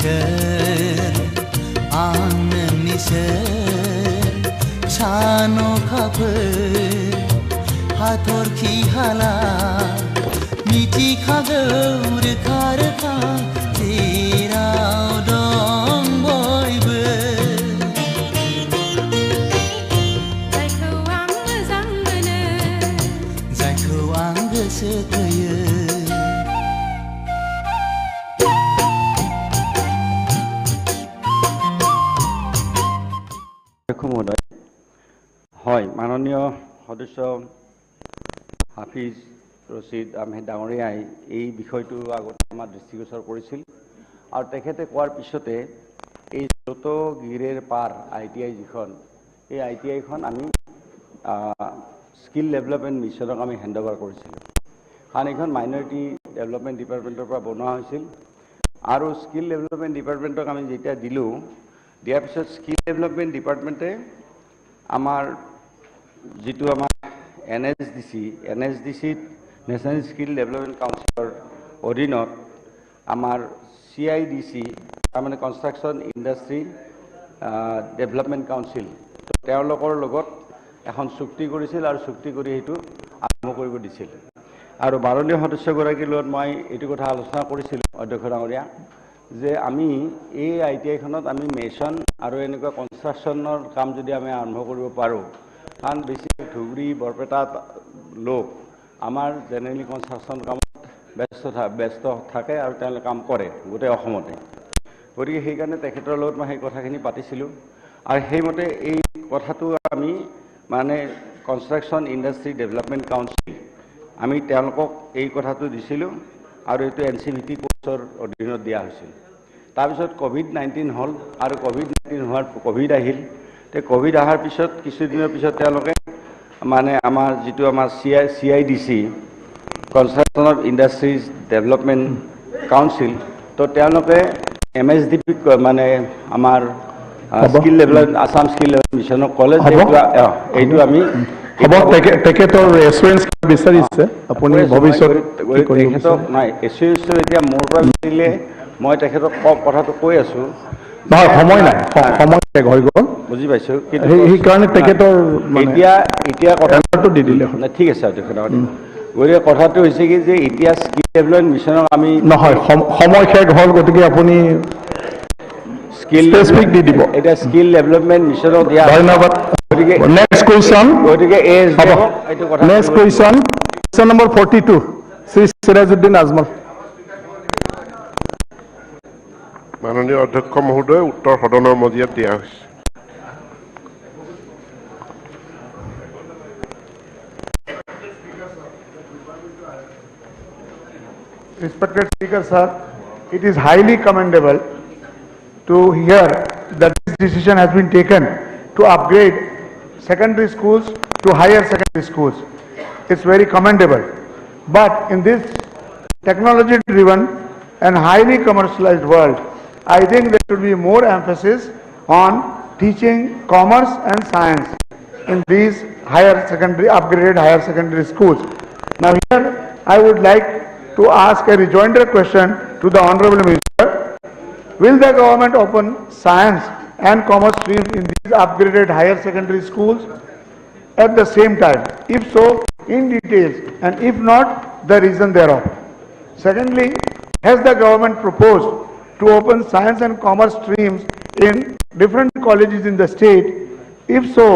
निशर आन निशर छानो खबर हाथोर खी हाला मिठी खागौर खारखा जेराव दं बयबो जायखौ आं मोजां मोनो जायखौ आं गोसो थोयो হয় মাননীয় সদস্য হাফিজ ৰছিদ আহমেদ ডাঙৰীয়াই এই বিষয়টো আগতে আমাৰ দৃষ্টিগোচৰ কৰিছিল আৰু তেখেতে কোৱাৰ পিছতে এই গিৰেৰ পাৰ ITI যিখন এই ITIখন আমি স্কিল ডেভেলপমেণ্ট মিছনক আমি হেণ্ডঅভাৰ কৰিছিলোঁ কাৰণ এইখন মাইনৰিটি ডেভেলপমেণ্ট ডিপাৰ্টমেণ্টৰ পৰা বনোৱা হৈছিল আৰু স্কিল ডেভেলপমেণ্ট ডিপাৰ্টমেণ্টক আমি যেতিয়া দিলোঁ দিয়াৰ পিছত স্কিল ডেভেলপমেণ্ট ডিপাৰ্টমেণ্টে আমাৰ যিটো আমাৰ NSDC নেশ্যনেল স্কিল ডেভেলপমেণ্ট কাউন্সিলৰ অধীনত আমাৰ CIDC তাৰমানে কনষ্ট্ৰাকশ্যন ইণ্ডাষ্ট্ৰী ডেভেলপমেণ্ট কাউন্সিল তেওঁলোকৰ লগত এখন চুক্তি কৰিছিল আৰু চুক্তি কৰি সেইটো আৰম্ভ কৰিব দিছিল আৰু মাননীয় সদস্যগৰাকীৰ লগত মই এইটো কথা আলোচনা কৰিছিলোঁ অধ্যক্ষ ডাঙৰীয়া যে আমি এই ITIখনত আমি মেছন আৰু এনেকুৱা কনষ্ট্ৰাকশ্যনৰ কাম যদি আমি আৰম্ভ কৰিব পাৰোঁ কাৰণ বেছি ধুবুৰী বৰপেটাত লোক আমাৰ জেনেৰেলি কনষ্ট্ৰাকশ্যন কামত ব্যস্ত থাকে আৰু তেওঁলোকে কাম কৰে গোটেই অসমতে গতিকে সেইকাৰণে তেখেতৰ লগত মই সেই কথাখিনি পাতিছিলোঁ আৰু সেইমতে এই কথাটো আমি মানে কনষ্ট্ৰাকশ্যন ইণ্ডাষ্ট্ৰী ডেভেলপমেণ্ট কাউন্সিল আমি তেওঁলোকক এই কথাটো দিছিলোঁ আৰু এইটো NCVT কোৰ্চৰ অধীনত দিয়া হৈছিল তাৰপিছত COVID-19 হ'ল আৰু COVID-19 হোৱাৰ কোভিড আহিল তে কোভিড অহাৰ পিছত কিছুদিনৰ পিছত তেওঁলোকে মানে আমাৰ যিটো আমাৰ CIDC construction of industries development council তো তেওঁলোকে MSDP মানে আমাৰ skill development Assam skill development মিছনক ক'লে যে এইটো আমি তেখেতৰ এছুৰেঞ্চ বিচাৰিছে আপুনি ভৱিষ্যত তেখেতক নাই এছুৰেঞ্চ এতিয়া মোৰ পৰা বিচাৰিলে মই তেখেতক কথাটো কৈ আছোঁ নহয় সময় নাই সময় হৈ গ'ল বুজি পাইছোঁ কিন্তু সেইকাৰণে তেখেতৰ এতিয়া কথাটো দি দিলে ঠিক আছে গতিকে কথাটো হৈছে কি যে এতিয়া স্কিল ডেভেলপমেণ্ট মিছনক আমি নহয় সময় শেষ হ'ল গতিকে আপুনি স্কিল স্পেচিফিক দি দিব এতিয়া স্কিল ডেভেলপমেণ্ট মিছনক দিয়া ধন্যবাদ গতিকে নেক্সট কুৱেশ্যন গতিকে এইটো কথা next question number 42 Shri Sirajuddin Ajmal মাননীয় অধ্যক্ষ মহোদয় উত্তৰ সদনৰ মজিয়াত দিয়া হৈছে Respected Speaker, sir, it is highly commendable to hear that this decision has been taken to upgrade secondary schools to higher secondary schools. It's very commendable. But in this technology-driven and highly commercialized world, I think there should be more emphasis on teaching commerce and science in these upgraded higher secondary schools. Now here I would like to ask a rejoinder question to the Honorable Minister. Will the government open science and commerce streams in these upgraded higher secondary schools at the same time? If so, in details, and if not, the reason thereof. Secondly, has the government proposed to open science and commerce streams in different colleges in the state? If so,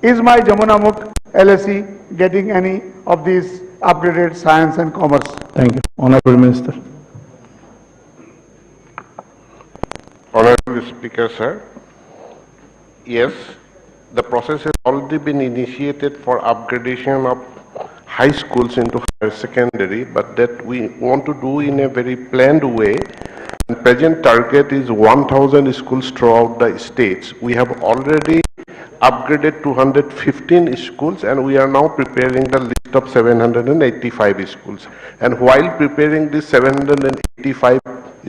is my Jamunamukh LSE getting any of these upgraded science and commerce? Thank you. Honorable Minister. Honorable Speaker, sir. Yes, the process has already been initiated for upgradation of high schools into higher secondary, but that we want to do in a very planned way. And present target is 1,000 schools throughout the states. We have already upgraded 215 schools and we are now preparing the list of 785 schools. And while preparing this 785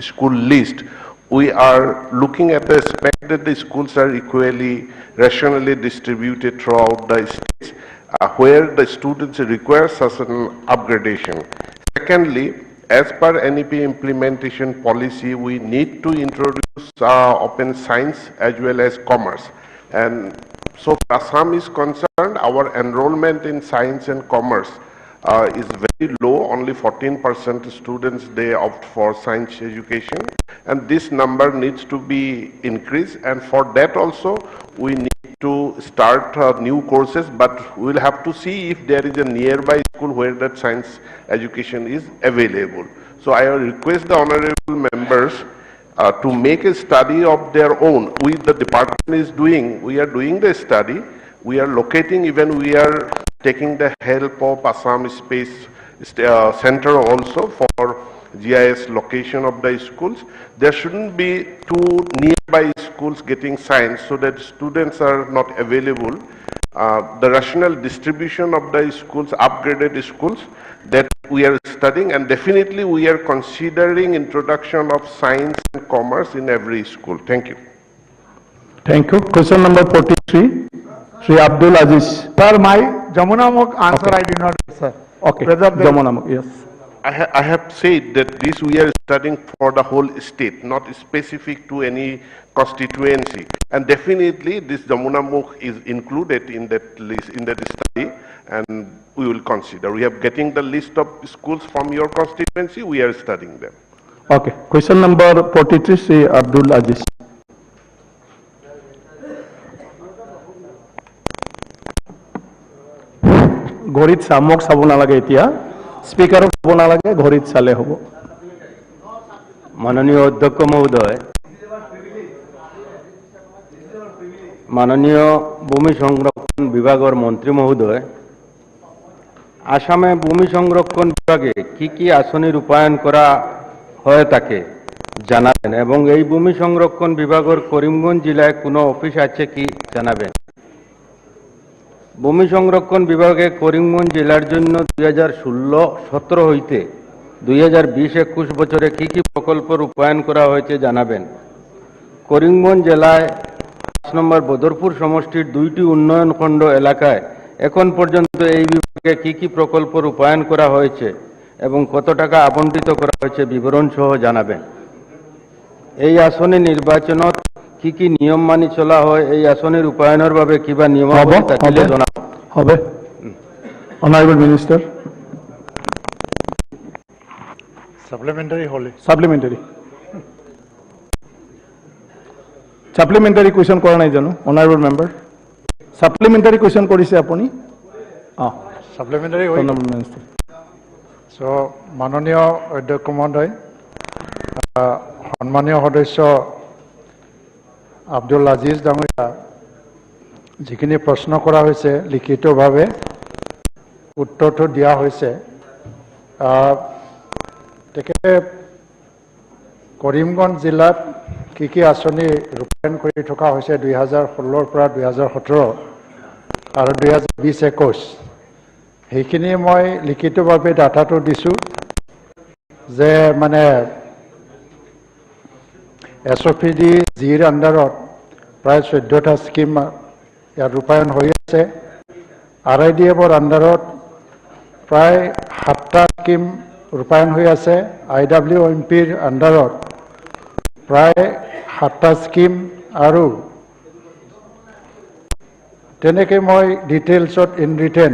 school list, we are looking at the aspect that the schools are equally rationally distributed throughout the states where the students require such an upgradation. Secondly, as per NEP implementation policy, we need to introduce open science as well as commerce. And so far Assam is concerned, our enrollment in science and commerce is very low. Only 14% students, they opt for science education. And this number needs to be increased. And for that also, we need to start new courses, but we'll have to see if there is a nearby school where that science education is available. So I request the honorable members to make a study of their own. The department is doing, we are doing the study. We are locating, even we are taking the help of Assam Space Center also for GIS location of the schools. There shouldn't be two nearby schools getting science so that students are not available. The rational distribution of the schools, upgraded schools, that we are studying, and definitely we are considering introduction of science and commerce in every school. Thank you. Thank you. Question number 43, Sri Abdul Aziz. Sir, my Jamunamukh answer I did not answer. Okay, Whether the- Jamunamukh, yes. I have said that this we are studying for the whole state, not specific to any constituency. And definitely this Jamunamukh is included in that list, in that study, and we will consider. We are getting the list of schools from your constituency, we are studying them. Okay, question number 43, Sri Abdul Aziz. ঘড়িত চামক চাব নালাগে এতিয়া স্পিকারক চাব নালাগে ঘড়িত চালে হ'ব মাননীয় অধ্যক্ষ মহোদয়, মাননীয় ভূমি সংরক্ষণ বিভাগের মন্ত্রী মহোদয়, আসামে ভূমি সংরক্ষণ বিভাগে কি আসনি রূপায়ণ করা হয় তাকে জানাবেন এবং এই ভূমি সংরক্ষণ বিভাগের করিমগঞ্জ জেলায় কোনো অফিস আছে কি জানাবেন। ভূমি সংরক্ষণ বিভাগে করিমগঞ্জ জেলার জন্য 2016-17 হইতে 2020-21 বছরে কি প্রকল্প রূপায়ণ করা হয়েছে জানাবেন। করিমগঞ্জ জেলায় 5 নম্বর বদরপুর সমষ্টির 2টি উন্নয়ন খণ্ড এলাকায় এখন পর্যন্ত এই বিভাগে কি প্রকল্প রূপায়ণ করা হয়েছে এবং কত টাকা আবণ্টিত করা হয়েছে বিবরণ সহ জানাবেন। এই আসনে নির্বাচনত কি নিয়ম মানি চলা হয়, এই আসনে রূপায়ণের বাবে কিবা নিয়মাবলী থাকিলে জানাব। হবে অনারেবল মিনিস্টার। Supplementary হলে সাপ্লিমেন্টারি কুৱেশ্যন কৰা নাই জানো অনাৰেবল মেম্বাৰ? সাপ্লিমেন্টাৰি কুৱেশ্যন কৰিছে আপুনি? Supplementary honourable minister. So, মাননীয় অধ্যক্ষ মহোদয়, সন্মানীয় সদস্য আব্দুল আজিজ ডাঙৰীয়া, যিখিনি প্ৰশ্ন কৰা হৈছে লিখিতভাৱে উত্তৰটো দিয়া হৈছে। তেখেতে কৰিমগঞ্জ জিলাত কি আঁচনি ৰূপায়ণ কৰি থকা হৈছে 2016 পৰা 2017 আৰু 2020-21, সেইখিনি মই লিখিতভাৱে ডাটাটো দিছোঁ যে মানে SOPD জিৰ আণ্ডাৰত প্ৰায় 14টা স্কিম ইয়াত ৰূপায়ণ হৈ আছে। RIDF-ৰ আণ্ডাৰত প্ৰায় 7টা স্কিম ৰূপায়ণ হৈ আছে। IWMP-ৰ আণ্ডাৰত প্ৰায় 7টা স্কিম আৰু তেনেকৈ মই ডিটেইলছত ইন ৰিটেন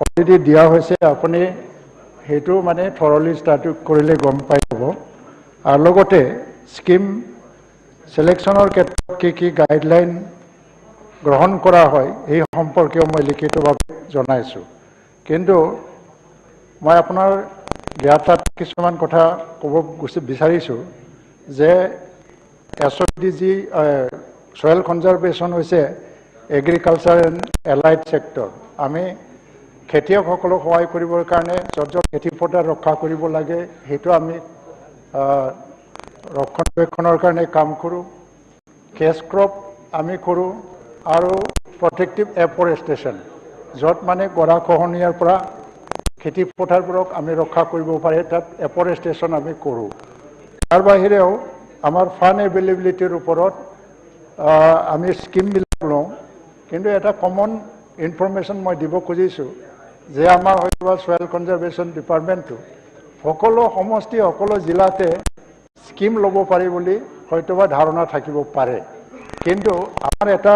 অলৰেডি দিয়া হৈছে। আপুনি সেইটো মানে থৰলি ষ্টাডি কৰিলে গম পাই যাব। আৰু লগতে স্কিম সিলেকশনৰ ক্ষেত্ৰত কি গাইডলাইন গ্ৰহণ কৰা হয় এই সম্পৰ্কেও মই লিখিতভাৱে জনাইছোঁ। কিন্তু মই আপোনাৰ জ্ঞাতাত কিছুমান কথা ক'ব বিচাৰিছোঁ যে SOPD সয়েল কনজাৰভেশ্যন হৈছে এগ্ৰিকালচাৰ এণ্ড এলাইড ছেক্টৰ। আমি খেতিয়কসকলক সহায় কৰিবৰ কাৰণে য'ত খেতি পথাৰ ৰক্ষা কৰিব লাগে সেইটো আমি ৰক্ষণাবেক্ষণৰ কাৰণে কাম কৰোঁ। কেছ ক্ৰপ আমি কৰোঁ আৰু প্ৰটেক্টিভ এফৰেষ্টেশ্যন, য'ত মানে গৰাখহনীয়াৰ পৰা খেতি পথাৰবোৰক আমি ৰক্ষা কৰিব পাৰে তাত এফৰেষ্টেশ্যন আমি কৰোঁ। তাৰ বাহিৰেও আমাৰ ফাণ্ড এভেইলেবিলিটিৰ ওপৰত আমি স্কিমবিলাক লওঁ। কিন্তু এটা কমন ইনফৰমেশ্যন মই দিব খুজিছোঁ যে আমাৰ হয়তো চয়েল কনজাৰভেশ্যন ডিপাৰ্টমেণ্টটো সকলো সমষ্টি সকলো জিলাতে স্কিম ল'ব পাৰি বুলি হয়তোবা ধাৰণা থাকিব পাৰে কিন্তু আমাৰ এটা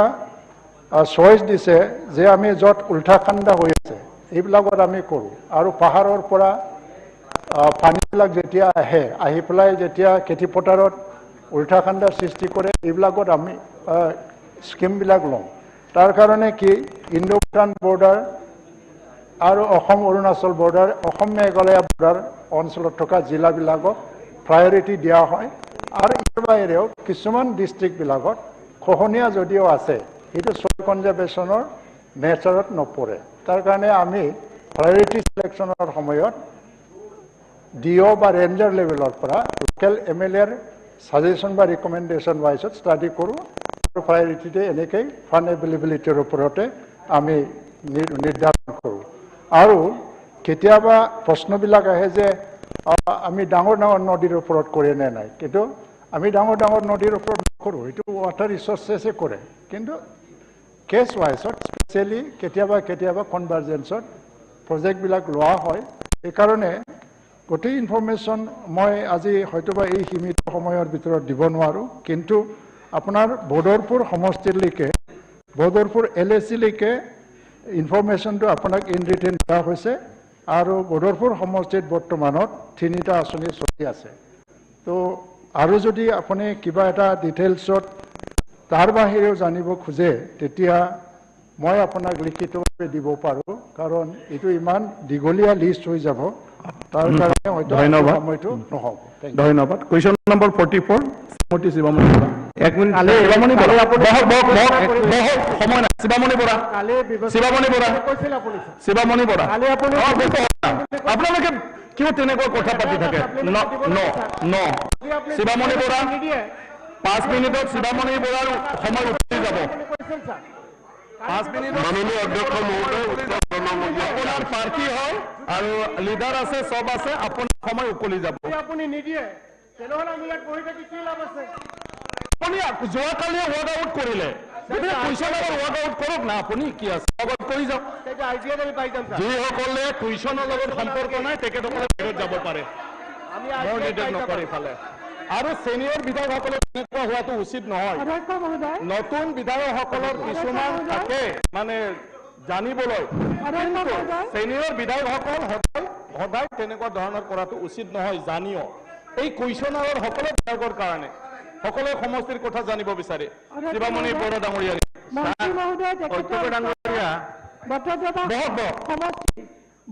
চইচ দিছে যে আমি য'ত উল্টাখান্দা হৈ আছে এইবিলাকত আমি কৰোঁ আৰু পাহাৰৰ পৰা পানীবিলাক যেতিয়া আহি পেলাই যেতিয়া খেতি পথাৰত উল্টাখান্দাৰ সৃষ্টি কৰে এইবিলাকত আমি স্কিমবিলাক লওঁ তাৰ কাৰণে কি ইণ্ডো ভূটান বৰ্ডাৰ আৰু অসম অৰুণাচল বৰ্ডাৰ অসম মেঘালয় বৰ্ডাৰ অঞ্চলত থকা জিলাবিলাকক প্ৰায়ৰিটি দিয়া হয় আৰু ইয়াৰ বাহিৰেও কিছুমান ডিষ্ট্ৰিক্টবিলাকত খহনীয়া যদিও আছে এইটো ছইল কনজাৰ্ভেশ্যনৰ নেচাৰত নপৰে তাৰ কাৰণে আমি প্ৰায়ৰিটি চিলেকশ্যনৰ সময়ত ডিঅ' বা ৰেঞ্জাৰ লেভেলৰ পৰা লোকেল MLAৰ ছাজেশ্যন বা ৰিকমেণ্ডেশ্যন ৱাইজত ষ্টাডি কৰোঁ আৰু প্ৰায়ৰিটিতে এনেকৈ ফাণ্ড এভেইলেবিলিটিৰ ওপৰতে আমি নিৰ্ধাৰণ কৰোঁ আৰু কেতিয়াবা প্ৰশ্নবিলাক আহে যে আমি ডাঙৰ ডাঙৰ নদীৰ ওপৰত কৰে নে নাই কিন্তু আমি ডাঙৰ ডাঙৰ নদীৰ ওপৰত নকৰোঁ এইটো ৱাটাৰ ৰিচৰ্চেছে কৰে কিন্তু কেছ ৱাইজত স্পেচিয়েলি কেতিয়াবা কনভাৰ্জেঞ্চত প্ৰজেক্টবিলাক লোৱা হয় সেইকাৰণে গোটেই ইনফৰমেশ্যন মই আজি হয়তোবা এই সীমিত সময়ৰ ভিতৰত দিব নোৱাৰোঁ কিন্তু আপোনাৰ বদৰপুৰ সমষ্টিলৈকে বদৰপুৰ LAC-লৈকে ইনফৰমেশ্যনটো আপোনাক ইন ৰিটেন দিয়া হৈছে আৰু বদৰপুৰ সমষ্টিত বৰ্তমানত 3টা আঁচনি চলি আছে তো আৰু যদি আপুনি কিবা এটা ডিটেইলছত তাৰ বাহিৰেও জানিব খোজে তেতিয়া মই আপোনাক লিখিতভাৱে দিব পাৰোঁ কাৰণ এইটো ইমান দীঘলীয়া লিষ্ট হৈ যাব তাৰ কাৰণে হয়তো সময়টো নহ'ব ধন্যবাদ কুৱেশ্যন নম্বৰ 44 শ্ৰীমতী শিৱামণি বৰা 1 মিনিট শিৱামণি বৰা সময় নাই শিৱামণি বৰা আপোনালোকে কিয় তেনেকৈ কথা পাতি থাকে শিৱামণি বৰা 5 মিনিটত শিৱামণি বৰাৰ সময় উঠি যাব 5 মিনিট মাননীয় অধ্যক্ষ মহোদয় আপোনাৰ প্ৰাৰ্থী হয় আৰু লিডাৰ আছে সব আছে আপোনাৰ সময় উকলি যাব আপুনি নিদিয়ে তেনেহ'লে আমি ইয়াত বহি থাকি কি লাভ আছে আপুনি যোৱাকালি ৱৰ্ক আউট কৰিলে কুৱেশ্যনৰ ৱৰ্ক আউট কৰক না আপুনি কি আছে লগত কৰি যাওক যিসকলে কুৱেশ্যনৰ লগত সম্পৰ্ক নাই তেখেতসকলে ফেৰত যাব পাৰে মোৰ নিৰ্দেশ নকৰে ইফালে আৰু সিনিয়ৰ বিধায়কসকলে তেনেকুৱা হোৱাটো উচিত নহয় নতুন বিধায়কসকলৰ কিছুমান থাকে মানে জানিবলৈ সিনিয়ৰ বিধায়কসকল সদায় তেনেকুৱা ধৰণৰ কৰাটো উচিত নহয় জানিও এই কুৱেশ্যনৰ সকলো বিধায়কৰ কাৰণে সকলো সমষ্টিৰ কথা জানিব বিচাৰে শিৱামণি বৰা ডাঙৰীয়া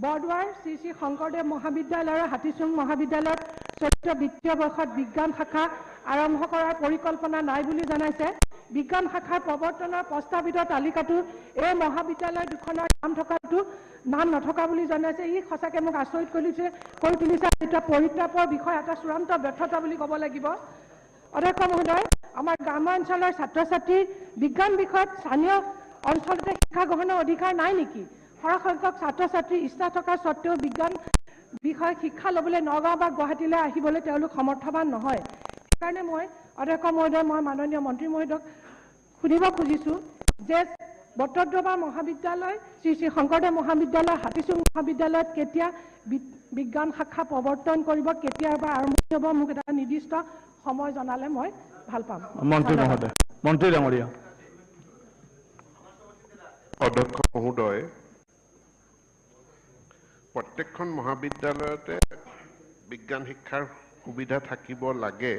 বৰদোৱাৰ শ্ৰী শ্ৰী শংকৰদেৱ মহাবিদ্যালয় আৰু হাতীচুং মহাবিদ্যালয়ত চলিত বিত্তীয় বৰ্ষত বিজ্ঞান শাখা আৰম্ভ কৰাৰ পৰিকল্পনা নাই বুলি জনাইছে বিজ্ঞান শাখাৰ প্ৰৱৰ্তনৰ প্ৰস্তাৱিত তালিকাটো এই মহাবিদ্যালয় দুখনৰ নাম নথকা বুলি জনাইছে ই সঁচাকৈ মোক আচৰিত কৰি তুলিছে এটা পৰিত্ৰাপৰ বিষয় এটা চূড়ান্ত ব্যৰ্থতা বুলি ক'ব লাগিব অধ্যক্ষ মহোদয় আমাৰ গ্ৰামাঞ্চলৰ ছাত্ৰ ছাত্ৰীৰ বিজ্ঞান বিষয়ত স্থানীয় অঞ্চলতে শিক্ষা গ্ৰহণৰ অধিকাৰ নাই নেকি সৰহ সংখ্যক ছাত্ৰ ছাত্ৰীৰ ইচ্ছা থকা স্বত্তেও বিজ্ঞান বিষয়ত শিক্ষা ল'বলৈ নগাঁও বা গুৱাহাটীলৈ আহিবলৈ তেওঁলোক সমৰ্থবান নহয় সেইকাৰণে মই অধ্যক্ষ মহোদয় মই মাননীয় মন্ত্ৰী মহোদয়ক সুধিব খুজিছোঁ যে বটদ্ৰৱা মহাবিদ্যালয় শ্ৰী শ্ৰী শংকৰদেৱ মহাবিদ্যালয় হাতীচুং মহাবিদ্যালয়ত কেতিয়া বিজ্ঞান শাখা প্ৰৱৰ্তন কৰিব কেতিয়াৰ পৰা আৰম্ভ হ'ব মোক এটা নিৰ্দিষ্ট সময় জনালে মই ভাল পাম মন্ত্ৰী মহোদয় মন্ত্ৰী ডাঙৰীয়া অধ্যক্ষ মহোদয় প্ৰত্যেকখন মহাবিদ্যালয়তে বিজ্ঞান শিক্ষাৰ সুবিধা থাকিব লাগে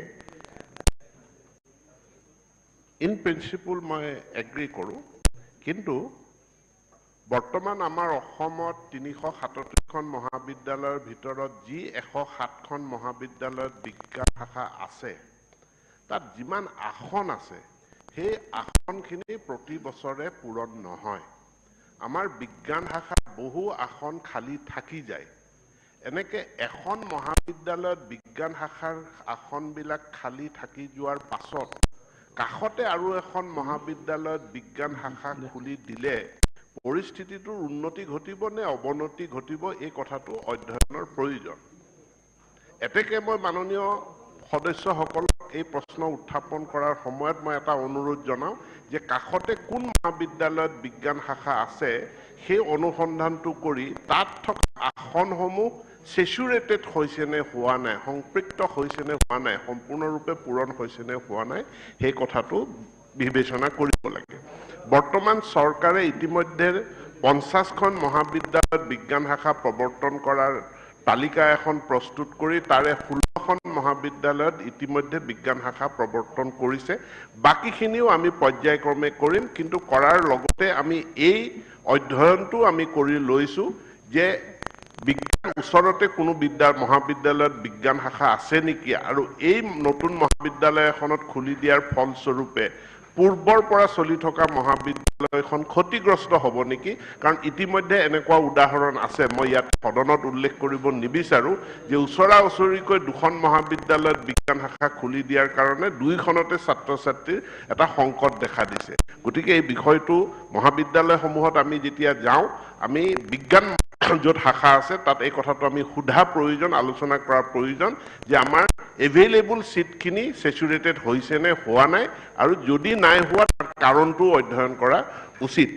ইন প্ৰিন্সিপল মই এগ্ৰি কৰোঁ কিন্তু বৰ্তমান আমাৰ অসমত 337খন মহাবিদ্যালয়ৰ ভিতৰত যি 107খন মহাবিদ্যালয়ত বিজ্ঞান শাখা আছে তাত যিমান আসন আছে সেই আসনখিনি প্ৰতি বছৰে পূৰণ নহয় আমাৰ বিজ্ঞান শাখা বহু আসন খালী থাকি যায় এনেকৈ এখন মহাবিদ্যালয়ত বিজ্ঞান শাখাৰ আসনবিলাক খালী থাকি যোৱাৰ পাছত কাষতে আৰু এখন মহাবিদ্যালয়ত বিজ্ঞান শাখা খুলি দিলে পৰিস্থিতিটোৰ উন্নতি ঘটিব নে অৱনতি ঘটিব এই কথাটো অধ্যয়নৰ প্ৰয়োজন এতেকে মই মাননীয় সদস্যসকলক এই প্ৰশ্ন উত্থাপন কৰাৰ সময়ত মই এটা অনুৰোধ জনাওঁ যে কাষতে কোন মহাবিদ্যালয়ত বিজ্ঞান শাখা আছে সেই অনুসন্ধানটো কৰি তাত থকা আসনসমূহ সেচুৰেটেড হৈছে নে হোৱা নাই, সংপৃক্ত হৈছে নে হোৱা নাই, সম্পূৰ্ণৰূপে পূৰণ হৈছে নে হোৱা নাই, সেই কথাটো বিবেচনা কৰিব লাগে। বৰ্তমান চৰকাৰে ইতিমধ্যে 50খন মহাবিদ্যালয়ত বিজ্ঞান শাখা প্ৰৱৰ্তন কৰাৰ তালিকা এখন প্ৰস্তুত কৰি তাৰে 16খন মহাবিদ্যালয়ত ইতিমধ্যে বিজ্ঞান শাখা প্ৰৱৰ্তন কৰিছে। বাকীখিনিও আমি পৰ্যায়ক্ৰমে কৰিম, কিন্তু কৰাৰ লগতে আমি এই অধ্যয়নটো আমি কৰি লৈছোঁ যে বিজ্ঞান ওচৰতে কোনো মহাবিদ্যালয়ত বিজ্ঞান শাখা আছে নেকি, আৰু এই নতুন মহাবিদ্যালয় এখনত খুলি দিয়াৰ ফলস্বৰূপে পূৰ্বৰ পৰা চলি থকা মহাবিদ্যালয়খন ক্ষতিগ্ৰস্ত হ'ব নেকি। কাৰণ ইতিমধ্যে এনেকুৱা উদাহৰণ আছে, মই ইয়াত সদনত উল্লেখ কৰিব নিবিচাৰোঁ, যে ওচৰা ওচৰিকৈ 2খন মহাবিদ্যালয়ত বিজ্ঞান শাখা খুলি দিয়াৰ কাৰণে 2খনতে ছাত্ৰ ছাত্ৰীৰ এটা সংকট দেখা দিছে। গতিকে এই বিষয়টো মহাবিদ্যালয়সমূহত আমি যেতিয়া যাওঁ, আমি বিজ্ঞান য'ত শাখা আছে তাত এই কথাটো আমি সোধা প্ৰয়োজন, আলোচনা কৰাৰ প্ৰয়োজন যে আমাৰ এভেইলেবল ছিটখিনি সেচুৰেটেড হৈছে নে হোৱা নাই, আৰু যদি নাই হোৱা তাৰ কাৰণটো অধ্যয়ন কৰা উচিত।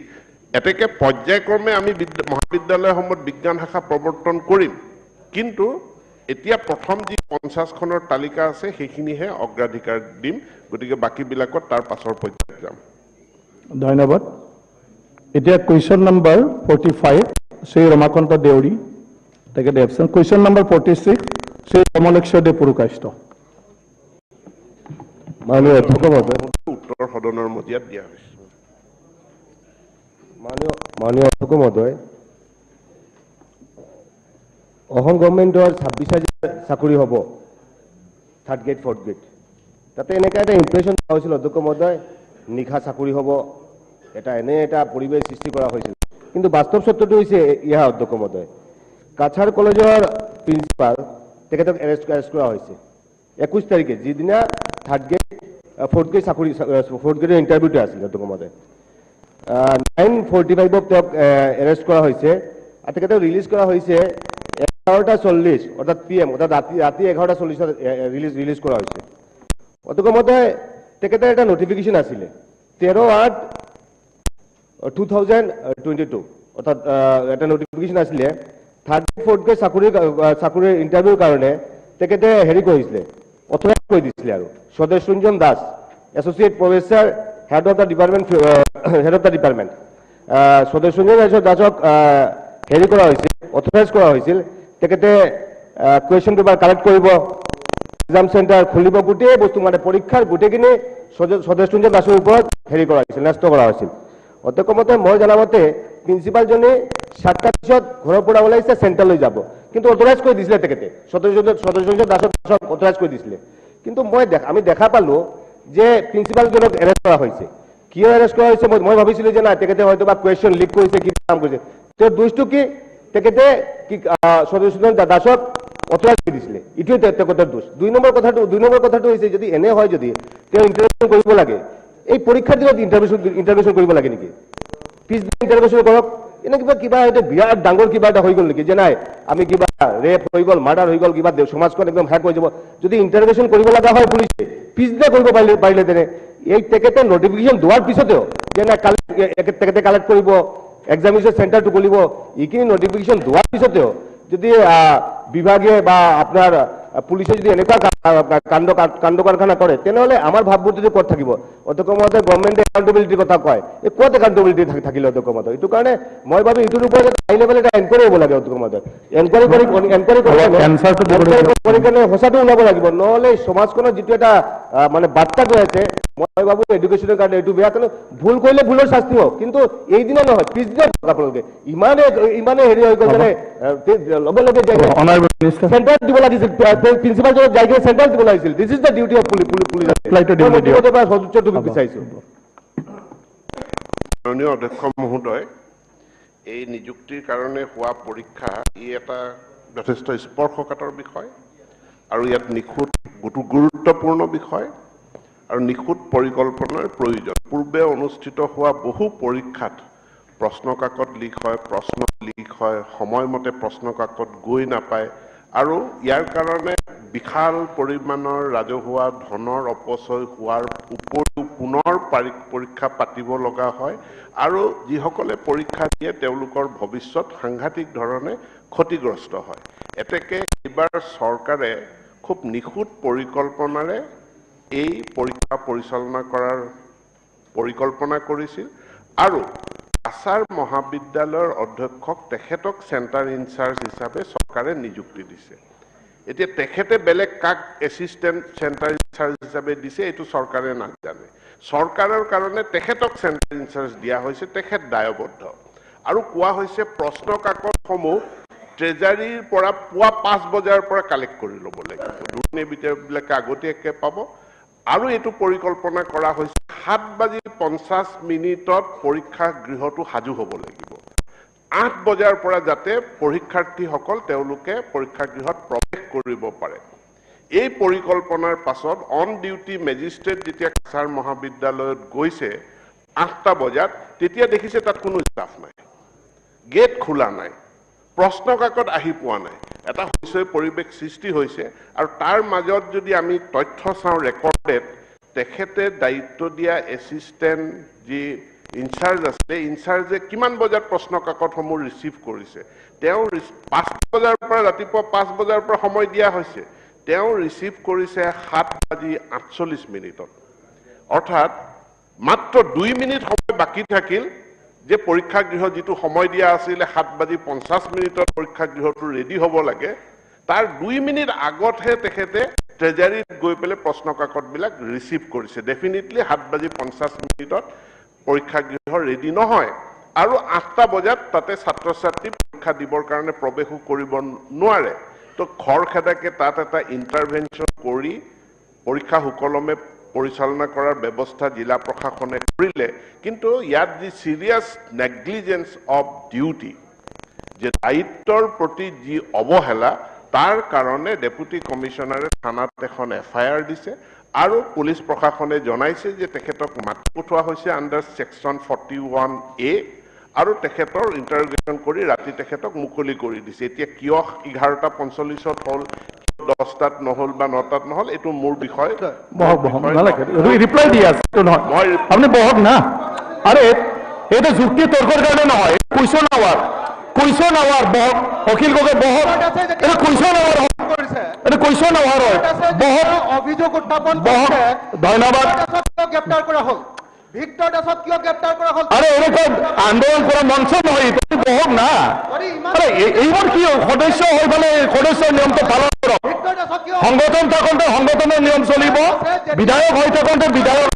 এতেকে পৰ্যায়ক্ৰমে আমি মহাবিদ্যালয়সমূহত বিজ্ঞান শাখা প্ৰৱৰ্তন কৰিম, কিন্তু এতিয়া প্ৰথম যি 50খনৰ তালিকা আছে সেইখিনিহে অগ্ৰাধিকাৰ দিম। গতিকে বাকীবিলাকত তাৰ পাছৰ পৰ্যায়ত যাম। ধন্যবাদ। এতিয়া কুৱেশ্যন নম্বৰ 45 শ্ৰী ৰমাকান্ত দেউৰী, তেখেতে absent. Question number 46 Shri Kamaleswar De Purkayastha. মাননীয় অধ্যক্ষ মহোদয়, উত্তৰ সদনৰ মজিয়াত দিয়া হৈছে। মাননীয় অধ্যক্ষ মহোদয়, অসম গভৰ্ণমেণ্টৰ 26,000 চাকৰি হ'ব 3rd গ্ৰেড 4th গ্ৰেড। তাতে এনেকুৱা এটা ইম্প্ৰেশ্যন পোৱা হৈছিল অধ্যক্ষ মহোদয়, নিশা চাকৰি হ'ব, এনে এটা পৰিৱেশ সৃষ্টি কৰা হৈছিল। কিন্তু বাস্তৱ সত্যটো হৈছে ইয়া অধ্যক্ষ মহোদয়, কাছাৰ কলেজৰ প্ৰিন্সিপাল তেখেতক এৰেষ্ট কৰা হৈছে 21 তাৰিখে, যিদিনা 3rd গ্ৰেড 4th গ্ৰেড চাকৰি 4th গ্ৰেডৰ ইণ্টাৰভিউটো আছিল অধ্যক্ষ মহোদয়। 9:45 তেওঁক এৰেষ্ট কৰা হৈছে, আৰু তেখেতক ৰিলিজ কৰা হৈছে 11:40 অৰ্থাৎ PM, অৰ্থাৎ ৰাতি 11:40 ৰিলিজ কৰা হৈছে। অধ্যক্ষ মহোদয়, তেখেতৰ এটা নটিফিকেশ্যন আছিলে 13/8/2022, অৰ্থাৎ এটা নটিফিকেশ্যন আছিলে 3rd গ্ৰেড 4th গ্ৰেড চাকৰিৰ ইণ্টাৰভিউৰ কাৰণে তেখেতে হেৰি কৰিছিলে, অথৰাইজ কৰি দিছিলে। আৰু Swadesh Ranjan Das, associate professor, head of the department Swadesh Ranjan দাসক হেৰি কৰা হৈছিল, অথৰাইজ কৰা হৈছিল। তেখেতে কুৱেশ্যন পেপাৰ কালেক্ট কৰিব, এক্সাম চেণ্টাৰ খুলিব, গোটেই বস্তু মানে পৰীক্ষাৰ গোটেইখিনি স্বদেশ ৰঞ্জন দাসৰ ওপৰত হেৰি কৰা হৈছিল, ন্যস্ত কৰা হৈছিল। অধ্যক্ষ মহোদয়, মই জনামতে প্ৰিন্সিপালজনে 7টাৰ পিছত ঘৰৰ পৰা ওলাইছে, চেণ্টাৰলৈ যাব, কিন্তু অথৰাইজ কৰি দিছিলে তেখেতে, স্বদেশ ৰঞ্জন দাসক অথৰাইজ কৰি দিছিলে। কিন্তু আমি দেখা পালোঁ যে প্ৰিন্সিপালজনক এৰেষ্ট কৰা হৈছে। কিয় এৰেষ্ট কৰা হৈছে? মই ভাবিছিলোঁ যে নাই, তেখেতে হয়তো বা কুৱেশ্যন লিক কৰিছে, কি কাম কৰিছে। তেওঁৰ দোষটো কি? তেখেতে স্বদেশ ৰঞ্জন দাসক অথৰাইজ কৰি দিছিলে, ইটোৱে তেখেতৰ দোষ। 2 নম্বৰ কথাটো হৈছে, যদি এনে হয়, যদি তেওঁ ইণ্টাৰভিউ কৰিব লাগে, এই পৰীক্ষাৰ দিনত ইণ্টাৰভিউ কৰিব লাগে নেকি? পিছদিনা ইণ্টাৰভিউ কৰক। এনে কিবা এটা বিৰাট ডাঙৰ কিবা এটা হৈ গ'ল নেকি, যে নাই আমি কিবা ৰেপ হৈ গ'ল, মাৰ্ডাৰ হৈ গ'ল, কিবা সমাজখন একদম হ্যাক হৈ যাব, যদি ইণ্টাৰভিউ কৰিব লগা হয় পুলিচে, পিছদিনা কৰিব পাৰিলে তেনে। এই তেখেতে নটিফিকেশ্যন দিয়াৰ পিছতেও যে নাই তেখেতে কালেক্ট কৰিব, এক্সামিনেশ্যন চেণ্টাৰটো খুলিব, এইখিনি নটিফিকেশ্যন দিয়াৰ পিছতেও যদি বিভাগে বা আপোনাৰ পুলিচে যদি এনেকুৱা কাণ্ড কাৰখানা কৰে, তেনেহ'লে আমাৰ ভাৱমূৰ্তিটো ক'ত থাকিব? অধ্যক্ষ মহোদয়, গভৰ্ণমেণ্টে একাউণ্টেবিলিটিৰ কথা কয়, এই ক'ত একাউণ্টেবিলিটি থাকিলে অধ্যক্ষ মহোদয়? এইটো কাৰণে মই ভাবো এইটোৰ ওপৰত হাই লেভেল এটা এনকুৱাৰী হ'ব লাগে অধ্যক্ষ মহোদয়। এনকুৱাৰী কৰি কেনে সঁচাটো ওলাব লাগিব, নহ'লে সমাজখনত যিটো এটা মানে বাৰ্তা গৈ আছে, মই ভাবো এডুকেশ্যনৰ কাৰণে এইটো বেয়া। কাৰণ ভুল কৰিলে ভুলৰ শাস্তি হওক, কিন্তু এইদিনা নহয়, পিছদিনা আপোনালোকে ইমানে হেৰি হৈ গ'ল, মানে লগে লগে চেণ্টাৰ দিব লাগিছিল, প্ৰিন্সিপালজনক যাই কিনে চেণ্টাৰ দিব লাগিছিল। This is the duty of police. বিচাৰিছোঁ মাননীয় অধ্যক্ষ মহোদয়, এই নিযুক্তিৰ কাৰণে হোৱা পৰীক্ষা এটা যথেষ্ট স্পৰ্শকাতৰ বিষয়, আৰু ইয়াত নিখুঁত গুৰুত্বপূৰ্ণ বিষয়, আৰু নিখুঁত পৰিকল্পনাৰ প্ৰয়োজন। পূৰ্বে অনুষ্ঠিত হোৱা বহু পৰীক্ষাত প্ৰশ্ন কাকত লিক হয়, সময়মতে প্ৰশ্ন কাকত গৈ নাপায়, আৰু ইয়াৰ কাৰণে বিশাল পৰিমাণৰ ৰাজহুৱা ধনৰ অপচয় হোৱাৰ উপৰিও পুনৰ পৰীক্ষা পাতিব লগা হয় আৰু যিসকলে পৰীক্ষা দিয়ে তেওঁলোকৰ ভৱিষ্যত সাংঘাতিক ধৰণে ক্ষতিগ্ৰস্ত হয়। এতেকে এইবাৰ চৰকাৰে খুব নিখুঁত পৰিকল্পনাৰে এই পৰীক্ষা পৰিচালনা কৰাৰ পৰিকল্পনা কৰিছিল আৰু আচাৰ মহাবিদ্যালয়ৰ অধ্যক্ষক তেখেতক চেণ্টাৰ ইনচাৰ্জ হিচাপে চৰকাৰে নিযুক্তি দিছে। এতিয়া তেখেতে বেলেগ কাক এছিষ্টেণ্ট চেণ্টাৰ ইনচাৰ্জ হিচাপে দিছে এইটো চৰকাৰে নাজানে। চৰকাৰৰ কাৰণে তেখেতক চেণ্টাৰ ইনচাৰ্জ দিয়া হৈছে, তেখেত দায়বদ্ধ। আৰু কোৱা হৈছে প্ৰশ্ন কাকতসমূহ ট্ৰেজাৰীৰ পৰা পুৱা 5 বজাৰ পৰা কালেক্ট কৰি ল'ব লাগিব, দুৰ্নীতিবিদবিলাকে আগতীয়াকৈ পাব। আৰু এইটো পৰিকল্পনা কৰা হৈছে 7:50 পৰীক্ষা গৃহটো সাজু হ'ব লাগিব। 8 বজাৰ পৰা যাতে পৰীক্ষাৰ্থীসকল তেওঁলোকে পৰীক্ষা গৃহত প্ৰৱেশ কৰিব পাৰে। এই পৰিকল্পনাৰ পাছত অন ডিউটি মেজিষ্ট্ৰেট যেতিয়া কাছাৰ মহাবিদ্যালয়ত গৈছে 8টা বজাত, তেতিয়া দেখিছে তাত কোনো ষ্টাফ নাই, গেট খোলা নাই, প্ৰশ্ন কাকত আহি পোৱা নাই। এটা হৈছৈ পৰিৱেশ সৃষ্টি হৈছে। আৰু তাৰ মাজত যদি আমি তথ্য চাওঁ ৰেকৰ্ডেড, তেখেতে দায়িত্ব দিয়া এছিষ্টেণ্ট যি ইনচাৰ্জ আছে, ইনচাৰ্জে কিমান বজাত প্ৰশ্ন কাকতসমূহ ৰিচিভ কৰিছে, তেওঁ 5 বজাৰ পৰা ৰাতিপুৱা 5 বজাৰ পৰা সময় দিয়া হৈছে, তেওঁ ৰিচিভ কৰিছে 7:48। অৰ্থাৎ মাত্ৰ 2 মিনিট সময় বাকী থাকিল যে পৰীক্ষা গৃহ যিটো সময় দিয়া আছিলে 7:50 পৰীক্ষা গৃহটো ৰেডি হ'ব লাগে, তাৰ 2 মিনিট আগতহে তেখেতে ট্ৰেজাৰীত গৈ পেলাই প্ৰশ্ন কাকতবিলাক ৰিচিভ কৰিছে। ডেফিনেটলি 7:50 পৰীক্ষা গৃহ ৰেডি নহয়। আৰু 8টা বজাত তাতে ছাত্ৰ ছাত্ৰী পৰীক্ষা দিবৰ কাৰণে প্ৰৱেশো কৰিব নোৱাৰে। তো খৰখেদাকে তাত এটা ইণ্টাৰভেনশ্যন কৰি পৰীক্ষা সুকলমে পৰিচালনা কৰাৰ ব্যৱস্থা জিলা প্ৰশাসনে কৰিলে। কিন্তু ইয়াত যি চিৰিয়াছ নেগলিজেন্স অফ ডিউটি, যে দায়িত্বৰ প্ৰতি যি অৱহেলা, তাৰ কাৰণে ডেপুটি কমিশ্যনাৰে থানাত এখন FIR দিছে আৰু পুলিচ প্ৰশাসনে জনাইছে যে তেখেতক মাতি পঠোৱা হৈছে আণ্ডাৰ ছেকশ্যন 41A আৰু তেখেতৰ ইণ্টাৰগেশ্যন কৰি ৰাতি তেখেতক মুকলি কৰি দিছে। এতিয়া কিয় 11:45 হ'ল, 10টাত নহ'ল বা 9টাত নহ'ল, এইটো মোৰ বিষয় ৰিপ্লাই দি আছে আপুনি বহক না। আরে এটা যুক্তি তর্কের কারণে নহয়, কুইশন আওয়ার বহক, অখিল গগৈ বহক, এটা কুইশন আওয়ার এটা কুইশন আওয়ার হয়, বহক অভিযোগ উত্থাপন বহক। ধন্যবাদ। গ্রেপ্তার করা হল ভিক্টর দাসক কিয় গ্রেপ্তার করা হল? আরে এরকম আন্দোলন করা মঞ্চ নহয়, তুমি বহক না। আরে এইবার কি সদস্য হৈ পেলাই সদস্যৰ নিয়মটো পালন কৰক। সংগঠন থাকোঁতে সংগঠনৰ নিয়ম চলিব, বিধায়ক হৈ থাকোঁতে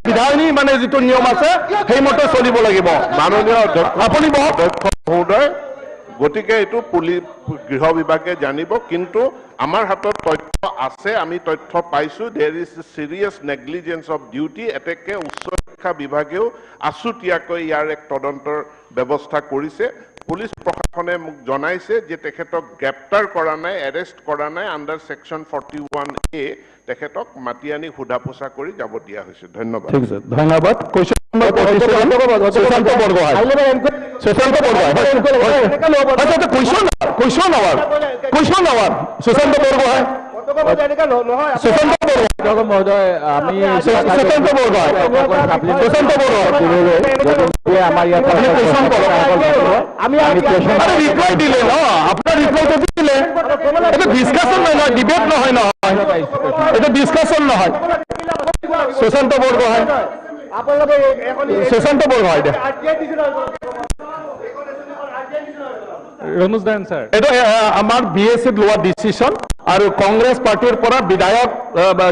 বিধায়নী মানে যিটো নিয়ম আছে সেইমতে চলিব লাগিব। মাননীয় অধ্যক্ষ, আপুনি বহক। অধ্যক্ষ মহোদয়, গতিকে এইটো গৃহ বিভাগে জানিব, কিন্তু আমাৰ হাতত তথ্য আছে, আমি তথ্য পাইছোঁ। দেৰ is serious negligence of duty. এতেকে উচ্চ শিক্ষা বিভাগেও আছুতীয়াকৈ ইয়াৰ এক তদন্তৰ ব্যৱস্থা কৰিছে। পুলিচ প্ৰশাসনে মোক জনাইছে যে তেখেতক গ্ৰেপ্তাৰ কৰা নাই, এৰেষ্ট কৰা নাই, আণ্ডাৰ ছেকশ্যন 41A তেখেতক মাতি আনি সোধা পোছা কৰি যাব দিয়া হৈছে। ধন্যবাদ। ঠিক আছে, ধন্যবাদ। Question number 47 Sushanta Borgohain. Sushanta Borgohain question hour Sushanta Borgohain. Sushanta Borgohain মহোদয়, আমি সুশান্ত বৰগোহাঁই আমাৰ ইয়াত আমি ৰিপ্লাই দিলে ন, আপোনাৰ ৰিপ্লাইটো দিলে। এইটো ডিছকাশ্যন নহয়, ডিবেট নহয় নহয়, এইটো ডিছকাশ্যন নহয়। সুশান্ত বৰগোহাঁই, সুশান্ত বৰগোহাঁই দে। এইটো আমাৰ BSCত লোৱা ডিচিশ্যন আৰু কংগ্ৰেছ পাৰ্টিৰ পৰা বিধায়ক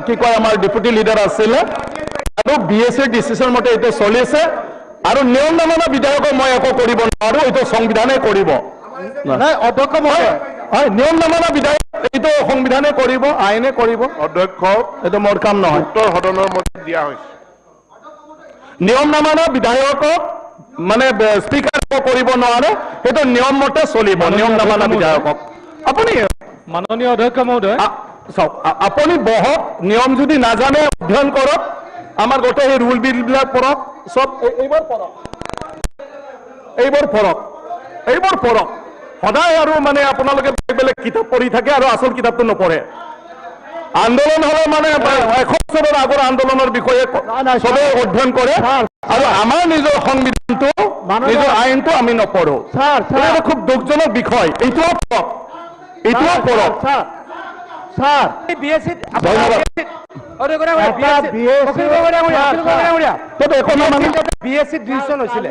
কি কয় আমাৰ ডেপুটি লিডাৰ আছিলে আৰু BSCৰ ডিচিশ্যন মতে এইটো চলিছে। আৰু নিয়ম নামানা বিধায়কক মই একো কৰিব নোৱাৰো, এইটো সংবিধানে কৰিব। অধ্যক্ষ হয়, নিয়ম নামানা বিধায়ক এইটো সংবিধানে কৰিব, আইনে কৰিব। অধ্যক্ষ, এইটো মোৰ কাম নহয়। উত্তৰ সদনৰ মতে দিয়া হৈছে। নিয়ম নামানা বিধায়কক মানে স্পীকাৰ কৰিব নোৱাৰে, সেইটো নিয়ম মতে চলিব। নিয়ম নামানা বিধায়কক আপুনি মাননীয় অধ্যক্ষ মহোদয়, চাওক, আপুনি বহক, নিয়ম যদি নাজানে অধ্যয়ন কৰক, আমাৰ গোটেই সেই ৰুল বিলবিলাক পঢ়ক, চব এইবোৰ পঢ়ক সদায়। আৰু মানে আপোনালোকে বেলেগ বেলেগ কিতাপ পঢ়ি থাকে আৰু আচল কিতাপটো নপঢ়ে। আন্দোলন হলে মানে 100 বছৰৰ আগৰ আন্দোলনৰ বিষয়ে সবে অধ্যয়ন কৰে আৰু আমাৰ নিজৰ সংবিধানটো নিজৰ আইনটো আমি নপঢ়ো এটা খুব দুখজনক বিষয় এইটোও পঢ়ক স্যাৰ বিএসসি বিএসসি ডিভিশন হৈছিল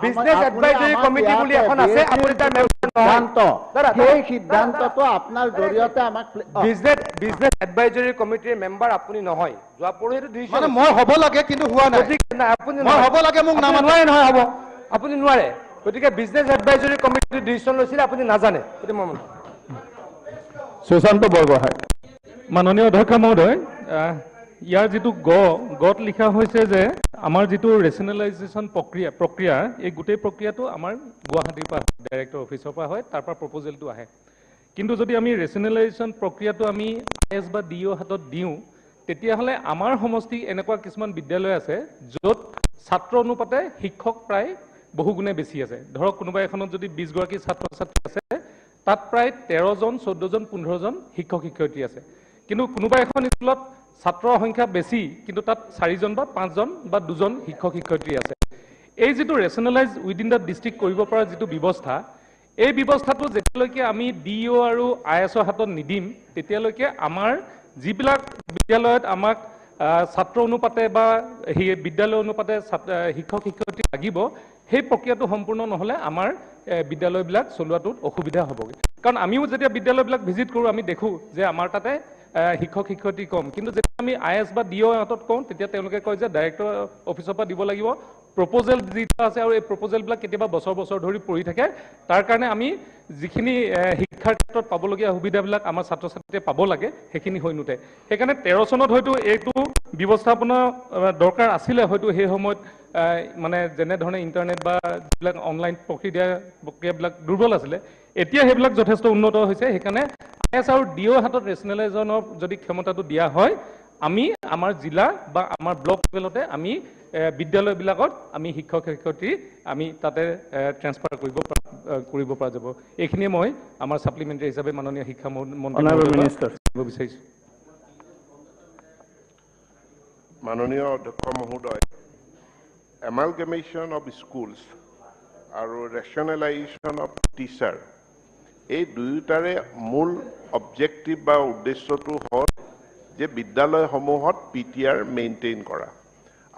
বিজনেস এডভাইজৰি কমিটি বুলি এখন আছে আপুনি তাৰ সেই সিদ্ধান্তটো আপোনাৰ জৰিয়তে আমাক বিজনেস এডভাইজৰি কমিটিৰ মেম্বাৰ আপুনি নহয় যোৱা পৰহিটো ডিভিশন মানে মই হ'ব লাগে কিন্তু হোৱা নাই আপুনি মই হ'ব লাগে মোক নাম নোৱাৰে নহয় হ'ব আপুনি নোৱাৰে গতিকে বিজনেস এডভাইজৰি কমিটিৰ ডিভিশন লৈছিল আপুনি নাজানে গতিকে মই সুশান্ত বৰগোহাঁই মাননীয় অধ্যক্ষ মহোদয় ইয়াৰ যিটো গত লিখা হৈছে যে আমাৰ যিটো ৰেচনেলাইজেশ্যন প্ৰক্ৰিয়া এই গোটেই প্ৰক্ৰিয়াটো আমাৰ গুৱাহাটীৰ পৰা ডাইৰেক্টৰ অফিচৰ পৰা হয় তাৰ পৰা প্ৰপ'জেলটো আহে কিন্তু যদি আমি ৰেচনেলাইজেশ্যন প্ৰক্ৰিয়াটো আমি আইএছ বা ডিঅ হাতত দিওঁ তেতিয়াহ'লে আমাৰ সমষ্টি এনেকুৱা কিছুমান বিদ্যালয় আছে য'ত ছাত্ৰ অনুপাতে শিক্ষক প্ৰায় বহুগুণে বেছি আছে ধৰক কোনোবা এখনত যদি 20 গৰাকী ছাত্ৰ ছাত্ৰী আছে তাত প্ৰায় 13 জন 14 জন 15 জন শিক্ষক শিক্ষয়িত্ৰী আছে কিন্তু কোনোবা এখন স্কুলত ছাত্ৰৰ সংখ্যা বেছি কিন্তু তাত 4 জন বা 5 জন বা 2 জন শিক্ষক শিক্ষয়িত্ৰী আছে এই যেটো ৰেচনেলাইজ উইদিন দা ডিস্ট্ৰিক্ট কৰিব পৰা যেটো ব্যৱস্থা এই ব্যৱস্থাটো যেতিয়ালৈকে আমি ডিও আৰু আইএছৰ হাতত নিদিম তেতিয়ালৈকে আমাৰ যিবিলাক বিদ্যালয়ত আমাক ছাত্ৰ অনুপাতে বা বিদ্যালয় অনুপাতে শিক্ষক শিক্ষয়িত্ৰী লাগিব সেই প্ৰক্ৰিয়াটো সম্পূৰ্ণ নহলে আমাৰ বিদ্যালয়বিলাক চলোৱাটোত অসুবিধা হ'বগে কাৰণ আমিও যেতিয়া বিদ্যালয়বিলাক ভিজিট কৰো আমি দেখো যে আমাৰ তাতে শিক্ষক শিক্ষয়িত্ৰী কম কিন্তু যেতিয়া আমি আইএছ বা ডিও হাতত কওঁ তেতিয়া তেওঁলোকে কয় যে ডাইৰেক্টৰ অফিচৰ পৰা দিব লাগিব প্ৰপ'জেল যিটো আছে আৰু এই প্ৰপ'জেলবিলাক কেতিয়াবা বছৰ বছৰ ধৰি পৰি থাকে তাৰ কাৰণে আমি যিখিনি শিক্ষাৰ ক্ষেত্ৰত পাবলগীয়া সুবিধাবিলাক আমাৰ ছাত্ৰ ছাত্ৰীয়ে পাব লাগে সেইখিনি হৈ নুঠে সেইকাৰণে 13 চনত হয়তো এইটো ব্যৱস্থাপনা দৰকাৰ আছিলে হয়তো সেই সময়ত মানে যেনে ধৰণে ইন্টাৰনেট বা যিবিলাক অনলাইন প্ৰক্ৰিয়াবিলাক দুৰ্বল আছিলে এতিয়া সেইবিলাক যথেষ্ট উন্নত হৈছে সেইকাৰণে আইএছ আৰু ডিও হাতত ৰেচনেলাইজেশ্যনৰ যদি ক্ষমতাটো দিয়া হয় আমি আমাৰ জিলা বা আমাৰ ব্লক লেভেলতে আমি বিদ্যালয়বিলাকত আমি শিক্ষক শিক্ষয়িত্ৰী আমি তাতে ট্ৰান্সফাৰ কৰিব পৰা যাব এইখিনিয়ে মই আমাৰ সাপ্লিমেন্টাৰী হিচাপে মাননীয় শিক্ষা মন্ত্ৰী বিচাৰিছো মাননীয় অধ্যক্ষ মহোদয় amalgamation of schools আৰু rationalization of teacher এই দুয়োটাৰে মূল অবজেক্টিভ বা উদ্দেশ্যটো হ'ল যে বিদ্যালয়সমূহত পিটিআৰ মেইনটেইন কৰা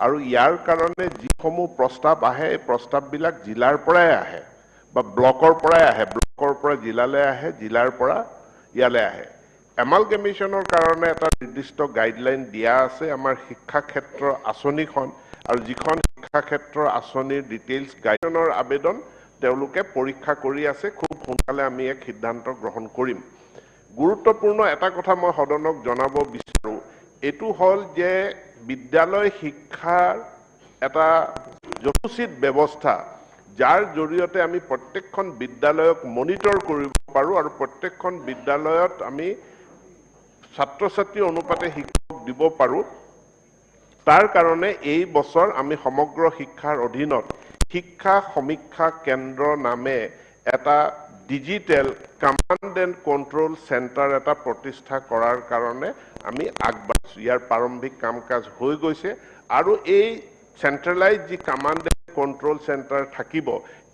আৰু ইয়াৰ কাৰণে যিসমূহ প্ৰস্তাৱ আহে এই প্ৰস্তাৱবিলাক জিলাৰ পৰাই আহে বা ব্লকৰ পৰাই আহে ব্লকৰ পৰা জিলালৈ আহে জিলাৰ পৰা ইয়ালৈ আহে এমালগেমেশ্যনৰ কাৰণে এটা নিৰ্দিষ্ট গাইডলাইন দিয়া আছে আমাৰ শিক্ষা ক্ষেত্ৰ আঁচনিখন আৰু যিখন শিক্ষা ক্ষেত্ৰ আঁচনিৰ ডিটেইলছ গাইডলাইনৰ আবেদন তেওঁলোকে পৰীক্ষা কৰি আছে খুব সোনকালে আমি এক সিদ্ধান্ত গ্ৰহণ কৰিম গুৰুত্বপূৰ্ণ এটা কথা মই সদনক জনাব বিচাৰো এটো হল যে বিদ্যালয় শিক্ষাৰ এটা যথোচিত ব্যৱস্থা যাৰ জৰিয়তে আমি প্ৰত্যেকখন বিদ্যালয়ক মনিটৰ কৰিব পাৰো আৰু প্ৰত্যেকখন বিদ্যালয়ত আমি ছাত্ৰ ছাত্ৰী অনুপাতে শিক্ষক দিব পাৰো তাৰ কাৰণে এই বছৰ আমি সমগ্ৰ শিক্ষাৰ অধীনত শিক্ষা সমীক্ষা কেন্দ্ৰ নামে এটা digital command and control centre এটা প্ৰতিষ্ঠা কৰাৰ কাৰণে আমি আগবাঢ়িছো ইয়াৰ প্ৰাৰম্ভিক কাম-কাজ হৈ গৈছে আৰু এই সেন্ট্ৰেলাইজ যি কমান্ড এণ্ড কন্ট্ৰোল সেন্টাৰ থাকিব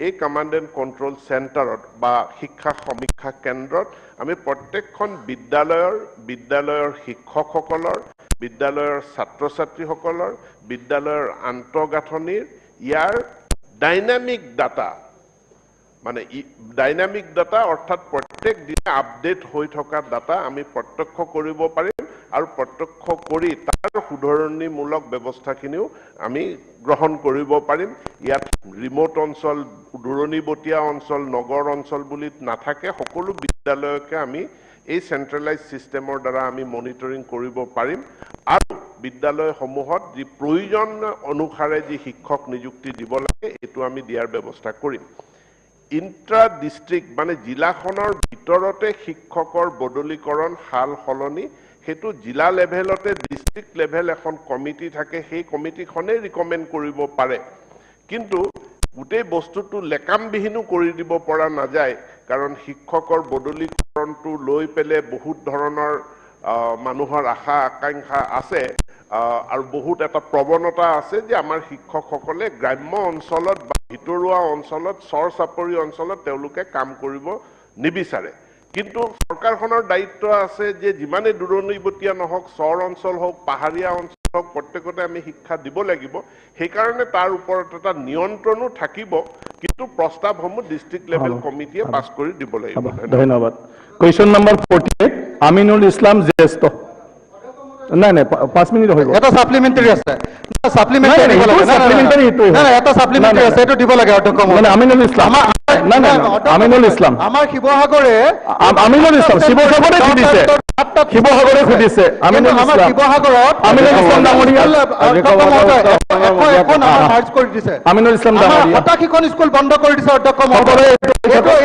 এই কমান্ড এণ্ড কন্ট্ৰোল সেন্টাৰত বা শিক্ষা সমীক্ষা কেন্দ্ৰত আমি প্ৰত্যেকখন বিদ্যালয়ৰ শিক্ষকসকলৰ বিদ্যালয়ৰ ছাত্ৰ ছাত্ৰীসকলৰ বিদ্যালয়ৰ আন্তঃগাঁথনিৰ ইয়াৰ ডাইনামিক ডাটা মানে ডাইনামিক ডাটা অৰ্থাৎ প্ৰত্যেক দিনে আপডেট হৈ থকা ডাটা আমি প্ৰত্যক্ষ কৰিব পাৰিম আৰু প্ৰত্যক্ষ কৰি তাৰ সুধৰণীমূলক ব্যৱস্থাখিনিও আমি গ্ৰহণ কৰিব পাৰিম ইয়াত ৰিমোট অঞ্চল দূৰণিবতীয়া অঞ্চল নগৰ অঞ্চল বুলি নাথাকে সকলো বিদ্যালয়কে আমি এই সেন্ট্ৰেলাইজ সিস্টেমৰ দ্বাৰা আমি মনিটৰিং কৰিব পাৰিম আৰু বিদ্যালয়সমূহত যি প্ৰয়োজন অনুসাৰে যি শিক্ষক নিযুক্তি দিব লাগে এটো আমি দিয়াৰ ব্যৱস্থা কৰিম ইন্ট্ৰা ডিস্ট্ৰিক্ট মানে জিলাখনৰ ভিতৰতে শিক্ষকৰ বদলীকৰণ হাল হলনি হেতু জিলা লেভেলতে ডিস্ট্ৰিক্ট লেভেল এখন কমিটি থাকে সেই কমিটিখনে ৰিকমেন্ড কৰিব পাৰে কিন্তু গোটেই বস্তুটো লেকামবিহীনো কৰি দিব পৰা নাযায় কাৰণ শিক্ষকৰ বদলীকৰণটো লৈ পেলে বহুত ধৰণৰ মানুহৰ আশা আকাংক্ষা আছে আৰু বহুত এটা প্ৰৱণতা আছে যে আমাৰ শিক্ষকসকলে গ্ৰাম্য অঞ্চলত বা ভিতৰুৱা অঞ্চলত চৰ চাপৰি অঞ্চলত তেওঁলোকে কাম কৰিব নিবিচাৰে কিন্তু চৰকাৰখনৰ দায়িত্ব আছে যে যিমানে দূৰণিবতীয়া নহওক চৰ অঞ্চল হওক পাহাৰীয়া অঞ্চল হওক প্ৰত্যেকতে আমি শিক্ষা দিব লাগিব সেইকাৰণে তাৰ ওপৰত এটা নিয়ন্ত্ৰণো থাকিব কিন্তু প্ৰস্তাৱসমূহ ডিষ্ট্ৰিক্ট লেভেল কমিটিয়ে পাছ কৰি দিব লাগিব ধন্যবাদ কুৱেশ্যন নম্বৰ 48 আমিনুল ইছলাম জ্যেষ্ঠ নাই নাই 5 মিনিট হৈ গ'ল এটা সাপ্লিমেন্টারি আছে সাপ্লিমেন্টারি দিব লাগে না এটা সাপ্লিমেন্টারি আছে এটো দিব লাগে অধ্যক্ষ মানে আমিনুল ইছলাম না না আমিনুল ইছলাম আমাৰ শিৱসাগৰে আমিনুল ইছলাম শিৱসাগৰে খুদিছে শিৱসাগৰে খুদিছে আমিনুল আমাৰ ইছলাম শিৱসাগৰত আমিনুল ইছলাম ডাঙৰীয়া এখন মাৰ্জ কৰি দিছে আমিনুল ইছলাম ডাঙৰীয়া 87খন স্কুল বন্ধ কৰি দিছে অধ্যক্ষ মহোদয়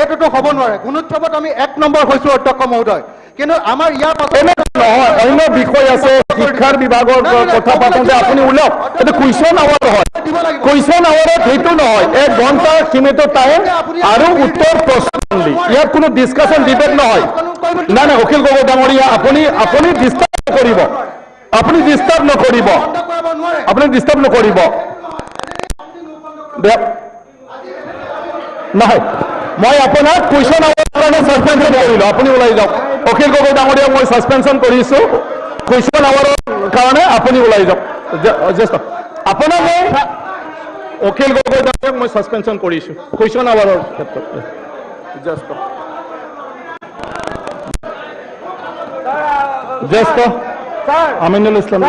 এটোটো হ'ব নোৱাৰে গুণোৎসৱত আমি 1 নম্বৰ হৈছো অধ্যক্ষ মহোদয় কিন্তু আমাৰ ইয়াৰ পাছত নহয় অন্য বিষয় আছে শিক্ষাৰ বিভাগৰ কথা পাতোঁতে আপুনি ওলাওক এইটো কুৱেশ্যন আৱাৰ হয় কুৱেশ্যন আৱাৰত সেইটো নহয় 1 ঘণ্টা সীমিত টাইম আৰু উত্তৰ প্ৰশ্ন ইয়াত কোনো ডিছকাশ্যন ডিবেট নহয় না না অখিল গগৈ ডাঙৰীয়া আপুনি ডিষ্টাৰ্ব নকৰিব আপুনি ডিষ্টাৰ্ব নকৰিব আপুনি ডিষ্টাৰ্ব নকৰিব নহয় মই আপোনাক কুৱেশ্যন আৱাৰৰ কাৰণে ছাছপেনশ্যন কৰিলোঁ আপুনি ওলাই যাওক অখিল গগৈ ডাঙৰীয়া মই ছাছপেনশ্যন কৰিছোঁ কুৱেশ্যন আৱাৰৰ কাৰণে আপুনি ওলাই যাওক জ্যেষ্ঠ আপোনাক মই অখিল গগৈ ডাঙৰীয়াক মই ছাছপেনশ্যন কৰিছোঁ কুৱেশ্যন আৱাৰৰ ক্ষেত্ৰত জ্যেষ্ঠ জ্যেষ্ঠ আমিনুল ইছলাম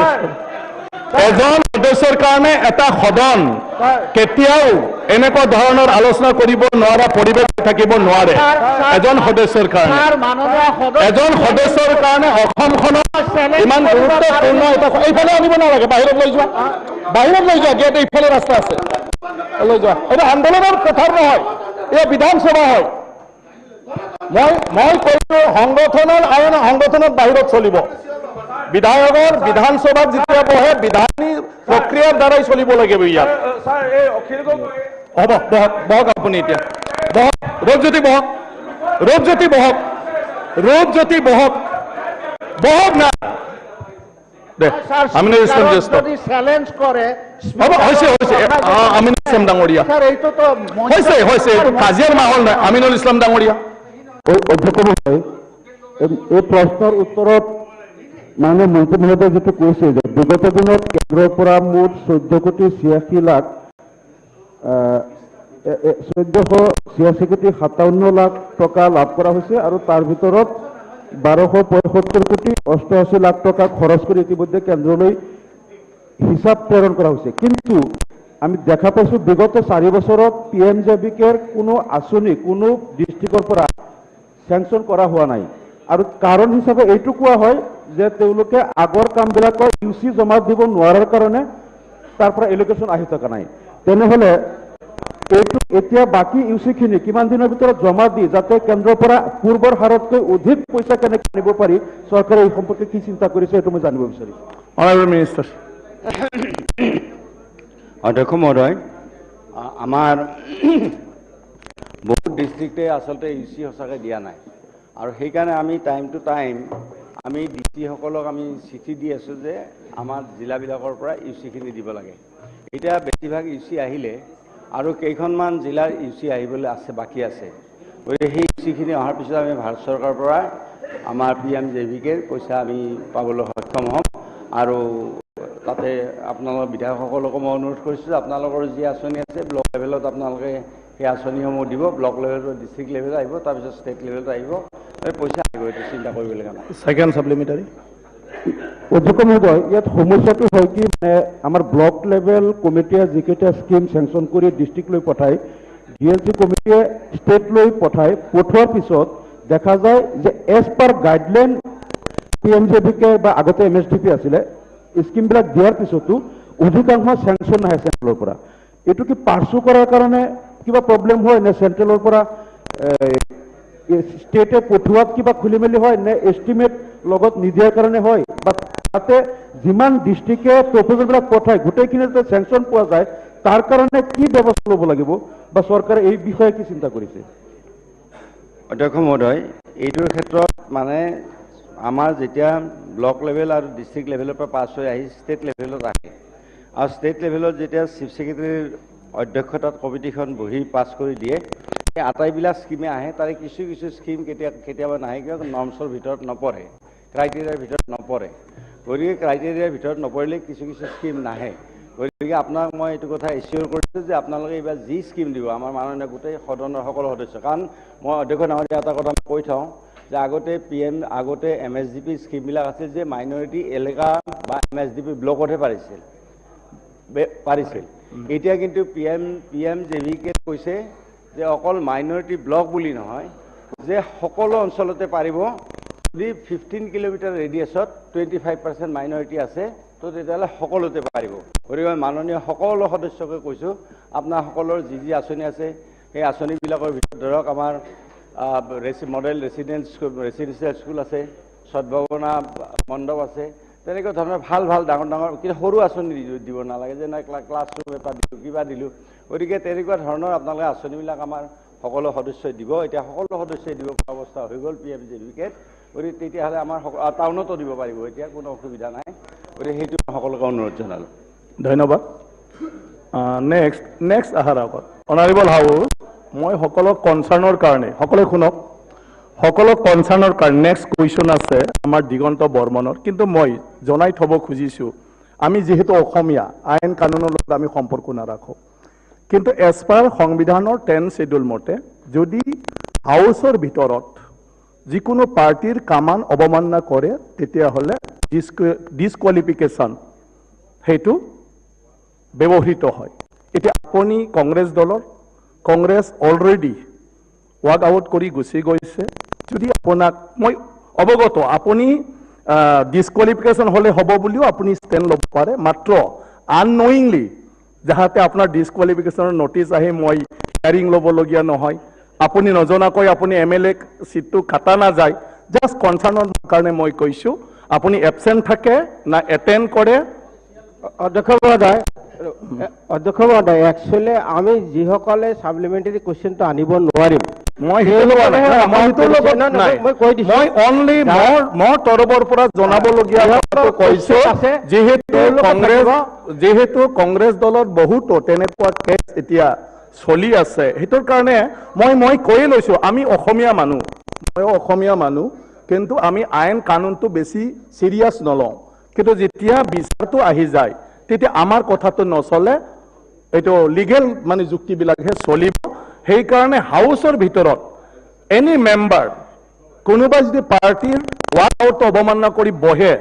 এজন সদস্যৰ কাৰণে এটা সদন কেতিয়াও এনেকুৱা ধৰণৰ আলোচনা কৰিব নোৱাৰা পৰিৱেশ থাকিব নোৱাৰে এজন সদস্যৰ কাৰণে এজন সদস্যৰ কাৰণে অসমখনৰ ইমান গুৰুত্বপূৰ্ণ এটা এইফালে আনিব নালাগে বাহিৰত লৈ যোৱা গেট এইফালে ৰাস্তা আছে লৈ যোৱা এইটো আন্দোলনৰ পথাৰ নহয় এই বিধানসভা হয় মই কৈছো সংগঠনৰ আইন সংগঠনৰ বাহিৰত চলিব বিধায়কৰ বিধানসভাত যেতিয়া বহে বিধানী প্ৰক্ৰিয়াৰ দ্বাৰাই চলিব লাগিব ইয়াত হ'ব বহক আপুনি এতিয়া ৰূপজ্যোতি বহক না দে আমিনুল ইছলাম জ্যেষ্ঠ চ্যালেঞ্জ কৰে হ'ব হৈছে আমিনুল ইছলাম ডাঙৰীয়া হৈছে কাজিয়াৰ মাহল নাই আমিনুল ইছলাম ডাঙৰীয়া অধ্যক্ষ মহোদয় এই প্ৰশ্নৰ উত্তৰত মানে মন্ত্ৰী মহোদয় যেটো কৈছে যে বিগত দিনত কেন্দ্ৰৰ পৰা মুঠ 14,86,57 লাখ টকা লাভ কৰা হৈছে আৰু তাৰ ভিতৰত 12,75,88 লাখ টকা খৰচ কৰি ইতিমধ্যে কেন্দ্ৰলৈ হিচাপ প্ৰেৰণ কৰা হৈছে কিন্তু আমি দেখা পাইছো বিগত 4 বছৰত PMJBKৰ কোনো আঁচনি কোনো ডিস্ট্ৰিক্টৰ পৰা স্যাংশন কৰা হোৱা নাই আৰু কাৰণ হিচাপে এইটো কোৱা হয় যে তেওঁলোকে আগৰ কামবিলাকৰ ইউসি জমা দিব নোৱাৰাৰ কাৰণে তাৰ পৰা এলোকেশন আহি থকা নাই তেনেহলে এইটো এতিয়া বাকি ইউসি খিনি কিমান দিনৰ ভিতৰত জমা দি যাতে কেন্দ্ৰৰ পৰা পূৰ্বৰ হাৰতকৈ অধিক পইচা কেনেকৈ আনিব পাৰি চৰকাৰে এই সম্পৰ্কে কি চিন্তা কৰিছে এইটো মই জানিব বিচাৰিছো অনাৰেবল মিনিষ্টাৰ অধ্যক্ষ মহোদয় আমাৰ বহুত ডিস্ট্ৰিক্টে আচলতে ইউসি সঁচাকৈ দিয়া নাই আৰু সেইকাৰণে আমি টাইম টু টাইম আমি ডিসিসকলক আমি চিঠি দি আছোঁ যে আমাৰ জিলাবিলাকৰ পৰা ইউচিখিনি দিব লাগে এতিয়া বেছিভাগ ইউচি আহিলে আৰু কেইখনমান জিলাৰ ইউচি আহিবলৈ আছে বাকী আছে গতিকে সেই ইউচিখিনি অহাৰ পিছত আমি ভাৰত চৰকাৰৰ পৰা আমাৰ PMJBKৰ পইচা আমি পাবলৈ সক্ষম হ'ম আৰু তাতে আপোনালোকৰ বিধায়কসকলকো মই অনুৰোধ কৰিছোঁ যে আপোনালোকৰ যি আঁচনি আছে ব্লক লেভেলত আপোনালোকে সেই আঁচনিসমূহ দিব ব্লক লেভেলত ডিস্ট্ৰিক্ট লেভেলত আহিব তাৰপিছত ষ্টেট লেভেলত আহিব পইচা আহিব এইটো চিন্তা কৰিবলগীয়া নাই সেকেন্ড সাপ্লিমেন্টাৰি অধ্যক্ষ মহোদয় ইয়াত সমস্যাটো হয় কি মানে আমাৰ ব্লক লেভেল কমিটিয়ে যিকেইটা স্কিম চেংচন কৰি ডিস্ট্ৰিক্ট লৈ পঠায় DLG কমিটিয়ে ষ্টেট লৈ পঠোৱাৰ পিছত দেখা যায় যে এজ পাৰ গাইডলাইন PMJBK বা আগতে MSDP আছিলে স্কিমবিলাক দিয়াৰ পিছতো অধিকাংশ চেংচন নাহে চেন্ট্ৰেলৰ পৰা এইটো কি পাৰ্চু কৰাৰ কাৰণে কিবা প্ৰব্লেম হয় নে চেন্ট্ৰেলৰ পৰা স্টেটে পঠোৱাত কিবা খুলি মেলি হয় নে এষ্টিমেট লগত নিদিয়াৰ কাৰণে হয় বা তাতে যিমান ডিস্ট্ৰিক্টে প্ৰপোজালবিলাক পঠায় গোটেইখিনি যাতে চেংচন পোৱা যায় তাৰ কাৰণে কি ব্যৱস্থা ল'ব লাগিব বা চৰকাৰে এই বিষয়ে কি চিন্তা কৰিছে অধ্যক্ষ মহোদয় এইটোৰ ক্ষেত্ৰত মানে আমাৰ যেতিয়া ব্লক লেভেল আৰু ডিষ্ট্ৰিক্ট লেভেলৰ পৰা পাছ হৈ আহি ষ্টেট লেভেলত আহে আৰু ষ্টেট লেভেলত যেতিয়া চিফ ছেক্ৰেটাৰীৰ অধ্যক্ষতাত কমিটিখন বহি পাছ কৰি দিয়ে এই আটাইবিলাক স্কিমে আহে তাৰে কিছু কিছু স্কিম কেতিয়াবা নাহে কিয় নৰ্মছৰ ভিতৰত নপৰে ক্ৰাইটেৰিয়াৰ ভিতৰত নপৰে গতিকে ক্ৰাইটেৰিয়াৰ ভিতৰত নপৰিলে কিছু কিছু স্কিম নাহে গতিকে আপোনাক মই এইটো কথা এচিয়ৰ কৰিছোঁ যে আপোনালোকে এইবাৰ যি স্কিম দিব আমাৰ মাননীয় গোটেই সদনৰ সকলো সদস্য কাৰণ মই অধ্যক্ষ নামত এটা কথা কৈ থওঁ যে আগতে আগতে MSDP স্কিমবিলাক আছিল যে মাইনৰিটি এলেকা বা MSDP ব্লকতহে পাৰিছিল এতিয়া কিন্তু PMJVK কৈছে যে অকল মাইনৰিটি ব্লক বুলি নহয় যে সকলো অঞ্চলতে পাৰিব যদি 15 কিলোমিটাৰ ৰেডিয়াছত 25% মাইনৰিটি আছে তো তেতিয়াহ'লে সকলোতে পাৰিব গতিকে মই মাননীয় সকলো সদস্যকে কৈছোঁ আপোনাৰ সকলৰ যি আঁচনি আছে সেই আঁচনিবিলাকৰ ভিতৰত ধৰক আমাৰ মডেল ৰেচিডেন্সিয়েল স্কুল আছে সদ্ভাৱনা মণ্ডপ আছে তেনেকুৱা ধৰণৰ ভাল ডাঙৰ কিন্তু সৰু আঁচনি দিব নালাগে যে নাই ক্লাছৰুম এটা দিলোঁ কিবা দিলোঁ গতিকে তেনেকুৱা ধৰণৰ আপোনালোকে আঁচনিবিলাক আমাৰ সকলো সদস্যই দিব এতিয়া সকলো সদস্যই দিব পৰা অৱস্থা হৈ গ'ল PMJVK গতিকে তেতিয়াহ'লে আমাৰ টাউনতো দিব পাৰিব এতিয়া কোনো অসুবিধা নাই গতিকে সেইটো সকলোকে অনুৰোধ জনালোঁ ধন্যবাদ নেক্সট অহাৰ আগত অনাৰেবল হাউচ মই সকলো কনচাৰ্ণৰ কাৰণে সকলোৱে শুনক সকলো কনচাৰ্ণৰ কাৰণে নেক্সট কুৱেশ্যন আছে আমাৰ দিগন্ত বৰ্মনৰ কিন্তু মই জনাই থ'ব খুজিছোঁ আমি যিহেতু অসমীয়া আইন কানুনৰ লগত আমি সম্পৰ্ক নাৰাখোঁ কিন্তু এজ পাৰ সংবিধানৰ 10 শিডিউল মতে যদি হাউচৰ ভিতৰত যিকোনো পাৰ্টিৰ কামান অৱমাননা কৰে তেতিয়াহ'লে ডিছকুৱালিফিকেশ্যন সেইটো ব্যৱহৃত হয় এতিয়া আপুনি কংগ্ৰেছ দলৰ কংগ্ৰেছ অলৰেডি ৱাক আউট কৰি গুচি গৈছে যদি আপোনাক মই অৱগত আপুনি ডিছকুৱালিফিকেশ্যন হ'লে হ'ব বুলিও আপুনি ষ্টেণ্ড ল'ব পাৰে মাত্ৰ আননয়িংলি যাহাতে আপোনাৰ ডিছকুৱালিফিকেশ্যনৰ নটিচ আহি মই হিয়াৰিং ল'বলগীয়া নহয় আপুনি নজনাকৈ আপুনি MLA চিটটো কাটা নাযায় জাষ্ট কনচাৰ্ণৰ কাৰণে মই কৈছোঁ আপুনি এবচেণ্ট থাকে না এটেণ্ড কৰে অধ্যক্ষ মহোদয় একচুৱেলি আমি যিসকলে ছাপ্লিমেণ্টাৰী কুৱেশ্যনটো আনিব নোৱাৰিম মই তৰফৰ পৰা জনাবলগীয়া কৈছোঁ যিহেতু কংগ্ৰেছ দলত বহুতো তেনেকুৱা কেছ এতিয়া চলি আছে সেইটোৰ কাৰণে মই কৈয়ে লৈছোঁ আমি অসমীয়া মানুহ কিন্তু আমি আইন কানুনটো বেছি চিৰিয়াছ নলওঁ কিন্তু যেতিয়া বিচাৰটো আহি যায় তেতিয়া আমাৰ কথাটো নচলে এইটো লিগেল মানে যুক্তিবিলাকহে চলিব সেইকাৰণে হাউচৰ ভিতৰত এনি মেম্বাৰ কোনোবা যদি পাৰ্টিৰ ৱাক আউট অৱমাননা কৰি বহে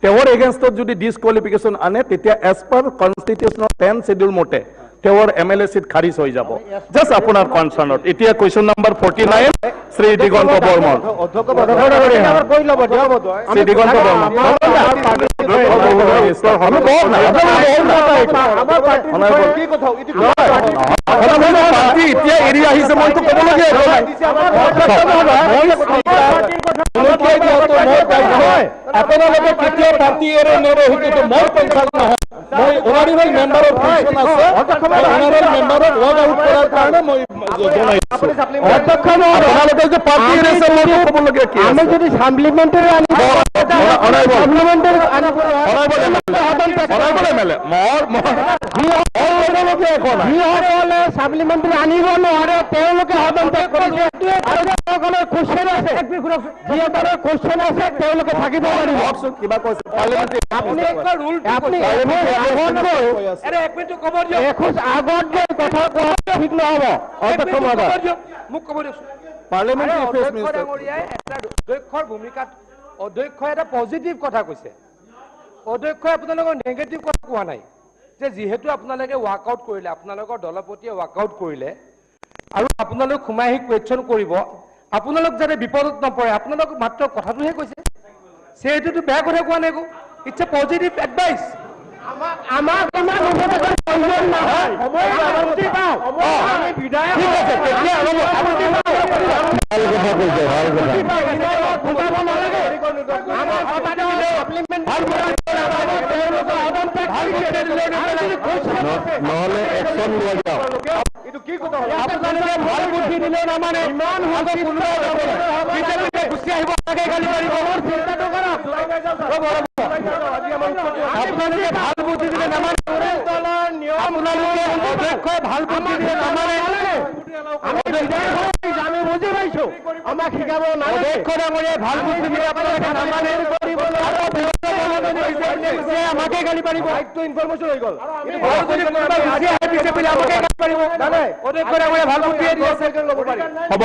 তেওঁৰ এগেইনষ্টত যদি ডিছকুৱালিফিকেশ্যন আনে তেতিয়া এজ পাৰ কনষ্টিটিউশ্যনৰ 10 শিডিউল মতে তেওঁৰ MLA চিট খাৰিজ হৈ যাব জাষ্ট আপোনাৰ কনচাৰ্ণত এতিয়া কুৱেশ্যন নম্বৰ 49 শ্ৰী দিগন্ত বৰ্মন শ্ৰী দিগন্ত বৰ্মন পাৰ্টি এতিয়া এৰি আহিছে মইতো ক'বলগীয়া আপোনালোকে কেতিয়া পাৰ্টি এৰে নেৰে সেইটো মোৰ কনচাৰ্ণ নহয় মই অনাৰেবল মেম্বাৰৰ কুৱেশ্যন আছে অনাৰেবল মেম্বাৰৰ ৱাক আউট কৰাৰ কাৰণে মই জনাইছোঁ অধ্যক্ষ আপোনালোকে যে পাৰ্টি এৰিছে মই ক'বলগীয়া কি আমি যদি সাপ্লিমেণ্টাৰী আনিব সাপ্লিমেণ্টাৰী আনিব নোৱাৰে তেওঁলোকে সদন ত্যাগ কৰিছে আৰু যিসকলৰ কুৱেশ্যন আছে যিসকলৰ কুৱেশ্যন আছে তেওঁলোকে থাকিব পাৰিব কিবা কৈছে আপুনি এখোজ আগত গৈ কথা কোৱা ঠিক নহ'ব অধ্যক্ষ মহোদয় মোক ক'ব দিয়কচোন পাৰ্লিয়ামেণ্টাৰী এটা অধ্যক্ষৰ ভূমিকাত অধ্যক্ষই এটা পজিটিভ কথা কৈছে অধ্যক্ষই আপোনালোকৰ নেগেটিভ কথা কোৱা নাই যে যিহেতু আপোনালোকে ৱাকআউট কৰিলে আপোনালোকৰ দলপতিয়ে ৱাকআউট কৰিলে আৰু আপোনালোক সোমাই আহি কুৱেশ্যন কৰিব আপোনালোক যাতে বিপদত নপৰে আপোনালোক মাত্ৰ কথাটোহে কৈছে সেইটোতো বেয়া কথা কোৱা নাই ইটছ এ পজিটিভ এডভাইচ আমাক ইমান প্ৰয়োজন নহয় নহলে একশন লোৱা যাওক এইটো কি কথা হ'ল আপোনালোকে ভাল বুদ্ধি দিলে মানে ইমান গুচি আহিব লাগে গালি পাৰিব আপোনালোকে ভাল বুদ্ধি দিলে নামানে আপোনালোকে অধ্যক্ষই ভাল বুদ্ধি দিলে নামানে আমি বুজি পাইছো আমাক শিকাব অধ্যক্ষ ডাঙৰীয়াই ভাল বুদ্ধি দিলে আপোনালোকে নামানে আমাকে গালি পাৰিব ইনফৰমেশ্যন হৈ গ'ল আমাকে গালি পাৰিব অধ্যক্ষ ডাঙৰীয়াই ভাল বুদ্ধি দিয়ে ল'ব পাৰি হ'ব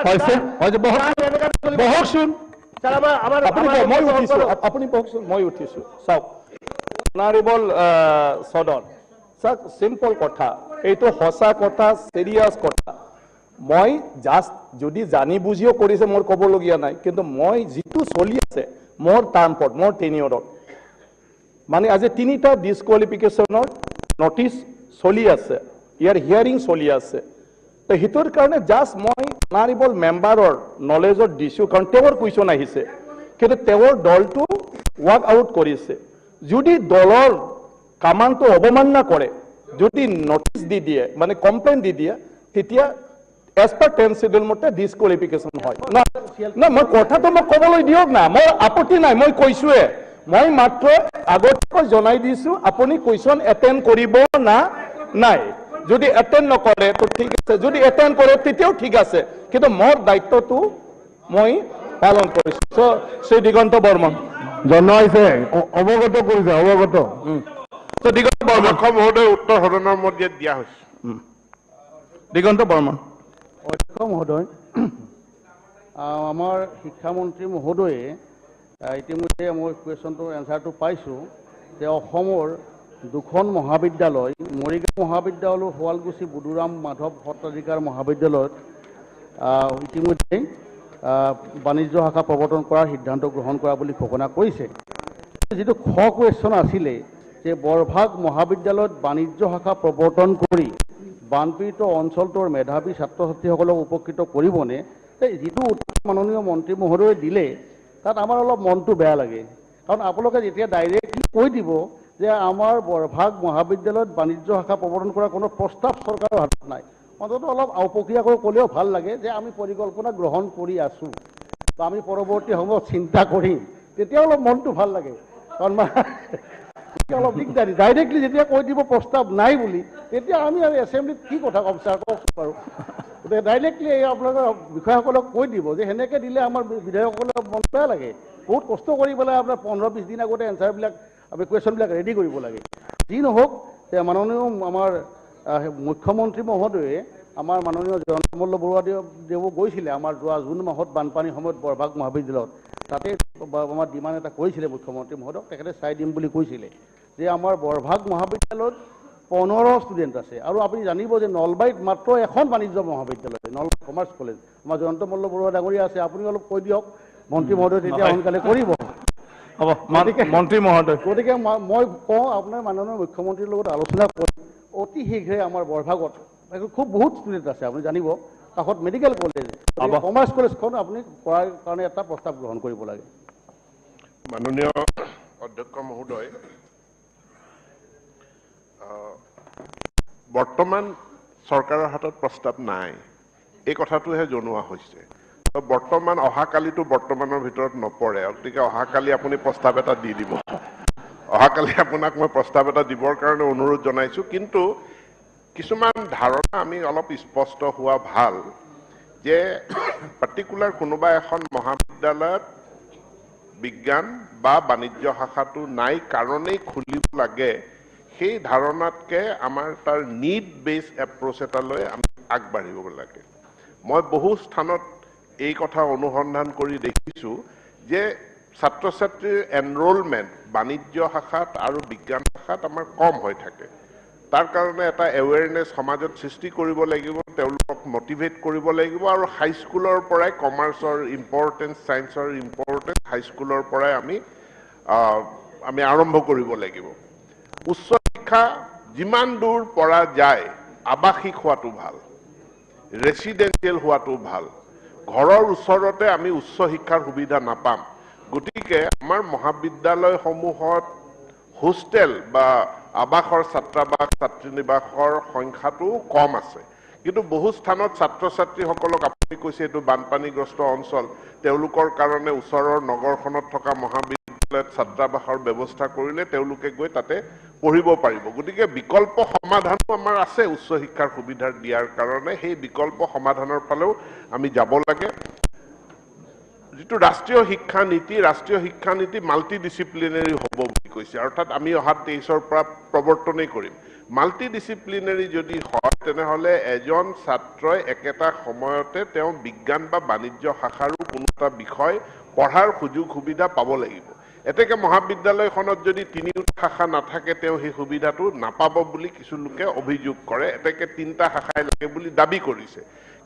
হৈছে বহকচোন আপুনি বহকচোন মই উঠিছো চাওক অনাৰেবল সদন চাওক চিম্পল কথা এইটো সঁচা কথা চিৰিয়াছ কথা মই জাষ্ট যদি জানি বুজিও কৰিছে মোৰ ক'বলগীয়া নাই কিন্তু মই যিটো চলি আছে মোৰ টাৰ্মত মোৰ টেনিয়ৰত মানে আজি 3টা ডিছকুৱালিফিকেশ্যনৰ নটিচ চলি আছে ইয়াৰ হিয়াৰিং চলি আছে তো হিটোৰ কাৰণে জাষ্ট মই অনাৰেবল মেম্বাৰৰ নলেজত দিছোঁ কাৰণ তেওঁৰ কুৱেশ্যন আহিছে কিন্তু তেওঁৰ দলটো ৱাৰ্ক আউট কৰিছে যদি দলৰ কামানটো অৱমাননা কৰে যদি নটিচ দি দিয়ে মানে কমপ্লেইন দি দিয়ে তেতিয়া এজ পাৰ 10 শিডিউল মতে ডিছকুৱালিফিকেশ্যন হয় না মই কথাটো মোক ক'বলৈ দিয়ক না মোৰ আপত্তি নাই মই কৈছোৱে মই মাত্ৰ আগতকৈ জনাই দিছোঁ আপুনি কুৱেশ্যন এটেণ্ড কৰিব না নাই যদি এটেণ্ড নকৰে তো ঠিক আছে যদি এটেণ্ড কৰে তেতিয়াও ঠিক আছে কিন্তু মোৰ দায়িত্বটো মই পালন কৰিছোঁ শ্ৰী দিগন্ত বৰ্মন জনাইছে অৱগত কৰিছে অৱগত দিগন্ত বৰ্মন মহোদয় উত্তৰ সদনৰ মধ্যে দিয়া হৈছে দিগন্ত বৰ্মন অধ্যক্ষ মহোদয় আমাৰ শিক্ষামন্ত্ৰী মহোদয়ে ইতিমধ্যে মই কুৱেশ্যনটোৰ এনচাৰটো পাইছোঁ যে অসমৰ 2খন মহাবিদ্যালয় মৰিগাঁও মহাবিদ্যালয় আৰু শুৱালকুছি বুদুৰাম মাধৱ সত্ৰাধিকাৰ মহাবিদ্যালয়ত ইতিমধ্যে বাণিজ্য শাখা প্ৰৱৰ্তন কৰাৰ সিদ্ধান্ত গ্ৰহণ কৰা বুলি ঘোষণা কৰিছে যিটো কুৱেশ্যন আছিলে যে বৰভাগ মহাবিদ্যালয়ত বাণিজ্য শাখা প্ৰৱৰ্তন কৰি বানপীড়িত অঞ্চলটোৰ মেধাৱী ছাত্ৰ ছাত্ৰীসকলক উপকৃত কৰিবনে যিটো মাননীয় মন্ত্ৰী মহোদয়ে দিলে তাত আমাৰ অলপ মনটো বেয়া লাগে কাৰণ আপোনালোকে যেতিয়া ডাইৰেক্টলি কৈ দিব যে আমাৰ বৰভাগ মহাবিদ্যালয়ত বাণিজ্য শাখা প্ৰৱৰ্তন কৰাৰ কোনো প্ৰস্তাৱ চৰকাৰৰ হাতত নাই অন্ততঃ অলপ আওপকীয়াকৈ ক'লেও ভাল লাগে যে আমি পৰিকল্পনা গ্ৰহণ কৰি আছোঁ বা আমি পৰৱৰ্তী সময়ত চিন্তা কৰিম তেতিয়া অলপ মনটো ভাল লাগে কাৰণ অলপ দিগদাৰী ডাইৰেক্টলি যেতিয়া কৈ দিব প্ৰস্তাৱ নাই বুলি তেতিয়া আমি আৰু এছেম্বলিত কি কথা ক'ম ছাৰ কওকচোন বাৰু গতিকে ডাইৰেক্টলি আপোনালোকৰ বিষয়াসকলক কৈ দিব যে সেনেকৈ দিলে আমাৰ বিধায়কসকলৰ মন বেয়া লাগে বহুত কষ্ট কৰি পেলাই আপোনাৰ 15-20 দিন আগতে এনচাৰবিলাক আমি কুৱেশ্যনবিলাক ৰেডি কৰিব লাগে যি নহওক যে মাননীয় আমাৰ মুখ্যমন্ত্ৰী মহোদয়ে আমাৰ মাননীয় জয়ন্তমল্ল বৰুৱাদেৱো গৈছিলে আমাৰ যোৱা জুন মাহত বানপানীৰ সময়ত বৰভাগ মহাবিদ্যালয়ত তাতে আমাৰ ডিমাণ্ড এটা কৰিছিলে মুখ্যমন্ত্ৰী মহোদয়ক তেখেতে চাই দিম বুলি কৈছিলে যে আমাৰ বৰভাগ মহাবিদ্যালয়ত 15 ষ্টুডেণ্ট আছে আৰু আপুনি জানিব যে নলবাৰীত মাত্ৰ এখন বাণিজ্য মহাবিদ্যালয় নলবাৰী কমাৰ্চ কলেজ আমাৰ জয়ন্তমল্ল বৰুৱা ডাঙৰীয়া আছে আপুনি অলপ কৈ দিয়ক মন্ত্ৰী মহোদয় তেতিয়া সোনকালে কৰিব হ'ব মন্ত্ৰী মহোদয় গতিকে মই কওঁ আপোনাৰ মাননীয় মুখ্যমন্ত্ৰীৰ লগত আলোচনা কৰি অতি শীঘ্ৰে আমাৰ বৰভাগত খুব বহুত ষ্টুডেণ্ট আছে আপুনি জানিব কাষত মেডিকেল কলেজ কমাৰ্চ কলেজখন আপুনি কৰাৰ কাৰণে এটা প্ৰস্তাৱ গ্ৰহণ কৰিব লাগে মাননীয় অধ্যক্ষ মহোদয় বৰ্তমান চৰকাৰৰ হাতত প্ৰস্তাৱ নাই এই কথাটোহে জনোৱা হৈছে বৰ্তমান অহাকালিতো বৰ্তমানৰ ভিতৰত নপৰে গতিকে অহাকালি আপুনি প্ৰস্তাৱ এটা দি দিব অহাকালি আপোনাক মই প্ৰস্তাৱ এটা দিবৰ কাৰণে অনুৰোধ জনাইছোঁ কিন্তু কিছুমান ধাৰণা আমি অলপ স্পষ্ট হোৱা ভাল যে পাৰ্টিকুলাৰ কোনোবা এখন মহাবিদ্যালয়ত বিজ্ঞান বা বাণিজ্য শাখাটো নাই কাৰণেই খুলিব লাগে সেই ধাৰণাতকৈ আমাৰ তাৰ নিড বেছ এপ্ৰ'চ এটালৈ আমি আগবাঢ়িব লাগে মই বহু স্থানত এই কথা অনুসন্ধান কৰি দেখিছোঁ যে ছাত্ৰ ছাত্ৰীৰ এনৰোলমেণ্ট বাণিজ্য শাখাত আৰু বিজ্ঞান শাখাত আমাৰ কম হৈ থাকে তাৰ কাৰণে এটা এৱেৰনেছ সমাজত সৃষ্টি কৰিব লাগিব তেওঁলোকক মটিভেট কৰিব লাগিব আৰু হাইস্কুলৰ পৰাই কমাৰ্চৰ ইম্পৰ্টেঞ্চ ছায়েন্সৰ ইম্পৰ্টেঞ্চ হাইস্কুলৰ পৰাই আমি আৰম্ভ কৰিব লাগিব উচ্চ শিক্ষা যিমান দূৰ পৰা যায় আৱাসিক হোৱাটো ভাল ৰেচিডেঞ্চিয়েল হোৱাটো ভাল ঘৰৰ ওচৰতে আমি উচ্চ শিক্ষাৰ সুবিধা নাপাম গতিকে আমাৰ মহাবিদ্যালয়সমূহত হোষ্টেল বা আৱাসৰ ছাত্ৰাবাস ছাত্ৰীনিবাসৰ সংখ্যাটো কম আছে কিন্তু বহু স্থানত ছাত্ৰ ছাত্ৰীসকলক আপুনি কৈছে এইটো বানপানীগ্ৰস্ত অঞ্চল তেওঁলোকৰ কাৰণে ওচৰৰ নগৰখনত থকা মহাবিদ্যালয়ত ছাত্ৰাবাসৰ ব্যৱস্থা কৰিলে তেওঁলোকে গৈ তাতে পঢ়িব পাৰিব গতিকে বিকল্প সমাধানো আমাৰ আছে উচ্চ শিক্ষাৰ সুবিধা দিয়াৰ কাৰণে সেই বিকল্প সমাধানৰ ফালেও আমি যাব লাগে যেটো ৰাষ্ট্ৰীয় শিক্ষা নীতি মাল্টি ডিসিপ্লিনাৰী হ'ব বুলি কৈছে অৰ্থাৎ আমি অহা 23ৰ পৰা প্ৰৱৰ্তনই কৰিম মাল্টি ডিসিপ্লিনাৰী যদি হয় তেনেহলে এজন ছাত্ৰই একেটা সময়তে তেওঁ বিজ্ঞান বা বাণিজ্য শাখাৰো কোনোটা বিষয় পঢ়াৰ সুযোগ সুবিধা পাব লাগিব এতেকে মহাবিদ্যালয়খনত যদি তিনিটা শাখা নাথাকে তেওঁ সেই সুবিধাটো নাপাব বুলি কিছু লোকে অভিযোগ কৰে এতেকে তিনটা শাখাই লাগে বুলি দাবী কৰিছে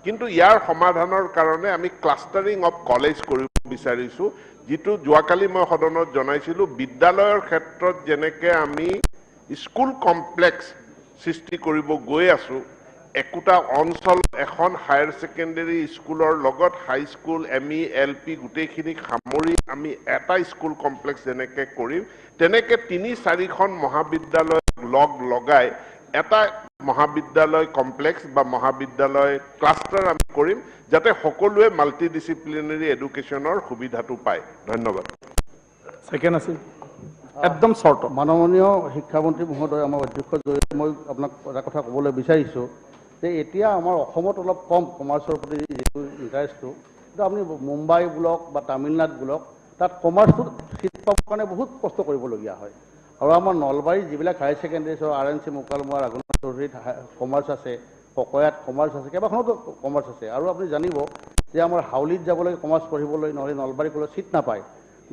কিন্তু ইয়াৰ সমাধানৰ কাৰণে আমি ক্লাষ্টাৰিং অফ কলেজ কৰিব বিচাৰিছো যেটো যোৱাকালি মই সদনত জনাইছিলো বিদ্যালয়ৰ ক্ষেত্ৰত যেনেকে আমি স্কুল কমপ্লেক্স সৃষ্টি কৰিব গৈ আছো একোটা অঞ্চল এখন হায়াৰ সেকেন্ডাৰী স্কুলৰ লগত হাই স্কুল এমই এলপি গুটেখিনি সামৰি আমি এটা স্কুল কমপ্লেক্স যেনেকে কৰিম তেনেকে 3-4খন মহাবিদ্যালয় লগাই এটা মহাবিদ্যালয় কমপ্লেক্স বা মহাবিদ্যালয় ক্লাষ্টাৰ আমি কৰিম যাতে সকলোৱে মাল্টি ডিসিপ্লিনাৰী এডুকেশনৰ সুবিধাটো পায় ধন্যবাদ সেকেন্ড আছে একদম শৰ্ট মাননীয় শিক্ষামন্ত্ৰী মহোদয় আমাৰ অধ্যক্ষ জৰিয়তে মই আপোনাক এটা কথা ক'বলৈ বিচাৰিছোঁ যে এতিয়া আমাৰ অসমত অলপ কম কমাৰ্চৰ প্ৰতি যিটো ইণ্টাৰেষ্টটো কিন্তু আপুনি মুম্বাই ব্লক বা তামিলনাডু ব্লক তাত কমাৰ্চটো চিট পাবৰ কাৰণে বহুত কষ্ট কৰিবলগীয়া হয় আৰু আমাৰ নলবাৰী যিবিলাক হায়াৰ ছেকেণ্ডেৰী RNC মুকালমুৱাৰ ৰাঘুনাথ চৌধুৰীত কমাৰ্চ আছে ককয়াত কমাৰ্চ আছে কেইবাখনতো কমাৰ্চ আছে আৰু আপুনি জানিব যে আমাৰ হাউলিত যাব লাগে কমাৰ্চ পঢ়িবলৈ নহ'লে নলবাৰী কলেজ চিট নাপায়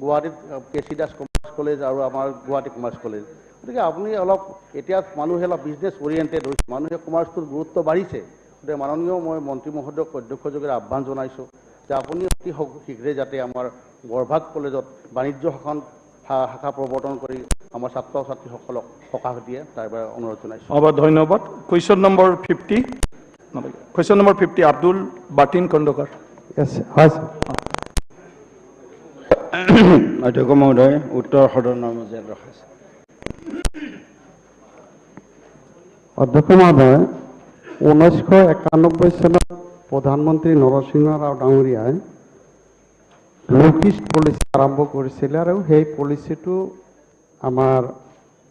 গুৱাহাটীত কেচি দাস কমাৰ্চ কলেজ আৰু আমাৰ গুৱাহাটী কমাৰ্চ কলেজ গতিকে আপুনি অলপ এতিয়া মানুহে অলপ বিজনেছ অৰিয়েণ্টেড হৈছে মানুহে কমাৰ্চটোৰ গুৰুত্ব বাঢ়িছে গতিকে মাননীয় মই মন্ত্ৰী মহোদয়ক অধ্যক্ষ যোগে আহ্বান জনাইছোঁ যে আপুনি অতি শীঘ্ৰে যাতে আমাৰ বৰভাগ কলেজত বাণিজ্য শাখা প্ৰৱৰ্তন কৰি আমাৰ ছাত্ৰ ছাত্ৰীসকলক সকাহ দিয়ে তাৰ বাবে অনুৰোধ জনাইছোঁ ধন্যবাদ কুৱেশ্যন নম্বৰ 50 আব্দুল বাটিন খণ্ডকাৰ হয় অধ্যক্ষ মহোদয় উত্তৰ সদনৰ মাজত ৰখাইছে অধ্যক্ষ মহোদয় 1991 চনত প্ৰধানমন্ত্ৰী নৰসিংহ ৰাও ডাঙৰীয়াই লুক ইষ্ট পলিচি আৰম্ভ কৰিছিল আৰু সেই পলিচিটো আমাৰ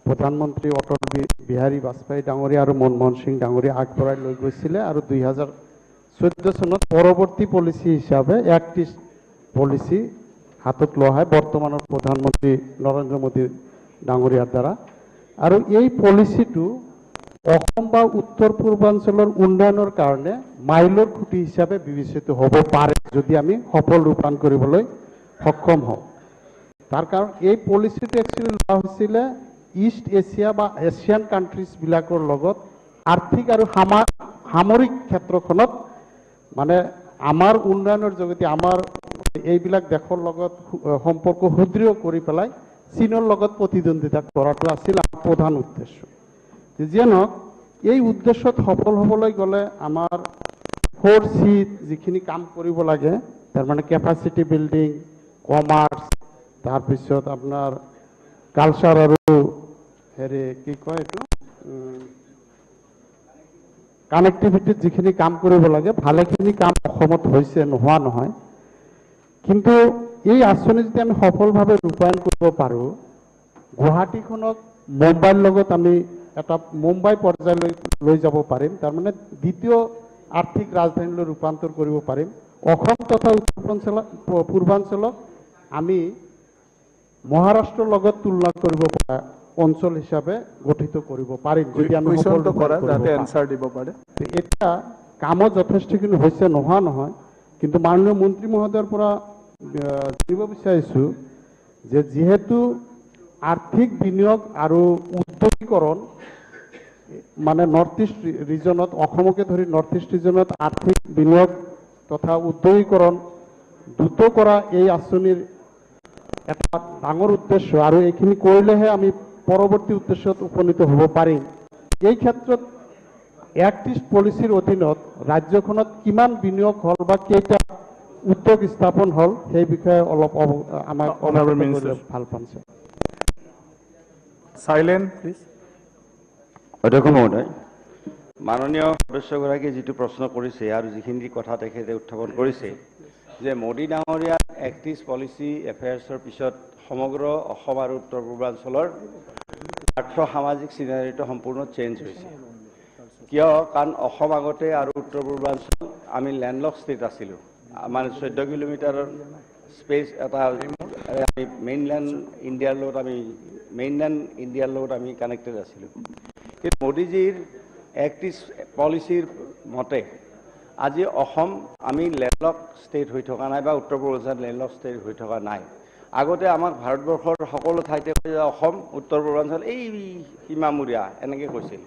প্ৰধানমন্ত্ৰী অটল বিহাৰী বাজপেয়ী ডাঙৰীয়া আৰু মনমোহন সিং ডাঙৰীয়া আগবঢ়াই লৈ গৈছিলে আৰু 2014 চনত পৰৱৰ্তী পলিচি হিচাপে এক্ট ইষ্ট পলিচি হাতত লোৱা হয় বৰ্তমানৰ প্ৰধানমন্ত্ৰী নৰেন্দ্ৰ মোদী ডাঙৰীয়াৰ দ্বাৰা আৰু এই পলিচিটো অসম বা উত্তৰ পূৰ্বাঞ্চলৰ উন্নয়নৰ কাৰণে মাইলৰ খুঁটি হিচাপে বিবেচিত হ'ব পাৰে যদি আমি সফল ৰূপায়ণ কৰিবলৈ সক্ষম হওঁ তাৰ কাৰণ এই পলিচিটো একচুৱেলি লোৱা হৈছিলে ইষ্ট এছিয়া বা এছিয়ান কাণ্ট্ৰিজবিলাকৰ লগত আৰ্থিক আৰু সামৰিক ক্ষেত্ৰখনত মানে আমাৰ উন্নয়নৰ জগতে আমাৰ এইবিলাক দেশৰ লগত সম্পৰ্ক সুদৃঢ় কৰি পেলাই চীনৰ লগত প্ৰতিদ্বন্দ্বিতা কৰাটো আছিল আমাৰ প্ৰধান উদ্দেশ্য যিয়ে নহওক এই উদ্দেশ্যত সফল হ'বলৈ গ'লে আমাৰ 4C যিখিনি কাম কৰিব লাগে তাৰ মানে কেপাচিটি বিল্ডিং কমাৰ্চ তাৰপিছত আপোনাৰ কালচাৰ আৰু হেৰি কি কয় এইটো কানেক্টিভিটিত যিখিনি কাম কৰিব লাগে ভালেখিনি কাম অসমত হৈছে নোহোৱা নহয় কিন্তু এই আঁচনি যদি আমি সফলভাৱে ৰূপায়ণ কৰিব পাৰোঁ গুৱাহাটীখনক মুম্বাইৰ লগত আমি এটা মুম্বাই পৰ্যায়লৈ লৈ যাব পাৰিম তাৰ মানে দ্বিতীয় আৰ্থিক ৰাজধানীলৈ ৰূপান্তৰ কৰিব পাৰিম অসম তথা উত্তৰ পূৰ্বাঞ্চলক আমি মহাৰাষ্ট্ৰৰ লগত তুলনা কৰিব পৰা অঞ্চল হিচাপে গঠিত কৰিব পাৰিম যদি আমি সফল কৰা যাতে এনসাৰ দিব পাৰে এটা কামত যথেষ্টখিনি হৈছে নোহোৱা নহয় কিন্তু মাননীয় মন্ত্ৰী মহোদয়ৰ পৰা জানিব বিচাৰিছোঁ যে যিহেতু আৰ্থিক বিনিয়োগ আৰু উদ্যোগীকৰণ মানে নৰ্থ ইষ্ট ৰিজনত অসমকে ধৰি নৰ্থ ইষ্ট ৰিজনত আৰ্থিক বিনিয়োগ তথা উদ্যোগীকৰণ দ্ৰুত কৰা এই আঁচনিৰ এটা ডাঙৰ উদ্দেশ্য আৰু এইখিনি কৰিলেহে আমি পৰৱৰ্তী উদ্দেশ্যত উপনীত হ'ব পাৰিম এই ক্ষেত্ৰত এক্ট ইষ্ট পলিচিৰ অধীনত ৰাজ্যখনত কিমান বিনিয়োগ হ'ল বা কেইটা উদ্যোগ স্থাপন হ'ল সেই বিষয়ে অলপ আমাক ভাল পাম সাইলেন্ট প্লিজ অধ্যক্ষ মহোদয় মাননীয় সদস্যগৰাকীয়ে যিটো প্ৰশ্ন কৰিছে আৰু যিখিনি কথা তেখেতে উত্থাপন কৰিছে যে মোদী ডাঙৰীয়াৰ এক্ট ইষ্ট পলিচি এফেয়াৰ্ছৰ পিছত সমগ্ৰ অসম আৰু উত্তৰ পূৰ্বাঞ্চলৰ আৰ্থ সামাজিক চিনাৰীটো সম্পূৰ্ণ চেঞ্জ হৈছে কিয় কাৰণ অসম আগতে আৰু উত্তৰ পূৰ্বাঞ্চল আমি ল্যান্ডলক ষ্টেট আছিলোঁ আমাৰ 14 কিলোমিটাৰৰ স্পেচ এটা আমি মেইনল্যান্ড ইণ্ডিয়াৰ লগত আমি কানেক্টেড আছিলোঁ কিন্তু মোদীজীৰ এক্ট ইষ্ট পলিচিৰ মতে আজি অসম আমি ল্যান্ডলক ষ্টেট হৈ থকা নাই বা উত্তৰ পূৰ্বাঞ্চল ল্যান্ডলক ষ্টেট হৈ থকা নাই আগতে আমাক ভাৰতবৰ্ষৰ সকলো ঠাইতে অসম উত্তৰ পূৰ্বাঞ্চল এই সীমামূৰীয়া এনেকৈ কৈছিল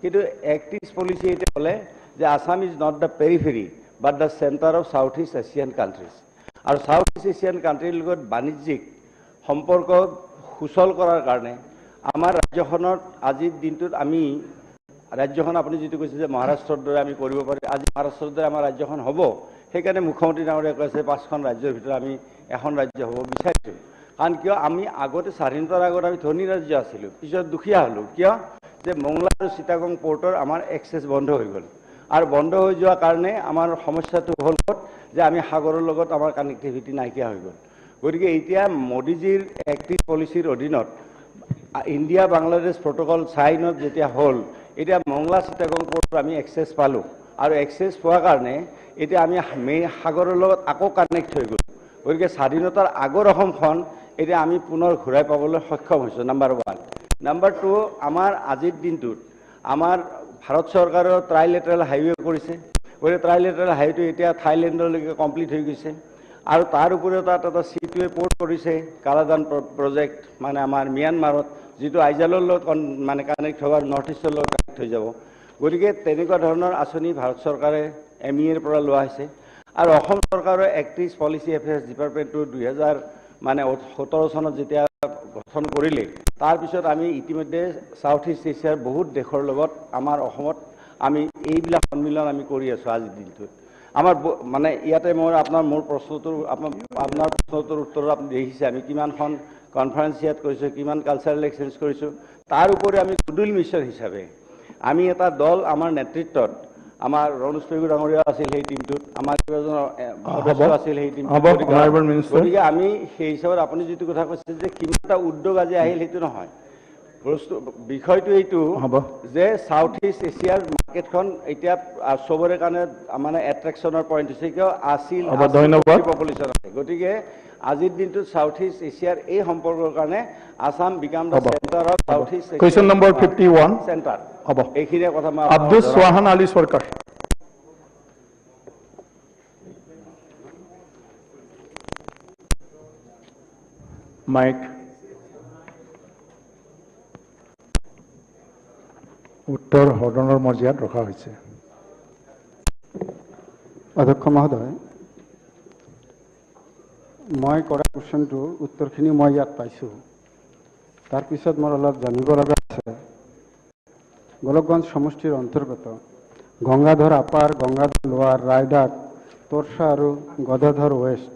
কিন্তু এক্ট ইষ্ট পলিচি এটা ক'লে যে Assam is not the periphery but the centre of South East Asian countries আৰু সাউথ ইষ্ট এছিয়ান কাণ্ট্ৰিৰ লগত বাণিজ্যিক সম্পৰ্ক সুচল কৰাৰ কাৰণে আমাৰ ৰাজ্যখনত আজিৰ দিনটোত আমি ৰাজ্যখন আপুনি যেটো কৈছে যে মহাৰাষ্ট্ৰৰ দৰে আমি কৰিব পাৰি আজি মহাৰাষ্ট্ৰৰ দৰে আমাৰ ৰাজ্যখন হ'ব সেইকাৰণে মুখ্যমন্ত্ৰী ডাঙৰীয়াই কৈছে 5খন ৰাজ্যৰ ভিতৰত আমি এখন ৰাজ্য হ'ব বিচাৰিছো কাৰণ কিয় আমি আগতে স্বাধীনতাৰ আগত আমি ধনী ৰাজ্য আছিলোঁ পিছত দুখীয়া হ'লো কিয় যে মংলা আৰু চিটাগং পোৰ্টৰ আমাৰ এক্সেছ বন্ধ হৈ গ'ল আৰু বন্ধ হৈ যোৱাৰ কাৰণে আমাৰ সমস্যাটো হ'ল যে আমি সাগৰৰ লগত আমাৰ কানেক্টিভিটি নাইকিয়া হৈ গ'ল গতিকে এতিয়া মোদীজীৰ এক্ট ইষ্ট পলিচিৰ অধীনত ইণ্ডিয়া বাংলাদেশ প্ৰট'কল চাইনত যেতিয়া হ'ল এতিয়া মংলা চিটাগং পোৰ্টৰ আমি এক্সেছ পালোঁ আৰু এক্সেছ পোৱাৰ কাৰণে এতিয়া আমি সাগৰৰ লগত আকৌ কানেক্ট হৈ গ'ল গতিকে স্বাধীনতাৰ আগৰ অসমখন এতিয়া আমি পুনৰ ঘূৰাই পাবলৈ সক্ষম হৈছোঁ নাম্বাৰ 1 নাম্বাৰ 2 আমাৰ আজিৰ দিনটোত আমাৰ ভাৰত চৰকাৰৰ ট্ৰাইলেটাৰেল হাইৱে কৰিছে গতিকে ট্ৰাইলেটাৰেল হাইৱেটো এতিয়া থাইলেণ্ডলৈকে কমপ্লিট হৈ গৈছে আৰু তাৰ উপৰিও তাত এটা চিটুৱে পোৰ্ট কৰিছে কালাদান প্ৰজেক্ট মানে আমাৰ ম্যানমাৰত যেটো আইজলৰ লগত মানে কানেক্ট হোৱাৰ নৰ্থ ইষ্টৰ লগত কানেক্ট হৈ যাব গতিকে তেনেকুৱা ধৰণৰ আঁচনি ভাৰত চৰকাৰে MEAৰ পৰা লোৱা হৈছে আৰু অসম চৰকাৰৰ এক্ট ইষ্ট পলিচি এফেয়াৰ্ছ ডিপাৰ্টমেণ্টটো 2017 চনত যেতিয়া গঠন কৰিলে তাৰ পিছত আমি ইতিমধ্যে সাউথ ইষ্ট এছিয়াৰ বহুত দেশৰ লগত আমাৰ অসমত আমি এইবিলাক সন্মিলন আমি কৰি আছো আজিৰ দিনটোত আমাৰ মানে ইয়াতে মই মোৰ প্ৰশ্নটোৰ আপোনাৰ প্ৰশ্নটোৰ উত্তৰ আপুনি দেখিছে আমি কিমানখন কনফাৰেন্স ইয়াত কৰিছো কিমান কালচাৰেল এক্সচেঞ্জ কৰিছো তাৰ উপৰি আমি গুডউইল মিছন হিচাপে আমি এটা দল আমাৰ নেতৃত্বত আমাৰ ৰনোজ পেগু ডাঙৰীয়া আছিল সেই টিমটোত আমাৰ সদস্য আছিল সেই টিমটোত গতিকে আমি সেই হিচাপত আপুনি যেটো কথা কৈছে যে কিমানটা উদ্যোগ আজি আহিল সেইটো নহয় বিষয়টো এইটো যে সাউথ ইষ্ট এছিয়াৰ মাৰ্কেটখন এতিয়া সবৰে কাৰণে মানে এট্ৰেকশ্যনৰ পইণ্ট হৈছে কিয় আছিল পপুলেশ্যন আছে গতিকে আজিৰ দিনটোত সাউথ ইষ্ট এছিয়াৰ এই সম্পৰ্কৰ কাৰণে Assam became the centre of South east question number 51 centre হ'ব এইখিনিয়ে কথা মই আব্দুল সোহান আলী সৰকাৰ মাইক উত্তৰ সদনৰ মজিয়াত ৰখা হৈছে অধ্যক্ষ মহোদয় মই কৰা কোৱেশ্যনটোৰ উত্তৰখিনি মই ইয়াত পাইছোঁ তাৰপিছত মোৰ অলপ জানিব লগা আছে গোলকগঞ্জ সমষ্টিৰ অন্তৰ্গত গংগাধৰ আপাৰ গংগাধৰ লোৱাৰ ৰায়দাক তোৰছা আৰু গদাধৰ ৱেষ্ট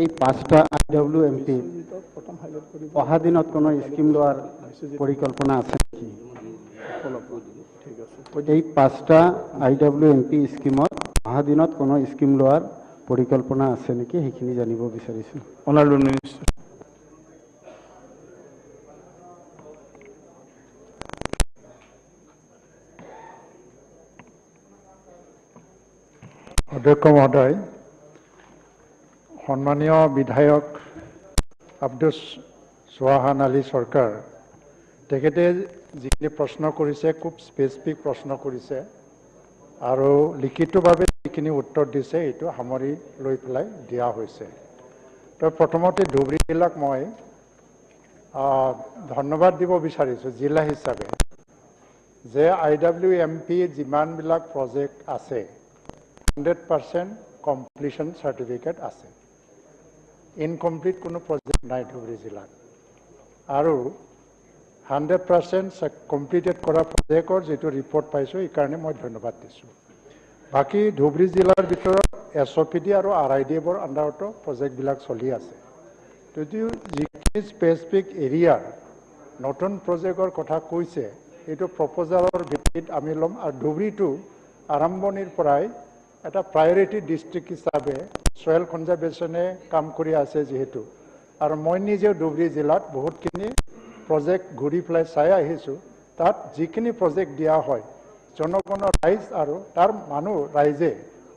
এই 5টা IWMP অহা দিনত কোনো স্কিম লোৱাৰ পৰিকল্পনা আছে নেকি এই 5টা IWMP স্কিমত অহা দিনত কোনো স্কিম লোৱাৰ পৰিকল্পনা আছে নেকি সেইখিনি জানিব বিচাৰিছোঁ অনাৰেবল মিনিষ্টাৰ অধ্যক্ষ মহোদয় সন্মানীয় বিধায়ক আব্দুল সোহান আলী সৰকাৰ তেখেতে যিখিনি প্ৰশ্ন কৰিছে খুব স্পেচিফিক প্ৰশ্ন কৰিছে আৰু লিখিতভাৱে যিখিনি উত্তৰ দিছে এইটো সামৰি লৈ পেলাই দিয়া হৈছে তো প্ৰথমতে ধুবুৰী জিলাক মই ধন্যবাদ দিব বিচাৰিছোঁ জিলা হিচাপে যে IWMP যিমানবিলাক প্ৰজেক্ট আছে 100% কমপ্লিশ্যন চাৰ্টিফিকেট আছে ইনকমপ্লিট কোনো প্ৰজেক্ট নাই ধুবুৰী জিলাত আৰু 100% কমপ্লিটেড কৰা প্ৰজেক্টৰ যেটো ৰিপৰ্ট পাইছোঁ এই কাৰণে মই ধন্যবাদ দিছোঁ বাকি ধুবুৰী জিলাৰ ভিতৰত SOPD আৰু RIDFৰ আণ্ডাৰতো প্ৰজেক্টবিলাক চলি আছে যদিও যিখিনি স্পেচিফিক এৰিয়াৰ নতুন প্ৰজেক্টৰ কথা কৈছে এইটো প্ৰপ'জালৰ ভিত্তিত আমি ল'ম আৰু ধুবুৰীটো আৰম্ভণিৰ পৰাই এটা প্ৰায়ৰিটি ডিষ্ট্ৰিক্ট হিচাপে সয়েল কনজাৰভেশনে কাম কৰি আছে যেহেতু আৰু মই নিজে ধুবুৰী জিলাত বহুতখিনি প্ৰজেক্ট ঘূৰি পেলাই চাই আহিছোঁ তাত যিখিনি প্ৰজেক্ট দিয়া হয় জনগণৰ ৰাইজ আৰু তাৰ মানুহ ৰাইজে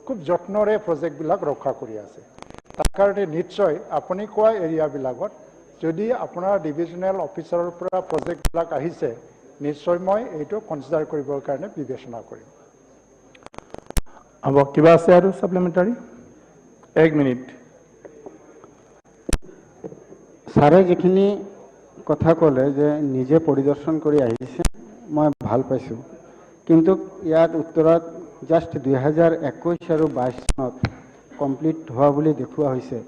খুব যত্নৰে প্ৰজেক্টবিলাক ৰক্ষা কৰি আছে তাৰ কাৰণে নিশ্চয় আপুনি কোৱা এৰিয়াবিলাকত যদি আপোনাৰ ডিভিজনেল অফিচাৰৰ পৰা প্ৰজেক্টবিলাক আহিছে নিশ্চয় মই এইটো কনসিডাৰ কৰিবৰ কাৰণে বিবেচনা কৰিম হ'ব কিবা আছে আৰু সাপ্লিমেন্টাৰী 1 মিনিট ছাৰে যিখিনি কথা ক'লে যে নিজে পৰিদৰ্শন কৰি আহিছে মই ভাল পাইছোঁ কিন্তু ইয়াত উত্তৰত জাষ্ট 2021 আৰু 22 চনত কমপ্লিট হোৱা বুলি দেখুওৱা হৈছে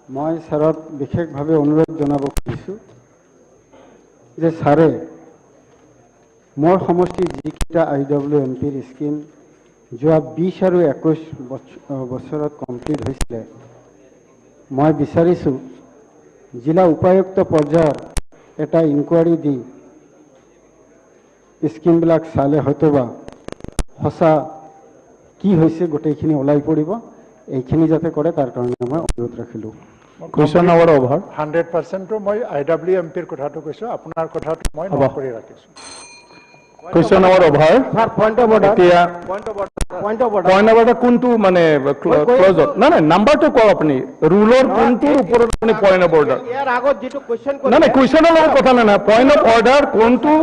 মই ছাৰক বিশেষভাৱে অনুৰোধ জনাব খুজিছোঁ যে ছাৰে মোৰ সমষ্টি যিকেইটা IWMPৰ স্কিম যোৱা 20 আৰু 21 বছৰত কমপ্লিট হৈছিলে মই বিচাৰিছোঁ জিলা উপায়ুক্ত পৰ্যায়ৰ এটা ইনকুৱাৰী দি স্কিমবিলাক চালে হয়তোবা সঁচা কি হৈছে গোটেইখিনি ওলাই পৰিব এইখিনি যাতে কৰে তাৰ কাৰণে মই অনুৰোধ ৰাখিলোঁ কুৱেশ্যন নম্বৰ অভাৰ 100% মই IWMPৰ কথাটো কৈছোঁ আপোনাৰ কথাটো মই নোট কৰি ৰাখিছোঁ question number over sir point of order এতিয়া point of point of order কোনটো মানে ক্লজত না নাম্বাৰটো কওক আপুনি ৰুলৰ কোনটোৰ ওপৰত আপুনি পয়েন্ট অফ অৰ্ডাৰ ইয়াৰ আগত যেটো কোয়েশ্চন না কুৱেশ্যনৰ লগত কথা নাই পয়েন্ট অফ অৰ্ডাৰ কোনটো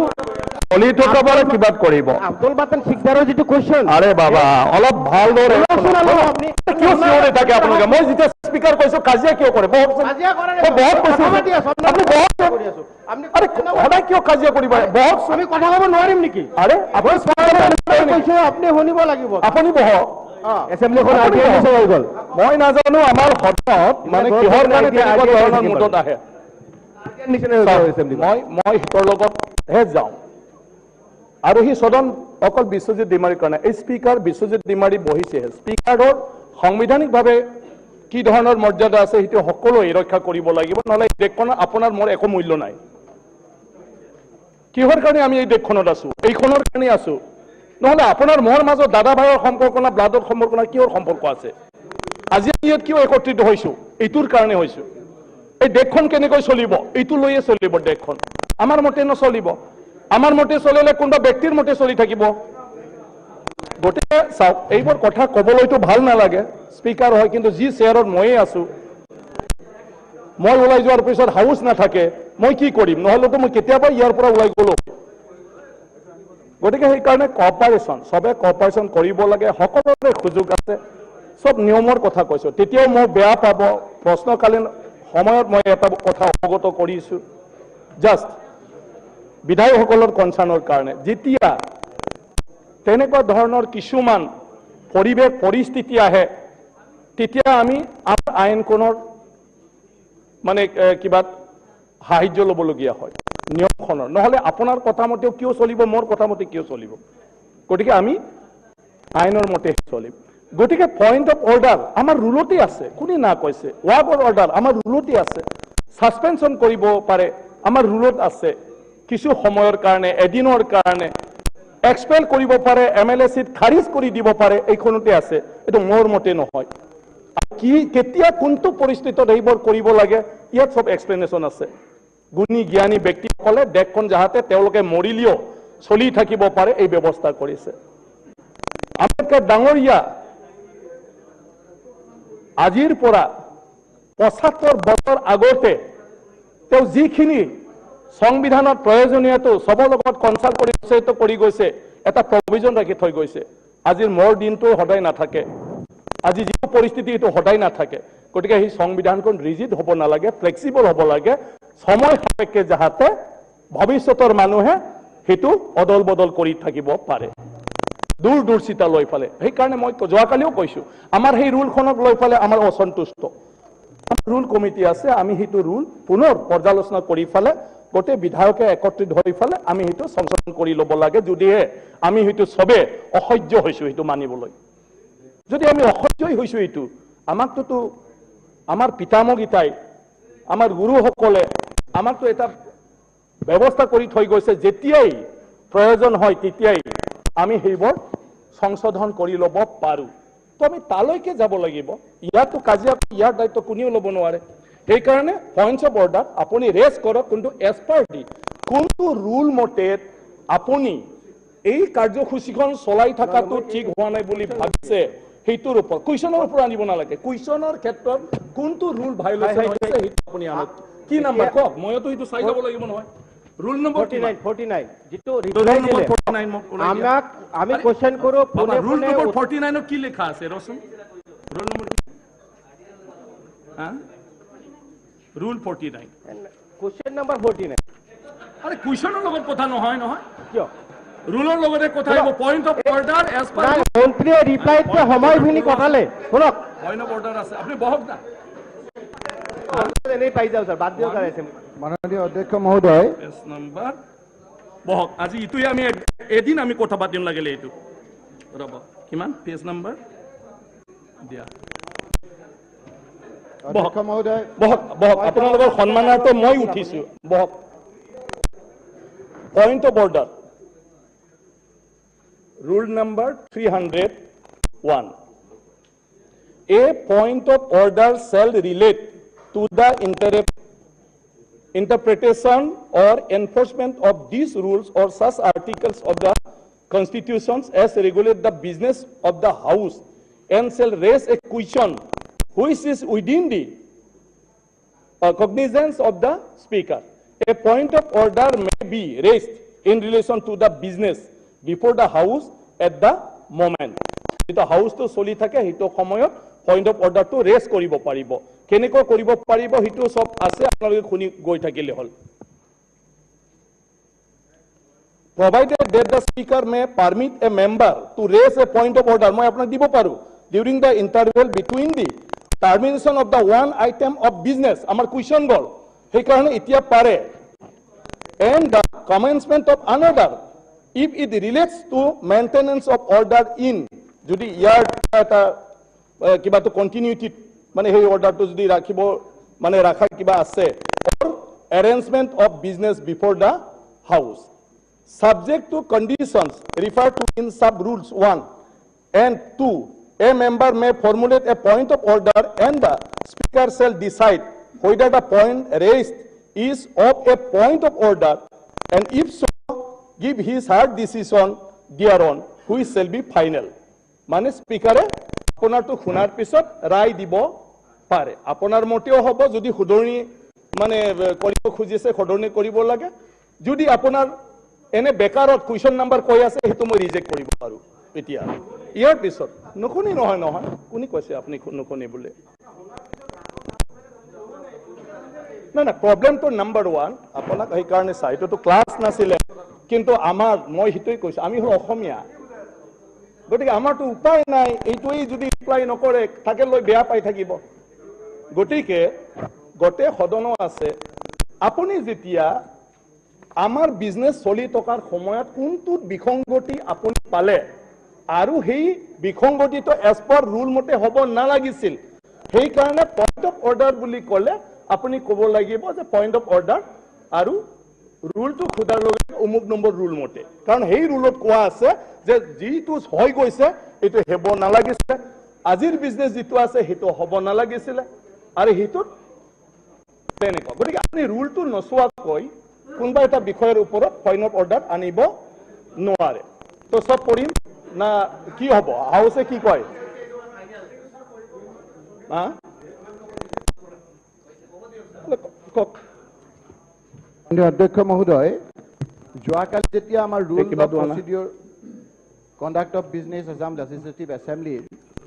চলি থকা বাৰে কিবা কৰিব আব্দুল বাতেন সিকদাৰৰ যেটো কোয়েশ্চন আৰে বাবা অলপ ভালদৰে আপনি কিয় চিঞৰি থাকে আপোনালোকে মই যেতিয়া স্পিকাৰ কৈছো কাজিয়া কিয় কৰে বহুত কাজিয়া কৰে মই বহুত কৈছো আপুনি বহুত কৰি আছো আপনি আৰে সদায় কিয় কাজিয়া কৰিব বহুত আমি কথা কব নোৱাৰিম নেকি আরে আপুনি কৈছো আপনি শুনিব লাগিব আপুনি বহ এসেম্বলিখন আইডিয়া হৈ গল মই নাজানো আমাৰ সদনত মানে কিহৰ কাৰণে তেনেকুৱা ধৰণৰ মুদত আহে মই হিতৰ লগত হে যাওঁ আৰু হি সদন অকল বিশ্বজিৎ ডিমাৰীৰ কাৰণে এই স্পিকাৰ বিশ্বজিৎ ডিমাৰী বহিছে স্পিকাৰৰ সাংবিধানিকভাৱে কি ধৰণৰ মৰ্যাদা আছে সেইটো সকলোৱে ৰক্ষা কৰিব লাগিব নহলে দেশখনৰ আপোনাৰ মোৰ একো মূল্য নাই কিহৰ কাৰণে আমি এই দেশখনত আছো এইখনৰ কাৰণে আছো নহলে আপোনাৰ মোৰ মাজত দাদা ভাইৰ সম্পৰ্ক না ব্লাডৰ সম্পৰ্ক না কিহৰ সম্পৰ্ক আছে আজি ইয়াত কিয় একত্ৰিত হৈছো এইটোৰ কাৰণে হৈছো এই দেশখন কেনেকৈ চলিব এইটো লৈয়ে চলিব দেশখন আমাৰ মতে নচলিব আমাৰ মতে চলিলে কোনবা ব্যক্তিৰ মতে চলি থাকিব গতিকে চাওক এইবোৰ কথা কবলৈতো ভাল নালাগে স্পিকাৰ হয় কিন্তু যি চেয়াৰত ময়ে আছো মই ওলাই যোৱাৰ পিছত হাউচ নাথাকে মই কি কৰিম নহলেতো মই কেতিয়াবা ইয়াৰ পৰা ওলাই গলো গতিকে সেইকাৰণে কোঅপাৰেশ্যন সবে কোঅপাৰেশ্যন কৰিব লাগে সকলোৰে সুযোগ আছে সব নিয়মৰ কথা কৈছো তেতিয়াও মই বেয়া পাব প্ৰশ্নকালীন সময়ত মই এটা কথা অৱগত কৰিছো জাষ্ট বিধায়কসকলৰ কনচাৰ্ণৰ কাৰণে যেতিয়া তেনেকুৱা ধৰণৰ কিছুমান পৰিৱেশ পৰিস্থিতি আহে তেতিয়া আমি আমাৰ আইনখনৰ মানে কিবা সাহায্য ল'বলগীয়া হয় নিয়মখনৰ নহলে আপোনাৰ কথা মতেও কিয় চলিব মোৰ কথা মতে কিয় চলিব গতিকে আমি আইনৰ মতে চলিম গতিকে পয়েন্ট অফ অৰ্ডাৰ আমাৰ ৰুলতে আছে কোনে না কৈছে ৱাৰ্ক অফ অৰ্ডাৰ আমাৰ ৰুলতে আছে সাসপেনশন কৰিব পাৰে আমাৰ ৰুলত আছে কিছু সময়ৰ কাৰণে এদিনৰ কাৰণে এক্সপেল কৰিব পাৰে এমএলএ সিট খাৰিজ কৰি দিব পাৰে এইখনতে আছে এটো মোৰ মতে নহয় কি কেতিয়া কোনটো পৰিস্থিতিত এইবোৰ কৰিব লাগে ইয়াত সব এক্সপ্লেনেশন আছে গুণী জ্ঞানী ব্যক্তিসকলে দেশখন যাহাতে তেওঁলোকে মৰিলিও চলি থাকিব পাৰে এই ব্যৱস্থা কৰিছে আম্বেদকাৰ ডাঙৰীয়া আজিৰ পৰা ৭৫ বছৰ আগতে তেওঁ যিখিনি সংবিধানত প্ৰয়োজনীয়টো সবৰ লগত কনসাল্ট কৰি নিশ্চিত কৰি গৈছে এটা প্ৰভিজন ৰাখি থৈ গৈছে আজিৰ মোৰ দিনটো সদায় নাথাকে আজি যি পৰিস্থিতি এটো সদায় নাথাকে গতিকে এই সংবিধানখন ৰিজিড হ'ব নালাগে ফ্লেক্সিবল হ'ব লাগে সময় সাপেক্ষে যাহাতে ভৱিষ্যতৰ মানুহে হেতু অদল বদল কৰি থাকিব পাৰে দূৰদৰ্শিতা লৈ ফালে সেইকাৰণে মই যোৱাকালিও কৈছো আমাৰ সেই ৰুলখনক লৈ ফালে আমাৰ অসন্তুষ্ট ৰুল কমিটি আছে আমি হেতু ৰুল পুনৰ পৰ্যালোচনা কৰি ফালে গোটে বিধায়কে একত্ৰিত হৈ ফালে আমি হেতু সংশোধন কৰি ল'ব লাগে যদিহে আমি হেতু সবে অসহ্য হৈছো হেতু মানিবলৈ যদি আমি অসহ্যই হৈছো এইটো আমাকতো আমাৰ পিতামহগীতাই আমাৰ গুৰুসকলে আমাকতো এটা ব্যৱস্থা কৰি থৈ গৈছে যেতিয়াই প্ৰয়োজন হয় তেতিয়াই আমি সেইবোৰ সংশোধন কৰি ল'ব পাৰো তো আমি তালৈকে যাব লাগিব ইয়াতো কাজিয়া ইয়াৰ দায়িত্ব কোনেও ল'ব নোৱাৰে সেইকাৰণে পইণ্টছ অফ অৰ্ডাৰ আপুনি ৰেজ কৰক কিন্তু এজ পাৰ দি কোনটো ৰুল মতে আপুনি এই কাৰ্যসূচীখন চলাই থকাটো ঠিক হোৱা নাই বুলি ভাবিছে সেইটোৰ ওপৰত কুৱেশ্যনৰ ওপৰত আনিব নালাগে কুৱেশ্যনৰ ক্ষেত্ৰত কোনটো ৰুল ভাইলেশ্যন হৈছে সেইটো আপুনি আনক কি নাম্বাৰ কওক মইতো সেইটো চাই যাব লাগিব নহয় ৰুল নম্বৰ 49 যেটো ৰিপ্লাই দিলে আমাক আমি কোশ্চেন কৰো ৰুল নম্বৰ 49 কি লেখা আছে ৰচন rule number rule 49 question number 49 আৰে কুৱেশ্যনৰ লগত কথা নহয় নহয় কিয় ৰুলৰ লগতে কথা আহিব point of order as per মন্ত্ৰীয়ে ৰিপ্লাইতে সময়খিনি কথালে শুনক পইণ্ট অফ অৰ্ডাৰ আছে আপুনি বহক না এনেই পাই যাও স্যাৰ বাদ দিও স্যাৰ মাননীয় অধ্যক্ষ মহোদয় পেজ নাম্বাৰ বহক আজি ইটোৱে আমি এদিন আমি কথা পাতিম লাগিলে এইটো ৰব কিমান পেজ নাম্বাৰ দিয়া অধ্যক্ষ মহোদয় বহক বহক আপোনালোকৰ সন্মানাৰ্থে মই উঠিছো বহক point of order rule number 301 a point of order shall relate to the interpretation or enforcement of these rules or such articles of the constitutions as regulate the business of the house and shall raise a question which is within the cognizance of the speaker. A point of order may be raised in relation to the business before the house at the moment. Ito house to soli thake hito samoyot point of order to raise koribo paribo. Keneko koribo paribo hito sob ase apnaloke khuni goi thakile hol. Provided that the speaker may permit a member to raise a point of order, moi apnak dibo paru during the interval between the termination of the one item of business. Amar question gol. Hei karone itia pare and the commencement of another. If it relates to maintenance of order in, jodi yar eta kiba to continuity mane hey order to jodi rakhibo mane rakha kiba ase or arrangement of business before the house subject to conditions referred to in sub rules 1 and 2 a member may formulate a point of order and the speaker shall decide whether the point raised is of a point of order and if so give his hard decision thereon which shall be final. Mane speaker aponar to khunar pisot rai dibo pare. Aponar moteo hobo jodi khudoni mane koribo khujise khodoni koribo lage. Jodi aponar ene bekarot question number koi ase hetu moi reject koribo paru. Etia. Iar pisot nokoni nohoy nohoy kuni koise apni nokoni bole. না না problem তো number 1 আপোনাক এই কাৰণে চাই তো class নাছিলে কিন্তু আমাৰ মই হিতই কৈছো আমি হল অসমীয়া গতিকে আমাৰটো উপায় নাই এইটোই যদি ৰিপ্লাই নকৰে থাকে লৈ বেয়া পাই থাকিব গতিকে গতে সদন আছে আপুনি যেতিয়া আমাৰ বিজনেস চলি টকাৰ সময়ত কোনটো বিসংগতি আপুনি পালে আৰু সেই বিসংগতিটো এজ পাৰ ৰুল মতে হ'ব নালাগিছিল সেই কাৰণে পইণ্ট অফ অৰ্ডাৰ বুলি ক'লে আপুনি ক'ব লাগিব যে পইণ্ট অফ অৰ্ডাৰ আৰু ৰুলটো খুদাৰ লগে অমুক নম্বৰ ৰুল মতে কাৰণ সেই ৰুলত কোৱা আছে যে যিটো হৈ গৈছে এটো হেব নালাগিছে আজিৰ বিজনেস যিটো আছে হেটো হ'ব নালাগিছিল আৰু হেতুত তেনেকুৱা গতিকে আপুনি ৰুলটো নচোৱাকৈ কোনবা এটা বিষয়ৰ ওপৰত পইণ্ট অফ অৰ্ডাৰ আনিব নোৱাৰে তো সব পঢ়িম না কি হ'ব হাউসে কি কয় হা অধ্যক্ষ মহোদয় যোৱাকালি যেতিয়া আমাৰ rule of procedure conduct of business Assam legislative assembly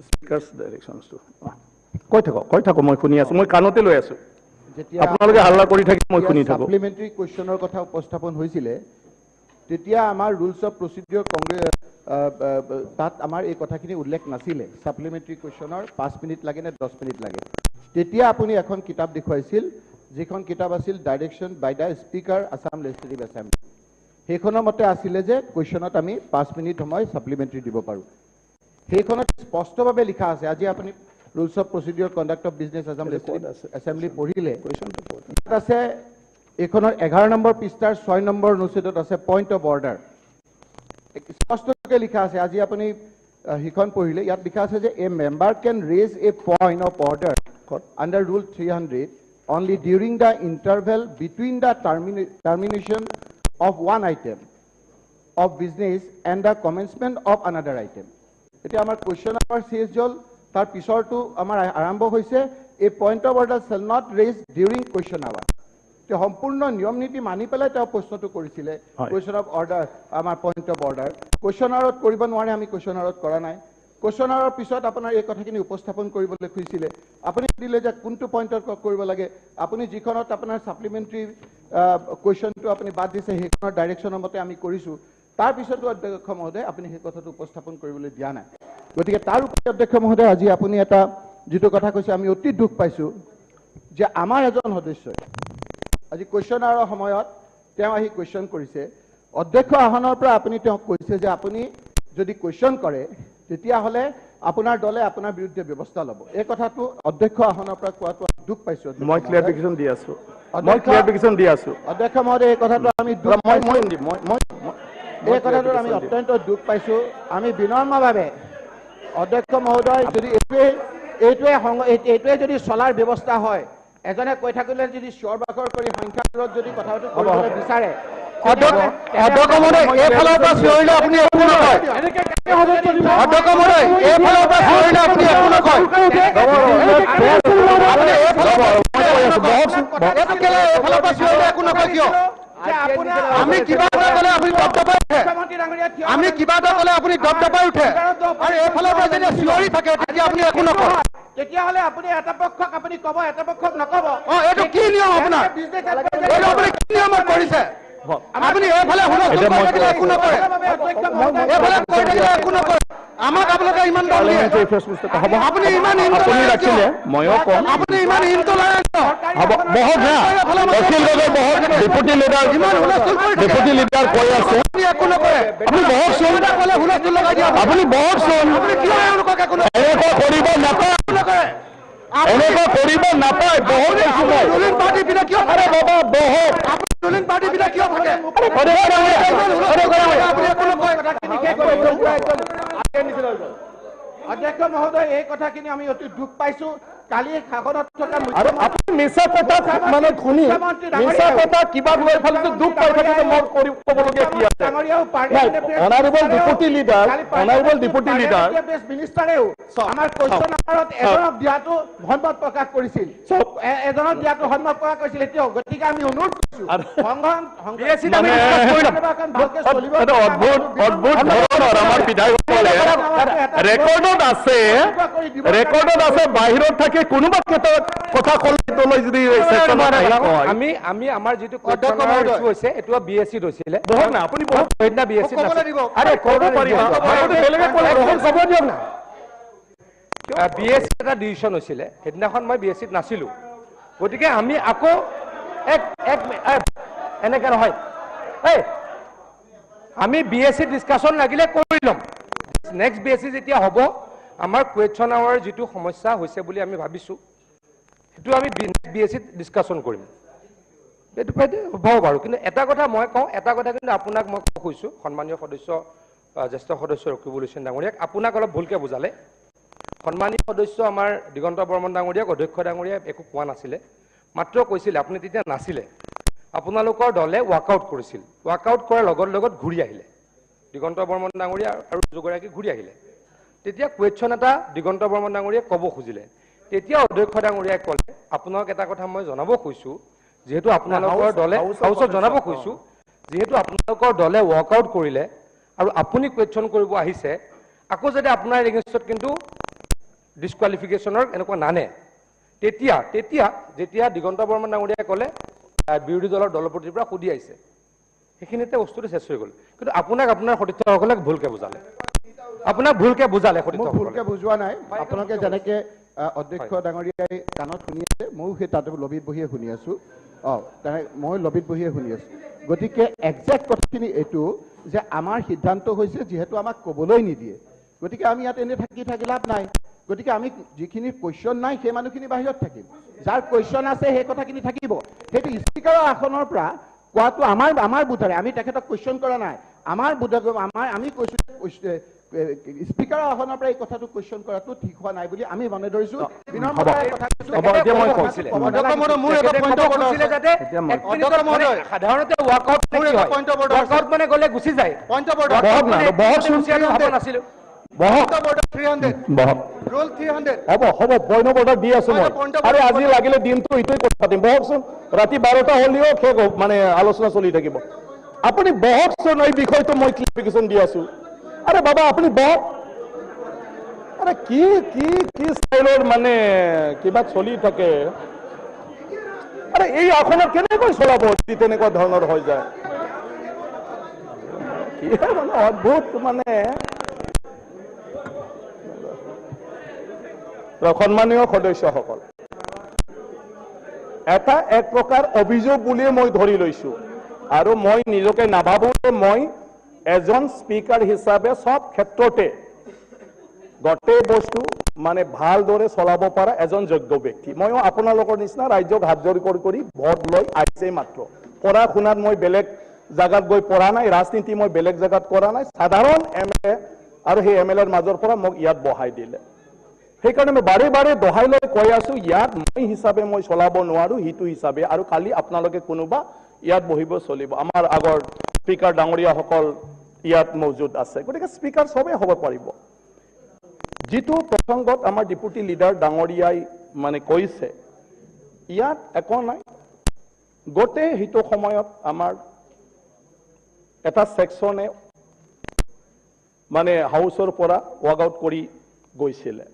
speaker's directions to কৈ থাকো মই শুনি আছো মই কাণতে লৈ আছো যেতিয়া আপোনালোকে হাল্লা কৰি থাকি মই শুনি থাকো সাপ্লিমেন্টাৰী কোৱেশ্যনৰ কথা উপস্থাপন হৈছিলে তেতিয়া আমাৰ ৰুলছ অফ প্ৰচিডিউৰ তাত আমাৰ এই কথাখিনি উল্লেখ নাছিলে সাপ্লিমেন্টাৰী কোৱেশ্যনৰ 5 মিনিট লাগে নে 10 মিনিট লাগে তেতিয়া আপুনি এখন কিতাপ দেখুৱাইছিল যিখন কিতাপ আছিল direction by the speaker Assam legislative assembly সেইখনৰ মতে আছিলে যে কোৱেশ্যনত আমি 5 মিনিট সময় সাপ্লিমেন্টাৰী দিব পাৰো সেইখনত স্পষ্টভাৱে লিখা আছে আজি আপুনি rules of procedure conduct of business Assam legislative assembly পঢ়িলে কোৱেশ্যনটো আছে এইখনৰ 11 নম্বৰ পৃষ্ঠাৰ 6 নম্বৰ অনুচ্ছেদত আছে পইণ্ট অফ অৰ্ডাৰ স্পষ্টকৈ লিখা আছে আজি আপুনি সিখন পঢ়িলে ইয়াত লিখা আছে যে a member can raise a point of order under rule 300 only during the interval between the termination of one item of business and the commencement of another item. এতিয়া আমাৰ কুৱেশ্যন আৱাৰ চেজ হ'ল, তাৰ পিছৰটো আমাৰ আৰম্ভ হৈছে a point of order shall not raise during question hour. তেওঁ সম্পূৰ্ণ নিয়ম নীতি মানি পেলাই তেওঁ প্ৰশ্নটো কৰিছিলে কুৱেশ্যন অফ অৰ্ডাৰ, আমাৰ পইণ্ট অফ অৰ্ডাৰ কুৱেশ্যন আৱাৰত কৰিব নোৱাৰে, আমি কুৱেশ্যন আৱাৰত কৰা নাই। কুৱেশ্যন আৱাৰৰ পিছত আপোনাৰ এই কথাখিনি উপস্থাপন কৰিবলৈ খুজিছিলে, আপুনি দিলে যে কোনটো পইণ্টত কৰিব লাগে, আপুনি যিখনত আপোনাৰ ছাপ্লিমেণ্টাৰী কুৱেশ্যনটো আপুনি বাদ দিছে সেইখনৰ ডাইৰেকশ্যনৰ মতে আমি কৰিছোঁ। তাৰপিছতো অধ্যক্ষ মহোদয় আপুনি সেই কথাটো উপস্থাপন কৰিবলৈ দিয়া নাই। গতিকে তাৰ উপৰি অধ্যক্ষ মহোদয় আজি আপুনি এটা যিটো কথা কৈছে আমি অতি দুখ পাইছোঁ যে আমাৰ এজন সদস্যই আজি কুৱেশ্যন আৱাৰৰ সময়ত তেওঁ আহি কুৱেশ্যন কৰিছে, অধ্যক্ষ আসনৰ পৰা আপুনি তেওঁক কৈছে যে আপুনি যদি কুৱেশ্যন কৰে তেতিয়াহ'লে আপোনাৰ দলে আপোনাৰ বিৰুদ্ধে ব্যৱস্থা ল'ব। এই কথাটো অধ্যক্ষ আসনৰ পৰা কোৱাটো দুখ পাইছোঁ। মই ক্লিয়াৰিফিকেশ্যন দি আছোঁ, অধ্যক্ষ মহোদয় এই কথাটো আমি এই কথাটোত আমি অত্যন্ত দুখ পাইছোঁ। আমি বিনম্ৰভাৱে অধ্যক্ষ মহোদয় যদি এইটোৱে যদি চলাৰ ব্যৱস্থা হয়, এজনে কৈ থাকিলে যদি চিঞৰ বাখৰ কৰি সংখ্যাটোত যদি কথাটো কৰিবলৈ বিচাৰে অধ্যক্ষ মহোদয় এইফালৰ পৰা চিঞৰিলে আপুনি একো নকয়, অধ্যক্ষ মহোদয় এইফালৰ পৰা চিঞৰিলে আপুনি একো নকয়, এইফালৰ পৰা চিঞৰিলে একো নকয় কিয়? আমি কিবা এটা ক'লে আপুনি দপদপাই উঠে, আমি কিবা এটা ক'লে আপুনি দপদপাই উঠে, আৰু এইফালৰ পৰা যেতিয়া চিঞৰি থাকে তেতিয়া আপুনি একো নকয়। তেতিয়াহ'লে আপুনি এটা পক্ষক আপুনি ক'ব, এটা পক্ষক নক'ব। এইটো কি নিয়ম আপোনাৰ? এইটো আপুনি কি নিয়মত কৰিছে? আপুনি এইফালে হুলস্থুল কৰি থাকিলে একো নকৰে, এইফালে কৈ থাকিলে একো নকৰে। আমাক আপোনালোকে ইমান দম দিয়ে, আপুনি ইমান আপুনি ৰাখিলে ময়ো কম, আপুনি ইমান ইনটলাৰেন্ট হ'ব বহুত অখিল গগৈ বহুত ডেপুটি লিডাৰ কৈ আছে একো নকৰে। আপুনি বহুত চোন ক'লে হুলস্থুল লগাই দিয়ে, আপুনি বহুত চোন আপুনি কিয় এওঁলোকক একো এনেকুৱা কৰিব নাপায়, এনেকুৱা কৰিব নাপায়। বহুত ৰুলিং পাৰ্টি পিনে কিয় আৰে বাবা বহুত ৰুলিং পাৰ্টি পিনে কিয় থাকে? অধ্যক্ষ মহোদয় এই কথাখিনি আমি অতি দুখ পাইছোঁ। কালি শাসনত থকা আপুনি মিছা কথা মানে শুনি মিছা কথা কিবা লৈ ফালে দুখ পাই থাকিলে মই ক'বলগীয়া কি আছে? অনাৰেবল ডেপুটি লিডাৰ মিনিষ্টাৰেও আমাৰ কুৱেশ্যন আৱাৰত এজনক দিয়াটো সন্মত প্ৰকাশ কৰিছিল, এজনক দিয়াটো সন্মত প্ৰকাশ কৰিছিল। এতিয়া গতিকে আমি অনুৰোধ কৰিছোঁ অদ্ভুত ধৰণৰ আমাৰ বিধায়কসকলে ৰেকৰ্ডত আছে বাহিৰত থাকি কোনোবা কথা ক'লে যদি আমি আমাৰ যিটো হৈছে এইটো BSc হৈছিলে, আপুনি বহুত সেইদিনা BSc BSc এটা ডিভিশ্যন হৈছিলে, সেইদিনাখন মই BSc নাছিলোঁ। গতিকে আমি আকৌ এনেকে নহয়, আমি BSc ডিছকাশ্যন লাগিলে কৰি ল'ম। নেক্সট BSc যেতিয়া হ'ব আমাৰ কুৱেশ্যন আৱাৰ যিটো সমস্যা হৈছে বুলি আমি ভাবিছোঁ সেইটো আমি BSc ডিছকাশ্যন কৰিম, সেইটো হ'ব বাৰু। কিন্তু এটা কথা মই কওঁ, এটা কথা কিন্তু আপোনাক মই কৈছোঁ, সন্মানীয় সদস্য জ্যেষ্ঠ সদস্য ৰকিবুল হুছেইন ডাঙৰীয়াক আপোনাক অলপ ভুলকৈ বুজালে। সন্মানীয় সদস্য আমাৰ দিগন্ত বৰ্মন ডাঙৰীয়াক অধ্যক্ষ ডাঙৰীয়াই একো কোৱা নাছিলে, মাত্ৰ কৈছিলে আপুনি তেতিয়া নাছিলে, আপোনালোকৰ দলে ৱাকআউট কৰিছিল, ৱাকআউট কৰাৰ লগত ঘূৰি আহিলে, দিগন্ত বৰ্মন ডাঙৰীয়া আৰু দুগৰাকী ঘূৰি আহিলে। তেতিয়া কুৱেশ্যন এটা দিগন্ত বৰ্মন ডাঙৰীয়াই ক'ব খুজিলে, তেতিয়া অধ্যক্ষ ডাঙৰীয়াই ক'লে আপোনাক এটা কথা মই জনাব কৈছোঁ, যিহেতু আপোনালোকৰ দলে হাউচত জনাব কৈছোঁ, যিহেতু আপোনালোকৰ দলে ৱাকআউট কৰিলে আৰু আপুনি কুৱেশ্যন কৰিব আহিছে, আকৌ যদি আপোনাৰ এগেইনষ্টত কিন্তু ডিছকুৱালিফিকেশ্যনৰ এনেকুৱা নানে, যেতিয়া দিগন্ত বৰ্মন ডাঙৰীয়াই ক'লে বিৰোধী দলৰ দলপতিৰ পৰা সুধি আহিছে, সেইখিনিতে বস্তুটো শেষ হৈ গ'ল। কিন্তু আপোনাক আপোনাৰ সতীৰ্থসকলে ভুলকৈ বুজালে, আপোনাক ভুলকৈ বুজালে। ভুলকৈ বুজোৱা নাই, আপোনালোকে যেনেকৈ অধ্যক্ষ ডাঙৰীয়াই কাণত শুনি আছে, ময়ো সেই তাতে লবিত বহিয়ে শুনি আছোঁ। মই লবিত বহিয়ে শুনি আছোঁ। গতিকে একজেক্ট কথাখিনি এইটো যে আমাৰ সিদ্ধান্ত হৈছে যিহেতু আমাক ক'বলৈ নিদিয়ে, গতিকে আমি ইয়াত এনে থাকি লাভ নাই। গতিকে আমি যিখিনি কুৱেশ্যন নাই সেই মানুহখিনি বাহিৰত থাকিম, যাৰ কুৱেশ্যন আছে সেই কথাখিনি থাকিব। সেইটো স্পীকাৰৰ আসনৰ পৰা কোৱাটো আমাৰ বোধেৰে, আমি তেখেতক কুৱেশ্যন কৰা নাই, আমাৰ বোধে আমি কৈছোঁ স্পিকাৰৰ আসনৰ পৰা এই কথাটো কুৱেশ্যন কৰাটো ঠিক হোৱা নাই বুলি আমি মনে ধৰিছোঁ। সাধাৰণতে ৱাকআউট মানে গ'লে গুচি যায়। আজি লাগিলে দিনটো এইটোৱে কথা পাতিম। বহকচোন, ৰাতি 12টা হ'লেও শেষ মানে আলোচনা চলি থাকিব। আপুনি বহকচোন, এই বিষয়টো মই ক্লিয়াৰিফিকেশ্যন দি আছো। আৰে বাবা আপনি বহক। আৰে কি কি কি ষ্টাইলৰ মানে কিবা চলি থাকে। আৰে এই আসনত কেনেকৈ চলাব তেনেকুৱা ধৰণৰ হৈ যায়। কি মানে অদ্ভুত মানে। সন্মানীয় সদস্যসকল, এটা এক প্ৰকাৰ অভিযোগ বুলিয়ে মই ধৰি লৈছো আৰু মই নিজকে নাভাবো যে মই এজন স্পিকাৰ হিচাপে সব ক্ষেত্ৰতে গোটেই বস্তু মানে ভালদৰে চলাব পৰা এজন যোগ্য ব্যক্তি। ময়ো আপোনালোকৰ নিচিনা ৰাজ্যক হাত জোৰ কৰি ভোট লৈ আহিছে মাত্ৰ। পঢ়া শুনাত মই বেলেগ জায়গাত গৈ পঢ়া নাই, ৰাজনীতি মই বেলেগ জায়গাত কৰা নাই। সাধাৰণ MLA আৰু সেই MLAৰ মাজৰ পৰা মোক ইয়াত বহাই দিলে। সেইকাৰণে মই বাৰে বাৰে দহাই লৈ কৈ আছো, ইয়াত মই হিচাপে মই চলাব নোৱাৰো, হিটো হিচাপে। আৰু কালি আপোনালোকে কোনোবা ইয়াত বহিব চলিব। আমাৰ আগৰ স্পিকাৰ ডাঙৰীয়াসকল ইয়াত মজুদ আছে, গতিকে স্পিকাৰ সবে হ'ব পাৰিব। যিটো প্ৰসংগত আমাৰ ডেপুটি লিডাৰ ডাঙৰীয়াই মানে কৈছে, ইয়াত একো নাই। গোটেই হিটো সময়ত আমাৰ এটা সেকশনে মানে হাউচৰ পৰা ৱাকআউট কৰি গৈছিলে।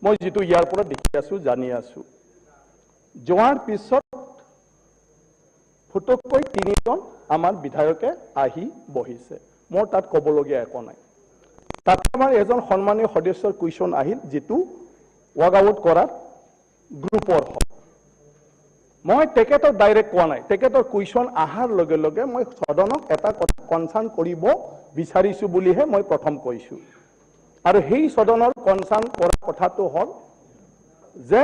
মই যিটো ইয়াৰ পৰা দেখি আছো, জানি আছো, যোৱাৰ পিছত ফুটককৈ 3জন আমাৰ বিধায়কে আহি বহিছে। মোৰ তাত ক'বলগীয়া একো নাই। তাত আমাৰ এজন সন্মানীয় সদস্যৰ কুৱেশ্যন আহিল, যিটো ৱাকআউট কৰাৰ গ্ৰুপৰ হয়। মই তেখেতক ডাইৰেক্ট কোৱা নাই। তেখেতৰ কুৱেশ্যন অহাৰ লগে লগে মই সদনক এটা কথা কনচাৰ্ণ কৰিব বিচাৰিছো বুলিহে মই প্ৰথম কৈছো। আৰু সেই সদনৰ কনচাৰ্ণ কৰা কথাটো হ'ল যে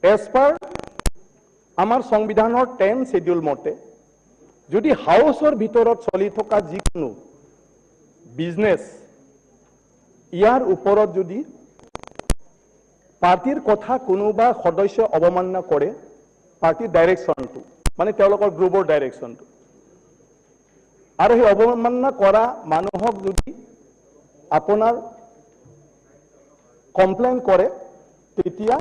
এজ পাৰ আমাৰ সংবিধানৰ 10 শিডিউল মতে যদি হাউচৰ ভিতৰত চলি থকা যিকোনো বিজনেছ ইয়াৰ ওপৰত যদি পাৰ্টিৰ কথা কোনোবা সদস্য অৱমাননা কৰে, পাৰ্টিৰ ডাইৰেকশ্যনটো মানে তেওঁলোকৰ গ্ৰুপৰ ডাইৰেকশ্যনটো, আৰু সেই অৱমাননা কৰা মানুহক যদি আপোনাৰ কমপ্লেইন কৰে, তেতিয়া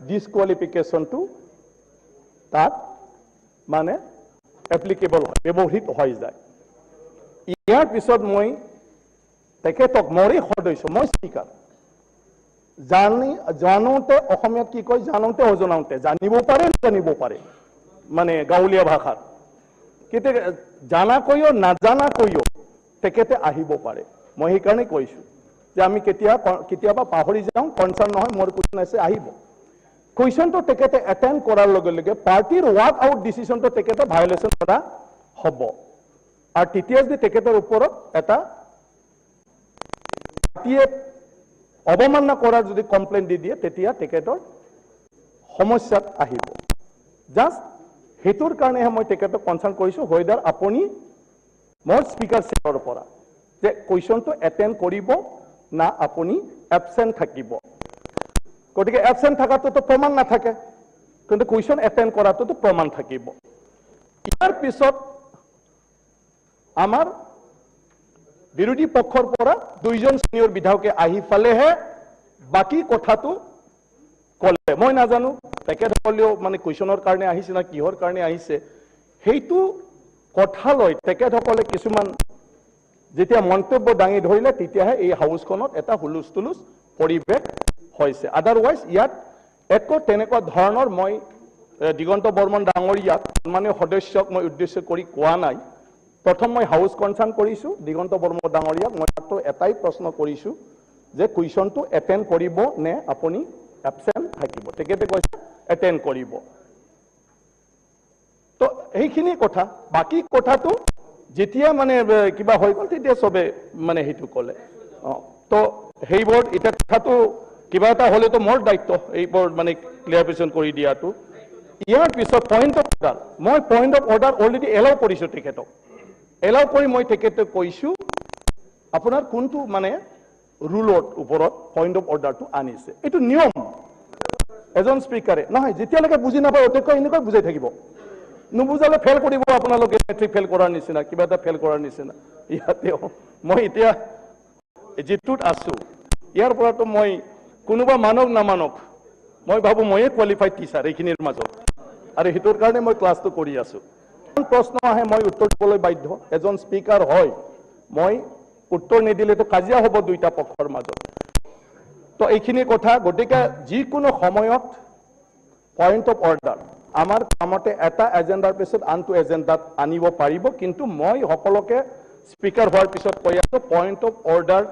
ডিসকোৱালিফিকেশ্যনটো তাত মানে এপ্লিকেবল হয়, ব্যৱহৃত হৈ যায়। ইয়াৰ পিছত মই তেখেতক, মৰে সদস্য, মই স্পিকাৰ, জানোতে অসমীয়াত কি কয়, জানোতে অজনাওতে, জানিব পাৰে নাজানিব পাৰে মানে গাঁৱলীয়া ভাষাত, কিন্তু জানাকৈও নাজানাকৈও তেখেতে আহিব পাৰে। মই সেইকাৰণে কৈছো যে আমি কেতিয়াবা পাহৰি যাওঁ, কনচাৰ্ণ নহয়, মোৰ কুৱেশ্যন আছে, আহিব। কুৱেশ্যনটো তেখেতে এটেণ্ড কৰাৰ লগে লগে পাৰ্টিৰ ৱাক আউট ডিচিশ্যনটো তেখেতে ভায়োলেশ্যন কৰা হ'ব। আৰু তেতিয়া যদি তেখেতৰ ওপৰত এটা পাৰ্টিয়ে অৱমাননা কৰাৰ যদি কমপ্লেইন দি দিয়ে, তেতিয়া তেখেতৰ সমস্যাত আহিব। জাষ্ট সেইটোৰ কাৰণেহে মই তেখেতক কনচাৰ্ণ কৰিছো, হয়দাৰ আপুনি মোৰ স্পিকাৰ চেয়াৰৰ পৰা যে কুৱেশ্যনটো এটেণ্ড কৰিব না আপুনি এবচেণ্ট থাকিব। গতিকে এবচেণ্ট থকাটোতো প্ৰমাণ নাথাকে, কিন্তু কুৱেশ্যন এটেণ্ড কৰাটোতো প্ৰমাণ থাকিব। ইয়াৰ পিছত আমাৰ বিৰোধী পক্ষৰ পৰা 2জন সিনিয়ৰ বিধায়কে আহি পালেহে বাকী কথাটো ক'লে। মই নাজানো তেখেতসকলেও মানে কুৱেশ্যনৰ কাৰণে আহিছে না কিহৰ কাৰণে আহিছে, সেইটো কথা লৈ তেখেতসকলে কিছুমান যেতিয়া মন্তব্য দাঙি ধৰিলে, তেতিয়াহে এই হাউচখনত এটা হুলস্থুলুচ পৰিৱেশ হৈছে। আদাৰৱাইজ ইয়াত একো তেনেকুৱা ধৰণৰ মই দিগন্ত বৰ্মন ডাঙৰীয়াক সন্মানীয় সদস্যক মই উদ্দেশ্য কৰি কোৱা নাই। প্ৰথম মই হাউচ কনচাৰ্ণ কৰিছো দিগন্ত বৰ্মন ডাঙৰীয়াক। মই মাত্ৰ এটাই প্ৰশ্ন কৰিছো যে কুৱেশ্যনটো এটেণ্ড কৰিব নে আপুনি এবচেণ্ট থাকিব। তেখেতে কৈছে এটেণ্ড কৰিব। তো এইখিনি কথা, বাকী কথাটো যেতিয়া মানে কিবা হৈ গ'ল তেতিয়া চবে মানে সেইটো ক'লে। তো সেইবোৰ এতিয়া কথাটো কিবা এটা হ'লেতো মোৰ দায়িত্ব এইবোৰ মানে ক্লিয়াৰিফিকেশ্যন কৰি দিয়াটো। ইয়াৰ পিছত পইণ্ট অফ অৰ্ডাৰ, মই point of order already allow কৰিছো তেখেতক। এলাউ কৰি মই তেখেতক কৈছো আপোনাৰ কোনটো মানে ৰুলৰ ওপৰত পইণ্ট অফ অৰ্ডাৰটো আনিছে এইটো নিয়ম এজন স্পিকাৰে নহয় যেতিয়ালৈকে বুজি নাপায় অধ্যক্ষ এনেকৈ বুজাই থাকিব নুবুজালে ফেল কৰিব আপোনালোকে মেট্ৰিক ফেল কৰাৰ নিচিনা কিবা এটা ফেল কৰাৰ নিচিনা ইয়াতে মই এতিয়া যিটোত আছো ইয়াৰ পৰাতো মই কোনোবা মানক নামানক মই ভাবো ময়ে কোৱালিফাইড টিচাৰ এইখিনিৰ মাজত আৰু সেইটোৰ কাৰণে মই ক্লাছটো কৰি আছো প্ৰশ্ন আহে মই উত্তৰ দিবলৈ বাধ্য এজন স্পিকাৰ হয় মই উত্তৰ নিদিলেতো কাজিয়া হ'ব দুইটা পক্ষৰ মাজত তো এইখিনি কথা গতিকে যিকোনো সময়ত পইণ্ট অফ অৰ্ডাৰ আমাৰ কামতে এটা এজেণ্ডাৰ পিছত আনটো এজেণ্ডাত আনিব পাৰিব কিন্তু মই সকলোকে স্পিকাৰ হোৱাৰ পিছত কৈ আছো পইণ্ট অফ অৰ্ডাৰ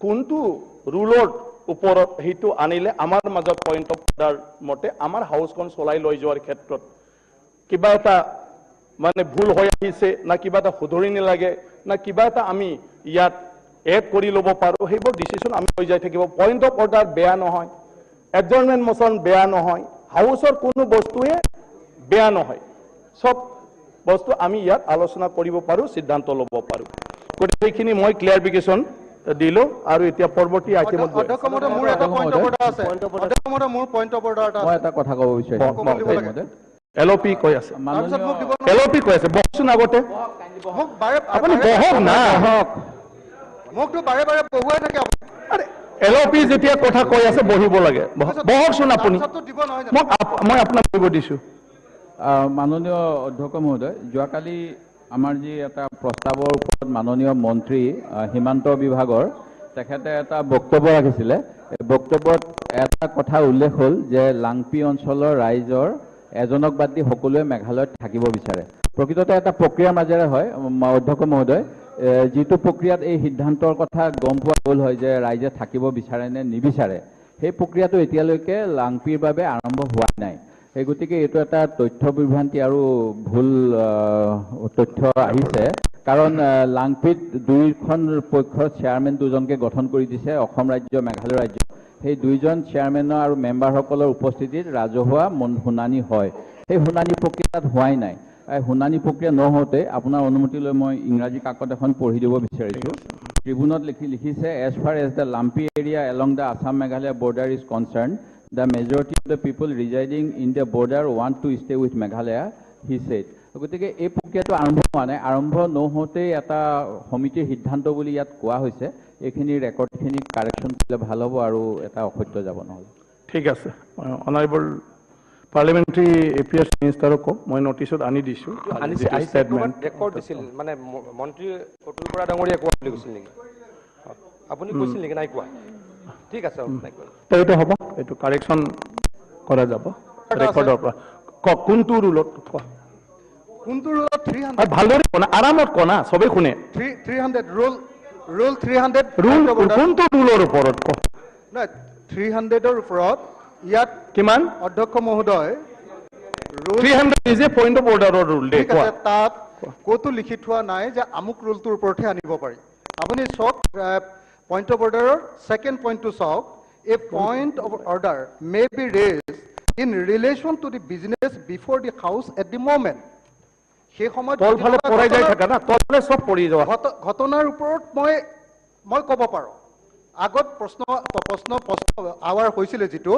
কোনটো ৰুলৰ ওপৰত সেইটো আনিলে আমাৰ মাজত পইণ্ট অফ অৰ্ডাৰ মতে আমাৰ হাউচখন চলাই লৈ যোৱাৰ ক্ষেত্ৰত কিবা এটা মানে ভুল হৈ আহিছে না কিবা এটা শুধৰি নালাগে না কিবা এটা আমি ইয়াত এড কৰি ল'ব পাৰোঁ সেইবোৰ ডিচিশ্যন আমি লৈ যাই থাকিব পইণ্ট অফ অৰ্ডাৰ বেয়া নহয় এডজৰ্ণমেণ্ট মোচন বেয়া নহয় হাউচৰ কোনো বস্তুৱে বেয়া নহয় সব বস্তু আমি ইয়াত আলোচনা কৰিব পাৰোঁ সিদ্ধান্ত ল'ব পাৰোঁ গতিকে এইখিনি মই ক্লিয়াৰিফিকেশ্যন দিলো আৰু এতিয়া পৰৱৰ্তী আইটেমত অধ্যক্ষ মহোদয় মোৰ এটা পইণ্ট অফ অৰ্ডাৰ আছে অধ্যক্ষ মহোদয় মোৰ পইণ্ট অফ অৰ্ডাৰ এটা মই এটা কথা ক'ব বিচাৰিছোঁ এলপি কৈ আছে এলপি কৈ আছে বহকচোন আগতে মোক বাৰে আপুনি বহক না মোকতো বাৰে বাৰে বহুৱাই থাকে আৰে এলপি যেতিয়া কথা কৈ আছে বহিব লাগে বহকচোন আপুনি মই আপোনাক বহিব দিছোঁ মাননীয় অধ্যক্ষ মহোদয় যোৱাকালি আমাৰ যি এটা প্ৰস্তাৱৰ ওপৰত মাননীয় মন্ত্ৰী সীমান্ত বিভাগৰ তেখেতে এটা বক্তব্য ৰাখিছিলে এই বক্তব্যত এটা কথা উল্লেখ হ'ল যে লাংপি অঞ্চলৰ ৰাইজৰ এজনক বাদ দি সকলোৱে মেঘালয়ত থাকিব বিচাৰে প্ৰকৃততে এটা প্ৰক্ৰিয়াৰ মাজেৰে হয় অধ্যক্ষ মহোদয় যিটো প্ৰক্ৰিয়াত এই সিদ্ধান্তৰ কথা গম পোৱা গ'ল হয় যে ৰাইজে থাকিব বিচাৰে নে নিবিচাৰে সেই প্ৰক্ৰিয়াটো এতিয়ালৈকে লাংপিৰ বাবে আৰম্ভ হোৱা নাই এই গতিকে এইটো এটা তথ্য বিভ্ৰান্তি আৰু ভুল তথ্য আহিছে কাৰণ লাংপিত দুইখন পক্ষৰ চেয়াৰমেন দুজনকে গঠন কৰি দিছে অসম ৰাজ্য মেঘালয় ৰাজ্য সেই দুইজন চেয়াৰমেনৰ আৰু মেম্বাৰসকলৰ উপস্থিতিত ৰাজহুৱা শুনানি হয় সেই শুনানি প্ৰক্ৰিয়াত হোৱাই নাই শুনানি প্ৰক্ৰিয়া নহওঁতে আপোনাৰ অনুমতি লৈ মই ইংৰাজী কাকত এখন পঢ়ি দিব বিচাৰিছোঁ ট্ৰিবিউনত লিখিছে as far as the lumpy area along the Assam Meghalaya border is concern the majority of the people residing in the border want to stay with Meghalaya, he said. গতিকে এই প্ৰক্ৰিয়াটো আৰম্ভ হোৱা নাই আৰম্ভ নহওঁতেই এটা সমিতিৰ সিদ্ধান্ত বুলি ইয়াত কোৱা হৈছে এইখিনি ৰেকৰ্ডখিনি কাৰেকশ্যন কৰিলে ভাল হ'ব আৰু এটা অসত্য যাব নহ'লে ঠিক আছে অনাৰেবল পাৰ্লিমেণ্টাৰী এফেয়াৰ্ছ মিনিষ্টাৰক মই নটিছত আনি দিছোঁ ৰেকৰ্ড দিছিল মানে মন্ত্ৰী অতুল বৰা ডাঙৰীয়া কোৱা বুলি কৈছিল নেকি আপুনি কৈছিল নেকি নাই কোৱা ঠিক আছে তো এইটো হ'ব এইটো কাৰেকশ্যন কৰা যাব ৰেকৰ্ডৰ পৰা কোনটো ৰুলত কোনটো ৰুলত 300 ভালদৰে কোনা আৰামত কোনা সবেই শুনে 300 ৰুল 300 ৰুল কোনটো ৰুলৰ ওপৰত ক নাই 300ৰ ওপৰত ইয়াত কিমান অধ্যক্ষ মহোদয় 300 ইজ এ পইণ্ট অফ অৰ্ডাৰৰ ৰুল দে কোৱা তাত ক'তো লিখি থোৱা নাই যে আমুক ৰুলটোৰ ওপৰতহে আনিব পাৰি আপুনি চক পইণ্ট অফ অৰ্ডাৰৰ সেকেন্ড পইণ্টটো চাওক a point of order may be raised in relation to the business before the house at the moment সেই সময়ত তলফালে পৰাই যায় থাকে না তলফালে সব পৰি যোৱা ঘটনাৰ ওপৰত মই ক'ব পাৰোঁ আগত প্ৰশ্ন আৱাৰ হৈছিলে যিটো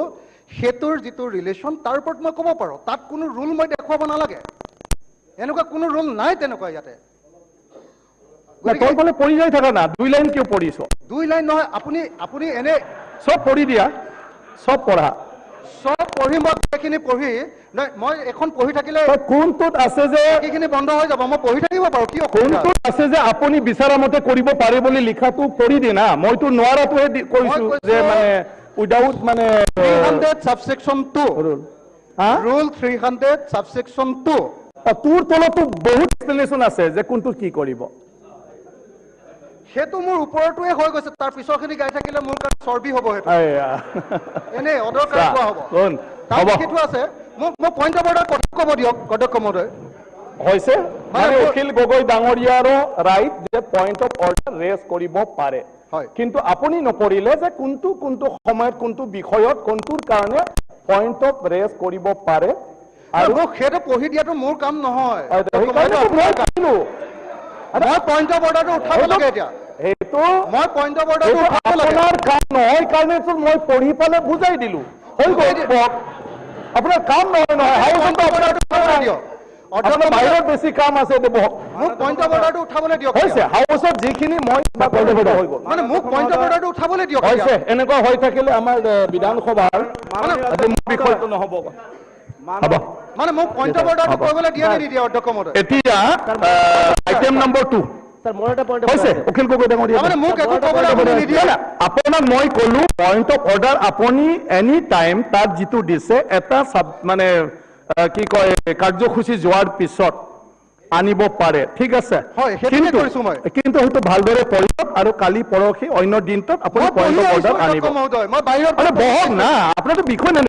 সেইটোৰ যিটো ৰিলেশ্যন তাৰ ওপৰত মই ক'ব পাৰোঁ তাত কোনো ৰুল মই দেখুৱাব নালাগে এনেকুৱা কোনো ৰুল নাই তেনেকুৱা ইয়াতে তলফালে পৰি যায় থাকা না দুই লাইন কিয় পঢ়িছ দুই লাইন নহয় আপুনি এনে সব পঢ়ি দিয়া সব পঢ়া সব পঢ়ি মই এইখিনি পঢ়ি মই এখন পঢ়ি থাকিলে কোনটোত আছে যে এইখিনি বন্ধ হৈ যাব মই পঢ়ি থাকিব পাৰোঁ কি কোনটোত আছে যে আপুনি বিচৰা মতে কৰিব পাৰে বুলি লিখাটো পঢ়ি দি না মইতো নোৱাৰাটোহে কৈছোঁ যে মানে উইদাউট মানে 300 সাবসেকশন 2 ৰুল 300 সাবসেকশন 2 তোৰ তলতো বহুত এক্সপ্লেনেশ্যন আছে যে কোনটো কি কৰিব সেইটো মোৰ ওপৰটোৱে হৈ গৈছে তাৰ পিছৰখিনি গাই থাকিলে মোৰ কাৰণে চৰ্বি হ'ব সেইটো এনে অদৰকাৰী কোৱা হ'ব তাত লিখিটো আছে মোক পইণ্ট অফ অৰ্ডাৰ কথা ক'ব দিয়ক অধ্যক্ষ মহোদয় হৈছে মানে অখিল গগৈ ডাঙৰীয়াৰো ৰাইট যে পইণ্ট অফ অৰ্ডাৰ ৰেজ কৰিব পাৰে কিন্তু আপুনি নপঢ়িলে যে কোনটো সময়ত কোনটো বিষয়ত কোনটোৰ কাৰণে পইণ্ট অফ ৰেজ কৰিব পাৰে আৰু সেইটো পঢ়ি দিয়াটো মোৰ কাম নহয় মই পইণ্ট অফ অৰ্ডাৰটো উঠাব লাগে এতিয়া এইটো মই পইণ্ট অফ অৰ্ডাৰটো উঠাব লাগে আপোনাৰ কাম নহয় কাৰণেতো মই পঢ়ি পালে বুজাই দিলো হৈ গ'ল আপোনাৰ কাম নহয় নহয় হাউচতো আপোনাৰ দিয়ক আপোনাৰ বাহিৰত বেছি কাম আছে এইটো বহক মোক পইণ্ট অফ অৰ্ডাৰটো উঠাবলৈ দিয়ক হৈছে হাউচত যিখিনি মই হৈ গ'ল মানে মোক পইণ্ট অফ অৰ্ডাৰটো উঠাবলৈ দিয়ক হৈছে এনেকুৱা হৈ থাকিলে আমাৰ বিধানসভাৰ বিষয়টো নহ'ব হ'ব মানে মোক পইণ্ট অফ অৰ্ডাৰটো কৰিবলৈ দিয়া নিদিয়ে অধ্যক্ষ মহোদয় এতিয়া আইটেম নম্বৰ 2 হৈছে উকিল গগৈ ডাঙৰীয়া মানে মোক একো ক'বলৈ আপুনি নিদিয়ে আপোনাক মই ক'লো পইণ্ট অফ অৰ্ডাৰ আপুনি এনি টাইম তাত যিটো দিছে এটা মানে কি কয় কাৰ্যসূচী যোৱাৰ পিছত আনিব পাৰে ঠিক আছে কিন্তু হয়তো ভালদৰে পঢ়ক আৰু কালি পৰহি অন্য দিনটোত আপুনি পইণ্ট অফ অৰ্ডাৰ আনিব বহক না আপোনাৰতো বিষয় নাই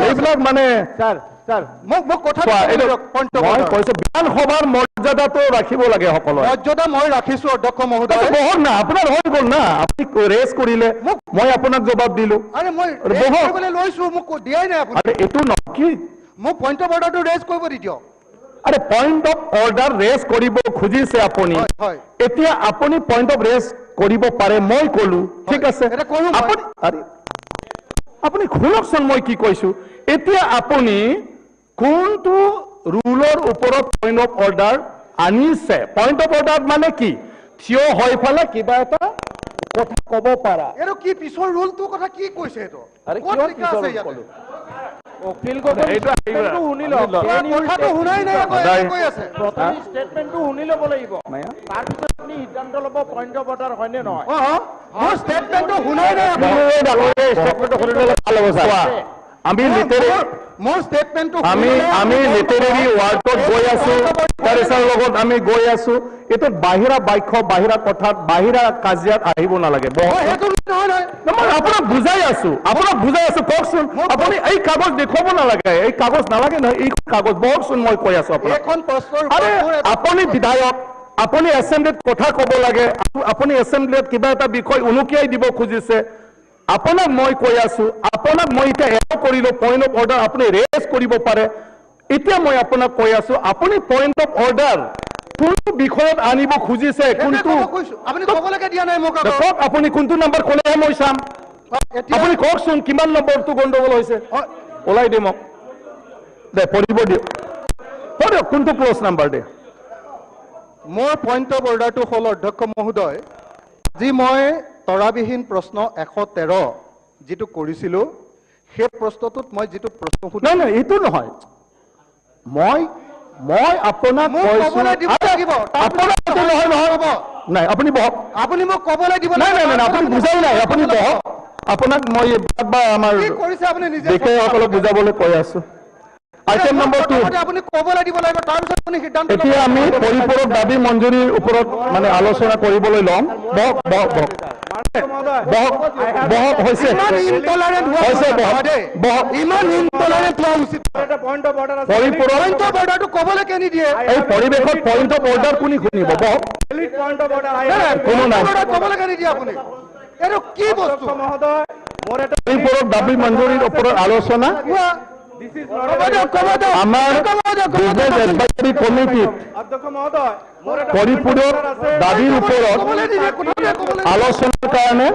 এইবিলাক মানে মই কৈছো বিধানসভাৰ মৰ্যাদাটো ৰাখিব লাগে সকলো মৰ্যাদা মই ৰাখিছো অধ্যক্ষ মহোদয় বহক না আপোনাৰ হৈ গ'ল না আপুনি ৰেজ কৰিলে মই আপোনাক জবাব দিলো আৰে মই ৰেজ কৰিবলৈ লৈছো মোক দিয়াই নাই আপুনি আৰে এইটো নহয় কি মোক পইণ্ট অফ অৰ্ডাৰটো ৰেজ কৰিব দি দিয়ক আৰে পয়েন্ট অফ অৰ্ডাৰ ৰেজ কৰিব খুজিছে আপুনি এতিয়া আপুনি পয়েন্ট অফ ৰেজ কৰিব পাৰে মই কলো ঠিক আছে আপুনি শুনকচোন মই কি কৈছো এতিয়া আপুনি কোনটো ৰুলৰ ওপৰত পয়েন্ট অফ অৰ্ডাৰ আনিছে পয়েন্ট অফ অৰ্ডাৰ মানে কি থিয় হৈ ফালে কিবা এটা কথা ক'ব পাৰা এৰো কি পিছৰ ৰুলটো কথা কি কৈছে এটো আরে কি আছে ইয়াত উকিল গগৈ স্টেটমেন্টটো শুনি লওক কথাটো শুনাই নাই কৈ আছে প্ৰথম স্টেটমেন্টটো শুনি ল'ব লাগিব তাৰ পিছত আপুনি সিদ্ধান্ত ল'ব পইণ্ট অফ অৰ্ডাৰ হয়নে নহয় মোৰ স্টেটমেন্টটো শুনাই নাই স্টেটমেন্টটো শুনি ল'লে ভাল হ'ব ছাৰ আমি লিটাৰেৰী মোৰ স্টেটমেন্টটো আমি লিটাৰেৰী ৱাৰ্ডত গৈ আছো তাৰিছৰ লগত আমি গৈ আছো এটো বাহিৰা বাক্য বাহিৰা কথাত বাহিৰা কাজিয়াত আহিব নালাগে মই আপোনাক বুজাই আছো কওকচোন আপুনি এই কাগজ দেখুৱাব নালাগে এই কাগজ নালাগে নহয় এই কাগজ বহকচোন মই কৈ আছো আপোনাক আপুনি বিধায়ক আপুনি এছেম্বলিত কথা ক'ব লাগে আপুনি এছেম্বলিত কিবা এটা বিষয় উনুকিয়াই দিব খুজিছে আপোনাক মই কৈ আছো আপোনাক মই এতিয়া এলাও কৰিলো পইণ্ট অফ অৰ্ডাৰ আপুনি ৰেজ কৰিব পাৰে এতিয়া মই আপোনাক কৈ আছো আপুনি পইণ্ট অফ অৰ্ডাৰ কোনটো বিষয়ত আনিব খুজিছে কোনটো আপুনি ক'বলৈকে দিয়া নাই মোক কওক আপুনি কোনটো নম্বৰ ক'লেহে মই চাম আপুনি কওকচোন কিমান নম্বৰটো গণ্ডগোল হৈছে ওলাই দিম মোক দে পঢ়িব দিয়ক কোনটো ক্লজ নাম্বাৰ দে মোৰ পইণ্ট অফ অৰ্ডাৰটো হ'ল অধ্যক্ষ মহোদয় যি মই তৰাবিহীন প্ৰশ্ন 113 যেটো কৰিছিলো সেই প্ৰশ্নটোত মই যেটো প্ৰশ্ন নাই নাই এইটো নহয় মই আপোনাক কৈছো আপোনাক নহয় নাই আপুনি বহক আপুনি মোক ক'বলৈ দিব নাই আপুনি বুজাই নাই আপুনি বহক আপোনাক মই বা আমাৰ কি কৰিছে আপুনি নিজে বিষয়সকলক বুজাবলৈ কৈ আছো আইটেম নম্বৰ 2 আপুনি ক'বলৈ দিব লাগিব তাৰ পিছত আপুনি সিদ্ধান্ত এতিয়া আমি পৰিপূৰক দাবী মঞ্জুৰিৰ ওপৰত মানে আলোচনা কৰিবলৈ ল'ম বহক হৈছে ইমান ইনটলাৰেন্ট হোৱা উচিত পইণ্ট অফ অৰ্ডাৰ আছে পইণ্ট অফ অৰ্ডাৰটো ক'বলৈ কেনি দিয়ে এই পৰিৱেশত পইণ্ট অফ অৰ্ডাৰ কোনি শুনিব বহক পইণ্ট অফ অৰ্ডাৰ কোনো নাই ক'বলৈ কেনি দিয়ে আপুনি এটো কি বস্তু মহোদয় মোৰ এটা পৰিপূৰক দাবী মঞ্জুৰিৰ ওপৰত আলোচনা আমাৰ বিজনেছ এডভাইজৰী কমিটিত পৰিপূৰক দাবীৰ ওপৰত আলোচনাৰ কাৰণে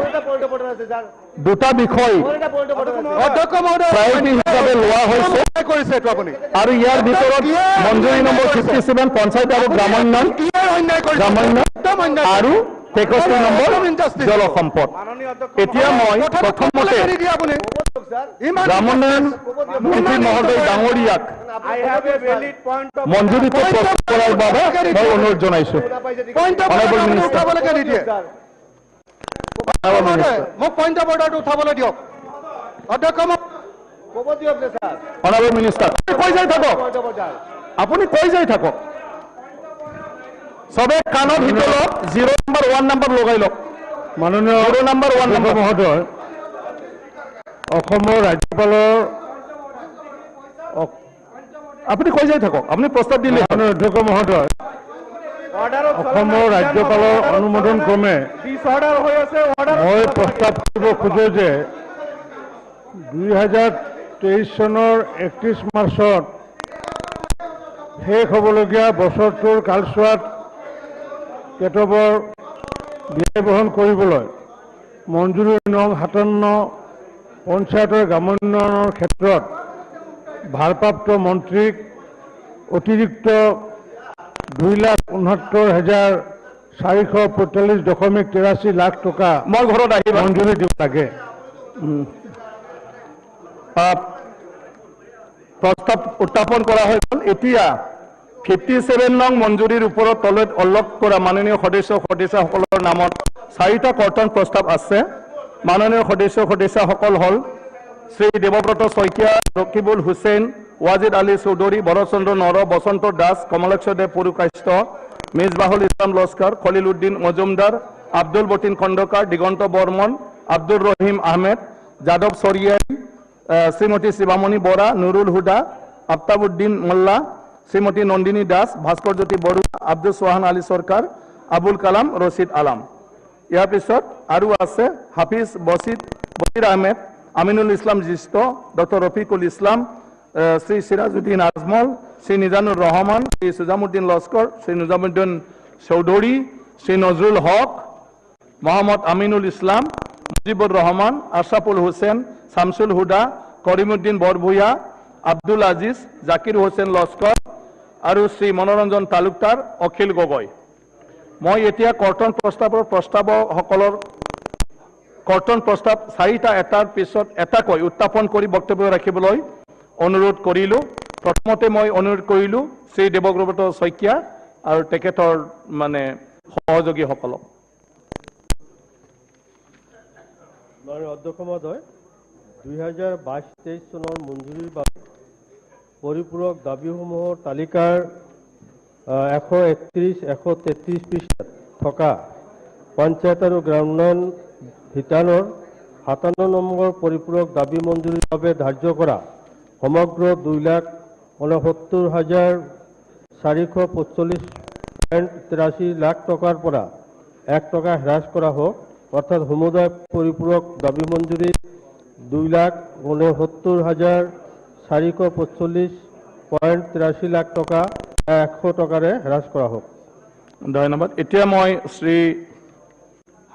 দুটা বিষয় প্ৰায়ৰিটি হিচাপে লোৱা হৈছে আৰু ইয়াৰ ভিতৰত মঞ্জুৰী নম্বৰ 57 পঞ্চায়ত আৰু গ্ৰামোন্নয়ন আৰু 63 নম্বৰ জল সম্পদ এতিয়া মই প্ৰথমতে গ্ৰামোন্নয়ন মন্ত্ৰী মহোদয় ডাঙৰীয়াক মঞ্জুৰীটো প্ৰস্তুত কৰাৰ বাবে মই অনুৰোধ জনাইছো মোক পইণ্ট অফ অৰ্ডাৰটো উঠাবলৈ দিয়ক অধ্যক্ষ অনাৰেবল মিনিষ্টাৰ আপুনি কৈ যাই থাকক সবে কাণৰ ভিতৰত 0 নম্বৰ 1 নম্বৰ লগাই লওক মাননীয় 0 নম্বৰ 1 নম্বৰ মহোদয় অসমৰ ৰাজ্যপালৰ আপুনি কৈ যাই থাকক আপুনি প্ৰস্তাৱ দিলে অধ্যক্ষ মহোদয় অসমৰ ৰাজ্যপালৰ অনুমোদন ক্ৰমে মই প্ৰস্তাৱ কৰিব খোজো যে 2023 চনৰ 31 মাৰ্চত শেষ হ'বলগীয়া বছৰটোৰ কালছোৱাত কেতবৰ ব্যয় বহন কৰিবলৈ মঞ্জুৰী নং 57 পঞ্চায়তৰ গ্ৰামোন্নয়নৰ ক্ষেত্ৰত ভাৰপ্ৰাপ্ত মন্ত্ৰীক অতিৰিক্ত 2,69,445.83 লাখ টকা মই ঘৰত আহিবা মঞ্জুৰী দিব লাগে। প্ৰস্তাৱ উত্থাপন কৰা হৈ গ'ল। এতিয়া 57 নং মঞ্জুৰীৰ ওপৰত তলত উল্লেখ কৰা মাননীয় সদস্যসকলৰ নামত 4টা কৰ্তন প্ৰস্তাৱ আছে। মাননীয় সদস্যসকল হ'ল শ্ৰী দেৱব্ৰত শইকীয়া, ৰকিবুল হুছেইন, ৱাজিদ আলী চৌধুৰী, ভৰতচন্দ্ৰ নৰ, বসন্ত দাস, কমলেশ্বৰ দেৱ পুৰুকাষ্ট, মিছবাহুল ইছলাম লস্কৰ, খলিল উদ্দিন মজুমদাৰ, আব্দুল বতিন খণ্ডকাৰ, দিগন্ত বৰ্মন, আব্দুল ৰহিম আহমেদ, যাদৱ চৰিয়াই, শ্ৰীমতী শিৱামণি বৰা, নুৰুল হুদা, আফতাবুদ্দিন মোল্লা, শ্ৰীমতী নন্দিনী দাস, ভাস্কৰ জ্যোতি বৰুৱা, আব্দুল সোহান আলী চৰকাৰ, আবুল কালাম, ৰছিদ আলম। ইয়াৰ পিছত আৰু আছে হাফিজ বছিৰ আহমেদ, আমিনুল ইছলাম জ্যেষ্ঠ, ডক্টৰ ৰফিকুল ইছলাম, শ্ৰী সিৰাজউদ্দিন আজমল, শ্ৰী নিজানুৰ ৰহমান, শ্ৰী সুজামুদ্দিন লস্কৰ, শ্ৰী নিজামুদ্দিন চৌধুৰী, শ্ৰী নজৰুল হক, মহম্মদ আমিনুল ইছলাম, মুজিবুৰ ৰহমান, আশৰাফুল হুছেইন, শামছুল হুদা, কৰিমুদ্দিন বৰভূঞা, আব্দুল আজিজ, জাকিৰ হুছেইন লস্কৰ আৰু শ্ৰী মনোৰঞ্জন তালুকদাৰ, অখিল গগৈ। মই এতিয়া কৰ্তন প্ৰস্তাৱসকলৰ কৰ্তন প্ৰস্তাৱ 4টা এটাৰ পিছত এটাকৈ উত্থাপন কৰি বক্তব্য ৰাখিবলৈ অনুৰোধ কৰিলোঁ। প্ৰথমতে মই অনুৰোধ কৰিলোঁ শ্ৰী দেৱব্ৰত শইকীয়া আৰু তেখেতৰ সহযোগীসকলক। অধ্যক্ষ মহোদয়, 2022-23 চনৰ মঞ্জুৰীৰ বাবে পৰিপূৰক দাবীসমূহৰ তালিকাৰ 131-133 পৃষ্ঠাত থকা পঞ্চায়ত আৰু গ্ৰাম উন্নয়ন শিতানৰ 57 নম্বৰ পৰিপূৰক দাবী মঞ্জুৰীৰ বাবে ধাৰ্য কৰা সমগ্ৰ 2,69,445.83 লাখ টকাৰ পৰা 1 টকা হ্ৰাস কৰা হোক, অৰ্থাৎ সমুদায় পৰিপূৰক দাবী মঞ্জুৰী 2,69,445.83 লাখ টকা 100 টকাৰে হ্ৰাস কৰা হোক। ধন্যবাদ। এতিয়া মই শ্ৰী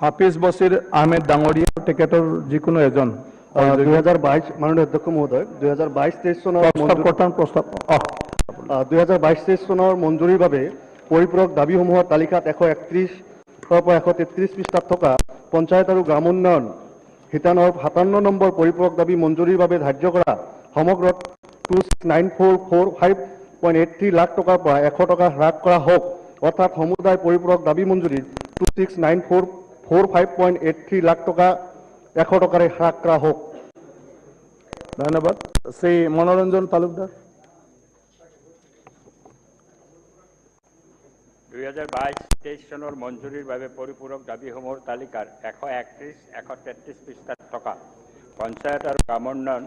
হাফিজ বছিৰ আহমেদ ডাঙৰীয়া তেখেতৰ যিকোনো এজন 2022 মাননীয় অধ্যক্ষ মহোদয়, 2022-23 চনৰ 2022-23 চনৰ মঞ্জুৰীৰ বাবে পৰিপূৰক দাবীসমূহৰ তালিকাত 131-ৰ পৰা 133 পৃষ্ঠাত থকা পঞ্চায়ত আৰু গ্ৰাম উন্নয়ন শিতানৰ 57 নম্বৰ পৰিপূৰক দাবী মঞ্জুৰীৰ বাবে ধাৰ্য কৰা সমগ্ৰ 2,945.83 লাখ টকাৰ পৰা 100 টকা হ্ৰাস কৰা হোক, অৰ্থাৎ সমুদায় পৰিপূৰক দাবী মঞ্জুৰী 2,945.83 লাখ টকা 100 টকাৰে হ্ৰাস কৰা হোক। ধন্যবাদ। শ্ৰী মনোৰঞ্জন তালুকদাৰ। 2022-23 চনৰ মঞ্জুৰীৰ বাবে পৰিপূৰক দাবীসমূহৰ তালিকাৰ 131-133 পৃষ্ঠাত থকা পঞ্চায়ত আৰু গ্ৰামোন্নয়ন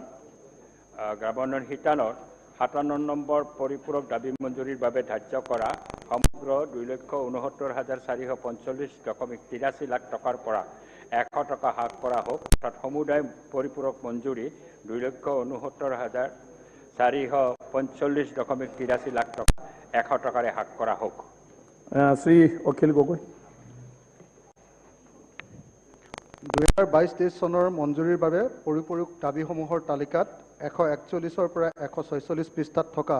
শিতানৰ 57 নম্বৰ পৰিপূৰক দাবী মঞ্জুৰীৰ বাবে ধাৰ্য কৰা সমগ্ৰ 2,69,445.83 লাখ টকাৰ পৰা 100 টকা হ্ৰাস কৰা হোক, অৰ্থাৎ সমুদায় পৰিপূৰক মঞ্জুৰী 2,69,445.83 লাখ টকা 100 টকাৰে হ্ৰাস কৰা হোক। শ্ৰী অখিল গগৈ। 2022-23 চনৰ মঞ্জুৰীৰ বাবে পৰিপূৰক দাবীসমূহৰ তালিকাত 141-ৰ পৰা 146 পৃষ্ঠাত থকা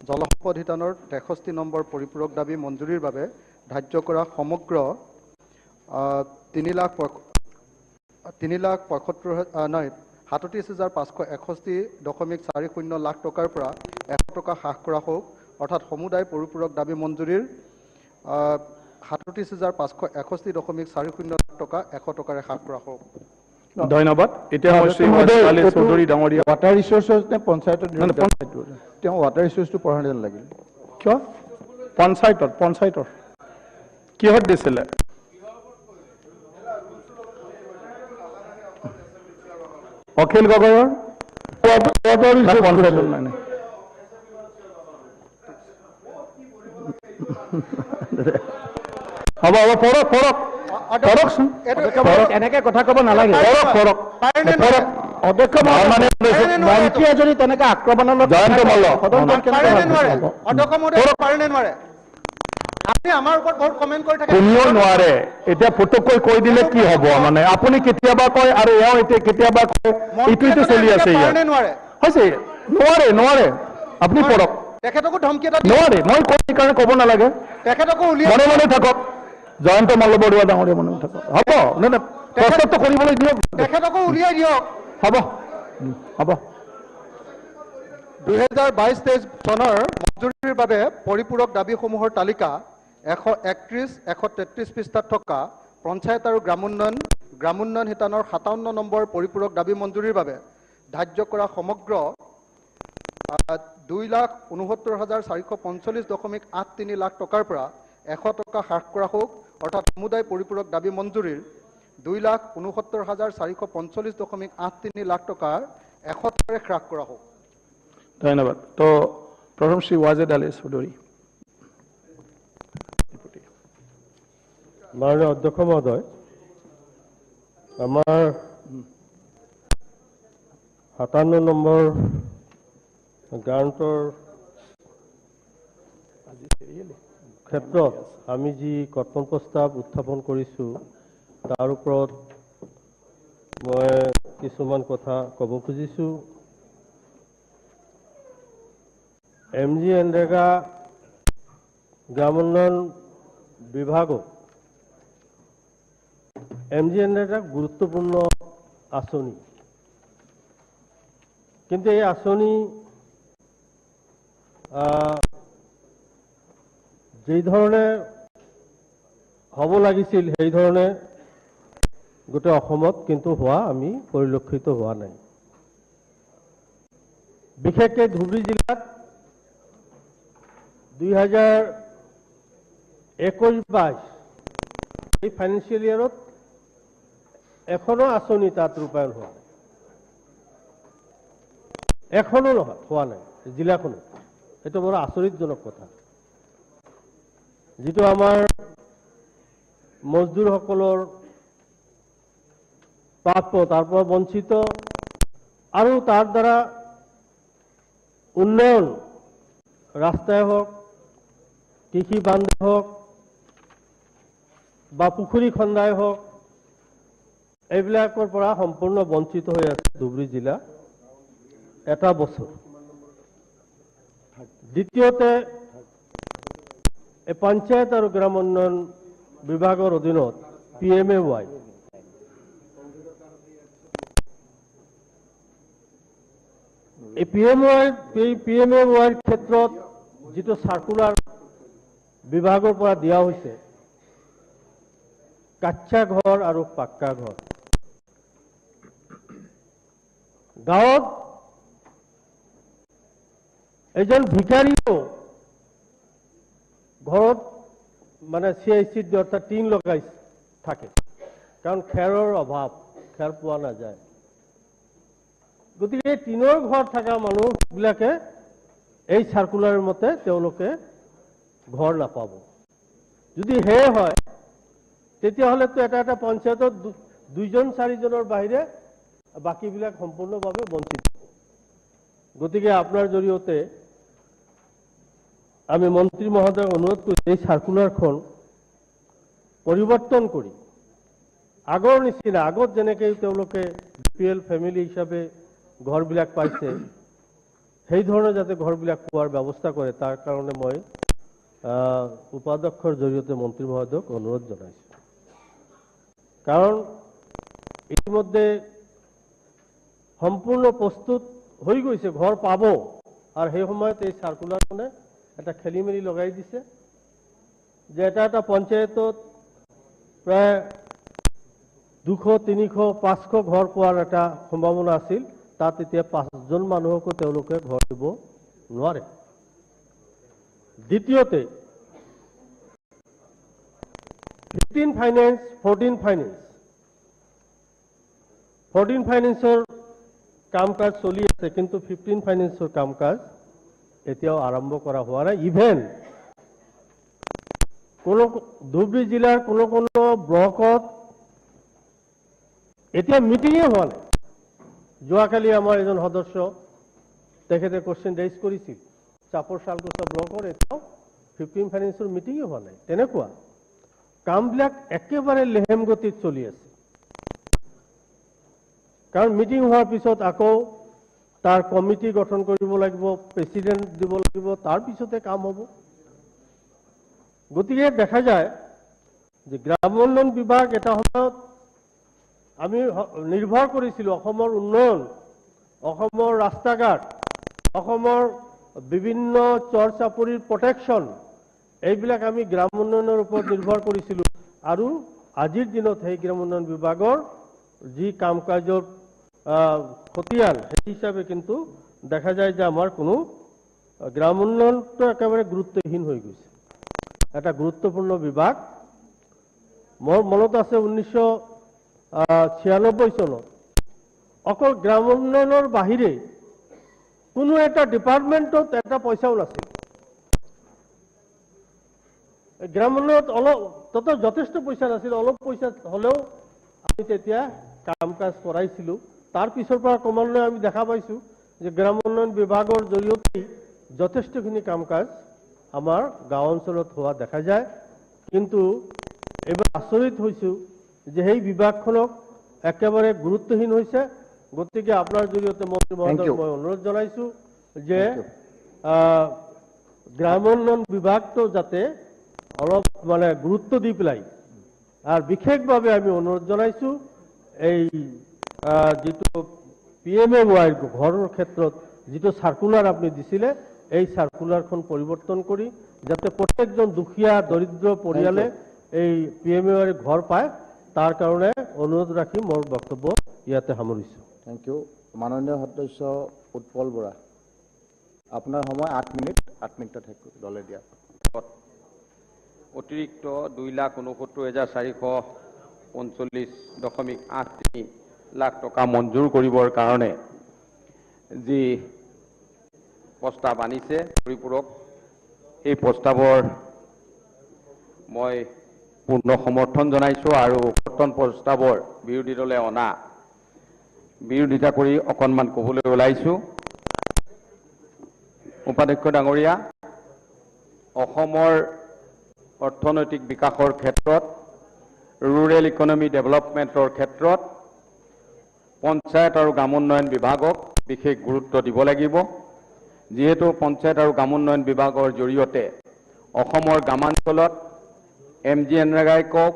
জলসম্পদ শিতানৰ 63 নম্বৰ পৰিপূৰক দাবী মঞ্জুৰীৰ বাবে ধাৰ্য কৰা সমগ্ৰ 37,561.40 লাখ টকাৰ পৰা 100 টকা হ্ৰাস কৰা হোক, অৰ্থাৎ সমুদায় পৰিপূৰক দাবী মঞ্জুৰীৰ 37,561.40 লাখ টকা 100 টকাৰে হ্ৰাস কৰা হোক। ধন্যবাদ। এতিয়া চৌধুৰী ডাঙৰীয়া। ৱাটাৰ ৰিচোৰ্চেছ নে পঞ্চায়তৰ? তেওঁ ৱাটাৰ ৰিচোৰ্চটো পঢ়া যেন লাগিল। কিয়? পঞ্চায়তৰ কিহত দিছিলে? অখিল গগৈৰ পঞ্চায়তৰ নাই। হ'ব পঢ়কচোন। এনেকে কথা ক'ব নালাগে। অধ্যক্ষ মন্ত্ৰী এজনী তেনেকে আক্ৰমণৰ আপুনি আমাৰ ওপৰত বহুত কমেণ্ট কৰি থাকে কোনেও নোৱাৰে এতিয়া পুতুককৈ কৈ দিলে কি হ'ব মানে আপুনি কেতিয়াবা কয় আৰু এওঁ এতিয়া কেতিয়াবা কয় ইটো চলি আছে ইয়াত নোৱাৰে হৈছে নোৱাৰে আপুনি পঢ়ক তেখেতকো ধমকি এটা নোৱাৰে মই কৈ সেইকাৰণে ক'ব নালাগে তেখেতকো মনে মনে থাকক জয়ন্ত মল্লবৰুৱা ডাঙৰীয়া মনে থাকক হ'ব নে প্ৰস্তুত কৰিবলৈ দিয়ক তেখেতকো উলিয়াই দিয়ক হ'ব 2022-23 চনৰ মঞ্জুৰিৰ বাবে পৰিপূৰক দাবীসমূহৰ তালিকা 131-133 পৃষ্ঠাত থকা পঞ্চায়ত আৰু গ্ৰামোন্নয়ন শিতানৰ 57 নম্বৰ পৰিপূৰক দাবী মঞ্জুৰিৰ বাবে ধাৰ্য কৰা সমগ্ৰ 2,69,445.83 লাখ টকাৰ পৰা 100 টকা হ্ৰাস কৰা হোক অৰ্থাৎ সমুদায় পৰিপূৰক দাবী মঞ্জুৰিৰ 2,69,445.83 লাখ টকাৰ 100 টকাৰে হ্ৰাস কৰা হোক ধন্যবাদ তো প্ৰথম শ্ৰী ৱাজেদ আলী চৌধুৰী মাননীয় অধ্যক্ষ মহোদয় আমাৰ 57 নম্বৰ গ্ৰান্টৰ ক্ষেত্ৰত আমি যি কৰ্তন প্ৰস্তাৱ উত্থাপন কৰিছোঁ তাৰ ওপৰত মই কিছুমান কথা ক'ব খুজিছোঁ MGNREGA গ্ৰামোন্নয়ন বিভাগক MGNREGA গুৰুত্বপূৰ্ণ আঁচনি কিন্তু এই আঁচনি যেই ধৰণে হ'ব লাগিছিল সেই ধৰণে গোটেই অসমত কিন্তু হোৱা আমি পৰিলক্ষিত হোৱা নাই বিশেষকৈ ধুবুৰী জিলাত 2021-22 এই ফাইনেন্সিয়েল ইয়াৰত এখনো আঁচনি তাত ৰূপায়ণ হোৱা নাই এখনো নহয় হোৱা নাই জিলাখনো এইটো বৰ আচৰিতজনক কথা যিটো আমাৰ মজদুৰসকলৰ প্ৰাপ্য তাৰ পৰা বঞ্চিত আৰু তাৰ দ্বাৰা উন্নয়ন ৰাস্তাই হওক কৃষি বান্ধ হওক বা পুখুৰী খন্দাই হওক এইবিলাকৰ পৰা সম্পূৰ্ণ বঞ্চিত হৈ আছে ধুবুৰী জিলা এটা বছৰ দ্বিতীয়তে এই পঞ্চায়ত আৰু গ্ৰাম উন্নয়ন বিভাগৰ অধীনত PMAY এই PMAY ক্ষেত্ৰত যিটো সাৰ্কুলাৰ বিভাগৰ পৰা দিয়া হৈছে কাচ্চা ঘৰ আৰু পাক্কা ঘৰ গাঁৱত এজন ভিকাৰীও ঘৰত মানে CIC অৰ্থাৎ টিন লগাই থাকে কাৰণ খেৰৰ অভাৱ খেৰ পোৱা নাযায় গতিকে টিনৰ ঘৰ থকা মানুহবিলাকে এই সাৰ্কুলাৰ মতে তেওঁলোকে ঘৰ নাপাব যদি হে হয় তেতিয়াহ'লেতো এটা পঞ্চায়তত 2-4জনৰ বাহিৰে বাকীবিলাক সম্পূৰ্ণভাৱে বঞ্চিত গতিকে আপোনাৰ জৰিয়তে আমি মন্ত্ৰী মহোদয়ক অনুৰোধ কৰিছোঁ এই সাৰ্কুলাৰখন পৰিৱৰ্তন কৰি আগৰ নিচিনা আগত যেনেকৈ তেওঁলোকে BPL ফেমিলি হিচাপে ঘৰবিলাক পাইছে সেই ধৰণে যাতে ঘৰবিলাক পোৱাৰ ব্যৱস্থা কৰে তাৰ কাৰণে মই উপাধ্যক্ষৰ জৰিয়তে মন্ত্ৰী মহোদয়ক অনুৰোধ জনাইছোঁ কাৰণ ইতিমধ্যে সম্পূৰ্ণ প্ৰস্তুত হৈ গৈছে ঘৰ পাব আৰু সেই সময়ত এই সাৰ্কুলাৰখনে এটা খেলিমেলি লগাই দিছে যে এটা পঞ্চায়তত প্ৰায় 200, 300, 500 ঘৰ পোৱাৰ এটা সম্ভাৱনা আছিল তাত এতিয়া 5জন মানুহকো তেওঁলোকে ঘৰ দিব নোৱাৰে দ্বিতীয়তে 15 ফাইনেন্স 14 ফাইনেন্স 14 ফাইনেন্সৰ কাম কাজ চলি আছে কিন্তু 15 ফাইনেন্সৰ কাম কাজ এতিয়াও আৰম্ভ কৰা হোৱা নাই ইভেন কোনো ধুবুৰী জিলাৰ কোনো ব্লকত এতিয়া মিটিঙে হোৱা নাই যোৱাকালি আমাৰ এজন সদস্য তেখেতে কোশ্চেন ৰেইজ কৰিছিল চাপৰ শালকুচা ব্লকৰ এতিয়াও 15 ফাইনেন্সৰ মিটিঙে হোৱা নাই তেনেকুৱা কামবিলাক একেবাৰে লেহেম গতিত চলি আছে কাৰণ মিটিং হোৱাৰ পিছত আকৌ তাৰ কমিটি গঠন কৰিব লাগিব প্ৰেসিডেন্ট দিব লাগিব তাৰ পিছতে কাম হ'ব গতিকে দেখা যায় যে গ্ৰাম উন্নয়ন বিভাগ এটা সময়ত আমি নিৰ্ভৰ কৰিছিলো অসমৰ উন্নয়ন অসমৰ ৰাস্তা ঘাট অসমৰ বিভিন্ন চৰ চাপৰিৰ প্ৰটেকশ্যন এইবিলাক আমি গ্ৰাম উন্নয়নৰ ওপৰত নিৰ্ভৰ কৰিছিলো আৰু আজিৰ দিনত সেই গ্ৰাম উন্নয়ন বিভাগৰ যি কাম কাজৰ খতিয়ান সেই হিচাপে কিন্তু দেখা যায় যে আমাৰ কোনো গ্ৰাম উন্নয়নটো একেবাৰে গুৰুত্বহীন হৈ গৈছে এটা গুৰুত্বপূৰ্ণ বিভাগ মোৰ মনত আছে 1996 চনত অকল গ্ৰাম উন্নয়নৰ বাহিৰে কোনো এটা ডিপাৰ্টমেণ্টত এটা পইচাও নাছিল গ্ৰাম উন্নয়নত অলপ তত যথেষ্ট পইচা নাছিল অলপ পইচা হলেও আমি তেতিয়া কাম কাজ কৰাইছিলো তাৰ পিছৰ পৰা ক্ৰমান্বয়ে আমি দেখা পাইছো যে গ্ৰাম উন্নয়ন বিভাগৰ জৰিয়তে যথেষ্টখিনি কাম কাজ আমাৰ গাঁও অঞ্চলত হোৱা দেখা যায় কিন্তু এবাৰ আচৰিত হৈছো যে সেই বিভাগখনক একেবাৰে গুৰুত্বহীন হৈছে গতিকে আপোনাৰ জৰিয়তে মন্ত্ৰী মহোদয় মই অনুৰোধ জনাইছো যে গ্ৰাম উন্নয়ন বিভাগটো যাতে অলপ মানে গুৰুত্ব দি পেলাই আৰু বিশেষভাৱে আমি অনুৰোধ জনাইছো এই যেটো পিএমএৱাই ঘৰৰ ক্ষেত্ৰত যেটো সাৰ্কুলাৰ আপনি দিছিলে এই সাৰ্কুলাৰখন পৰিবৰ্তন কৰি যাতে প্ৰত্যেকজন দুখীয়া দৰিদ্ৰ পৰিয়ালে এই পিএমএৱাই ঘৰ পায় তাৰ কাৰণে অনুৰোধ ৰাখি মোৰ বক্তব্য ইয়াতে সামৰিছো থ্যাংক ইউ মাননীয় সদস্য উৎপল বৰা আপোনাৰ সময় 8 মিনিটত দলে দিয়া অতিৰিক্ত 2,69,439.83 লাখ টকা মঞ্জুৰ কৰিবৰ কাৰণে যি প্ৰস্তাৱ আনিছে পৰিপূৰক এই প্ৰস্তাৱৰ মই পূৰ্ণ সমৰ্থন জনাইছো আৰু কৰ্তন প্ৰস্তাৱৰ বিৰোধী দলে অনা বিৰোধিতা কৰি অকণমান ক'বলৈ ওলাইছো উপাধ্যক্ষ ডাঙৰীয়া অসমৰ অৰ্থনৈতিক বিকাশৰ ক্ষেত্ৰত ৰুৰেল ইকনমি ডেভেলপমেণ্টৰ ক্ষেত্ৰত পঞ্চায়ত আৰু গ্ৰাম উন্নয়ন বিভাগক বিশেষ গুৰুত্ব দিব লাগিব যেহেতু পঞ্চায়ত আৰু গ্ৰাম উন্নয়ন বিভাগৰ জৰিয়তে অসমৰ গ্ৰামাঞ্চলত MGNREGAই কক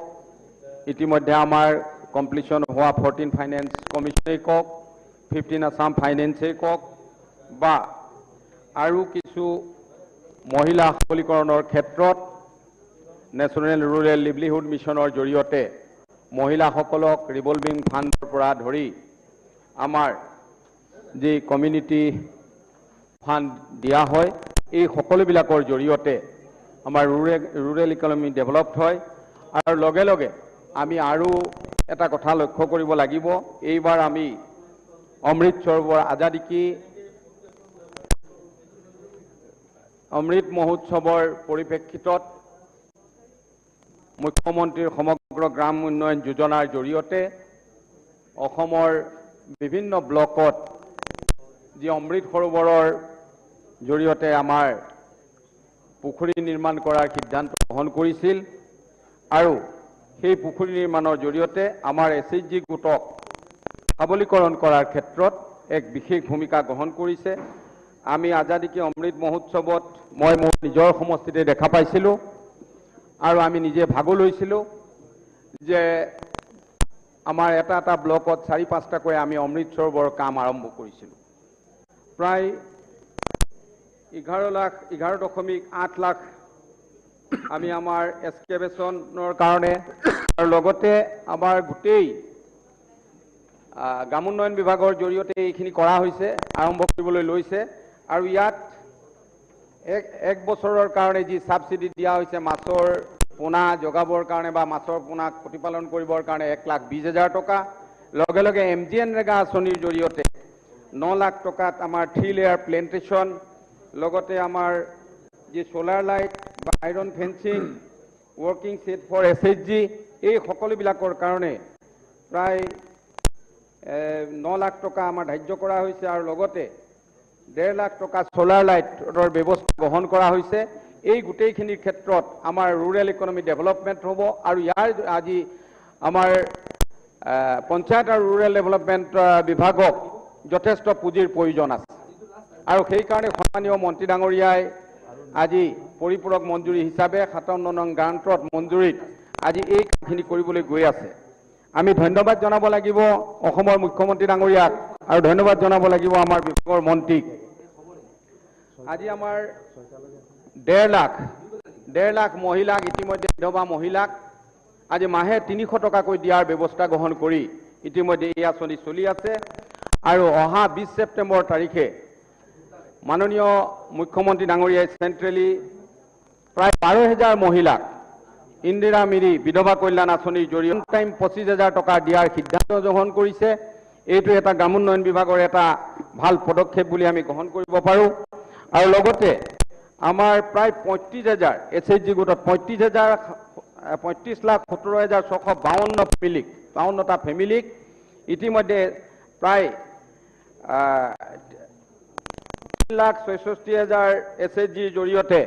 ইতিমধ্যে আমাৰ কমপ্লিশন হোৱা 14 ফাইনেন্স কমিশনে কক 15 আসাম ফাইনেন্সে কক বা আৰু কিছু মহিলা সবলীকৰণৰ ক্ষেত্ৰত নেশ্যনেল ৰুৰেল লিভলিহুড মিছনৰ জৰিয়তে মহিলাসকলক ৰিভলভিং ফাণ্ডৰ পৰা ধৰি আমাৰ যি কমিউনিটি ফাণ্ড দিয়া হয় এই সকলোবিলাকৰ জৰিয়তে আমাৰ ৰুৰেল ইকনমি ডেভেলপড হয় আৰু লগে লগে আমি আৰু এটা কথা লক্ষ্য কৰিব লাগিব এইবাৰ আমি অমৃত সৰোবৰ আজাদী কি অমৃত মহোৎসৱৰ পৰিপ্ৰেক্ষিতত মুখ্যমন্ত্ৰীৰ সমগ্ৰ গ্ৰাম উন্নয়ন যোজনাৰ জৰিয়তে অসমৰ বিভিন্ন ব্লকত যি অমৃত সৰোবৰৰ জৰিয়তে আমাৰ পুখুৰী নিৰ্মাণ কৰাৰ সিদ্ধান্ত গ্ৰহণ কৰিছিল আৰু সেই পুখুৰী নিৰ্মাণৰ জৰিয়তে আমাৰ SHG গোটক সবলীকৰণ কৰাৰ ক্ষেত্ৰত এক বিশেষ ভূমিকা গ্ৰহণ কৰিছে আমি আজাদী কি অমৃত মহোৎসৱত মই মোৰ নিজৰ সমষ্টিতে দেখা পাইছিলোঁ আৰু আমি নিজে ভাগো লৈছিলোঁ যে আমাৰ এটা ব্লকত 4-5টাকৈ আমি অমৃত সৰোবৰ কাম আৰম্ভ কৰিছিলোঁ প্ৰায় 11.8 লাখ আমি আমাৰ এক্সকেভেশ্যনৰ কাৰণে আৰু লগতে আমাৰ গোটেই গ্ৰাম উন্নয়ন বিভাগৰ জৰিয়তে এইখিনি কৰা হৈছে আৰম্ভ কৰিবলৈ লৈছে আৰু ইয়াত এক বছৰৰ কাৰণে যি সাবসিডি দিয়া হৈছে মাছৰ পোনা জগাবৰ কাৰণে বা মাছৰ পোনাক প্ৰতিপালন কৰিবৰ কাৰণে 1,20,000 টকা লগে লগে MGNREGA আঁচনিৰ জৰিয়তে 9 লাখ টকাত আমাৰ 3 লেয়াৰ প্লেণ্টেশ্যন লগতে আমাৰ যি সোলাৰ লাইট বা iron fencing working set for SHG এই সকলোবিলাকৰ কাৰণে প্ৰায় 9 লাখ টকা আমাৰ ধাৰ্য কৰা হৈছে আৰু লগতে 1.5 লাখ টকা সোলাৰ লাইটৰ ব্যৱস্থা গ্ৰহণ কৰা হৈছে এই গোটেইখিনিৰ ক্ষেত্ৰত আমাৰ ৰুৰেল ইকনমি ডেভেলপমেণ্ট হ'ব আৰু ইয়াৰ আজি আমাৰ পঞ্চায়ত আৰু ৰুৰেল ডেভেলপমেণ্ট বিভাগক যথেষ্ট পুঁজিৰ প্ৰয়োজন আছে আৰু সেইকাৰণে সন্মানীয় মন্ত্ৰী ডাঙৰীয়াই আজি পৰিপূৰক মঞ্জুৰি হিচাপে 57 নং গ্ৰাণ্টত মঞ্জুৰিত আজি এই কামখিনি কৰিবলৈ গৈ আছে আমি ধন্যবাদ জনাব লাগিব অসমৰ মুখ্যমন্ত্ৰী ডাঙৰীয়াক আৰু ধন্যবাদ জনাব লাগিব আমাৰ বিভাগৰ মন্ত্ৰীক আজি আমাৰ 1.5 লাখ মহিলাক ইতিমধ্যে বিধৱা মহিলাক আজি মাহে 300 টকাকৈ দিয়াৰ ব্যৱস্থা গ্ৰহণ কৰি ইতিমধ্যে এই আঁচনি চলি আছে আৰু অহা 20 ছেপ্টেম্বৰ তাৰিখে মাননীয় মুখ্যমন্ত্ৰী ডাঙৰীয়াই চেণ্ট্ৰেলি প্ৰায় 12,000 মহিলাক ইন্দিৰা মিৰি বিধৱা কল্যাণ আঁচনিৰ জৰিয়তে টাইম 25,000 টকা দিয়াৰ সিদ্ধান্ত গ্ৰহণ কৰিছে এইটো এটা গ্ৰামোন্নয়ন বিভাগৰ এটা ভাল পদক্ষেপ বুলি আমি গ্ৰহণ কৰিব পাৰোঁ আৰু লগতে আমাৰ প্ৰায় 35,000 এছএইচজি গোটত 35,17,652 ফেমিলিক 52টা ফেমিলিক ইতিমধ্যে প্ৰায় 3,66,000 এছএইচজিৰ জৰিয়তে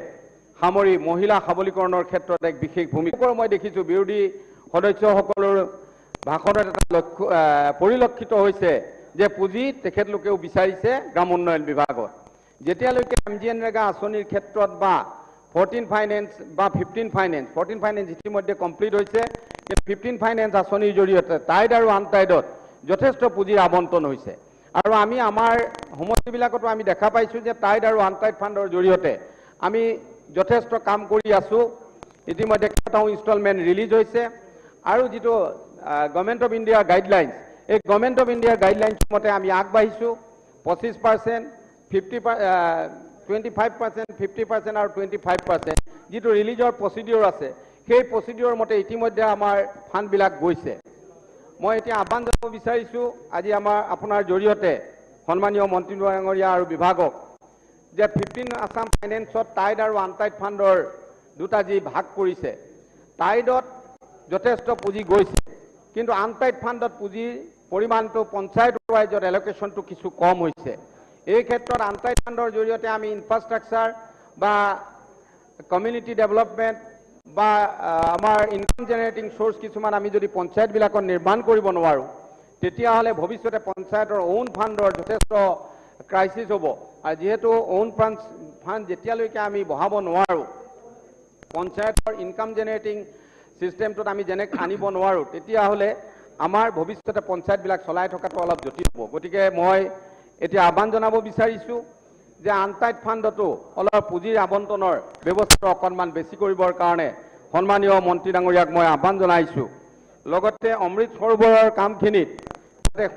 সামৰি মহিলা সবলীকৰণৰ ক্ষেত্ৰত এক বিশেষ ভূমিকা মই দেখিছোঁ বিৰোধী সদস্যসকলৰ ভাষণত এটা লক্ষ্য পৰিলক্ষিত হৈছে যে পুঁজি তেখেতলোকেও বিচাৰিছে গ্ৰাম উন্নয়ন বিভাগত যেতিয়ালৈকে এমজিএনৰেগা আঁচনিৰ ক্ষেত্ৰত বা 14 ফাইনেন্স বা 15 ফাইনেন্স 14 ফাইনেন্স ইতিমধ্যে কমপ্লিট হৈছে কিন্তু 15 ফাইনেন্স আঁচনিৰ জৰিয়তে টাইড আৰু আনটাইডত যথেষ্ট পুঁজিৰ আবণ্টন হৈছে আৰু আমি আমাৰ সমষ্টিবিলাকতো আমি দেখা পাইছোঁ যে টাইড আৰু আনটাইড ফাণ্ডৰ জৰিয়তে আমি যথেষ্ট কাম কৰি আছো ইতিমধ্যে কেইটাও ইনষ্টলমেণ্ট ৰিলিজ হৈছে আৰু যিটো গভৰ্ণমেণ্ট অফ ইণ্ডিয়াৰ গাইডলাইন্স এই গভৰ্ণমেণ্ট অফ ইণ্ডিয়াৰ গাইডলাইন্স মতে আমি আগবাঢ়িছোঁ 25% 25% 50% আৰু 25% যিটো ৰিলিজৰ প্ৰচিডিউৰ আছে সেই প্ৰচিডিউৰ মতে ইতিমধ্যে আমাৰ ফাণ্ডবিলাক গৈছে মই এতিয়া আহ্বান জনাব বিচাৰিছোঁ আজি আপোনাৰ জৰিয়তে সন্মানীয় মন্ত্ৰী ডাঙৰীয়া আৰু বিভাগক যে 15 আসাম ফাইনেন্সত টাইড আৰু আনটাইড ফাণ্ডৰ দুটা যি ভাগ কৰিছে টাইডত যথেষ্ট পুঁজি গৈছে কিন্তু আনটাইড ফাণ্ডত পুঁজিৰ পৰিমাণটো পঞ্চায়ত ৱাইজত এলোকেশ্যনটো কিছু কম হৈছে এই ক্ষেত্ৰত আনটাইড ফাণ্ডৰ জৰিয়তে আমি ইনফ্ৰাষ্ট্ৰাকচাৰ বা কমিউনিটি ডেভেলপমেণ্ট বা আমাৰ ইনকাম জেনেৰেটিং সোৰ্স কিছুমান আমি যদি পঞ্চায়তবিলাকত নিৰ্মাণ কৰিব নোৱাৰোঁ তেতিয়াহ'লে ভৱিষ্যতে পঞ্চায়তৰ ওন ফাণ্ডৰ যথেষ্ট ক্ৰাইচিছ হ'ব আৰু যেহেতু ওন ফাণ্ড যেতিয়ালৈকে আমি বঢ়াব নোৱাৰোঁ পঞ্চায়তৰ ইনকাম জেনেৰেটিং সিস্টেমটোত আমি যেনে আনিব নোৱাৰোঁ তেতিয়াহ'লে আমাৰ ভৱিষ্যতে পঞ্চায়তবিলাক চলাই থকাটো অলপ জটিল হ'ব গতিকে মই এতিয়া আহ্বান জনাব বিচাৰিছোঁ যে আনটাইড ফাণ্ডতো অলপ পুঁজিৰ আবণ্টনৰ ব্যৱস্থা অকণমান বেছি কৰিবৰ কাৰণে সন্মানীয় মন্ত্ৰী ডাঙৰীয়াক মই আহ্বান জনাইছোঁ লগতে অমৃত সৰোবৰৰ কামখিনিত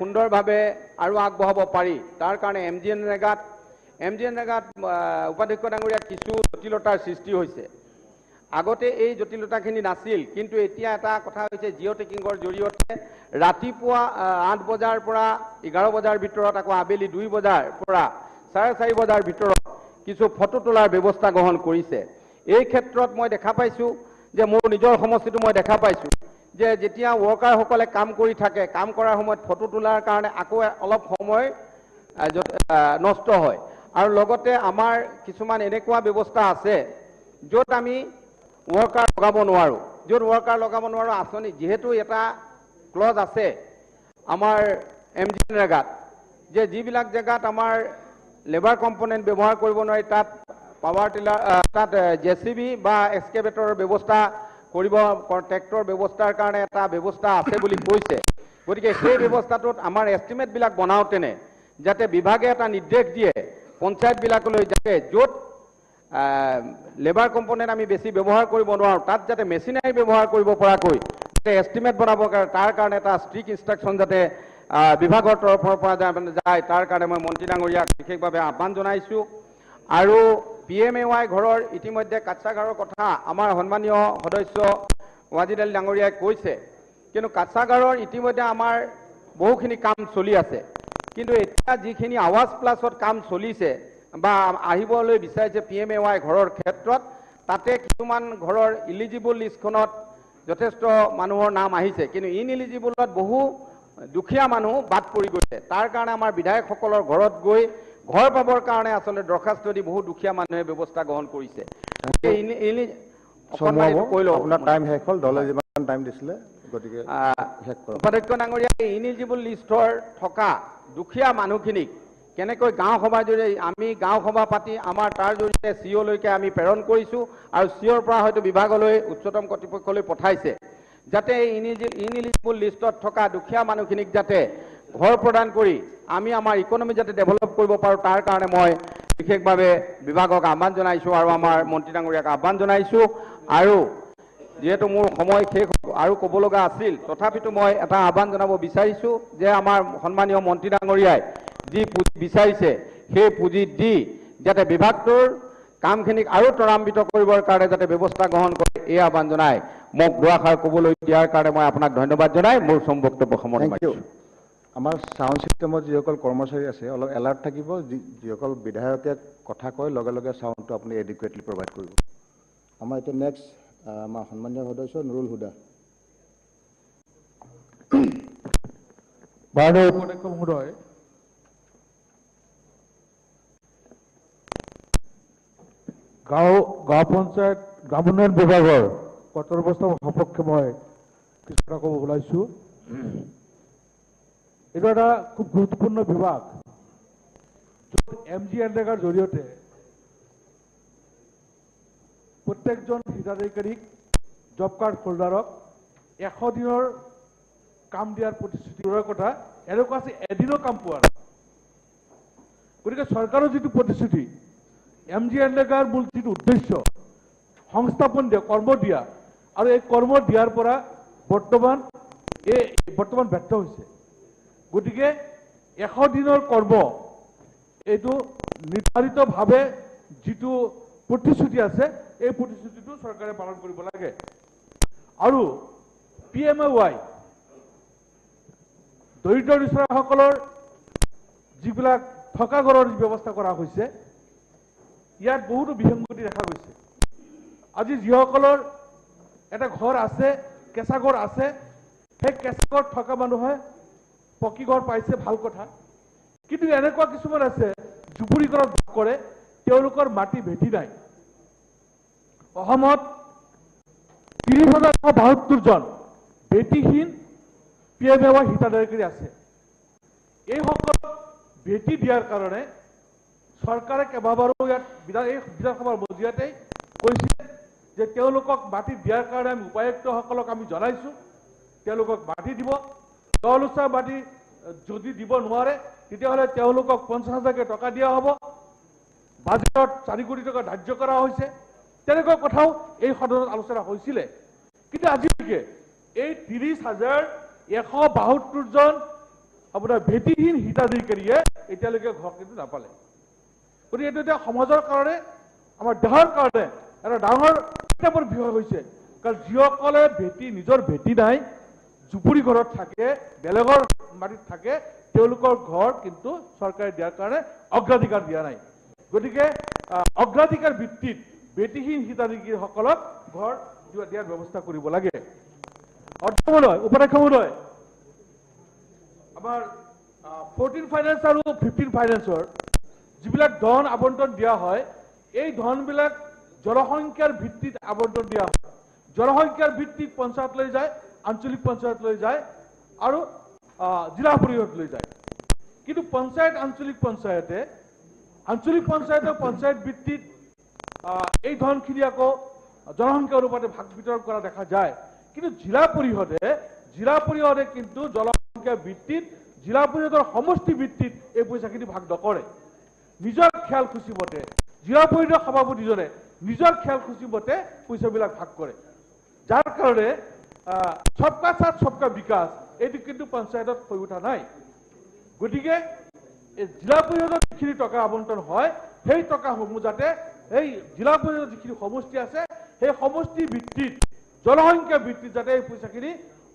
সুন্দৰভাৱে আৰু আগবঢ়াব পাৰি তাৰ কাৰণে এমজিএনৰেগাত উপাধ্যক্ষ ডাঙৰীয়াক কিছু জটিলতাৰ সৃষ্টি হৈছে আগতে এই জটিলতাখিনি নাছিল কিন্তু এতিয়া এটা কথা হৈছে জিঅ' টেকিঙৰ জৰিয়তে ৰাতিপুৱা 8 বজাৰ পৰা 11 বজাৰ ভিতৰত আকৌ আবেলি 2 বজাৰ পৰা 4:30 বজাৰ ভিতৰত কিছু ফটো তোলাৰ ব্যৱস্থা গ্ৰহণ কৰিছে এই ক্ষেত্ৰত মই দেখা পাইছোঁ যে মোৰ নিজৰ সমষ্টিটো মই দেখা পাইছোঁ যে যেতিয়া ৱৰ্কাৰসকলে কাম কৰি থাকে কাম কৰাৰ সময়ত ফটো তোলাৰ কাৰণে আকৌ অলপ সময় নষ্ট হয় আৰু লগতে আমাৰ কিছুমান এনেকুৱা ব্যৱস্থা আছে য'ত আমি ৱৰ্কাৰ লগাব নোৱাৰোঁ আঁচনি যিহেতু এটা ক্লজ আছে আমাৰ এমজিএনৰেগাত যে যিবিলাক জেগাত আমাৰ লেবাৰ কম্পনেণ্ট ব্যৱহাৰ কৰিব নোৱাৰি তাত পাৱাৰ টিলাৰ তাত জেচিবি বা এক্সকেভেটৰৰ ব্যৱস্থা কৰিব ট্ৰেক্টৰ ব্যৱস্থাৰ কাৰণে এটা ব্যৱস্থা আছে বুলি কৈছে গতিকে সেই ব্যৱস্থাটোত আমাৰ এষ্টিমেটবিলাক বনাওঁতেনে যাতে বিভাগে এটা নিৰ্দেশ দিয়ে পঞ্চায়তবিলাকলৈ যাতে য'ত লেবাৰ কম্পনেণ্ট আমি বেছি ব্যৱহাৰ কৰিব নোৱাৰোঁ তাত যাতে মেচিনাৰী ব্যৱহাৰ কৰিব পৰাকৈ যাতে এষ্টিমেট বনাব তাৰ কাৰণে এটা ষ্ট্ৰিক্ট ইনষ্ট্ৰাকশ্যন যাতে বিভাগৰ তৰফৰ পৰা যায় তাৰ কাৰণে মই মন্ত্ৰী ডাঙৰীয়াক বিশেষভাৱে আহ্বান জনাইছোঁ আৰু PMAY ঘৰৰ ইতিমধ্যে কাছাঘৰৰ কথা আমাৰ সন্মানীয় সদস্য ৱাজিদ আলী ডাঙৰীয়াই কৈছে কিন্তু কাছাঘৰৰ ইতিমধ্যে আমাৰ বহুখিনি কাম চলি আছে কিন্তু এতিয়া যিখিনি আৱাজ প্লাছত কাম চলিছে বা আহিবলৈ বিচাৰিছে PMAY ঘৰৰ ক্ষেত্ৰত তাতে কিছুমান ঘৰৰ ইলিজিবল লিষ্টখনত যথেষ্ট মানুহৰ নাম আহিছে কিন্তু ইনএলিজিবলত বহু দুখীয়া মানুহ বাদ পৰি গৈছে তাৰ কাৰণে আমাৰ বিধায়কসকলৰ ঘৰত গৈ ঘৰ পাবৰ কাৰণে আসলে দৰখাস্ত দি বহু দুখীয়া মানুহে ব্যৱস্থা গ্ৰহণ কৰিছে আপোনাৰ টাইম শেষ হ'ল, দলে যিমান টাইম দিছিলে গতিকে শেষ কৰক। উপাধ্যক্ষ ডাঙৰীয়া, ইলিজিবল লিষ্টৰ থকা দুখীয়া মানুহখিনিক কেনেকৈ গাঁও সভা জৰিয়তে আমি গাঁও সভা পাতি আমাৰ তাৰ জৰিয়তে চিঅ'লৈকে আমি প্ৰেৰণ কৰিছোঁ আৰু চিঅ'ৰ পৰা হয়তো বিভাগলৈ উচ্চতম কৰ্তৃপক্ষলৈ পঠাইছে, যাতে এই ইনএলিজিবল লিষ্টত থকা দুখীয়া মানুহখিনিক যাতে ঘৰ প্ৰদান কৰি আমি আমাৰ ইকনমি যাতে ডেভেলপ কৰিব পাৰোঁ, তাৰ কাৰণে মই বিশেষভাৱে বিভাগক আহ্বান জনাইছোঁ আৰু আমাৰ মন্ত্ৰী ডাঙৰীয়াক আহ্বান জনাইছোঁ। আৰু যিহেতু মোৰ সময় শেষ আৰু ক'ব লগা আছিল, তথাপিতো মই এটা আহ্বান জনাব বিচাৰিছোঁ যে আমাৰ সন্মানীয় মন্ত্ৰী ডাঙৰীয়াই যি পুঁজি বিচাৰিছে সেই পুঁজি দি যাতে বিভাগটোৰ কামখিনিক আৰু ত্বৰান্বিত কৰিবৰ কাৰণে যাতে ব্যৱস্থা গ্ৰহণ কৰে, এই আহ্বান জনাই মোক দুআষাৰ ক'বলৈ দিয়াৰ কাৰণে মই আপোনাক ধন্যবাদ জনাই মোৰ বক্তব্য সামৰণি। আমাৰ ছাউণ্ড ছিষ্টেমত যিসকল কৰ্মচাৰী আছে অলপ এলাৰ্ট থাকিব, যিসকল বিধায়কে কথা কয় লগে লগে ছাউণ্ডটো আপুনি এডিকুৱেটলি প্ৰভাইড কৰিব। আমাৰ এতিয়া নেক্সট আমাৰ সন্মানীয় সদস্য নুৰুল হুদা। মাননীয় উপাধ্যক্ষ মহোদয়, গাঁও পঞ্চায়ত গ্ৰাম উন্নয়ন বিভাগৰ কৰ্তব্যস্থাৰ সপক্ষে মই কিছু কথা ক'ব ওলাইছোঁ। এইটো এটা খুব গুৰুত্বপূৰ্ণ বিভাগ, য'ত MGNREGAৰ জৰিয়তে প্ৰত্যেকজন হিতাধিকাৰীক জব কাৰ্ড হোল্ডাৰক 100 দিনৰ কাম দিয়াৰ প্ৰতিশ্ৰুতিৰ কথা, এনেকুৱা আছে এদিনো কাম পোৱা নাই। গতিকে চৰকাৰৰ যিটো প্ৰতিশ্ৰুতি, MGNREGAৰ মূল যিটো উদ্দেশ্য সংস্থাপন দিয়া, কৰ্ম দিয়া, আৰু এই কৰ্ম দিয়াৰ পৰা বৰ্তমান ব্যৰ্থ হৈছে। গতিকে 100 দিনৰ কৰ্ম এইটো নিৰ্ধাৰিতভাৱে যিটো প্ৰতিশ্ৰুতি আছে এই প্ৰতিশ্ৰুতিটো চৰকাৰে পালন কৰিব লাগে। আৰু PMAY দৰিদ্ৰ নিচৰাসকলৰ যিবিলাক থকা ঘৰৰ ব্যৱস্থা কৰা হৈছে, ইয়াত বহুতো বিসংগতি দেখা গৈছে। আজি যিসকলৰ এটা ঘৰ আছে, কেঁচা ঘৰ আছে, সেই কেঁচা ঘৰত থকা মানুহে পকী ঘৰ পাইছে, ভাল কথা। কিন্তু এনেকুৱা কিছুমান আছে জুপুৰি ঘৰত বাস কৰে, তেওঁলোকৰ মাটি ভেটি নাই। অসমত 30,972 জন ভেটিহীন PMAY হিতাধিকাৰী আছে। এইসকলক ভেটি দিয়াৰ কাৰণে চৰকাৰে কেইবাবাৰো ইয়াত বিধানসভাৰ মজিয়াতেই কৈছে যে তেওঁলোকক মাটি দিয়াৰ কাৰণে আমি উপায়ুক্তসকলক আমি জনাইছোঁ, তেওঁলোকক মাটি দিব। 10 লোচা মাটি যদি দিব নোৱাৰে তেতিয়াহ'লে তেওঁলোকক 50,000 টকা দিয়া হ'ব। বাজেটত 4 কোটি টকা ধাৰ্য কৰা হৈছে। তেনেকুৱা কথাও এই সদনত আলোচনা হৈছিলে। কিন্তু আজিলৈকে এই 30,172 জন আপোনাৰ ভেটিহীন হিতাধিকাৰীয়ে এতিয়ালৈকে ঘৰ কিন্তু নাপালে। গতিকে এইটো এতিয়া সমাজৰ কাৰণে, আমাৰ দেশৰ কাৰণে এটা ডাঙৰ কিতাপৰ বিষয় হৈছে। কাৰণ যিসকলে নিজৰ ভেটি নাই, জুপুৰি ঘৰত থাকে, বেলেগৰ মাটিত থাকে, তেওঁলোকৰ ঘৰ কিন্তু চৰকাৰে দিয়াৰ কাৰণে অগ্ৰাধিকাৰ দিয়া নাই। গতিকে অগ্ৰাধিকাৰ ভিত্তিত ভেটিহীন হিতাধিকাৰীসকলক ঘৰ দিয়াৰ ব্যৱস্থা কৰিব লাগে। উপাধ্যক্ষ মহোদয়, আমাৰ 14 ফাইনেন্স আৰু 15 ফাইনেন্সৰ যিবিলাক ধন আবণ্টন দিয়া হয়, এই ধনবিলাক জনসংখ্যাৰ ভিত্তিত আবণ্টন দিয়া হয়। জনসংখ্যাৰ ভিত্তিত পঞ্চায়তলৈ যায়, আঞ্চলিক পঞ্চায়তলৈ যায় আৰু জিলা পৰিষদলৈ যায়। কিন্তু আঞ্চলিক পঞ্চায়তৰ পঞ্চায়ত ভিত্তিত এই ধনখিনি আকৌ জনসংখ্যা অনুপাতে ভাগ বিতৰণ কৰা দেখা যায়। কিন্তু জিলা পৰিষদে কিন্তু জনসংখ্যা ভিত্তিত, জিলা পৰিষদৰ সমষ্টি ভিত্তিত এই পইচাখিনি ভাগ নকৰে। নিজৰ খেয়াল খুচি মতে জিলা পৰিষদৰ সভাপতিজনে নিজৰ খেয়াল খুচি মতে পইচাবিলাক ভাগ কৰে, যাৰ কাৰণে সবকা সাথ সবকা বিকাশ এইটো কিন্তু পঞ্চায়তত হৈ উঠা নাই। গতিকে এই জিলা পৰিষদৰ যিখিনি টকা আবণ্টন হয়, সেই টকাসমূহ যাতে এই জিলা পৰিষদৰ যিখিনি সমষ্টি আছে সেই সমষ্টি ভিত্তিত, জনসংখ্যা ভিত্তিত যাতে এই পইচাখিনি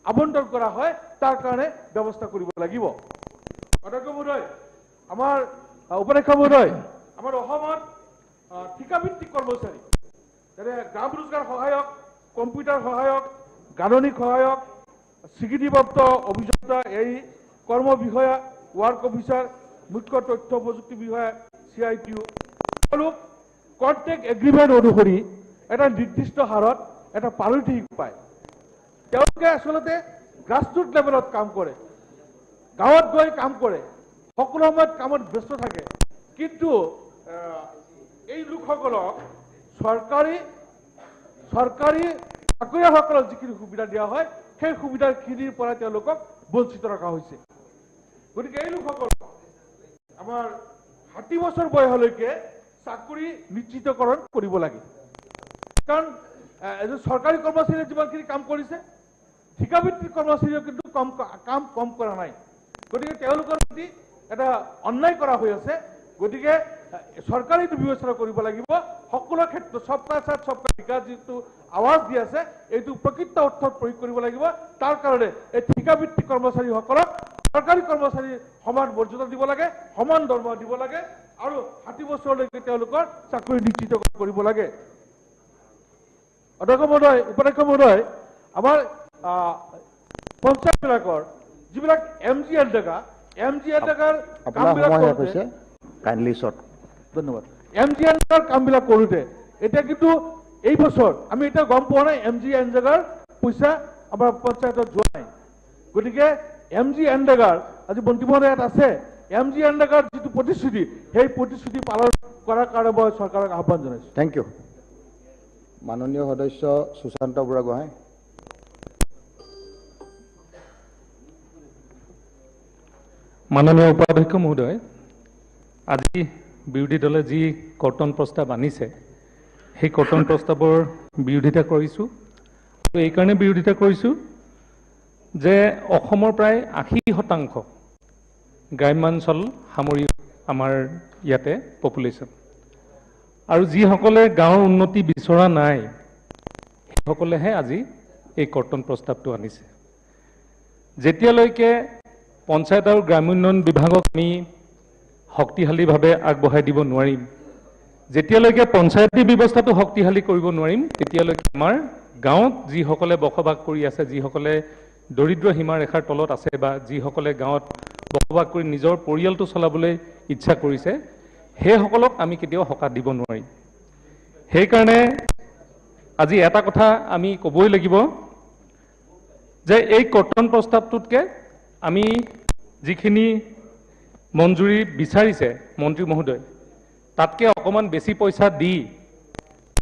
আবণ্টন কৰা হয়, তাৰ কাৰণে ব্যৱস্থা কৰিব লাগিব। অধ্যক্ষ মহোদয়, আমাৰ উপাধ্যক্ষ মহোদয়, আমাৰ অসমত ঠিকাভিত্তিক কৰ্মচাৰী যেনে গ্ৰাম ৰোজগাৰ সহায়ক, কম্পিউটাৰ সহায়ক, গাণনিক সহায়ক, স্বীকৃতিপ্ৰাপ্ত অভিযন্তা, এই কৰ্ম বিষয়া, ৱাৰ্ক অফিচাৰ, মুখ্য তথ্য প্ৰযুক্তি বিষয়া, CITO, তেওঁলোক কন্ট্ৰেক্ট এগ্ৰিমেণ্ট অনুসৰি এটা নিৰ্দিষ্ট হাৰত এটা পাৰিশ্ৰমিক পায়। তেওঁলোকে আচলতে গ্ৰাছৰুট লেভেলত কাম কৰে, গাঁৱত গৈ কাম কৰে, সকলো সময়ত কামত ব্যস্ত থাকে, কিন্তু এই লোকসকলক চৰকাৰী চাকৰিয়াসকলক যিখিনি সুবিধা দিয়া হয় সেই সুবিধাখিনিৰ পৰা তেওঁলোকক বঞ্চিত ৰখা হৈছে। গতিকে এই লোকসকলক আমাৰ 60 বছৰ বয়সলৈকে চাকৰি নিশ্চিতকৰণ কৰিব লাগে। কাৰণ এজন চৰকাৰী কৰ্মচাৰীয়ে যিমানখিনি কাম কৰিছে, ঠিকাভিত্তিক কৰ্মচাৰীয়েও কিন্তু কাম কম কৰা নাই। গতিকে তেওঁলোকৰ প্ৰতি এটা অন্যায় কৰা হৈ আছে। গতিকে চৰকাৰে এইটো বিবেচনা কৰিব লাগিব। সকলো ক্ষেত্ৰত সবকা সাথ সবকা বিকাশ যিটো আৱাজ দি আছে, এইটো প্ৰকৃত অৰ্থত প্ৰয়োগ কৰিব লাগিব। তাৰ কাৰণে এই ঠিকাভিত্তিক কৰ্মচাৰীসকলক চৰকাৰী কৰ্মচাৰীৰ সমান মৰ্যাদা দিব লাগে, সমান দৰমহা দিব লাগে, আৰু 60 বছৰলৈকে তেওঁলোকৰ চাকৰি নিশ্চিত কৰিব লাগে। অধ্যক্ষ মহোদয়, উপাধ্যক্ষ মহোদয়, আমাৰ পঞ্চায়তবিলাকৰ যিবিলাক MGNREGA কামবিলাক কৰিছে, কাইণ্ডলি শ্বৰ্ট। ধন্যবাদ। MGNREGAৰ কামবিলাক কৰোঁতে এতিয়া কিন্তু এই বছৰ আমি এতিয়া গম পোৱা নাই MGNREGAৰ পইচা আমাৰ পঞ্চায়তত যোৱা নাই। গতিকে MGNREGAৰ আজি মন্ত্ৰী মহোদয় ইয়াত আছে, MGNREGAৰ যিটো প্ৰতিশ্ৰুতি সেই প্ৰতিশ্ৰুতি পালন কৰাৰ কাৰণে মই চৰকাৰক আহ্বান জনাইছোঁ। Thank you. মাননীয় সদস্য সুশান্ত বুঢ়াগোহাঁই। মাননীয় উপাধ্যক্ষ মহোদয়, আজি বিৰোধী দলে যি কৰ্তন প্ৰস্তাৱ আনিছে সেই কৰ্তন প্ৰস্তাৱৰ বিৰোধিতা কৰিছোঁ। আৰু এইকাৰণে বিৰোধিতা কৰিছোঁ যে অসমৰ প্ৰায় 80% গ্ৰাম্যাঞ্চল সামৰি আমাৰ ইয়াতে পপুলেশ্যন, আৰু যিসকলে গাঁৱৰ উন্নতি বিচৰা নাই সেইসকলেহে আজি এই কৰ্তন প্ৰস্তাৱটো আনিছে। যেতিয়ালৈকে পঞ্চায়ত আৰু গ্ৰামোন্নয়ন বিভাগক আমি শক্তিশালীভাৱে আগবঢ়াই দিব নোৱাৰিম, যেতিয়ালৈকে পঞ্চায়তী ব্যৱস্থাটো শক্তিশালী কৰিব নোৱাৰিম, তেতিয়ালৈকে আমাৰ গাঁৱত যিসকলে বসবাস কৰি আছে, যিসকলে দৰিদ্ৰ সীমা ৰেখাৰ তলত আছে, বা যিসকলে গাঁৱত বসবাস কৰি নিজৰ পৰিয়ালটো চলাবলৈ ইচ্ছা কৰিছে, সেইসকলক আমি কেতিয়াও সকাহ দিব নোৱাৰিম। সেইকাৰণে আজি এটা কথা আমি ক'বই লাগিব যে এই কৰ্তন প্ৰস্তাৱটোতকৈ আমি যিখিনি মঞ্জুৰি বিচাৰিছে মন্ত্ৰী মহোদয়, তাতকৈ অকণমান বেছি পইচা দি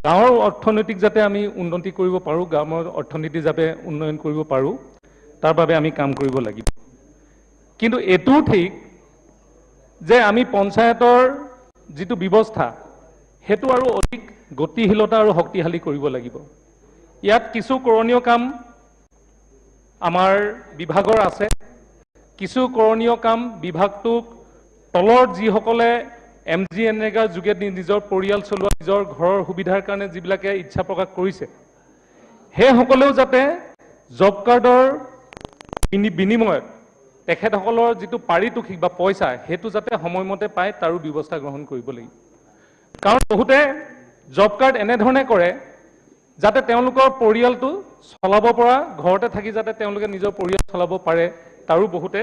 গাঁৱৰ অৰ্থনৈতিক যাতে আমি উন্নতি কৰিব পাৰোঁ, গাঁৱৰ অৰ্থনীতি যাতে উন্নয়ন কৰিব পাৰোঁ, তাৰ বাবে আমি কাম কৰিব লাগিব। কিন্তু এইটোও ঠিক যে আমি পঞ্চায়তৰ যিটো ব্যৱস্থা সেইটো আৰু অধিক গতিশীলতা আৰু শক্তিশালী কৰিব লাগিব। ইয়াত কিছু কৰণীয় কাম আমাৰ বিভাগৰ আছে, কিছু কৰণীয় কাম বিভাগটোক তলৰ যিসকলে MGNREGAৰ যোগেদি নিজৰ পৰিয়াল চলোৱা, নিজৰ ঘৰৰ সুবিধাৰ কাৰণে যিবিলাকে ইচ্ছা প্ৰকাশ কৰিছে, সেইসকলেও যাতে জব কাৰ্ডৰ বিনিময়ত তেখেতসকলৰ যিটো পাৰিতোষিক বা পইচা সেইটো যাতে সময়মতে পায়, তাৰো ব্যৱস্থা গ্ৰহণ কৰিব লাগিব। কাৰণ বহুতে জব কাৰ্ড এনেধৰণে কৰে যাতে তেওঁলোকৰ পৰিয়ালটো চলাব পৰা, ঘৰতে থাকি যাতে তেওঁলোকে নিজৰ পৰিয়াল চলাব পাৰে, তাৰো বহুতে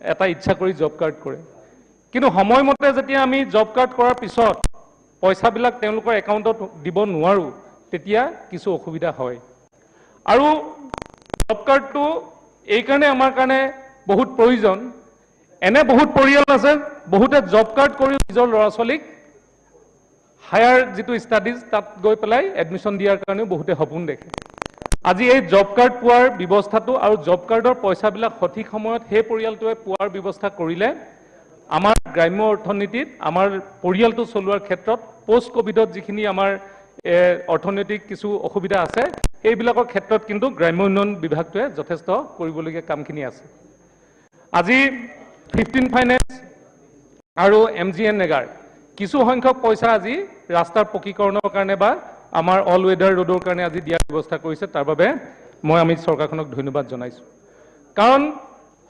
এটা ইচ্ছা কৰি জব কাৰ্ড কৰে। কিন্তু সময়মতে যেতিয়া আমি জব কাৰ্ড কৰাৰ পিছত পইচাবিলাক তেওঁলোকৰ একাউণ্টত দিব নোৱাৰোঁ, তেতিয়া কিছু অসুবিধা হয়। আৰু জব কাৰ্ডটো এইকাৰণে আমাৰ কাৰণে বহুত প্ৰয়োজন। এনে বহুত পৰিয়াল আছে, বহুতে জব কাৰ্ড কৰি নিজৰ ল'ৰা ছোৱালীক হায়াৰ যিটো ষ্টাডিজ তাত গৈ পেলাই এডমিশ্যন দিয়াৰ কাৰণেও বহুতে সপোন দেখে। আজি এই জব কাৰ্ড পোৱাৰ ব্যৱস্থাটো আৰু জব কাৰ্ডৰ পইচাবিলাক সঠিক সময়ত সেই পৰিয়ালটোৱে পোৱাৰ ব্যৱস্থা কৰিলে আমাৰ গ্ৰাম্য অৰ্থনীতিত আমাৰ পৰিয়ালটো চলোৱাৰ ক্ষেত্ৰত পোষ্ট কোভিডত যিখিনি আমাৰ অৰ্থনৈতিক কিছু অসুবিধা আছে, সেইবিলাকৰ ক্ষেত্ৰত কিন্তু গ্ৰাম্য উন্নয়ন বিভাগটোৱে যথেষ্ট কৰিবলগীয়া কামখিনি আছে। আজি 15 ফাইনেন্স আৰু MGNREGAৰ কিছু সংখ্যক পইচা আজি ৰাস্তাৰ পকীকৰণৰ কাৰণে বা আমাৰ অল ৱেডাৰ ৰোডৰ কাৰণে আজি দিয়াৰ ব্যৱস্থা কৰিছে। তাৰ বাবে মই আমি চৰকাৰখনক ধন্যবাদ জনাইছোঁ। কাৰণ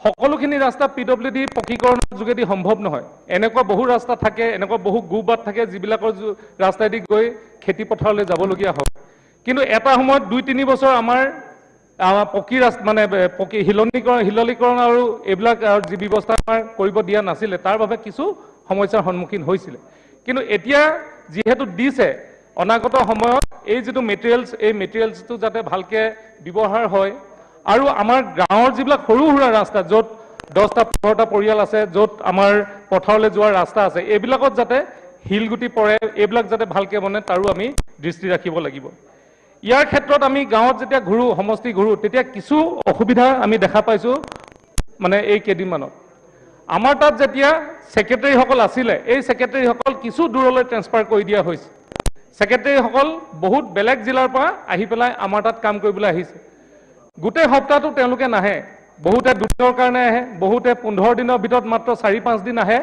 সকলোখিনি ৰাস্তা PWD পকীকৰণৰ যোগেদি সম্ভৱ নহয়। এনেকুৱা বহু ৰাস্তা থাকে, এনেকুৱা বহু গোবাট থাকে যিবিলাকৰ ৰাস্তাইদি গৈ খেতি পথাৰলৈ যাবলগীয়া হয়। কিন্তু এটা সময়ত 2-3 বছৰ আমাৰ পকী ৰাস্তা মানে পকী হিললীকৰণ আৰু এইবিলাক যি ব্যৱস্থা আমাৰ কৰিব দিয়া নাছিলে, তাৰ বাবে কিছু সমস্যাৰ সন্মুখীন হৈছিলে। কিন্তু এতিয়া যিহেতু দিছে, অনাগত সময়ত এই যিটো মেটেৰিয়েলছ এই মেটেৰিয়েলছটো যাতে ভালকৈ ব্যৱহাৰ হয় আৰু আমাৰ গাঁৱৰ যিবিলাক সৰু সুৰা ৰাস্তা য'ত 10টা 15টা পৰিয়াল আছে য'ত আমাৰ পথাৰলৈ যোৱাৰ ৰাস্তা আছে এইবিলাকত যাতে শিলগুটি পৰে এইবিলাক যাতে ভালকৈ বনে তাৰো আমি দৃষ্টি ৰাখিব লাগিব ইয়াৰ ক্ষেত্ৰত আমি গাঁৱত যেতিয়া ঘূৰো সমষ্টি ঘূৰো তেতিয়া কিছু অসুবিধা আমি দেখা পাইছোঁ মানে এই কেইদিনমানত আমাৰ তাত যেতিয়া সেক্ৰেটাৰীসকল আছিলে এই সেক্ৰেটাৰীসকল কিছু দূৰলৈ ট্ৰেন্সফাৰ কৰি দিয়া হৈছে সেক্ৰেটাৰীসকল বহুত বেলেগ জিলাৰ পৰা আহি পেলাই আমাৰ তাত কাম কৰিবলৈ আহিছে গোটেই সপ্তাহটো তেওঁলোকে নাহে বহুতে দুদিনৰ কাৰণে আহে বহুতে 15 দিনৰ ভিতৰত মাত্ৰ 4-5 দিন আহে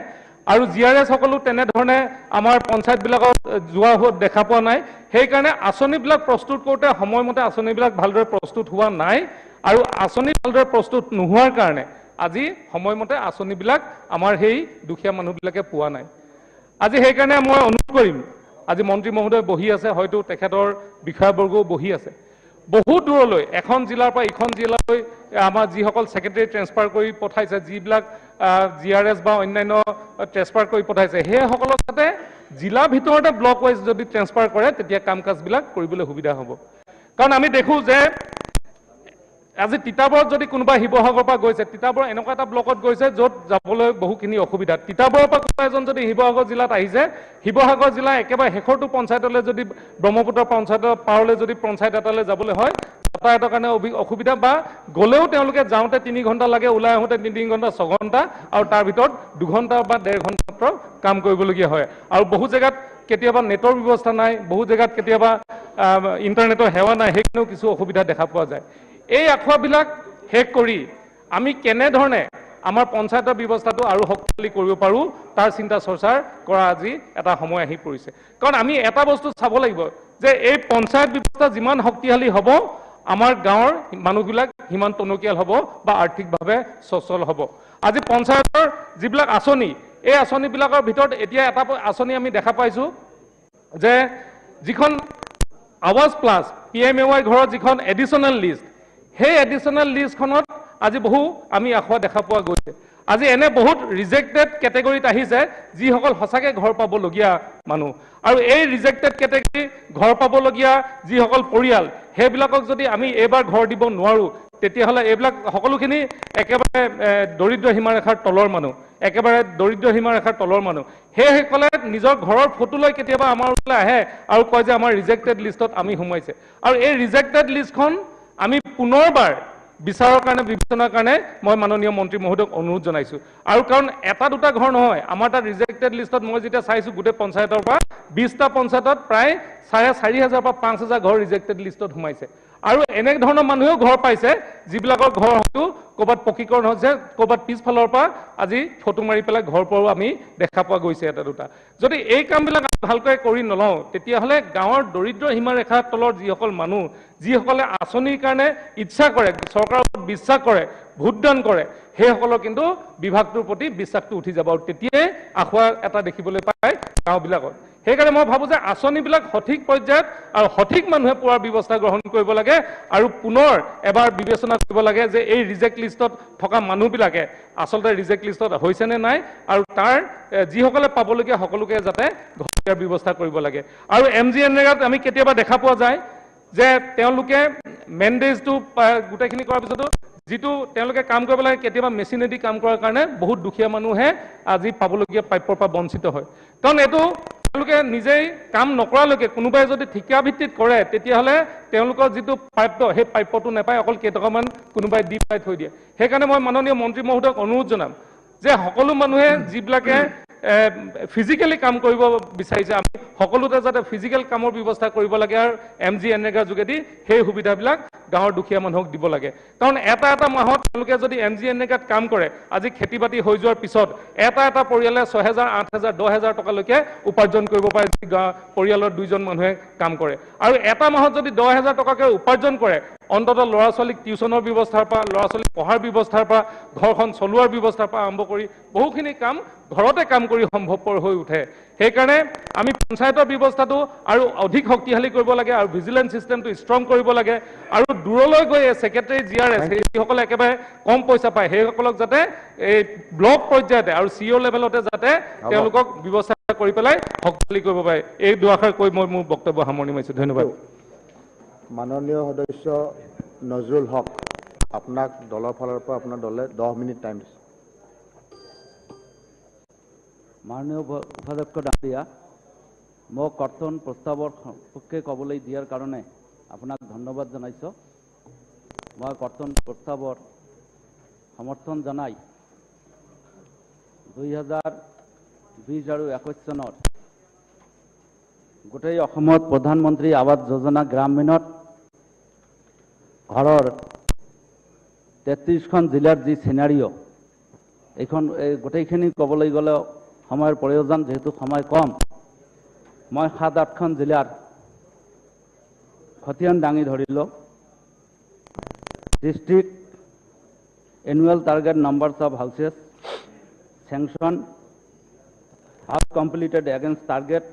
আৰু জিআৰএছ সকলো তেনেধৰণে আমাৰ পঞ্চায়তবিলাকত যোৱা দেখা পোৱা নাই সেইকাৰণে আঁচনিবিলাক প্ৰস্তুত কৰোঁতে সময়মতে আঁচনিবিলাক ভালদৰে প্ৰস্তুত হোৱা নাই আৰু আঁচনি ভালদৰে প্ৰস্তুত নোহোৱাৰ কাৰণে আজি সময়মতে আঁচনিবিলাক আমাৰ সেই দুখীয়া মানুহবিলাকে পোৱা নাই আজি সেইকাৰণে মই অনুৰোধ কৰিম আজি মন্ত্ৰী মহোদয় বহি আছে হয়তো তেখেতৰ বিষয়বৰ্গও বহি আছে বহুত দূৰলৈ এখন জিলাৰ পৰা ইখন জিলালৈ আমাৰ যিসকল সেক্ৰেটাৰী ট্ৰেন্সফাৰ কৰি পঠাইছে যিবিলাক জিআৰএছ বা অন্যান্য ট্ৰেন্সফাৰ কৰি পঠাইছে সেইসকলক যাতে জিলা ভিতৰতে ব্লক ৱাইজ যদি ট্ৰেন্সফাৰ কৰে তেতিয়া কাম কাজবিলাক কৰিবলৈ সুবিধা হ'ব কাৰণ আমি দেখোঁ যে আজি তিতাবৰত যদি কোনোবা শিৱসাগৰৰ পৰা গৈছে তিতাবৰ এনেকুৱা এটা ব্লকত গৈছে য'ত যাবলৈ বহুখিনি অসুবিধা তিতাবৰৰ পৰা কোনোবা এজন যদি শিৱসাগৰ জিলাত আহিছে শিৱসাগৰ জিলা একেবাৰে শেষৰটো পঞ্চায়তলৈ যদি ব্ৰহ্মপুত্ৰ পঞ্চায়তৰ পাৰলৈ যদি পঞ্চায়ত এটালৈ যাবলৈ হয় যাতায়াতৰ কাৰণে অসুবিধা বা গ'লেও তেওঁলোকে যাওঁতে 3 ঘণ্টা লাগে ওলাই আহোঁতে 3 ঘণ্টা 6 ঘণ্টা আৰু তাৰ ভিতৰত 2 ঘণ্টা বা 1.5 ঘণ্টা মাত্ৰ কাম কৰিবলগীয়া হয় আৰু বহু জেগাত কেতিয়াবা নেটৰ ব্যৱস্থা নাই বহু জেগাত কেতিয়াবা ইণ্টাৰনেটৰ সেৱা নাই সেইকাৰণেও কিছু অসুবিধা দেখা পোৱা যায় এই আখুৱাবিলাক শেষ কৰি আমি কেনেধৰণে আমাৰ পঞ্চায়তৰ ব্যৱস্থাটো আৰু শক্তিশালী কৰিব পাৰোঁ তাৰ চিন্তা চৰ্চাৰ কৰা আজি এটা সময় আহি পৰিছে কাৰণ আমি এটা বস্তু চাব লাগিব যে এই পঞ্চায়ত ব্যৱস্থা যিমান শক্তিশালী হ'ব আমাৰ গাঁৱৰ মানুহবিলাক সিমান টনকিয়াল হ'ব বা আৰ্থিকভাৱে সচল হ'ব আজি পঞ্চায়তৰ যিবিলাক আঁচনি এই আঁচনিবিলাকৰ ভিতৰত এতিয়া এটা আঁচনি আমি দেখা পাইছোঁ যে যিখন আৱাজ প্লাছ PMAY ঘৰৰ যিখন এডিশ্যনেল লিষ্ট সেই এডিশ্যনেল লিষ্টখনত আজি বহু আমি আখুৱা দেখা পোৱা গৈছে আজি এনে বহুত ৰিজেক্টেড কেটেগৰীত আহিছে যিসকল সঁচাকৈ ঘৰ পাবলগীয়া মানুহ আৰু এই ৰিজেক্টেড কেটেগৰী ঘৰ পাবলগীয়া যিসকল পৰিয়াল সেইবিলাকক যদি আমি এইবাৰ ঘৰ দিব নোৱাৰোঁ তেতিয়াহ'লে এইবিলাক সকলোখিনি একেবাৰে দৰিদ্ৰ সীমাৰেখাৰ তলৰ মানুহ একেবাৰে দৰিদ্ৰ সীমাৰেখাৰ তলৰ মানুহ সেইসকলে নিজৰ ঘৰৰ ফটো লৈ কেতিয়াবা আমাৰ ওচৰলৈ আহে আৰু কয় যে আমাৰ ৰিজেক্টেড লিষ্টত আমি সোমাইছে আৰু এই ৰিজেক্টেড লিষ্টখন আমি পুনৰবাৰ বিচাৰৰ কাৰণে বিবেচনাৰ কাৰণে মই মাননীয় মন্ত্ৰী মহোদয়ক অনুৰোধ জনাইছোঁ আৰু কাৰণ এটা দুটা ঘৰ নহয় আমাৰ তাত ৰিজেক্টেড লিষ্টত মই যেতিয়া চাইছোঁ গোটেই পঞ্চায়তৰ পৰা 20টা পঞ্চায়তত প্ৰায় 4,500 পৰা 5,000 ঘৰ ৰিজেক্টেড লিষ্টত সোমাইছে আৰু এনে ধৰণৰ মানুহেও ঘৰ পাইছে যিবিলাকৰ ঘৰ হয়তো ক'ৰবাত পকীকৰণ হৈছে ক'ৰবাত পিছফালৰ পৰা আজি ফটো মাৰি পেলাই ঘৰ পৰাও আমি দেখা পোৱা গৈছে এটা দুটা যদি এই কামবিলাক ভালকৈ কৰি নলওঁ তেতিয়াহ'লে গাঁৱৰ দৰিদ্ৰ সীমাৰেখাৰ তলৰ যিসকল মানুহ যিসকলে আঁচনিৰ কাৰণে ইচ্ছা কৰে চৰকাৰৰ ওপৰত বিশ্বাস কৰে ভোটদান কৰে সেইসকলৰ কিন্তু বিভাগটোৰ প্ৰতি বিশ্বাসটো উঠি যাব আৰু তেতিয়াই আখুৱা এটা দেখিবলৈ পায় গাঁওবিলাকত সেইকাৰণে মই ভাবোঁ যে আঁচনিবিলাক সঠিক পৰ্যায়ত আৰু সঠিক মানুহে পোৱাৰ ব্যৱস্থা গ্ৰহণ কৰিব লাগে আৰু পুনৰ এবাৰ বিবেচনা কৰিব লাগে যে এই ৰিজেক্ট লিষ্টত থকা মানুহবিলাকে আচলতে ৰিজেক্ট লিষ্টত হৈছেনে নাই আৰু তাৰ যিসকলে পাবলগীয়া সকলোকে যাতে ঘৰ দিয়াৰ ব্যৱস্থা কৰিব লাগে আৰু MGNৰেগাত আমি কেতিয়াবা দেখা পোৱা যায় যে তেওঁলোকে মেণ্ডেজটো গোটেইখিনি কৰাৰ পিছতো যিটো তেওঁলোকে কাম কৰিব লাগে কেতিয়াবা মেচিনেদি কাম কৰাৰ কাৰণে বহুত দুখীয়া মানুহে আজি পাবলগীয়া প্ৰাপ্যৰ পৰা বঞ্চিত হয় কাৰণ এইটো তেওঁলোকে নিজেই কাম নকৰালৈকে কোনোবাই যদি ঠিকা ভিত্তিত কৰে তেতিয়াহ'লে তেওঁলোকৰ যিটো প্ৰাপ্য সেই প্ৰাপ্যটো নাপায় অকল কেইটকামান কোনোবাই দি পাই থৈ দিয়ে সেইকাৰণে মই মাননীয় মন্ত্ৰী মহোদয়ক অনুৰোধ জনাম যে সকলো মানুহে যিবিলাকে ফিজিকেলি কাম কৰিব বিচাৰিছে আমি সকলোতে যাতে ফিজিকেল কামৰ ব্যৱস্থা কৰিব লাগে আৰু MGNৰেগাৰ যোগেদি সেই সুবিধাবিলাক গাঁৱৰ দুখীয়া মানুহক দিব লাগে কাৰণ এটা মাহত তেওঁলোকে যদি MGNৰেগাত কাম কৰে আজি খেতি বাতি হৈ যোৱাৰ পিছত এটা পৰিয়ালে 6,000 8,000 10,000 টকালৈকে উপাৰ্জন কৰিব পাৰে যি পৰিয়ালৰ দুইজন মানুহে কাম কৰে আৰু এটা মাহত যদি 10,000 টকাকৈ উপাৰ্জন কৰে অন্ততঃ ল'ৰা ছোৱালীক টিউচনৰ ব্যৱস্থাৰ পৰা ল'ৰা ছোৱালীক পঢ়াৰ ব্যৱস্থাৰ পৰা ঘৰখন চলোৱাৰ ব্যৱস্থাৰ পৰা আৰম্ভ কৰি বহুখিনি কাম ঘৰতে কাম কৰি সম্ভৱপৰ হৈ উঠে সেইকাৰণে আমি পঞ্চায়তৰ ব্যৱস্থাটো আৰু অধিক শক্তিশালী কৰিব লাগে আৰু ভিজিলেন্স সিস্টেমটো ষ্ট্ৰং কৰিব লাগে আৰু দূৰলৈ গৈ সেক্ৰেটাৰী জিআৰএছ সেইসকলে একেবাৰে কম পইচা পায় সেইসকলক যাতে এই ব্লক পৰ্যায়তে আৰু সিও লেভেলতে যাতে তেওঁলোকক ব্যৱস্থা কৰি পেলাই শক্তিশালী কৰিব পাৰে। এই দুআষাৰ কৈ মই মোৰ বক্তব্য সামৰণি মাৰিছোঁ। ধন্যবাদ। মাননীয় সদস্য নজৰুল হক, আপোনাক দলৰ ফালৰ পৰা আপোনাৰ দলে 10 মিনিট টাইম দিছে। মাননীয় উপাধ্যক্ষ ডাঙৰীয়া, মোক কৰ্তন প্ৰস্তাৱৰ পক্ষে ক'বলৈ দিয়াৰ কাৰণে আপোনাক ধন্যবাদ জনাইছোঁ। মই কৰ্তন প্ৰস্তাৱৰ সমৰ্থন জনাই 2020 আৰু 21 চনত গোটেই অসমত প্ৰধানমন্ত্ৰী আৱাস যোজনা গ্ৰামীণত ঘৰৰ 33খন জিলাৰ যি চিনাৰিঅ' এইখন গোটেইখিনি ক'বলৈ গ'লে সময়ৰ প্ৰয়োজন, যেহেতু সময় কম, মই 7-8খন জিলাৰ খতিয়ান দাঙি ধৰিলোঁ। District annual target numbers of houses, sanction, house completed against target,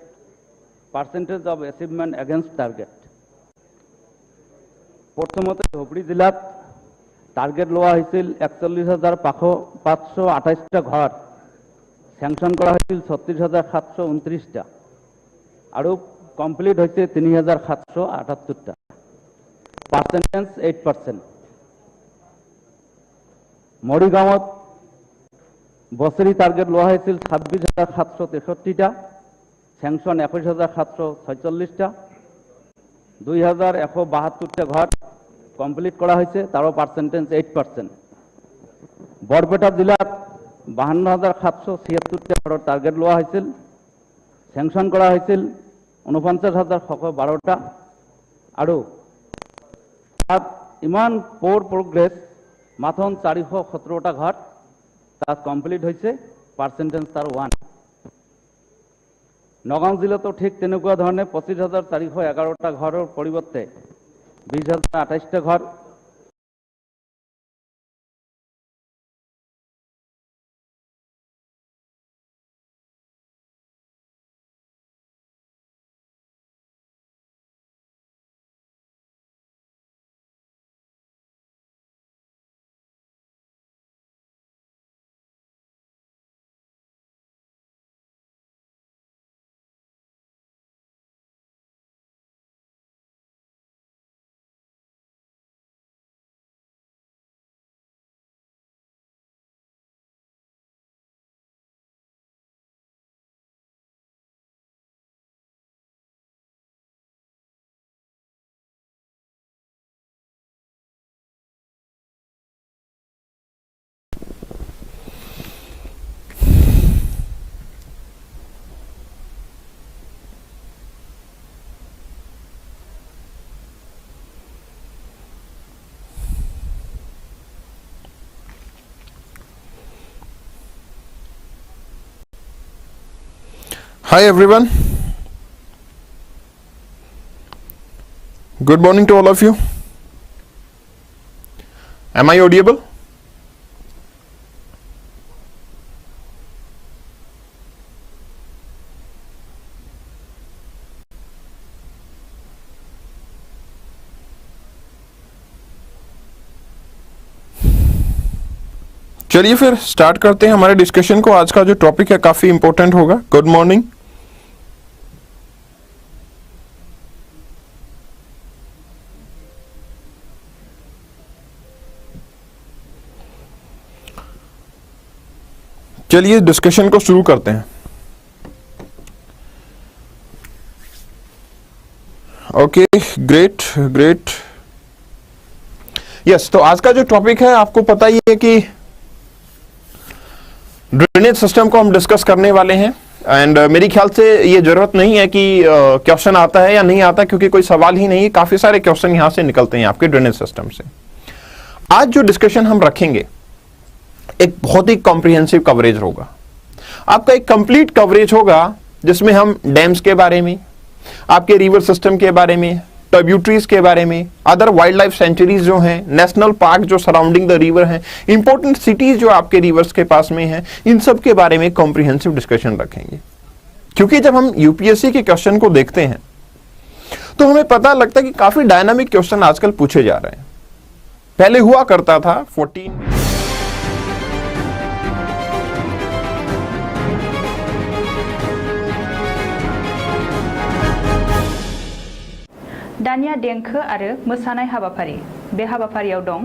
percentage of achievement against target. প্ৰথমতে ধুবুৰী জিলাত টাৰ্গেট লোৱা হৈছিল 41,528টা ঘৰ, চেংচন কৰা হৈছিল 36,729টা আৰু কমপ্লিট হৈছে 3,778টা, পাৰ্চেণ্টেজ 8%। মৰিগাঁৱত বছৰি টাৰ্গেট লোৱা হৈছিল 26,763টা, চেংচন 21,746টা, 2,172টা ঘৰ কমপ্লিট কৰা হৈছে, তাৰো পাৰ্চেণ্টেজ 8%। বৰপেটা জিলাত 52,776টা ঘৰৰ টাৰ্গেট লোৱা হৈছিল, চেংচন কৰা হৈছিল 49,612টা আৰু তাত ইমান প'ৰ প্ৰগ্ৰেছ, মাত্ৰ 417টা ঘৰ তাত কমপ্লিট হৈছে, পাৰ্চেণ্টেজ তাৰ 1। নগাঁও জিলাতো ঠিক তেনেকুৱা ধৰণে 25,411টা ঘৰৰ পৰিৱৰ্তে 20,028টা ঘৰ Hi everyone. Good morning to all of you. Am I audible? चलिए फिर स्टार्ट करते हैं हमारे डिस्कशन को। आज का जो टॉपिक है काफी इंपॉर्टेंट होगा। Good morning. चलिए डिस्कशन को शुरू करते हैं। Okay, great great. यस, तो आज का जो टॉपिक है आपको पता ही है कि ड्रेनेज सिस्टम को हम डिस्कस करने वाले हैं। एंड मेरी ख्याल से ये जरूरत नहीं है कि क्वेश्चन आता है या नहीं आता, क्योंकि कोई सवाल ही नहीं है। काफी सारे क्वेश्चन यहां से निकलते हैं आपके ड्रेनेज सिस्टम से। आज जो डिस्कशन हम रखेंगे एक बहुत ही कॉम्प्रिहेंसिव कवरेज होगा। आपका एक कंप्लीट कवरेज होगा जिसमें हम डैम्स के बारे में, आपके रिवर सिस्टम के बारे में, ट्रिब्यूटरीज के बारे में, अदर वाइल्ड लाइफ सेंचुरीज जो हैं, नेशनल पार्क जो सराउंडिंग द रिवर हैं, इंपॉर्टेंट सिटीज जो आपके रिवर्स के पास में हैं, इन सब के बारे में कॉम्प्रिहेंसिव डिस्कशन रखेंगे। क्योंकि जब हम यूपीएससी के क्वेश्चन को देखते हैं तो हमें पता लगता है कि काफी डायनामिक क्वेश्चन आजकल पूछे जा रहे हैं। पहले हुआ करता था 14 दानिया देंखो आरो मोसानाय हाबाफारि बे हाबाफारियाव दं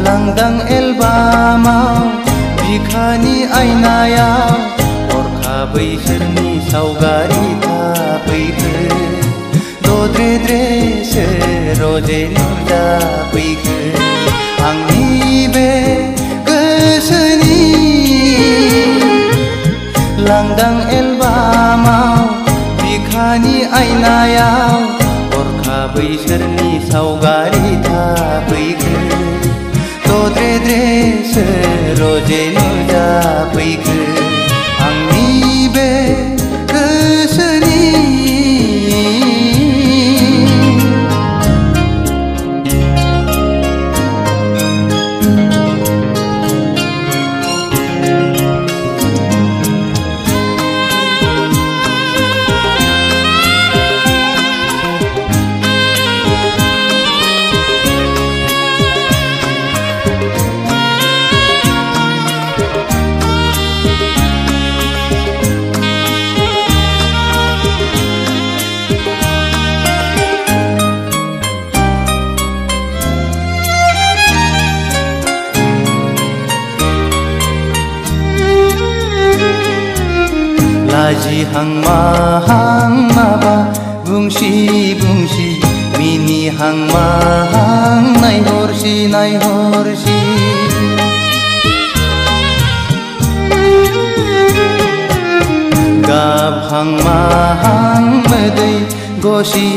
लांदां एलबामाव बिखानि आयनायाव हरखाबै सोरनि सावगारि थाफैखो दद्रेद्रेसो रजे नुजाफैखो आंनि बे गोसोनि लांदां एलबामाव बिखानि आयनायाव हरखाबै सोरनि सावगारि थाफैखो दद्रेद्रेसो रजे नुजाफैखो आंनि बे गोसोनि लाजिहां माहां माबा बुंसि बुंसि मिनिहां माहां नायहरसि नायहरसि गाबहां माहां मोदै गसि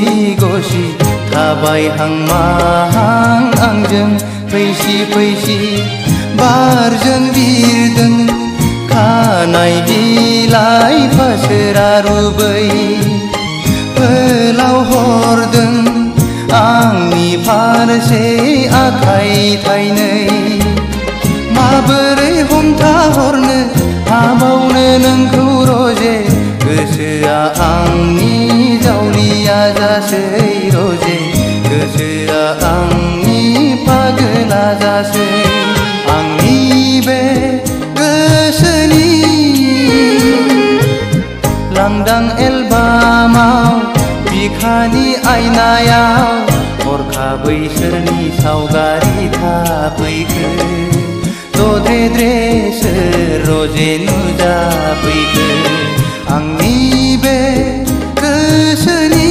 गसि थाबायहां माहां आंजों फैसि फैसि बारजों बिरदों खानाय बिलाइ फासोरा रुबै फोलाव हरदों आंनि फारसे आखाइ थाइनै माबोरै हमथाहरनो हाबावनो नोंखौ रजे गोसोआ आंनि जावलिया जासै रजे गोसोआ आंनि पागला जासै आंनि बे गोसोनि लांदां एलबामाव बिखानि आयनायाव हरखाबै सोरनि सावगारि थाफैखो दद्रेद्रेसो रजे नुजाफैखो आंनि बे गोसोनि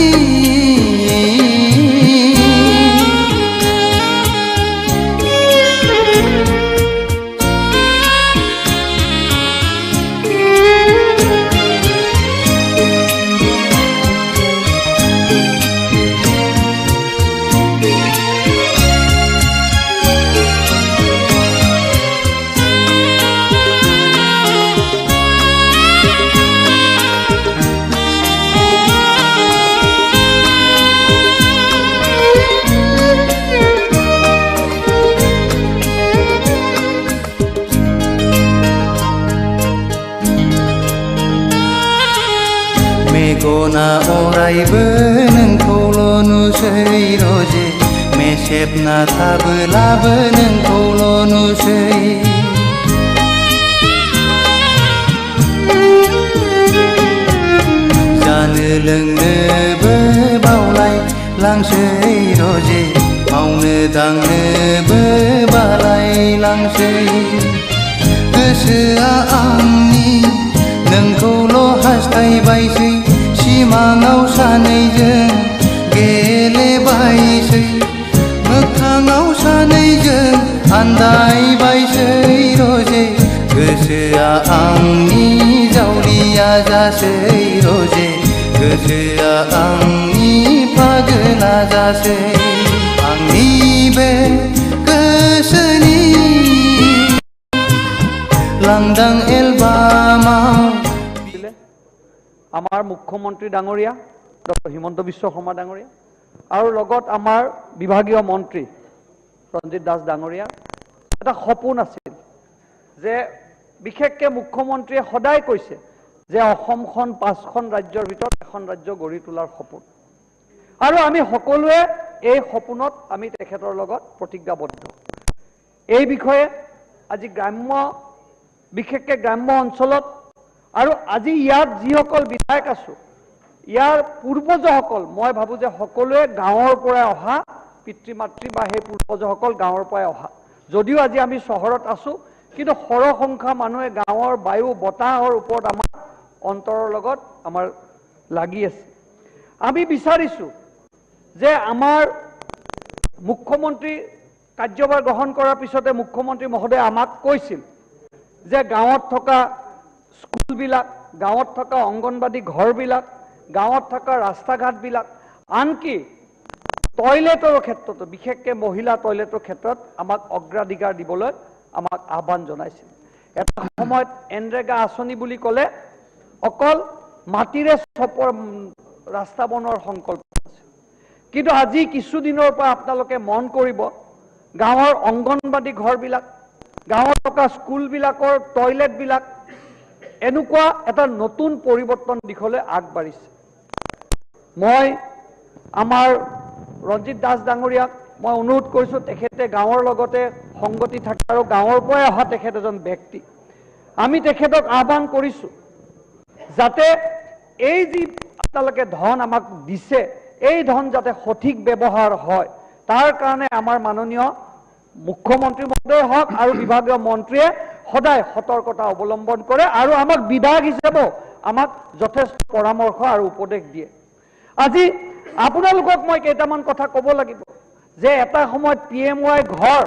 मेगना अरायबो नोंखौल' नुसै रजे मेसेबना थाबोलाबो नोंखौल' नुसै जानो लोंनोबो बावलाय लांसै रजे मावनो दांनोबो बालाय लांसै गोसोआ आंनि नोंखौल' हास्थायबायसै सिमाङाव सानैजों गेले बायसै मोखाङाव सानैजों आन्दायबायसै रजे गोसोआ आंनि जावलिया जासै रजे गोसोआ आंनि पागला जासै आंनि बे गोसोनि लांदां एलबामाव আমাৰ মুখ্যমন্ত্ৰী ডাঙৰীয়া ডক্টৰ হিমন্ত বিশ্ব শৰ্মা ডাঙৰীয়া আৰু লগত আমাৰ বিভাগীয় মন্ত্ৰী ৰঞ্জিত দাস ডাঙৰীয়া এটা সপোন আছিল যে বিশেষকৈ মুখ্যমন্ত্ৰীয়ে সদায় কৈছে যে অসমখন 5খন ৰাজ্যৰ ভিতৰত এখন ৰাজ্য গঢ়ি তোলাৰ সপোন আৰু আমি সকলোৱে এই সপোনত আমি তেখেতৰ লগত প্ৰতিজ্ঞাবদ্ধ এই বিষয়ে আজি বিশেষকৈ গ্ৰাম্য অঞ্চলত আৰু আজি ইয়াত যিসকল বিধায়ক আছো ইয়াৰ পূৰ্বজসকল মই ভাবো যে সকলোৱে গাঁৱৰ পৰা অহা পিতৃ মাতৃ বা সেই পূৰ্বজসকল গাঁৱৰ পৰা অহা যদিও আজি আমি চহৰত আছো কিন্তু সৰহ সংখ্যা মানুহে গাঁৱৰ বায়ু বতাহৰ ওপৰত আমাৰ অন্তৰৰ লগত আমাৰ লাগি আছে আমি বিচাৰিছো যে আমাৰ মুখ্যমন্ত্ৰী কাৰ্যভাৰ গ্ৰহণ কৰাৰ পিছতে মুখ্যমন্ত্ৰী মহোদয়ে আমাক কৈছিল যে গাঁৱত থকা স্কুলবিলাক গাঁৱত থকা অংগনবাদী ঘৰবিলাক গাঁৱত থকা ৰাস্তা ঘাটবিলাক আনকি টয়লেটৰ ক্ষেত্ৰতো বিশেষকৈ মহিলা টয়লেটৰ ক্ষেত্ৰত আমাক অগ্ৰাধিকাৰ দিবলৈ আমাক আহ্বান জনাইছিল এটা সময়ত এনৰেগা আঁচনি বুলি ক'লে অকল মাটিৰে ৰাস্তা বনোৱাৰ সংকল্প আছিল কিন্তু আজি কিছুদিনৰ পৰা আপোনালোকে মন কৰিব গাঁৱৰ অংগনবাদী ঘৰবিলাক গাঁৱত থকা স্কুলবিলাকৰ টয়লেটবিলাক এনেকুৱা এটা নতুন পৰিৱৰ্তন দিশলৈ আগবাঢ়িছে মই আমাৰ ৰঞ্জিত দাস ডাঙৰীয়াক মই অনুৰোধ কৰিছো তেখেতে গাঁৱৰ লগতে সংগতি থাকে আৰু গাঁৱৰ পৰাই অহা তেখেত এজন ব্যক্তি আমি তেখেতক আহ্বান কৰিছো যাতে এই যি আপোনালোকে ধন আমাক দিছে এই ধন যাতে সঠিক ব্যৱহাৰ হয় তাৰ কাৰণে আমাৰ মাননীয় মুখ্যমন্ত্ৰী মহোদয় হওক আৰু বিভাগীয় মন্ত্ৰীয়ে সদায় সতৰ্কতা অৱলম্বন কৰে আৰু আমাক বিধায়ক হিচাপেও আমাক যথেষ্ট পৰামৰ্শ আৰু উপদেশ দিয়ে আজি আপোনালোকক মই কেইটামান কথা ক'ব লাগিব যে এটা সময়ত PMY ঘৰ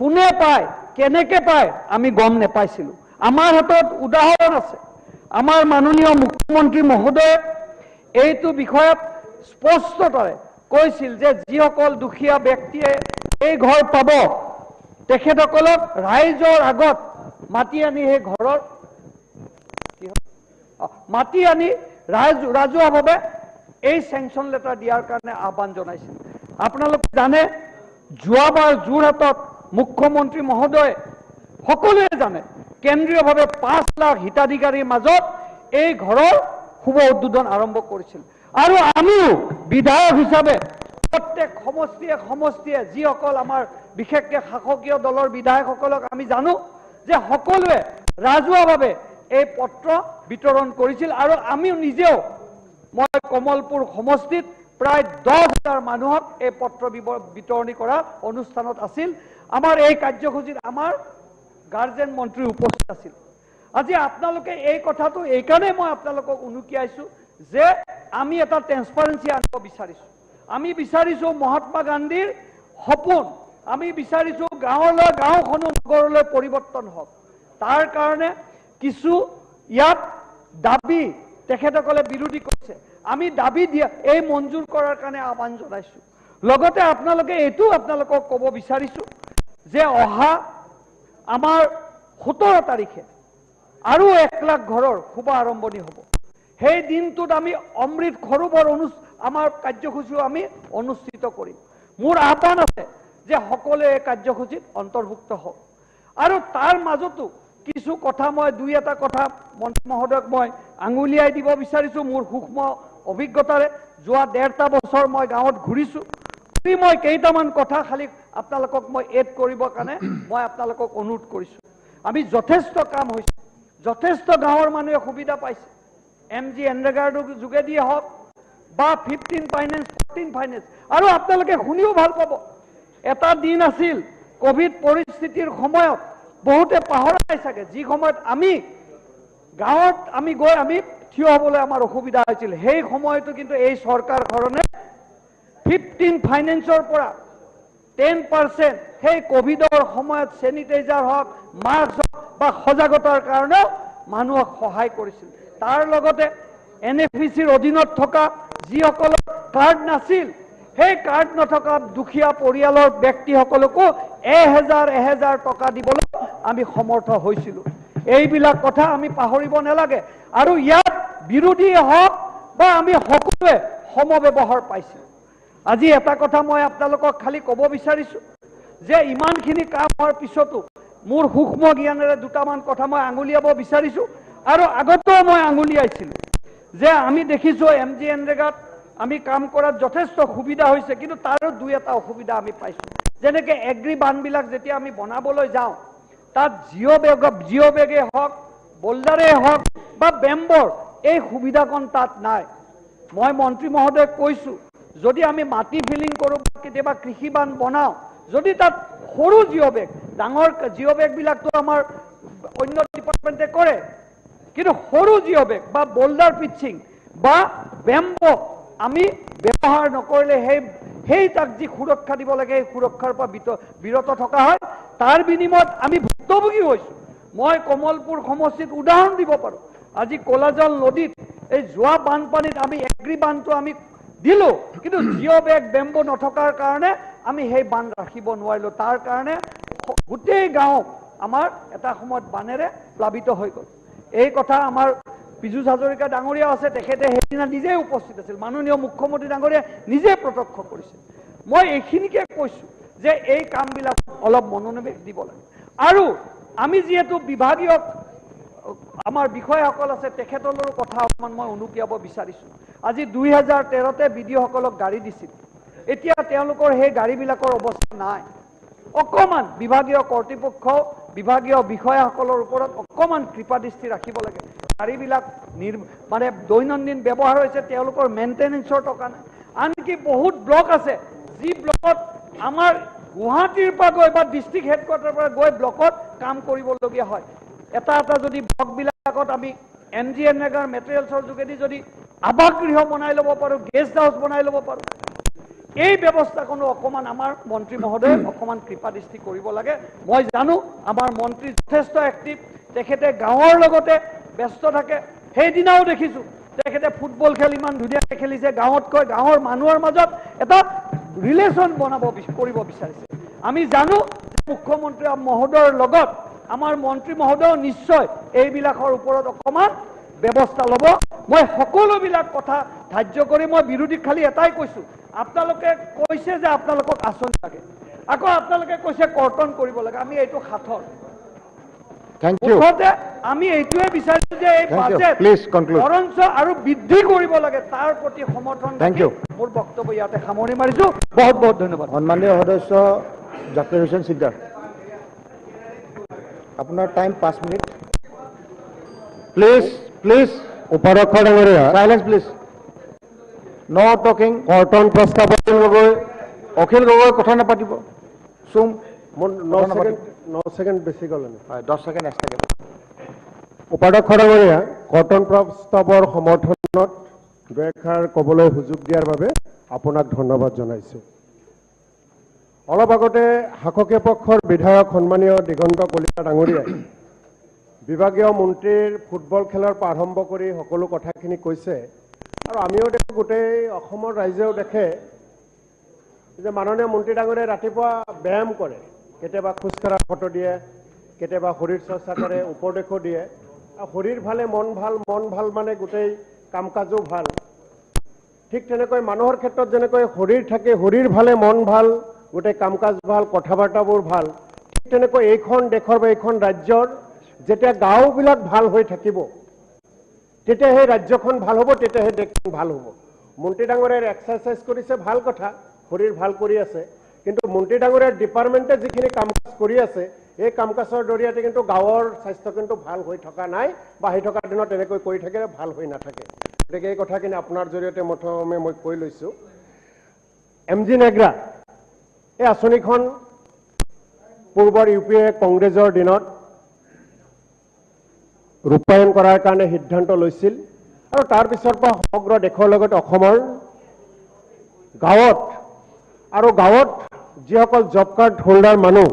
কোনে পায় কেনেকৈ পায় আমি গম নেপাইছিলোঁ আমাৰ হাতত উদাহৰণ আছে আমাৰ মাননীয় মুখ্যমন্ত্ৰী মহোদয়ে এইটো বিষয়ত স্পষ্টতাৰে কৈছিল যে যিসকল দুখীয়া ব্যক্তিয়ে এই ঘৰ পাব তেখেতসকলক ৰাইজৰ আগত মাতি আনি সেই ঘৰৰ মাতি আনি ৰাজহুৱাভাৱে এই চেংচন লেটাৰ দিয়াৰ কাৰণে আহ্বান জনাইছিল আপোনালোকে জানে যোৱাবাৰ যোৰহাটত মুখ্যমন্ত্ৰী মহোদয়ে সকলোৱে জানে কেন্দ্ৰীয়ভাৱে 5 লাখ হিতাধিকাৰীৰ মাজত এই ঘৰৰ শুভ উদ্বোধন আৰম্ভ কৰিছিল আৰু আমিও বিধায়ক হিচাপে প্ৰত্যেক সমষ্টিয়ে যিসকল আমাৰ বিশেষকৈ শাসকীয় দলৰ বিধায়কসকলক আমি জানো যে সকলোৱে ৰাজহুৱাভাৱে এই পত্ৰ বিতৰণ কৰিছিল আৰু আমিও নিজেও মই কমলপুৰ সমষ্টিত প্ৰায় 10,000 মানুহক এই পত্ৰ বিতৰণী কৰা অনুষ্ঠানত আছিল আমাৰ এই কাৰ্যসূচীত আমাৰ গাৰ্জেন মন্ত্ৰী উপস্থিত আছিল আজি আপোনালোকে এই কথাটো এইকাৰণে মই আপোনালোকক উনুকিয়াইছো যে আমি এটা ট্ৰেন্সপাৰেন্সি আনিব বিচাৰিছো আমি বিচাৰিছো মহাত্মা গান্ধীৰ সপোন আমি বিচাৰিছো গাঁওখনো নগৰলৈ পৰিৱৰ্তন হওক তাৰ কাৰণে কিছু ইয়াত দাবী তেখেতসকলে বিৰোধী কৰিছে আমি দাবী দিয়া এই মঞ্জুৰ কৰাৰ কাৰণে আহ্বান জনাইছো লগতে আপোনালোকে এইটো আপোনালোকক ক'ব বিচাৰিছো যে অহা আমাৰ 17 তাৰিখে আৰু 1 লাখ ঘৰৰ শুভ আৰম্ভণি হ'ব সেই দিনটোত আমি অমৃত সৰোবৰ আমাৰ কাৰ্যসূচীও আমি অনুষ্ঠিত কৰিম মোৰ আহ্বান আছে যে সকলোৱে এই কাৰ্যসূচীত অন্তৰ্ভুক্ত হওক আৰু তাৰ মাজতো কিছু কথা মই দুই এটা কথা মন্ত্ৰী মহোদয়ক মই আঙুলিয়াই দিব বিচাৰিছো মোৰ সূক্ষ্ম অভিজ্ঞতাৰে যোৱা 1.5 বছৰ মই গাঁৱত ঘূৰিছো মই কেইটামান কথা খালি আপোনালোকক মই এড কৰিবৰ কাৰণে মই আপোনালোকক অনুৰোধ কৰিছো আমি যথেষ্ট কাম হৈছে যথেষ্ট গাঁৱৰ মানুহে সুবিধা পাইছে MG এনৰেগাৰ যোগেদিয়ে হওক বা 15 ফাইনেন্স 14 ফাইনেন্স আৰু আপোনালোকে শুনিও ভাল পাব এটা দিন আছিল কোভিড পৰিস্থিতিৰ সময়ত বহুতে পাহৰাই চাগে যি সময়ত আমি গাঁৱত আমি থিয় হ'বলৈ আমাৰ অসুবিধা হৈছিল সেই সময়তো কিন্তু এই চৰকাৰখনে 15 ফাইনেন্সৰ পৰা 10% সেই কোভিডৰ সময়ত চেনিটাইজাৰ হওক মাস্ক হওক বা সজাগতাৰ কাৰণেও মানুহক সহায় কৰিছিল। তাৰ লগতে NFPCৰ অধীনত থকা যিসকলৰ কাৰ্ড নাছিল সেই কাৰ্ড নথকা দুখীয়া পৰিয়ালৰ ব্যক্তিসকলকো 1000 টকা দিবলৈ আমি সমৰ্থ হৈছিলোঁ। এইবিলাক কথা আমি পাহৰিব নালাগে আৰু ইয়াত বিৰোধীয়ে হওক বা আমি সকলোৱে সমব্যৱহাৰ পাইছিলোঁ। আজি এটা কথা মই আপোনালোকক খালি ক'ব বিচাৰিছোঁ যে ইমানখিনি কাম হোৱাৰ পিছতো মোৰ সূক্ষ্ম জ্ঞানেৰে দুটামান কথা মই আঙুলিয়াব বিচাৰিছোঁ আৰু আগতেও মই আঙুলিয়াইছিলোঁ যে আমি দেখিছোঁ MGNৰেগাত আমি কাম কৰাত যথেষ্ট সুবিধা হৈছে, কিন্তু তাৰো দুই এটা অসুবিধা আমি পাইছোঁ। যেনেকৈ এগ্ৰি বানবিলাক যেতিয়া আমি বনাবলৈ যাওঁ তাত জিঅ' বেগে হওক বোল্ডাৰে হওক বা বেম্বৰ এই সুবিধাকণ তাত নাই। মই মন্ত্ৰী মহোদয়ক কৈছোঁ যদি আমি মাটি ফিলিং কৰোঁ কেতিয়াবা কৃষি বান বনাওঁ যদি তাত সৰু জিঅ' বেগ ডাঙৰ জিঅ' বেগবিলাকতো আমাৰ অন্য ডিপাৰ্টমেণ্টে কৰে, কিন্তু সৰু জিঅ' বেগ বা বোল্ডাৰ পিচিং বা বেম্বো আমি ব্যৱহাৰ নকৰিলে সেই তাক যি সুৰক্ষা দিব লাগে সেই সুৰক্ষাৰ পৰা বিৰত থকা হয়। তাৰ বিনিময়ত আমি ভুক্তভোগী হৈছোঁ। মই কমলপুৰ সমষ্টিত উদাহৰণ দিব পাৰোঁ। আজি কলাজল নদীত এই যোৱা বানপানীত আমি এগ্ৰি বানটো আমি দিলোঁ, কিন্তু জিঅ' বেগ বেম্বো নথকাৰ কাৰণে আমি সেই বান ৰাখিব নোৱাৰিলোঁ। তাৰ কাৰণে গোটেই গাঁও আমাৰ এটা সময়ত বানেৰে প্লাবিত হৈ গ'ল। এই কথা আমাৰ পীযুষ হাজৰিকা ডাঙৰীয়া আছে, তেখেতে সেইদিনা নিজে উপস্থিত আছিল, মাননীয় মুখ্যমন্ত্ৰী ডাঙৰীয়া নিজে প্ৰত্যক্ষ কৰিছিল। মই এইখিনিকে কৈছোঁ যে এই কামবিলাক অলপ মনোনিৱেশ দিব লাগে আৰু আমি যিহেতু বিভাগীয় আমাৰ বিষয়াসকল আছে তেখেতলৈও কথা অকণমান মই উনুকিয়াব বিচাৰিছোঁ। আজি 2013তে BDOসকলক গাড়ী দিছিল, এতিয়া তেওঁলোকৰ সেই গাড়ীবিলাকৰ অৱস্থা নাই। অকণমান বিভাগীয় কৰ্তৃপক্ষ বিভাগীয় বিষয়াসকলৰ ওপৰত অকণমান কৃপাদৃষ্টি ৰাখিব লাগে। গাড়ীবিলাক মানে দৈনন্দিন ব্যৱহাৰ হৈছে, তেওঁলোকৰ মেইনটেনেন্সৰ টকা নাই। আনকি বহুত ব্লক আছে যি ব্লকত আমাৰ গুৱাহাটীৰ পৰা গৈ বা ডিষ্ট্ৰিক্ট হেডকোৱাৰ্টাৰৰ পৰা গৈ ব্লকত কাম কৰিবলগীয়া হয়। এটা যদি ব্লকবিলাকত আমি MGNৰেগাৰ মেটেৰিয়েলছৰ যোগেদি যদি আৱাসগৃহ বনাই ল'ব পাৰোঁ, গেষ্ট হাউচ বনাই ল'ব পাৰোঁ, এই ব্যৱস্থাকনো অকণমান আমাৰ মন্ত্ৰী মহোদয়ে অকণমান কৃপাদৃষ্টি কৰিব লাগে। মই জানো আমাৰ মন্ত্ৰী যথেষ্ট এক্টিভ, তেখেতে গাঁৱৰ লগতে ব্যস্ত থাকে। সেইদিনাও দেখিছোঁ তেখেতে ফুটবল খেল ইমান ধুনীয়াকৈ খেলিছে, গাঁৱতকৈ গাঁৱৰ মানুহৰ মাজত এটা ৰিলেশ্যন কৰিব বিচাৰিছে। আমি জানো যে মুখ্যমন্ত্ৰী মহোদয়ৰ লগত আমাৰ মন্ত্ৰী মহোদয় নিশ্চয় এইবিলাকৰ ওপৰত অকণমান ব্যৱস্থা ল'ব। মই সকলোবিলাক কথা ধাৰ্য কৰি মই বিৰোধীক খালি এটাই কৈছোঁ, আপোনালোকে কৈছে যে আপোনালোকক আঁচনি লাগে, আকৌ আপোনালোকে কৈছে কৰ্তন কৰিব লাগে। আমি এইটো সাঁথৰ মুঠতে আমি এইটোৱে বিচাৰিছোঁ যে এই বাজেট বৰঞ্চ আৰু বৃদ্ধি কৰিব লাগে, তাৰ প্ৰতি সমৰ্থন মোৰ বক্তব্য ইয়াতে সামৰণি মাৰিছোঁ। বহুত বহুত ধন্যবাদ। সন্মানীয় সদস্য জাকিৰ হুছেইন সিকদাৰ, আপোনাৰ টাইম 5 মিনিট। প্লিজ উপাধ্যক্ষ ডাঙৰীয়া সাইলেন্স প্লিজ। No talking. কৰ্তন প্ৰস্তাৱ অখিল গগৈ কথা নাপাতিব। চুম 9 ছেকেণ্ড বেছি গ'ল। 10 ছেকেণ্ড এক্সট্ৰাকে। উপাধ্যক্ষ ডাঙৰীয়া, কৰ্তন প্ৰস্তাৱৰ সমৰ্থনত দুএষাৰ ক'বলৈ সুযোগ দিয়াৰ বাবে আপোনাক ধন্যবাদ জনাইছোঁ। অলপ আগতে শাসকীয় পক্ষৰ বিধায়ক সন্মানীয় দিগন্ত কলিতা ডাঙৰীয়াই বিভাগীয় মন্ত্ৰীৰ ফুটবল খেলৰ পৰা আৰম্ভ কৰি সকলো কথাখিনি কৈছে আৰু আমিও দেখোঁ, গোটেই অসমৰ ৰাইজেও দেখে যে মাননীয় মন্ত্ৰী ডাঙৰীয়াই ৰাতিপুৱা ব্যায়াম কৰে, কেতিয়াবা খোজকঢ়া ফটো দিয়ে, কেতিয়াবা শৰীৰ চৰ্চা কৰে, উপদেশো দিয়ে। আৰু শৰীৰ ভালে মন ভাল মানে গোটেই কাম কাজো ভাল। ঠিক তেনেকৈ মানুহৰ ক্ষেত্ৰত যেনেকৈ শৰীৰ থাকে, শৰীৰ ভালে মন ভাল, গোটেই কাম কাজ ভাল, কথা বাৰ্তাবোৰ ভাল, ঠিক তেনেকৈ এইখন দেশৰ বা এইখন ৰাজ্যৰ যেতিয়া গাঁওবিলাক ভাল হৈ থাকিব তেতিয়া সেই ৰাজ্যখন ভাল হ'ব, তেতিয়া সেই দেশখন ভাল হ'ব। মন্ত্ৰী ডাঙৰীয়াৰ এক্সাৰচাইজ কৰিছে, ভাল কথা, শৰীৰ ভাল কৰি আছে, কিন্তু মন্ত্ৰী ডাঙৰীয়াৰ ডিপাৰ্টমেণ্টে যিখিনি কাম কাজ কৰি আছে এই কাম কাজৰ জৰিয়তে কিন্তু গাঁৱৰ স্বাস্থ্য কিন্তু ভাল হৈ থকা নাই বা হৈ থকা দিনত তেনেকৈ কৰি থাকিলে ভাল হৈ নাথাকে। গতিকে এই কথাখিনি আপোনাৰ জৰিয়তে প্ৰথমে মই কৈ লৈছোঁ। MGNৰেগা এই আঁচনিখন পূৰ্বৰ UPA কংগ্ৰেছৰ দিনত ৰূপায়ণ কৰাৰ কাৰণে সিদ্ধান্ত লৈছিল আৰু তাৰ পিছৰ পৰা সমগ্ৰ দেশৰ লগতে অসমৰ গাঁৱত আৰু গাঁৱত যিসকল জব কাৰ্ড হোল্ডাৰ মানুহ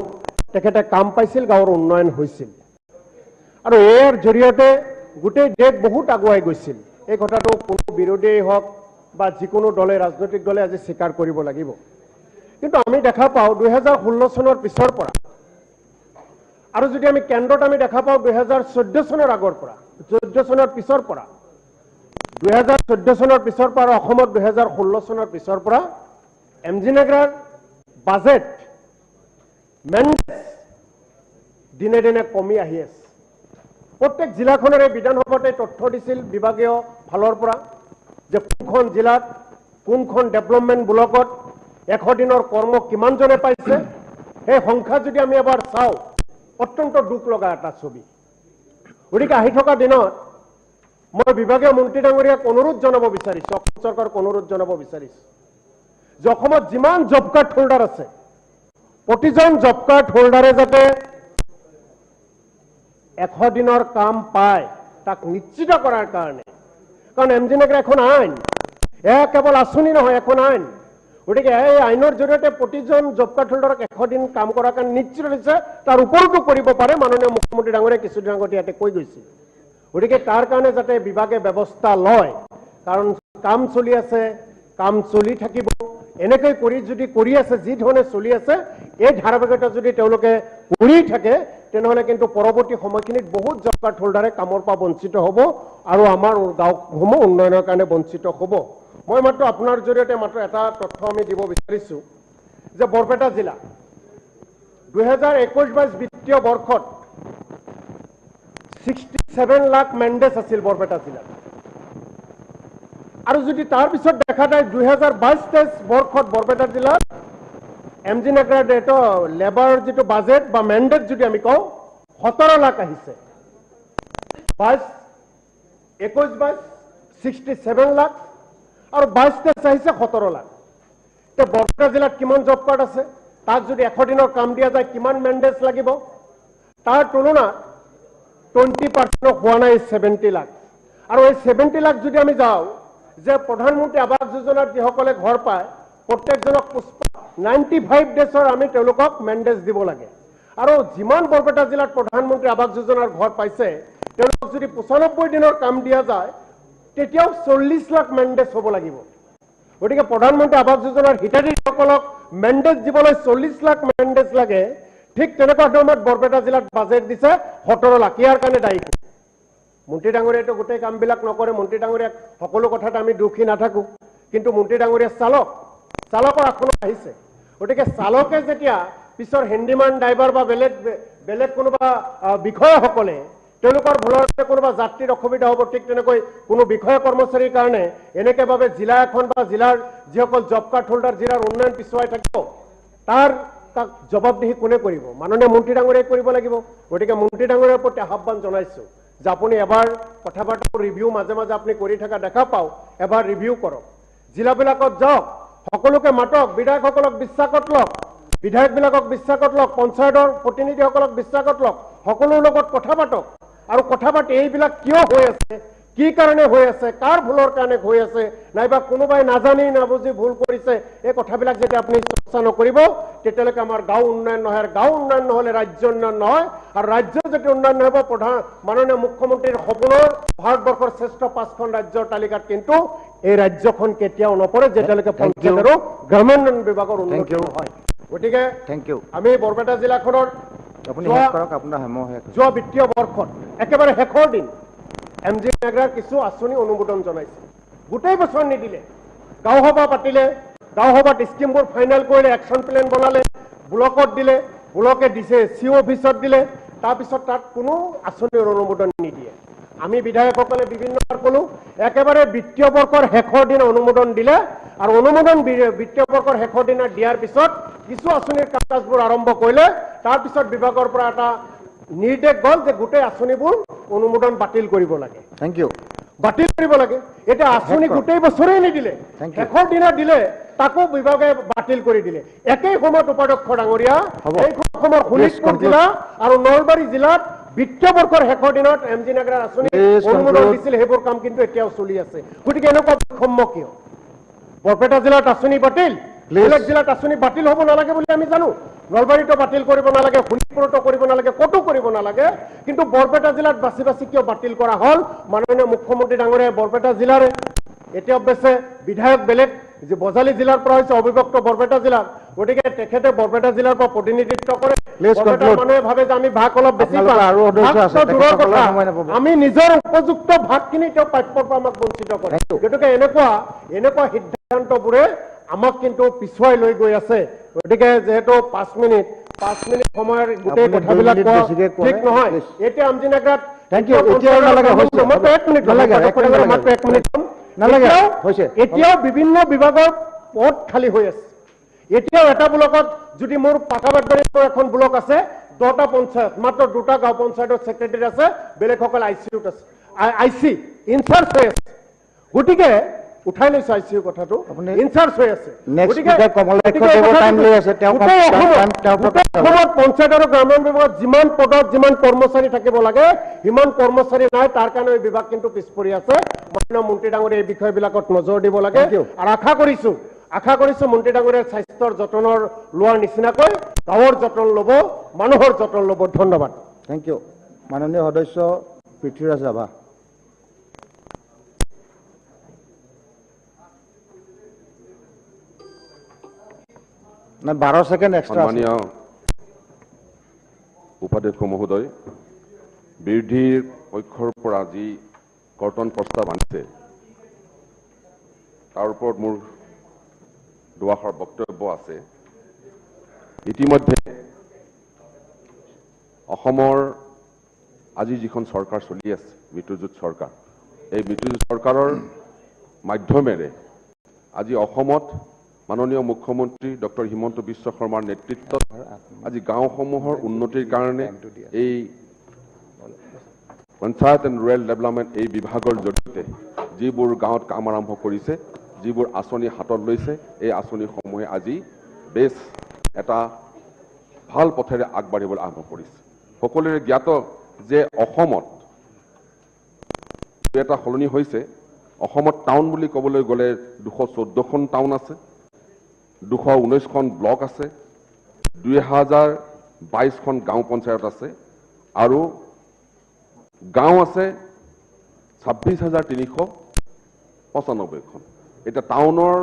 তেখেতে কাম পাইছিল, গাঁৱৰ উন্নয়ন হৈছিল আৰু ইয়াৰ জৰিয়তে গোটেই দেশ বহুত আগুৱাই গৈছিল। এই কথাটো কোনো বিৰোধীয়ে হওক বা যিকোনো দলে ৰাজনৈতিক দলে আজি স্বীকাৰ কৰিব লাগিব। কিন্তু আমি দেখা পাওঁ 2016 চনৰ পিছৰ পৰা আৰু যদি আমি কেন্দ্ৰত আমি দেখা পাওঁ 2014 চনৰ আগৰ পৰা 14 চনৰ পিছৰ পৰা 2014 চনৰ পিছৰ পৰা অসমত 2016 চনৰ পিছৰ পৰা এমজি নগৰৰ বাজেট মেণ্ডেজ দিনে দিনে কমি আহি আছে। প্ৰত্যেক জিলাখনৰ এই বিধানসভাতে তথ্য দিছিল বিভাগীয় ফালৰ পৰা যে কোনখন জিলাত কোনখন ডেভেলপমেণ্ট ব্লকত 100 দিনৰ কৰ্ম কিমানজনে পাইছে। সেই সংখ্যা যদি আমি এবাৰ চাওঁ অত্যন্ত দুখ লগা এটা ছবি। গতিকে আহি থকা দিনত মই বিভাগীয় মন্ত্ৰী ডাঙৰীয়াক অনুৰোধ জনাব বিচাৰিছোঁ, অসম চৰকাৰক অনুৰোধ জনাব বিচাৰিছোঁ যে অসমত যিমান জব কাৰ্ড হোল্ডাৰ আছে প্ৰতিজন জব কাৰ্ড হোল্ডাৰে যাতে 100 দিনৰ কাম পায় তাক নিশ্চিত কৰাৰ কাৰণে, কাৰণ এমজি নগৰ এখন আইন, কেৱল আঁচনি নহয়, এখন আইন। গতিকে এই আইনৰ জৰিয়তে প্ৰতিজন জব কাৰ্ড হোল্ডাৰক 100 দিন কাম কৰাৰ কাৰণে নিশ্চিত দিছে, তাৰ ওপৰতো কৰিব পাৰে। মাননীয় মুখ্যমন্ত্ৰী ডাঙৰীয়াই কিছুদিন আগতে ইয়াতে কৈ গৈছিল। গতিকে তাৰ কাৰণে যাতে বিভাগে ব্যৱস্থা লয়, কাৰণ কাম চলি আছে, কাম চলি থাকিব। এনেকৈ কৰি আছে, যি ধৰণে চলি আছে এই ধাৰাবাহিকতা যদি তেওঁলোকে কৰি থাকে তেনেহ'লে কিন্তু পৰৱৰ্তী সময়খিনিত বহুত জব কাৰ্ড হোল্ডাৰে কামৰ পৰা বঞ্চিত হ'ব আৰু আমাৰ গাঁওসমূহ উন্নয়নৰ কাৰণে বঞ্চিত হ'ব। মই মাত্ৰ আপোনাৰ জৰিয়তে মাত্ৰ এটা তথ্য আমি দিব বিচাৰিছোঁ যে বৰপেটা জিলা 2021-22 বিত্তীয় বৰ্ষত 67 লাখ মেণ্ডেজ আছিল বৰপেটা জিলাত। আৰু যদি তাৰ পিছত দেখা যায় 2022-23 বৰ্ষত বৰপেটা জিলাত এমজি নগৰৰ এইটো লেবাৰ যিটো বাজেট বা মেণ্ডেট যদি আমি কওঁ 17 লাখ আহিছে। 21-22 67 লাখ আৰু 22-23 আহিছে 17 লাখ। এতিয়া বৰপেটা জিলাত কিমান জব কাৰ্ড আছে, তাক যদি 100 দিনৰ কাম দিয়া যায় কিমান মেণ্ডেজ লাগিব, তাৰ তুলনাত 20% হোৱা নাই 70 লাখ। আৰু এই 70 লাখ যদি আমি যাওঁ যে প্ৰধানমন্ত্ৰী আৱাস যোজনাত যিসকলে ঘৰ পায় প্ৰত্যেকজনক 95 ডেজৰ আমি তেওঁলোকক মেণ্ডেজ দিব লাগে। আৰু যিমান বৰপেটা জিলাত প্ৰধানমন্ত্ৰী আৱাস যোজনাৰ ঘৰ পাইছে তেওঁলোকক যদি 95 দিনৰ কাম দিয়া যায় তেতিয়াও 40 লাখ মেণ্ডেজ হ'ব লাগিব। গতিকে প্ৰধানমন্ত্ৰী আৱাস যোজনাৰ হিতাধিকাৰীসকলক মেণ্ডেজ দিবলৈ 40 লাখ মেণ্ডেজ লাগে। ঠিক তেনেকুৱা ধৰণত বৰপেটা জিলাত বাজেট দিছে 17 লাখ। ইয়াৰ কাৰণে দায়ী মন্ত্ৰী ডাঙৰীয়াইতো গোটেই কামবিলাক নকৰে। মন্ত্ৰী ডাঙৰীয়াক সকলো কথাত আমি দুখী নাথাকোঁ, কিন্তু মন্ত্ৰী ডাঙৰীয়া চালকৰ আসনত আহিছে। গতিকে চালকে যেতিয়া পিছৰ হেণ্ডিমান ড্ৰাইভাৰ বা বেলেগ কোনোবা বিষয়াসকলে তেওঁলোকৰ ভুলৰ কোনোবা যাত্ৰীৰ অসুবিধা হ'ব, ঠিক তেনেকৈ কোনো বিষয়া কৰ্মচাৰীৰ কাৰণে এনেকৈ ভাবে জিলা এখন বা জিলাৰ যিসকল জব কাৰ্ড হোল্ডাৰ জিলাৰ উন্নয়ন পিছুৱাই থাকিব, তাক জবাবদিহি কোনে কৰিব? মাননীয় মন্ত্ৰী ডাঙৰীয়াই কৰিব লাগিব। গতিকে মন্ত্ৰী ডাঙৰীয়াৰ প্ৰতি আহ্বান জনাইছোঁ যে আপুনি এবাৰ কথা বাৰ্তা ৰিভিউ মাজে মাজে আপুনি কৰি থকা দেখা পাওঁ, এবাৰ ৰিভিউ কৰক, জিলাবিলাকত যাওক, সকলোকে মাতক, বিধায়কসকলক বিশ্বাসত লওক, বিধায়কবিলাকক বিশ্বাসত লওক, পঞ্চায়তৰ প্ৰতিনিধিসকলক বিশ্বাসত লওক, সকলোৰ লগত কথা পাতক আৰু কথা পাতি এইবিলাক কিয় হৈ আছে, কি কাৰণে হৈ আছে, কাৰ ভুলৰ কাৰণে হৈ আছে, নাইবা কোনোবাই নাজানি নাবুজি ভুল কৰিছে, এই কথাবিলাক যেতিয়া আপুনি চৰ্চা নকৰিব তেতিয়ালৈকে আমাৰ গাঁও উন্নয়ন নহয়। আৰু গাঁও উন্নয়ন নহ'লে ৰাজ্য উন্নয়ন নহয়, আৰু ৰাজ্যৰ যেতিয়া উন্নয়ন নহ'ব মাননীয় মুখ্যমন্ত্ৰীৰ সপোনৰ ভাৰতবৰ্ষৰ শ্ৰেষ্ঠ 5খন ৰাজ্যৰ তালিকাত কিন্তু এই ৰাজ্যখন কেতিয়াও নপৰে যেতিয়ালৈকে পঞ্চায়ত আৰু গ্ৰামোন্নয়ন বিভাগৰ উন্নতি নহয়। গতিকে আমি বৰপেটা জিলাখনৰ যোৱা বিত্তীয় বৰ্ষত একেবাৰে শেষৰ দিন এমজি নগৰৰ কিছু আঁচনি অনুমোদন জনাইছে। গোটেই বছৰ নিদিলে, গাঁও সভা পাতিলে, গাঁও সভাত স্কিমবোৰ ফাইনেল কৰিলে, একশ্যন প্লেন বনালে, ব্লকত দিলে, ব্লকে দিছে CO অফিচত দিলে, তাৰপিছত তাত কোনো আঁচনিৰ অনুমোদন নিদিয়ে। আমি বিধায়কসকলে বিভিন্নবাৰ ক'লো একেবাৰে বিত্তীয় বৰ্ষৰ শেষৰ দিনা অনুমোদন দিলে, আৰু অনুমোদন বিত্তীয় বৰ্ষৰ শেষৰ দিনা দিয়াৰ পিছত কিছু আঁচনিৰ কাম কাজবোৰ আৰম্ভ কৰিলে, তাৰপিছত বিভাগৰ পৰা এটা নিৰ্দেশ গ'ল যে গোটেই আঁচনিবোৰ অনুমোদন বাতিল কৰিব লাগে। বাতিল কৰিব লাগে। এতিয়া আঁচনি গোটেই বছৰেই নিদিলে, শেষৰ দিনা দিলে, তাকো বিভাগে বাতিল কৰি দিলে। একেই সময়ত উপাধ্যক্ষ ডাঙৰীয়া এইখন অসমৰ শোণিতপুৰ জিলা আৰু নলবাৰী জিলাত বিত্তীয় বৰ্ষৰ শেষৰ দিনত এমজি নগৰৰ আঁচনি অনুমোদন দিছিল, সেইবোৰ কাম কিন্তু এতিয়াও চলি আছে। গতিকে এনেকুৱা বৈষম্য কিয়? বৰপেটা জিলাত আঁচনি বাতিল, বেলেগ জিলাত আঁচনি বাতিল হ'ব নালাগে বুলি আমি জানো নলবাৰীতো বাতিল কৰিব নালাগে শোণিতপুৰতো কৰিব নালাগে ক'তো কৰিব নালাগে কিন্তু বৰপেটা জিলাত বাছি বাছি কিয় বাতিল কৰা হ'ল মাননীয় মুখ্যমন্ত্ৰী ডাঙৰীয়াই বৰপেটা জিলাৰে এতিয়া অৱশ্যে বিধায়ক বেলেগ যে বজালী জিলাৰ পৰা হৈছে অবিভক্ত বৰপেটা জিলাৰ গতিকে তেখেতে বৰপেটা জিলাৰ পৰা প্ৰতিনিধিত্ব কৰে বৰপেটাৰ মানুহে ভাবে যে আমি ভাগ অলপ বেছি আমি নিজৰ উপযুক্ত ভাগখিনি তেওঁ প্ৰাপ্যৰ পৰা আমাক বঞ্চিত কৰে গতিকে এনেকুৱা সিদ্ধান্তবোৰে আমাক কিন্তু পিছুৱাই লৈ গৈ আছে গতিকে যেহেতু 5 মিনিট সময়ৰ গোটেই কথাবিলাক ঠিক নহয় এতিয়া আমজিনাগ্ৰাত এতিয়াও বিভিন্ন বিভাগৰ পদ খালী হৈ আছে এতিয়াও এটা ব্লকত যদি মোৰ পাকাবাটবাৰীৰ এখন ব্লক আছে 10টা পঞ্চায়ত মাত্ৰ 2টা গাঁও পঞ্চায়তৰ সেক্ৰেটাৰী আছে বেলেগসকল আইচিইউত আছে আইচি ইনচাৰ্জ হৈ আছে গতিকে উঠাই লৈছে আইচিইউ কথাটো ইনচাৰ্জ হৈ আছে পঞ্চায়ত আৰু গ্ৰামীণ বিভাগত যিমান পদত যিমান কৰ্মচাৰী থাকিব লাগে সিমান কৰ্মচাৰী নাই তাৰ কাৰণে এই বিভাগ কিন্তু পিছ পৰি আছে মাননীয় মন্ত্ৰী ডাঙৰীয়াই এই বিষয়বিলাকত নজৰ দিব লাগে আৰু আশা কৰিছো মন্ত্ৰী ডাঙৰীয়াৰ স্বাস্থ্যৰ যতনৰ লোৱাৰ নিচিনাকৈ গাঁৱৰ যতন ল'ব মানুহৰ যতন ল'ব ধন্যবাদ থেংক ইউ মাননীয় সদস্য পৃথ্বীৰাজ ৰাভা না 12 সেকেন্ড এক্সট্ৰা মাননীয় উপাধ্যক্ষ মহোদয় বিৰোধীৰ পক্ষৰ পৰা যি কৰ্তন প্ৰস্তাৱ আনিছে তাৰ ওপৰত মোৰ দুআষাৰ বক্তব্য আছে ইতিমধ্যে অসমৰ আজি যিখন চৰকাৰ চলি আছে মিত্ৰজোঁট চৰকাৰ এই মিত্ৰজোঁট চৰকাৰৰ মাধ্যমেৰে আজি অসমত মাননীয় মুখ্যমন্ত্ৰী ডক্টৰ হিমন্ত বিশ্ব শৰ্মাৰ নেতৃত্বত আজি গাঁওসমূহৰ উন্নতিৰ কাৰণে এই পঞ্চায়ত এণ্ড ৰুৰেল ডেভেলপমেণ্ট এই বিভাগৰ জৰিয়তে যিবোৰ গাঁৱত কাম আৰম্ভ কৰিছে যিবোৰ আঁচনি হাতত লৈছে এই আঁচনিসমূহে আজি বেছ এটা ভাল পথেৰে আগবাঢ়িবলৈ আৰম্ভ কৰিছে সকলোৰে জ্ঞাত যে অসমত এটা সলনি হৈছে অসমত টাউন বুলি ক'বলৈ গ'লে 214খন টাউন আছে 219খন ব্লক আছে 2022খন গাঁও পঞ্চায়ত আছে আৰু গাঁও আছে 26,395খন এটা টাউনৰ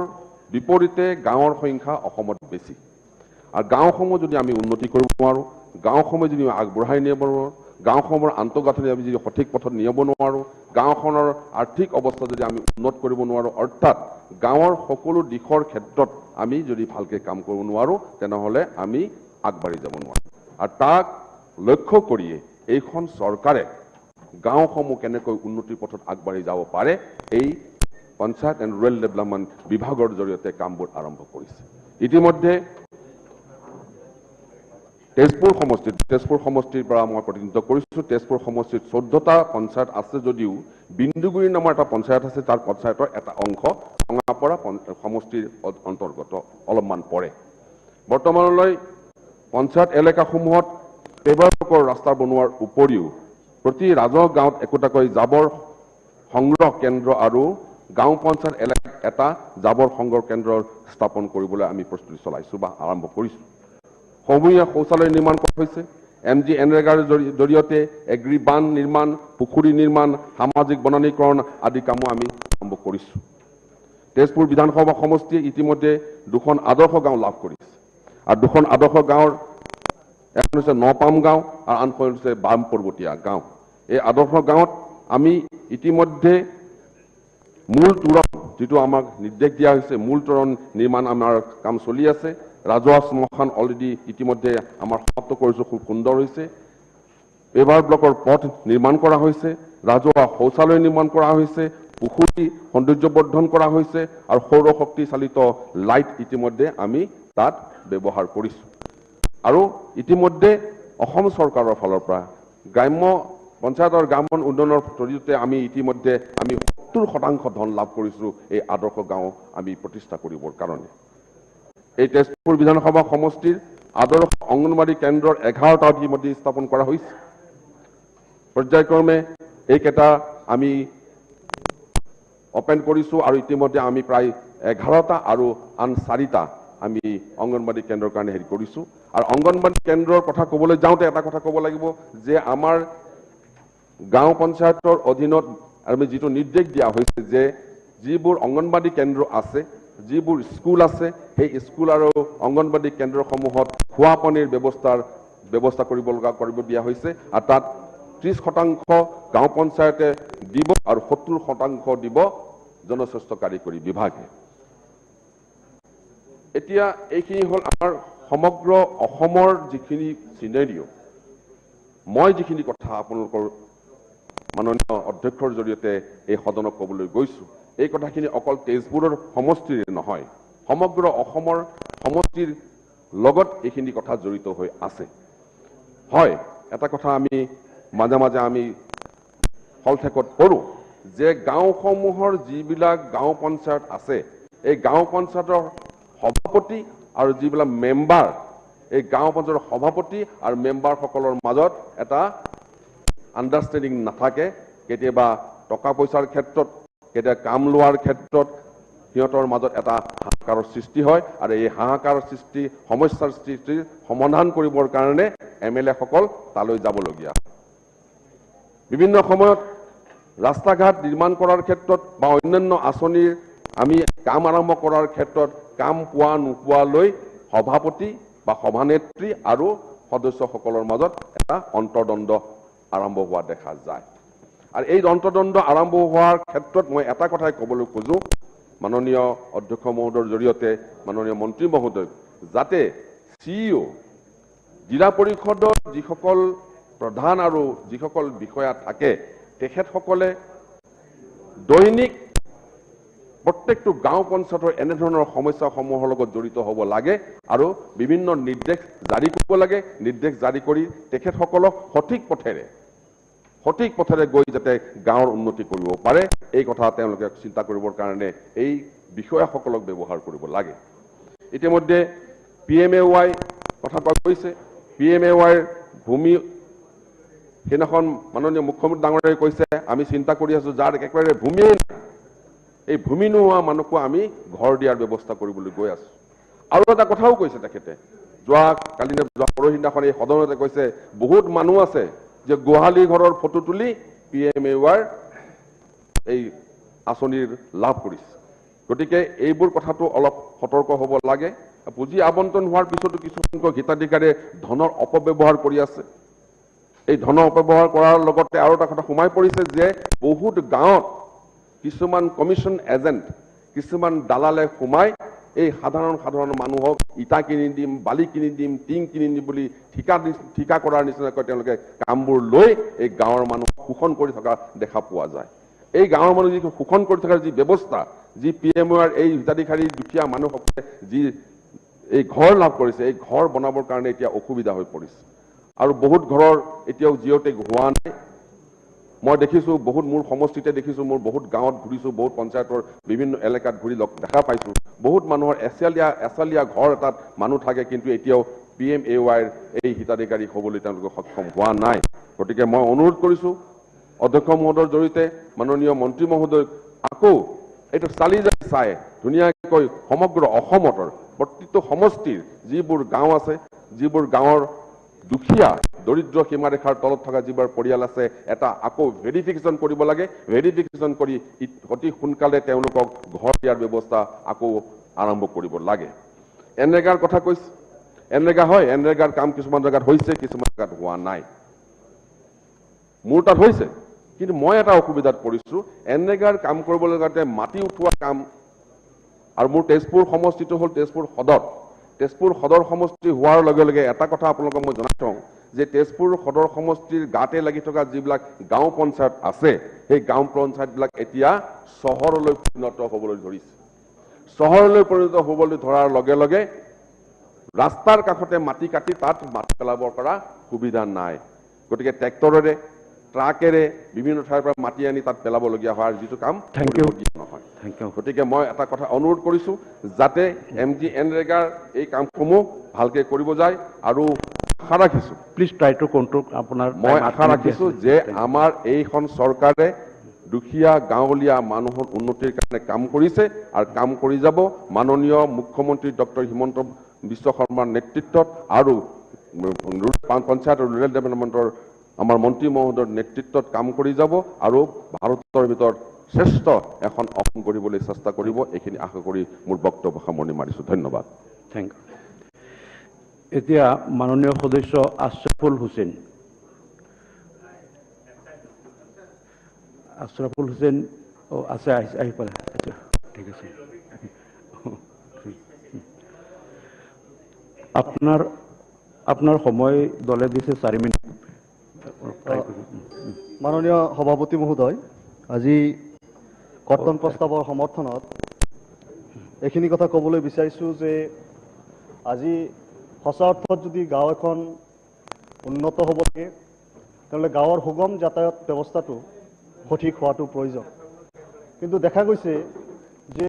বিপৰীতে গাঁৱৰ সংখ্যা অসমত বেছি আৰু গাঁওসমূহ যদি আমি উন্নতি কৰিব নোৱাৰোঁ গাঁওসমূহ যদি আগবঢ়াই নিব নোৱাৰোঁ গাঁওসমূহৰ আন্তঃগাঁথনি আমি যদি সঠিক পথত নিয়াব নোৱাৰোঁ গাঁওখনৰ আৰ্থিক অৱস্থা যদি আমি উন্নত কৰিব নোৱাৰোঁ অৰ্থাৎ গাঁৱৰ সকলো দিশৰ ক্ষেত্ৰত আমি যদি ভালকৈ কাম কৰিব নোৱাৰোঁ তেনেহ'লে আমি আগবাঢ়ি যাব নোৱাৰোঁ আৰু তাক লক্ষ্য কৰিয়ে এইখন চৰকাৰে গাঁওসমূহ কেনেকৈ উন্নতিৰ পথত আগবাঢ়ি যাব পাৰে এই পঞ্চায়ত এণ্ড ৰুৰেল ডেভেলপমেণ্ট বিভাগৰ জৰিয়তে কামবোৰ আৰম্ভ কৰিছে ইতিমধ্যে তেজপুৰ সমষ্টিৰ পৰা মই প্ৰতিনিধিত্ব কৰিছোঁ তেজপুৰ সমষ্টিত 14টা পঞ্চায়ত আছে যদিও বিন্দুগুৰি নামৰ এটা পঞ্চায়ত আছে তাৰ পঞ্চায়তৰ এটা অংশ ৰঙাপৰা সমষ্টিৰ অন্তৰ্গত অলপমান পৰে বৰ্তমানলৈ পঞ্চায়ত এলেকাসমূহত কেইবাটাও ৰাস্তা বনোৱাৰ উপৰিও প্ৰতি ৰাজহ গাঁৱত একোটাকৈ জাবৰ সংগ্ৰহ কেন্দ্ৰ আৰু গাঁও পঞ্চায়ত এলেকাত এটা জাবৰ সংগ্ৰহ কেন্দ্ৰ স্থাপন কৰিবলৈ আমি প্ৰস্তুতি চলাইছোঁ বা আৰম্ভ কৰিছোঁ সমূহীয়া শৌচালয় নিৰ্মাণ কৰা হৈছে MG এনৰেগাৰ জৰিয়তে এগ্ৰি বান্ধ নিৰ্মাণ পুখুৰী নিৰ্মাণ সামাজিক বননীকৰণ আদি কামো আমি আৰম্ভ কৰিছোঁ তেজপুৰ বিধানসভা সমষ্টিয়ে ইতিমধ্যে 2খন আদৰ্শ গাঁও লাভ কৰিছে আৰু 2খন আদৰ্শ গাঁৱৰ এখন হৈছে নপাম গাঁও আৰু আনখন হৈছে বাম পৰ্বতীয়া গাঁও এই আদৰ্শ গাঁৱত আমি ইতিমধ্যে মূল তোৰণ যিটো আমাক নিৰ্দেশ দিয়া হৈছে মূল তোৰণ নিৰ্মাণ আমাৰ কাম চলি আছে ৰাজহুৱা শ্মশান অলৰেডি ইতিমধ্যে আমাৰ সমাপ্ত কৰিছোঁ খুব সুন্দৰ হৈছে পেভাৰ ব্লকৰ পথ নিৰ্মাণ কৰা হৈছে ৰাজহুৱা শৌচালয় নিৰ্মাণ কৰা হৈছে পুখুৰী সৌন্দৰ্যবৰ্ধন কৰা হৈছে আৰু সৌৰ শক্তি চালিত লাইট ইতিমধ্যে আমি তাত ব্যৱহাৰ কৰিছোঁ আৰু ইতিমধ্যে অসম চৰকাৰৰ ফালৰ পৰা গ্ৰাম্য পঞ্চায়তৰ গ্ৰাম্য উন্নয়নৰ জৰিয়তে আমি ইতিমধ্যে আমি 70% ধন লাভ কৰিছোঁ এই আদৰ্শ গাঁও আমি প্ৰতিষ্ঠা কৰিবৰ কাৰণে এই তেজপুৰ বিধানসভা সমষ্টিৰ আদৰ্শ অংগনবাড়ী কেন্দ্ৰৰ 11টা ইতিমধ্যে স্থাপন কৰা হৈছে পৰ্যায়ক্ৰমে এইকেইটা আমি অপেন কৰিছোঁ আৰু ইতিমধ্যে আমি প্ৰায় 11টা আৰু আন 4টা আমি অংগনবাড়ী কেন্দ্ৰৰ কাৰণে হেৰি কৰিছোঁ আৰু অংগনবাড়ী কেন্দ্ৰৰ কথা ক'বলৈ যাওঁতে এটা কথা ক'ব লাগিব যে আমাৰ গাঁও পঞ্চায়তৰ অধীনত আমি যিটো নিৰ্দেশ দিয়া হৈছে যে যিবোৰ অংগনবাড়ী কেন্দ্ৰ আছে যিবোৰ স্কুল আছে সেই স্কুল আৰু অংগনবাড়ী কেন্দ্ৰসমূহত খোৱা পানীৰ ব্যৱস্থা কৰিব দিয়া হৈছে আৰু তাত 30% গাঁও পঞ্চায়তে দিব আৰু 70% দিব জনস্বাস্থ্য কাৰিকৰী বিভাগে এতিয়া এইখিনি হ'ল আমাৰ সমগ্ৰ অসমৰ যিখিনি সিনেৰিঅ মই যিখিনি কথা আপোনালোকৰ মাননীয় অধ্যক্ষৰ জৰিয়তে এই সদনক ক'বলৈ গৈছোঁ এই কথাখিনি অকল তেজপুৰৰ সমষ্টিৰ নহয় সমগ্ৰ অসমৰ সমষ্টিৰ লগত এইখিনি কথা জড়িত হৈ আছে হয় এটা কথা আমি মাজে মাজে আমি ফলঠেকত পৰোঁ যে গাঁওসমূহৰ যিবিলাক গাঁও পঞ্চায়ত আছে এই গাঁও পঞ্চায়তৰ সভাপতি আৰু যিবিলাক মেম্বাৰ এই গাঁও পঞ্চায়তৰ সভাপতি আৰু মেম্বাৰসকলৰ মাজত এটা আণ্ডাৰষ্টেণ্ডিং নাথাকে কেতিয়াবা টকা পইচাৰ ক্ষেত্ৰত কেতিয়াবা কাম লোৱাৰ ক্ষেত্ৰত সিহঁতৰ মাজত এটা হাহাকাৰৰ সৃষ্টি হয় আৰু এই হাহাকাৰৰ সৃষ্টি সমস্যাৰ সৃষ্টিৰ সমাধান কৰিবৰ কাৰণে MLA-সকল তালৈ যাবলগীয়া বিভিন্ন সময়ত ৰাস্তা ঘাট নিৰ্মাণ কৰাৰ ক্ষেত্ৰত বা অন্যান্য আঁচনিৰ আমি কাম আৰম্ভ কৰাৰ ক্ষেত্ৰত কাম পোৱা নোপোৱালৈ সভাপতি বা সভানেত্ৰী আৰু সদস্যসকলৰ মাজত এটা অন্তৰ্দ্বন্দ্ব আৰম্ভ হোৱা দেখা যায় আৰু এই অন্তৰ্দ্বন্দ্ব আৰম্ভ হোৱাৰ ক্ষেত্ৰত মই এটা কথাই ক'বলৈ খোজো মাননীয় অধ্যক্ষ মহোদয়ৰ জৰিয়তে মাননীয় মন্ত্ৰী মহোদয় যাতে CEO জিলা পৰিষদৰ যিসকল প্ৰধান আৰু যিসকল বিষয়া থাকে তেখেতসকলে দৈনিক প্ৰত্যেকটো গাঁও পঞ্চায়তৰ এনেধৰণৰ সমস্যাসমূহৰ লগত জড়িত হ'ব লাগে আৰু বিভিন্ন নিৰ্দেশ জাৰি কৰিব লাগে নিৰ্দেশ জাৰি কৰি তেখেতসকলক সঠিক পথেৰে গৈ যাতে গাঁৱৰ উন্নতি কৰিব পাৰে এই কথা তেওঁলোকে চিন্তা কৰিবৰ কাৰণে এই বিষয়াসকলক ব্যৱহাৰ কৰিব লাগে ইতিমধ্যে PMAY কথা কোৱা হৈছে PMAYৰ ভূমি সেইদিনাখন মাননীয় মুখ্যমন্ত্ৰী ডাঙৰীয়াই কৈছে আমি চিন্তা কৰি আছো যাৰ একেবাৰে ভূমিয়ে এই ভূমি নোহোৱা মানুহকো আমি ঘৰ দিয়াৰ ব্যৱস্থা কৰিবলৈ গৈ আছো আৰু এটা কথাও কৈছে তেখেতে যোৱা পৰহিদিনাখন এই সদনতে কৈছে বহুত মানুহ আছে যে গোহালি ঘৰৰ ফটো তুলি PMAYৰ এই আঁচনিৰ লাভ কৰিছে গতিকে এইবোৰ কথাটো অলপ সতৰ্ক হ'ব লাগে পুঁজি আবণ্টন হোৱাৰ পিছতো কিছুসংখ্যক হিতাধিকাৰীয়ে ধনৰ অপব্যৱহাৰ কৰি আছে এই ধন অপব্যৱহাৰ কৰাৰ লগতে আৰু এটা কথা সোমাই পৰিছে যে বহুত গাঁৱত কিছুমান কমিশন এজেণ্ট কিছুমান দালালে সোমাই এই সাধাৰণ মানুহক ইটা কিনি দিম বালি কিনি দিম টিং কিনি দিম বুলি ঠিকা কৰাৰ নিচিনাকৈ তেওঁলোকে কামবোৰ লৈ এই গাঁৱৰ মানুহ শোষণ কৰি থকা দেখা পোৱা যায় এই গাঁৱৰ মানুহ যি শোষণ কৰি থকাৰ যি ব্যৱস্থা যি PMAYৰ এই হিতাধিকাৰী দুখীয়া মানুহসকলে যি এই ঘৰ লাভ কৰিছে এই ঘৰ বনাবৰ কাৰণে এতিয়া অসুবিধা হৈ পৰিছে আৰু বহুত ঘৰৰ এতিয়াও জিঅ'টেক হোৱা নাই মই দেখিছোঁ বহুত মোৰ সমষ্টিতে দেখিছোঁ মোৰ বহুত গাঁৱত ঘূৰিছোঁ বহুত পঞ্চায়তৰ বিভিন্ন এলেকাত ঘূৰি দেখা পাইছোঁ বহুত মানুহৰ এচালীয়া ঘৰ এটাত মানুহ থাকে কিন্তু এতিয়াও PMAYৰ এই হিতাধিকাৰী হ'বলৈ তেওঁলোকে সক্ষম হোৱা নাই গতিকে মই অনুৰোধ কৰিছোঁ অধ্যক্ষ মহোদয়ৰ জৰিয়তে মাননীয় মন্ত্ৰী মহোদয়ক আকৌ এইটো চাই ধুনীয়াকৈ সমগ্ৰ অসমত প্ৰতিটো সমষ্টিৰ যিবোৰ গাঁও আছে যিবোৰ গাঁৱৰ দুখীয়া দৰিদ্ৰ সীমাৰেখাৰ তলত থকা যিবোৰ পৰিয়াল আছে এটা আকৌ ভেৰিফিকেশ্যন কৰিব লাগে ভেৰিফিকেশ্যন কৰি অতি সোনকালে তেওঁলোকক ঘৰ দিয়াৰ ব্যৱস্থা আকৌ আৰম্ভ কৰিব লাগে এনৰেগাৰ কথা কৈছে এনৰেগা হয় এনৰেগাৰ কাম কিছুমান জেগাত হৈছে কিছুমান জেগাত হোৱা নাই মোৰ তাত হৈছে কিন্তু মই এটা অসুবিধাত পৰিছোঁ এনৰেগাৰ কাম কৰিবলৈ যাওঁতে মাটি উঠোৱা কাম আৰু মোৰ তেজপুৰ সমষ্টিটো হ'ল তেজপুৰ সদৰ সমষ্টি হোৱাৰ লগে লগে এটা কথা আপোনালোকক মই জনাই থওঁ যে তেজপুৰ সদৰ সমষ্টিৰ গাতে লাগি থকা যিবিলাক গাঁও পঞ্চায়ত আছে সেই গাঁও পঞ্চায়তবিলাক এতিয়া চহৰলৈ পৰিণত হ'বলৈ ধৰিছে চহৰলৈ পৰিণত হ'বলৈ ধৰাৰ লগে লগে ৰাস্তাৰ কাষতে মাটি কাটি তাত মাটি পেলাবৰ পৰা সুবিধা নাই গতিকে ট্ৰেক্টৰেৰে ট্ৰাকেৰে বিভিন্ন ঠাইৰ পৰা মাটি আনি তাত পেলাবলগীয়া হয় যিটো কাম নহয় গতিকে মই এটা কথা অনুৰোধ কৰিছোঁ যাতে MG এনৰেগাৰ এই কামসমূহ ভালকৈ কৰিব যায় আৰু আশা ৰাখিছোঁ প্লিজ ট্ৰাই টু কণ্ট্ৰোল আপোনাৰ মই আশা ৰাখিছোঁ যে আমাৰ এইখন চৰকাৰে দুখীয়া গাঁৱলীয়া মানুহৰ উন্নতিৰ কাৰণে কাম কৰিছে আৰু কাম কৰি যাব। মাননীয় মুখ্যমন্ত্ৰী ডক্টৰ হিমন্ত বিশ্ব শৰ্মাৰ নেতৃত্বত আৰু পঞ্চায়ত আৰু ৰুৰেল ডেভেলপমেণ্টৰ আমাৰ মন্ত্ৰী মহোদয়ৰ নেতৃত্বত কাম কৰি যাব আৰু ভাৰতৰ ভিতৰত শ্ৰেষ্ঠ এখন অসম কৰিবলৈ চেষ্টা কৰিব। এইখিনি আশা কৰি মোৰ বক্তব্য সামৰণি মাৰিছোঁ। ধন্যবাদ। Thank you. এতিয়া মাননীয় সদস্য আশৰাফুল হুছেইন। আশৰাফুল হুছেইন আছে, আহি পালে। ঠিক আছে, আপোনাৰ সময় দলে দিছে 4 মিনিট। মাননীয় সভাপতি মহোদয়, আজি কৰ্তন প্ৰস্তাৱৰ সমৰ্থনত এইখিনি কথা ক'বলৈ বিচাৰিছোঁ যে আজি সঁচা অৰ্থত যদি গাঁও এখন উন্নত হ'ব লাগে তেতিয়াহ'লে গাঁৱৰ সুগম যাতায়াত ব্যৱস্থাটো সঠিক হোৱাটো প্ৰয়োজন। কিন্তু দেখা গৈছে যে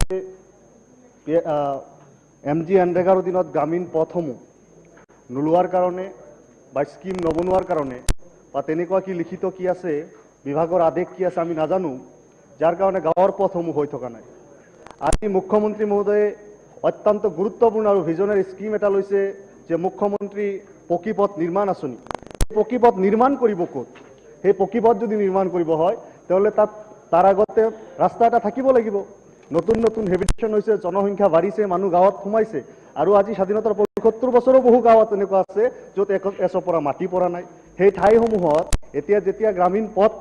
MGNREGAৰ অধীনত গ্ৰামীণ পথসমূহ নোলোৱাৰ কাৰণে বা স্কিম নবনোৱাৰ কাৰণে বা তেনেকুৱা কি লিখিত কি আছে, বিভাগৰ আদেশ কি আছে আমি নাজানো, যাৰ কাৰণে গাঁৱৰ পথসমূহ হৈ থকা নাই। আজি মুখ্যমন্ত্ৰী মহোদয়ে অত্যন্ত গুৰুত্বপূৰ্ণ আৰু ভিজনাৰী স্কিম এটা লৈছে যে মুখ্যমন্ত্ৰী পকী পথ নিৰ্মাণ আঁচনি। পকী পথ নিৰ্মাণ কৰিব ক'ত? সেই পকী পথ যদি নিৰ্মাণ কৰিব হয় তেতিয়াহ'লে তাৰ আগতে ৰাস্তা এটা থাকিব লাগিব। নতুন নতুন হেবিটেশ্যন হৈছে, জনসংখ্যা বাঢ়িছে, মানুহ গাঁৱত সোমাইছে আৰু আজি স্বাধীনতাৰ ৭৫ বছৰো বহু গাঁৱত এনেকুৱা আছে য'ত এচপৰা মাটি পৰা নাই। সেই ঠাইসমূহত এতিয়া যেতিয়া গ্ৰামীণ পথ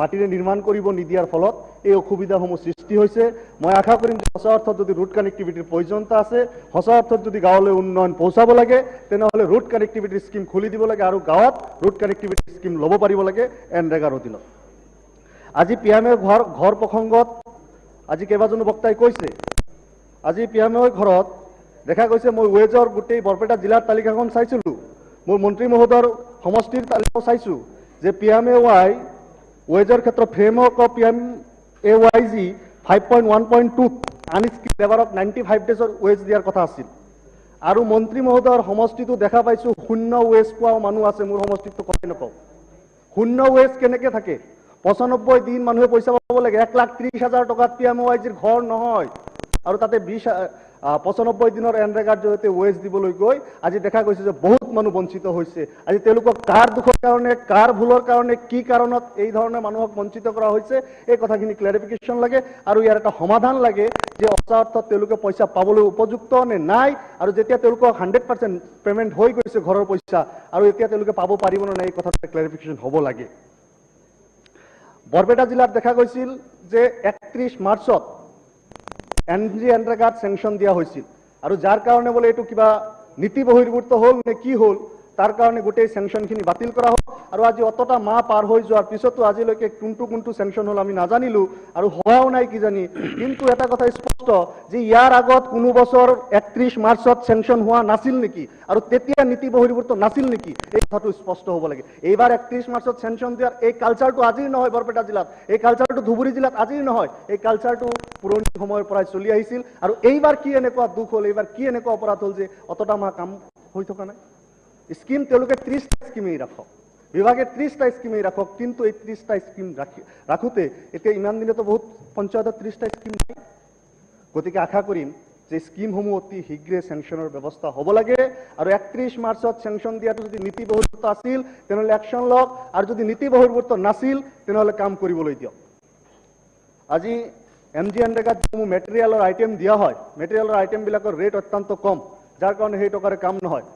মাটিৰে নিৰ্মাণ কৰিব নিদিয়াৰ ফলত এই অসুবিধাসমূহ সৃষ্টি হৈছে। মই আশা কৰিম যে সঁচা অৰ্থত যদি ৰুট কানেক্টিভিটিৰ প্ৰয়োজনীয়তা আছে, সঁচা অৰ্থত যদি গাঁৱলৈ উন্নয়ন পहुঁচাব লাগে তেনেহ'লে ৰুট কানেক্টিভিটি স্কিম খুলি দিব লাগে আৰু গাঁৱত ৰুট কানেক্টিভিটি স্কিম ল'ব পাৰিব লাগে NREGAৰ অধীনত। আজি পিয়ামে ঘৰ প্ৰসংগত আজি কেইবাজনো বক্তাই কৈছে, আজি পিয়ামে ঘৰত দেখা গৈছে, মই ৱেজৰ গোটেই বৰপেটা জিলাৰ তালিকাখন চাইছিলোঁ, মোৰ মন্ত্ৰী মহোদয়ৰ সমষ্টিৰ তালিকাও চাইছোঁ যে PMAY ৱেজৰ ক্ষেত্ৰত ফ্ৰেমৱৰ্ক অফ PMAYG 5.1.2 আনস্কিল লেবাৰক 95 ডেজৰ ৱেজ দিয়াৰ কথা আছিল। আৰু মন্ত্ৰী মহোদয়ৰ সমষ্টিটো দেখা পাইছোঁ শূন্য ৱেজ পোৱা মানুহ আছে। মোৰ সমষ্টিটো কথাই নকওঁ, শূন্য ৱেজ কেনেকৈ থাকে? 95 দিন মানুহে পইচা পাব লাগে। 1,30,000 টকাত PMAYGৰ ঘৰ নহয় আৰু তাতে 95 দিনৰ NREGAৰ জৰিয়তে ৱেজ দিবলৈ গৈ আজি দেখা গৈছে যে বহুত মানুহ বঞ্চিত হৈছে। আজি তেওঁলোকক কাৰ দুখৰ কাৰণে, কাৰ ভুলৰ কাৰণে, কি কাৰণত এই ধৰণে মানুহক বঞ্চিত কৰা হৈছে, এই কথাখিনি ক্লেৰিফিকেশ্যন লাগে আৰু ইয়াৰ এটা সমাধান লাগে যে সঁচা অৰ্থত তেওঁলোকে পইচা পাবলৈ উপযুক্ত নে নাই, আৰু যেতিয়া তেওঁলোকক 100% পেমেণ্ট হৈ গৈছে ঘৰৰ পইচা আৰু এতিয়া তেওঁলোকে পাব পাৰিব নে নাই, এই কথাটো ক্লেৰিফিকেশ্যন হ'ব লাগে। বৰপেটা জিলাত দেখা গৈছিল যে 31 মাৰ্চত MGNREGAত চেংচন দিয়া হৈছিল আৰু যাৰ কাৰণে বোলে এইটো কিবা নীতি বহিৰ্ভূত হ'ল নে কি হ'ল, তাৰ কাৰণে গোটেই চেংচনখিনি বাতিল কৰা হ'ল। আৰু আজি অতটা মাহ পাৰ হৈ যোৱাৰ পিছতো আজিলৈকে কোনটো চেংচন হ'ল আমি নাজানিলোঁ আৰু হোৱাও নাই কিজানি। কিন্তু এটা কথা স্পষ্ট যে ইয়াৰ আগত কোনো বছৰ 31 মাৰ্চত চেংচন হোৱা নাছিল নেকি আৰু তেতিয়া নীতি বহিৰ্ভূত নাছিল নেকি, এই কথাটো স্পষ্ট হ'ব লাগে। এইবাৰ 31 মাৰ্চত চেংচন দিয়াৰ এই কালচাৰটো আজিৰ নহয় বৰপেটা জিলাত, এই কালচাৰটো ধুবুৰী জিলাত আজিৰ নহয়, এই কালচাৰটো পুৰণি সময়ৰ পৰাই চলি আহিছিল। আৰু এইবাৰ কি এনেকুৱা দুখ হ'ল, এইবাৰ কি এনেকুৱা অপৰাধ হ'ল যে অতটা মাহ কাম হৈ থকা নাই? স্কিম তেওঁলোকে 30টা স্কিমেই ৰাখক, বিভাগে 30টা স্কিমেই ৰাখক, কিন্তু এই 30টা স্কিম ৰাখোঁতে এতিয়া ইমান দিনেতো বহুত পঞ্চায়তত 30টা স্কিম নাই। গতিকে আশা কৰিম যে স্কিমসমূহ অতি শীঘ্ৰে চেংচনৰ ব্যৱস্থা হ'ব লাগে আৰু 31 মাৰ্চত চেংচন দিয়াটো যদি নীতি বহিৰ্ভূত আছিল তেনেহ'লে একশ্যন লওক, আৰু যদি নীতি বহিৰ্ভূত নাছিল তেনেহ'লে কাম কৰিবলৈ দিয়ক। আজি MGNREGAত যিসমূহ মেটেৰিয়েলৰ আইটেম দিয়া হয়, মেটেৰিয়েলৰ আইটেমবিলাকৰ ৰেট অত্যন্ত কম, যাৰ কাৰণে সেই টকাৰে কাম নহয়।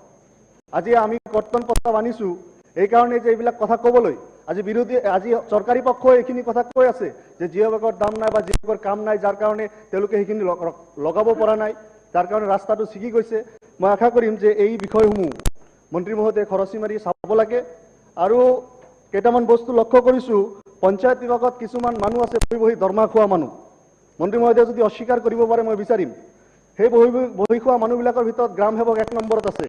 আজি আমি কৰ্তন প্ৰস্তাৱ আনিছোঁ এইকাৰণে যে এইবিলাক কথা ক'বলৈ, আজি চৰকাৰী পক্ষই এইখিনি কথা কৈ আছে যে জিঅ'বেগৰ দাম নাই বা জিঅ'বেগৰ কাম নাই, যাৰ কাৰণে তেওঁলোকে সেইখিনি লগাব পৰা নাই, যাৰ কাৰণে ৰাস্তাটো ছিগি গৈছে। মই আশা কৰিম যে এই বিষয়সমূহ মন্ত্ৰী মহোদয়ে খৰচি মাৰি চাব লাগে। আৰু কেইটামান বস্তু লক্ষ্য কৰিছোঁ, পঞ্চায়ত বিভাগত কিছুমান মানুহ আছে বহি দৰমহা খোৱা মানুহ। মন্ত্ৰী মহোদয়ে যদি অস্বীকাৰ কৰিব পাৰে মই বিচাৰিম, সেই বহি খোৱা মানুহবিলাকৰ ভিতৰত গ্ৰাম সেৱক 1 নম্বৰত আছে।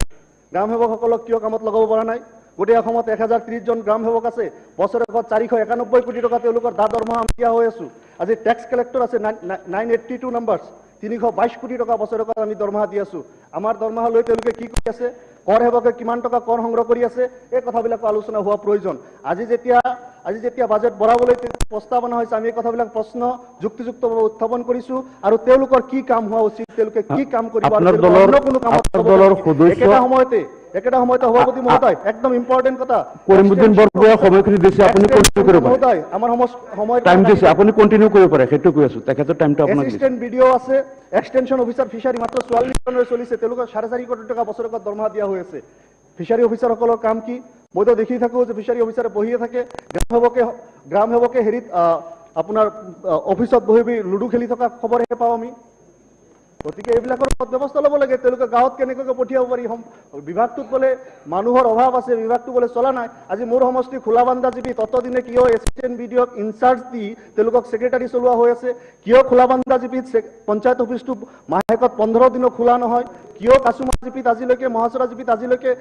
গ্ৰাম সেৱকসকলক কিয় কামত লগাব পৰা নাই? গোটেই অসমত 1030 জন গ্ৰাম সেৱক আছে, বছৰেকত 491 কোটি টকা তেওঁলোকৰ দৰমহা আমি দিয়া হৈ আছোঁ। আজি টেক্স কালেক্টৰ আছে 982 নাম্বাৰ্ছ, 322 কোটি টকা বছৰেকত আমি দৰমহা দি আছোঁ। আমাৰ দৰমহা লৈ তেওঁলোকে কি কৰি আছে, কৰ সেৱকে কিমান টকা কৰ সংগ্ৰহ কৰি আছে, এই কথাবিলাকো আলোচনা হোৱা প্ৰয়োজন। আজি যেতিয়া আজি যেতিয়া বাজেট বঢ়াবলৈ প্ৰস্তাৱনা হৈছে আমি এই কথাবিলাক প্ৰশ্ন যুক্তিযুক্তভাৱে উত্থাপন কৰিছোঁ আৰু তেওঁলোকৰ কি কাম হোৱা উচিত তেওঁলোকে কি কাম কৰিব আপোনাৰ দলৰ একেটা সময়তে সভাপতি মহোদয় একদম ইম্পৰ্টেণ্ট কথা কৰিমুদ্দিন বৰগোহাঁই সময়খিনি দিছে আপুনি কণ্টিনিউ কৰিব পাৰে মহোদয় আমাৰ সময় টাইম দিছে আপুনি কণ্টিনিউ কৰিব পাৰে সেইটো কৈ আছো তেখেতৰ টাইমটো আপোনাক দিছে এসিস্ট্যান্ট ভিডিও আছে এক্সটেনশন অফিসাৰ ফিশাৰি মাত্ৰ 44 জনেৰ চলিছে তেওঁলোকক 4.5 কোটি টাকা বছৰেকত দৰমহা দিয়া হৈ আছে ফিশাৰি অফিসাৰসকলৰ কাম কি মইতো দেখি থাকো যে ফিশাৰি অফিসাৰে বহিয়ে থাকে গ্ৰাম সেৱকে হেৰিত আপোনাৰ অফিসত বহি লুডু খেলি থকা খবৰহে পাওঁ আমি গতিকে এইবিলাকৰ ব্যৱস্থা ল'ব লাগে তেওঁলোকে গাঁৱত কেনেকৈ পঠিয়াব পাৰি বিভাগটোত বোলে মানুহৰ অভাৱ আছে বিভাগটো বোলে চলা নাই আজি মোৰ সমষ্টি খোলাবান্ধা জিপি ততদিনে কিয় এছিষ্টেণ্ট ভিডিঅ'ক ইনচাৰ্জ দি তেওঁলোকক সেক্ৰেটাৰী চলোৱা হৈ আছে কিয় খোলাবান্ধা জিপিত পঞ্চায়ত অফিসটো মাহেকত 15 দিনো খোলা নহয় কিয় কাছুমা জিপিত আজিলৈকে মহাচৰা জিপিত আজিলৈকে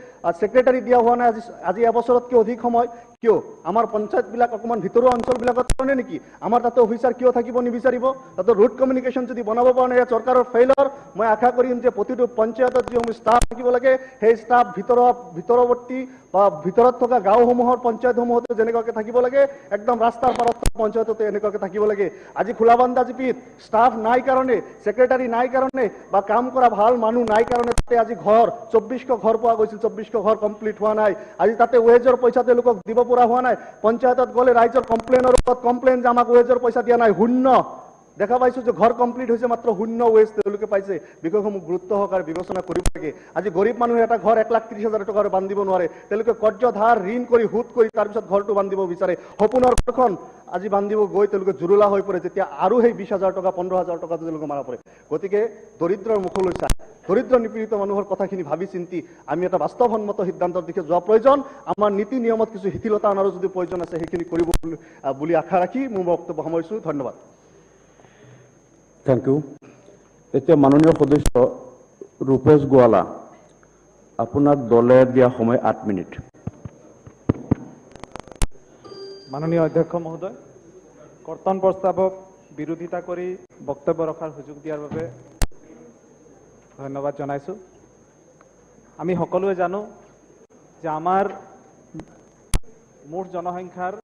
সেক্ৰেটাৰী দিয়া হোৱা নাই আজি এবছৰতকৈ অধিক সময় কিয় আমাৰ পঞ্চায়তবিলাক অকমান ভিতৰুৱা অঞ্চলবিলাকত কাৰণে নেকি আমাৰ তাতে অফিচাৰ কিয় থাকিব নিবিচাৰিব তাতে ৰুট কমিউনিকেশ্যন যদি বনাব পৰা নাই চৰকাৰৰ ফেইলৰ মই আশা কৰিম যে প্ৰতিটো পঞ্চায়তত যিসমূহ ষ্টাফ থাকিব লাগে সেই ষ্টাফ ভিতৰৱৰ্তী বা ভিতৰত থকা গাঁওসমূহৰ পঞ্চায়তসমূহতো যেনেকুৱাকৈ থাকিব লাগে একদম ৰাস্তাৰ পাৰত পঞ্চায়ততে এনেকুৱাকৈ থাকিব লাগে আজি খোলাবান্ধা জিপিত ষ্টাফ নাই কাৰণে সেক্ৰেটাৰী নাই কাৰণে বা কাম কৰা ভাল মানুহ নাই কাৰণে তাতে আজি ঘৰ 2400 ঘৰ পোৱা গৈছিল 2400 ঘৰ কমপ্লিট হোৱা নাই আজি তাতে ৱেজৰ পইচা তেওঁলোকক দিব পৰা হোৱা নাই পঞ্চায়তত গ'লে ৰাইজৰ কমপ্লেইনৰ ওপৰত কমপ্লেইন যে আমাক ৱেজৰ পইচা দিয়া নাই শূন্য দেখা পাইছো যে ঘৰ কমপ্লিট হৈছে মাত্ৰ শূন্য ৱেজ তেওঁলোকে পাইছে বিষয়সমূহ গুৰুত্ব সহকাৰে বিবেচনা কৰিব লাগে আজি গৰীব মানুহে এটা ঘৰ 1,30,000 টকাৰ বান্ধিব নোৱাৰে তেওঁলোকে কৰ্য ধাৰ ঋণ কৰি সুদ কৰি তাৰপিছত ঘৰটো বান্ধিব বিচাৰে সপোনৰ ঘৰখন আজি বান্ধিব গৈ তেওঁলোকে জুৰুলা হৈ পৰে যেতিয়া আৰু সেই 20,000 টকা 15,000 টকা তেওঁলোকে মাৰা পৰে গতিকে দৰিদ্ৰৰ মুখলৈ চাই দৰিদ্ৰ নিপীড়িত মানুহৰ কথাখিনি ভাবি চিন্তি আমি এটা বাস্তৱসন্মত সিদ্ধান্তৰ দিশে যোৱা প্ৰয়োজন আমাৰ নীতি নিয়মত কিছু শিথিলতা অনাৰো যদি প্ৰয়োজন আছে সেইখিনি কৰিব বুলি আশা ৰাখি মোৰ বক্তব্য সামৰিছোঁ ধন্যবাদ থ্যাংক ইউ এতিয়া মাননীয় সদস্য ৰূপেশ গোৱালা আপোনাক দলে দিয়া সময় 8 মিনিট মাননীয় অধ্যক্ষ মহোদয় কৰ্তন প্ৰস্তাৱক বিৰোধিতা কৰি বক্তব্য ৰখাৰ সুযোগ দিয়াৰ বাবে ধন্যবাদ জনাইছো আমি সকলোৱে জানো যে আমাৰ মুঠ জনসংখ্যাৰ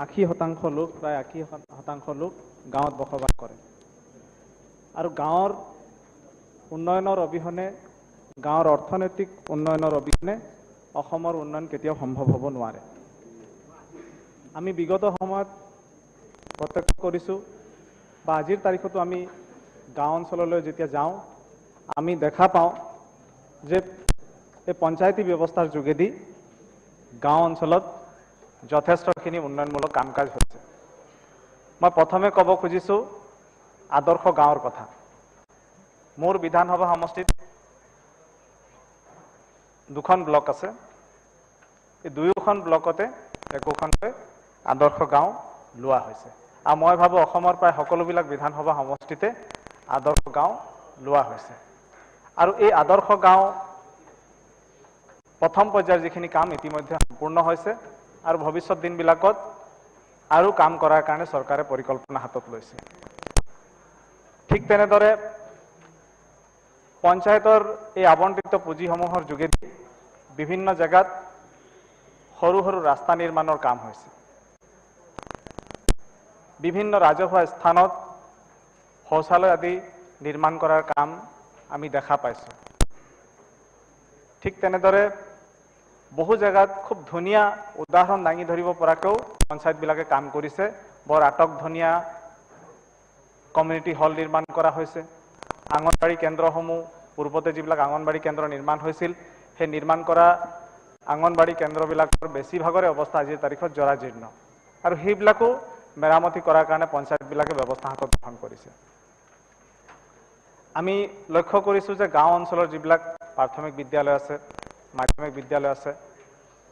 80% লোক প্ৰায় 80% লোক গাঁৱত বসবাস কৰে আৰু গাঁৱৰ উন্নয়নৰ অবিহনে গাঁৱৰ অৰ্থনৈতিক উন্নয়নৰ অবিহনে অসমৰ উন্নয়ন কেতিয়াও সম্ভৱ হ'ব নোৱাৰে আমি বিগত সময়ত প্ৰত্যক্ষ কৰিছোঁ বা আজিৰ তাৰিখতো আমি গাঁও অঞ্চললৈ যেতিয়া যাওঁ আমি দেখা পাওঁ যে এই পঞ্চায়তী ব্যৱস্থাৰ যোগেদি গাঁও অঞ্চলত যথেষ্টখিনি উন্নয়নমূলক কাম কাজ হৈছে মই প্ৰথমে ক'ব খুজিছোঁ আদৰ্শ গাঁৱৰ কথা মোৰ বিধানসভা সমষ্টিত দুখন ব্লক আছে এই দুয়োখন ব্লকতে একোখনকৈ আদৰ্শ গাঁও লোৱা হৈছে আৰু মই ভাবোঁ অসমৰ প্ৰায় সকলোবিলাক বিধানসভা সমষ্টিতে আদৰ্শ গাঁও লোৱা হৈছে আৰু এই আদৰ্শ গাঁও প্ৰথম পৰ্যায়ৰ যিখিনি কাম ইতিমধ্যে সম্পূৰ্ণ হৈছে আৰু ভৱিষ্যত দিনবিলাকত আৰু কাম কৰাৰ কাৰণে চৰকাৰে পৰিকল্পনা হাতত লৈছে ঠিক তেনেদৰে পঞ্চায়তৰ এই আবণ্টিত পুঁজিসমূহৰ যোগেদি বিভিন্ন জেগাত সৰু সৰু ৰাস্তা নিৰ্মাণৰ কাম হৈছে বিভিন্ন ৰাজহুৱা স্থানত শৌচালয় আদি নিৰ্মাণ কৰাৰ কাম আমি দেখা পাইছোঁ ঠিক তেনেদৰে বহু জেগাত খুব ধুনীয়া উদাহৰণ দাঙি ধৰিব পৰাকৈও পঞ্চায়তবিলাকে কাম কৰিছে বৰ আটকধুনীয়া কমিউনিটি হল নিৰ্মাণ কৰা হৈছে আঙনবাড়ী কেন্দ্ৰসমূহ পূৰ্বতে যিবিলাক আঙনবাড়ী কেন্দ্ৰ নিৰ্মাণ হৈছিল সেই নিৰ্মাণ কৰা আঙনবাড়ী কেন্দ্ৰবিলাকৰ বেছিভাগৰে অৱস্থা আজিৰ তাৰিখত জৰাজীৰ্ণ আৰু সেইবিলাকো মেৰামতি কৰাৰ কাৰণে পঞ্চায়তবিলাকে ব্যৱস্থা হাতত গ্ৰহণ কৰিছে আমি লক্ষ্য কৰিছোঁ যে গাঁও অঞ্চলৰ যিবিলাক প্ৰাথমিক বিদ্যালয় আছে মাধ্যমিক বিদ্যালয় আছে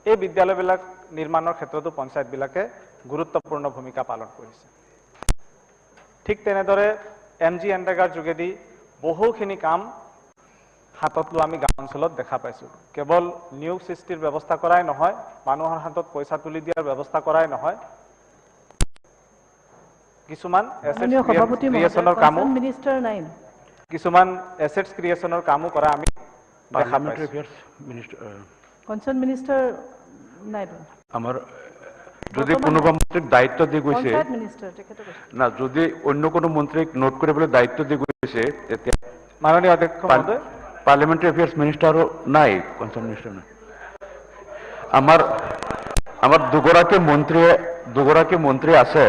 এই বিদ্যালয়বিলাক নিৰ্মাণৰ ক্ষেত্ৰতো পঞ্চায়তবিলাকে গুৰুত্বপূৰ্ণ ভূমিকা পালন কৰিছে ঠিক তেনেদৰে MG এনৰেগাৰ যোগেদি বহুখিনি কাম হাতত লোৱা আমি গাঁও অঞ্চলত দেখা পাইছোঁ কেৱল নিয়োগ সৃষ্টিৰ ব্যৱস্থা কৰাই নহয় মানুহৰ হাতত পইচা তুলি দিয়াৰ ব্যৱস্থা কৰাই নহয় কিছুমান এছেটছ ক্ৰিয়েচনৰ কামো কিছুমান এছেটছ ক্ৰিয়েচনৰ কামো কৰা আমি দেখা পাইছোঁ কনসাৰ্ন মিনিস্টাৰ নাই আমাৰ যদি কোনোবা মন্ত্ৰীক দায়িত্ব দি গৈছে পঞ্চায়ত মিনিষ্টাৰ তেখেতে কৈছে না যদি অন্য কোনো মন্ত্ৰীক নোট কৰিবলৈ দায়িত্ব দি গৈছে তেতিয়া মাননীয় অধ্যক্ষ মহোদয় পাৰ্লিয়ামেণ্টাৰী এফেয়াৰ্ছ মিনিষ্টাৰো নাই কনচাৰ্ন মিনিষ্টাৰ নাই আমাৰ দুগৰাকী মন্ত্ৰী আছে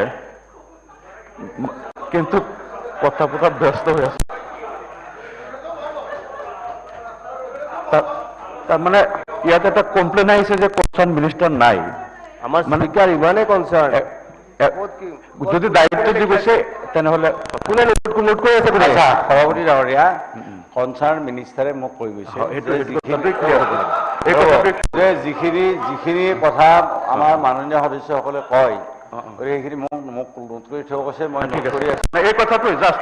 কিন্তু কথা পতা ব্যস্ত হৈ আছে তাৰমানে ইয়াত এটা কমপ্লেইন আহিছে যে কনচাৰ্ন মিনিষ্টাৰ নাই আমাৰ স্পিকাৰ ইমানেই কনচাৰ্ন যদি দায়িত্ব দি গৈছে তেনেহ'লে কোনে নোট কৰি আছে কোনে সভাপতি ডাঙৰীয়া কনচাৰ্ন মিনিষ্টাৰে মোক কৈ গৈছে যে যিখিনি কথা আমাৰ মাননীয় সদস্যসকলে কয় সেইখিনি মোক নোট কৰি থৈ কৈছে মই নোট কৰি আছো এই কথাটো জাষ্ট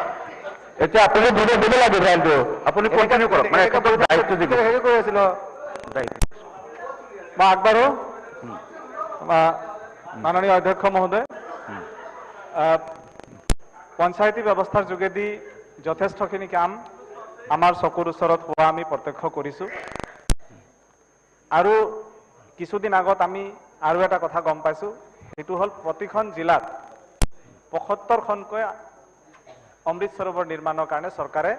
এতিয়া আপুনি দিব লাগে ধ্যানটো আপুনি কণ্টিনিউ কৰক মানে একেবাৰে দায়িত্ব দিব হেৰি কৰি আছিল মই আগবাঢ়ো মাননীয় অধ্যক্ষ মহোদয় পঞ্চায়তী ব্যৱস্থাৰ যোগেদি যথেষ্টখিনি কাম আমাৰ চকুৰ ওচৰত হোৱা আমি প্ৰত্যক্ষ কৰিছোঁ আৰু কিছুদিন আগত আমি আৰু এটা কথা গম পাইছোঁ সেইটো হ'ল প্ৰতিখন জিলাত ৭৫খনকৈ অমৃত সৰোবৰ নিৰ্মাণৰ কাৰণে চৰকাৰে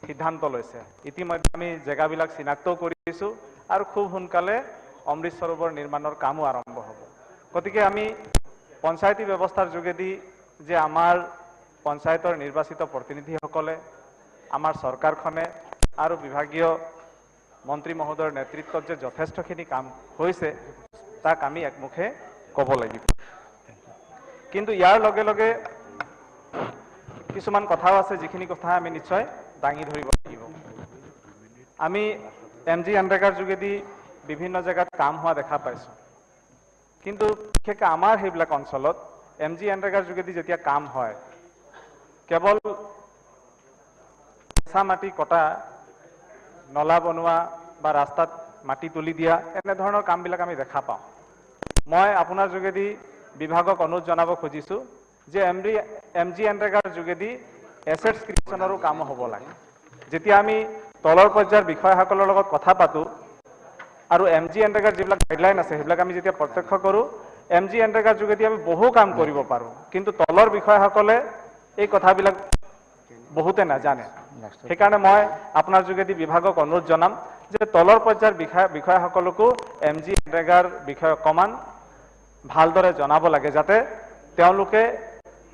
সিদ্ধান্ত লৈছে ইতিমধ্যে আমি জেগাবিলাক চিনাক্তও কৰিছোঁ আৰু খুব সোনকালে অমৃত সৰোবৰ নিৰ্মাণৰ কামো আৰম্ভ হ'ব গতিকে আমি পঞ্চায়তী ব্যৱস্থাৰ যোগেদি যে আমাৰ পঞ্চায়তৰ নিৰ্বাচিত প্ৰতিনিধিসকলে আমাৰ চৰকাৰখনে আৰু বিভাগীয় মন্ত্ৰী মহোদয়ৰ নেতৃত্বত যে যথেষ্টখিনি কাম হৈছে তাক আমি একমুখে ক'ব লাগিব কিন্তু ইয়াৰ লগে লগে কিছুমান কথাও আছে যিখিনি কথা আমি নিশ্চয় দাঙি ধৰিব লাগিব আমি MG এনৰেগাৰ যোগেদি বিভিন্ন জেগাত কাম হোৱা দেখা পাইছোঁ কিন্তু বিশেষকৈ আমাৰ সেইবিলাক অঞ্চলত MG এনৰেগাৰ যোগেদি যেতিয়া কাম হয় কেৱল কেঁচা মাটি কটা নলা বনোৱা বা ৰাস্তাত মাটি তুলি দিয়া এনেধৰণৰ কামবিলাক আমি দেখা পাওঁ মই আপোনাৰ যোগেদি বিভাগক অনুৰোধ জনাব খুজিছোঁ যে MG এনৰেগাৰ যোগেদি এছেটছ ক্ৰিয়েশ্যনৰো কাম হ'ব লাগে যেতিয়া আমি তলৰ পৰ্যায়ৰ বিষয়াসকলৰ লগত কথা পাতোঁ আৰু MG এনৰেগাৰ যিবিলাক গাইডলাইন আছে সেইবিলাক আমি যেতিয়া প্ৰত্যক্ষ কৰোঁ MG এনৰেগাৰ যোগেদি আমি বহু কাম কৰিব পাৰোঁ কিন্তু তলৰ বিষয়াসকলে এই কথাবিলাক বহুতে নাজানে সেইকাৰণে মই আপোনাৰ যোগেদি বিভাগক অনুৰোধ জনাম যে তলৰ পৰ্যায়ৰ বিষয়াসকলকো MG এনৰেগাৰ বিষয়ে অকণমান ভালদৰে জনাব লাগে যাতে তেওঁলোকে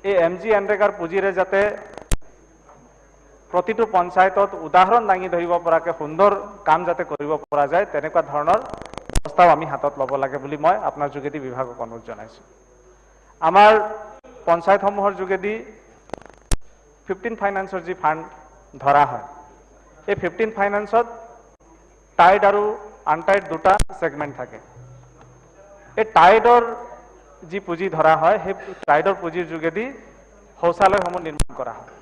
এই MG এনৰেগাৰ পুঁজিৰে যাতে প্ৰতিটো পঞ্চায়তত উদাহৰণ দাঙি ধৰিব পৰাকৈ সুন্দৰ কাম যাতে কৰিব পৰা যায় তেনেকুৱা ধৰণৰ ব্যৱস্থাও আমি হাতত ল'ব লাগে বুলি মই আপোনাৰ যোগেদি বিভাগক অনুৰোধ জনাইছোঁ আমাৰ পঞ্চায়তসমূহৰ যোগেদি 15 ফাইনেন্সৰ যি ফাণ্ড ধৰা হয় এই 15 ফাইনেন্সত টাইড আৰু আনটাইড দুটা সেগমেন্ট থাকে এই টাইডৰ যি পুঁজি ধৰা হয় সেই টাইডৰ পুঁজিৰ যোগেদি শৌচালয়সমূহ নিৰ্মাণ কৰা হয়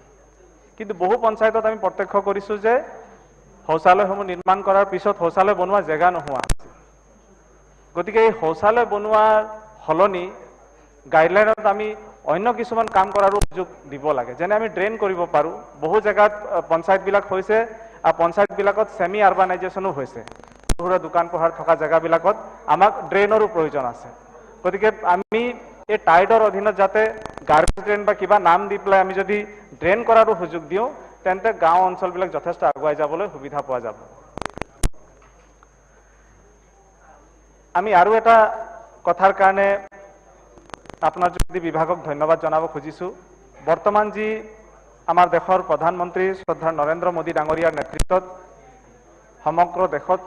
কিন্তু বহু পঞ্চায়তত আমি প্ৰত্যক্ষ কৰিছোঁ যে শৌচালয়সমূহ নিৰ্মাণ কৰাৰ পিছত শৌচালয় বনোৱা জেগা নোহোৱা আছে গতিকে এই শৌচালয় বনোৱাৰ সলনি গাইডলাইনত আমি অন্য কিছুমান কাম কৰাৰো সুযোগ দিব লাগে যেনে আমি ড্ৰেইন কৰিব পাৰোঁ বহু জেগাত পঞ্চায়তবিলাক হৈছে আৰু পঞ্চায়তবিলাকত সেমি আৰ্বানাইজেশ্যনো হৈছে সৰু সুৰা দোকান পোহাৰ থকা জেগাবিলাকত আমাক ড্ৰেইনৰো প্ৰয়োজন আছে গতিকে আমি এই টাইডৰ অধীনত যাতে গাৰ্বেজ ড্ৰেইন বা কিবা নাম দি পেলাই আমি যদি ড্ৰেইন কৰাৰো সুযোগ দিওঁ তেন্তে গাঁও অঞ্চলবিলাক যথেষ্ট আগুৱাই যাবলৈ সুবিধা পোৱা যাব আমি আৰু এটা কথাৰ কাৰণে আপোনাৰ যদি বিভাগক ধন্যবাদ জনাব খুজিছোঁ বৰ্তমান যি আমাৰ দেশৰ প্ৰধানমন্ত্ৰী শ্ৰদ্ধা নৰেন্দ্ৰ মোদী ডাঙৰীয়াৰ নেতৃত্বত সমগ্ৰ দেশত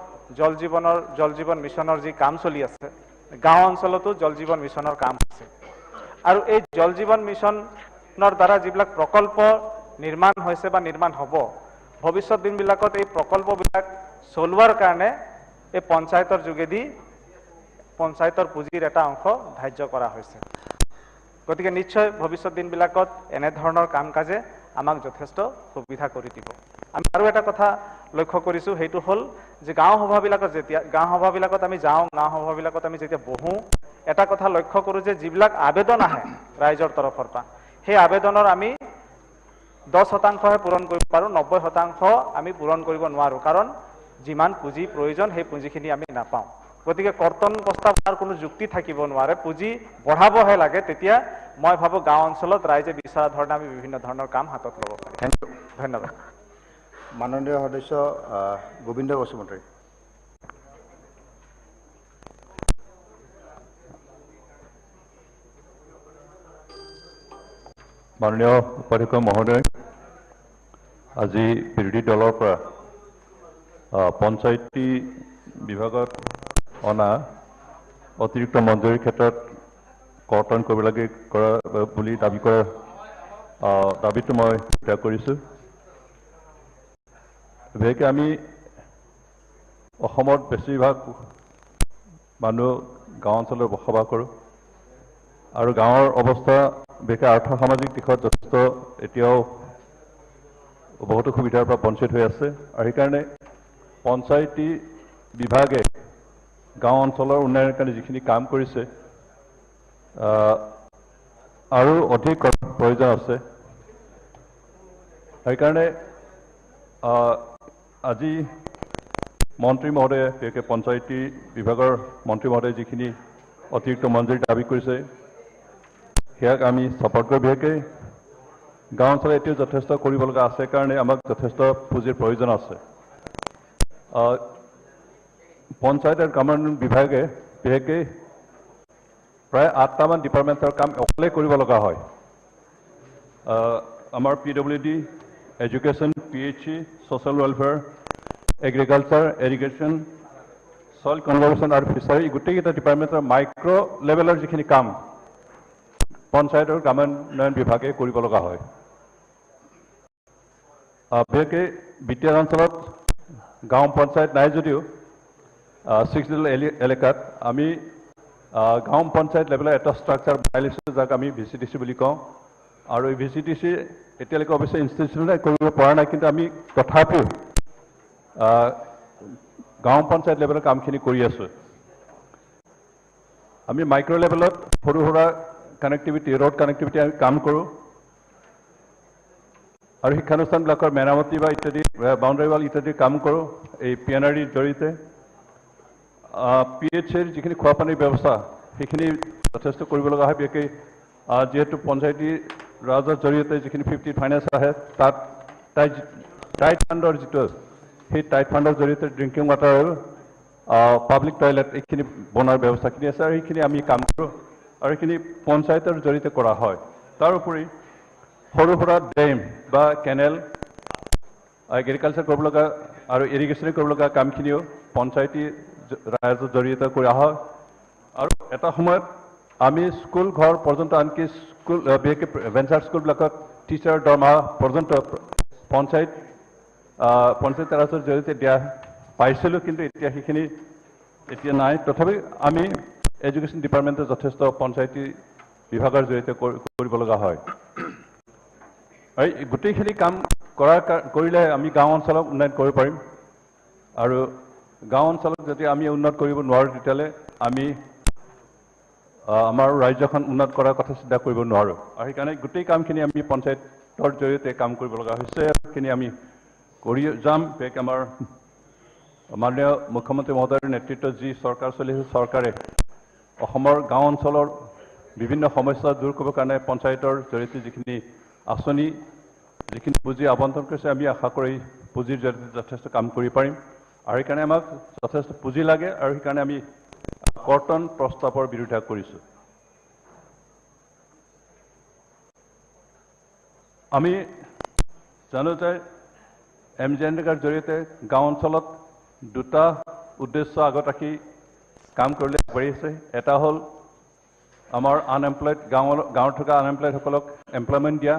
জল জীৱন মিছনৰ যি কাম চলি আছে গাঁও অঞ্চলতো জল জীৱন মিছনৰ কাম আছে আৰু এই জল জীৱন মিছনৰ দ্বাৰা যিবিলাক প্ৰকল্প নিৰ্মাণ হৈছে বা নিৰ্মাণ হ'ব ভৱিষ্যত দিনবিলাকত এই প্ৰকল্পবিলাক চলোৱাৰ কাৰণে এই পঞ্চায়তৰ যোগেদি পঞ্চায়তৰ পুঁজিৰ এটা অংশ ধাৰ্য কৰা হৈছে গতিকে নিশ্চয় ভৱিষ্যত দিনবিলাকত এনেধৰণৰ কাম কাজে আমাক যথেষ্ট সুবিধা কৰি দিব আমি আৰু এটা কথা লক্ষ্য কৰিছোঁ সেইটো হ'ল যে গাঁও সভাবিলাকত আমি যাওঁ গাঁও সভাবিলাকত আমি যেতিয়া বহোঁ এটা কথা লক্ষ্য কৰোঁ যে যিবিলাক আবেদন আহে ৰাইজৰ তৰফৰ পৰা সেই আবেদনৰ আমি 10% পূৰণ কৰিব পাৰোঁ 90% আমি পূৰণ কৰিব নোৱাৰোঁ কাৰণ যিমান পুঁজি প্ৰয়োজন সেই পুঁজিখিনি আমি নাপাওঁ গতিকে কৰ্তন প্ৰস্তাৱৰ কোনো যুক্তি থাকিব নোৱাৰে পুঁজি বঢ়াবহে লাগে তেতিয়া মই ভাবো গাঁও অঞ্চলত ৰাইজে বিচৰা ধৰণে আমি বিভিন্ন ধৰণৰ কাম হাতত ল'ব পাৰিম ধন্যবাদ মাননীয় সদস্য গোবিন্দ বসুমতাৰী মাননীয় উপাধ্যক্ষ মহোদয় আজি বিৰোধী দলৰ পৰা পঞ্চায়তী বিভাগত অনা অতিৰিক্ত মঞ্জুৰীৰ ক্ষেত্ৰত কৰ্তন কৰিব লাগে বুলি দাবী কৰা দাবীটো মই ত্যাগ কৰিছোঁ বিশেষকৈ আমি অসমত বেছিভাগ মানুহ গাঁও অঞ্চলত বসবাস কৰোঁ আৰু গাঁৱৰ অৱস্থা বিশেষকৈ আৰ্থ সামাজিক দিশত যথেষ্ট এতিয়াও বহুতো সুবিধাৰ পৰা বঞ্চিত হৈ আছে আৰু সেইকাৰণে পঞ্চায়তী বিভাগে গাঁও অঞ্চলৰ উন্নয়নৰ কাৰণে যিখিনি কাম কৰিছে আৰু অধিক প্ৰয়োজন আছে সেইকাৰণে আজি মন্ত্ৰী মহোদয়ে বিশেষকৈ পঞ্চায়তী বিভাগৰ মন্ত্ৰী মহোদয়ে যিখিনি অতিৰিক্ত মঞ্জুৰি দাবী কৰিছে সেয়াক আমি ছাপৰ্ট কৰোঁ বিশেষকৈ গাঁও অঞ্চলত এতিয়াও যথেষ্ট কৰিব লগা আছে কাৰণে আমাক যথেষ্ট পুঁজিৰ প্ৰয়োজন আছে পঞ্চায়ত আৰু গ্ৰামোন্নয়ন বিভাগে বিশেষকৈ প্ৰায় 8টামান ডিপাৰ্টমেণ্টৰ কাম অকলে কৰিব লগা হয় আমাৰ PWD education PHE social welfare agriculture irrigation soil conservation আৰু ফিচাৰী গোটেইকেইটা ডিপাৰ্টমেণ্টৰ মাইক্ৰ' লেভেলৰ যিখিনি কাম পঞ্চায়ত আৰু গ্ৰামোন্নয়ন বিভাগে কৰিব লগা হয় বিশেষকৈ বিটিআৰ অঞ্চলত গাঁও পঞ্চায়ত নাই যদিও 6 এলেকাত আমি গাঁও পঞ্চায়ত লেভেলৰ এটা ষ্ট্ৰাকচাৰ বনাই লৈছোঁ যাক আমি VCTC বুলি কওঁ আৰু এই VCTC এতিয়ালৈকে অৱশ্যে ইনষ্টিটিউচনেল কৰিব পৰা নাই কিন্তু আমি তথাপিও গাঁও পঞ্চায়ত লেভেলৰ কামখিনি কৰি আছোঁ আমি মাইক্ৰ' লেভেলত সৰু সুৰা কানেক্টিভিটি ৰোড কানেক্টিভিটি আমি কাম কৰোঁ আৰু শিক্ষানুষ্ঠানবিলাকৰ মেৰামতি বা ইত্যাদি বাউণ্ডাৰী ৱাল ইত্যাদি কাম কৰোঁ এই PNRDৰ জৰিয়তে PHCৰ যিখিনি খোৱা পানীৰ ব্যৱস্থা সেইখিনি যথেষ্ট কৰিব লগা হয় বিশেষকৈ যিহেতু পঞ্চায়তী ৰাজৰ জৰিয়তে যিখিনি 50 ফাইনেন্স আহে তাত টাইট ফাণ্ডৰ যিটো সেই টাইট ফাণ্ডৰ জৰিয়তে ড্ৰিংকিং ৱাটাৰ আৰু পাব্লিক টয়লেট এইখিনি বনোৱাৰ ব্যৱস্থাখিনি আছে আৰু সেইখিনি আমি কাম কৰোঁ আৰু এইখিনি পঞ্চায়তৰ জৰিয়তে কৰা হয় তাৰোপৰি সৰু সুৰা ডেম বা কেনেল এগ্ৰিকালচাৰ কৰিব লগা আৰু ইৰিগেশ্যন কৰিব লগা কামখিনিও পঞ্চায়তী ৰাজৰ জৰিয়তে কৰা হয় আৰু এটা সময়ত আমি স্কুল ঘৰ পৰ্যন্ত আনকি স্কুল বিশেষকৈ ভেঞ্চাৰ স্কুলবিলাকত টিচাৰ দৰমহা পৰ্যন্ত পঞ্চায়ত ৰাজৰ জৰিয়তে দিয়া পাইছিলোঁ কিন্তু এতিয়া সেইখিনি এতিয়া নাই তথাপি আমি এডুকেশ্যন ডিপাৰ্টমেণ্টে যথেষ্ট পঞ্চায়তী বিভাগৰ জৰিয়তে কৰিব লগা হয় আৰু গোটেইখিনি কাম কৰিলে আমি গাঁও অঞ্চলক উন্নয়ন কৰিব পাৰিম আৰু গাঁও অঞ্চলত যদি আমি উন্নত কৰিব নোৱাৰোঁ তেতিয়াহ'লে আমি আমাৰ ৰাজ্যখন উন্নত কৰাৰ কথা চিন্তা কৰিব নোৱাৰোঁ আৰু সেইকাৰণে গোটেই কামখিনি আমি পঞ্চায়তৰ জৰিয়তে কাম কৰিব লগা হৈছে সেইখিনি আমি কৰি যাম বিশেষকৈ আমাৰ মাননীয় মুখ্যমন্ত্ৰী মহোদয়ৰ নেতৃত্বত যি চৰকাৰ চলি আছে চৰকাৰে অসমৰ গাঁও অঞ্চলৰ বিভিন্ন সমস্যা দূৰ কৰিবৰ কাৰণে পঞ্চায়তৰ জৰিয়তে যিখিনি আঁচনি যিখিনি পুঁজি আবণ্টন কৰিছে আমি আশা কৰি পুঁজিৰ জৰিয়তে যথেষ্ট কাম কৰিব পাৰিম আৰু সেইকাৰণে আমাক যথেষ্ট পুঁজি লাগে আৰু সেইকাৰণে আমি কৰ্তন প্ৰস্তাৱৰ বিৰোধিতা কৰিছোঁ আমি জানো যে MGNREGAৰ জৰিয়তে গাঁও অঞ্চলত দুটা উদ্দেশ্য আগত ৰাখি কাম কৰিবলৈ আগবাঢ়ি আছে এটা হ'ল আমাৰ আনএমপ্লয়ড গাঁৱত থকা আনএমপ্লয়ডসকলক এমপ্লয়মেণ্ট দিয়া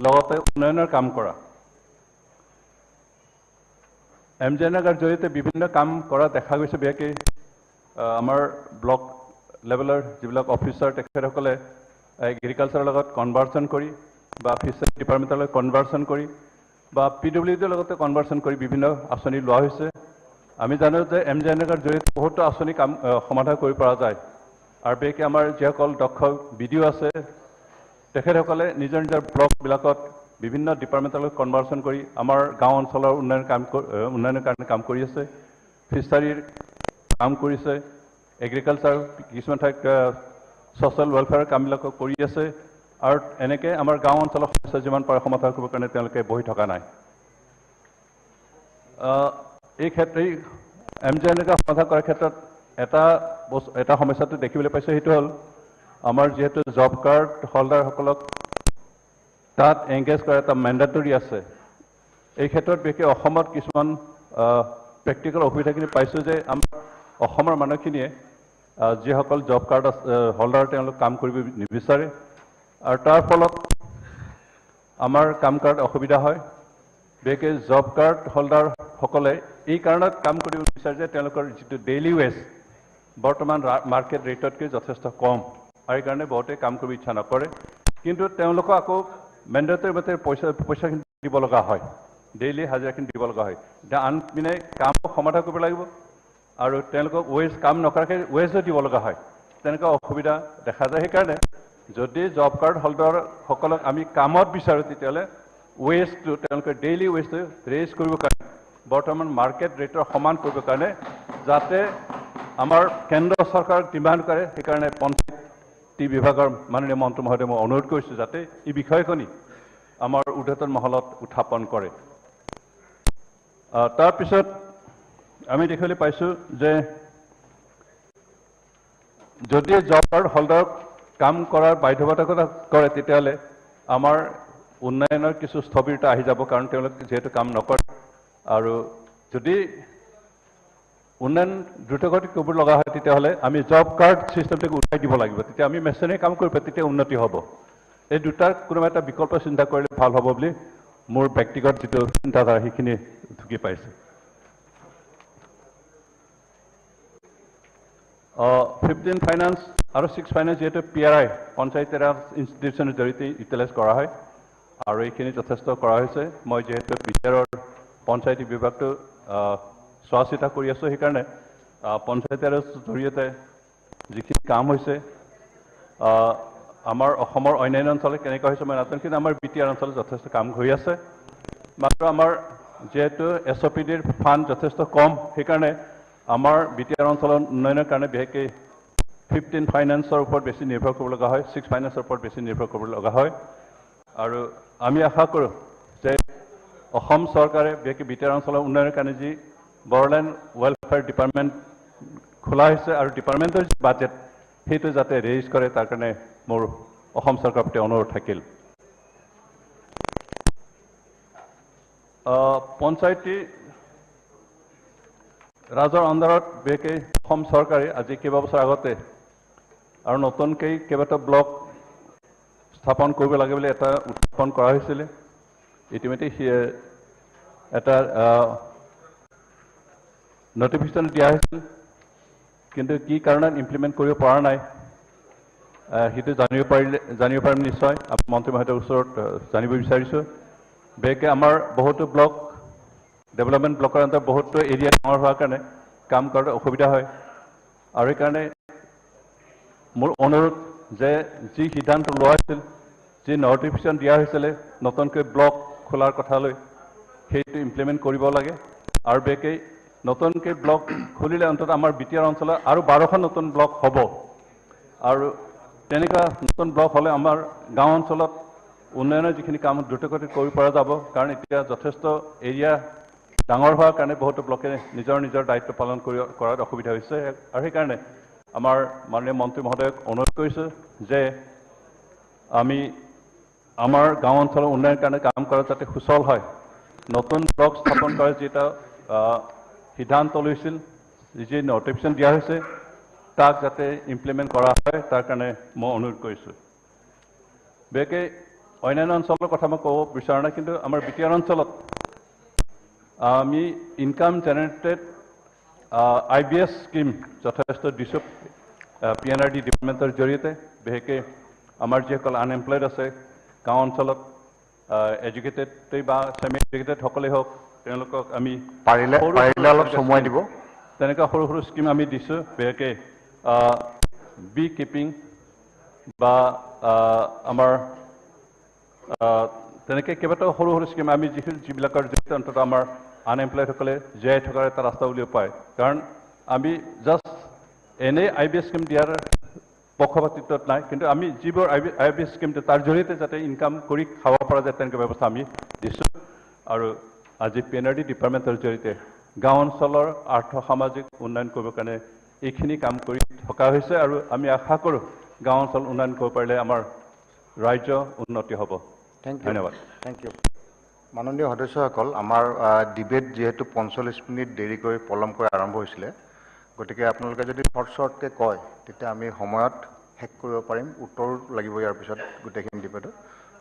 লগতে উন্নয়নৰ কাম কৰা MGNREGAৰ জৰিয়তে বিভিন্ন কাম কৰা দেখা গৈছে বিশেষকৈ আমাৰ ব্লক লেভেলৰ যিবিলাক অফিচাৰ তেখেতসকলে এগ্ৰিকালচাৰৰ লগত কনভাৰ্চন কৰি বা ফিচাৰী ডিপাৰ্টমেণ্টৰ লগত কনভাৰ্চন কৰি বা PWDৰ লগতে কনভাৰ্চন কৰি বিভিন্ন আঁচনি লোৱা হৈছে আমি জানো যে MGNREGAৰ জৰিয়তে বহুতো আঁচনি কাম সমাধান কৰিব পৰা যায় আৰু বিশেষকৈ আমাৰ যিসকল দক্ষ BDO আছে তেখেতসকলে নিজৰ নিজৰ ব্লকবিলাকত বিভিন্ন ডিপাৰ্টমেণ্টৰ লগত কনভাৰ্চন কৰি আমাৰ গাঁও অঞ্চলৰ উন্নয়নৰ কাৰণে কাম কৰি আছে ফিচাৰীৰ কাম কৰিছে, এগ্ৰিকালচাৰ কিছুমান ঠাইত ছ'চিয়েল ৱেলফেয়াৰ কামবিলাকো কৰি আছে, আৰু এনেকৈ আমাৰ গাঁও অঞ্চলৰ সমস্যা যিমান পাৰে সমাধান কৰিবৰ কাৰণে তেওঁলোকে বহি থকা নাই। এই ক্ষেত্ৰত MJNREGA সমাধান কৰাৰ ক্ষেত্ৰত এটা সমস্যাটো দেখিবলৈ পাইছোঁ, সেইটো হ'ল আমাৰ যিহেতু জব কাৰ্ড হোল্ডাৰসকলক তাত এংগেজ কৰা এটা মেণ্ডেটৰী আছে। এই ক্ষেত্ৰত বিশেষকৈ অসমত কিছুমান প্ৰেক্টিকেল অসুবিধাখিনি পাইছোঁ যে আমাৰ অসমৰ মানুহখিনিয়ে যিসকল জব কাৰ্ড হোল্ডাৰ তেওঁলোক কাম কৰিব নিবিচাৰে, আৰু তাৰ ফলত আমাৰ কাম কৰাত অসুবিধা হয়। বিশেষকৈ জব কাৰ্ড হোল্ডাৰসকলে এই কাৰণত কাম কৰিব বিচাৰে যে তেওঁলোকৰ যিটো ডেইলি ৱেজ বৰ্তমান মাৰ্কেট ৰেটতকৈ যথেষ্ট কম, আৰু এইকাৰণে বহুতে কাম কৰিব ইচ্ছা নকৰে। কিন্তু তেওঁলোকক আকৌ মেণ্ডেটৰী মতে পইচাখিনি দিব লগা হয়, ডেইলি হাজিৰাখিনি দিব লগা হয়। এতিয়া আনপিনে কামক সমাধান কৰিব লাগিব আৰু তেওঁলোকক কাম নকৰাকৈ ৱেজো দিব লগা হয়, তেনেকুৱা অসুবিধা দেখা যায়। সেইকাৰণে যদি জব কাৰ্ড হোল্ডাৰসকলক আমি কামত বিচাৰোঁ, তেতিয়াহ'লে ৱেজটো তেওঁলোকৰ ডেইলি ৱেজটো ৰেইজ কৰিবৰ কাৰণে বৰ্তমান মাৰ্কেট ৰেটৰ সমান কৰিবৰ কাৰণে যাতে আমাৰ কেন্দ্ৰ চৰকাৰক ডিমাণ্ড কৰে, সেইকাৰণে পঞ্চায়তী বিভাগৰ মাননীয় মন্ত্ৰী মহোদয় মই অনুৰোধ কৰিছোঁ যাতে এই বিষয়খিনি আমাৰ ঊৰ্ধ্বতন মহলত উত্থাপন কৰে। তাৰপিছত আমি দেখিবলৈ পাইছোঁ যে যদি জব কাৰ্ড হোল্ডাৰক কাম কৰাৰ বাধ্যবাধকতা কৰে, তেতিয়াহ'লে আমাৰ উন্নয়নৰ কিছু স্থবিৰতা আহি যাব, কাৰণ তেওঁলোক যিহেতু কাম নকৰে। আৰু যদি উন্নয়ন দ্ৰুতগতিত কৰিব লগা হয়, তেতিয়াহ'লে আমি জব কাৰ্ড ছিষ্টেমটোক উঠাই দিব লাগিব, তেতিয়া আমি মেচিনেৰী কাম কৰিব, তেতিয়া উন্নতি হ'ব। এই দুটাৰ কোনোবা এটা বিকল্প চিন্তা কৰিলে ভাল হ'ব বুলি মোৰ ব্যক্তিগত যিটো চিন্তাধাৰা সেইখিনি ঢুকি পাইছে। 15 ফাইনেন্স আৰু 6 ফাইনেন্স যিহেতু PRI পঞ্চায়ত ৰাজ ইনষ্টিটিউচনৰ জৰিয়তে ইউটিলাইজ কৰা হয়, আৰু এইখিনি যথেষ্ট কৰা হৈছে। মই যিহেতু বিচাৰৰ পঞ্চায়তী বিভাগটো চোৱা চিতা কৰি আছোঁ, সেইকাৰণে পঞ্চায়ত ৰাজৰ জৰিয়তে যিখিনি কাম হৈছে আমাৰ অসমৰ অন্যান্য অঞ্চলত কেনেকুৱা হৈছে মই নাজানো, কিন্তু আমাৰ BTR অঞ্চলত যথেষ্ট কাম হৈ আছে। মাত্ৰ আমাৰ যিহেতু SOPDৰ ফাণ্ড যথেষ্ট কম, সেইকাৰণে আমাৰ BTR অঞ্চলৰ উন্নয়নৰ কাৰণে বিশেষকৈ 15 ফাইনেন্সৰ ওপৰত বেছি নিৰ্ভৰ কৰিব লগা হয়, 6 ফাইনেন্সৰ ওপৰত বেছি নিৰ্ভৰ কৰিব লগা হয়। আৰু আমি আশা কৰোঁ যে অসম চৰকাৰে বিশেষকৈ BTR অঞ্চলৰ উন্নয়নৰ কাৰণে যি বড়োলেণ্ড ৱেলফেয়াৰ ডিপাৰ্টমেণ্ট খোলা হৈছে আৰু ডিপাৰ্টমেণ্টৰ যি বাজেট সেইটো যাতে ৰেইজ কৰে, তাৰ কাৰণে মোৰ অসম চৰকাৰৰ প্ৰতি অনুৰোধ থাকিল। পঞ্চায়তী ৰাজৰ আণ্ডাৰত বিশেষকৈ অসম চৰকাৰে আজি কেইবাবছৰ আগতে আৰু নতুনকৈ কেইবাটাও ব্লক স্থাপন কৰিব লাগে বুলি এটা উত্থাপন কৰা হৈছিলে। ইতিমধ্যে এটা নটিফিকেশ্যন দিয়া হৈছিল, কিন্তু কি কাৰণত ইমপ্লিমেণ্ট কৰিব পৰা নাই সেইটো জানিব পাৰিম নিশ্চয়। মন্ত্ৰী মহোদয়ৰ ওচৰত জানিব বিচাৰিছোঁ। বিশেষকৈ আমাৰ বহুতো ব্লক ডেভেলপমেণ্ট ব্লকৰ অন্তত বহুতো এৰিয়া ডাঙৰ হোৱাৰ কাৰণে কাম কৰাত অসুবিধা হয়, আৰু সেইকাৰণে মোৰ অনুৰোধ যে যি সিদ্ধান্ত লোৱা হৈছিল, যি নটিফিকেশ্যন দিয়া হৈছিলে নতুনকৈ ব্লক খোলাৰ কথালৈ, সেইটো ইমপ্লিমেণ্ট কৰিব লাগে। আৰু বিশেষকৈ নতুনকৈ ব্লক খুলিলে অন্তত আমাৰ BTR অঞ্চলত আৰু 12খন নতুন ব্লক হ'ব, আৰু তেনেকুৱা নতুন ব্লক হ'লে আমাৰ গাঁও অঞ্চলত উন্নয়নৰ যিখিনি কাম দ্ৰুতগতিত কৰিব পৰা যাব, কাৰণ এতিয়া যথেষ্ট এৰিয়া ডাঙৰ হোৱাৰ কাৰণে বহুতো ব্লকে নিজৰ নিজৰ দায়িত্ব পালন কৰাত অসুবিধা হৈছে। আৰু সেইকাৰণে আমাৰ মাননীয় মন্ত্ৰী মহোদয়ক অনুৰোধ কৰিছোঁ যে আমি আমাৰ গাঁও অঞ্চলৰ উন্নয়নৰ কাৰণে কাম কৰাত যাতে সুচল হয়, নতুন ব্লক স্থাপন কৰাৰ যি এটা সিদ্ধান্ত লৈছিল, যি নটিফিকেশ্যন দিয়া হৈছে তাক যাতে ইমপ্লিমেণ্ট কৰা হয়, তাৰ কাৰণে মই অনুৰোধ কৰিছোঁ। বিশেষকৈ অন্যান্য অঞ্চলৰ কথা মই ক'ব বিচৰা নাই, কিন্তু আমাৰ BTR অঞ্চলত আমি ইনকাম জেনেৰেটেড IBS স্কিম যথেষ্ট দিছোঁ PNRD ডিপাৰ্টমেণ্টৰ জৰিয়তে। বিশেষকৈ আমাৰ যিসকল আনএমপ্লয়ড আছে গাঁও অঞ্চলত, এডুকেটেড বা ছেমি এডুকেটেড সকলেই হওক, তেওঁলোকক আমি পাৰিলে অলপ সময় দিব, তেনেকুৱা সৰু সৰু স্কিম আমি দিছোঁ। বিশেষকৈ বি কিপিং বা আমাৰ তেনেকৈ কেইবাটাও সৰু সৰু স্কিম আমি যিবিলাকৰ জৰিয়তে অন্ততঃ আমাৰ আনএমপ্লয়ডসকলে জীয়াই থকাৰ এটা ৰাস্তা উলিয়াব পাৰে। কাৰণ আমি জাষ্ট এনে IBS স্কিম দিয়াৰ পক্ষপাতিত্বত নাই, কিন্তু আমি যিবোৰ IBS স্কিম তাৰ জৰিয়তে যাতে ইনকাম কৰি খাব পৰা যায় তেনেকুৱা ব্যৱস্থা আমি দিছোঁ। আৰু আজি PNRD ডিপাৰ্টমেণ্টৰ জৰিয়তে গাঁও অঞ্চলৰ আৰ্থ সামাজিক উন্নয়ন কৰিবৰ কাৰণে এইখিনি কাম কৰি থকা হৈছে, আৰু আমি আশা কৰোঁ গাঁও অঞ্চল উন্নয়ন কৰিব পাৰিলে আমাৰ ৰাজ্য উন্নতি হ'ব। ধন্যবাদ। Thank you. মাননীয় সদস্যসকল, আমাৰ ডিবেট যিহেতু 45 মিনিট দেৰিকৈ পলমকৈ আৰম্ভ হৈছিলে, গতিকে আপোনালোকে যদি শ্বৰ্টকৈ কয় তেতিয়া আমি সময়ত শেষ কৰিব পাৰিম। উত্তৰ লাগিব ইয়াৰ পিছত গোটেইখিনি ডিবেটত।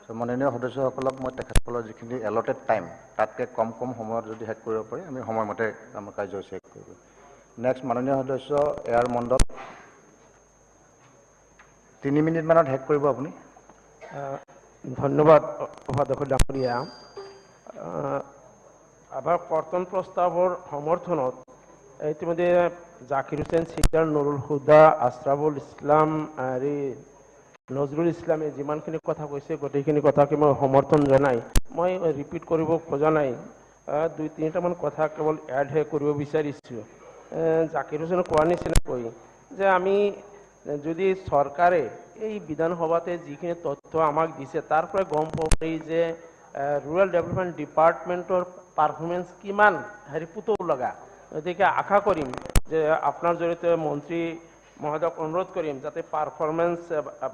চ' মাননীয় সদস্যসকলক মই তেখেতসকলৰ যিখিনি এলটেড টাইম তাতকৈ কম সময়ত যদি শেষ কৰিব পাৰি আমি সময়মতে আমাৰ কাৰ্যসূচী শেষ কৰিব। নেক্সট মাননীয় সদস্য এয়াৰ মণ্ডল, 3 মিনিটমানত শেষ কৰিব আপুনি। ধন্যবাদ উপাধ্যক্ষ ডাঙৰীয়া। আমাৰ কৰ্তন প্ৰস্তাৱৰ সমৰ্থনত ইতিমধ্যে জাকিৰ হুছেইন চিকদাৰ, নুৰুল হুদা, আশৰাফুল ইছলাম আৰু নজৰুল ইছলামে যিমানখিনি কথা কৈছে গোটেইখিনি কথাকে মই সমৰ্থন জনাই মই ৰিপিট কৰিব খোজা নাই। 2-3টামান কথা কেৱল এডহে কৰিব বিচাৰিছোঁ। জাকিৰ হুছেইনে কোৱাৰ নিচিনাকৈ যে আমি যদি চৰকাৰে এই বিধানসভাতে যিখিনি তথ্য আমাক দিছে তাৰ পৰা গম পাব পাৰি যে ৰুৰেল ডেভেলপমেণ্ট ডিপাৰ্টমেণ্টৰ পাৰফৰ্মেঞ্চ কিমান পুতৌ লগা। গতিকে আশা কৰিম যে আপোনাৰ জৰিয়তে মন্ত্ৰী মহোদয়ক অনুৰোধ কৰিম যাতে পাৰফৰ্মেঞ্চ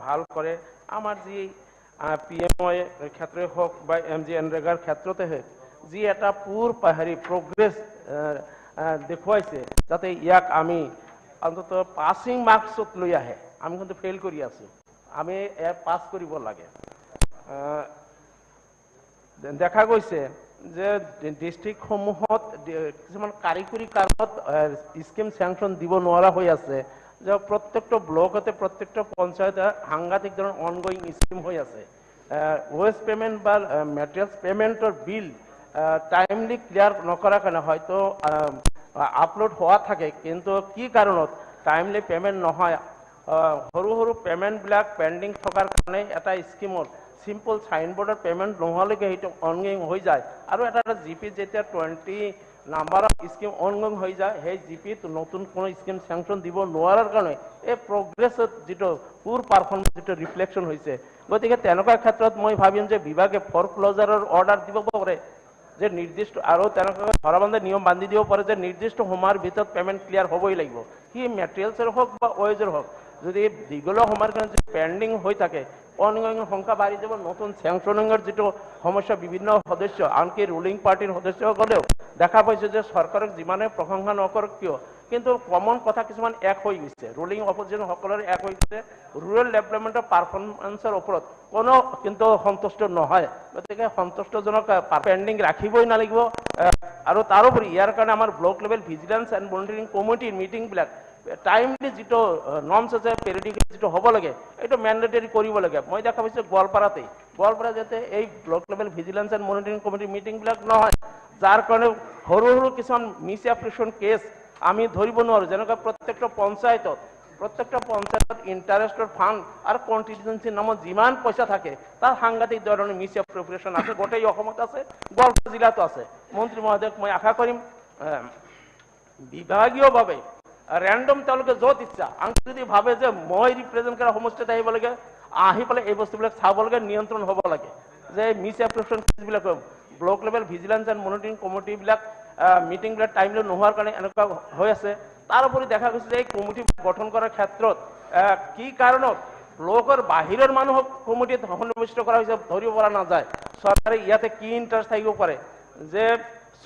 ভাল কৰে। আমাৰ যি PMOI ক্ষেত্ৰই হওক বা MGNREGAৰ ক্ষেত্ৰতে হওক যি এটা প্ৰগ্ৰেছ দেখুৱাইছে, যাতে ইয়াক আমি অন্ততঃ পাছিং মাৰ্কছত লৈ আহে। আমি কিন্তু ফেইল কৰি আছোঁ, আমি ইয়াত পাছ কৰিব লাগে। দেখা গৈছে যে ডিষ্ট্ৰিক্টসমূহত কিছুমান কাৰিকৰী কাৰণত স্কিম চেংচন দিব নোৱাৰা হৈ আছে, যে প্ৰত্যেকটো ব্লকতে প্ৰত্যেকটো পঞ্চায়তে সাংঘাতিক ধৰণৰ অনগয়িং স্কিম হৈ আছে। ৱেষ্ট পে'মেণ্ট বা মেটেৰিয়েলছ পে'মেণ্টৰ বিল টাইমলি ক্লিয়াৰ নকৰাৰ কাৰণে হয়তো আপলোড হোৱা থাকে, কিন্তু কি কাৰণত টাইমলি পে'মেণ্ট নহয়, সৰু সৰু পে'মেণ্টবিলাক পেণ্ডিং থকাৰ কাৰণে এটা স্কিমত চিম্পল চাইনবোৰ্ডৰ পে'মেণ্ট নোহোৱালৈকে সেইটো অনগয়িং হৈ যায়। আৰু এটা GP যেতিয়া 20 নাম্বাৰ অফ স্কিম অনগয়িং হৈ যায়, সেই GPত নতুন কোনো স্কিম চেংচন দিব নোৱাৰাৰ কাৰণে এই প্ৰগ্ৰেছত যিটো পাৰফৰ্মেঞ্চ যিটো ৰিফ্লেকশ্যন হৈছে। গতিকে তেনেকুৱা ক্ষেত্ৰত মই ভাবিম যে বিভাগে ফৰক্লজাৰৰ অৰ্ডাৰ দিব পাৰে, যে নিৰ্দিষ্ট আৰু তেনেকুৱা ধৰাবন্ধা নিয়ম বান্ধি দিব পাৰে যে নিৰ্দিষ্ট সময়ৰ ভিতৰত পে'মেণ্ট ক্লিয়াৰ হ'বই লাগিব। সি মেটেৰিয়েলছৰ হওক বা ৱেজৰ হওক, যদি দীঘলীয়া সময়ৰ কাৰণে যদি পেণ্ডিং হৈ থাকে অনগয়িঙৰ সংখ্যা বাঢ়ি যাব। নতুন চেংচনিঙৰ যিটো সমস্যা বিভিন্ন সদস্য আনকি ৰুলিং পাৰ্টিৰ সদস্যসকলেও দেখা পাইছে যে চৰকাৰক যিমানে প্ৰশংসা নকৰক কিয়, কিন্তু কমন কথা কিছুমান এক হৈ গৈছে। ৰুলিং অপজিশ্যনসকলৰ এক হৈ গৈছে, ৰুৰেল ডেভেলপমেণ্টৰ পাৰফৰ্মেঞ্চৰ ওপৰত কোনো কিন্তু সন্তুষ্ট নহয়। গতিকে সন্তুষ্টজনক পেণ্ডিং ৰাখিবই নালাগিব। আৰু তাৰোপৰি ইয়াৰ কাৰণে আমাৰ block level vigilance and monitoring কমিটিৰ মিটিংবিলাক টাইমলি যিটো নৰ্মছ আছে পেৰিডিকেল যিটো হ'ব লাগে এইটো মেণ্ডেটৰী কৰিব লাগে। মই দেখা পাইছোঁ গোৱালপাৰা যাতে এই block level vigilance and monitoring কমিটিৰ মিটিংবিলাক নহয়, যাৰ কাৰণে সৰু সৰু কিছুমান মিছ এপ্লিকেশ্যন কেছ আমি ধৰিব নোৱাৰোঁ। যেনেকৈ প্ৰত্যেকটো পঞ্চায়তত ইণ্টাৰেষ্টৰ ফাণ্ড আৰু কণ্টিনজেঞ্চি নামত যিমান পইচা থাকে তাৰ সাংঘাতিক ধৰণৰ মিছ এপ্ৰপ্ৰিয়েশ্যন আছে। গোটেই অসমত আছে, গোৱালপাৰা জিলাতো আছে। মন্ত্ৰী মহোদয়ক মই আশা কৰিম বিভাগীয়ভাৱে ৰেণ্ডম তেওঁলোকে য'ত ইচ্ছা, আনকি যদি ভাবে যে মই ৰিপ্ৰেজেণ্ট কৰা সমষ্টিত আহিব লাগে, আহি পেলাই এই বস্তুবিলাক চাব লাগে, নিয়ন্ত্ৰণ হ'ব লাগে। যে মিছ এপ্লিকেশ্যন কেছবিলাক block level vigilance and monitoring কমিটিবিলাক মিটিংবিলাক টাইমলি নোহোৱাৰ কাৰণে এনেকুৱা হৈ আছে। তাৰোপৰি দেখা গৈছে যে এই কমিটি গঠন কৰাৰ ক্ষেত্ৰত কি কাৰণত ব্লকৰ বাহিৰৰ মানুহক কমিটিত সন্নিৱিষ্ট কৰা হৈছে ধৰিব পৰা নাযায়। চৰকাৰে ইয়াতে কি ইণ্টাৰেষ্ট থাকিব পাৰে যে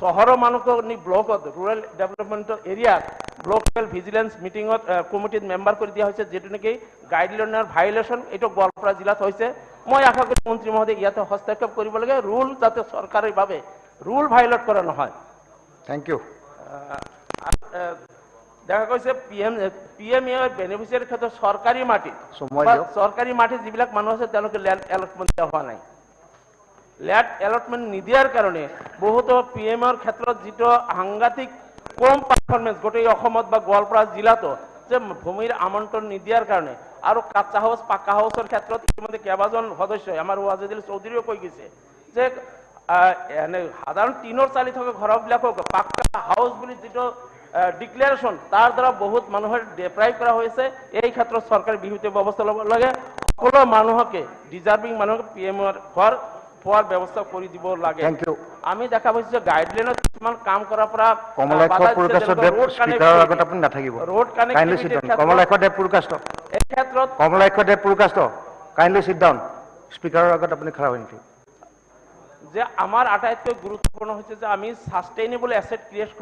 চহৰৰ মানুহক নি ব্লকত ৰুৰেল ডেভেলপমেণ্টৰ এৰিয়াত ব্লক লেভেল ভিজিলেন্স মিটিঙত কমিটিত মেম্বাৰ কৰি দিয়া হৈছে, যিটো নেকি গাইডলাইনৰ ভাইলেশ্যন এইটো গোৱালপাৰা জিলাত হৈছে। মই আশা কৰোঁ মন্ত্ৰী মহোদয় ইয়াতে হস্তক্ষেপ কৰিব লাগে, ৰুল যাতে চৰকাৰী ভাৱে ৰুল ভাইলেট কৰা নহয়। Thank you. দেখা গৈছে PMAY বেনিফিচিয়াৰীৰ ক্ষেত্ৰত চৰকাৰী মাটি যিবিলাক মানুহ আছে তেওঁলোকে লেণ্ড এলটমেণ্ট দিয়া হোৱা নাই। লেণ্ড এলটমেণ্ট নিদিয়াৰ কাৰণে বহুতো PMAYৰ ক্ষেত্ৰত যিটো সাংঘাতিক কম পাৰফৰ্মেঞ্চ গোটেই অসমত বা গোৱালপাৰা জিলাতো, যে ভূমিৰ আমন্ত্ৰণ নিদিয়াৰ কাৰণে। আৰু কাঁচা হাউচ পাক্কা হাউচৰ ক্ষেত্ৰত ইতিমধ্যে কেইবাজন সদস্যই আমাৰ ৱাজিদুল চৌধুৰীয়েও কৈ গৈছে যে সাধাৰণ টিনৰ চালি থকা ঘৰবিলাকক পাক্কা হাউচ বুলি যিটো ডিক্লেৰেশ্যন তাৰ দ্বাৰা বহুত মানুহৰ ডেপ্ৰাইভ কৰা হৈছে। এই ক্ষেত্ৰত চৰকাৰে বিহিত ব্যৱস্থা ল'ব লাগে, সকলো মানুহকে ডিজাৰ্ভিং মানুহক PMৰ ঘৰ পোৱাৰ ব্যৱস্থা কৰি দিব লাগে। আমি দেখা পাইছো যে গাইডলাইনত কিছুমান কাম কৰাৰ পৰা ৰোড কানেক্টিভিটিৰ এই ক্ষেত্ৰত কমলাক্ষ দেৱ পুৰকাষ্ট কাইণ্ডলি সিট ডাউন। স্পিকাৰৰ আগত আপুনি খাৰা হৈ নেকি? যে আমাৰ আটাইতকৈ গুৰুত্বপূৰ্ণ হৈছে যে আমি সাস্টেইনেবল এসেট ক্ৰিয়েট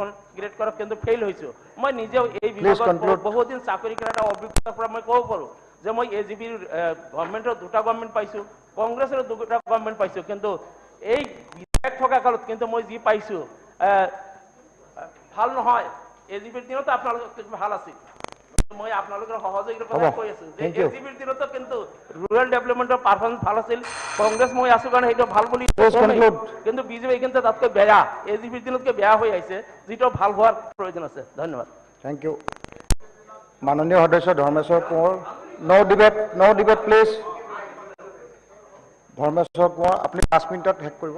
কৰাত কিন্তু ফেইল হৈছো। মই নিজেও এই বিভাগত বহুদিন চাকৰি কৰা এটা অভিজ্ঞতাৰ পৰা মই ক'ব পাৰোঁ যে মই AGBৰ গভৰ্ণমেণ্টৰ দুটা গভৰ্ণমেণ্ট পাইছোঁ, কংগ্ৰেছৰ দুটা গভৰ্ণমেণ্ট পাইছোঁ, কিন্তু এই বিধায়ক থকা কালত কিন্তু মই যি পাইছোঁ ভাল নহয়। AGBৰ দিনতো আপোনালোক ভাল আছিল, মই আপোনালোকৰ সহযোগিতাৰ কথা কৈ আছো যে AGBৰ দিনতো কিন্তু ৰুৰেল ডেভেলপমেণ্টৰ পাৰফৰ্মেন্স ভাল আছিল। কংগ্ৰেছ মই আছো কাৰণে সেইটো ভাল বুলি কিন্তু BJP কিন্তু তাতকৈ বেয়া, AGBৰ দিনতকৈ বেয়া হৈ আহিছে, যিটো ভাল হোৱাৰ প্ৰয়োজন আছে। ধন্যবাদ। Thank you. মাননীয় সদস্য Dharmeswar Konwar. No debate please. Dharmeswar Konwar আপুনি 5 মিনিটত শেষ কৰিব।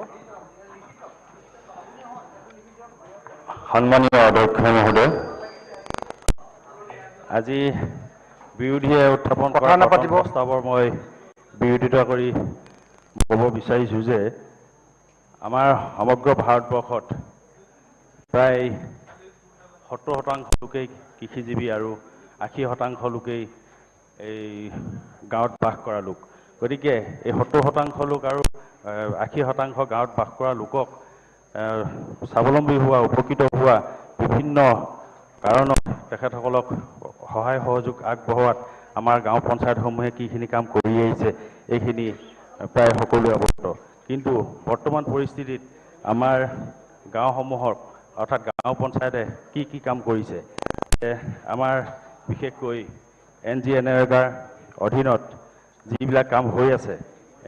সন্মানীয় অধ্যক্ষ মহোদয়, আজি বিৰোধীয়ে উত্থাপন কৰা প্ৰস্তাৱৰ মই বিৰোধিতা কৰি ক'ব বিচাৰিছোঁ যে আমাৰ সমগ্ৰ ভাৰতবৰ্ষত প্ৰায় 70% লোকেই কৃষিজীৱী আৰু 80% লোকেই এই গাঁৱত বাস কৰা লোক। গতিকে এই 70% লোক আৰু 80% গাঁৱত বাস কৰা লোকক স্বাৱলম্বী হোৱা, উপকৃত হোৱা বিভিন্ন কাৰণত তেখেতসকলক সহায় সহযোগ আগবঢ়োৱাত আমাৰ গাঁও পঞ্চায়তসমূহে কিখিনি কাম কৰি আহিছে এইখিনি প্ৰায় সকলোৱে অৱগত। কিন্তু বৰ্তমান পৰিস্থিতিত আমাৰ গাঁওসমূহৰ অৰ্থাৎ গাঁও পঞ্চায়তে কি কাম কৰিছে, আমাৰ বিশেষকৈ NGNREGAৰ অধীনত যিবিলাক কাম হৈ আছে,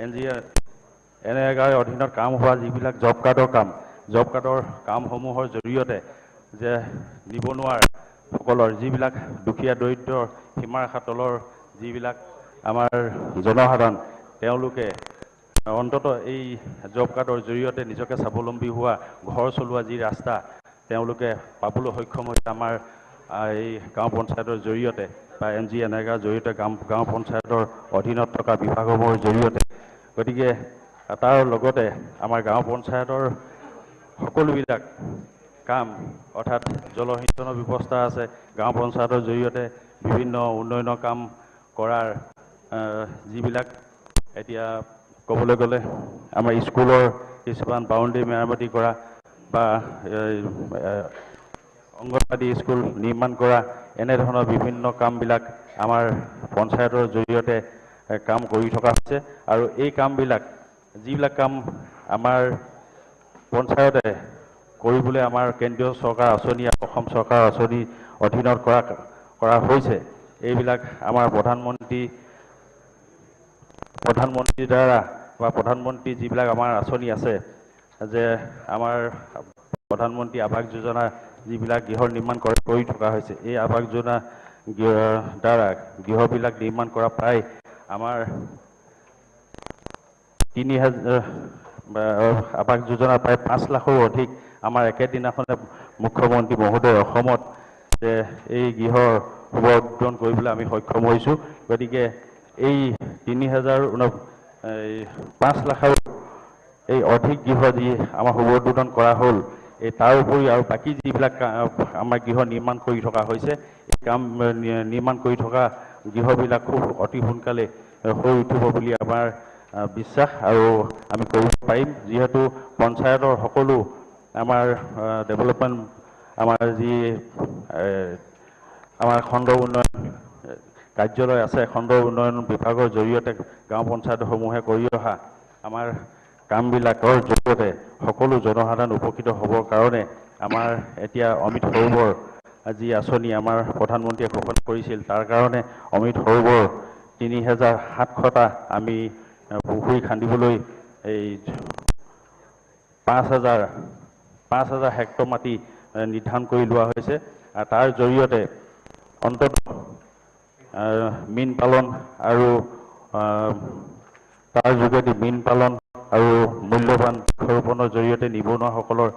NGNREGAৰ অধীনত কাম হোৱা যিবিলাক জব কাৰ্ডৰ কামসমূহৰ জৰিয়তে যে নিবনুৱাৰ সকলৰ যিবিলাক দুখীয়া দৰিদ্ৰ সীমাৰেখা তলৰ যিবিলাক আমাৰ জনসাধাৰণ তেওঁলোকে অন্ততঃ এই জব কাৰ্ডৰ জৰিয়তে নিজকে স্বাৱলম্বী হোৱা, ঘৰ চলোৱা যি ৰাস্তা তেওঁলোকে পাবলৈ সক্ষম হৈছে আমাৰ এই গাঁও পঞ্চায়তৰ জৰিয়তে বা NGNREGAৰ জৰিয়তে গাঁও পঞ্চায়তৰ অধীনত থকা বিভাগসমূহৰ জৰিয়তে। গতিকে তাৰ লগতে আমাৰ গাঁও পঞ্চায়তৰ সকলোবিলাক কাম অৰ্থাৎ জলসিঞ্চনৰ ব্যৱস্থা আছে, গাঁও পঞ্চায়তৰ জৰিয়তে বিভিন্ন উন্নয়নৰ কাম কৰাৰ যিবিলাক এতিয়া ক'বলৈ গ'লে আমাৰ স্কুলৰ কিছুমান বাউণ্ডেৰী মেৰামতি কৰা বা অংগনবাদী স্কুল নিৰ্মাণ কৰা, এনেধৰণৰ বিভিন্ন কামবিলাক আমাৰ পঞ্চায়তৰ জৰিয়তে কাম কৰি থকা হৈছে। আৰু এই কামবিলাক যিবিলাক কাম আমাৰ পঞ্চায়তে কৰিবলৈ আমাৰ কেন্দ্ৰীয় চৰকাৰ আঁচনি, অসম চৰকাৰ আঁচনিৰ অধীনত কৰা হৈছে, এইবিলাক আমাৰ প্ৰধানমন্ত্ৰীৰ দ্বাৰা বা প্ৰধানমন্ত্ৰী যিবিলাক আমাৰ আঁচনি আছে, যে আমাৰ প্ৰধানমন্ত্ৰী আৱাস যোজনা যিবিলাক গৃহ নিৰ্মাণ কৰি থকা হৈছে, এই আৱাস যোজনা দ্বাৰা গৃহবিলাক নিৰ্মাণ কৰা প্ৰায় আমাৰ 3000 আৱাস যোজনা প্ৰায় 5 লাখৰো অধিক আমাৰ একেদিনাখনে মুখ্যমন্ত্ৰী মহোদয় অসমত যে এই গৃহৰ শুভ উদ্বোধন কৰিবলৈ আমি সক্ষম হৈছোঁ। গতিকে এই 5 লাখৰো এই অধিক গৃহ যি আমাৰ শুভ উদ্বোধন কৰা হ'ল, এই তাৰ উপৰি আৰু বাকী যিবিলাক আমাৰ গৃহ নিৰ্মাণ কৰি থকা হৈছে, এই কাম নিৰ্মাণ কৰি থকা গৃহবিলাক খুব অতি সোনকালে হৈ উঠিব বুলি আমাৰ বিশ্বাস আৰু আমি কৰিব পাৰিম, যিহেতু পঞ্চায়তৰ সকলো আমাৰ ডেভেলপমেণ্ট আমাৰ যি আমাৰ খণ্ড উন্নয়ন কাৰ্যালয় আছে, খণ্ড উন্নয়ন বিভাগৰ জৰিয়তে গাঁও পঞ্চায়তসমূহে কৰি অহা আমাৰ কামবিলাকৰ জৰিয়তে সকলো জনসাধাৰণ উপকৃত হ'বৰ কাৰণে আমাৰ এতিয়া অমৃত সৰোবৰ যি আঁচনি আমাৰ প্ৰধানমন্ত্ৰীয়ে ঘোষণা কৰিছিল, তাৰ কাৰণে অমৃত সৰোবৰ 3700টা আমি পুখুৰী খান্দিবলৈ এই 5000 হেক্টৰ মাটি নিৰ্ধাৰণ কৰি লোৱা হৈছে। আৰু তাৰ জৰিয়তে অন্ততঃ মীন পালন আৰু তাৰ যোগেদি মীন পালন আৰু মূল্যৱান বৃক্ষৰোপণৰ জৰিয়তে নিবনুৱাসকলৰ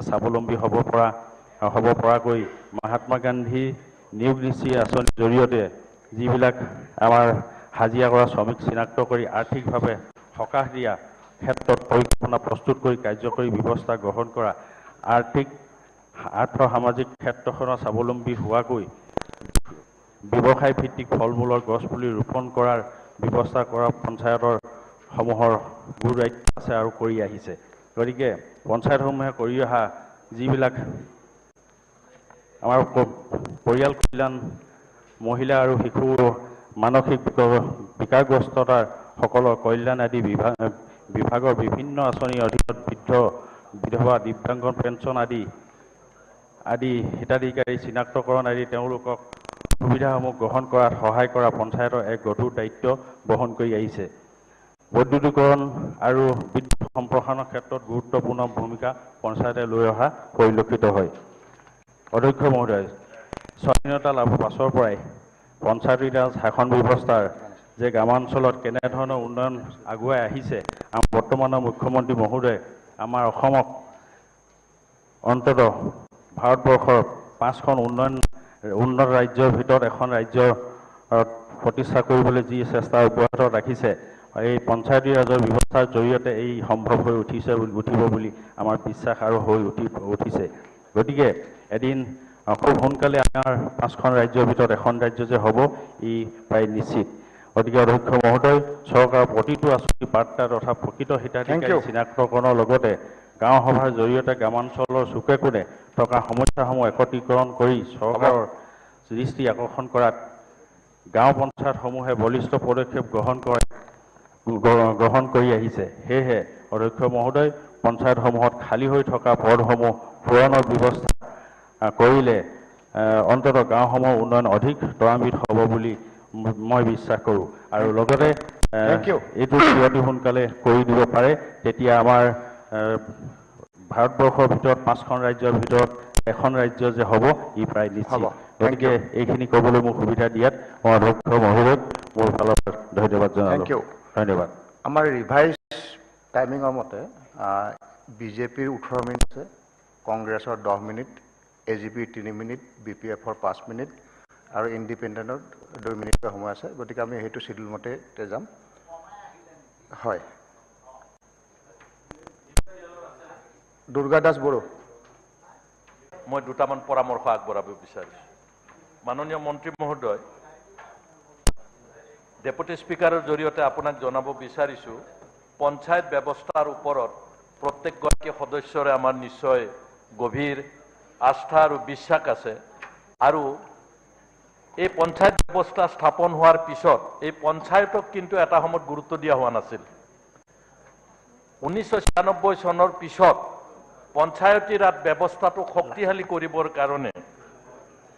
স্বাৱলম্বী হ'ব পৰা হ'ব পৰাকৈ মহাত্মা গান্ধী নিয়োগ নিশ্চয় আঁচনিৰ জৰিয়তে যিবিলাক আমাৰ হাজিৰা কৰা শ্ৰমিক চিনাক্ত কৰি আৰ্থিকভাৱে সকাহ দিয়া ক্ষেত্ৰত পৰিকল্পনা প্ৰস্তুত কৰি কাৰ্যকৰী ব্যৱস্থা গ্ৰহণ কৰা, আৰ্থ সামাজিক ক্ষেত্ৰখনৰ স্বাৱলম্বী হোৱাকৈ ব্যৱসায় ভিত্তিক ফল মূলৰ গছপুলি ৰোপণ কৰাৰ ব্যৱস্থা কৰা পঞ্চায়তৰ সমূহৰ গুৰু দায়িত্ব আছে আৰু কৰি আহিছে। গতিকে পঞ্চায়তসমূহে কৰি অহা যিবিলাক আমাৰ পৰিয়াল কল্যাণ, মহিলা আৰু শিশু মানসিক বিকাৰগ্ৰস্ততাৰ সকলৰ কল্যাণ আদি বিভাগৰ বিভিন্ন আঁচনিৰ অধীনত বৃদ্ধ বিধৱা দিব্যাংগ পেঞ্চন আদি হিতাধিকাৰী চিনাক্তকৰণ আদি তেওঁলোকক সুবিধাসমূহ গ্ৰহণ কৰাত সহায় কৰা পঞ্চায়তৰ এক গধুৰ দায়িত্ব বহন কৰি আহিছে। বৈদ্যুতিকৰণ আৰু বিদ্যুৎ সম্প্ৰসাৰণৰ ক্ষেত্ৰত গুৰুত্বপূৰ্ণ ভূমিকা পঞ্চায়তে লৈ অহা পৰিলক্ষিত হয়। অধ্যক্ষ মহোদয়, স্বাধীনতা লাভৰ পাছৰ পৰাই পঞ্চায়তী ৰাজ শাসন ব্যৱস্থাৰ যে গ্ৰামাঞ্চলত কেনেধৰণৰ উন্নয়ন আগুৱাই আহিছে, আমাৰ বৰ্তমানৰ মুখ্যমন্ত্ৰী মহোদয় আমাৰ অসমক অন্ততঃ ভাৰতবৰ্ষৰ 5খন উন্নত ৰাজ্যৰ ভিতৰত এখন ৰাজ্যৰ প্ৰতিষ্ঠা কৰিবলৈ যি চেষ্টা অব্যাহত ৰাখিছে, এই পঞ্চায়তী ৰাজৰ ব্যৱস্থাৰ জৰিয়তে এই সম্ভৱ হৈ উঠিব বুলি আমাৰ বিশ্বাস আৰু হৈ উঠিছে। গতিকে এদিন খুব সোনকালে আমাৰ 5খন ৰাজ্যৰ ভিতৰত এখন ৰাজ্য যে হ'ব ই প্ৰায় নিশ্চিত। গতিকে অধ্যক্ষ মহোদয়, চৰকাৰৰ প্ৰতিটো আঁচনি বাৰ্তা তথা প্ৰকৃত হিতাধিকাৰী চিনাক্তকৰণৰ লগতে গাঁও সভাৰ জৰিয়তে গ্ৰামাঞ্চলৰ চুকে কোণে থকা সমস্যাসমূহ একত্ৰীকৰণ কৰি চৰকাৰৰ দৃষ্টি আকৰ্ষণ কৰাত গাঁও পঞ্চায়তসমূহে বলিষ্ঠ পদক্ষেপ গ্ৰহণ কৰি আহিছে। সেয়েহে অধ্যক্ষ মহোদয়, পঞ্চায়তসমূহত খালী হৈ থকা পদসমূহ পূৰণৰ ব্যৱস্থা কৰিলে অন্ততঃ গাঁওসমূহৰ উন্নয়ন অধিক ত্বৰান্বিত হ'ব বুলি মই বিশ্বাস কৰোঁ। আৰু লগতে এইটো অতি সোনকালে কৰি দিব পাৰে, তেতিয়া আমাৰ ভাৰতবৰ্ষৰ ভিতৰত 5খন ৰাজ্যৰ ভিতৰত এখন ৰাজ্য যে হ'ব ই প্ৰায় নিশ্চিত। গতিকে এইখিনি ক'বলৈ মোক সুবিধা দিয়াত মই অধ্যক্ষ মহোদয়ক মোৰ ফালৰ পৰা ধন্যবাদ জনালোঁ। ধন্যবাদ। আমাৰ ৰিভাইজ টাইমিঙৰ মতে বিজেপিৰ 18 মিনিট আছে, কংগ্ৰেছৰ 10 মিনিট, AGP 3 মিনিট, BPFৰ 5 মিনিট আৰু ইণ্ডিপেণ্ডেণ্টৰ 2 মিনিটৰ সময় আছে। গতিকে আমি সেইটো চিডিউল মতে যাম। হয়, দুৰ্গা দাস বড়ো। মই দুটামান পৰামৰ্শ আগবঢ়াব বিচাৰিছোঁ। মাননীয় মন্ত্ৰী মহোদয়, ডেপুটি স্পীকাৰৰ জৰিয়তে আপোনাক জনাব বিচাৰিছোঁ, পঞ্চায়ত ব্যৱস্থাৰ ওপৰত প্ৰত্যেকগৰাকী সদস্যৰে আমাৰ নিশ্চয় গভীৰ আস্থা আৰু বিশ্বাস আছে। আৰু এই পঞ্চায়ত ব্যৱস্থা স্থাপন হোৱাৰ পিছত এই পঞ্চায়তক কিন্তু এটা সময়ত গুৰুত্ব দিয়া হোৱা নাছিল। 1996 চনৰ পিছত পঞ্চায়তী ৰাজ ব্যৱস্থাটো শক্তিশালী কৰিবৰ কাৰণে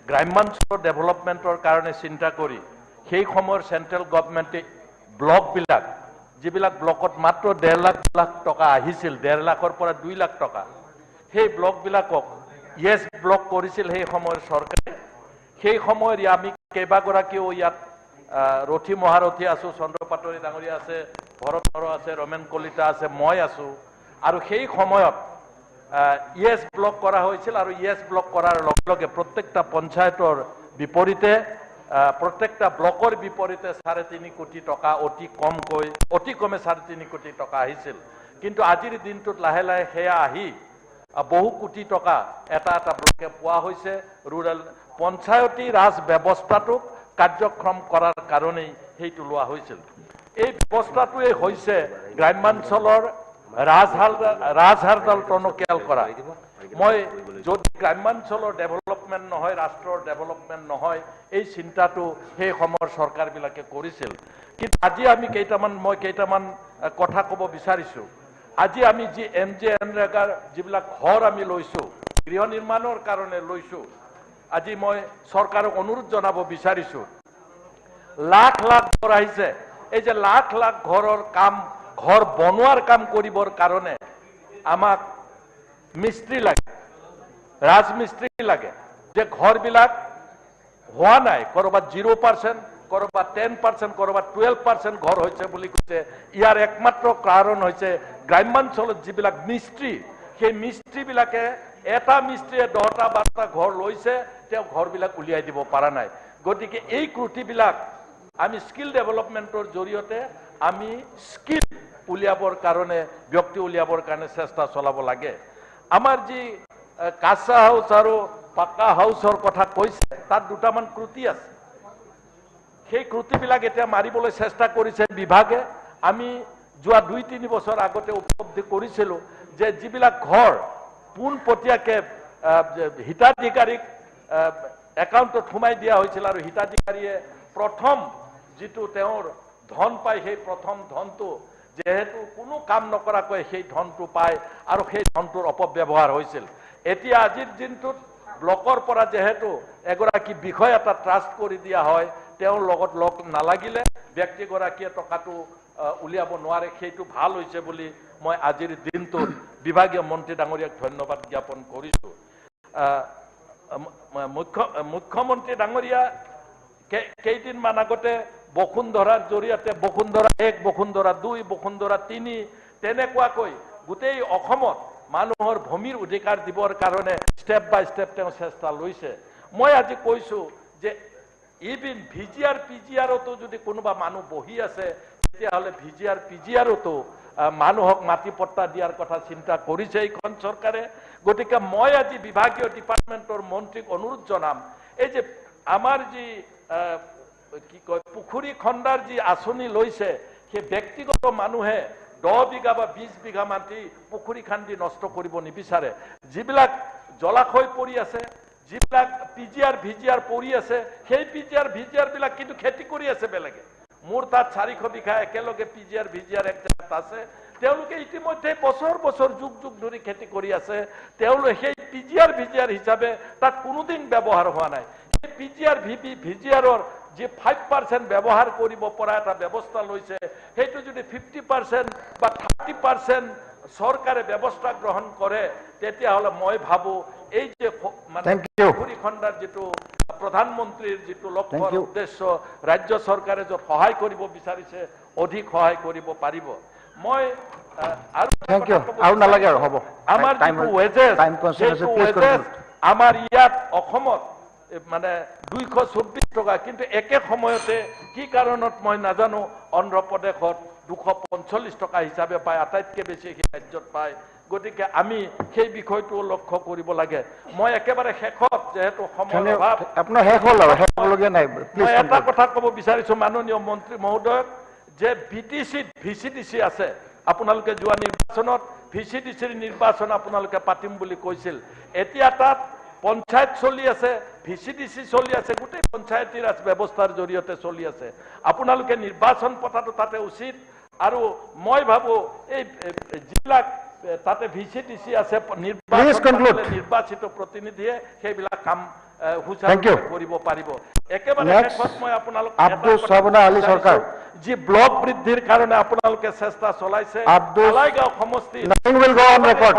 গ্ৰাম্যাঞ্চলৰ ডেভেলপমেণ্টৰ কাৰণে চিন্তা কৰি সেই সময়ৰ চেণ্ট্ৰেল গভৰ্ণমেণ্টে ব্লকবিলাক, যিবিলাক ব্লকত মাত্ৰ 1.5 লাখ টকা আহিছিল, 1.5 লাখৰ পৰা 2 লাখ টকা, সেই ব্লকবিলাকক ইয়েছ ব্লক কৰিছিল সেই সময়ৰ চৰকাৰে। সেই সময়ত আমি কেইবাগৰাকীও ইয়াত ৰথী মহাৰথী আছোঁ, চন্দ্ৰ পাটোৱাৰী ডাঙৰীয়া আছে, ভৰত নৰ আছে, ৰমেন কলিতা আছে, মই আছোঁ। আৰু সেই সময়ত ইয়েছ ব্লক কৰা হৈছিল আৰু ইয়েছ ব্লক কৰাৰ লগে লগে প্ৰত্যেকটা পঞ্চায়তৰ বিপৰীতে, প্ৰত্যেকটা ব্লকৰ বিপৰীতে 3.5 কোটি টকা অতি কমে 3.5 কোটি টকা আহিছিল। কিন্তু আজিৰ দিনটোত লাহে লাহে সেয়া আহি বহু কোটি টকা এটা ব্লকে পোৱা হৈছে। ৰুৰেল পঞ্চায়তী ৰাজ ব্যৱস্থাটোক কাৰ্যক্ষম কৰাৰ কাৰণেই সেইটো লোৱা হৈছিল। এই ব্যৱস্থাটোৱে হৈছে গ্ৰাম্যাঞ্চলৰ ৰাজহাৰডাল টনকিয়াল কৰা। মই যদি গ্ৰাম্যাঞ্চলৰ ডেভেলপমেণ্ট নহয়, ৰাষ্ট্ৰৰ ডেভেলপমেণ্ট নহয়, এই চিন্তাটো সেই সময়ৰ চৰকাৰবিলাকে কৰিছিল। কিন্তু আজি আমি মই কেইটামান কথা ক'ব বিচাৰিছোঁ। আজি আমি যি MGNREGAৰ যিবিলাক ঘৰ আমি লৈছোঁ, গৃহ নিৰ্মাণৰ কাৰণে লৈছোঁ, আজি মই চৰকাৰক অনুৰোধ জনাব বিচাৰিছোঁ, লাখ লাখ ঘৰ আহিছে। এই যে লাখ লাখ ঘৰ বনোৱাৰ কাম কৰিবৰ কাৰণে আমাক মিস্ত্ৰী লাগে, ৰাজমিস্ত্ৰী লাগে। যে ঘৰবিলাক হোৱা নাই, ক'ৰবাত 0%, ক'ৰবাত 10%, ক'ৰবাত 12% ঘৰ হৈছে বুলি কৈছে। ইয়াৰ একমাত্ৰ কাৰণ হৈছে গ্ৰাম্যাঞ্চলত যিবিলাক মিস্ত্ৰী, সেই মিস্ত্ৰীবিলাকে এটা মিস্ত্ৰীয়ে 10টা 12টা ঘৰ লৈছে, তেওঁ ঘৰবিলাক উলিয়াই দিব পৰা নাই। গতিকে এই ত্ৰুটিবিলাক আমি স্কিল ডেভেলপমেণ্টৰ জৰিয়তে আমি স্কিল উলিয়াবৰ কাৰণে, ব্যক্তি উলিয়াবৰ কাৰণে চেষ্টা চলাব লাগে। আমাৰ যি কাঁচা হাউচ আৰু পাকা হাউচৰ কথা কৈছে, তাত দুটামান ত্ৰুটি আছে। সেই ত্ৰুটিবিলাক এতিয়া মাৰিবলৈ চেষ্টা কৰিছে বিভাগে। আমি যোৱা 2-3 বছৰ আগতে উপলব্ধি কৰিছিলোঁ যে যিবিলাক ঘৰ পোনপটীয়াকৈ হিতাধিকাৰীক একাউণ্টত সোমাই দিয়া হৈছিল আৰু হিতাধিকাৰীয়ে প্ৰথম যিটো তেওঁৰ ধন পায়, সেই প্ৰথম ধনটো যেহেতু কোনো কাম নকৰাকৈ সেই ধনটো পায় আৰু সেই ধনটোৰ অপব্যৱহাৰ হৈছিল। এতিয়া আজিৰ দিনটোত ব্লকৰ পৰা যেহেতু এগৰাকী বিষয় এটা ট্ৰাষ্ট কৰি দিয়া হয়, তেওঁৰ লগত লগ নালাগিলে ব্যক্তিগৰাকীয়ে টকাটো উলিয়াব নোৱাৰে। সেইটো ভাল হৈছে বুলি মই আজিৰ দিনটোত বিভাগীয় মন্ত্ৰী ডাঙৰীয়াক ধন্যবাদ জ্ঞাপন কৰিছোঁ। মুখ্যমন্ত্ৰী ডাঙৰীয়া কেইদিনমান আগতে বসুন্ধৰাৰ জৰিয়তে বসুন্ধৰা 1, বসুন্ধৰা 2, বসুন্ধৰা 3 তেনেকুৱাকৈ গোটেই অসমত মানুহৰ ভূমিৰ অধিকাৰ দিবৰ কাৰণে ষ্টেপ বাই ষ্টেপ তেওঁ চেষ্টা লৈছে। মই আজি কৈছোঁ যে ইভিন VGR PGRতো যদি কোনোবা মানুহ বহি আছে, তেতিয়াহ'লে VGR PGRতো মানুহক মাটি পট্টা দিয়াৰ কথা চিন্তা কৰিছে এইখন চৰকাৰে। গতিকে মই আজি বিভাগীয় ডিপাৰ্টমেণ্টৰ মন্ত্ৰীক অনুৰোধ জনাম, এই যে আমাৰ যি কি কয় পুখুৰী খন্দাৰ যি আঁচনি লৈছে, সেই ব্যক্তিগত মানুহে 10 বিঘা বা 20 বিঘা মাটি পুখুৰী খান্দি নষ্ট কৰিব নিবিচাৰে। যিবিলাক জলাশয় পৰি আছে, যিবিলাক PGR VGR পৰি আছে, সেই PGR VGR বিলাক কিন্তু খেতি কৰি আছে বেলেগে। মোৰ তাত 400 বিঘা একেলগে PGR VGR এক জেগাত আছে। তেওঁলোকে ইতিমধ্যে বছৰ বছৰ যুগ যুগ ধৰি খেতি কৰি আছে। তেওঁলোকে সেই PGR VGR হিচাপে তাত কোনোদিন ব্যৱহাৰ হোৱা নাই। সেই PGR VGRৰ যে 5% ব্যৱহাৰ কৰিব পৰা এটা ব্যৱস্থা লৈছে, সেইটো যদি 50% বা 30% চৰকাৰে ব্যৱস্থা গ্ৰহণ কৰে, তেতিয়াহ'লে মই ভাবোঁ এই যে পুখুৰী খন্দাৰ যিটো প্ৰধানমন্ত্ৰীৰ যিটো লক্ষ্য উদ্দেশ্য, ৰাজ্য চৰকাৰে য'ত সহায় কৰিব বিচাৰিছে অধিক সহায় কৰিব পাৰিব। মই আৰু নালাগে আৰু হ'ব। আমাৰ যিটো ৱেজেছ, আমাৰ ইয়াত অসমত মানে 224 টকা, কিন্তু একে সময়তে কি কাৰণত মই নাজানো অন্ধ্ৰপ্ৰদেশত 245 টকা হিচাপে পায়, আটাইতকৈ বেছি সেই ৰাজ্যত পায়। গতিকে আমি সেই বিষয়টো লক্ষ্য কৰিব লাগে। মই একেবাৰে শেষত, যেহেতু সময়ৰ অভাৱ, আপোনাৰ শেষ হ'ল আৰু শেষ হ'বলগীয়া নাই। মই এটা কথা ক'ব বিচাৰিছোঁ মাননীয় মন্ত্ৰী মহোদয়ক, যে VCDC আছে। আপোনালোকে যোৱা নিৰ্বাচনত VCDCৰ নিৰ্বাচন আপোনালোকে পাতিম বুলি কৈছিল। এতিয়া তাত পঞ্চায়ত চলি আছে, VCDC চলি আছে, গোটেই পঞ্চায়তী ৰাজ ব্যৱস্থাৰ জৰিয়তে চলি আছে। আপোনালোকে নিৰ্বাচন পতাটো তাতে উচিত। আৰু মই ভাবোঁ এই যিবিলাক তাতে VCDC আছে, নিৰ্বাচিত প্ৰতিনিধিয়ে সেইবিলাক কাম সুচাৰুৰূপে কৰিব পাৰিব। একেবাৰে শেষত মই আপোনালোক যি ব্লক বৃদ্ধিৰ কাৰণে আপোনালোকে চেষ্টা চলাইছে, আলাইগাঁও সমষ্টিত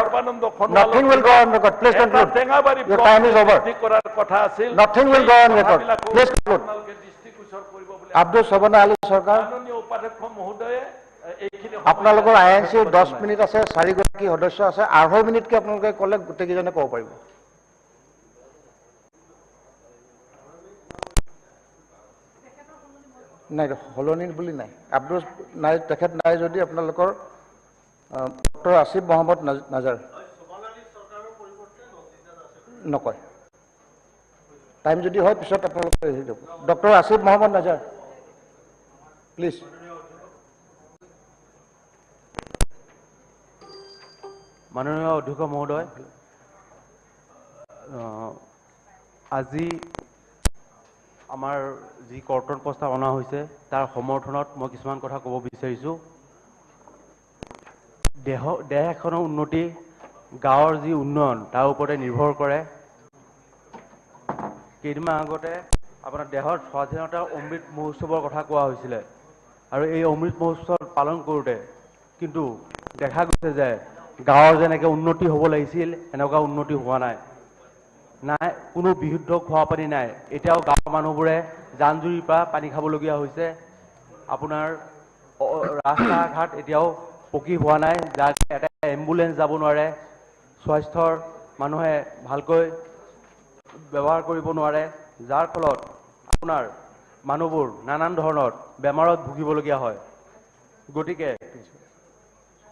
সৰ্বানন্দ সোণোৱালৰ টেঙাবাৰী ব্লক বৃদ্ধি কৰাৰ কথা আছিল। আপোনালোকে দৃষ্টিগোচৰ কৰিব বুলি আব্দুল শোভনা আলী চৰকাৰ, মাননীয় উপাধ্যক্ষ মহোদয়ে এইখিনি আপোনালোকৰ INC 10 মিনিট আছে, 4 গৰাকী সদস্য আছে, 2.5 মিনিটকে আপোনালোকে ক'লে গোটেইকেইজনে ক'ব পাৰিব। নাই, সলনি বুলি নাই। আব্দুল নাই, তেখেত নাই যদি আপোনালোকৰ ডক্টৰ আসিফ মহম্মদ নাজাৰ নকয়। টাইম যদি হয় পিছত আপোনালোকে হেৰি দিব। Doctor Asif Mohammad Nazar, please. মাননীয় অধ্যক্ষ মহোদয়, আজি আমাৰ যি কৰ্তন প্ৰস্তাৱ অনা হৈছে তাৰ সমৰ্থনত মই কিছুমান কথা ক'ব বিচাৰিছোঁ। দেশ এখনৰ উন্নতি গাঁৱৰ যি উন্নয়ন তাৰ ওপৰতে নিৰ্ভৰ কৰে। কেইদিনমান আগতে আপোনাৰ দেশৰ স্বাধীনতা অমৃত মহোৎসৱৰ কথা কোৱা হৈছিলে, আৰু এই অমৃত মহোৎসৱ পালন কৰোঁতে কিন্তু দেখা গৈছে যে গাঁৱৰ যেনেকৈ উন্নতি হ'ব লাগিছিল এনেকুৱা উন্নতি হোৱা নাই। কোনো বিশুদ্ধ খোৱা পানী নাই। এতিয়াও গাঁৱৰ মানুহবোৰে জান জুৰিৰ পৰা পানী খাবলগীয়া হৈছে। আপোনাৰ ৰাস্তা ঘাট এতিয়াও পকী হোৱা নাই, যাৰ এটা এম্বুলেঞ্চ যাব নোৱাৰে। স্বাস্থ্যৰ মানুহে ভালকৈ ব্যৱহাৰ কৰিব নোৱাৰে, যাৰ ফলত আপোনাৰ মানুহবোৰ নানান ধৰণৰ বেমাৰত ভুগিবলগীয়া হয়। গতিকে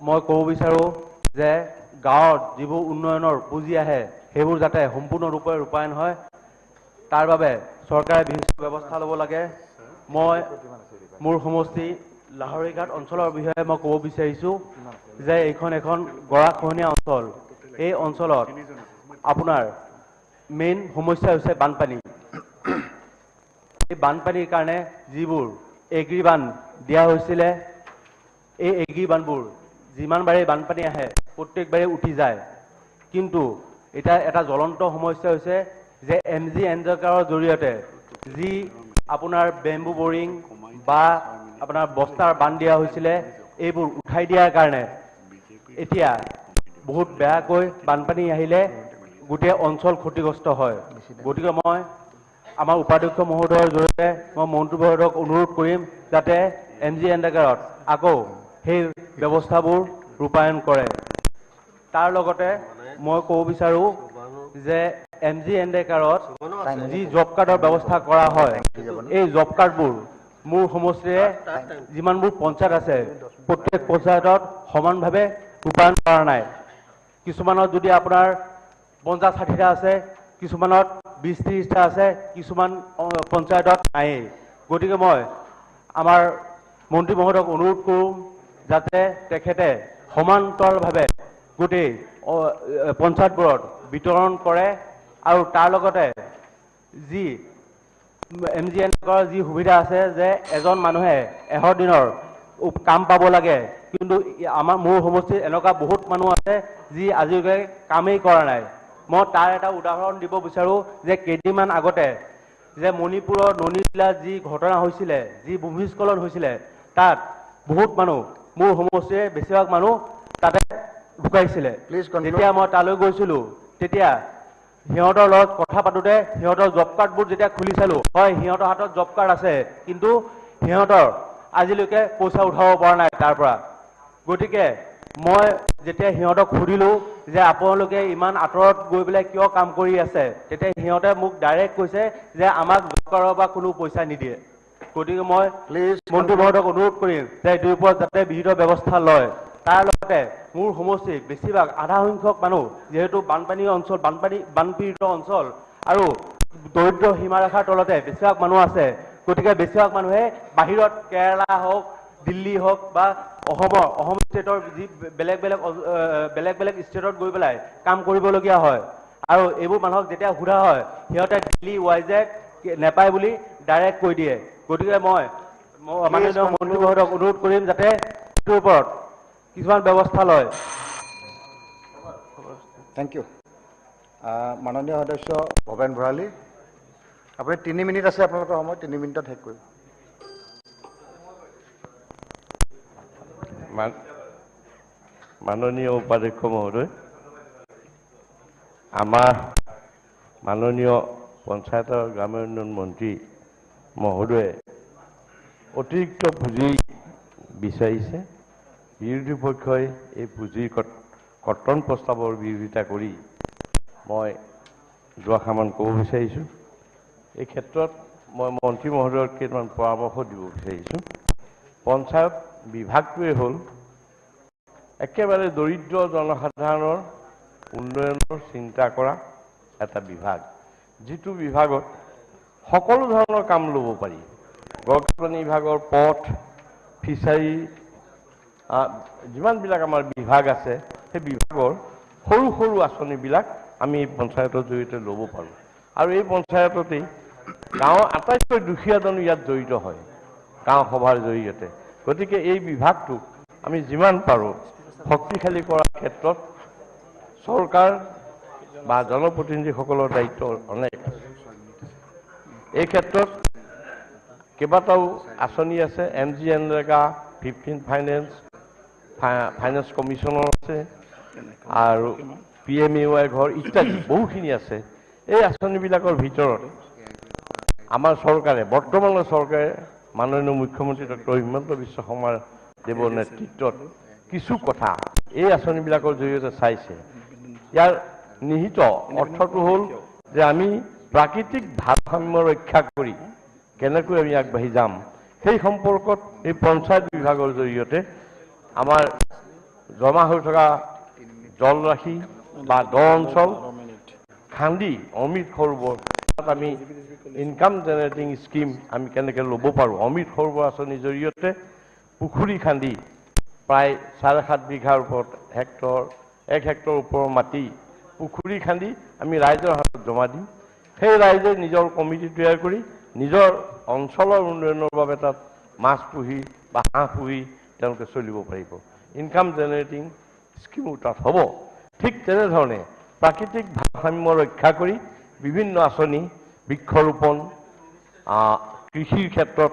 মই ক'ব বিচাৰোঁ যে গাঁৱত যিবোৰ উন্নয়নৰ পুঁজি আহে সেইবোৰ যাতে সম্পূৰ্ণৰূপে ৰূপায়ণ হয়, তাৰ বাবে চৰকাৰে বিহিত ব্যৱস্থা ল'ব লাগে। মই মোৰ সমষ্টি লাহৰীঘাট অঞ্চলৰ বিষয়ে মই ক'ব বিচাৰিছোঁ যে এইখন এখন গৰাখহনীয়া অঞ্চল। এই অঞ্চলত আপোনাৰ মেইন সমস্যা হৈছে বানপানী। এই বানপানীৰ কাৰণে যিবোৰ এগ্ৰি বান্ধ দিয়া হৈছিলে, এই এগ্ৰি বান্ধবোৰ যিমানবাৰেই বানপানী আহে প্ৰত্যেকবাৰেই উঠি যায়। কিন্তু এতিয়া এটা জ্বলন্ত সমস্যা হৈছে যে MGNREGAৰ জৰিয়তে যি আপোনাৰ বেম্বু বৰিং বা আপোনাৰ বস্তাৰ বান্ধ দিয়া হৈছিলে, এইবোৰ উঠাই দিয়াৰ কাৰণে এতিয়া বহুত বেয়াকৈ বানপানী আহিলে গোটেই অঞ্চল ক্ষতিগ্ৰস্ত হয়। গতিকে মই আমাৰ উপাধ্যক্ষ মহোদয়ৰ জৰিয়তে মই মন্ত্ৰী মহোদয়ক অনুৰোধ কৰিম যাতে MGNREGAত আকৌ সেই ব্যৱস্থাবোৰ ৰূপায়ণ কৰে। তাৰ লগতে মই ক'ব বিচাৰোঁ যে MGNREGAত যি জব কাৰ্ডৰ ব্যৱস্থা কৰা হয়, এই জব কাৰ্ডবোৰ মোৰ সমষ্টিৰে যিমানবোৰ পঞ্চায়ত আছে প্ৰত্যেক পঞ্চায়তত সমানভাৱে ৰূপায়ণ কৰা নাই। কিছুমানত যদি আপোনাৰ 50-60টা আছে, কিছুমানত 20-30টা আছে, কিছুমান পঞ্চায়তত নায়েই। গতিকে মই আমাৰ মন্ত্ৰী মহোদয়ক অনুৰোধ কৰোঁ যাতে তেখেতে সমান্তৰালভাৱে গোটেই পঞ্চায়তবোৰত বিতৰণ কৰে আৰু তাৰ লগতে যি MGNREGAৰ যি সুবিধা আছে যে এজন মানুহে 100 দিনৰ কাম পাব লাগে, কিন্তু মোৰ সমষ্টিত এনেকুৱা বহুত মানুহ আছে যি আজিলৈকে কামেই কৰা নাই। মই তাৰ এটা উদাহৰণ দিব বিচাৰোঁ যে কেইদিনমান আগতে যে মণিপুৰৰ ননীজিলাত যি ঘটনা হৈছিলে, যি ভূমিস্খলন হৈছিলে, তাত বহুত মানুহ মোৰ সমষ্টিৰে বেছিভাগ মানুহ তাতে ঢুকাইছিলে। যেতিয়া মই তালৈ গৈছিলোঁ তেতিয়া সিহঁতৰ লগত কথা পাতোঁতে সিহঁতৰ জব কাৰ্ডবোৰ যেতিয়া খুলি চালোঁ, হয় সিহঁতৰ হাতত জব কাৰ্ড আছে, কিন্তু সিহঁতৰ আজিলৈকে পইচা উঠাব পৰা নাই তাৰ পৰা। গতিকে মই যেতিয়া সিহঁতক সুধিলোঁ যে আপোনালোকে ইমান আঁতৰত গৈ পেলাই কিয় কাম কৰি আছে, তেতিয়া সিহঁতে মোক ডাইৰেক্ট কৈছে যে আমাক জব কাৰ্ডৰ পৰা কোনো পইচা নিদিয়ে। গতিকে মই মন্ত্ৰী মহোদয়ক অনুৰোধ কৰিম যে এইটোৰ ওপৰত যাতে বিহিত ব্যৱস্থা লয়। তাৰ লগতে মোৰ সমষ্টিৰ বেছিভাগ আধা সংখ্যক মানুহ যিহেতু বানপানী অঞ্চল, বানপীড়িত অঞ্চল আৰু দৰিদ্ৰ সীমাৰেখাৰ তলতে বেছিভাগ মানুহ আছে। গতিকে বেছিভাগ মানুহে বাহিৰত কেৰালা হওক, দিল্লী হওক বা অসম ষ্টেটৰ যি বেলেগ বেলেগ ষ্টেটত গৈ পেলাই কাম কৰিবলগীয়া হয়। আৰু এইবোৰ মানুহক যেতিয়া সোধা হয় সিহঁতে দিল্লী YZ নেপায় বুলি ডাইৰেক্ট কৈ দিয়ে। গতিকে মই মাননীয় মন্ত্ৰী মহোদয়ক অনুৰোধ কৰিম যাতে এইটোৰ ওপৰত কিছুমান ব্যৱস্থা লয়। Thank you. মাননীয় সদস্য ভৱেন ভৰালী, আপুনি 3 মিনিট আছে আপোনালোকৰ সময়, 3 মিনিটত শেষ কৰিব। মাননীয় উপাধ্যক্ষ মহোদয়, আমাৰ মাননীয় পঞ্চায়ত আৰু গ্ৰাম্য উন্নয়ন মন্ত্ৰী মহোদয়ে অতিৰিক্ত পুঁজি বিচাৰিছে। বিৰোধী পক্ষই এই পুঁজিৰ কৰ্তন প্ৰস্তাৱৰ বিৰোধিতা কৰি মই দুআষাৰমান ক'ব বিচাৰিছোঁ। এই ক্ষেত্ৰত মই মন্ত্ৰী মহোদয়ক কেইটামান পৰামৰ্শ দিব বিচাৰিছোঁ। পঞ্চায়ত বিভাগটোৱে হ'ল একেবাৰে দৰিদ্ৰ জনসাধাৰণৰ উন্নয়নৰ চিন্তা কৰা এটা বিভাগ, যিটো বিভাগত সকলো ধৰণৰ কাম ল'ব পাৰি। গছ-গছনি বিভাগৰ পথ, ফিচাৰী, যিমানবিলাক আমাৰ বিভাগ আছে সেই বিভাগৰ সৰু সৰু আঁচনিবিলাক আমি এই পঞ্চায়তৰ জৰিয়তে ল'ব পাৰোঁ। আৰু এই পঞ্চায়ততেই গাঁৱৰ আটাইতকৈ দুখীয়াজন ইয়াত জড়িত হয় গাঁও সভাৰ জৰিয়তে। গতিকে এই বিভাগটোক আমি যিমান পাৰোঁ শক্তিশালী কৰাৰ ক্ষেত্ৰত চৰকাৰ বা জনপ্ৰতিনিধিসকলৰ দায়িত্ব অনেক আছে। এই ক্ষেত্ৰত কেইবাটাও আঁচনি আছে, MGNREGA, 15 ফাইনেন্স কমিশ্যনৰ আছে আৰু PMAY ঘৰ ইত্যাদি বহুখিনি আছে। এই আঁচনিবিলাকৰ ভিতৰত আমাৰ চৰকাৰে, বৰ্তমানৰ চৰকাৰে মাননীয় মুখ্যমন্ত্ৰী ডক্টৰ হিমন্ত বিশ্ব শৰ্মা দেৱৰ নেতৃত্বত কিছু কথা এই আঁচনিবিলাকৰ জৰিয়তে চাইছে। ইয়াৰ নিহিত অৰ্থটো হ'ল যে আমি প্ৰাকৃতিক ভাৰসাম্য ৰক্ষা কৰি কেনেকৈ আমি আগবাঢ়ি যাম সেই সম্পৰ্কত এই পঞ্চায়ত বিভাগৰ জৰিয়তে আমাৰ জমা হৈ থকা জলৰাশি বা দ অঞ্চল খান্দি অমৃত সৰোবৰ তাত আমি ইনকাম জেনেৰেটিং স্কিম আমি কেনেকৈ ল'ব পাৰোঁ অমৃত সৰোবৰ আঁচনিৰ জৰিয়তে পুখুৰী খান্দি প্ৰায় 7.5 বিঘাৰ ওপৰত এক হেক্টৰ ওপৰৰ মাটি পুখুৰী খান্দি আমি ৰাইজৰ হাতত জমা দিম সেই ৰাইজে নিজৰ কমিটি তৈয়াৰ কৰি নিজৰ অঞ্চলৰ উন্নয়নৰ বাবে তাত মাছ পুহি বা হাঁহ পুহি তেওঁলোকে চলিব পাৰিব ইনকাম জেনেৰেটিং স্কিমো তাত হ'ব ঠিক তেনেধৰণে প্ৰাকৃতিক ভাৰসাম্য ৰক্ষা কৰি বিভিন্ন আঁচনি বৃক্ষৰোপণ কৃষিৰ ক্ষেত্ৰত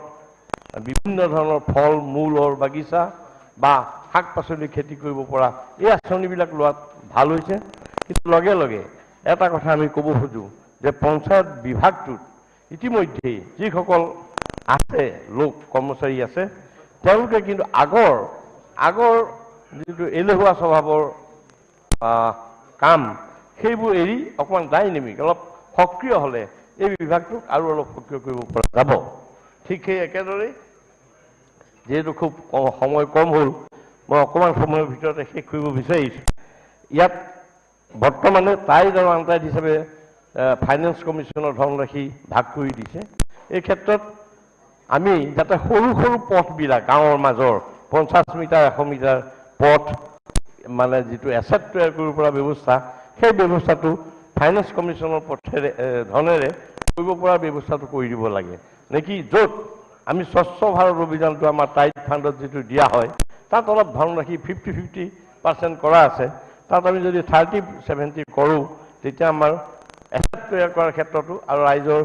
বিভিন্ন ধৰণৰ ফল মূলৰ বাগিচা বা শাক পাচলি খেতি কৰিব পৰা এই আঁচনিবিলাক লোৱাত ভাল হৈছে কিন্তু লগে লগে এটা কথা আমি ক'ব খোজোঁ যে পঞ্চায়ত বিভাগটোত ইতিমধ্যে যিসকল আছে লোক কৰ্মচাৰী আছে তেওঁলোকে কিন্তু আগৰ যিটো এলেহুৱা স্বভাৱৰ কাম সেইবোৰ এৰি অকণমান ডাইনেমিক অলপ সক্ৰিয় হ'লে এই বিভাগটোক আৰু অলপ সক্ৰিয় কৰিব পৰা যাব ঠিক সেই একেদৰে যেহেতু খুব সময় কম হ'ল মই অকণমান সময়ৰ ভিতৰতে শেষ কৰিব বিচাৰিছোঁ ইয়াত বৰ্তমানে টাইড আৰু আনটাইড হিচাপে ফাইনেন্স কমিশ্যনৰ ধনৰাশি ভাগ কৰি দিছে এই ক্ষেত্ৰত আমি যাতে সৰু সৰু পথবিলাক গাঁৱৰ মাজৰ 50 মিটাৰ 100 মিটাৰ পথ মানে যিটো এছেট তৈয়াৰ কৰিব পৰা ব্যৱস্থা সেই ব্যৱস্থাটো ফাইনেন্স কমিশ্যনৰ পথেৰে ধনেৰে কৰিব পৰা ব্যৱস্থাটো কৰি দিব লাগে নেকি য'ত আমি স্বচ্ছ ভাৰত অভিযানটো আমাৰ টাইড ফাণ্ডত যিটো দিয়া হয় তাত অলপ ধনৰাশি 50% কৰা আছে তাত আমি যদি 30-70 কৰোঁ তেতিয়া আমাৰ এছেট তৈয়াৰ কৰাৰ ক্ষেত্ৰতো আৰু ৰাইজৰ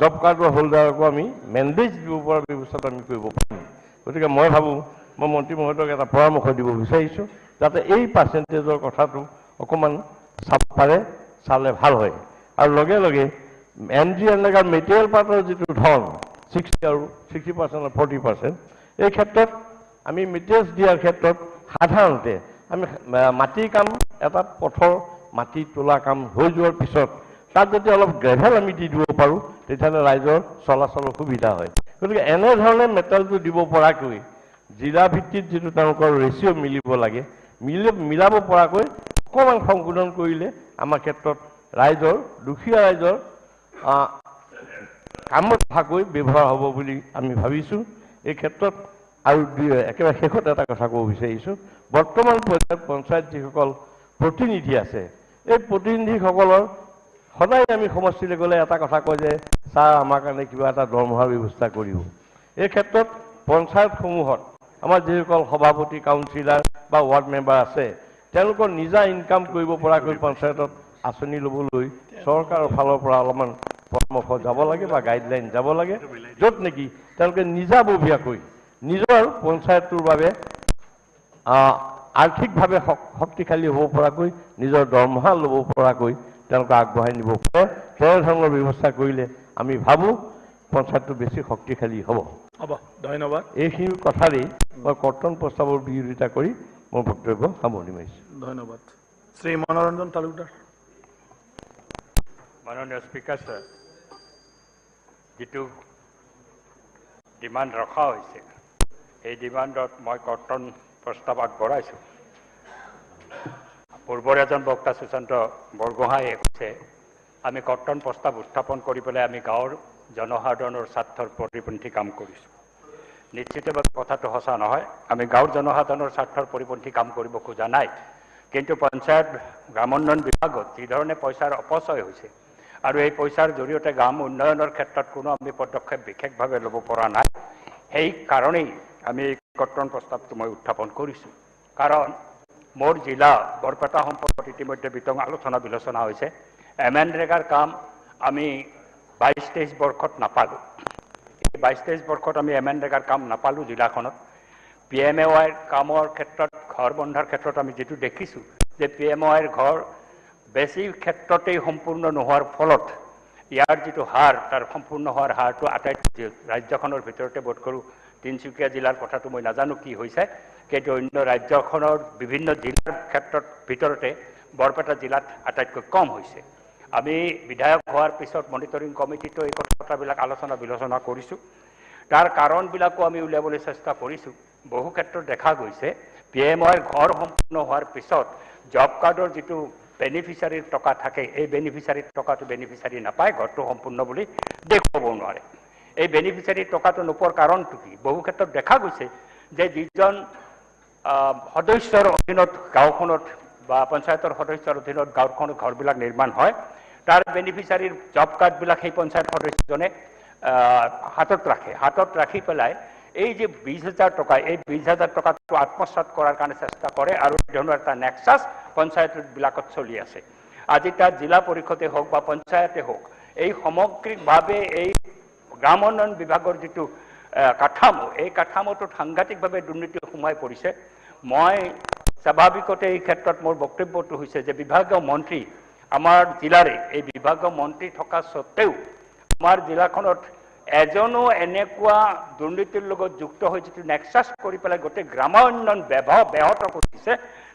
জব কাৰ্ডৰ হোল্ডাৰকো আমি মেণ্ডেজ দিব পৰা ব্যৱস্থাটো আমি কৰিব পাৰিম গতিকে মই ভাবোঁ মই মন্ত্ৰী মহোদয়ক এটা পৰামৰ্শ দিব বিচাৰিছোঁ যাতে এই পাৰ্চেণ্টেজৰ কথাটো অকণমান চালে ভাল হয় আৰু লগে লগে NGNR মেটেৰিয়েল পাৰ্টৰ যিটো ধন 60 আৰু 60% 40% এই ক্ষেত্ৰত আমি মেটেৰিয়েলছ দিয়াৰ ক্ষেত্ৰত সাধাৰণতে আমি মাটিৰ কাম এটা পথৰ মাটি তোলা কাম হৈ যোৱাৰ পিছত তাত যদি অলপ গ্ৰেভেল আমি দি দিব পাৰোঁ তেতিয়াহ'লে ৰাইজৰ চলাচলৰ সুবিধা হয় গতিকে এনেধৰণে মেটেৰিয়েলটো দিব পৰাকৈ জিলা ভিত্তিত যিটো তেওঁলোকৰ ৰেচিঅ' মিলিব লাগে মিলাব পৰাকৈ অকণমান সংশোধন কৰিলে আমাৰ ক্ষেত্ৰত ৰাইজৰ দুখীয়া ৰাইজৰ কামত ভাগকৈ ব্যৱহাৰ হ'ব বুলি আমি ভাবিছোঁ এই ক্ষেত্ৰত আৰু একেবাৰে শেষত এটা কথা ক'ব বিচাৰিছোঁ বৰ্তমান পৰ্যায়ত পঞ্চায়ত যিসকল প্ৰতিনিধি আছে এই প্ৰতিনিধিসকলৰ সদায় আমি সমষ্টিলৈ গ'লে এটা কথা কয় যে ছাৰ আমাৰ কাৰণে কিবা এটা দৰমহাৰ ব্যৱস্থা কৰিব এই ক্ষেত্ৰত পঞ্চায়তসমূহত আমাৰ যিসকল সভাপতি কাউন্সিলাৰ বা ৱাৰ্ড মেম্বাৰ আছে তেওঁলোকৰ নিজা ইনকাম কৰিব পৰাকৈ পঞ্চায়তত আঁচনি ল'বলৈ চৰকাৰৰ ফালৰ পৰা অলপমান পৰামৰ্শ যাব লাগে বা গাইডলাইন যাব লাগে য'ত নেকি তেওঁলোকে নিজাববীয়াকৈ নিজৰ পঞ্চায়তটোৰ বাবে আৰ্থিকভাৱে শক্তিশালী হ'ব পৰাকৈ নিজৰ দৰমহা ল'ব পৰাকৈ তেওঁলোকে আগবঢ়াই নিব পাৰে তেনেধৰণৰ ব্যৱস্থা কৰিলে আমি ভাবোঁ পঞ্চায়তটো বেছি শক্তিশালী হ'ব ধন্যবাদ এইখিনি কথাৰেই মই কৰ্তন প্ৰস্তাৱৰ বিৰোধিতা কৰি মোৰ বক্তব্য সামৰণি মাৰিছোঁ ধন্যবাদ শ্ৰী মনোৰঞ্জন তালুকদাৰ মাননীয় স্পীকাৰ ছাৰ যিটো ডিমাণ্ড ৰখা হৈছে এই ডিমাণ্ডত মই কৰ্তন প্ৰস্তাৱ আগবঢ়াইছোঁ পূৰ্বৰ এজন বক্তা সুশান্ত বৰগোহাঁয়ে কৈছে আমি কৰ্তন প্ৰস্তাৱ উত্থাপন কৰি পেলাই আমি গাঁৱৰ জনসাধাৰণৰ স্বাৰ্থৰ পৰিপন্থী কাম কৰিছোঁ নিশ্চিতভাৱে কথাটো সঁচা নহয় আমি গাঁৱৰ জনসাধাৰণৰ স্বাৰ্থৰ পৰিপন্থী কাম কৰিব খোজা নাই কিন্তু পঞ্চায়ত গ্ৰামোন্নয়ন বিভাগত যিধৰণে পইচাৰ অপচয় হৈছে আৰু এই পইচাৰ জৰিয়তে গ্ৰাম উন্নয়নৰ ক্ষেত্ৰত কোনো আমি পদক্ষেপ বিশেষভাৱে ল'ব পৰা নাই সেই কাৰণেই আমি এই কৰ্তন প্ৰস্তাৱটো মই উত্থাপন কৰিছোঁ কাৰণ মোৰ জিলা বৰপেটা সম্পৰ্কত ইতিমধ্যে বিতং আলোচনা বিলোচনা হৈছে MNREGAৰ কাম আমি 22-23 বৰ্ষত নাপালোঁ এই 22-23 বৰ্ষত আমি MNREGAৰ কাম নাপালোঁ জিলাখনত PMAYৰ কামৰ ক্ষেত্ৰত ঘৰ বন্ধাৰ ক্ষেত্ৰত আমি যিটো দেখিছোঁ যে PMAYৰ ঘৰ বেছি ক্ষেত্ৰতেই সম্পূৰ্ণ নোহোৱাৰ ফলত ইয়াৰ যিটো হাৰ তাৰ সম্পূৰ্ণ হোৱাৰ হাৰটো আটাইতকৈ ৰাজ্যখনৰ ভিতৰতে বোধ কৰোঁ তিনিচুকীয়া জিলাৰ কথাটো মই নাজানো কি হৈছে কিন্তু অন্য ৰাজ্যখনৰ বিভিন্ন জিলাৰ ক্ষেত্ৰত ভিতৰতে বৰপেটা জিলাত আটাইতকৈ কম হৈছে। আমি বিধায়ক হোৱাৰ পিছত মনিটৰিং কমিটিটো এই কথাবিলাক আলোচনা বিলোচনা কৰিছোঁ। তাৰ কাৰণবিলাকো আমি উলিয়াবলৈ চেষ্টা কৰিছোঁ। বহু ক্ষেত্ৰত দেখা গৈছে PMOৰ ঘৰ সম্পূৰ্ণ হোৱাৰ পিছত জব কাৰ্ডৰ যিটো বেনিফিচিয়াৰীৰ টকা থাকে, এই বেনিফিচিয়াৰীৰ টকাটো বেনিফিচিয়াৰী নাপায়, ঘৰটো সম্পূৰ্ণ বুলি দেখুৱাব নোৱাৰে। এই বেনিফিচিয়াৰীৰ টকাটো নোপোৱাৰ কাৰণটো কি? বহু ক্ষেত্ৰত দেখা গৈছে যে যিজন সদস্যৰ অধীনত গাঁওখনত বা পঞ্চায়তৰ সদস্যৰ অধীনত গাঁওখনত ঘৰবিলাক নিৰ্মাণ হয়, তাৰ বেনিফিচিয়াৰীৰ জব কাৰ্ডবিলাক সেই পঞ্চায়ত সদস্যজনে হাতত ৰাখি পেলাই এই যে 20,000 টকা, এই 20,000 টকাটো আত্মসাৎ কৰাৰ কাৰণে চেষ্টা কৰে আৰু এই ধৰণৰ এটা নেক্সাছ পঞ্চায়তবিলাকত চলি আছে। আজি তাত জিলা পৰিষদে হওক বা পঞ্চায়তে হওক, এই সামগ্ৰিকভাৱে এই গ্ৰাম উন্নয়ন বিভাগৰ যিটো কাঠামো, এই কাঠামোটোত সাংঘাতিকভাৱে দুৰ্নীতি সোমাই পৰিছে। মই স্বাভাৱিকতে এই ক্ষেত্ৰত মোৰ বক্তব্যটো হৈছে যে বিভাগীয় মন্ত্ৰী আমাৰ জিলাৰে, এই বিভাগীয় মন্ত্ৰী থকা স্বত্তেও আমাৰ জিলাখনত এজনো এনেকুৱা দুৰ্নীতিৰ লগত যুক্ত হৈ যিটো নেক্সাছ কৰি পেলাই গোটেই গ্ৰামোন্নয়ন ব্যাহত কৰিছে,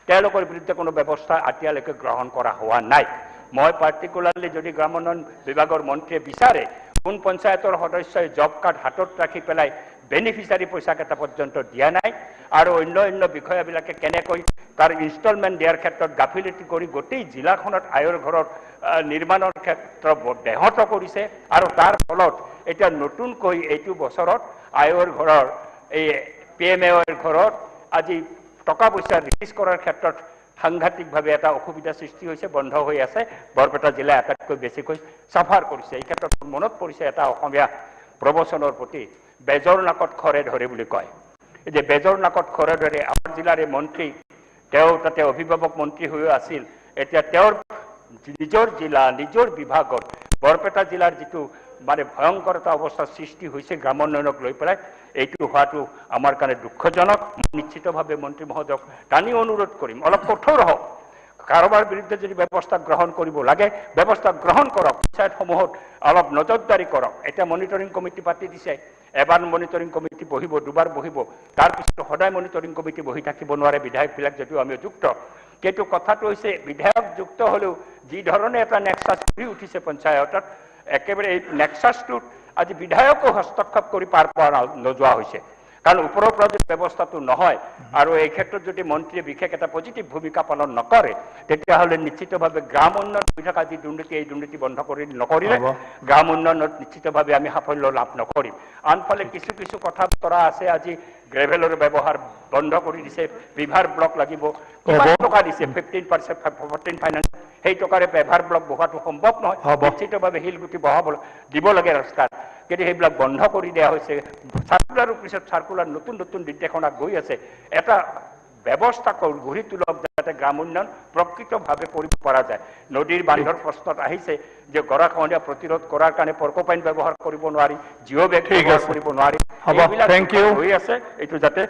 তেওঁলোকৰ বিৰুদ্ধে কোনো ব্যৱস্থা এতিয়ালৈকে গ্ৰহণ কৰা হোৱা নাই। মই পাৰ্টিকুলাৰলি যদি গ্ৰামোন্নয়ন বিভাগৰ মন্ত্ৰীয়ে বিচাৰে কোন পঞ্চায়তৰ সদস্যই জব কাৰ্ড হাতত ৰাখি পেলাই বেনিফিচিয়াৰী পইচাকেইটা পৰ্যন্ত দিয়া নাই আৰু অন্য বিষয়াবিলাকে কেনেকৈ তাৰ ইনষ্টলমেণ্ট দিয়াৰ ক্ষেত্ৰত গাফিলতি কৰি গোটেই জিলাখনত আয়ৰ ঘৰৰ নিৰ্মাণৰ ক্ষেত্ৰত ব্যাহত কৰিছে আৰু তাৰ ফলত এতিয়া নতুনকৈ এইটো বছৰত আয়ৰ ঘৰৰ এই PMOৰ ঘৰত আজি টকা পইচা ৰিলিজ কৰাৰ ক্ষেত্ৰত সাংঘাতিকভাৱে এটা অসুবিধা সৃষ্টি হৈছে, বন্ধ হৈ আছে। বৰপেটা জিলাই আটাইতকৈ বেছিকৈ চাফাৰ কৰিছে। এই ক্ষেত্ৰত মনত পৰিছে এটা অসমীয়া প্ৰবচনৰ প্ৰতি, বেজৰ নাকত খৰে ধৰে বুলি কয়। এই যে বেজৰ নাকত খৰে ধৰে, আমাৰ জিলাৰে মন্ত্ৰী, তেওঁ তাতে অভিভাৱক মন্ত্ৰী হৈও আছিল। এতিয়া তেওঁৰ নিজৰ জিলা, নিজৰ বিভাগত বৰপেটা জিলাৰ যিটো মানে ভয়ংকৰ এটা অৱস্থাৰ সৃষ্টি হৈছে গ্ৰামোন্নয়নক লৈ পেলাই, এইটো হোৱাটো আমাৰ কাৰণে দুঃখজনক। নিশ্চিতভাৱে মন্ত্ৰী মহোদয়ক টানি অনুৰোধ কৰিম, অলপ কঠোৰ হওক। কাৰোবাৰ বিৰুদ্ধে যদি ব্যৱস্থা গ্ৰহণ কৰিব লাগে, ব্যৱস্থা গ্ৰহণ কৰক। পঞ্চায়তসমূহত অলপ নজৰদাৰী কৰক। এতিয়া মনিটৰিং কমিটি পাতি দিছে, এবাৰ মনিটৰিং কমিটি বহিব, দুবাৰ বহিব, তাৰপিছত সদায় মনিটৰিং কমিটি বহি থাকিব নোৱাৰে বিধায়কবিলাক যদিও আমি যুক্ত। কিন্তু কথাটো হৈছে বিধায়ক যুক্ত হ'লেও যি ধৰণে এটা নেক্সাছ ঘূৰি উঠিছে পঞ্চায়তত, একেবাৰে এই নেক্সাছটোত আজি বিধায়কো হস্তক্ষেপ কৰি পাৰ পোৱা নোযোৱা হৈছে। কাৰণ ওপৰৰ পৰা যদি ব্যৱস্থাটো নহয় আৰু এই ক্ষেত্ৰত যদি মন্ত্ৰীয়ে বিশেষ এটা পজিটিভ ভূমিকা পালন নকৰে, তেতিয়াহ'লে নিশ্চিতভাৱে গ্ৰাম উন্নয়ন হৈ থকা যি দুৰ্নীতি, এই দুৰ্নীতি বন্ধ নকৰিলে গ্ৰাম উন্নয়নত নিশ্চিতভাৱে আমি সাফল্য লাভ নকৰিম। আনফালে কিছু কথা বতৰা আছে, আজি গ্ৰেভেলৰ ব্যৱহাৰ বন্ধ কৰি দিছে, বিভাৰ ব্লক লাগিব, কিমান টকা দিছে 15% 14 ফাইনেন্স, সেই টকাৰে পেভাৰ ব্লক বহোৱাটো সম্ভৱ নহয়। নিশ্চিতভাৱে শিলগুটি দিব লাগে ৰাস্তাত, কিন্তু সেইবিলাক বন্ধ কৰি দিয়া হৈছে। চাৰ্কুলাৰৰ পিছত চাৰ্কুলাৰ, নতুন নিৰ্দেশনা গৈ আছে। এটা ব্যৱস্থা গঢ়ি তোলক যাতে গ্ৰাম উন্নয়ন প্ৰকৃতভাৱে কৰিব পৰা যায়। নদীৰ বান্ধৰ প্ৰশ্নত আহিছে যে গৰাখহনীয়া প্ৰতিৰোধ কৰাৰ কাৰণে পৰ্কোপাইন ব্যৱহাৰ কৰিব নোৱাৰি, জিঅ' বেগ ব্যৱহাৰ কৰিব নোৱাৰি, এইবিলাক হৈ আছে। এইটো যাতে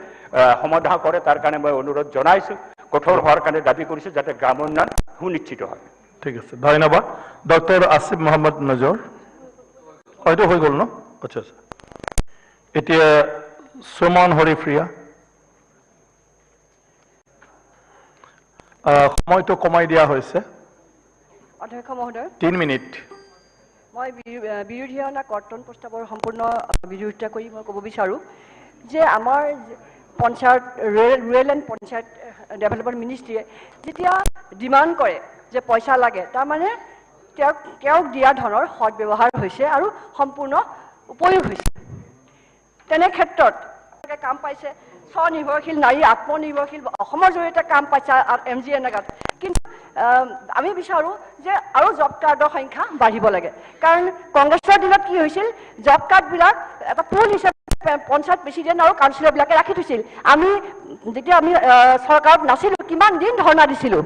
সমাধান কৰে, তাৰ কাৰণে মই অনুৰোধ জনাইছোঁ। কঠোৰ হোৱাৰ কাৰণে দাবী কৰিছোঁ যাতে গ্ৰাম উন্নয়ন সুনিশ্চিত হয়। ঠিক আছে, ধন্যবাদ। ডক্টৰ আসিফ মহম্মদ নজৰ, হয়তো হৈ গ'ল ন? আচ্ছা আচ্ছা। এতিয়া সুমন হৰিপ্ৰিয়া, সময়টো কমাই দিয়া হৈছে। অধ্যক্ষ মহোদয়, 3 মিনিট। মই বিৰোধী অনা কৰ্তন প্ৰস্তাৱৰ সম্পূৰ্ণ বিৰোধিতা কৰি মই ক'ব বিচাৰোঁ যে আমাৰ panchayat, rural and panchayat development মিনিষ্ট্ৰীয়ে যেতিয়া ডিমাণ্ড কৰে যে পইচা লাগে, তাৰমানে তেওঁক দিয়া ধনৰ সদব্যৱহাৰ হৈছে আৰু সম্পূৰ্ণ উপয়োগ হৈছে। তেনে ক্ষেত্ৰত কাম পাইছে, স্বনিৰ্ভৰশীল নাৰী, আত্মনিৰ্ভৰশীল অসমৰ জৰিয়তে কাম পাইছে MGNৰেগাত। কিন্তু আমি বিচাৰোঁ যে আৰু জব কাৰ্ডৰ সংখ্যা বাঢ়িব লাগে। কাৰণ কংগ্ৰেছৰ দিনত কি হৈছিল, জব কাৰ্ডবিলাক এটা পুল হিচাপে পঞ্চায়ত প্ৰেচিডেণ্ট আৰু কাউন্সিলৰবিলাকে ৰাখি থৈছিল। যেতিয়া আমি চৰকাৰত নাছিলোঁ, কিমান দিন ধৰ্ণা দিছিলোঁ।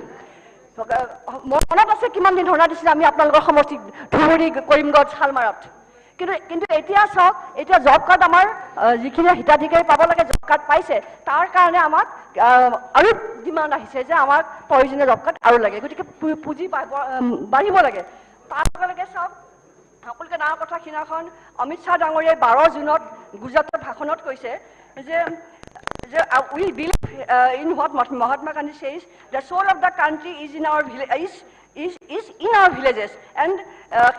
মোৰ মনত আছে কিমান দিন ধৰ্ণা দিছিলোঁ আমি আপোনালোকৰ সমষ্টিত, ধুবুৰী, কৰিমগঞ্জ, শালমাৰাত। কিন্তু এতিয়া চাওক, এতিয়া জব কাৰ্ড আমাৰ যিখিনি হিতাধিকাৰী পাব লাগে জব কাৰ্ড পাইছে, তাৰ কাৰণে আমাক আৰু ডিমাণ্ড আহিছে যে আমাক প্ৰয়োজনীয় জব কাৰ্ড আৰু লাগে। গতিকে পুঁজি বাঢ়িব লাগে। তাৰ লগে লগে চাওক, সকলোকে ডাঙৰ কথা, সিদিনাখন অমিত শ্বাহ ডাঙৰীয়াই 12 জুনত গুজৰাটৰ ভাষণত কৈছে যে we believe in what Mahatma Gandhi says, the soul of the country is in our is in our villages, and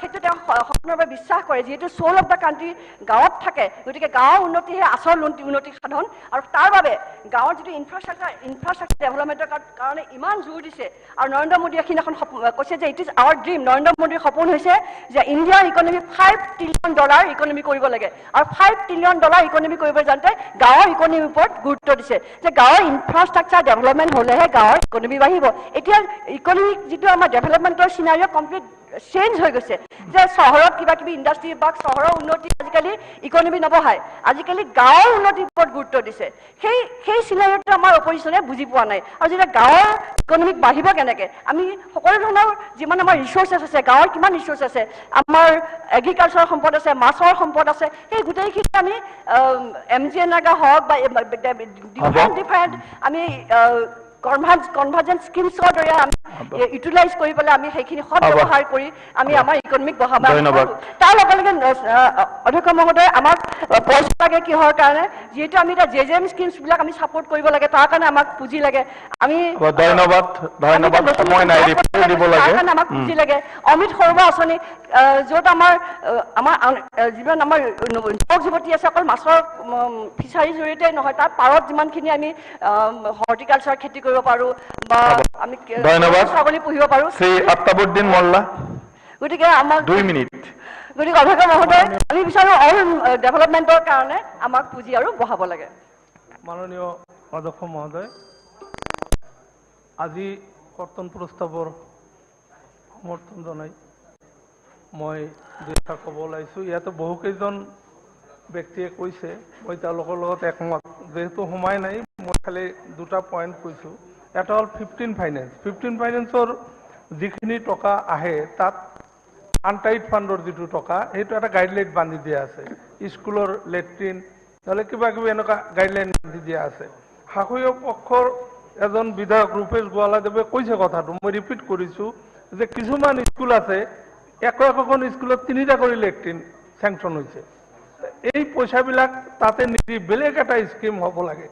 সেইটো তেওঁ সম্পূৰ্ণভাৱে বিশ্বাস কৰে যিহেতু সোল অফ দ্য কাণ্ট্ৰি গাঁৱত থাকে গতিকে গাঁৱৰ উন্নতিহে আচল উন্নতি সাধন আৰু তাৰ বাবে গাঁৱৰ যিটো ইনফ্ৰাষ্ট্ৰাকচাৰ ডেভেলপমেণ্টৰ কাৰণে ইমান জোৰ দিছে আৰু নৰেন্দ্ৰ মোদীয়ে এখন কৈছে যে it is our dream Narendra মোদীৰ সপোন হৈছে যে ইণ্ডিয়াৰ ইকনমি $5 ট্ৰিলিয়ন ইকনমি কৰিব লাগে আৰু $5 ট্ৰিলিয়ন ইকনমি কৰিব যাওঁতে গাঁৱৰ ইকনমিৰ ওপৰত গুৰুত্ব দিছে যে গাঁৱৰ ইনফ্ৰাষ্ট্ৰাকচাৰ ডেভেলপমেণ্ট হ'লেহে গাঁৱৰ ইকনমি বাঢ়িব এতিয়া ইকনমিক যিটো আমাৰ ডেভেলপমেণ্টৰ চিনাৰিঅ কমপ্লিট চেঞ্জ হৈ গৈছে যে চহৰত কিবা কিবি ইণ্ডাষ্ট্ৰি বা চহৰৰ উন্নতি আজিকালি ইকনমি নবঢ়ায় আজিকালি গাঁৱৰ উন্নতিৰ ওপৰত গুৰুত্ব দিছে সেই চিনাৰিঅটো আমাৰ অপজিশ্যনে বুজি পোৱা নাই আৰু যেতিয়া গাঁৱৰ ইকনমিক বাঢ়িব কেনেকৈ আমি সকলো ধৰণৰ যিমান আমাৰ ৰিচোৰ্চেছ আছে গাঁৱৰ কিমান ৰিচোৰ্চ আছে আমাৰ এগ্ৰিকালচাৰৰ সম্পদ আছে মাছৰ সম্পদ আছে সেই গোটেইখিনি আমি MGNREGA হওক বা ডিফাৰেণ্ট আমি কনভাৰ্জেন্ট স্কিমছৰ দৰে আমি ইউটিলাইজ কৰি পেলাই আমি সেইখিনি সদব্যৱহাৰ কৰি আমি আমাৰ ইকনমিক বঢ়াব তাৰ লগে লগে অধ্যক্ষ মহোদয় আমাক পইচা লাগে কিহৰ কাৰণে যিহেতু আমি এতিয়া JJM স্কিমছবিলাক আমি ছাপোৰ্ট কৰিব লাগে তাৰ কাৰণে আমাক পুঁজি লাগে আমি ধন্যবাদ সময় নাই দিব লাগে তাৰ কাৰণে আমাক পুঁজি লাগে অমৃত সৰোবৰ আঁচনি য'ত আমাৰ যিমান আমাৰ যুৱক যুৱতী আছে অকল মাছৰ ফিচাৰীৰ জৰিয়তে নহয় তাৰ পাৰত যিমানখিনি আমি হৰ্টিকালচাৰ খেতি কৰিব পাৰো বা আমি ছাগলী পুহিব পাৰো শ্ৰী আফতাবুদ্দিন মোল্লা গতিকে আমাক 2 মিনিট গতিকে অধ্যক্ষ মহোদয় আমি বিচাৰো অল ডেভেলপমেণ্টৰ কাৰণে আমাক পুঁজি আৰু বঢ়াব লাগে মাননীয় অধ্যক্ষ মহোদয় আজি কৰ্তন প্ৰস্তাৱৰ সমৰ্থন জনাই মই দুটা ক'ব ওলাইছোঁ ইয়াতে বহুকেইজন ব্যক্তিয়ে কৈছে মই তেওঁলোকৰ লগত একমত যেহেতু সময় নাই মই খালি দুটা পইণ্ট কৈছোঁ এটা হ'ল 15 ফাইনেন্সৰ যিখিনি টকা আহে তাত আনটাইড ফাণ্ডৰ যিটো টকা সেইটো এটা গাইডলাইন বান্ধি দিয়া আছে স্কুলৰ লেট্ৰিন নহ'লে কিবা কিবি এনেকুৱা গাইডলাইন বান্ধি দিয়া আছে শাসক পক্ষৰ এজন বিধায়ক ৰূপেশ গোৱালাদেৱে কৈছে কথাটো মই ৰিপিট কৰিছোঁ যে কিছুমান স্কুল আছে একোখন স্কুলত 3টা কৰি লেট্ৰিন চেংচন হৈছে এই পইচাবিলাক তাতে নিদি বেলেগ এটা স্কিম হ'ব লাগে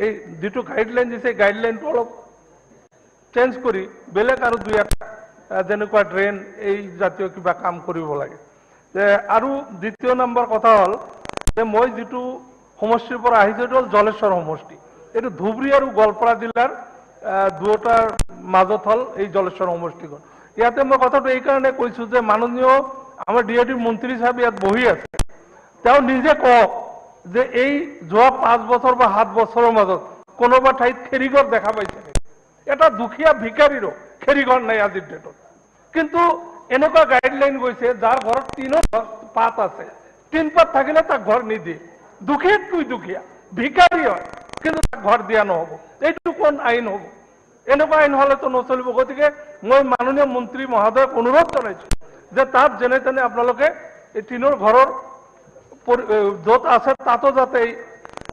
এই যিটো গাইডলাইন দিছে গাইডলাইনটো অলপ চেঞ্জ কৰি বেলেগ আৰু 2-এটা যেনেকুৱা ড্ৰেইন এই জাতীয় কিবা কাম কৰিব লাগে যে আৰু দ্বিতীয় নম্বৰ কথা হ'ল যে মই যিটো সমষ্টিৰ পৰা আহিছোঁ এইটো হ'ল জলেশ্বৰ সমষ্টি এইটো ধুবুৰী আৰু গোৱালপাৰা জিলাৰ দুয়োটাৰ মাজত হ'ল এই জলেশ্বৰ সমষ্টিখন ইয়াতে মই কথাটো এইকাৰণে কৈছোঁ যে মাননীয় আমাৰ DOD মন্ত্ৰী সাহেব ইয়াত বহি আছে তেওঁ নিজে কওক যে এই যোৱা 5 বছৰ বা 7 বছৰৰ মাজত কোনোবা ঠাইত খেৰিঘৰ দেখা পাইছে এটা দুখীয়া ভিকাৰীৰো খেৰিঘৰ নাই আজিৰ ডেটত কিন্তু এনেকুৱা গাইডলাইন গৈছে যাৰ ঘৰত 3 পাত আছে 3 পাত থাকিলে তাক ঘৰ নিদিয়ে দুখীয়াতকৈ দুখীয়া ভিকাৰী হয় কিন্তু তাক ঘৰ দিয়া নহ'ব এইটো কোন আইন হ'ব এনেকুৱা আইন হ'লেতো নচলিব গতিকে মই মাননীয় মন্ত্ৰী মহোদয়ক অনুৰোধ জনাইছোঁ যে তাত যেনে তেনে আপোনালোকে এই 3 ঘৰৰ য'ত আছে তাতো যাতে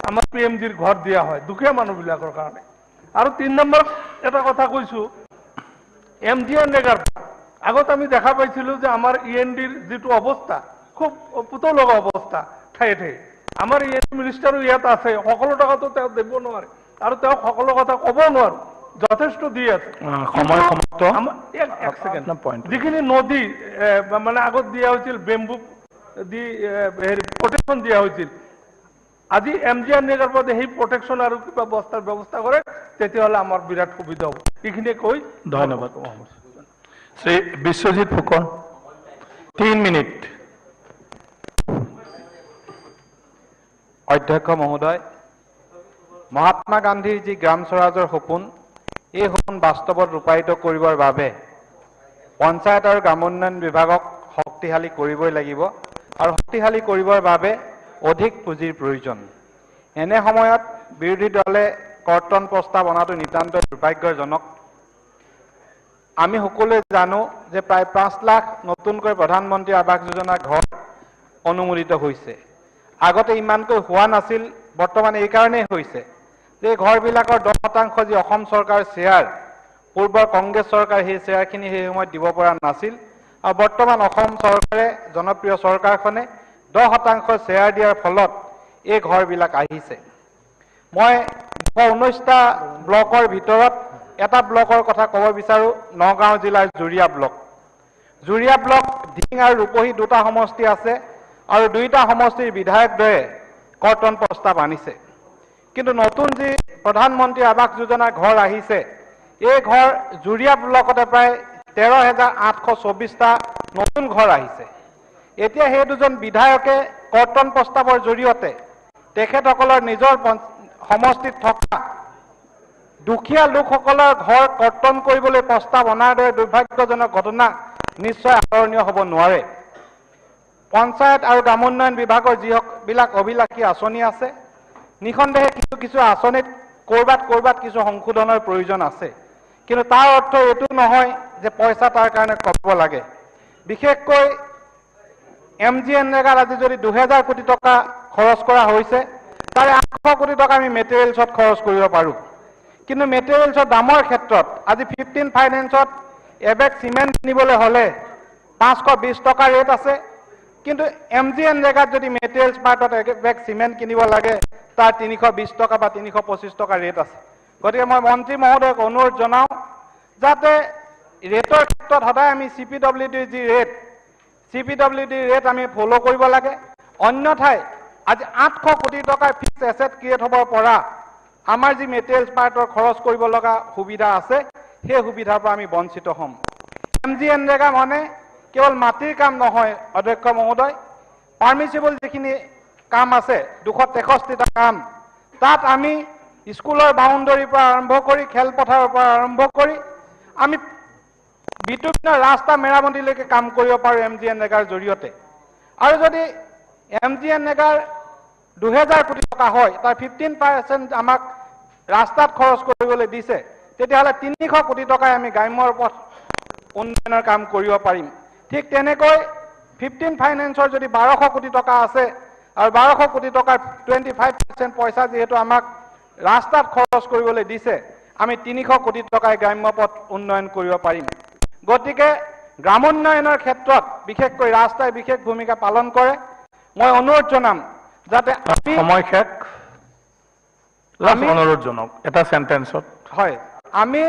আমাৰ PMGৰ ঘৰ দিয়া হয় দুখীয়া মানুহবিলাকৰ কাৰণে আৰু 3 নম্বৰ এটা কথা কৈছোঁ MGNREGAৰ আগত আমি দেখা পাইছিলোঁ যে আমাৰ ENDৰ যিটো অৱস্থা খুব পুতলগা অৱস্থা ঠায়ে ঠায়ে আমাৰ END মিনিষ্টাৰো ইয়াত আছে সকলো টকাটো তেওঁ দিব নোৱাৰে আৰু তেওঁ সকলো কথা ক'ব নোৱাৰো যথেষ্ট দি আছে সময় সমাপ্ত এক সেকেন্ড যিখিনি নদী মানে আগত দিয়া হৈছিল বেম্বু দি প্ৰটেকশ্যন দিয়া হৈছিল আজি MGNREGAৰ পৰা সেই প্ৰটেকশ্যন আৰু কিবা বস্তাৰ ব্যৱস্থা কৰে তেতিয়াহ'লে আমাৰ বিৰাট সুবিধা হ'ব এইখিনিয়ে কৈ ধন্যবাদ শ্ৰী বিশ্বজিৎ ফুকন 3 মিনিট অধ্যক্ষ মহোদয় মহাত্মা গান্ধীৰ যি গ্ৰাম স্বৰাজৰ সপোন এই সপোন বাস্তৱত ৰূপায়িত কৰিবৰ বাবে পঞ্চায়ত আৰু গ্ৰামোন্নয়ন বিভাগক শক্তিশালী কৰিবই লাগিব আৰু শক্তিশালী কৰিবৰ বাবে অধিক পুঁজিৰ প্ৰয়োজন এনে সময়ত বিৰোধী দলে কৰ্তন প্ৰস্তাৱ অনাটো নিতান্ত দুৰ্ভাগ্যজনক আমি সকলোৱে জানো যে প্ৰায় 5 লাখ নতুনকৈ প্ৰধানমন্ত্ৰী আৱাস যোজনা ঘৰ অনুমোদিত হৈছে আগতে ইমানকৈ হোৱা নাছিল বৰ্তমান এই কাৰণেই হৈছে যে ঘৰবিলাকৰ 10% যি অসম চৰকাৰ শ্বেয়াৰ পূৰ্বৰ কংগ্ৰেছ চৰকাৰ সেই শ্বেয়াৰখিনি সেই সময়ত দিব পৰা নাছিল আৰু বৰ্তমান অসম চৰকাৰে জনপ্ৰিয় চৰকাৰখনে 10% শ্বেয়াৰ দিয়াৰ ফলত এই ঘৰবিলাক আহিছে মই 219টা ব্লকৰ ভিতৰত এটা ব্লকৰ কথা ক'ব বিচাৰোঁ, নগাঁও জিলাৰ জুৰিয়া ব্লক। জুৰিয়া ব্লক ধিং আৰু ৰূপহী দুটা সমষ্টি আছে আৰু দুইটা সমষ্টিৰ বিধায়কদ্বয়ে কৰ্তন প্ৰস্তাৱ আনিছে। কিন্তু নতুন যি প্ৰধানমন্ত্ৰী আৱাস যোজনাৰ ঘৰ আহিছে, এই ঘৰ জুৰিয়া ব্লকতে প্ৰায় 13,824টা নতুন ঘৰ আহিছে। এতিয়া সেই দুজন বিধায়কে কৰ্তন প্ৰস্তাৱৰ জৰিয়তে তেখেতসকলৰ নিজৰ সমষ্টিত থকা দুখীয়া লোকসকলৰ ঘৰ কৰ্তন কৰিবলৈ প্ৰস্তাৱ অনাৰ দৰে দুৰ্ভাগ্যজনক ঘটনা নিশ্চয় আদৰণীয় হ'ব নোৱাৰে। পঞ্চায়ত আৰু গ্ৰামোন্নয়ন বিভাগৰ যিবিলাক অভিলাষী আঁচনি আছে, নিঃসন্দেহে কিছু আঁচনিত ক'ৰবাত কিছু সংশোধনৰ প্ৰয়োজন আছে, কিন্তু তাৰ অৰ্থ এইটো নহয় যে পইচা তাৰ কাৰণে ক'ব লাগে। বিশেষকৈ MGNৰেগাত আজি যদি 2000 কোটি টকা খৰচ কৰা হৈছে, তাৰে 800 কোটি টকা আমি মেটেৰিয়েলছত খৰচ কৰিব পাৰোঁ। কিন্তু মেটেৰিয়েলছৰ দামৰ ক্ষেত্ৰত আজি 15 ফাইনেন্সত এবেগ চিমেণ্ট কিনিবলৈ হ'লে 520 টকা ৰেট আছে, কিন্তু MGNৰেগাত যদি মেটেৰিয়েলছ পাৰ্টত এবেগ চিমেণ্ট কিনিব লাগে তাৰ 320 টকা বা 325 টকা ৰেট আছে। গতিকে মই মন্ত্ৰী মহোদয়ক অনুৰোধ জনাওঁ যাতে ৰেটৰ ক্ষেত্ৰত সদায় আমি CPWDৰ যি ৰেট আমি ফ'ল' কৰিব লাগে। অন্যথাই আজি 800 কোটি টকাৰ ফিক্স এছেট ক্ৰিয়েট হ'বৰ পৰা আমাৰ যি মেটেৰিয়েলছ পাৰ্টৰ খৰচ কৰিব লগা সুবিধা আছে, সেই সুবিধাৰ পৰা আমি বঞ্চিত হ'ম। MGNৰেগা মানে কেৱল মাটিৰ কাম নহয় অধ্যক্ষ মহোদয়, পাৰ্মিচিবল যিখিনি কাম আছে 263টা কাম, তাত আমি স্কুলৰ বাউণ্ডৰীৰ পৰা আৰম্ভ কৰি খেলপথাৰৰ পৰা আৰম্ভ কৰি আমি বিভিন্ন ৰাস্তা মেৰামতিলৈকে কাম কৰিব পাৰোঁ MGNৰেগাৰ জৰিয়তে। আৰু যদি MGNৰেগাৰ 2000 কোটি টকা হয়, তাৰ 15% আমাক ৰাস্তাত খৰচ কৰিবলৈ দিছে, তেতিয়াহ'লে 300 কোটি টকাই আমি গ্ৰাম্য পথ উন্নয়নৰ কাম কৰিব পাৰিম। ঠিক তেনেকৈ 15 ফাইনেন্সৰ যদি 1200 কোটি টকা আছে আৰু 1200 কোটি টকাৰ 25% পইচা যিহেতু আমাক ৰাস্তাত খৰচ কৰিবলৈ দিছে, আমি 300 কোটি টকাই গ্ৰাম্য পথ উন্নয়ন কৰিব পাৰিম। গতিকে গ্ৰামোন্নয়নৰ ক্ষেত্ৰত বিশেষকৈ ৰাস্তাই বিশেষ ভূমিকা পালন কৰে। মই অনুৰোধ জনাম যাতে সময় শেষ, অনুৰোধ জনাওক এটা সেন্টেন্সত। হয়, আমি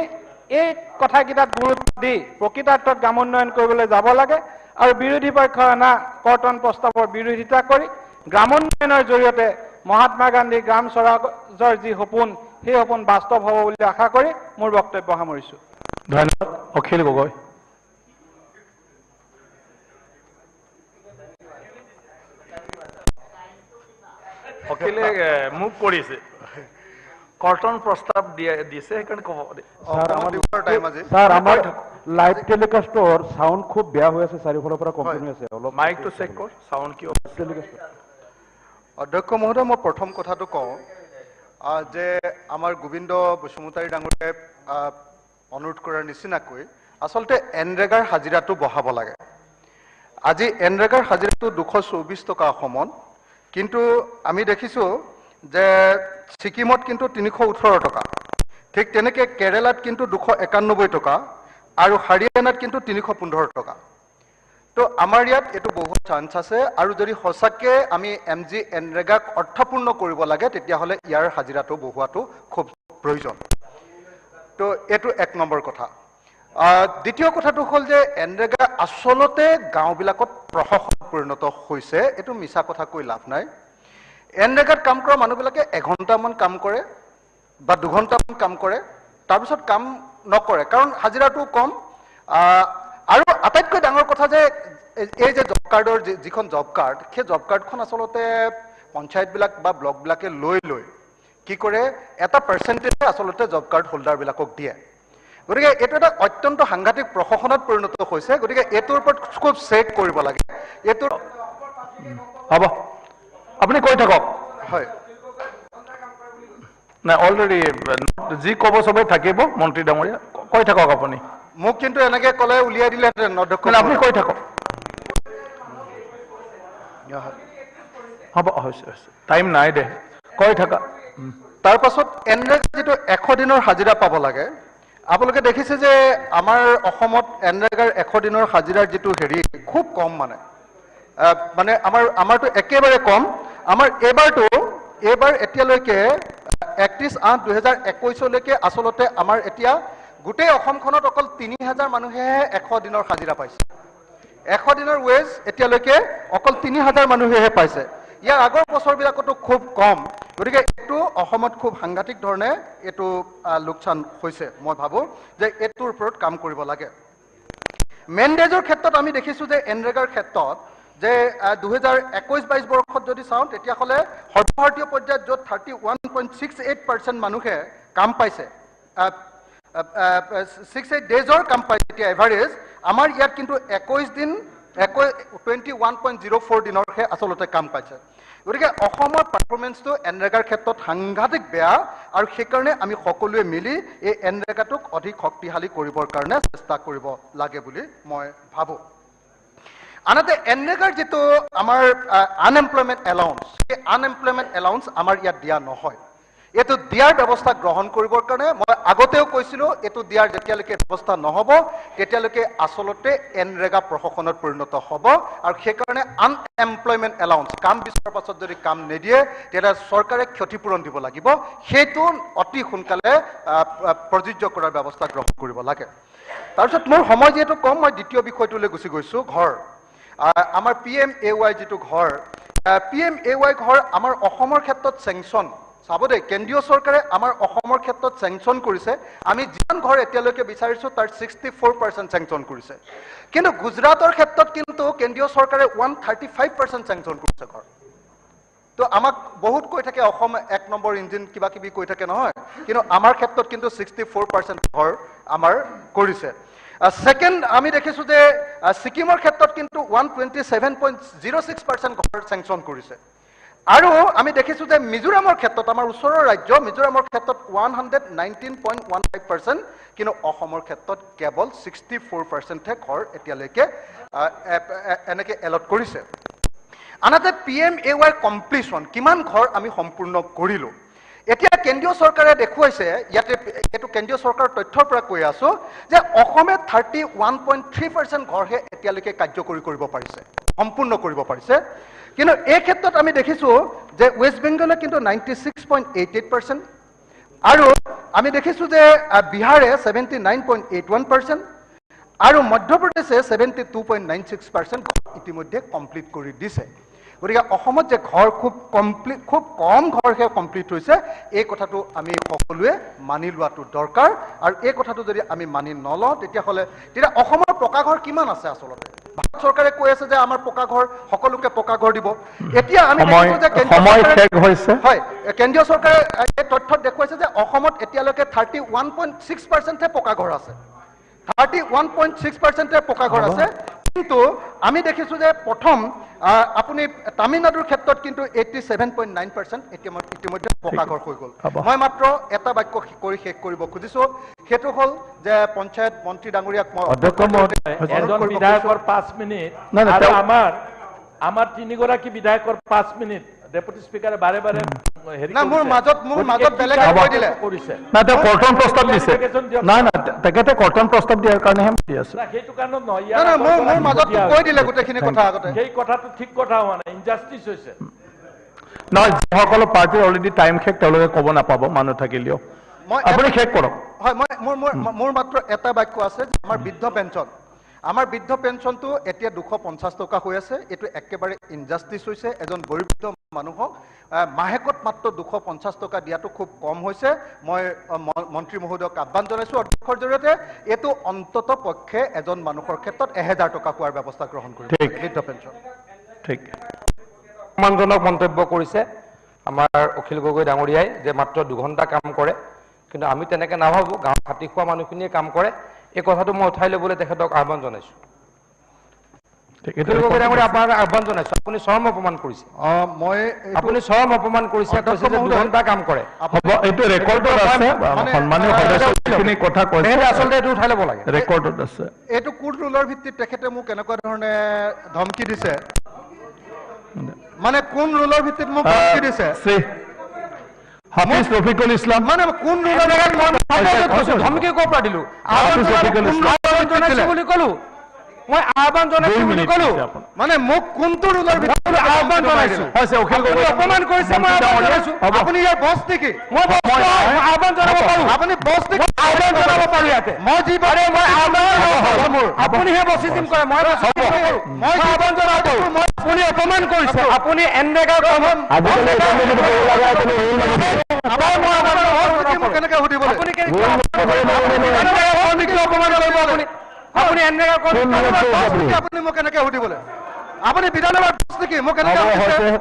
এই কথাকেইটাত গুৰুত্ব দি প্ৰকৃতাৰ্থত গ্ৰামোন্নয়ন কৰিবলৈ যাব লাগে আৰু বিৰোধী পক্ষই অনা কৰ্তন প্ৰস্তাৱৰ বিৰোধিতা কৰি গ্ৰামোন্নয়নৰ জৰিয়তে মহাত্মা গান্ধী গ্ৰাম স্বৰাজৰ যি সপোন, সেই সপোন বাস্তৱ হ'ব বুলি আশা কৰি মোৰ বক্তব্য সামৰিছোঁ। ধন্যবাদ। অখিল গগৈ। অখিলে মোক কৰিছে, কৰ্তন প্ৰস্তাৱ দিছে, সেইকাৰণে ক'ব। স্যাৰ আমাৰ লাইভ টেলিকাস্টৰ সাউন্ড খুব বেয়া হৈ আছে, চাৰিওফালৰ পৰা কম্পেনি আছে। অলপ মাইকটো চেক কৰ, সাউন্ড কি অধ্যক্ষ মহোদয়, মই প্ৰথম কথাটো কওঁ যে আমাৰ গোবিন্দ বসুমতাৰী ডাঙৰীয়াই অনুৰোধ কৰাৰ নিচিনাকৈ আচলতে এনৰেগাৰ হাজিৰাটো বঢ়াব লাগে। আজি এনৰেগাৰ হাজিৰাটো 224 টকা অসমত, কিন্তু আমি দেখিছোঁ যে ছিকিমত কিন্তু 318 টকা, ঠিক তেনেকৈ কেৰেলাত কিন্তু 291 টকা আৰু হাৰিয়ানাত কিন্তু 315 টকা। তো আমাৰ ইয়াত এইটো বহুত চান্স আছে, আৰু যদি সঁচাকৈ আমি MGNৰেগাক অৰ্থপূৰ্ণ কৰিব লাগে তেতিয়াহ'লে ইয়াৰ হাজিৰাটো বঢ়োৱাটো খুব প্ৰয়োজন। তো এইটো 1 নম্বৰ কথা। দ্বিতীয় কথাটো হ'ল যে এনৰেগা আচলতে গাঁওবিলাকত প্ৰশাসন পৰিণত হৈছে, এইটো মিছা কথা কৈ লাভ নাই। এনৰেগাত কাম কৰা মানুহবিলাকে 1 ঘণ্টামান কাম কৰে বা 2 ঘণ্টামান কাম কৰে, তাৰপিছত কাম নকৰে, কাৰণ হাজিৰাটো কম। আৰু আটাইতকৈ ডাঙৰ কথা যে এই যে জব কাৰ্ডৰ যিখন জব কাৰ্ড, সেই জব কাৰ্ডখন আচলতে পঞ্চায়তবিলাক বা ব্লকবিলাকে লৈ কি কৰে, এটা পাৰ্চেণ্টেজে আচলতে জব কাৰ্ড হোল্ডাৰবিলাকক দিয়ে। গতিকে এইটো এটা অত্যন্ত সাংঘাতিক প্ৰশাসনত পৰিণত হৈছে। গতিকে এইটোৰ ওপৰত খুব চেক কৰিব লাগে। এইটো হ'ব, আপুনি কৈ থাকক। হয়, নাই অলৰেডি যি ক'ব চবেই থাকিব মন্ত্ৰী ডাঙৰীয়া, কৈ থাকক আপুনি। মোক কিন্তু এনেকৈ ক'লে উলিয়াই দিলেহেঁতেন অধ্যক্ষ। আপুনি কৈ থাকক। হ'ব, হৈছে, টাইম নাই দে, কৈ থাকা। তাৰ পাছত এনৰেগা যিটো 100 দিনৰ হাজিৰা পাব লাগে, আপোনালোকে দেখিছে যে আমাৰ অসমত এনৰেগাৰ 100 দিনৰ হাজিৰাৰ যিটো হেৰি খুব কম, আমাৰটো একেবাৰে কম। আমাৰ এইবাৰ এতিয়ালৈকে 31/8/2021 আচলতে আমাৰ এতিয়া গোটেই অসমখনত অকল 3000 মানুহেহে 100 দিনৰ হাজিৰা পাইছে 100 দিনৰ ৱেজ এতিয়ালৈকে অকল 3000 মানুহেহে পাইছে ইয়াৰ আগৰ বছৰবিলাকতো খুব কম গতিকে এইটো অসমত খুব সাংঘাতিক ধৰণে এইটো লোকচান হৈছে মই ভাবো যে এইটোৰ ওপৰত কাম কৰিব লাগে মেন্ডেজৰ ক্ষেত্ৰত আমি দেখিছো যে এনৰেগাৰ ক্ষেত্ৰত যে 2021-22 বৰ্ষত যদি চাওঁ তেতিয়াহ'লে সৰ্বভাৰতীয় পৰ্যায়ত য'ত 31.68% মানুহে কাম পাইছে 68 ডেজৰ কাম পাইছে এতিয়া এভাৰেজ আমাৰ ইয়াত কিন্তু 21 দিন 21.04 দিনৰহে আচলতে কাম পাইছে গতিকে অসমৰ পাৰফৰ্মেন্সটো এনৰেগাৰ ক্ষেত্ৰত সাংঘাতিক বেয়া আৰু সেইকাৰণে আমি সকলোৱে মিলি এই এনৰেগাটোক অধিক শক্তিশালী কৰিবৰ কাৰণে চেষ্টা কৰিব লাগে বুলি মই ভাবো আনহাতে এনৰেগাৰ যেটো আমাৰ আনএমপ্লয়মেণ্ট এলাউন্স এই আনএমপ্লয়মেণ্ট এলাউন্স আমাৰ ইয়াত দিয়া নহয় এটো দিয়াৰ ব্যৱস্থা গ্ৰহণ কৰিবৰ কাৰণে মই আগতেও কৈছিলো এটো দিয়াৰ যেতিয়ালৈকে ব্যৱস্থা নহব তেতিয়ালৈকে আচলতে এনৰেগা প্ৰশাসনত পৰিণত হ'ব আৰু সেইকাৰণে আনএমপ্লয়মেণ্ট এলাউন্স কাম বিচৰাৰ পাছত যদি কাম নিদিয়ে তেতিয়া চৰকাৰে ক্ষতিপূৰণ দিব লাগিব সেইটো অতি সোনকালে প্ৰযোজ্য কৰাৰ ব্যৱস্থা গ্ৰহণ কৰিব লাগে তাৰপিছত মোৰ সময় যেহেতু কম মই দ্বিতীয় বিষয়টোলৈ গুচি গৈছো ঘৰ আমাৰ PMAY যেটো ঘৰ PMAY ঘৰ আমাৰ অসমৰ ক্ষেত্ৰত চেংচন চাবদে কেন্দ্ৰীয় চৰকাৰে আমাৰ অসমৰ ক্ষেত্ৰত চেংচন কৰিছে আমি যিমান ঘৰ এতিয়ালৈকে বিচাৰিছো তাৰ 64% চেংচন কৰিছে কিন্তু গুজৰাটৰ ক্ষেত্ৰত কিন্তু কেন্দ্ৰীয় চৰকাৰে 135% চেংচন কৰিছে ঘৰ তো আমাক বহুত কৈ থাকে অসম এক নম্বৰ ইঞ্জিন কিবা কিবি কৈ থাকে নহয় কিন্তু আমাৰ ক্ষেত্ৰত কিন্তু 64% ঘৰ আমাৰ কৰিছে সেকেন্ড আমি দেখিছো যে সিকিমৰ ক্ষেত্ৰত কিন্তু 127.06% ঘৰ চেংচন কৰিছে আৰু আমি দেখিছো যে মিজোৰামৰ ক্ষেত্ৰত আমাৰ ওচৰৰ ৰাজ্য মিজোৰামৰ ক্ষেত্ৰত 119.15% কিন্তু অসমৰ ক্ষেত্ৰত কেৱল 64% হে ঘৰ এতিয়ালৈকে এনেকে এলট কৰিছে আনহাতে PMAY কমপ্লিশন কিমান ঘৰ আমি সম্পূৰ্ণ কৰিলো এতিয়া কেন্দ্ৰীয় চৰকাৰে দেখুৱাইছে ইয়াতে এটো কেন্দ্ৰীয় চৰকাৰৰ তথ্যৰ পৰা কৈ আছো যে অসমে 31.3% ঘৰহে এতিয়ালৈকে কাৰ্যকৰী কৰিব পাৰিছে সম্পূৰ্ণ কৰিব পাৰিছে কিন্তু এই ক্ষেত্ৰত আমি দেখিছো যে ওয়েস্ট বেংগলে কিন্তু 96.88% আৰু আমি দেখিছো যে বিহাৰে 79.81% আৰু মধ্যপ্ৰদেশে 72.96% ইতিমধ্যে কমপ্লিট কৰি দিছে গতিকে অসমত যে ঘৰ খুব কম ঘৰহে কমপ্লিট হৈছে এই কথাটো আমি সকলোৱে মানি লোৱাটো দৰকাৰ আৰু এই কথাটো যদি আমি মানি নলওঁ তেতিয়াহ'লে অসমৰ পকা ঘৰ কিমান আছে আচলতে ভাৰত চৰকাৰে কৈ আছে যে আমাৰ পকা ঘৰ সকলোকে পকা ঘৰ দিব এতিয়া আমি দেখিছো যে কেন্দ্ৰীয় চৰকাৰে এই তথ্যত দেখুৱাইছে যে অসমত এতিয়ালৈকে 31.6% হে পকা ঘৰ আছে 31.6% হে পকা ঘৰ আছে কিন্তু আমি দেখিছো যে প্ৰথম আপুনি তামিলনাডুৰ ক্ষেত্ৰত কিন্তু 87.9% ইতিমধ্যে পকা ঘৰ হৈ গ'ল মই মাত্ৰ এটা বাক্য কৰি শেষ কৰিব খুজিছো সেইটো হ'ল যে পঞ্চায়ত মন্ত্ৰী ডাঙৰীয়াক মই এজন বিধায়কৰ 5 মিনিট আৰু আমাৰ তিনিগৰাকী বিধায়কৰ 5 মিনিট ডেপুটি স্পিকাৰে বাৰে বাৰে না মোৰ মাজত বেলেগ কৈ দিলে কৰিছে না তেওঁ কৰ্তন প্ৰস্তাৱ দিছে না তেখেতে কৰ্তন প্ৰস্তাৱ দিয়াৰ কাৰণেহে মাতি আছে সেইটো কাৰণত নহয় না মোৰ মাজত কৈ দিলে গোটেইখিনি কথা আগতে সেই কথাটো ঠিক কথা হোৱা নাই ইনজাস্টিস হৈছে নহয় যিসকল পাৰ্টিৰ অলৰেডি টাইম শেষ তেওঁলোকে ক'ব নাপাব মানুহ থাকিলেও আপুনি শেষ কৰক হয় মোৰ মাত্ৰ এটা বাক্য আছে আমাৰ বৃদ্ধ পেঞ্চনটো এতিয়া 250 টকা হৈ আছে এটো একেবাৰে ইনজাস্টিস হৈছে এজন বৃদ্ধ মানুহক মাহেকত মাত্ৰ 250 টকা দিয়াটো খুব কম হৈছে মই মন্ত্ৰী মহোদয়ক আহ্বান জনাইছো অধ্যক্ষৰ জৰিয়তে এটো অন্তত পক্ষে এজন মানুহৰ ক্ষেত্ৰত 1000 টকা কোৱাৰ ব্যৱস্থা গ্ৰহণ কৰিব বৃদ্ধ পেঞ্চন ঠিক সন্মানজনক মন্তব্য কৰিছে আমাৰ অখিল গগৈ ডাঙৰীয়াই যে মাত্ৰ 2 ঘণ্টা কাম কৰে কিন্তু আমি তেনেকে নাভাবো গাঁও খাটি খোৱা মানুহখিনিয়ে কাম কৰে এই কথাটো মই উঠাই ল'বলৈ তেখেতক আহ্বান জনাইছো অখিল গগৈ ডাঙৰীয়া আপোনাক আহ্বান জনাইছো আপুনি চৰম অপমান কৰিছে আপুনি চৰম অপমান কৰিছে কৈছে যে 2 ঘণ্টা কাম কৰে এইটো ৰেকৰ্ডত আছে সন্মানীয় সদস্যখিনি কথা কৈছে আচলতে এইটো উঠাই ল'ব লাগে ৰেকৰ্ডত আছে এইটো কোড ৰুলৰ ভিত্তিত তেখেতে মোক কেনেকুৱা ধৰণে ধমকি দিছে মানে কোন ৰুলৰ ভিত্তিত মোক ধমকি দিছে হাফিজ ৰফিকুল ইসলাম মানে কোন ৰুলৰ ধমকি ক'ৰ পৰা দিলো বুলি ক'লো মই আহ্বান জনাইছো বুলি ক'লো মানে মোক কোনটো ৰুলৰ ভিতৰত আহ্বান জনাইছো হৈছে অখিল গগৈ অপমান কৰিছে মই আহ্বান জনাইছো আপুনি ইয়াৰ বছ নেকি মই আহ্বান জনাব পাৰো আপুনি বছ নেকি আহ্বান জনাব পাৰো ইয়াতে মই যি আৰে মই আহ্বান আপুনিহে বচিচিম কৰে মই আহ্বান জনাব আপুনি অপমান কৰিছে আপুনি এনৰেগাৰ কেনেকে সুধিবলৈ আপুনি অপমান কৰিব আপুনি এনৰেগাৰ আপুনি মোক কেনেকে সুধিবলৈ আপুনি বিধানসভাৰ বছ নেকি মোক কেনেকে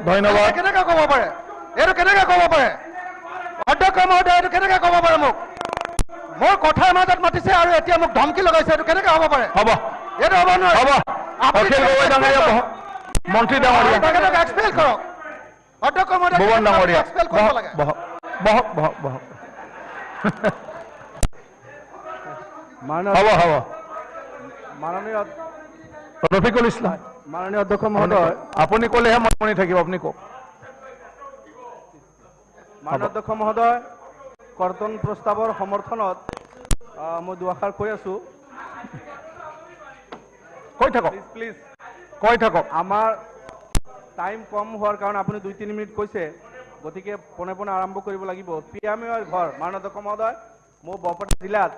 ধন্যবাদ কেনেকে ক'ব পাৰে এইটো কেনেকে ক'ব পাৰে অধ্যক্ষ মহোদয় এইটো কেনেকে ক'ব পাৰে মোক মোৰ কথাৰ মাজত মাতিছে আৰু এতিয়া মোক ধমকি লগাইছে এইটো কেনেকে হ'ব পাৰে হ'ব এইটো হ'ব নোৱাৰে হ'ব অখিল গগৈ ডাঙৰীয়া মন্ত্ৰী ডাঙৰীয়া তেখেতক এক্সপেল কৰক অধ্যক্ষ মহোদয় ভুৱন ডাঙৰীয়া এক্সপেল কৰিব লাগে বহক হ'ব হ'ব মাননীয় ৰফিকুল ইছলাম মাননীয় অধ্যক্ষ মহোদয় আপুনি ক'লেহে মই শুনি থাকিব আপুনি কওক মাননীয় অধ্যক্ষ মহোদয় কৰ্তন প্ৰস্তাৱৰ সমৰ্থনত মই দুআষাৰ কৈ আছো কৈ থাকক প্লিজ কৈ থাকক আমাৰ টাইম কম হোৱাৰ কাৰণে আপুনি 2-3 মিনিট কৈছে গতিকে পোনে পোনে আৰম্ভ কৰিব লাগিব পিএমএৰ ঘৰ মাননীয় অধ্যক্ষ মহোদয় মোৰ বৰপেটা জিলাত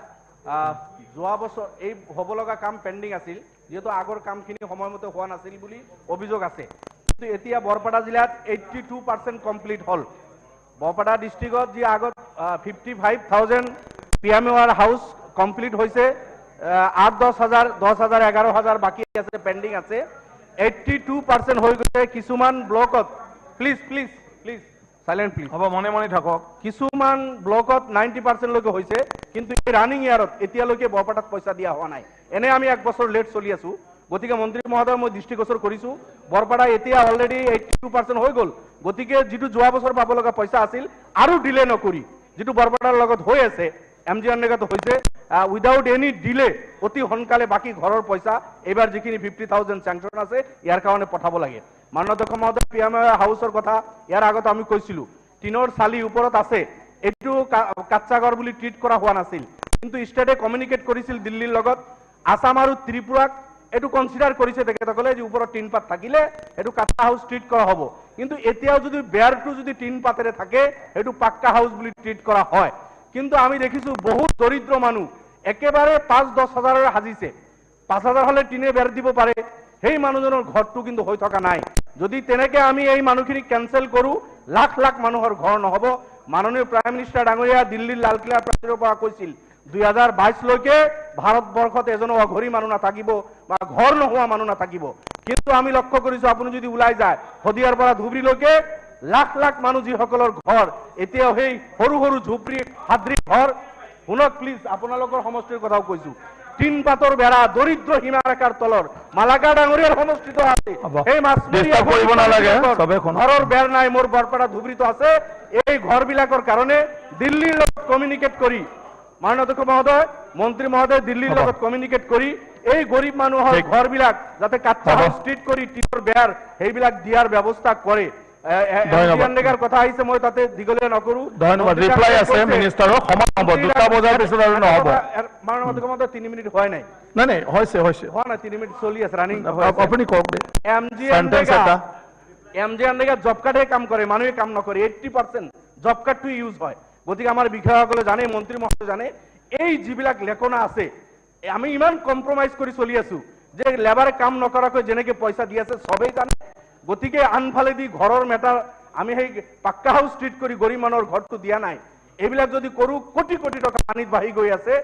যোৱা বছৰ এই হ'ব লগা কাম পেণ্ডিং আছিল যেহেতু আগৰ কামখিনি সময়মতে হোৱা নাছিল বুলি অভিযোগ আছে কিন্তু এতিয়া বৰপেটা জিলাত 82% কমপ্লিট হ'ল বৰপেটা ডিষ্ট্ৰিক্টত যি আগত 55,000 পিএমএৰ হাউচ কমপ্লিট হৈছে 8-10,000 10,000 11,000 বাকী আছে পেণ্ডিং আছে 82% হৈ গৈছে কিছুমান ব্লকত প্লিজ সাইলেন্ট প্লিজ হ'ব মনে মনে থাকক কিছুমান ব্লকত 90% লৈকে হৈছে কিন্তু এই ৰানিং ইয়াৰত এতিয়ালৈকে বৰপেটাত পইচা দিয়া হোৱা নাই এনে আমি এক বছৰ লেট চলি আছো গতিকে মন্ত্ৰী মহোদয় মই দৃষ্টিগোচৰ কৰিছো বৰপেটা এতিয়া অলৰেডি 82% হৈ গ'ল গতিকে যিটো যোৱা বছৰ পাব লগা পইচা আছিল আৰু ডিলে নকৰি যিটো বৰপেটাৰ লগত হৈ আছে এমজি আনৰেগাত হৈছে উইদাউট এনি ডিলে অতি সোনকালে বাকি ঘৰৰ পইচা এবাৰ যিখিনি 50,000 স্যাংচন আছে ইয়াৰ কাৰণে পঠাব লাগে মাননীয় অধ্যক্ষ মহোদয় পিএমএ হাউচৰ কথা ইয়াৰ আগত আমি কৈছিলো টিনৰ চালি ওপৰত আছে এটো কাচ্চাঘৰ বুলি ট্ৰিট কৰা হোৱা নাছিল কিন্তু ষ্টেটে কমিউনিকেট কৰিছিল দিল্লীৰ লগত আসাম আৰু ত্ৰিপুৰাক এটো কনসিডাৰ কৰিছে তেখেতসকলে যে ওপৰত টিন পাত থাকিলে এটো কাচ্চা হাউচ ট্ৰিট কৰা হ'ব কিন্তু এতিয়াও যদি বেয়াৰটো যদি টিন পাতেৰে থাকে এটো পাক্কা হাউচ বুলি ট্ৰিট কৰা হয় কিন্তু আমি দেখিছো বহুত দৰিদ্ৰ মানুহ একেবাৰে 5-10 হাজাৰৰ হাজিছে 5,000 হলে টিনে বেৰ দিব পাৰে সেই মানুহজনৰ ঘৰটো কিন্তু হৈ থকা নাই যদি তেনেকে আমি এই মানুহখিনি কেনসেল কৰো লাখ লাখ মানুহৰ ঘৰ নহব মাননীয় প্ৰাইম মিনিষ্টাৰ ডাঙৰীয়া দিল্লীৰ লালকিল্লাৰ প্ৰাচীৰৰ পৰা কৈছিল 2022 লৈকে ভাৰতবৰ্ষত এজন অঘৰী মানুহ নাথাকিব বা ঘৰ নোহোৱা মানুহ নাথাকিব কিন্তু আমি লক্ষ্য কৰিছো আপুনি যদি ওলাই যায় হদিয়াৰ পৰা ধুবৰীলৈকে লাখ লাখ মানুহ যিসকলৰ ঘৰ এতিয়া সেই সৰু সৰু ঝুপৰি হাদ্ৰি ঘৰ শুনক প্লিজ আপোনালোকৰ সমষ্টিৰ কথাও কৈছো তিন পাতৰ বেৰা দৰিদ্ৰ সীমাৰেখাৰ তলৰ মালাকা ডাঙৰীয়াৰ সমষ্টিত আছে এই মাছমৰীয়া কৰিব নালাগে সবে ঘৰৰ বেৰ নাই মোৰ বৰপেটা ধুবৰীত আছে এই ঘৰবিলাকৰ কাৰণে দিল্লীৰ লগত কমিউনিকেট কৰি মাননীয় অধ্যক্ষ মহোদয় মন্ত্ৰী মহোদয় দিল্লীৰ লগত কমিউনিকেট কৰি এই গৰীব মানুহৰ ঘৰবিলাক যাতে কাচ্চা হাউচ ট্ৰিট কৰি টিনৰ বেৰ সেইবিলাক দিয়াৰ ব্যৱস্থা কৰে কথা আহিছে মই তাতে দীঘলীয়া নকৰো ধন্যবাদ ৰিপ্লাই আছে মিনিষ্টাৰৰ সময় হ'ব 2টা বজাৰ পিছত আৰু নহব মাননীয় অধ্যক্ষ মহোদয় 3 মিনিট হয় নাই নাই হৈছে হোৱা নাই 3 মিনিট চলি আছে ৰানিং আপুনি কওক এমজি আনৰেগা জব কাৰ্ডে কাম কৰে মানুহে কাম নকৰে 80% জব কাৰ্ডটো ইউজ হয় গতিকে আমাৰ বিষয়াসকলে জানে মন্ত্ৰী মহোদয় জানে এই যিবিলাক লেখনা আছে আমি ইমান কম্প্ৰমাইজ কৰি চলি আছো যে লেবাৰে কাম নকৰাকৈ যেনেকে পইচা দি আছে সবেই জানে গতিকে আনফালেদি ঘৰৰ মেটাৰ আমি সেই পাক্কা হাউচ ট্ৰিট কৰি গৰীব মানুহৰ ঘৰটো দিয়া নাই এইবিলাক যদি কৰো কোটি কোটি টকা পানীত বাঢ়ি গৈ আছে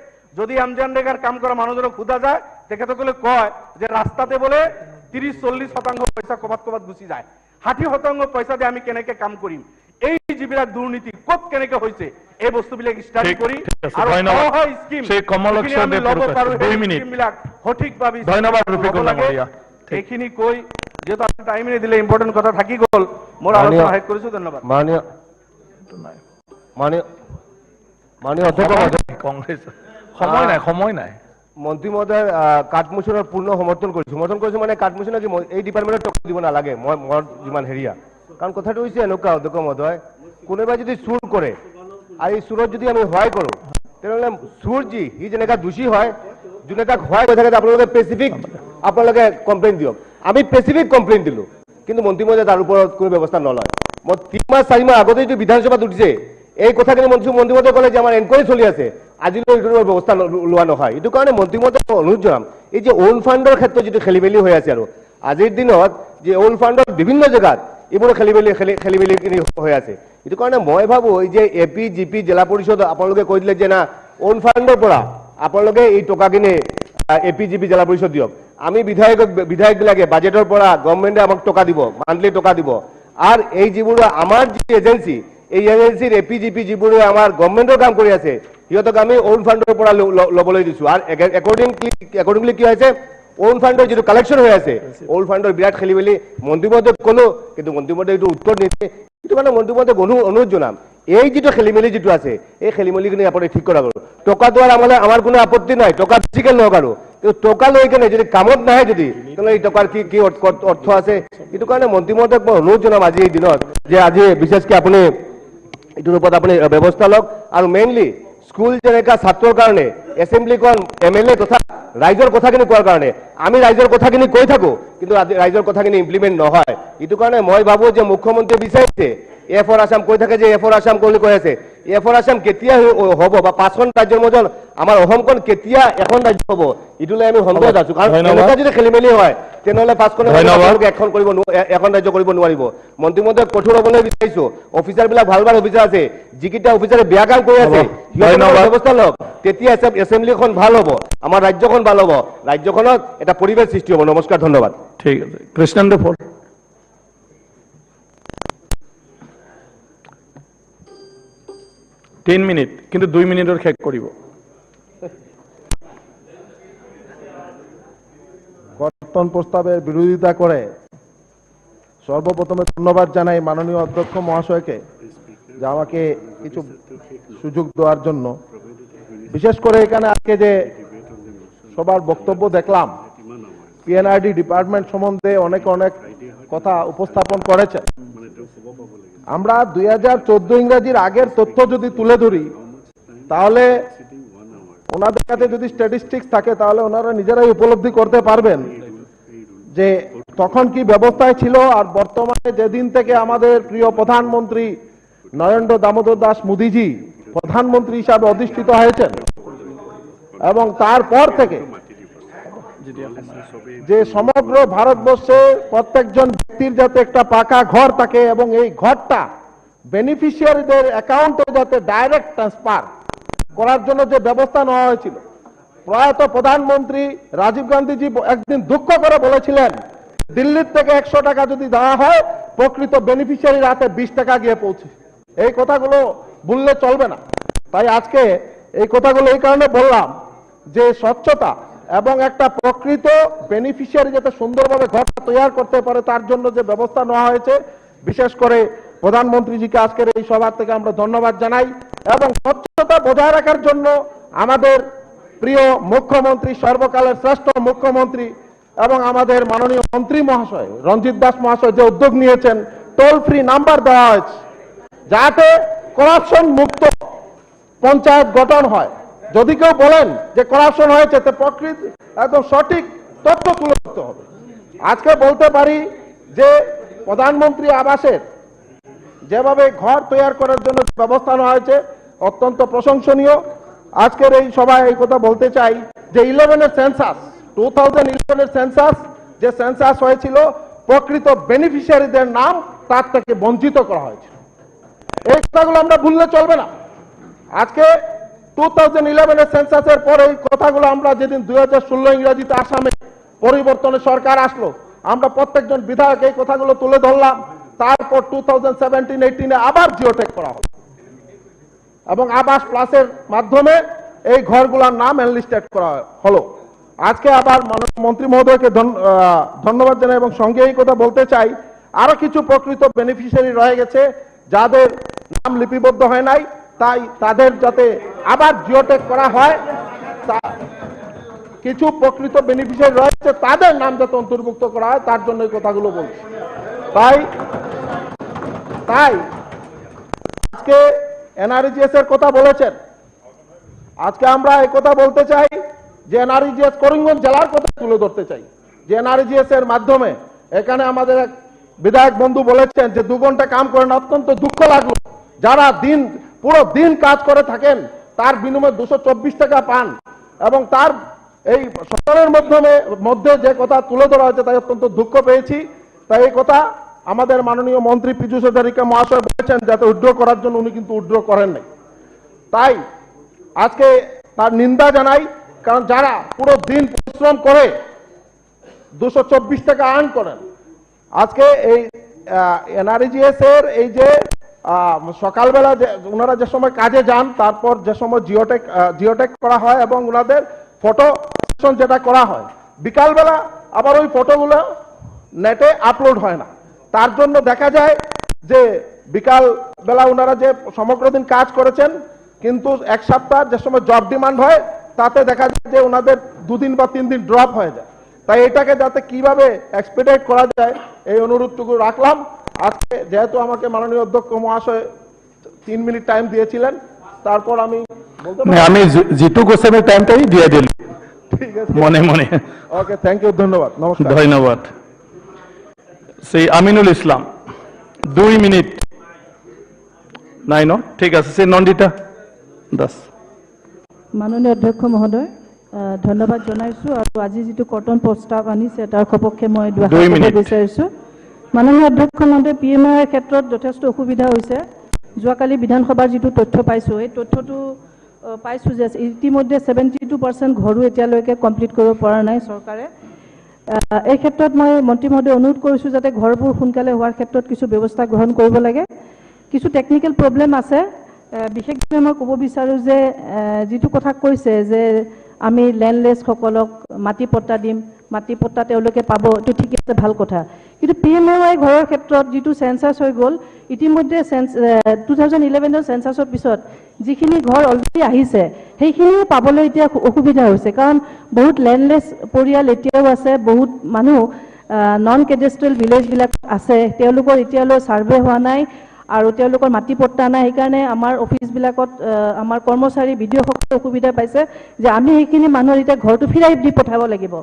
যদি আমজানৰেগাৰ কাম কৰা মানুহজনক সোধা যায় তেখেতসকলে কয় যে ৰাস্তাতে বোলে 30-40% পইচা কবাত গুচি যায় 60% পইচা দিয়ে আমি কেনেকে কাম কৰিম এই যিবিলাক দুৰ্নীতি ক'ত কেনেকে হৈছে এই বস্তুবিলাক ষ্টাডি কৰি আৰু সহায় স্কিম সেই কমলক্ষ দে পুৰুষ 2 মিনিট সঠিকভাৱে ধন্যবাদ ৰফিকুল ডাঙৰীয়া এইখিনি কৈ যেহেতু আপনি টাইম দিলে ইম্পৰ্টেন্ট কথা থাকি গল মোৰ আলোচনা শেষ কৰিছো ধন্যবাদ মাননীয় অধ্যক্ষ কংগ্ৰেছ সময় নাই মন্ত্ৰী মহোদয় কাঠমোচনৰ পূৰ্ণ সমৰ্থন কৰিছো মানে কাঠমোচনক এই ডিপাৰ্টমেণ্টত টকা দিব নালাগে মই যিমান হেৰিয়া কাৰণ কথাটো হৈছে এনেকুৱা অধ্যক্ষ মহোদয় কোনোবাই যদি চুৰ কৰে আৰু এই চুৰত যদি আমি সহায় কৰো তেনেহ'লে চুৰ সি যেনেকুৱা দোষী হয় যোনে তাক সহায় কৰি থাকে আপোনালোকে স্পেচিফিক আপোনালোকে কমপ্লেইন দিয়ক। আমি স্পেচিফিক কমপ্লেইন দিলোঁ, কিন্তু মন্ত্ৰী মহোদয়ে তাৰ ওপৰত কোনো ব্যৱস্থা নলয়। মই 3 মাহ 4 মাহ আগতে যিটো বিধানসভাত উঠিছে এই কথাখিনি মন্ত্ৰী মহোদয়ে ক'লে যে আমাৰ এনকুৱাৰী চলি আছে, আজিলৈ এইটোৰ ব্যৱস্থা লোৱা নহয়। এইটো কাৰণে মন্ত্ৰী মহোদয়ক অনুৰোধ জনাম, এই যে অ'ল্ড ফাণ্ডৰ ক্ষেত্ৰত যিটো খেলি মেলি হৈ আছে, আৰু আজিৰ দিনত যে অ'ল্ড ফাণ্ডৰ বিভিন্ন জেগাত এইবোৰ খেলি মেলি হৈ আছে, এইটো কাৰণে মই ভাবোঁ এই যে AP GP জিলা পৰিষদ আপোনালোকে কৈ দিলে যে না অ'ল্ড ফাণ্ডৰ পৰা আপোনালোকে এই টকাখিনি AP GP জিলা পৰিষদ দিয়ক। আমি বিধায়কবিলাকে বাজেটৰ পৰা গভৰ্ণমেণ্টে আমাক টকা দিব, মান্থলি টকা দিব। আৰু এই যিবোৰ আমাৰ যি এজেঞ্চি, এই এজেঞ্চিৰ AP GP যিবোৰে আমাৰ গভৰ্ণমেণ্টৰ কাম কৰি আছে, সিহঁতক আমি অ'ল্ড ফাণ্ডৰ পৰা ল'বলৈ দিছোঁ। আৰু একৰ্ডিংলি কি হৈছে, অ'ল্ড ফাণ্ডৰ যিটো কালেকশ্যন হৈ আছে, অ'ল্ড ফাণ্ডৰ বিৰাট খেলি মেলি। মন্ত্ৰী মহোদয়ক ক'লোঁ, কিন্তু মন্ত্ৰী মহোদয়ে এইটো উত্তৰ নিদিয়ে। সেইটো কাৰণে মন্ত্ৰী মহোদয়ক অনুৰোধ জনাম, এই যিটো খেলি মেলি যিটো আছে, এই খেলি মেলিখিনি আপুনি ঠিক কৰা কৰোঁ। টকা দিয়াৰ আমাৰ কোনো আপত্তি নাই, টকা বেছিকৈ লওক, আৰু কিন্তু টকা লৈ কেনে যদি কামত নাহে যদি, তেনেহ'লে এই টকাৰ কি অৰ্থ আছে? সেইটো কাৰণে মন্ত্ৰী মহোদয়ক মই অনুৰোধ জনাম আজি এই দিনত যে আজি বিশেষকৈ আপুনি এইটোৰ ওপৰত আপুনি ব্যৱস্থা লওক। আৰু মেইনলি স্কুল যেনেকা ছাত্ৰৰ কাৰণে এছেম্বলিখন MLA তথা ৰাইজৰ কথাখিনি কোৱাৰ কাৰণে আমি ৰাইজৰ কথাখিনি কৈ থাকোঁ, কিন্তু ৰাইজৰ কথাখিনি ইমপ্লিমেণ্ট নহয়। এইটো কাৰণে মই ভাবোঁ যে মুখ্যমন্ত্ৰীয়ে বিচাৰিছে A for Assam কৈ থাকে যে A for Assam বুলি কৈ আছে, A for Assam কেতিয়া হ'ব বা 5খন ৰাজ্যৰ মাজত আমাৰ অসমখন কেতিয়া এখন ৰাজ্য হ'ব, এইটোলৈ আমি সন্দেহত আছোঁ। কাৰণ এনেকুৱা যদি খেলি মেলি হয় তেনেহ'লে 5খন এখন ৰাজ্য কৰিব নোৱাৰিব। মন্ত্ৰী মহোদয়ক কঠোৰ হ'বলৈ বিচাৰিছোঁ। অফিচাৰবিলাক ভাল অফিচাৰ আছে, যিকেইটা অফিচাৰে বেয়া কাম কৰি আছে সিহঁতৰ ব্যৱস্থা লওক, তেতিয়া এছেম্বলিখন ভাল হ'ব, আমাৰ ৰাজ্যখন ভাল হ'ব, ৰাজ্যখনত এটা পৰিৱেশ সৃষ্টি হ'ব। নমস্কাৰ, ধন্যবাদ। ঠিক আছে, কৃষ্ণেন্দ্ৰ ফল। 3 মিনিট, কিন্তু 2 মিনিটৰ শেষ কৰিব। কর্তন প্রস্তাবের বিরোধিতা করে সর্বপ্রথমে ধন্যবাদ জানাই মাননীয় অধ্যক্ষ মহাশয়কে যে আমাকে কিছু সুযোগ দেওয়ার জন্য। বিশেষ করে এখানে আজকে যে সবার বক্তব্য দেখলাম, PNRD ডিপার্টমেন্ট সম্বন্ধে অনেক কথা উপস্থাপন করেছে। আমরা 2014 ইংরেজির আগের তথ্য যদি তুলে ধরি, তাহলে ওনাদের কাছে যদি স্ট্যাটিস্টিক্স থাকে তাহলে ওনারা নিজেরাই উপলব্ধি করতে পারবেন যে তখন কি ব্যবস্থায় ছিল। আর বর্তমানে যেদিন থেকে আমাদের প্রিয় প্রধানমন্ত্রী নরেন্দ্র দামোদর দাস মোদীজি প্রধানমন্ত্রী হিসাবে অধিষ্ঠিত হয়েছেন, এবং তারপর থেকে যে সমগ্র ভারতবর্ষে প্রত্যেকজন ব্যক্তির যাতে একটা পাকা ঘর থাকে এবং এই ঘরটা বেনিফিশিয়ারিদের অ্যাকাউন্টে যাতে ডাইরেক্ট ট্রান্সফার করার জন্য যে ব্যবস্থা নেওয়া হয়েছিল। প্রয়াত প্রধানমন্ত্রী রাজীব গান্ধীজি একদিন দুঃখ করে বলেছিলেন, দিল্লির থেকে 100 টাকা যদি দেওয়া হয় প্রকৃত বেনিফিশিয়ারির হাতে 20 টাকা গিয়ে পৌঁছে। এই কথাগুলো ভুললে চলবে না। তাই আজকে এই কথাগুলো এই কারণে বললাম যে স্বচ্ছতা এবং একটা প্রকৃত বেনিফিশিয়ারি যাতে সুন্দরভাবে ঘরটা তৈরি করতে পারে তার জন্য যে ব্যবস্থা নেওয়া হয়েছে, বিশেষ করে প্রধানমন্ত্রীজিকে আজকের এই সভা থেকে আমরা ধন্যবাদ জানাই। এবং স্বচ্ছতা বজায় রাখার জন্য আমাদের প্রিয় মুখ্যমন্ত্রী, সর্বকালের শ্রেষ্ঠ মুখ্যমন্ত্রী এবং আমাদের মাননীয় মন্ত্রী মহাশয় রঞ্জিত দাস মহাশয় যে উদ্যোগ নিয়েছেন, টোল ফ্রি নাম্বার দেওয়া হয়েছে যাতে করাপশন মুক্ত পঞ্চায়েত গঠন হয়। যদি কেউ বলেন যে করাপশন হয়েছে, তো প্রকৃত একদম সঠিক তথ্য তুলে ধরতে হবে। আজকে বলতে পারি যে প্রধানমন্ত্রী আবাসের যেভাবে ঘর তৈরি করার জন্য ব্যবস্থা নেওয়া হয়েছে অত্যন্ত প্রশংসনীয়। আজকের এই সভায় এই কথা বলতে চাই যে 2011 সেন্সাস যে সেন্সাস হয়েছিল, প্রকৃত বেনিফিশিয়ারিদের নাম তার থেকে বঞ্চিত করা হয়েছিল। এই কথাগুলো আমরা ভুললে চলবে না। আজকে 2011 সেন্সাসের পরে এই কথাগুলো আমরা যেদিন 2016 ইংরেজিতে আসামে পরিবর্তনের সরকার আসলো, আমরা প্রত্যেকজন বিধায়ক এই কথাগুলো তুলে ধরলাম। তারপর 2017-18 আবার জিওটেক করা হলো এবং আবাস প্লাসের মাধ্যমে এই ঘরগুলোর নাম এনলিস্টেড করা হলো। আজকে আবার মন্ত্রী মহোদয়কে ধন্যবাদ জানাই এবং সঙ্গে এই কথা বলতে চাই, আরো কিছু প্রকৃত বেনিফিশিয়ারি রয়ে গেছে যাদের নাম লিপিবদ্ধ হয় নাই, তাই তাদের যাতে আবার জিওটেক করা হয়। কিছু প্রকৃত বেনিফিশিয়ারি রয়েছে তাদের নাম যাতে অন্তর্ভুক্ত করা হয় তার জন্য এই কথাগুলো বলছি। তাই আজকে NREGS এর কথা বলেছেন, আজকে আমরা এই কথা বলতে চাই যে NREGS করিমগঞ্জ জেলার কথা তুলে ধরতে চাই। যে NRGS এর মাধ্যমে এখানে আমাদের এক বিধায়ক বন্ধু বলেছেন যে 2 ঘন্টা কাম করেন, অত্যন্ত দুঃখ লাগলো। যারা পুরো দিন কাজ করে থাকেন তার বিনিময়ে 224 টাকা পান, এবং তার এই সরকারের মধ্যে যে কথা তুলে ধরা হয়েছে তাই অত্যন্ত দুঃখ পেয়েছি। তাই এই কথা আমাদের মাননীয় মন্ত্রী পীযূষ হাজারিকা মহাশয় বলেছেন যাতে উইথড্র করার জন্য, উনি কিন্তু উইথড্র করেন নাই। তাই আজকে তার নিন্দা জানাই, কারণ যারা পুরো দিন পরিশ্রম করে 224 টাকা আর্ন করেন, আজকে এই NRGS এর এই যে সকালবেলা ওনারা যে সময় কাজে যান, তারপর যে সময় জিওটেক করা হয় এবং ওনাদের ফটো সেশন যেটা করা হয়, বিকালবেলা আবার ওই ফটোগুলো নেটে আপলোড হয় না। তার জন্য দেখা যায় যে বিকাল বেলা ওনারা যে সমগ্র দিন কাজ করেছেন, কিন্তু এক সপ্তাহ যে সময় জব ডিমান্ড হয় তাতে দেখা যায় যে ওনাদের 2 দিন বা 3 দিন ড্রপ হয়ে যায়। তাই এটাকে যাতে কিভাবে এক্সপেডিট করা যায় এই অনুরোধটুকু রাখলাম। আজকে যেহেতু আমাকে মাননীয় অধ্যক্ষ মহাশয় 3 মিনিট টাইম দিয়েছিলেন, তারপর আমি আমি জিতু গোস্বামীর টাইমটাই দিয়ে দিল ঠিক আছে মনে মনে। ওকে, থ্যাংক ইউ, ধন্যবাদ, নমস্কার। ধন্যবাদ। সেই আমিনুল ইসলাম 2 মিনিট নাই ন? ঠিক আছে, সেই নন্দিতা দাস। মাননীয় অধ্যক্ষ মহোদয়, ধন্যবাদ জনাইছো। আৰু আজি যেটো কটন প্ৰস্তাৱ আনিছে তাৰ সপক্ষে মই দুআষাৰ ক'ব বিচাৰিছো। মাননীয় অধ্যক্ষ মহোদয়, PMIৰ ক্ষেত্ৰত যথেষ্ট অসুবিধা হৈছে। যোৱাকালি বিধানসভাৰ যেটো তথ্য পাইছো, এই তথ্যটো পাইছো যে ইতিমধ্যে 72% ঘৰো এতিয়ালৈকে কমপ্লিট কৰিব পৰা নাই চৰকাৰে। এই ক্ষেত্ৰত মই মন্ত্ৰী মহোদয় অনুৰোধ কৰিছো যাতে ঘৰবোৰ সোনকালে হোৱাৰ ক্ষেত্ৰত কিছু ব্যৱস্থা গ্ৰহণ কৰিব লাগে। কিছু টেকনিক্যাল প্ৰব্লেম আছে। বিশেষভাৱে মই ক'ব বিচাৰোঁ যে যেটো কথা কৈছে যে আমি ল্যান্ডলেস সকলক মাটি পট্টা দিম, মাটি পট্টা তেওঁলোকে পাব, এইটো ঠিক আছে, ভাল কথা। কিন্তু PMI ঘৰৰ ক্ষেত্ৰত যেটো সেন্সাস হৈ গ'ল, ইতিমধ্যে 2011 সেন্সাসৰ পিছত যিখিনি ঘৰ অলৰেডি আহিছে সেইখিনিও পাবলৈ এতিয়া অসুবিধা হৈছে, কাৰণ বহুত ল্যান্ডলেস পৰিয়াল এতিয়াও আছে, বহুত মানুহ নন কেডেষ্ট্ৰিয়েল ভিলেজবিলাক আছে, তেওঁলোকৰ এতিয়ালৈ সাৰ্ভে হোৱা নাই আৰু তেওঁলোকৰ মাটি পট্টা নাই। সেইকাৰণে আমাৰ অফিচবিলাকত আমাৰ কৰ্মচাৰী বিডিঅ'সকলে অসুবিধা পাইছে যে আমি সেইখিনি মানুহৰ এতিয়া ঘৰটো ফিৰাই দি পঠাব লাগিব।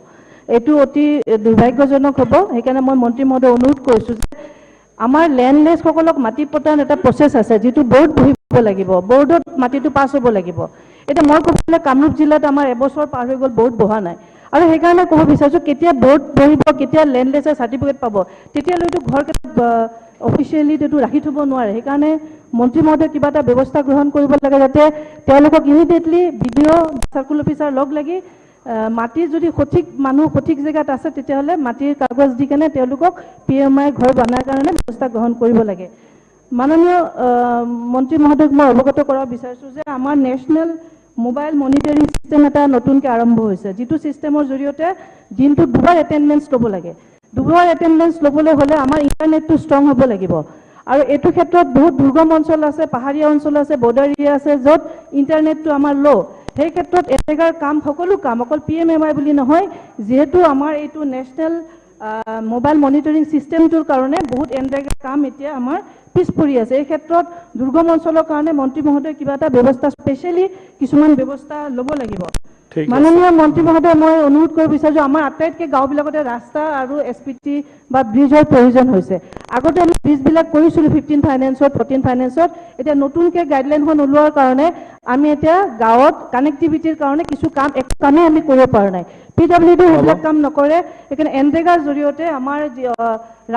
এইটো অতি দুৰ্ভাগ্যজনক হ'ব। সেইকাৰণে মই মন্ত্ৰী মহোদয় অনুৰোধ কৰিছোঁ যে আমাৰ ল্যান্ডলেস সকলক মাটি পট্টাৰ এটা প্ৰচেছ আছে, যিটো বোৰ্ড বহিব লাগিব, বোৰ্ডত মাটিটো পাছ হ'ব লাগিব। এতিয়া মই ক'ব গ'লে কামৰূপ জিলাত আমাৰ এবছৰ পাৰ হৈ গ'ল, বোৰ্ড বহা নাই। আৰু সেইকাৰণে ক'ব বিচাৰিছোঁ কেতিয়া বোৰ্ড বহিব, কেতিয়া ল্যান্ডলেছৰ চাৰ্টিফিকেট পাব, তেতিয়ালৈতো ঘৰ অফিচিয়েলি এইটো ৰাখি থ'ব নোৱাৰে। সেইকাৰণে মন্ত্ৰী মহোদয় কিবা এটা ব্যৱস্থা গ্ৰহণ কৰিব লাগে যাতে তেওঁলোকক ইমিডিয়েটলি BDO চাৰ্কুল অফিচাৰ লগ লাগি মাটিৰ যদি সঠিক মানুহ সঠিক জেগাত আছে তেতিয়াহ'লে মাটিৰ কাগজ দি কেনে তেওঁলোকক PMI ঘৰ বনাৰ কাৰণে ব্যৱস্থা গ্ৰহণ কৰিব লাগে। মাননীয় মন্ত্ৰী মহোদয়ক মই অৱগত কৰাব বিচাৰিছোঁ যে আমাৰ নেশ্যনেল মোবাইল মনিটৰিং চিষ্টেম এটা নতুনকৈ আৰম্ভ হৈছে, যিটো চিষ্টেমৰ জৰিয়তে দিনটোত 2বাৰ এটেণ্ডেঞ্চ ল'ব লাগে। 2বাৰ এটেণ্ডেঞ্চ ল'বলৈ হ'লে আমাৰ ইণ্টাৰনেটটো ষ্ট্ৰং হ'ব লাগিব। আৰু এইটো ক্ষেত্ৰত বহুত দুৰ্গম অঞ্চল আছে, পাহাৰীয়া অঞ্চল আছে, বৰ্ডাৰ এৰিয়া আছে, য'ত ইণ্টাৰনেটটো আমাৰ ল'। সেই ক্ষেত্ৰত এটেগাৰ কাম সকলো কাম অকল PMI বুলি নহয়, যিহেতু আমাৰ এইটো নেশ্যনেল মোবাইল মনিটৰিং চিষ্টেমটোৰ কাৰণে বহুত এটেগাৰ কাম এতিয়া আমাৰ পিছ পৰি আছে। এই ক্ষেত্ৰত দুৰ্গম অঞ্চলৰ কাৰণে মন্ত্ৰী মহোদয় কিবা এটা ব্যৱস্থা স্পেচিয়েলি কিছুমান ব্যৱস্থা ল'ব লাগিব। মাননীয় মন্ত্ৰী মহোদয়, মই অনুৰোধ কৰিব বিচাৰিছোঁ আমাৰ আটাইতকৈ গাঁওবিলাকতে ৰাস্তা আৰু SPT বা ব্ৰিজৰ প্ৰয়োজন হৈছে। আগতে আমি ব্ৰিজবিলাক কৰিছিলোঁ 15 ফাইনেন্সত 14 ফাইনেন্সত। এতিয়া নতুনকৈ গাইডলাইনখন ওলোৱাৰ কাৰণে আমি এতিয়া গাঁৱত কানেক্টিভিটিৰ কাৰণে কিছু কামেই আমি কৰিব পৰা নাই। PWD সেইবিলাক কাম নকৰে। সেইকাৰণে এনৰেগাৰ জৰিয়তে আমাৰ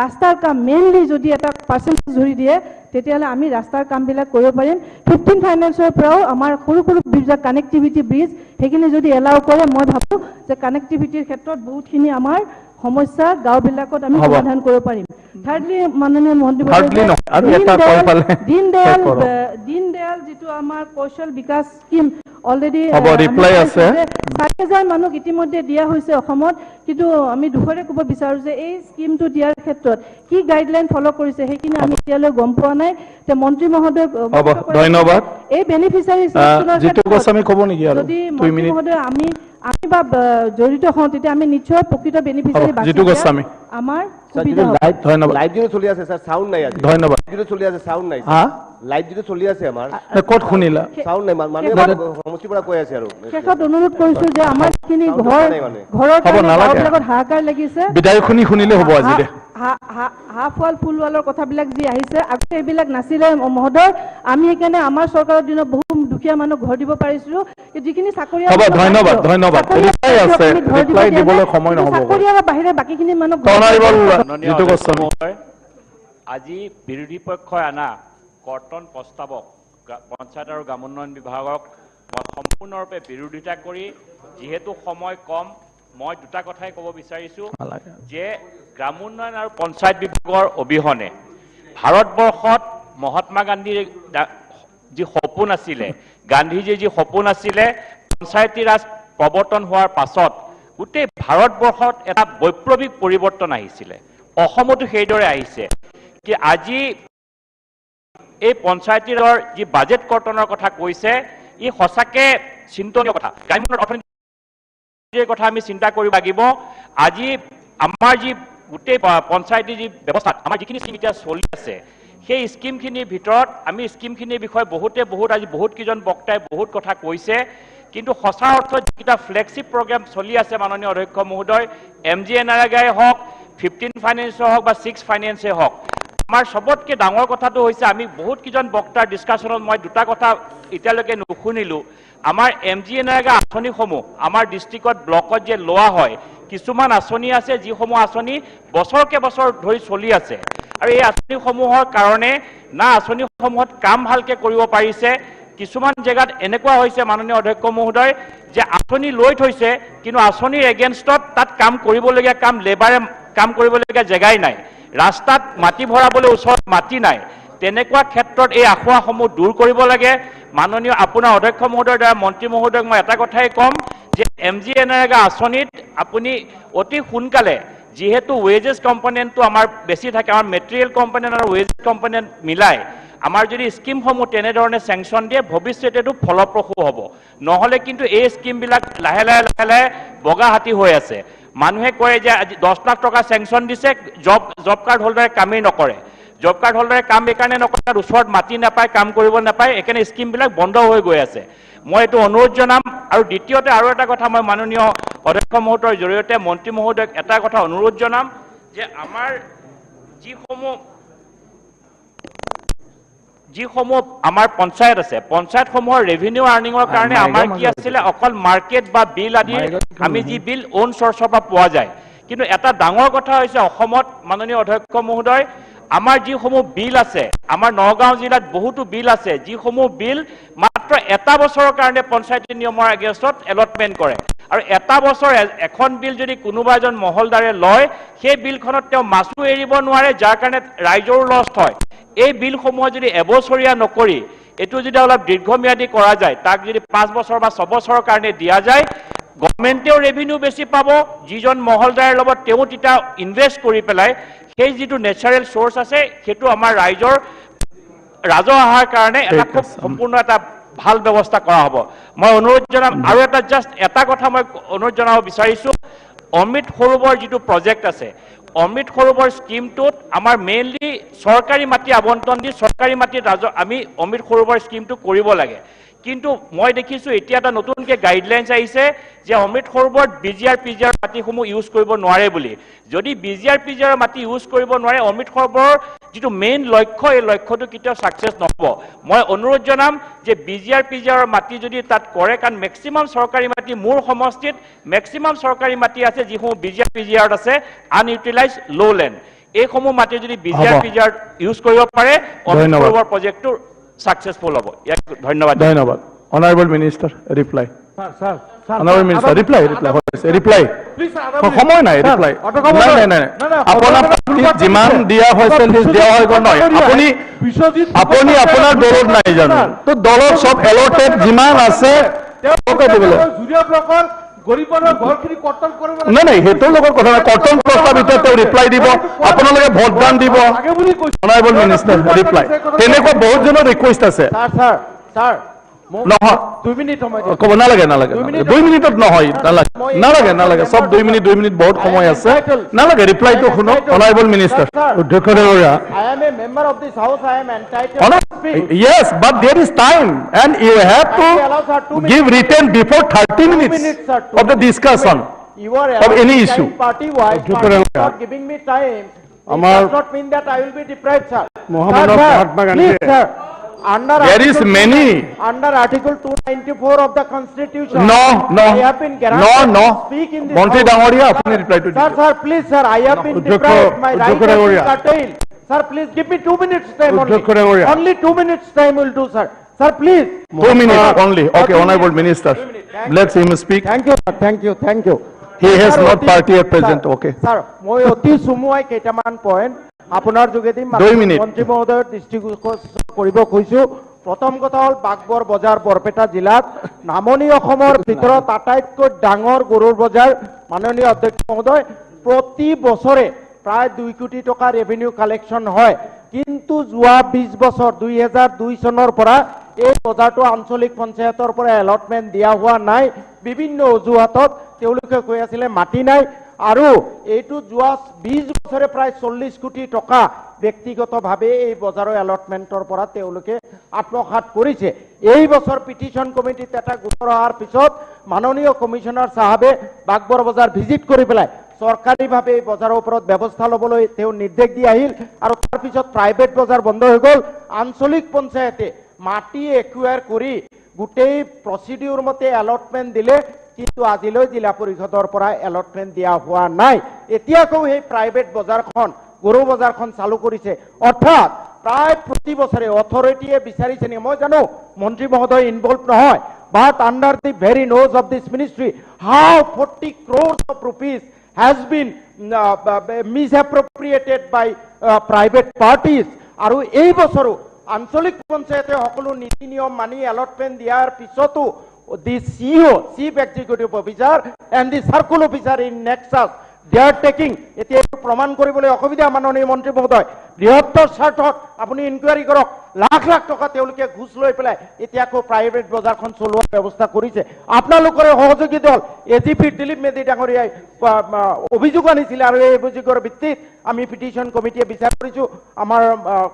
ৰাস্তাৰ কাম মেইনলি যদি এটা পাৰ্চেণ্টেজ ধৰি দিয়ে তেতিয়াহ'লে আমি ৰাস্তাৰ কামবিলাক কৰিব পাৰিম। 15 ফাইনেন্সৰ পৰাও আমাৰ সৰু সৰু ব্ৰিজৰ কানেক্টিভিটি ব্ৰিজ সেইখিনি যদি এলাউ কৰে, মই ভাবোঁ যে কানেক্টিভিটিৰ ক্ষেত্ৰত বহুতখিনি আমাৰ সমস্যা গাঁওবিলাকত আমি সমাধান কৰিব পাৰিম। থাৰ্ডলি মাননীয় মন্ত্ৰী দীনদয়াল যিটো আমাৰ কৌশল বিকাশ স্কিম অলৰেডি 4,000 মানুহক ইতিমধ্যে দিয়া হৈছে অসমত, কিন্তু আমি দুখৰে ক'ব বিচাৰোঁ যে এই স্কিমটো দিয়াৰ ক্ষেত্ৰত কি গাইডলাইন ফ'ল' কৰিছে সেইখিনি আমি এতিয়ালৈ গম পোৱা নাই। এতিয়া মন্ত্ৰী মহোদয় ধন্যবাদ। এই বেনিফিচিয়াৰী যদি মন্ত্ৰী মহোদয় আমি বা জড়িত হওঁ তেতিয়া আমি নিশ্চয় প্ৰকৃত বেনিফিচিয়াৰী আমাৰ সুবিধা হ'ব। লাইভ চলি আছে স্যার, সাউন্ড নাই আজি। ধন্যবাদ। চলি আছে, সাউন্ড নাই। লাইভ যেটো চলি আছে আমাৰ ক'ত শুনিলা সাউন্ড নাই মানে সমষ্টিৰ পৰা কৈ আছে আৰু শেষত অনুৰোধ কৰিছো যে আমাৰ খিনি ঘৰৰ গাঁওবিলাকত হাহাকাৰ লাগিছে বিদায়খনি শুনিলে হ'ব আজি দে হাফ ৱাল ফুল ৱালৰ কথাবিলাক যি আহিছে আগতে এইবিলাক নাছিলে মহোদয় আমি সেইকাৰণে আমাৰ চৰকাৰৰ দিনত বহু দুখীয়া মানুহ ঘৰ দিব পাৰিছিলো যিখিনি চাকৰিয়া হ'ব ধন্যবাদ ধন্যবাদ ৰিপ্লাই আছে ৰিপ্লাই দিবলৈ সময় নহ'ব চাকৰিয়াৰ বাহিৰে বাকীখিনি মানুহ জিতু গোস্বামী আজি বিৰোধী পক্ষই আনা কৰ্তন প্ৰস্তাৱক পঞ্চায়ত আৰু গ্ৰাম উন্নয়ন বিভাগক মই সম্পূৰ্ণৰূপে বিৰোধিতা কৰি যিহেতু সময় কম মই দুটা কথাই ক'ব বিচাৰিছোঁ যে গ্ৰাম উন্নয়ন আৰু পঞ্চায়ত বিভাগৰ অবিহনে ভাৰতবৰ্ষত মহাত্মা গান্ধীৰ যি সপোন আছিলে গান্ধীজীৰ যি সপোন আছিলে পঞ্চায়তী ৰাজ প্ৰৱৰ্তন হোৱাৰ পাছত গোটেই ভাৰতবৰ্ষত এটা বৈপ্লৱিক পৰিৱৰ্তন আহিছিলে অসমতো সেইদৰে আহিছে কি আজি এই পঞ্চায়তীৰ যি বাজেট কৰ্তনৰ কথা কৈছে ই সঁচাকে চিন্তনীয় কথা গ্ৰাম্য অৰ্থনীতিৰ কথা আমি চিন্তা কৰিব লাগিব আজি আমাৰ যি গোটেই পঞ্চায়তী যি ব্যৱস্থাত আমাৰ যিখিনি স্কিম এতিয়া চলি আছে সেই স্কিমখিনিৰ ভিতৰত আমি স্কিমখিনিৰ বিষয়ে আজি বহুত কেইজন বক্তাই বহুত কথা কৈছে কিন্তু সঁচা অৰ্থত যিকেইটা ফ্লেগশ্বিপ প্ৰগ্ৰেম চলি আছে মাননীয় অধ্যক্ষ মহোদয় MGNREGAই হওক 15 ফাইনেন্সে হওক বা 6 ফাইনেন্সে হওক আমাৰ সবতকৈ ডাঙৰ কথাটো হৈছে আমি বহুত কেইজন বক্তাৰ ডিছকাশ্যনত মই দুটা কথা এতিয়ালৈকে নুশুনিলোঁ আমাৰ MGNREGA আঁচনিসমূহ আমাৰ ডিষ্ট্ৰিক্টত ব্লকত যে লোৱা হয় কিছুমান আঁচনি আছে যিসমূহ আঁচনি বছৰকে বছৰ ধৰি চলি আছে আৰু এই আঁচনিসমূহৰ কাৰণে না আঁচনিসমূহত কাম ভালকৈ কৰিব পাৰিছে কিছুমান জেগাত এনেকুৱা হৈছে মাননীয় অধ্যক্ষ মহোদয় যে আঁচনি লৈ থৈছে কিন্তু আঁচনিৰ এগেইনষ্টত তাত কাম কৰিবলগীয়া কাম লেবাৰে কাম কৰিবলগীয়া জেগাই নাই ৰাস্তাত মাটি ভৰাবলৈ ওচৰত মাটি নাই তেনেকুৱা ক্ষেত্ৰত এই আখুৱাসমূহ দূৰ কৰিব লাগে মাননীয় আপোনাৰ অধ্যক্ষ মহোদয়ৰ দ্বাৰা মন্ত্ৰী মহোদয়ক মই এটা কথাই ক'ম যে MGNREGA আঁচনিত আপুনি অতি সোনকালে যিহেতু ৱেজেছ কম্পনেণ্টটো আমাৰ বেছি থাকে আমাৰ মেটেৰিয়েল কম্পনেণ্ট আৰু ৱেজেছ কম্পনেণ্ট মিলাই আমাৰ যদি স্কিমসমূহ তেনেধৰণে চেংচন দিয়ে ভৱিষ্যতেতো ফলপ্ৰসূ হ'ব নহ'লে কিন্তু এই স্কিমবিলাক লাহে লাহে বগা হাতী হৈ আছে মানুহে কয় যে আজি 10 লাখ টকা চেংচন দিছে জব কাৰ্ড হোল্ডাৰে কামেই নকৰে জব কাৰ্ড হোল্ডাৰে কাম এইকাৰণে নকৰে তাৰ ওচৰত মাটি নাপায় কাম কৰিব নাপায় এইকাৰণে স্কিমবিলাক বন্ধ হৈ গৈ আছে মই এইটো অনুৰোধ জনাম আৰু দ্বিতীয়তে আৰু এটা কথা মই মাননীয় অধ্যক্ষ মহোদয়ৰ জৰিয়তে মন্ত্ৰী মহোদয়ক এটা কথা অনুৰোধ জনাম যে আমাৰ যিসমূহ আমাৰ পঞ্চায়ত আছে পঞ্চায়তসমূহৰ ৰেভিনিউ আৰ্নিঙৰ কাৰণে আমাৰ কি আছিলে অকল মাৰ্কেট বা বিল আদি আমি যি বিল ওন চৰ্চৰ পৰা পোৱা যায় কিন্তু এটা ডাঙৰ কথা হৈছে অসমত মাননীয় অধ্যক্ষ মহোদয় আমাৰ যিসমূহ বিল আছে আমাৰ নগাঁও জিলাত বহুতো বিল আছে যিসমূহ বিল মাত্ৰ এটা বছৰৰ কাৰণে পঞ্চায়তী নিয়মৰ এগেইনষ্টত এলটমেণ্ট কৰে আৰু এটা বছৰ এখন বিল যদি কোনোবা এজন মহলদাৰে লয় সেই বিলখনত তেওঁ মাছো এৰিব নোৱাৰে যাৰ কাৰণে ৰাইজৰো লষ্ট হয় এই বিলসমূহ যদি এবছৰীয়া নকৰি এইটো যদি অলপ দীৰ্ঘম্যাদী কৰা যায় তাক যদি 5 বছৰ বা 6 বছৰৰ কাৰণে দিয়া যায় গভৰ্ণমেণ্টেও ৰেভিনিউ বেছি পাব যিজন মহলদাৰৰ লগত তেওঁ তেতিয়া ইনভেষ্ট কৰি পেলাই সেই যিটো নেচাৰেল চ'ৰ্চ আছে সেইটো আমাৰ ৰাজহ অহাৰ কাৰণে এটা খুব সম্পূৰ্ণ এটা ভাল ব্যৱস্থা কৰা হ'ব মই অনুৰোধ জনাম আৰু এটা জাষ্ট এটা কথা মই অনুৰোধ জনাব বিচাৰিছোঁ অমৃত সৰোবৰ যিটো প্ৰজেক্ট আছে অমৃত সৰোবৰ স্কিমটোত আমাৰ মেইনলি চৰকাৰী মাটি আবণ্টন দি চৰকাৰী মাটিত আমি অমৃত সৰোবৰ স্কিমটো কৰিব লাগে কিন্তু মই দেখিছোঁ এতিয়া এটা নতুনকৈ গাইডলাইনছ আহিছে যে অমৃত সৰোবৰত BGR PGR মাটিসমূহ ইউজ কৰিব নোৱাৰে বুলি যদি BGR PGR মাটি ইউজ কৰিব নোৱাৰে অমৃত সৰোবৰৰ যিটো মেইন লক্ষ্য এই লক্ষ্যটো কেতিয়াও ছাকচেছ নহ'ব মই অনুৰোধ জনাম যে BGR PGR মাটি যদি তাত কৰে কাৰণ মেক্সিমাম চৰকাৰী মাটি মোৰ সমষ্টিত মেক্সিমাম চৰকাৰী মাটি আছে যিসমূহ BGR PGR আছে আনইউটিলাইজ ল' লেণ্ড এইসমূহ মাটি যদি BGR PGR ইউজ কৰিব পাৰে অমৃত সৰোবৰ প্ৰজেক্টটো successful hobo dhanyabad dhanyabad honorable minister reply sir honorable minister reply সময় নাই reply নাই আপোনাৰ যিমান দিয়া হৈছে দিয়া হৈ গল নহয় আপুনি আপোনাৰ দলত নাই জানো তো দলত সব এলটেড যিমান আছে তেওঁলোকে দিবলে জুৰিয়া ব্লকৰ গৰিবৰ ঘৰখিনি কৰ্তন কৰিব নাই হেতৰ লগত কথা নাই কৰ্তন প্ৰস্তাৱ ভিতৰত ৰিপ্লাই দিব আপোনালোকে ভোটদান দিব honorable minister reply তেনেকুৱা বহুত জনৰ ৰিকুৱেষ্ট আছে স্যাৰ নহয় 2 মিনিট সময় ক'ব নালাগে 2 মিনিটত নহয় নালাগে সব 2 মিনিট বহুত সময় আছে নালাগে ৰিপ্লাইটো শুনক অনাৰেবল মিনিষ্টাৰ অধ্যক্ষ ডাঙৰীয়া I am a member of this house. I am entitled to speak. yes but there is time and you have to give written before 30 minutes of the discussion You are of any issue party wise. Party is not giving me time. It does not mean that I will be deprived, sir. Please, sir. Under there is many under Article 294 of the Constitution. no I have been granted to speak in this মন্ত্ৰী house. ডাঙৰীয়া আপুনি reply টো Sir, please, sir. I have been deprived. My right has been curtailed. Sir, please give me 2 minutes time only. Only 2 minutes time will do, sir. Sir, please. 2 minutes only. Okay, honorable minister. Let him speak. Thank you, sir. Thank you. He has not party at present. Okay. Sir, মই অতি সুমুৱাই কেইটামান point আপোনাৰ যোগেদি মন্ত্ৰী মহোদয়ৰ দৃষ্টিগোচৰ কৰিব খুজিছো। প্ৰথম কথা হ'ল বাগবৰ বজাৰ বৰপেটা জিলাত নামনি অসমৰ ভিতৰত আটাইতকৈ ডাঙৰ গৰুৰ বজাৰ মাননীয় অধ্যক্ষ মহোদয় প্ৰতি বছৰে প্ৰায় 2 কোটি টকা ৰেভিনিউ কালেকশ্যন হয় কিন্তু যোৱা 20 বছৰ 2002 চনৰ পৰা এই বজাৰটো আঞ্চলিক পঞ্চায়তৰ পৰা এলটমেণ্ট দিয়া হোৱা নাই বিভিন্ন অজুহাতত তেওঁলোকে কৈ আছিলে মাটি নাই আৰু এইটো যোৱা 20 বছৰে প্ৰায় 40 কোটি টকা ব্যক্তিগতভাৱে এই বজাৰৰ এলটমেণ্টৰ পৰা তেওঁলোকে আত্মসাৎ কৰিছে এই বছৰ পিটিশন কমিটিত এটা গোচৰ অহাৰ পিছত মাননীয় কমিশনাৰ সাহেবে বাগবৰ বজাৰ ভিজিট কৰি পেলাই চৰকাৰীভাৱে এই বজাৰৰ ওপৰত ব্যৱস্থা ল'বলৈ তেওঁ নিৰ্দেশ দি আহিল আৰু তাৰ পিছত প্ৰাইভেট বজাৰ বন্ধ হৈ গ'ল আঞ্চলিক পঞ্চায়তে মাটি একুয়াৰ কৰি গোটেই প্ৰচিডিউৰ মতে এলটমেণ্ট দিলে কিন্তু আজিলৈ জিলা পৰিষদৰ পৰা এলটমেণ্ট দিয়া হোৱা নাই এতিয়াকৌ এই প্ৰাইভেট বজাৰখন গৰু বজাৰখন চালু কৰিছে অৰ্থাৎ প্ৰায় প্ৰতি বছৰে অথৰিটিয়ে বিচাৰিছে নি মই জানো মন্ত্ৰী মহোদয় ইনভলভ নহয় but under the very nose of this ministry how 40 crores of rupees has been misappropriated by private parties আৰু এই বছৰো আঞ্চলিক পঞ্চায়তে সকলো নীতি নিয়ম মানি এলটমেণ্ট দিয়াৰ পিছতো the CEO, Chief Executive Officer and the Circle Officer in Nexus they are taking এতিয়া প্ৰমাণ কৰিবলৈ অসুবিধা মাননীয় মন্ত্ৰী মহোদয় বৃহত্তৰ স্বাৰ্থত আপুনি ইনকুৱাৰী কৰক লাখ লাখ টকা তেওঁলোকে ঘুষ লৈ পেলাই এতিয়াকো প্ৰাইভেট বজাৰখন চলোৱাৰ ব্যৱস্থা কৰিছে আপোনালোকৰ সহযোগী দল এজিপি দিলীপ মেধি ডাঙৰীয়াই অভিযোগ আনিছিল আৰু এই অভিযোগৰ ভিত্তিত আমি পিটিশন কমিটিয়ে বিচাৰ কৰিছো আমাৰ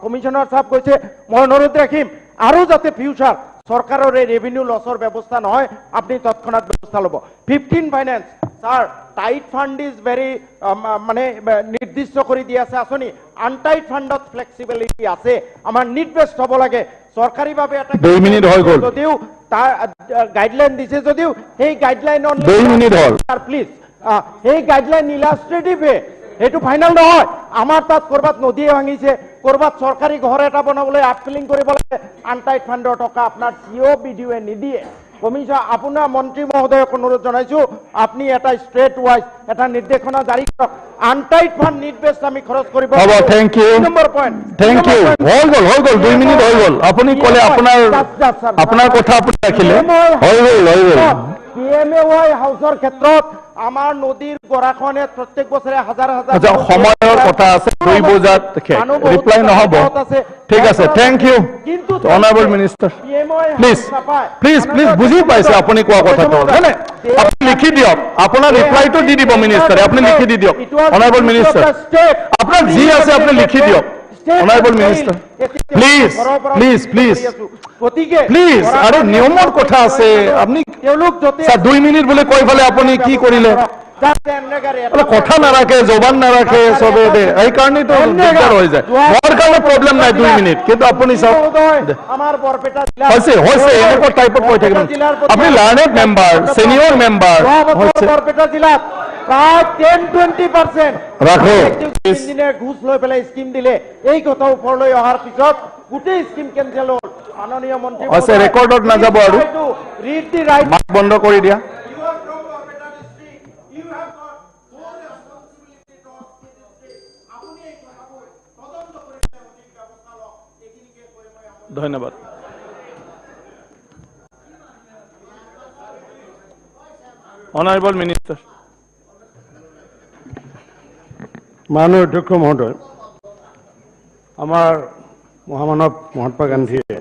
কমিশনাৰ সাহেব কৈছে মই অনুৰোধ ৰাখিম আৰু যাতে ফিউচাৰ সরকারের রেভিনিউ লসর ব্যবস্থা নহয় আপনি তৎক্ষণাৎ ব্যবস্থা লব 15 finance sir tight fund is very মানে নির্দিষ্ট করে দিয়ে আছে আসনি আনটাইট ফান্ডত ফ্লেক্সিবিলিটি আছে আমার নিড বেস্ট হব লাগে সরকারিভাবে এটা 2 মিনিট হৈ গল যদিও তার গাইডলাইন দিছে যদিও সেই guideline 2 minute hall sir please সেই গাইডলাইন ইলাস্ট্রেটিভে এইটো ফাইনাল নহয় আমাৰ তাত কৰবাত নদীয়ে ভাঙিছে কৰবাত চৰকাৰী ঘৰ এটা বনাবলৈ আপফিলিং কৰিব লাগে আনটাইট ফাণ্ডৰ টকা আপোনাৰ সিও বিডিওয়ে নিদিয়ে কমিশন আপোনাৰ মন্ত্ৰী মহোদয়ক অনুৰোধ জনাইছো আপুনি এটা ষ্ট্ৰেট ওয়াইজ এটা নিৰ্দেশনা জাৰি কৰক আনটাইট ফাণ্ড নিড বেস্ট আমি খৰচ কৰিব হ'ব thank you number point thank you হৈ গল 2 মিনিট হৈ গল আপুনি কলে আপোনাৰ কথা আপুনি ৰাখিলে হৈ গল পিএমএৱাই হাউসৰ ক্ষেত্ৰত আমাৰ নদীৰ গৰাখনে প্ৰত্যেক বছৰে হাজাৰ হাজাৰ সময়ৰ কথা আছে 2 বজাত ৰিপ্লাই নহব ঠিক আছে thank you honourable minister please বুজি পাইছে আপুনি কোৱা কথাটো মানে আপুনি লিখি দিয়ক আপোনাৰ ৰিপ্লাইটো দি দিব মিনিষ্টাৰে আপুনি লিখি দি দিয়ক অনাৰেবল মিনিষ্টাৰ আপোনাৰ যি আছে আপুনি লিখি দিয়ক অনাৰেবল মিনিষ্টাৰ প্লিজ আৰে নিয়মৰ কথা আছে আপনি 2 মিনিট বলে কৈ ফেলে আপুনি কি কৰিলে কথা নাৰাখে জবান নাৰাখে সবে দে এই কাৰণেই তো দিগদাৰ হৈ যায় মোৰ কাৰণে প্ৰব্লেম নাই 2 মিনিট কিন্তু আপুনি সব আমাৰ বৰপেটা হৈছে এনেকুৱা টাইপত কৈ থাকিব আপুনি লাৰ্নেড মেম্বাৰ সিনিয়ৰ মেম্বাৰ বৰপেটা জিলাত প্ৰায় 10-20% ৰাখো ইঞ্জিনিয়াৰ ঘুষ লৈ পেলাই স্কিম দিলে এই কথা ওপৰলৈ অহাৰ পিছত গোটেই স্কিম কেনসেল হ'ল মাননীয় মন্ত্ৰী আছে ৰেকৰ্ডত না যাব আৰু ৰিড দি ৰাইট বন্ধ কৰি দিয়া ধন্যবাদ অনাৰেবল মিনিস্টাৰ মাননীয় অধ্যক্ষ মহোদয় আমাৰ মহামানৱ মহাত্মা গান্ধীয়ে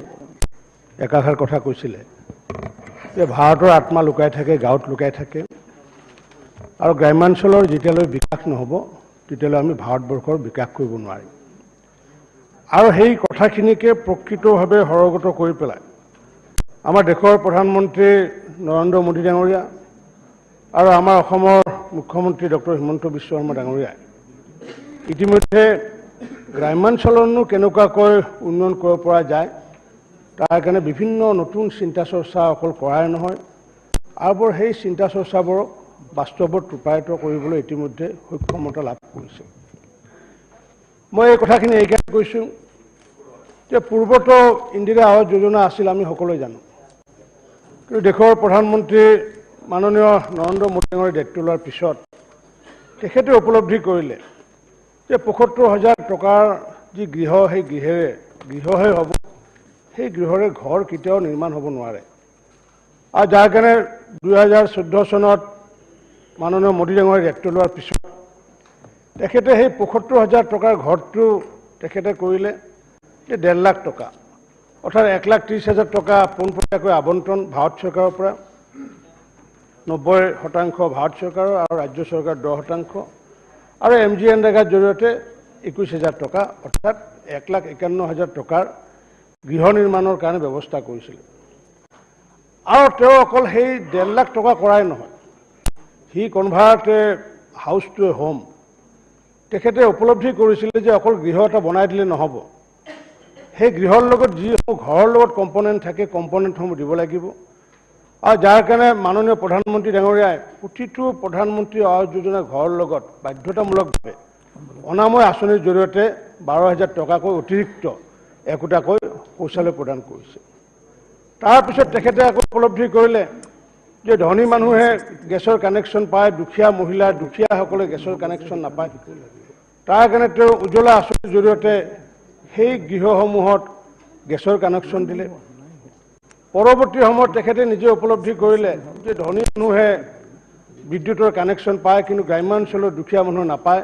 একাষাৰ কথা কৈছিলে যে ভাৰতৰ আত্মা লুকাই থাকে, গাঁৱত লুকাই থাকে, আৰু গ্ৰাম্যাঞ্চলৰ যেতিয়ালৈ বিকাশ নহ'ব তেতিয়ালৈ আমি ভাৰতবৰ্ষৰ বিকাশ কৰিব নোৱাৰিম। আৰু সেই কথাখিনিকে প্ৰকৃতভাৱে সৰগত কৰি পেলাই আমাৰ দেশৰ প্ৰধানমন্ত্ৰী নৰেন্দ্ৰ মোদী ডাঙৰীয়া আৰু আমাৰ অসমৰ মুখ্যমন্ত্ৰী ডক্টৰ হিমন্ত বিশ্ব শৰ্মা ডাঙৰীয়াই ইতিমধ্যে গ্ৰাম্যাঞ্চলনো কেনেকুৱাকৈ উন্নয়ন কৰিব পৰা যায় তাৰ কাৰণে বিভিন্ন নতুন চিন্তা চৰ্চা অকল কৰাই নহয়, আৰু সেই চিন্তা চৰ্চাবোৰক বাস্তৱত ৰূপায়িত কৰিবলৈ ইতিমধ্যে সক্ষমতা লাভ কৰিছে। মই এই কথাখিনি এইকাৰণে কৈছোঁ যে পূৰ্বতো ইন্দিৰা আৱাস যোজনা আছিল, আমি সকলোৱে জানো, কিন্তু দেশৰ প্ৰধানমন্ত্ৰী মাননীয় নৰেন্দ্ৰ মোদী ডাঙৰীয়াৰ দায়িত্ব লোৱাৰ পিছত তেখেতে উপলব্ধি কৰিলে যে ৭৫,০০০ টকাৰ যি গৃহ, সেই গৃহহে হ'ব, সেই গৃহৰে ঘৰ কেতিয়াও নিৰ্মাণ হ'ব নোৱাৰে। আৰু যাৰ কাৰণে ২০১৪ চনত মাননীয় মোদী ডাঙৰীয়াৰ দায়িত্ব লোৱাৰ পিছত তেখেতে সেই ৭৫,০০০ টকাৰ ঘৰটো তেখেতে কৰিলে যে ১.৫ লাখ টকা, অৰ্থাৎ ১,৩০,০০০ টকা পোনপটীয়াকৈ আবণ্টন ভাৰত চৰকাৰৰ পৰা, ৯০% ভাৰত চৰকাৰৰ আৰু ৰাজ্য চৰকাৰৰ ১০%, আৰু MGNৰেগাৰ জৰিয়তে ২১,০০০ টকা, অৰ্থাৎ ১,৫১,০০০ টকাৰ গৃহ নিৰ্মাণৰ কাৰণে ব্যৱস্থা কৰিছিলে। আৰু তেওঁ অকল সেই ১.৫ লাখ টকা কৰাই নহয়, হি কনভাৰ্ট এ হাউচ টু এ হোম। তেখেতে উপলব্ধি কৰিছিলে যে অকল গৃহ এটা বনাই দিলে নহ'ব, সেই গৃহৰ লগত যিসমূহ ঘৰৰ লগত কম্পনেণ্ট থাকে, কম্পনেণ্টসমূহ দিব লাগিব। আৰু যাৰ কাৰণে মাননীয় প্ৰধানমন্ত্ৰী ডাঙৰীয়াই প্ৰতিটো প্ৰধানমন্ত্ৰী আৱাস যোজনা ঘৰৰ লগত বাধ্যতামূলকভাৱে অনাময় আঁচনিৰ জৰিয়তে ১২,০০০ টকাকৈ অতিৰিক্ত একোটাকৈ শৌচালয় প্ৰদান কৰিছে। তাৰপিছত তেখেতে আকৌ উপলব্ধি কৰিলে যে ধনী মানুহে গেছৰ কানেকশ্যন পায়, দুখীয়া মহিলা, দুখীয়াসকলে গেছৰ কানেকশ্যন নাপায়। তাৰ কাৰণে তেওঁ উজ্জ্বলা আঁচনিৰ জৰিয়তে সেই গৃহসমূহত গেছৰ কানেকশ্যন দিলে। পৰৱৰ্তী সময়ত তেখেতে নিজে উপলব্ধি কৰিলে যে ধনী মানুহে বিদ্যুতৰ কানেকশ্যন পায়, কিন্তু গ্ৰাম্যাঞ্চলৰ দুখীয়া মানুহে নাপায়,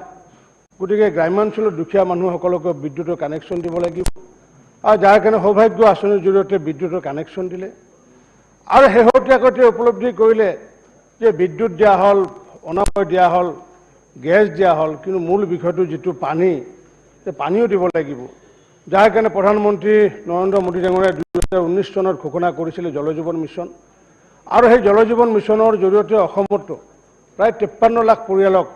গতিকে গ্ৰাম্যাঞ্চলৰ দুখীয়া মানুহসকলক বিদ্যুতৰ কানেকশ্যন দিব লাগিব। আৰু যাৰ কাৰণে সৌভাগ্য আঁচনিৰ জৰিয়তে বিদ্যুতৰ কানেকশ্যন দিলে। আৰু শেহতীয়াকৈ তেওঁ উপলব্ধি কৰিলে যে বিদ্যুৎ দিয়া হ'ল, অনাময় দিয়া হ'ল, গেছ দিয়া হ'ল, কিন্তু মূল বিষয়টো যিটো পানী, সেই পানীও দিব লাগিব। যাৰ কাৰণে প্ৰধানমন্ত্ৰী নৰেন্দ্ৰ মোদী ডাঙৰীয়াই ২০১৯ চনত ঘোষণা কৰিছিলে জল জীৱন মিছন, আৰু সেই জল জীৱন মিছনৰ জৰিয়তে অসমতো প্ৰায় ৫৩ লাখ পৰিয়ালক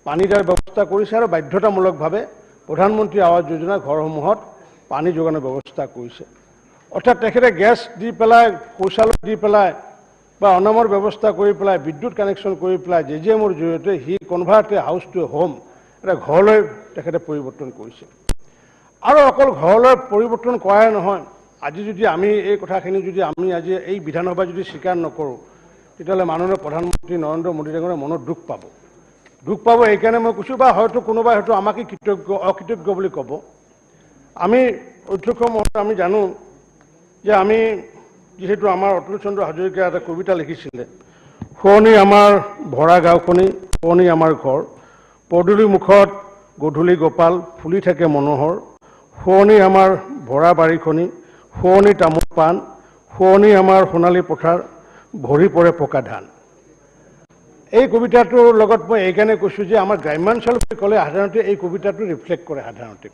পানী দিয়াৰ ব্যৱস্থা কৰিছে, আৰু বাধ্যতামূলকভাৱে প্ৰধানমন্ত্ৰী আৱাস যোজনা ঘৰসমূহত পানী যোগানৰ ব্যৱস্থা কৰিছে। অৰ্থাৎ তেখেতে গেছ দি পেলাই, শৌচালয় দি পেলাই বা অনামৰ ব্যৱস্থা কৰি পেলাই, বিদ্যুৎ কানেকশ্যন কৰি পেলাই JJMৰ জৰিয়তে হি কনভাৰ্ট এ হাউচ টু এ হোম, এটা ঘৰলৈ তেখেতে পৰিৱৰ্তন কৰিছে। আৰু অকল ঘৰলৈ পৰিৱৰ্তন কৰাই নহয়, আজি যদি আমি এই কথাখিনি যদি আমি আজি এই বিধানসভাত যদি স্বীকাৰ নকৰোঁ, তেতিয়াহ'লে মাননীয় প্ৰধানমন্ত্ৰী নৰেন্দ্ৰ মোদী ডাঙৰীয়াই মনত দুখ পাব। দুখ পাব এইকাৰণে মই কৈছোঁ, বা হয়তো কোনোবাই হয়তো আমাকে অকৃতজ্ঞ বুলি ক'ব। আমি অধ্যক্ষ মহোদয়, আমি জানো যে আমি যিহেতু আমাৰ অতুল চন্দ্ৰ হাজৰিকাই এটা কবিতা লিখিছিলে, শুৱনি আমাৰ ভৰা গাঁওখনি, শুৱনি আমাৰ ঘৰ, পদূলি মুখত গধূলি গোপাল, ফুলি থাকে মনোহৰ, শুৱনি আমাৰ ভৰা বাৰীখনি, শুৱনি তামোল পাণ, শুৱনি আমাৰ সোণালী পথাৰ, ভৰি পৰে পকা ধান। এই কবিতাটোৰ লগত মই এইকাৰণে কৈছোঁ যে আমাৰ গ্ৰাম্যাঞ্চল বুলি ক'লে সাধাৰণতে এই কবিতাটো ৰিফ্লেক্ট কৰে সাধাৰণতে।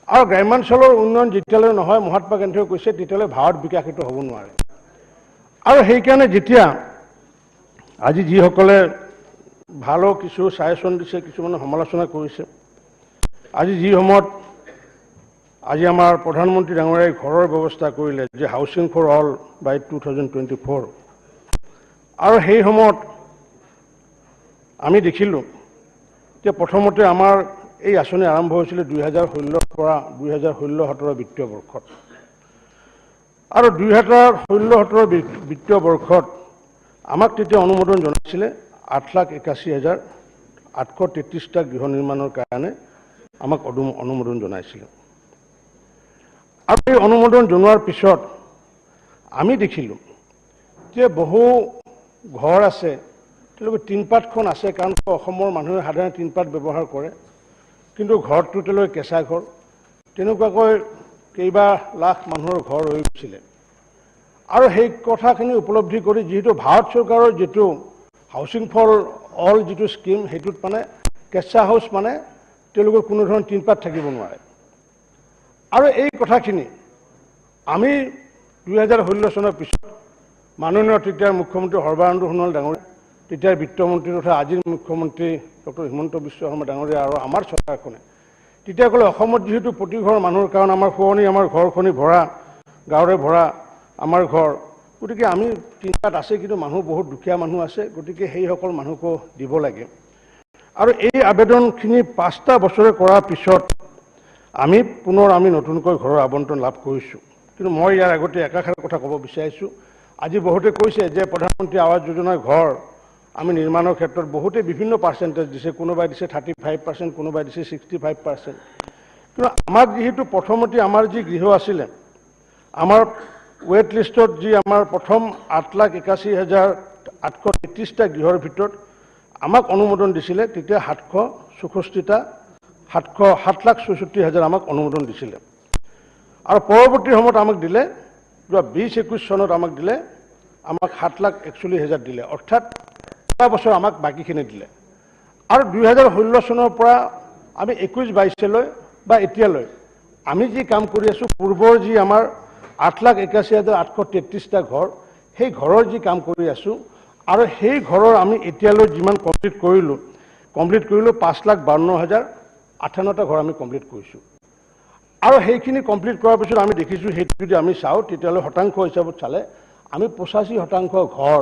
আৰু গ্ৰাম্যাঞ্চলৰ উন্নয়ন যেতিয়ালৈ নহয়, মহাত্মা গান্ধীয়ে কৈছে, তেতিয়ালৈ ভাৰত বিকাশিত হ'ব নোৱাৰে। আৰু সেইকাৰণে যেতিয়া আজি যিসকলে ভালো কিছু ছাজেশ্যন দিছে, কিছুমানে সমালোচনা কৰিছে, আজি যি সময়ত আজি আমাৰ প্ৰধানমন্ত্ৰী ডাঙৰীয়াই ঘৰৰ ব্যৱস্থা কৰিলে যে হাউচিং ফৰ অল বাই 2024, আৰু সেই সময়ত আমি দেখিলোঁ যে প্ৰথমতে আমাৰ এই আঁচনি আৰম্ভ হৈছিলে 2016 পৰা 2016-17 বিত্তীয় বৰ্ষত, আৰু 2016-17 বিত্তীয় বৰ্ষত আমাক তেতিয়া অনুমোদন জনাইছিলে 8,81,833টা গৃহ নিৰ্মাণৰ কাৰণে আমাক অনুমোদন জনাইছিলে। আৰু এই অনুমোদন জনোৱাৰ পিছত আমি দেখিলোঁ যে বহু ঘৰ আছে, তেওঁলোকে টিনপাতখন আছে, কাৰণ অসমৰ মানুহে সাধাৰণতে টিনপাত ব্যৱহাৰ কৰে, কিন্তু ঘৰটো তেওঁলোকে কেঁচা ঘৰ। তেনেকুৱাকৈ কেইবা লাখ মানুহৰ ঘৰ হৈ গৈছিলে। আৰু সেই কথাখিনি উপলব্ধি কৰি যিহেতু ভাৰত চৰকাৰৰ যিটো হাউচিং ফৰ অল যিটো স্কিম সেইটোত মানে কেঁচা হাউচ মানে তেওঁলোকৰ কোনো ধৰণৰ টিনপাত থাকিব নোৱাৰে আৰু এই কথাখিনি আমি 2016 চনৰ পিছত মাননীয় তেতিয়াৰ মুখ্যমন্ত্ৰী সৰ্বানন্দ সোণোৱাল ডাঙৰীয়া তেতিয়াৰ বিত্তমন্ত্ৰী তথা আজিৰ মুখ্যমন্ত্ৰী ডক্টৰ হিমন্ত বিশ্ব শৰ্মা ডাঙৰীয়া আৰু আমাৰ চৰকাৰখনে তেতিয়া ক'লে অসমত যিহেতু প্ৰতি ঘৰ মানুহৰ কাৰণ আমাৰ শুৱনি আমাৰ ঘৰখনি ভৰা গাঁৱৰে ভৰা আমাৰ ঘৰ গতিকে আমি টিনপাত আছে কিন্তু মানুহ বহুত দুখীয়া মানুহ আছে গতিকে সেইসকল মানুহকো দিব লাগে আৰু এই আবেদনখিনি 5টা বছৰে কৰাৰ পিছত আমি পুনৰ আমি নতুনকৈ ঘৰৰ আবণ্টন লাভ কৰিছোঁ কিন্তু মই ইয়াৰ আগতে একাষাৰ কথা ক'ব বিচাৰিছোঁ আজি বহুতে কৈছে যে প্ৰধানমন্ত্ৰী আৱাস যোজনাৰ ঘৰ আমি নিৰ্মাণৰ ক্ষেত্ৰত বহুতে বিভিন্ন পাৰ্চেণ্টেজ দিছে কোনোবাই দিছে 35% কোনোবাই দিছে 65% কিন্তু আমাক যিহেতু প্ৰথমতে আমাৰ যি গৃহ আছিলে আমাৰ ৱেট লিষ্টত যি আমাৰ প্ৰথম 8,81,833টা গৃহৰ ভিতৰত আমাক অনুমোদন দিছিলে তেতিয়া 7,64,000 আমাক অনুমোদন দিছিলে আৰু পৰৱৰ্তী সময়ত আমাক দিলে 2021 চনত আমাক দিলে আমাক 7,41,000 দিলে অৰ্থাৎ 6 বছৰ আমাক বাকীখিনি দিলে আৰু 2016 চনৰ পৰা আমি 21-22লৈ বা এতিয়ালৈ আমি যি কাম কৰি আছোঁ পূৰ্বৰ যি আমাৰ 8,81,833টা ঘৰ সেই ঘৰৰ যি কাম কৰি আছোঁ আৰু সেই ঘৰৰ আমি এতিয়ালৈ যিমান কমপ্লিট কৰিলোঁ 5,52,058টা ঘৰ আমি কমপ্লিট কৰিছোঁ আৰু সেইখিনি কমপ্লিট কৰাৰ পিছত আমি দেখিছোঁ সেইটো যদি আমি চাওঁ তেতিয়ালৈ শতাংশ হিচাপত চালে আমি 85% ঘৰ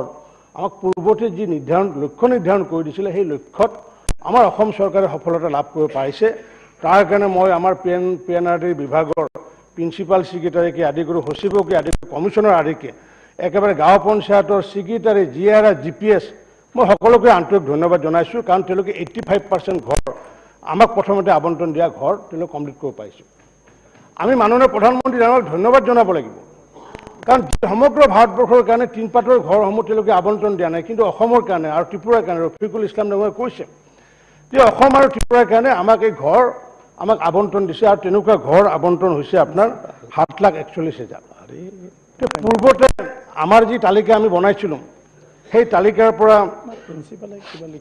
আমাক পূৰ্বতে যি লক্ষ্য নিৰ্ধাৰণ কৰি দিছিলে সেই লক্ষ্যত আমাৰ অসম চৰকাৰে সফলতা লাভ কৰিব পাৰিছে তাৰ কাৰণে মই আমাৰ PNRD বিভাগৰ প্ৰিন্সিপাল ছেক্ৰেটাৰীকে আদি কৰি সচিবকে আদি কৰি কমিশ্যনাৰ আদিকে একেবাৰে গাঁও পঞ্চায়তৰ ছেক্ৰেটাৰী GR GPS মই সকলোকে আন্তৰিক ধন্যবাদ জনাইছোঁ কাৰণ তেওঁলোকে 85% ঘৰ আমাক প্ৰথমতে আবণ্টন দিয়া ঘৰ তেওঁলোকে কমপ্লিট কৰিব পাৰিছোঁ আমি মাননীয় প্ৰধানমন্ত্ৰী ডাঙৰীয়াক ধন্যবাদ জনাব লাগিব কাৰণ সমগ্ৰ ভাৰতবৰ্ষৰ কাৰণে টিনপাতৰ ঘৰসমূহ তেওঁলোকে আবণ্টন দিয়া নাই কিন্তু অসমৰ কাৰণে আৰু ত্ৰিপুৰাৰ কাৰণে ৰফিকুল ইছলাম ডাঙৰীয়াই কৈছে যে অসম আৰু ত্ৰিপুৰাৰ কাৰণে আমাক এই ঘৰ আমাক আবণ্টন দিছে আৰু তেনেকুৱা ঘৰ আবণ্টন হৈছে আপোনাৰ 7,41,000 পূৰ্বতে আমাৰ যি তালিকা আমি বনাইছিলোঁ সেই তালিকাৰ পৰা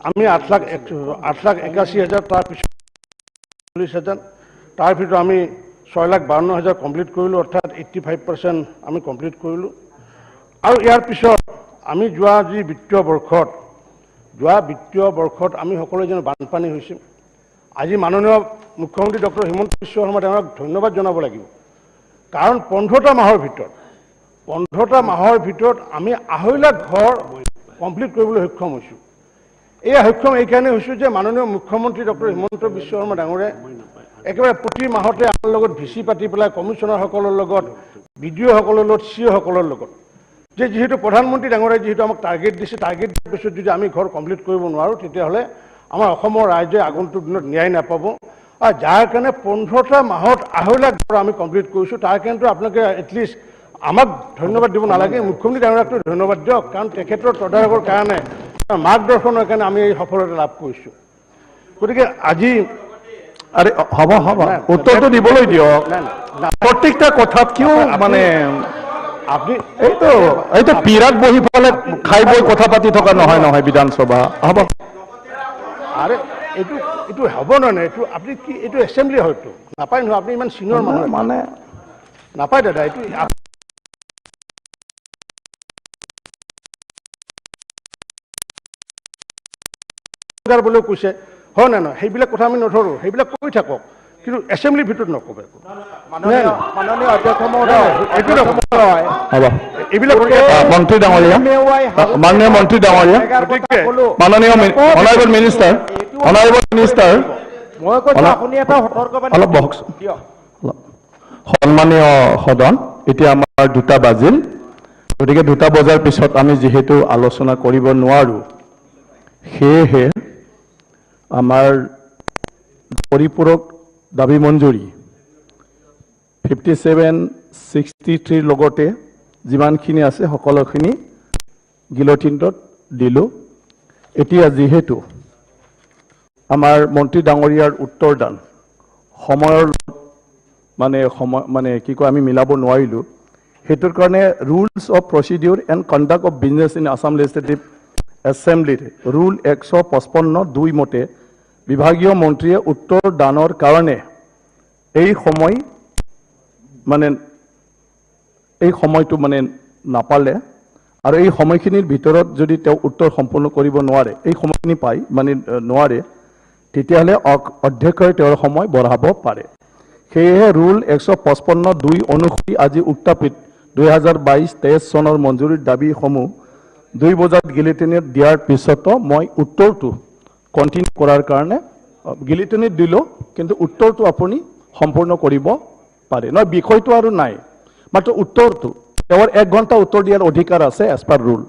আমি 8,81,000 তাৰপিছত 40,000 তাৰ ভিতৰত আমি 6,52,000 কমপ্লিট কৰিলোঁ অৰ্থাৎ 85% আমি কমপ্লিট কৰিলোঁ আৰু ইয়াৰ পিছত আমি যোৱা বিত্তীয় বৰ্ষত আমি সকলোৱে যেন বানপানী হৈছিল আজি মাননীয় মুখ্যমন্ত্ৰী ডক্টৰ হিমন্ত বিশ্ব শৰ্মা ডাঙৰীয়াক ধন্যবাদ জনাব লাগিব কাৰণ 15টা মাহৰ ভিতৰত আমি 2.5 লাখ ঘৰ কমপ্লিট কৰিবলৈ সক্ষম হৈছোঁ সক্ষম এইকাৰণে হৈছোঁ যে মাননীয় মুখ্যমন্ত্ৰী ডক্টৰ হিমন্ত বিশ্ব শৰ্মা ডাঙৰীয়াই একেবাৰে প্ৰতি মাহতে আমাৰ লগত ভিচি পাতি পেলাই কমিশ্যনাৰসকলৰ লগত BDOসকলৰ লগত COসকলৰ লগত যেহেতু প্ৰধানমন্ত্ৰী ডাঙৰীয়াই যিহেতু আমাক টাৰ্গেট দিছে টাৰ্গেট দিয়াৰ পিছত যদি আমি ঘৰ কমপ্লিট কৰিব নোৱাৰোঁ তেতিয়াহ'লে আমাৰ অসমৰ ৰাইজে আগন্তুক দিনত ন্যায় নাপাব আৰু যাৰ কাৰণে 15টা মাহত 2.5 লাখ ঘৰ আমি কমপ্লিট কৰিছোঁ তাৰ কাৰণেতো আপোনালোকে এটলিষ্ট আমাক ধন্যবাদ দিব নালাগে মুখ্যমন্ত্ৰী ডাঙৰীয়াকতো ধন্যবাদ দিয়ক কাৰণ তেখেতৰ তদাৰকৰ কাৰণে মাৰ্গদৰ্শনৰ কাৰণে আমি এই সফলতা লাভ কৰিছোঁ গতিকে আজি আৰে হব উত্তৰটো দিবলৈ দিয়ক প্ৰত্যেকটা কথাত কিয় মানে আপনি এইটো পিৰাত বহি পেলাই খাই বৈ কথা পাতি থকা নহয় বিধানসভা হ'ব আরে এইটো হ'ব নহয় এইটো আপনি কি এইটো এসেম্বলি হয়তো নাপায় নহয় আপনি ইমান সিনিয়ৰ মানুহ মানে নাপায় দাদা এইটো বলেও কৈছে হয় না নহয় সেইবিলাক কথা আমি নধৰোঁ সেইবিলাক কৈ থাকক কিন্তু এসেম্বলিৰ ভিতৰত নক'ব মাননীয় অধ্যক্ষ মহোদয় এইবিলাক মন্ত্ৰী ডাঙৰীয়া মাননীয় মন্ত্ৰী ডাঙৰীয়া মাননীয় অনাৰেবল মিনিষ্টাৰ মই কৈছোঁ আপুনি এটা সতৰ্কবাণী অলপ বহকচোন সন্মানীয় সদন এতিয়া আমাৰ 2টা বাজিল গতিকে 2টা বজাৰ পিছত আমি যিহেতু আলোচনা কৰিব নোৱাৰোঁ সেয়েহে আমাৰ পৰিপূৰক দাবী মঞ্জুৰি 5763 লগতে যিমানখিনি আছে সকলোখিনি গিলটিনত দিলোঁ এতিয়া যিহেতু আমাৰ মন্ত্ৰী ডাঙৰীয়াৰ উত্তৰদান সময়ৰ মানে কি কয় আমি মিলাব নোৱাৰিলোঁ সেইটোৰ কাৰণে rules of procedure and conduct of business in Assam legislative এছেম্বলিৰ ৰুল 155(2) মতে বিভাগীয় মন্ত্ৰীয়ে উত্তৰ দানৰ কাৰণে এই সময়টো মানে নাপালে আৰু এই সময়খিনিৰ ভিতৰত যদি তেওঁ উত্তৰ সম্পূৰ্ণ কৰিব নোৱাৰে, এই সময়খিনি নোৱাৰে, তেতিয়াহ'লে অধ্যক্ষই তেওঁৰ সময় বঢ়াব পাৰে। সেয়েহে ৰুল 155(2) অনুসৰি আজি উত্থাপিত 2022-23 চনৰ মঞ্জুৰীৰ দাবীসমূহ 2 বজাত গিলিটনিত দিয়াৰ পিছতো মই উত্তৰটো কণ্টিনিউ কৰাৰ কাৰণে গিলিটনিত দিলোঁ, কিন্তু উত্তৰটো আপুনি সম্পূৰ্ণ কৰিব পাৰে। নহয়, বিষয়টো আৰু নাই, মাত্ৰ উত্তৰটো তেওঁৰ 1 ঘণ্টা উত্তৰ দিয়াৰ অধিকাৰ আছে এজ পাৰ ৰুল।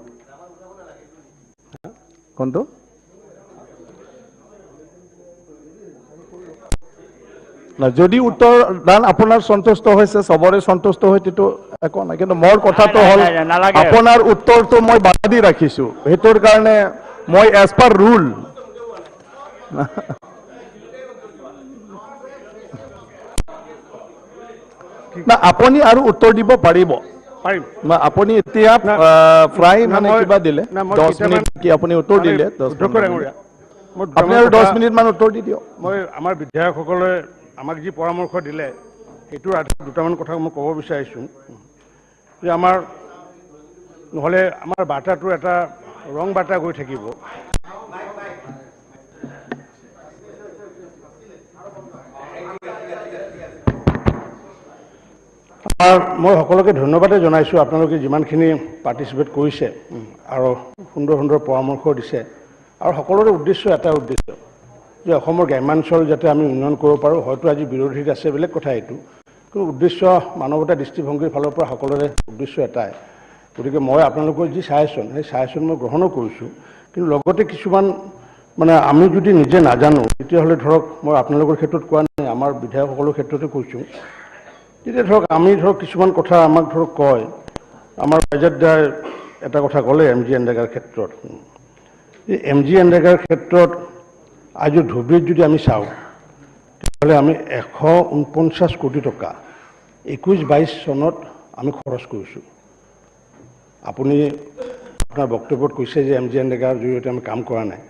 কোনটো যদি উত্তৰ দান আপোনাৰ সন্তুষ্ট হৈছে, চবৰে সন্তুষ্ট হয়, তেতিয়া একো নাই, কিন্তু মোৰ কথাটো হ'ল আপোনাৰ উত্তৰটো মই বাধা দি ৰাখিছোঁ, সেইটোৰ কাৰণে মই এজ পাৰ ৰুল না আপুনি আৰু উত্তৰ দিব পাৰিব। আপুনি এতিয়া প্ৰায় মানে কিবা দিলে 10 মিনিট কি আপুনি উত্তৰ দিলে, আপুনি আৰু 10 মিনিট মান উত্তৰ দি দিয়ক। মই আমাৰ বিধায়কসকলে আমাক যি পৰামৰ্শ দিলে সেইটোৰ আধাৰত দুটামান কথা মই ক'ব বিচাৰিছোঁ যে আমাৰ নহ'লে আমাৰ বাৰ্তাটো এটা ৰং বাৰ্তা গৈ থাকিব। মই সকলোকে ধন্যবাদে জনাইছোঁ, আপোনালোকে যিমানখিনি পাৰ্টিচিপেট কৰিছে আৰু সুন্দৰ সুন্দৰ পৰামৰ্শ দিছে, আৰু সকলোৰে উদ্দেশ্য এটা উদ্দেশ্য যে অসমৰ গ্ৰাম্যাঞ্চল যাতে আমি উন্নয়ন কৰিব পাৰোঁ। হয়তো আজি বিৰোধীত আছে বেলেগ কথা, এইটো কিন্তু উদ্দেশ্য মানৱতা দৃষ্টিভংগীৰ ফালৰ পৰা সকলোৰে উদ্দেশ্য এটাই। গতিকে মই আপোনালোকৰ যি ছাজেশ্যন, সেই ছাজেশ্যন মই গ্ৰহণো কৰিছোঁ, কিন্তু লগতে কিছুমান মানে আমি যদি নিজে নাজানো তেতিয়াহ'লে ধৰক মই আপোনালোকৰ ক্ষেত্ৰত কোৱা নাই, আমাৰ বিধায়কসকলৰ ক্ষেত্ৰতে কৈছোঁ, তেতিয়া ধৰক আমি ধৰক কিছুমান কথা আমাক ধৰক কয়, আমাৰ ৰাইজদাই এটা কথা ক'লে MGNৰেগাৰ ক্ষেত্ৰত, এই MGNৰেগাৰ ক্ষেত্ৰত আজি ধুবুৰীত যদি আমি চাওঁ তেতিয়াহ'লে আমি 149 কোটি টকা 21-22 চনত আমি খৰচ কৰিছোঁ। আপুনি আপোনাৰ বক্তব্যত কৈছে যে MGNৰেগাৰ জৰিয়তে আমি কাম কৰা নাই,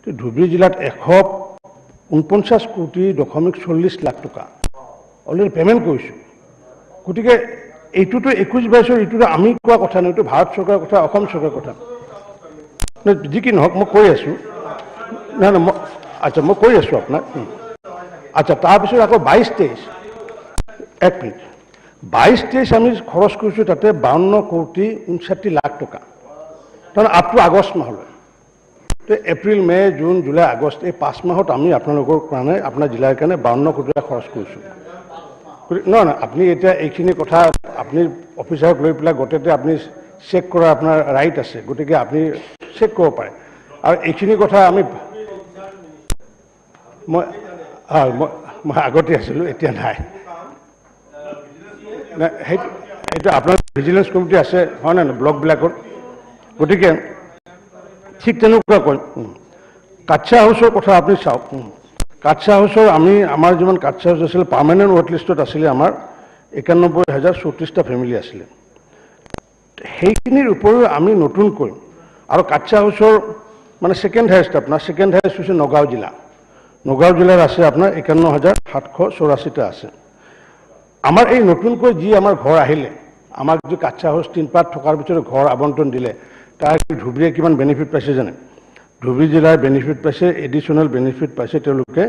তো ধুবুৰী জিলাত 149.40 লাখ টকা অলৰেডি পে'মেণ্ট কৰিছোঁ। গতিকে এইটোতো 21-22 এইটোতো আমি কোৱা কথা নহয়, এইটো ভাৰত চৰকাৰৰ কথা, অসম চৰকাৰৰ কথা, যি কি নহওক মই কৈ আছোঁ। নহয় নহয়, আচ্ছা মই কৈ আছোঁ আপোনাক। আচ্ছা, তাৰপিছত আকৌ 22-23 1 মিনিট 22-23 আমি খৰচ কৰিছোঁ তাতে 52.59 লাখ টকা, তাৰমানে আপ টু আগষ্ট মাহলৈ। তো এপ্ৰিল, মে', জুন, জুলাই, আগষ্ট এই 5 মাহত আমি আপোনালোকৰ কাৰণে, আপোনাৰ জিলাৰ কাৰণে 52 কোটি টকা খৰচ কৰিছোঁ। নহয় নহয়, আপুনি এতিয়া এইখিনি কথা আপুনি অফিচাৰক লৈ পেলাই গোটেইতে আপুনি চেক কৰা আপোনাৰ ৰাইট আছে, গতিকে আপুনি চেক কৰিব পাৰে। আৰু এইখিনি কথা আমি মই আগতে আছিলোঁ, এতিয়া নাই। সেইটো আপোনাৰ ভিজিলেন্স কমিটি আছে হয় নাই ব্লকবিলাকত, গতিকে ঠিক তেনেকুৱাকৈ কাটছা হাউচৰ কথা আপুনি চাওক। কাটছা হাউচৰ আমাৰ যিমান কাটছা হাউচ আছিলে, পাৰ্মানেণ্ট ৱেট লিষ্টত আছিলে আমাৰ 91,034টা ফেমিলি আছিলে। সেইখিনিৰ উপৰিও আমি নতুনকৈ আৰু কাটছা হাউচৰ মানে ছেকেণ্ড হাইষ্ট হৈছে নগাঁও জিলা। নগাঁও জিলাৰ আছে আপোনাৰ 51,784টা আছে। আমাৰ এই নতুনকৈ যি আমাৰ ঘৰ আহিলে, আমাক যি কাটছা হাউচ 3 পাৰ্ট থকাৰ ভিতৰত ঘৰ আবণ্টন দিলে, তাৰ ধুবুৰীয়ে কিমান বেনিফিট পাইছে জানে? ধুবুৰী জিলাৰ বেনিফিট পাইছে, এডিশ্যনেল বেনিফিট পাইছে তেওঁলোকে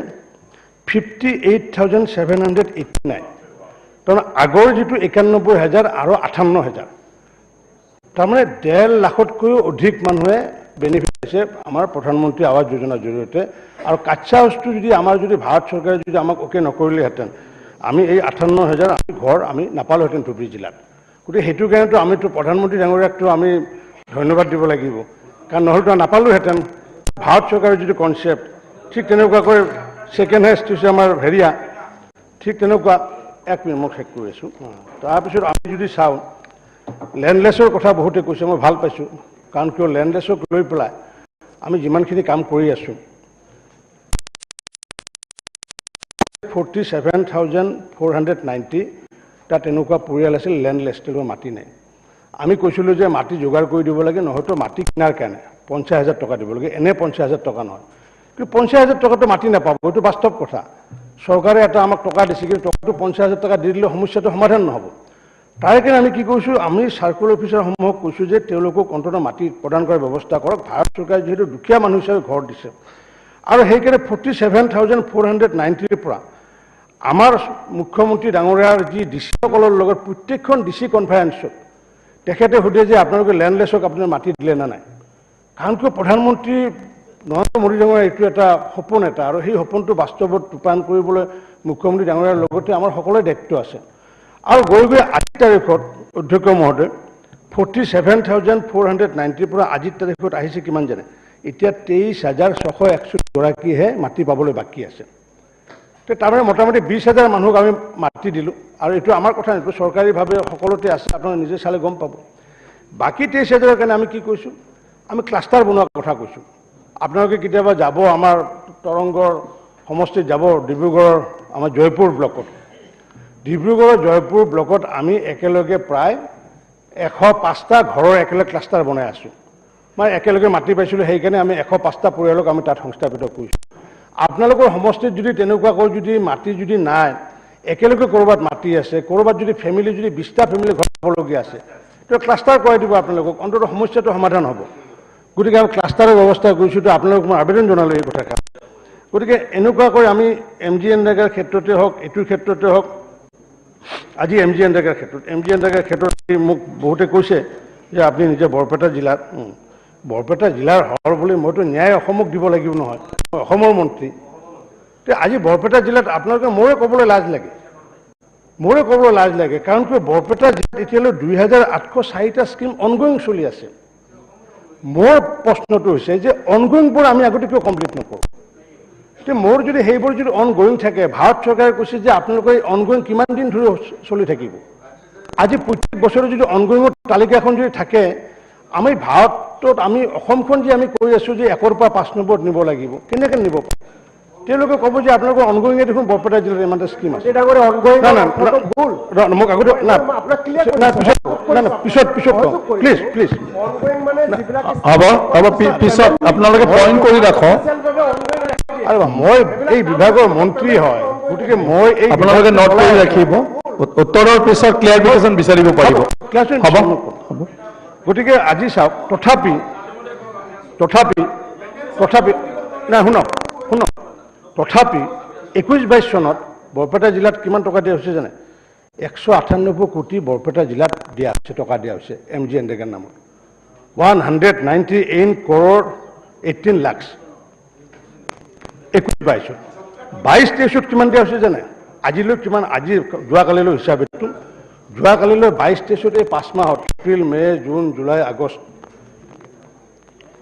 58,789। তাৰমানে আগৰ যিটো 91,000 আৰু 58,000, তাৰমানে 1.5 লাখতকৈও অধিক মানুহে বেনিফিট পাইছে আমাৰ প্ৰধানমন্ত্ৰী আৱাস যোজনাৰ জৰিয়তে। আৰু কাটছা হাউচটো যদি আমাৰ যদি ভাৰত চৰকাৰে যদি আমাক অ'কে নকৰিলেহেঁতেন, আমি এই 58,000 ঘৰ আমি নাপালোহেঁতেন ধুবুৰী জিলাত। গতিকে সেইটো কাৰণেতো আমিতো প্ৰধানমন্ত্ৰী ডাঙৰীয়াকতো আমি ধন্যবাদ দিব লাগিব, কাৰণ নহ'লেতো নাপালোহেঁতেন। ভাৰত চৰকাৰৰ যিটো কনচেপ্ট, ঠিক তেনেকুৱাকৈ ছেকেণ্ড হাইষ্ট হৈছে আমাৰ হেৰিয়া, ঠিক তেনেকুৱা। 1 মিনিট মই শেষ কৰি আছোঁ। তাৰপিছত আমি যদি চাওঁ লেণ্ডলেছৰ কথা বহুতে কৈছে, মই ভাল পাইছোঁ, কাৰণ কিয় লেণ্ডলেছক লৈ পেলাই আমি যিমানখিনি কাম কৰি আছোঁ, 47,490 তাত তেনেকুৱা পৰিয়াল আছিল লেণ্ডলেছ, তেওঁলোকৰ মাটি নাই। আমি কৈছিলোঁ যে মাটি যোগাৰ কৰি দিব লাগে, নহয়তো মাটি কিনাৰ কাৰণে 50,000 টকা দিব লাগে, এনে 50,000 টকা নহয়। কিন্তু 50,000 টকাটো মাটি নাপাব, এইটো বাস্তৱ কথা। চৰকাৰে এটা আমাক টকা দিছে, কিন্তু টকাটো 50,000 টকা দি দিলে সমস্যাটো সমাধান নহ'ব। তাৰ কাৰণে আমি কি কৰিছোঁ, আমি চাৰ্কুল অফিচাৰসমূহক কৈছোঁ যে তেওঁলোকক অন্ততঃ মাটি প্ৰদান কৰাৰ ব্যৱস্থা কৰক। ভাৰত চৰকাৰে যিহেতু দুখীয়া মানুহ হিচাপে ঘৰ দিছে, আৰু সেইকাৰণে 47,490ৰ পৰা আমাৰ মুখ্যমন্ত্ৰী ডাঙৰীয়াৰ যি ডিচিসকলৰ লগত প্ৰত্যেকখন ডিচি কনফাৰেন্সত তেখেতে সোধে যে আপোনালোকে লেণ্ডলেছক আপোনাৰ মাটি দিলে নে নাই। কাৰণ কিয় প্ৰধানমন্ত্ৰী নৰেন্দ্ৰ মোদী ডাঙৰীয়াৰ এইটো এটা সপোন এটা, আৰু সেই সপোনটো বাস্তৱত ৰূপায়ণ কৰিবলৈ মুখ্যমন্ত্ৰী ডাঙৰীয়াৰ লগতে আমাৰ সকলোৰে দায়িত্ব আছে। আৰু গৈ গৈ আজিৰ তাৰিখত অধ্যক্ষ মহোদয় 47,490ৰ পৰা আজিৰ তাৰিখত আহিছে কিমান জানে? এতিয়া 23,661 গৰাকীহে মাটি পাবলৈ বাকী আছে। তাৰমানে মোটামুটি 20,000 মানুহক আমি মাটি দিলোঁ, আৰু এইটো আমাৰ কথা নহয়, চৰকাৰীভাৱে সকলোতে আছে, আপোনালোকে নিজে চালে গম পাব। বাকী 23,000ৰ কাৰণে আমি কি কৈছোঁ, আমি ক্লাষ্টাৰ বনোৱাৰ কথা কৈছোঁ। আপোনালোকে কেতিয়াবা যাব আমাৰ তৰংগৰ সমষ্টিত যাব, ডিব্ৰুগড়ৰ আমাৰ জয়পুৰ ব্লকত, ডিব্ৰুগড়ৰ জয়পুৰ ব্লকত আমি একেলগে প্ৰায় 105টা ঘৰৰ একেলগে ক্লাষ্টাৰ বনাই আছোঁ। মই একেলগে মাটি পাইছিলোঁ, সেইকাৰণে আমি 105টা পৰিয়ালক আমি তাত সংস্থাপিত কৰিছোঁ। আপোনালোকৰ সমষ্টিত যদি তেনেকুৱাকৈ যদি মাটি যদি নাই, একেলগে ক'ৰবাত মাটি আছে, ক'ৰবাত যদি ফেমিলি যদি 20টা ফেমিলি ঘৰ পাবলগীয়া আছে, তো ক্লাষ্টাৰ কৰাই দিব আপোনালোকক, অন্ততঃ সমস্যাটো সমাধান হ'ব। গতিকে আমি ক্লাষ্টাৰৰ ব্যৱস্থা কৰিছোঁ, তো আপোনালোকক মই আবেদন জনালোঁ এই কথাষাৰ। গতিকে এনেকুৱাকৈ আমি MGNৰেগাৰ ক্ষেত্ৰতে হওক, এইটোৰ ক্ষেত্ৰতে হওক, আজি MGNৰেগাৰ ক্ষেত্ৰত মোক বহুতে কৈছে যে আপুনি নিজে বৰপেটা জিলাৰ হৰ বুলি, মইতো ন্যায় অসমক দিব লাগিব নহয়, মই অসমৰ মন্ত্ৰী। তো আজি বৰপেটা জিলাত আপোনালোকে মোৰে ক'বলৈ লাজ লাগে, কাৰণ কিয় বৰপেটা জিলাত এতিয়ালৈ 2,804টা স্কিম অনগয়িং চলি আছে। মোৰ প্ৰশ্নটো হৈছে যে অনগয়িংবোৰ আমি আগতে কিয় কমপ্লিট নকৰোঁ? এতিয়া মোৰ যদি সেইবোৰ যদি অনগয়িং থাকে, ভাৰত চৰকাৰে কৈছে যে আপোনালোকে অনগয়িং কিমান দিন ধৰি চলি থাকিব। আজি প্ৰত্যেক বছৰে যদি অনগয়িঙৰ তালিকাখন যদি থাকে, আমি ভাৰতত আমি অসমখন যে আমি কৈ আছোঁ যে 1ৰ পৰা 5 নম্বৰত নিব লাগিব, কেনেকৈ নিব? তেওঁলোকে ক'ব যে আপোনালোকৰ অনগয়িঙে দেখোন বৰপেটা জিলাত ইমানটা স্কিম আছে। মোক আগতে পিছত প্লিজ হ'ব পিছত আপোনালোকে পইণ্ট কৰি ৰাখক। আৰু মই এই বিভাগৰ মন্ত্ৰী হয়, গতিকে মই এই আপোনালোকে নোট কৰি ৰাখিব, উত্তৰৰ পিছত ক্লিয়াৰিফিকেশ্যন বিচাৰিব পাৰিব। হ'ব। গতিকে আজি চাওক, তথাপি নাই শুনক, তথাপি 21-22 চনত বৰপেটা জিলাত কিমান টকা দিয়া হৈছে জানে? 198 কোটি বৰপেটা জিলাত দিয়া হৈছে, টকা দিয়া হৈছে MGNৰেগাৰ নামত। 198 crore 18 lakhs 21-22 22-23 কিমান দিয়া হৈছে জানে? আজিলৈ কিমান, আজি যোৱাকালিলৈ হিচাপটো, যোৱাকালিলৈ 22-23 এই 5 মাহত এপ্ৰিল, মে, জুন, জুলাই, আগষ্ট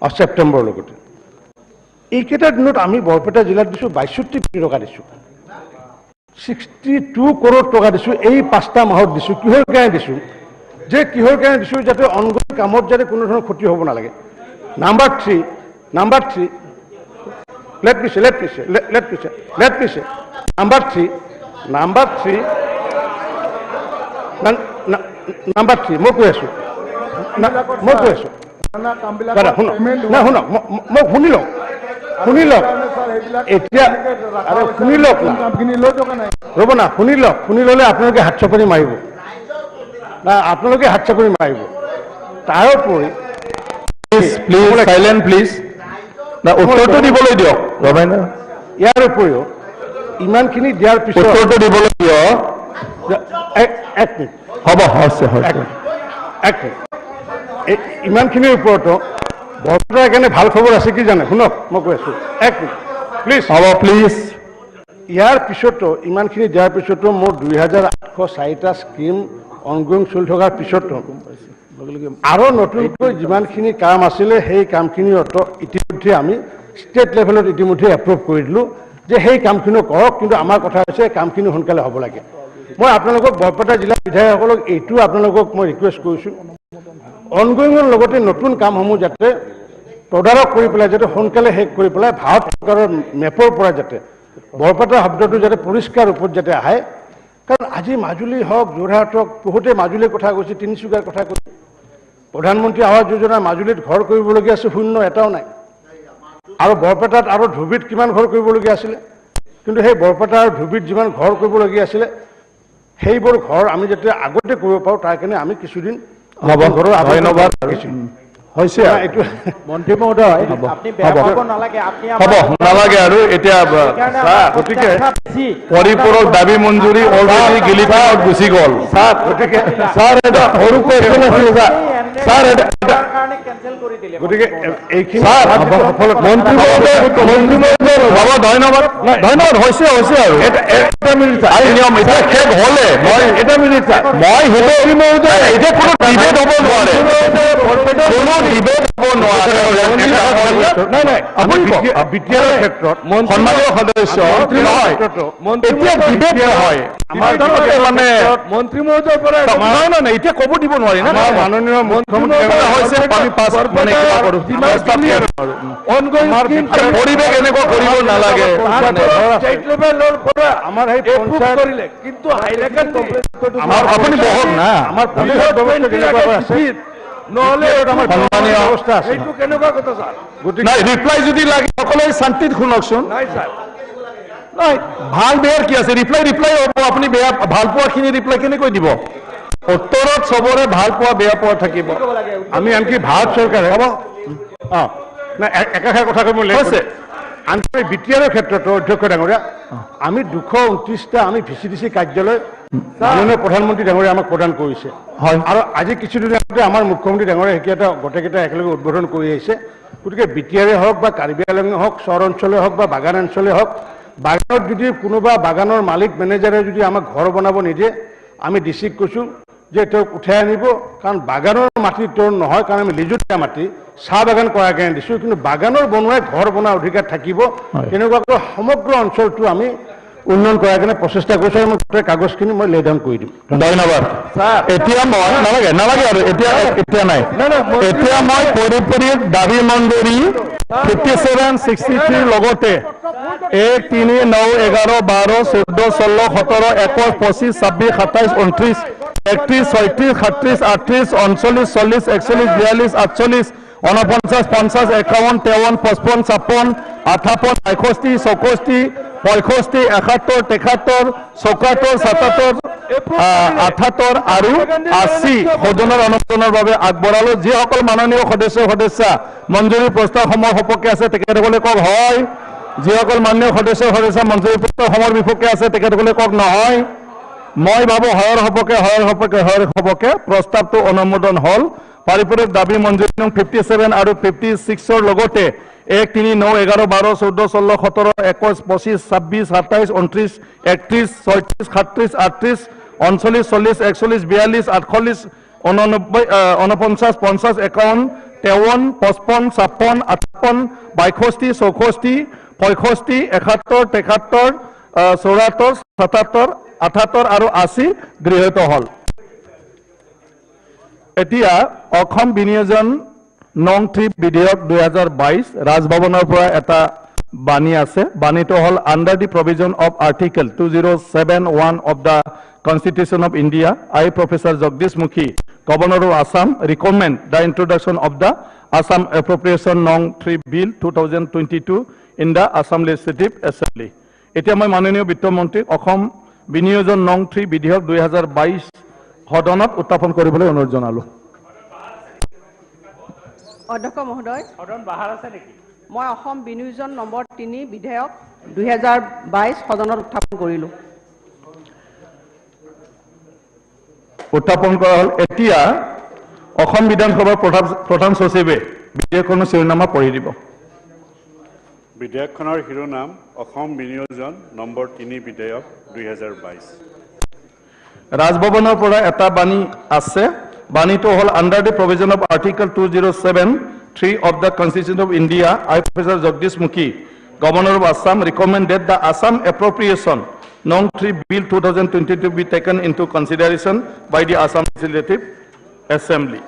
আৰু ছেপ্টেম্বৰৰ লগতে এইকেইটা দিনত আমি বৰপেটা জিলাত দিছোঁ 62 কোটি টকা দিছোঁ, 62 crore টকা দিছোঁ। এই 5টা মাহত দিছোঁ। কিহৰ কাৰণে দিছোঁ? যাতে অনগয়িং কামত যাতে কোনো ধৰণৰ ক্ষতি হ'ব নালাগে। নাম্বাৰ 3 নাম্বাৰ 3 মই কৈ আছোঁ, শুনক, মোক শুনি লওক এতিয়া, ৰ'ব না, শুনি ল'লে আপোনালোকে হাত চাপৰি মাৰিব তাৰোপৰি উত্তৰটো দিবলৈ দিয়ক। ইয়াৰ উপৰিও ইমানখিনি দিয়াৰ পিছত উত্তৰটো দিবলৈ দিয়ক। হ'ব, ইমানখিনিৰ ওপৰতো বৰপেটাৰ কাৰণে ভাল খবৰ আছে কি জানে? শুনক, মই কৈ আছোঁ, প্লিজ। ইয়াৰ পিছতো, ইমানখিনি দিয়াৰ পিছতো মোৰ 2,804টা স্কিম অনগয়িং চলি থকাৰ পিছতো আৰু নতুনকৈ যিমানখিনি কাম আছিলে, সেই কামখিনি ইতিমধ্যে আমি ষ্টেট লেভেলত ইতিমধ্যে এপ্ৰুভ কৰি দিলোঁ যে সেই কামখিনিও কৰক, কিন্তু আমাৰ কথা হৈছে কামখিনি সোনকালে হ'ব লাগে। মই আপোনালোকক বৰপেটা জিলাৰ বিধায়কসকলক এইটো আপোনালোকক মই ৰিকুৱেষ্ট কৰিছোঁ, অনগয়িঙৰ লগতে নতুন কামসমূহ যাতে তদাৰক কৰি পেলাই, যাতে সোনকালে শেষ কৰি পেলাই ভাৰত চৰকাৰৰ মেপৰ পৰা যাতে বৰপেটা শব্দটো যাতে পৰিষ্কাৰ ৰূপত যাতে আহে, কাৰণ আজি মাজুলী হওক যোৰহাট হওক বহুতে মাজুলীৰ কথা কৈছে, তিনিচুকীয়াৰ কথা কৈছে। প্ৰধানমন্ত্ৰী আৱাস যোজনা মাজুলীত ঘৰ কৰিবলগীয়া আছে, শূন্য এটাও নাই। আৰু বৰপেটাত আৰু ধুবুৰীত কিমান ঘৰ কৰিবলগীয়া আছিলে, কিন্তু সেই বৰপেটা আৰু ধুবুৰীত যিমান ঘৰ কৰিবলগীয়া আছিলে সেইবোৰ ঘৰ আমি যাতে আগতে কৰিব পাৰোঁ তাৰ কাৰণে আমি কিছুদিন ঘৰৰ ধন্যবাদ হৈছে মন্ত্ৰী মহোদয় আপুনি বেয়া পাব নালাগে, আপুনি নালাগে আৰু এতিয়া গতিকে পৰিপূৰক দাবী মঞ্জুৰি অলৰেডি গিলিফাত গুচি গ'ল। গতিকে ছাৰ এটা সৰু কুৱেশ্যন আছিল ছাৰ, গতিকে এইখিনি মন্ত্ৰী হ'ব। ধন্যবাদ ধন্যবাদ হৈছে হৈছে আৰু এটা মিনিট নিয়ম এতিয়া শেষ হ'লে মই এটা মিনিট মই এতিয়া কোনো ডিবেট হ'ব নোৱাৰে, কোনো ডিবেট হ'ব নোৱাৰে। নাই নাই আপুনি বিদ্যালয়ৰ ক্ষেত্ৰত সন্মানীয় সদস্য নহয়, এতিয়া ডিবেট হয় আমাৰ মানে মন্ত্ৰী মহোদয়ৰ পৰা নহয় নহয় এতিয়া ক'ব দিব নোৱাৰি না। মাননীয় মুখ্যমন্ত্ৰী হৈছে আমি পাছ মানে কিবা কৰোঁ পৰিৱেশ এনেকুৱা কৰিব নালাগে। আমাৰ সেই পঞ্চায়ত কিন্তু আপুনি বহক না, আমাৰ পঞ্চায়ত ব্যৱস্থা কেনেকুৱা আছে নহ'লে আমাৰ সন্মানীয় অৱস্থা আছে সেইটো কেনেকুৱা কথা ছাৰ। গতিকে ৰিপ্লাই যদি লাগে সকলোৱে শান্তিত শুনকচোন। নাই ছাৰ নাই ভাল বেয়াৰ কি আছে, ৰিপ্লাই হ'ব। আপুনি বেয়া ভাল পোৱাখিনি ৰিপ্লাই কেনেকৈ দিব? উত্তৰত চবৰে ভাল পোৱা বেয়া পোৱা থাকিব। আমি আনকি ভাৰত চৰকাৰে হ'ব নাই একাষাৰ কথা কৈ মোৰ লৈছে আনকি বিটিআৰৰ ক্ষেত্ৰতো অধ্যক্ষ ডাঙৰীয়া আমি 229টা আমি VCDC কাৰ্যালয় মাননীয় প্ৰধানমন্ত্ৰী ডাঙৰীয়া আমাক প্ৰদান কৰিছে। আৰু আজি কিছুদিন আগতে আমাৰ মুখ্যমন্ত্ৰী ডাঙৰীয়া সেইকেইটা গোটেইকেইটা একেলগে উদ্বোধন কৰি আহিছে। গতিকে বিটিআৰে হওক বা কাৰ্বি আংলঙে হওক, চহৰ অঞ্চলে হওক বা বাগান অঞ্চলে হওক, বাগানত যদি কোনোবা বাগানৰ মালিক মেনেজাৰে যদি আমাক ঘৰ বনাব নিদিয়ে আমি ডিচিক কৈছোঁ যে তেওঁক উঠাই আনিব, কাৰণ বাগানৰ মাটি তেওঁৰ নহয়, কাৰণ আমি লিজুত দিয়া মাটি চাহ বাগান কৰাৰ কাৰণে দিছোঁ, কিন্তু বাগানৰ বনোৱাই ঘৰ বনোৱাৰ অধিকাৰ থাকিব। তেনেকুৱাকৈ সমগ্ৰ অঞ্চলটো আমি উন্নয়ন কৰাৰ কাৰণে প্ৰচেষ্টা কৰিছোঁ। মই গোটেই কাগজখিনি মই লে ডাউন কৰি দিম। ধন্যবাদ। এতিয়া মই নালাগে নালাগে আৰু এতিয়া নাই এতিয়া মই পৰিপূৰক দাবী মঞ্জুৰি 5763 লগতে 1, 3, 9, 11, 12, 14, 16, 17, 21, 25, 26, 27, 29, 31, 36, 37, 38, 39, 40, 41, 42, 48, 49, 50, 51, 53, 55, 56, 58, 61, 64, 65, 71, 73, 74, 77, 78 আৰু 80 সদনৰ অনুমোদনৰ বাবে আগবঢ়ালো। যিসকল মাননীয় সদস্যা মঞ্জুৰী প্ৰস্তাৱসমূহ সপক্ষে আছে তেখেতসকলে কওক হয়, যিসকল মাননীয় সদস্যা মঞ্জুৰী প্ৰস্তাৱসমূহৰ বিপক্ষে আছে তেখেতসকলে কওক নহয়। মই ভাবোঁ হয়ৰ সপক্ষে প্ৰস্তাৱটো অনুমোদন হ'ল। পৰিপূৰক দাবী মঞ্জুৰি নং 57 আৰু 56ৰ লগতে 1, 3, 9, 11, 12, 14, 16, 17, 21, 25, 26, 27, 29, 31, 36, 37, 38, 39, 40, 41, 42, 48, 49, 49, 50, 51, 53, 55, 56, 58, 62, 64, 65, 71, 73, 74, 77, 78 আৰু 80 গৃহীত হ'ল। এতিয়া অসম বিনিয়োজন নং 3 বিধেয়ক 2022 ৰাজভৱনৰ পৰা এটা বাণী আছে। বাণীটো হ'ল under the provision of article 2071 of the constitution of India, I Professor Jagdish Mukhi, Governor of Assam, recommend the introduction of the Assam Appropriation Nong 3 Bill 2022 in the Assam Legislative Assembly. এতিয়া মই মাননীয় বিত্তমন্ত্ৰীক অসম বিনিয়োজন নং 3 বিধেয়ক 2022 সদনত উত্থাপন কৰিবলৈ অনুৰোধ জনালোঁ। অধ্যক্ষ মহোদয়, মই অসম বিনিয়োজন নম্বৰ 3 বিধেয়ক 2022 সদনত উত্থাপন কৰিলোঁ। উত্থাপন কৰা হ'ল। এতিয়া অসম বিধানসভাৰ প্ৰধান সচিবে বিধেয়কখনৰ শিৰোনামা পঢ়ি দিব। বিধেয়কখনৰ শিৰোনাম অসম বিনিয়োজন নম্বৰ 3 বিধেয়ক 2022। ৰাজভৱনৰ পৰা এটা বাণী আছে। বাণীটো হ'ল under the provision of article 2073 of the constitution of India, I Professor Jagdish Mukhi, Governor of Assam, recommended the Assam Appropriation Nong 3 Bill 2022 be taken into consideration by the Assam Legislative Assembly.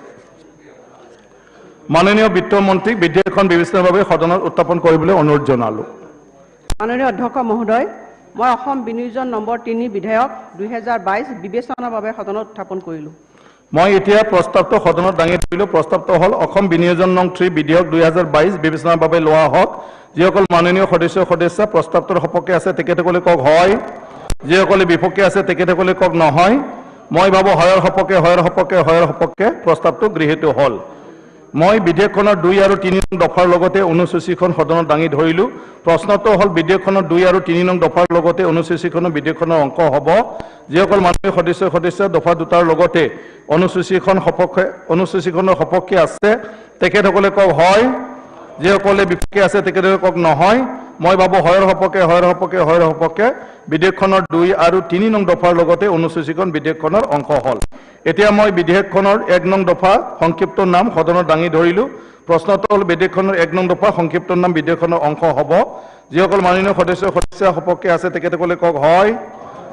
মাননীয় বিত্তমন্ত্ৰীক বিধেয়কখন বিবেচনাৰ বাবে সদনত উত্থাপন কৰিবলৈ অনুৰোধ জনালোঁ। মাননীয় অধ্যক্ষ মহোদয়, মই অসম বিনিয়োজন নম্বৰ 3 বিধেয়ক 2022 বিবেচনাৰ বাবে সদনত উত্থাপন কৰিলোঁ। মই এতিয়া প্ৰস্তাৱটো সদনত দাঙি ধৰিলোঁ। প্ৰস্তাৱটো হ'ল অসম বিনিয়োজন নং 3 বিধেয়ক 2022 বিবেচনাৰ বাবে লোৱা হওক। যিসকল মাননীয় সদস্য প্ৰস্তাৱটোৰ সপক্ষে আছে তেখেতসকলে কওক হয়, যিসকলে বিপক্ষে আছে তেখেতসকলে কওক নহয়। মই ভাবোঁ হয়ৰ সপক্ষে প্ৰস্তাৱটো গৃহীত হ'ল। মই বিধেয়কখনৰ 2 আৰু 3 নং দফাৰ লগতে অনুসূচীখন সদনত দাঙি ধৰিলোঁ। প্ৰশ্নটো হ'ল বিধেয়কখনৰ 2 আৰু 3 নং দফাৰ লগতে অনুসূচীখনৰ বিধেয়কখনৰ অংশ হ'ব। যিসকল মাননীয় সদস্য দফা 2টাৰ লগতে অনুসূচীখনৰ সপক্ষে আছে তেখেতসকলে কওক হয়, যিসকলে বিপক্ষে আছে তেখেতসকলে কওক নহয়। মই ভাবোঁ হয়ৰ সপক্ষে বিধেয়কখনৰ 2 আৰু 3 নং দফাৰ লগতে অনুসূচীখন বিধেয়কখনৰ অংশ হ'ল। এতিয়া মই বিধেয়কখনৰ 1 নং দফা সংক্ষিপ্ত নাম সদনত দাঙি ধৰিলোঁ। প্ৰশ্নটো হ'ল বিধেয়কখনৰ 1 নং দফা সংক্ষিপ্ত নাম বিধেয়কখনৰ অংশ হ'ব। যিসকল মাননীয় সদস্য সপক্ষে আছে তেখেতসকলে কওক হয়,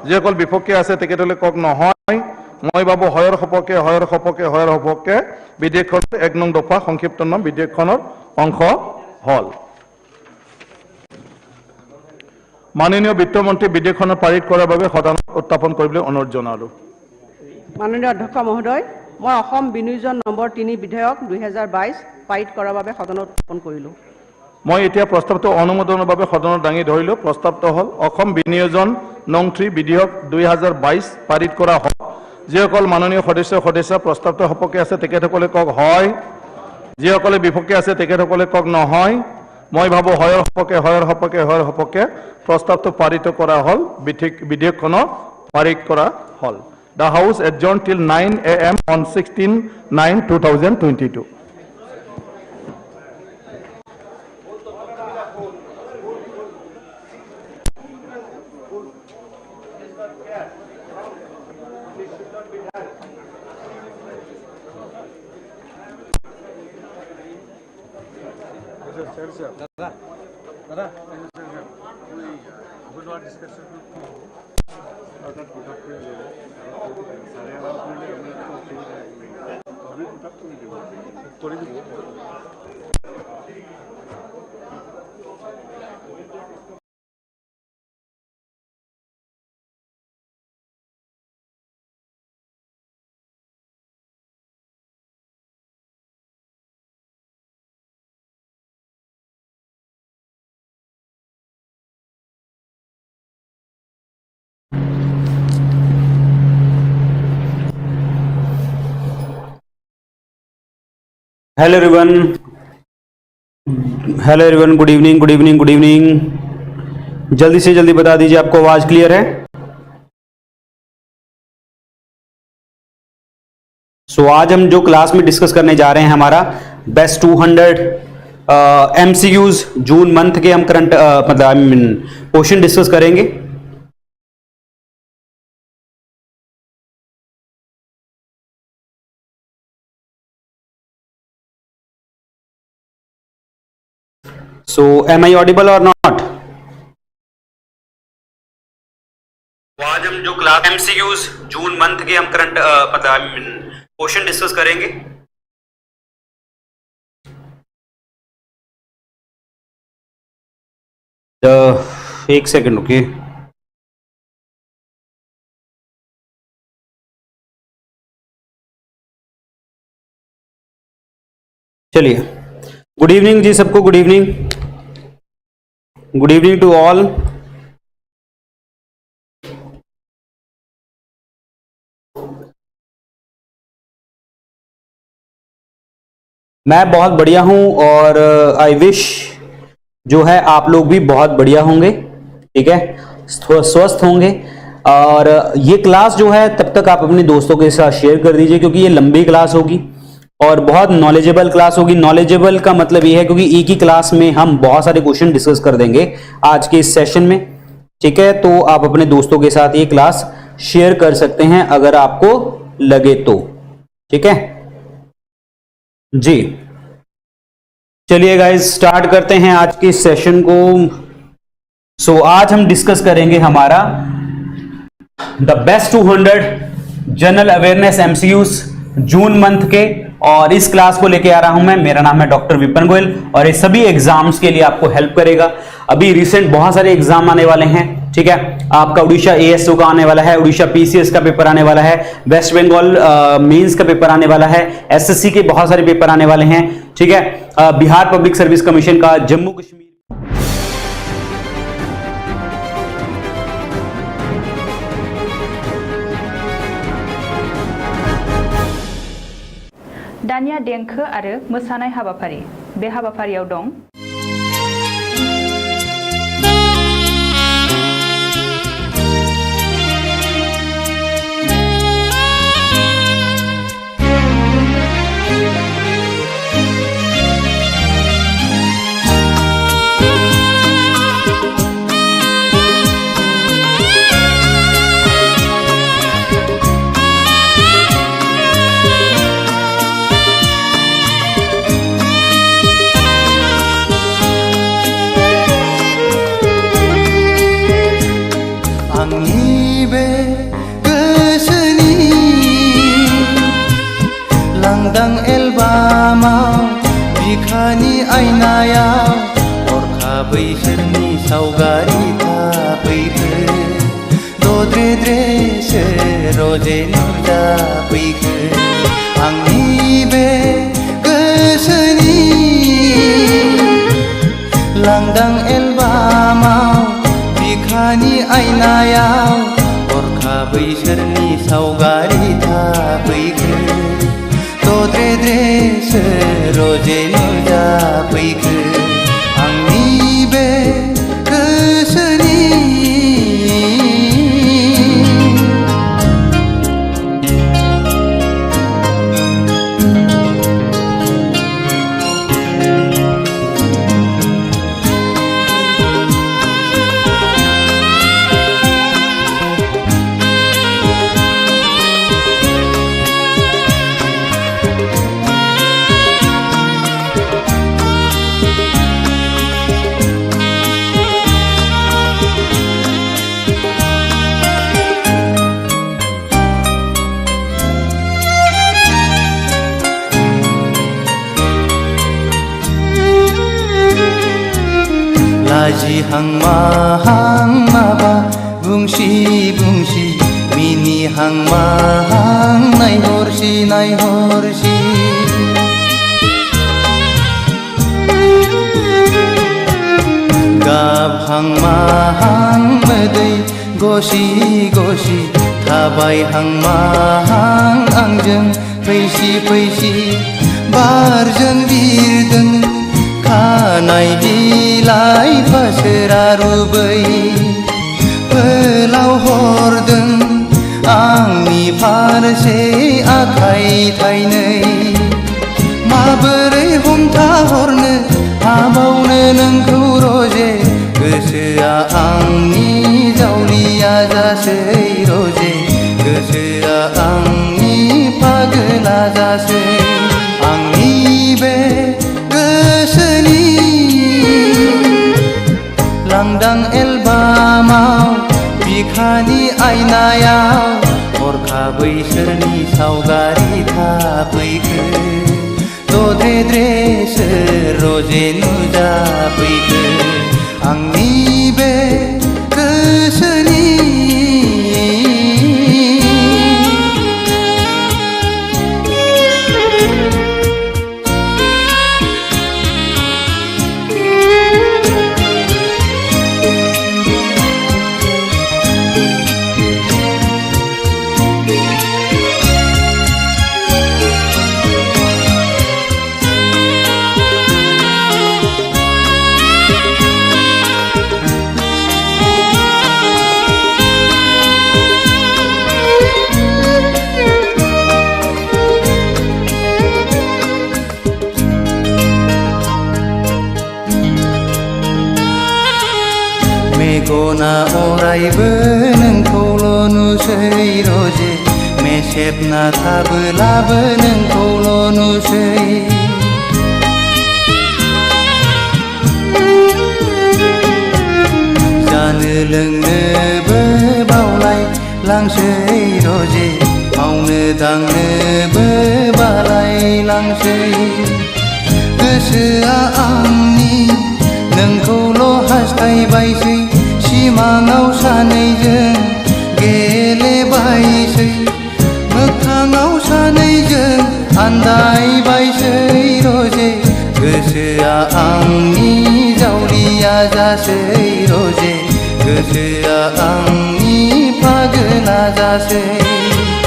যিসকল বিপক্ষে আছে তেখেতসকলে কওক নহয়। মই ভাবোঁ হয়ৰ সপক্ষে বিধেয়কখনৰ 1 নং দফা সংক্ষিপ্ত নাম বিধেয়কখনৰ অংশ হ'ল। মাননীয় বিত্তমন্ত্ৰী বিধেয়কখনৰ পাৰিত কৰাৰ বাবে সদনত উত্থাপন কৰিবলৈ অনুৰোধ জনালোঁ। মাননীয় অধ্যক্ষ মহোদয়, মই অসম বিনিয়োজন নম্বৰ 3 বিধেয়ক 2022 পাৰিত কৰাৰ বাবে সদনত উত্থাপন কৰিলোঁ। মই এতিয়া প্ৰস্তাৱটো অনুমোদনৰ বাবে সদনত দাঙি ধৰিলোঁ। প্ৰস্তাৱটো হ'ল অসম বিনিয়োজন নং 3 বিধেয়ক 2022 পাৰিত কৰা হওক। যিসকল মাননীয় সদস্য প্ৰস্তাৱটোৰ সপক্ষে আছে তেখেতসকলে কওক হয়, যিসকলে বিপক্ষে আছে তেখেতসকলে কওক নহয়। মই ভাবোঁ হয়ৰ সপক্ষে প্ৰস্তাৱটো পাৰিত কৰা হ'ল। বিধেয়কখনৰ পাৰিত কৰা হ'ল। The House adjourned till 9 AM on 16/9/2022. Hello everyone, good evening. जल्दी से जल्दी बता दीजिए आपको आवाज क्लियर है? सो आज हम जो क्लास में डिस्कस करने जा रहे हैं हमारा बेस्ट 200 MCQs जून मंथ के हम करंट क्वेश्चन डिस्कस करेंगे। So am I audible or not? आज हम जो क्लास MCQs जून मंथ के हम करंट क्वेश्चन डिस्कस करेंगे। एक सेकंड रुकिए। चलिए, गुड इवनिंग जी सबको, गुड इवनिंग टू ऑल। मैं बहुत बढ़िया हूं और आई विश जो है आप लोग भी बहुत बढ़िया होंगे, ठीक है, स्वस्थ होंगे। और ये क्लास जो है तब तक आप अपने दोस्तों के साथ शेयर कर दीजिए, क्योंकि ये लंबी क्लास होगी और बहुत नॉलेजेबल क्लास होगी। नॉलेजेबल का मतलब ये है क्योंकि एक ही क्लास में हम बहुत सारे क्वेश्चन डिस्कस कर देंगे आज के इस सेशन में, ठीक है। तो आप अपने दोस्तों के साथ ये क्लास शेयर कर सकते हैं अगर आपको लगे तो, ठीक है जी। चलिए गाइस, स्टार्ट करते हैं आज के सेशन को। सो आज हम डिस्कस करेंगे हमारा the best 200 general awareness MCQs June month के और इस क्लास को लेके आ रहा हूं मैं। मेरा नाम है डॉक्टर विपिन गोयल और ये सभी एग्जाम्स के लिए आपको हेल्प करेगा। अभी रिसेंट बहुत सारे एग्जाम आने वाले हैं, ठीक है। आपका उड़ीसा एएसओ का आने वाला है, उड़ीसा पीसीएस का पेपर आने वाला है, वेस्ट बंगाल मेंस का पेपर आने वाला है, एसएससी के बहुत सारे पेपर आने वाले हैं, ठीक है। बिहार पब्लिक सर्विस कमीशन का, जम्मू कश्मीर दानिया देंखो आरो मोसानाय हाबाफारि। बे हाबाफारियाव दं बिखानि आयनायाव हरखाबै सोरनि सावगारि थाफैखो दद्रेद्रेसो रजे नुजाफैखो आंनि बे गोसोनि लांदां एलबामाव बिखानि आयनायाव हरखाबै सोरनि सावगारि थाफैखो दद्रेद्रेसो रजे नुजाफैखो आंनि बे गोसोनि लाजिहां माहां माबा बुंसि बुंसि मिनिहां माहां नायहरसि नायहरसि गाबहां माहां मोदै गसि गसि थाबायहां माहां आंजों फैसि फैसि बारजों बिरदों खानाय बिलाइ फासोरा रुबै फोलाव हरदों आंनि फारसे आखाइ थाइनै माबोरै हमथाहरनो हाबावनो नोंखौ रजे गोसोआ आंनि जावलिया जासै रजे गोसोआ आंनि पागला जासै आंनि बे गोसोनि लांदां एलबामाव बिखानि आयनायाव हरखाबै सोरनि सावगारि थाफैखो दद्रेद्रेसो रजे नुजाफैखो आंनि बे गोसोनि मेगना अरायबो नोंखौल' नुसै रजे मेसेबना थाबोलाबो नोंखौल' नुसै जानो लोंनोबो बावलाय लांसै रजे मावनो दांनोबो बालाय थैलांसै गोसोआ आंनि नोंखौल' हास्थायबायसै सिमाङाव सानैजों गेलेबायसै मोगथाङाव सानैजों आन्दायबायसै रजे गोसोआ आंनि जावलिया जासै रजे गोसोआ आंनि पागोला जासै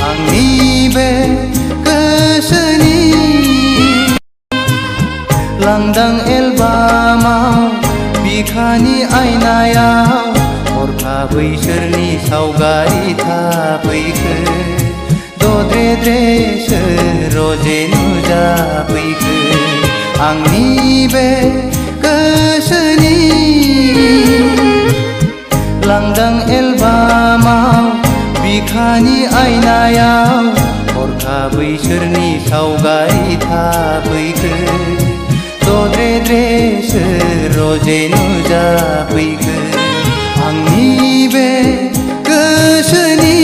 आंनि बे गोसोनि लांदां एलबामाव बिखानि आयनायाव हरखाबै सोरनि सावगारि थाफैखो दद्रे रजे नुजाफैखो आंनि बे गोसोनि लांदां एलबामाव बिखानि आयनायाव हरखाबै सोरनि सावगारि थाफैखो दद्रे रजे नुजाफैखो आंनि बे गोसोनि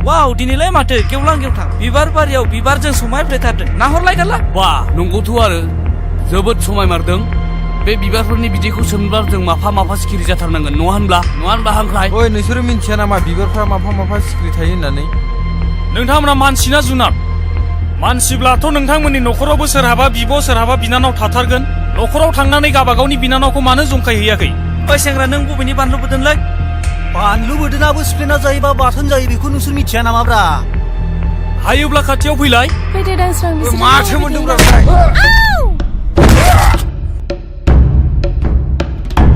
वाव दिनैलाय माथो गेवलां गेवथां बिबार बारियाव बिबारजों समायफ्लेथारदों नाहरलाय गारला बा नंगौथ' आरो जोबोद समायमारदों बे बिबारफोरनि बिदैखौ सोमब्ला जों माफा सिखिरि जाथारनांगोन नङा होनब्ला हांख्राय ओइ नोंसोरो मिन्थिया नामा बिबारफ्रा माफा सिखिरि थायो होननानै नोंथांमोना मानसि ना जुनार मानसिब्लाथ' नोंथांमोननि न'खरावबो सोरहाबा बिब' सोरहाबा बिनानाव थाथारगोन न'खराव थांनानै गाबागावनि बिनानावखौ मानो जंखायहैयाखै ओइ सेंग्रा नों बबेनि बानलु बोदोंलै बानलु बोरदोनाबो सिफ्लेना जायोबा बाथोन जायो बेखौ नोंसोर मिथिया नामाब्रा हायोब्ला खाथियाव फैलाय फैदो दांस्रां बिसोर माथो मोनदोंब्रा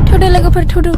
थौदो लोगोफोर थौदो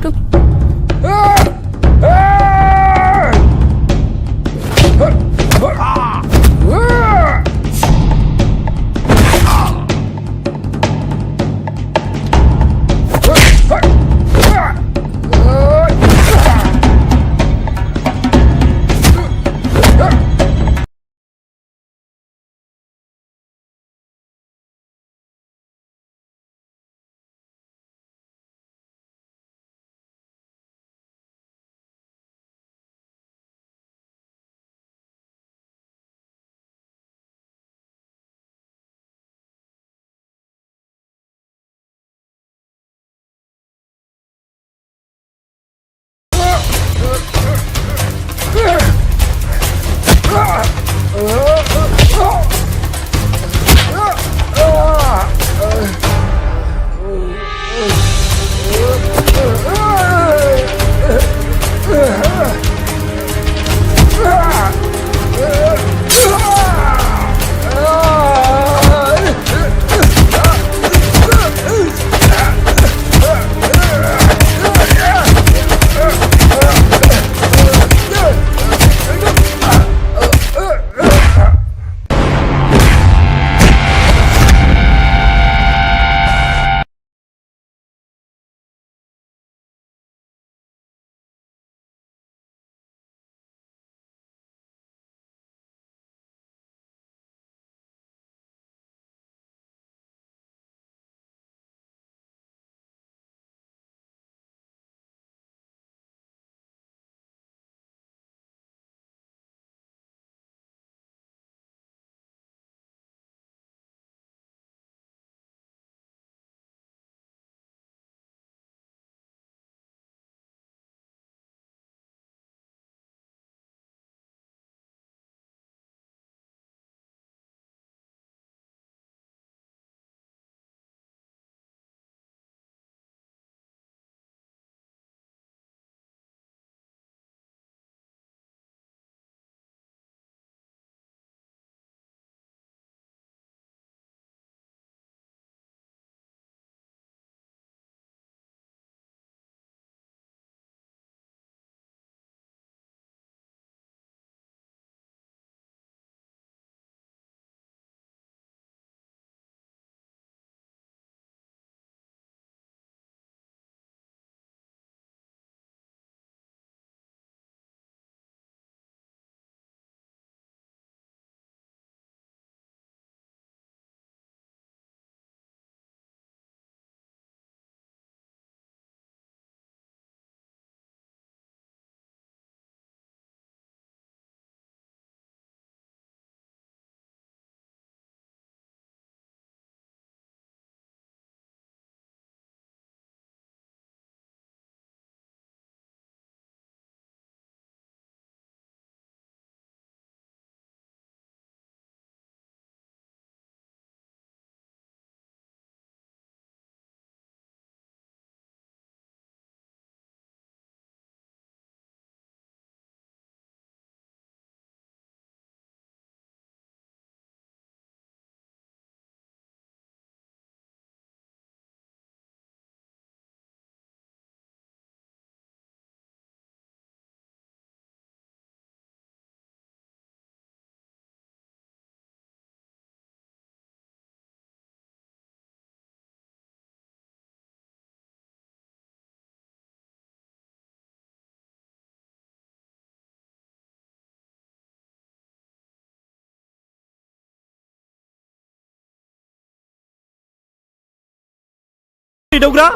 एदावग्रा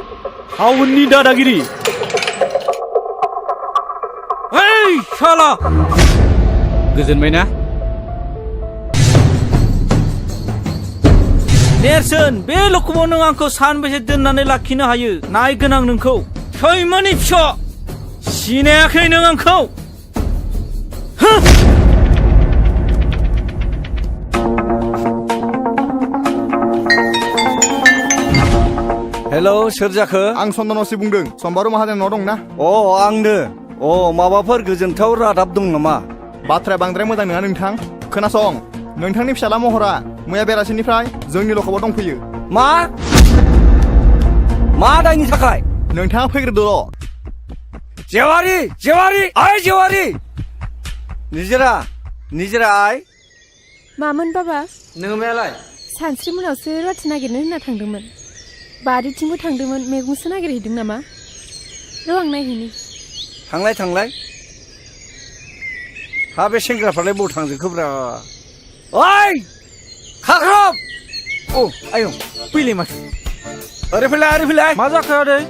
हाउननि दादागिरि ओइ शाला गोजोनबाय ना नेरसोन बे लखमाव नों आंखौ सानबेसे दोननानै लाखिनो हायो नायगोन आं नोंखौ सैमानि फिसा सिनायाखै नों आंखौ हेलौ सोर जाखो आं चन्दनसि बुंदों सम्बारु माहाजोन न' दंना आंनो माबाफोर गोजोनथाव रादाब दं नामा बाथ्राया बांद्राय मोजां नङा नोंथां खोनासं नोंथांनि फिसाला महरा मैया बेलासिनिफ्राय जोंनि लखबाव दंफैयो मा दायनि थाखाय नोंथाङा फैग्रोदोल' जेवारि आइ जेवारि निजिरा आइ मामोन बाबा नोङो मायालाय सानस्रि मोनावसो रुवाथि नागिरनो होनना थांदोंमोन बारिथिंबो थांदोंमोन मैगंसो नागिरहैदों नामा र' आं नायहैनि थांलाय हा बे सेंग्राफ्रालाय बबाव थांजोबखोब्रा ओइ खाख्रब आयौ फैलाय माथो ओरै फैलाय मा जाखो आदै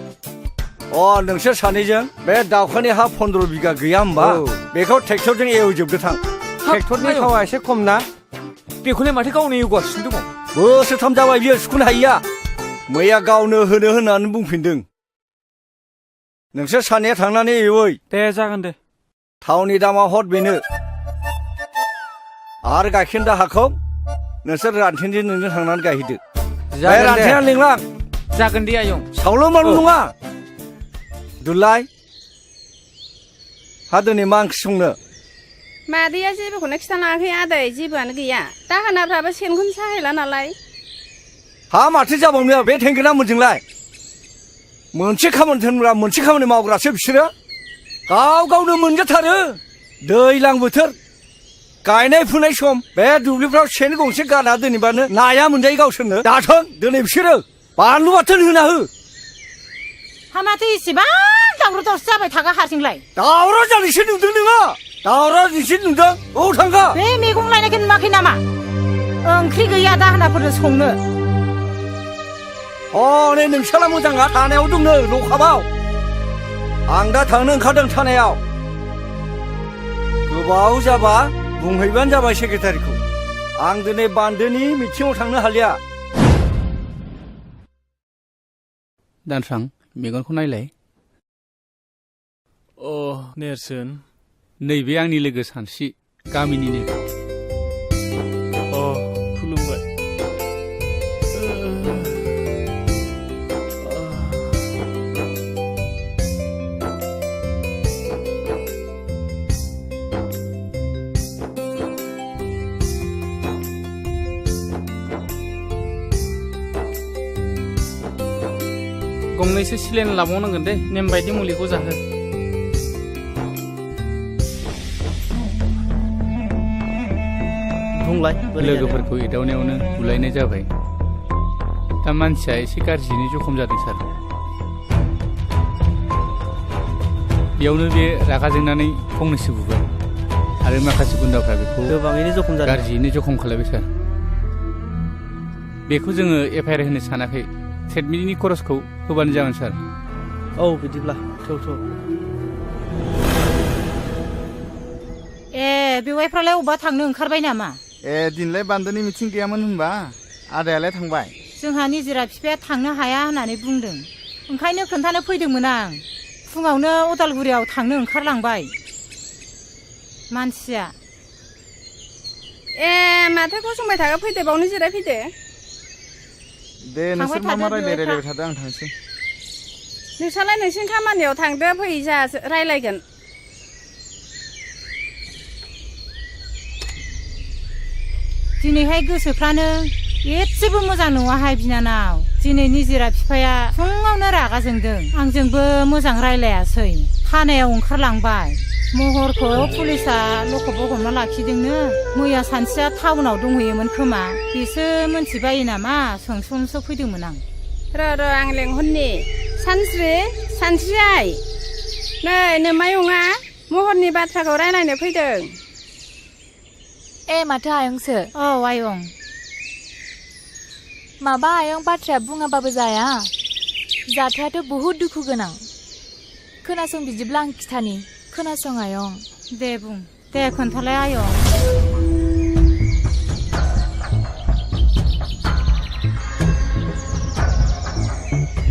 नोंसोर सानैजों बे दाउखानि हा 15 बिगा गैया होमबा बेखौ ट्रेक्टरजों एवजोबदो थां ट्रेक्टरनि थावा एसे खम ना बेखौलाय माथो गावनो एवगासिनो दङ बोसोरथाम जाबाय बियो सुखुनो हायिया मैया गावनो होनो होननानै बुंफिनदों नोंसोर सानैया थांनानै एवै दे जागोन दे थावनि दामा हद बेनो आरो गाइखेर दाहाखौ नोंसोर रानथेनजों नोंजों थांनानै गायहैदो रानथेना लिंलां जागोन दे आयं सावल' माल नङा दुलाय हा दिनै मा ओंख्रि संनो मादैया जेबोखौनो खिथालाङाखै आदै जेबोआनो गैया दाहोनाफ्राबो सेनखौनो साहैला नालाय हा माथो जाबावनो बे थेंगोना मोनजोंलाय मोनसे खामानि थोनग्रा मोनसे खामानि मावग्रासो बिसोरो गावनो मोनजाथारो दैज्लां बोथोर गायनाय फुनाय सम बे दुब्लिफ्राव सेन गंसे गाना दोनैबानो नाया मोनजायो गावसोरनो दाथों दिनै बिसोरो बानलु बाथोन होना हो हा माथो इसेबां दावराव दावसि जाबाय थागा हारसिंलाय दावराव जानायसो नुदों नोङो दावराव नोंसो नुदों थांगा बे मैगं लायनायखौ नुवाखै नामा ओंख्रि गैया दाहोनाफोरनो संनो नै नोंसाला मोजाङा थानायाव दंनो लकाबाव आं दा थांनो ओंखारदों थानायाव गोबाव जाबा बुंहैबानो जाबाय सेक्रेटारिखौ आं दिनै बान्दोनि मिटिङाव थांनो हालिया दानस्रां मेगनखौ नायलाय नेरसोन नैबे आंनि लोगो सानस्रि गामिनिनो खुलुमबाय गंनैसो सिलेन लाबावनांगोन दे नेम बायदि मुलिखौ जाहो लोगोफोरखौ एदावनायावनो बुलायनाय जाबाय दा मानसिया एसे गाज्रियैनो जखम जादों सार बेयावनो बे रागा जोंनानै फंनैसो बुबाय आरो माखासे गुन्दाफ्रा बेखौ गोबाङैनो जखम जादों गाज्रियैनो जखम खालामबाय सार बेखौ जोङो एफआइआर होनो सानाखै ट्रिटमेन्टनि खरसखौ होबानो जागोन सार बिदिब्ला थौ बेवाइफ्रालाय अबा थांनो ओंखारबाय नामा दिनलाय बान्दोनि मिथिं गैयामोन होनबा आदायालाय थांबाय जोंहा निजिरा बिफाया थांनो हाया होननानै बुंदों ओंखायनो खोन्थानो फैदोंमोन आं फुङावनो अदालगुरियाव थांनो ओंखारलांबाय मानसिया माथो गसंबाय थागा फैदो बावनो जिरायफैदो दे नोंसोर मा रायलायबाय थादो आं थांसै नोंसालाय नोंसिनि खामानियाव थांदो फै जोंहा रायलायगोन दिनैहाय गोसोफ्रानो एसेबो मोजां नङाहाय बिनानाव दिनै निजिरा बिफाया फुङावनो रागा जोंदों आंजोंबो मोजां रायलायासै थानायाव ओंखारलांबाय महरखौ पुलिसा लकबाव हमना लाखिदोंनो मैया सानसेया टाउनाव दंहैयोमोन खोमा बेसो मोनथिबायो नामा सोंस'नोसो फैदोंमोन आं र' आं लेंहरनि सानस्रि आइ नै नोमायंआ महरनि बाथ्राखौ रायलायनो फैदों माथो आयंसो आयं माबा आयं बाथ्राया बुङाबाबो जाया जाथायाथ' बहुद दुखु गोनां खोनासं बिदिब्ला आं खिथानि खोनासं आयं दे बुं दे खोन्थालाय आयं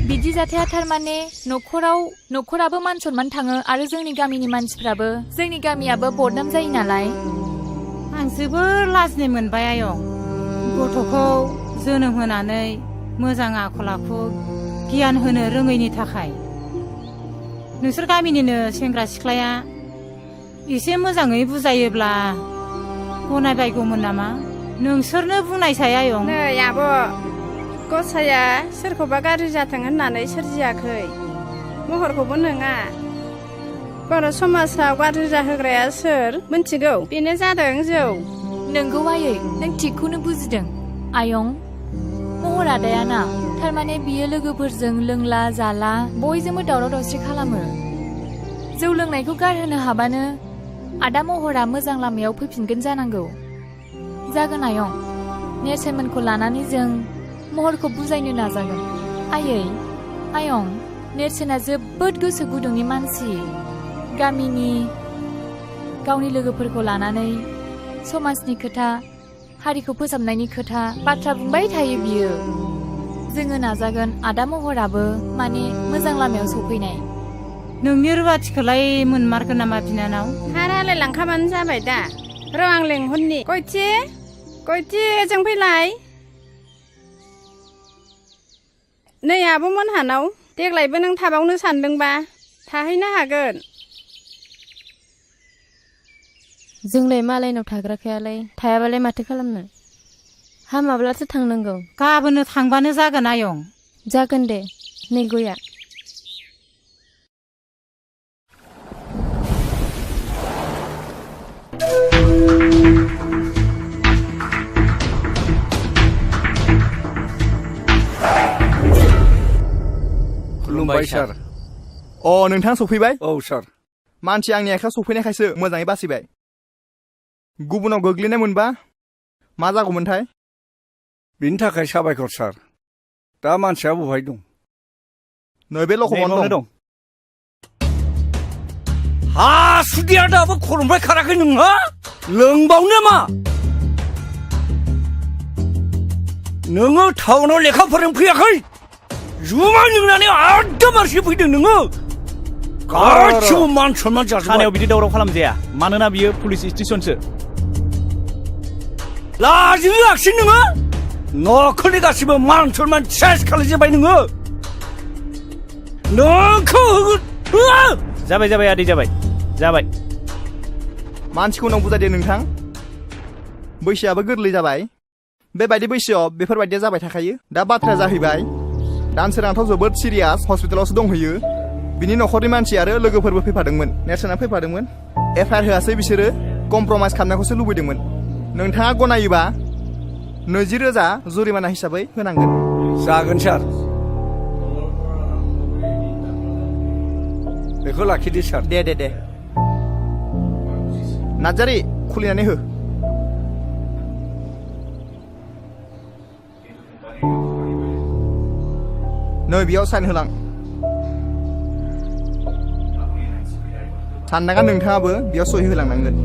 बिदि जाथाया थारमाने न'खराबो मान सनमान थाङो आरो जोंनि गामिनि मानसिफ्राबो जोंनि गामियाबो बदनाम जायो नालाय आं जोबोर लाजिनाय मोनबाय आयं गथ'खौ जोनोम होनानै मोजां आखल आखु गियान होनो रोङैनि थाखाय नोंसोर गामिनिनो सेंग्रा सिख्लाया एसे मोजाङै बुजायोब्ला गनायबायगौमोन नामा नोंसोरनो बुंनायसाय आयं नै आब' गसाया सोरखौबा गाज्रि जाथों होननानै सोरजियाखै महरखौबो नङा बर' समाजाव गाज्रि जाहोग्राया सोर मिन्थिगौ बेनो जादों जौ नोंगौ आयै नों थिगखौनो बुजिदों आयं महर आदायाना थारमाने बियो लोगोफोरजों लोंला जाला बयजोंबो दावराव दावसि खालामो जौ लोंनायखौ गारहोनो हाबानो आदा महरा मोजां लामायाव फैफिनगोन जानांगौ जागोन आयं नेरसोनमोनखौ लानानै जों महरखौ बुजायनो नाजागोन आयै आयं नेरसोना जोबोद गोसो गुदुंनि मानसि गामिनि गावनि लोगोफोरखौ लानानै समाजनि खोथा हारिखौ फोसाबनायनि खोथा बाथ्रा बुंबाय थायो बियो जोङो नाजागोन आदा महराबो माने मोजां लामायाव सफैनाय नोंनि रुवाथिखौलाय मोनमारगोन नामा बिनानाव हा रायलायलांखाबानो जाबाय दा र' आं लेंहरनि गयथि ओजों फैलाय नै आब'मोनहानाव देग्लायबो नों थाबावनो सानदोंबा थाहैनो हागोन जोंलाय मालायनाव थाग्राखायालाय थायाबालाय माथो खालामनो हामाब्लासो थांनांगौ गाबोननो थांबानो जागोन आयं जागोन दे नै गया खुलुमबाय सार अ नोंथां सफैबाय औ सार मानसि आंनि आखायाव सफैनायखायसो मोजाङै बासिबाय गुबुनाव गोग्लैनाय मोनबा मा जागौमोनथाय बिनि थाखाय साबायखर सार दा मानसिया बहाय दं नैबे लखबावनो दं हा सुदिया दाबो खर'निफ्राय खाराखै नोंहा लोंबावनो मा नोङो टाउनाव लेखा फोरों फैयाखै जुमाय लोंनानै आददा मारसि फैदों नोङो गासिबो मान सनमान जाजोब्बाय थानायाव बिदि दावराव खालामजाया मानोना बियो पुलिस स्टेशनसो लाजियाखिसै नोङो न'खरनि गासिबो मान सनमान सेस खालामजोब्बाय नोङो नोंखौ जाबाय आदै जाबाय मानसिखौ उनाव बुजायदो नोंथां बैसोआबो गोरलै जाबाय बेबायदि बैसोआव बेफोरबायदिया जाबाय थाखायो दा बाथ्राया जाहैबाय दानसोरांथ' जोबोद सिरियास हस्पिटालावसो दंहैयो बिनि न'खरनि मानसि आरो लोगोफोरबो फैफादोंमोन नेरसोना फैफादोंमोन एफआइआर होआसै बिसोरो कमप्रमाइस खालामनायखौसो लुबैदोंमोन नोंथाङा गनायोबा 20,000 जुरिमाना हिसाबै होनांगोन जागोन सार बेखौ लाखिदो सार दे नार्जारि खुलिनानै हो नै बेयाव साइन होलां साननाङा नोंथाङाबो बेयाव सहि होलांनांगोन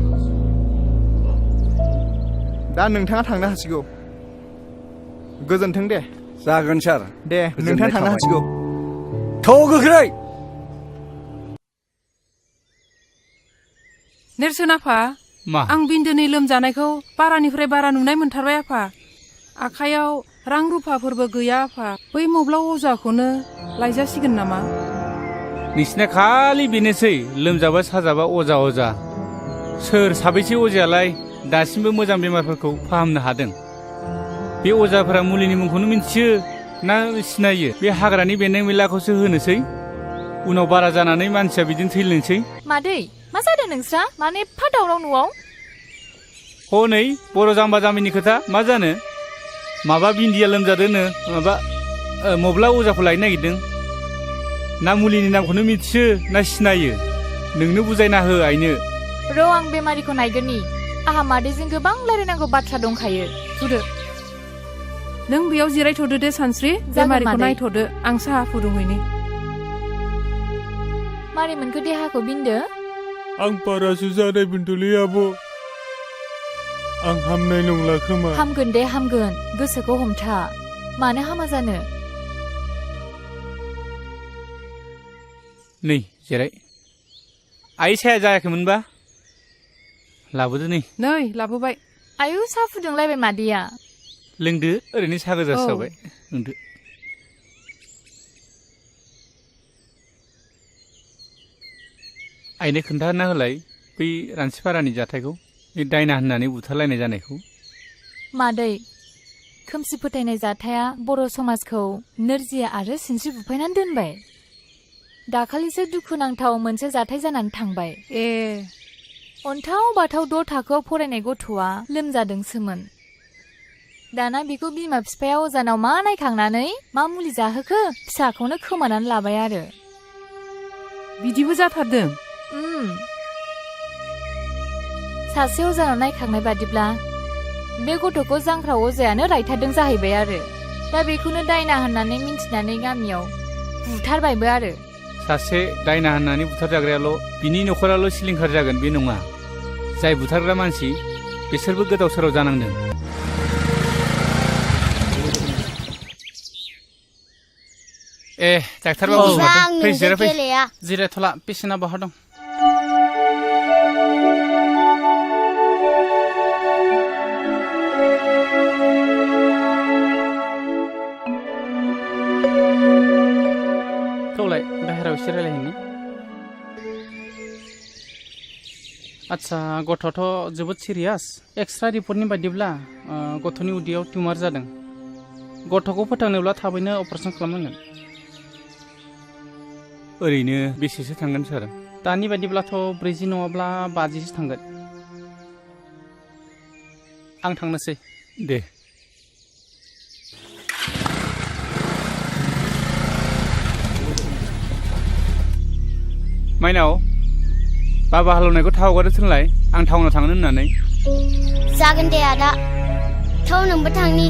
दा नोंथाङा थांनो हासिगौ गोजोन्थों दे जागोन सार दे नोंथाङा थांनो हासिगौ थ' गोख्रै नेरसोन आफा मा आं बिन्दोनि लोमजानायखौ बारानिफ्राय बारा नुनाय मोनथारबाय आफा आखायाव रां रुफाफोरबो गैया आफा बै मब्ला अजाखौनो लायजासिगोन नामा नोंसिना खालि बेनोसै लोमजाबा साजाबा अजा सोर साबैसे अजायालाय दासिमबो मोजां बेमारफोरखौ फाहामनो हादों बे अजाफोरा मुलिनि मुंखौनो मिन्थियो ना सिनायो बे हाग्रानि बेन्दों बेनलाखौसो होनोसै उनाव बारा जानानै मानसिया बिदिनो थैलायनोसै मादै मा जादों नोंस्रा माने एफा दावराव न'आव हनै बर' जाम्बा जाम्बिनि खोथा मा जानो माबा बिन्दिया लोमजादोंनो माबा मब्ला अजाखौ लायनो नागिरदों ना मुलिनि नामखौनो मिथियो ना सिनायो नोंनो बुजायना हो आइनो र' आं बेमारिखौ नायगोननि आहा मादैजों गोबां रायलायनांगौ बाथ्रा दंखायो जुदो नों बेयाव जिरायथ'दो दे सानस्रि बेमारिखौ मादै। नायथ'दो आं साहा फुदुंहैनि मारै मोनखो देहाखौ बिन्दो आं बारासो जानाय मोनदोंलै आब' आं हामनाय नंला खोमा हामगोन दे हामगोन गोसोखौ हमथा मानो हामा जानो नै जिराय आइ साया जायाखैमोनबा लाबोदो नै लाबोबाय आयु साहा फुदुंलायबाय मादैया लोंदो ओरैनो साहा गोजासो जाबाय लोंदो आइनो खोन्थाना होलाय बै रानसिपारानि जाथायखौ बे दायना होननानै बुथारलायनाय जानायखौ मादै खोमसि फोथायनाय जाथाया बर' समाजखौ नोरजिया आरो सिनस्रि बुफायनानै दोनबाय दाखालिसो दुखुनांथाव मोनसे जाथाय जानानै थांबाय अन्थाव बाथाव 6 थाखोआव फरायनाय गथ'आ लोमजादोंसोमोन दाना बेखौ बिमा बिफाया अजानाव मा नायखांनानै मा मुलि जाहोखो फिसाखौनो खोमानानै लाबाय आरो बिदिबो जाथारदों सासे अजानाव नायखांनाय बादिब्ला बे गथ'खौ जांख्राव अजायानो रायथारदों जाहैबाय आरो दा बेखौनो दायना होननानै मिन्थिनानै गामियाव बुथारबायबो आरो सासे दायना होननानै बुथारजाग्रायाल' बिनि न'खराल' सिलिंखार जागोन बे नङा जाय बुथारग्रा मानसि बिसोरबो गोदाव सोराव जानांदों डाक्टार बाबु फै जिरायफै जिरायथ'ला पेसेन्टआ बहा दं थौलाय बाहेरायाव एसे रायलायहैनि आच्छा गथ'थ' जोबोद सिरियास एक्सट्रा रिपर्टनि बायदिब्ला गथ'नि उदैयाव टिउमार जादों गथ'खौ फोथांनोब्ला थाबैनो अपारेसन खालामनांगोन ओरैनो बेसेसो थांगोन सार दानि बायदिब्लाथ' 40 नङाब्ला 50सो थांगोन आं थांनोसै दे माइनाव बाबा हालेवनायखौ थाव हगारनो थोनलाय आं टाउनाव थांनो होननानै जागोन दे आदा थाव नोंबो थांनि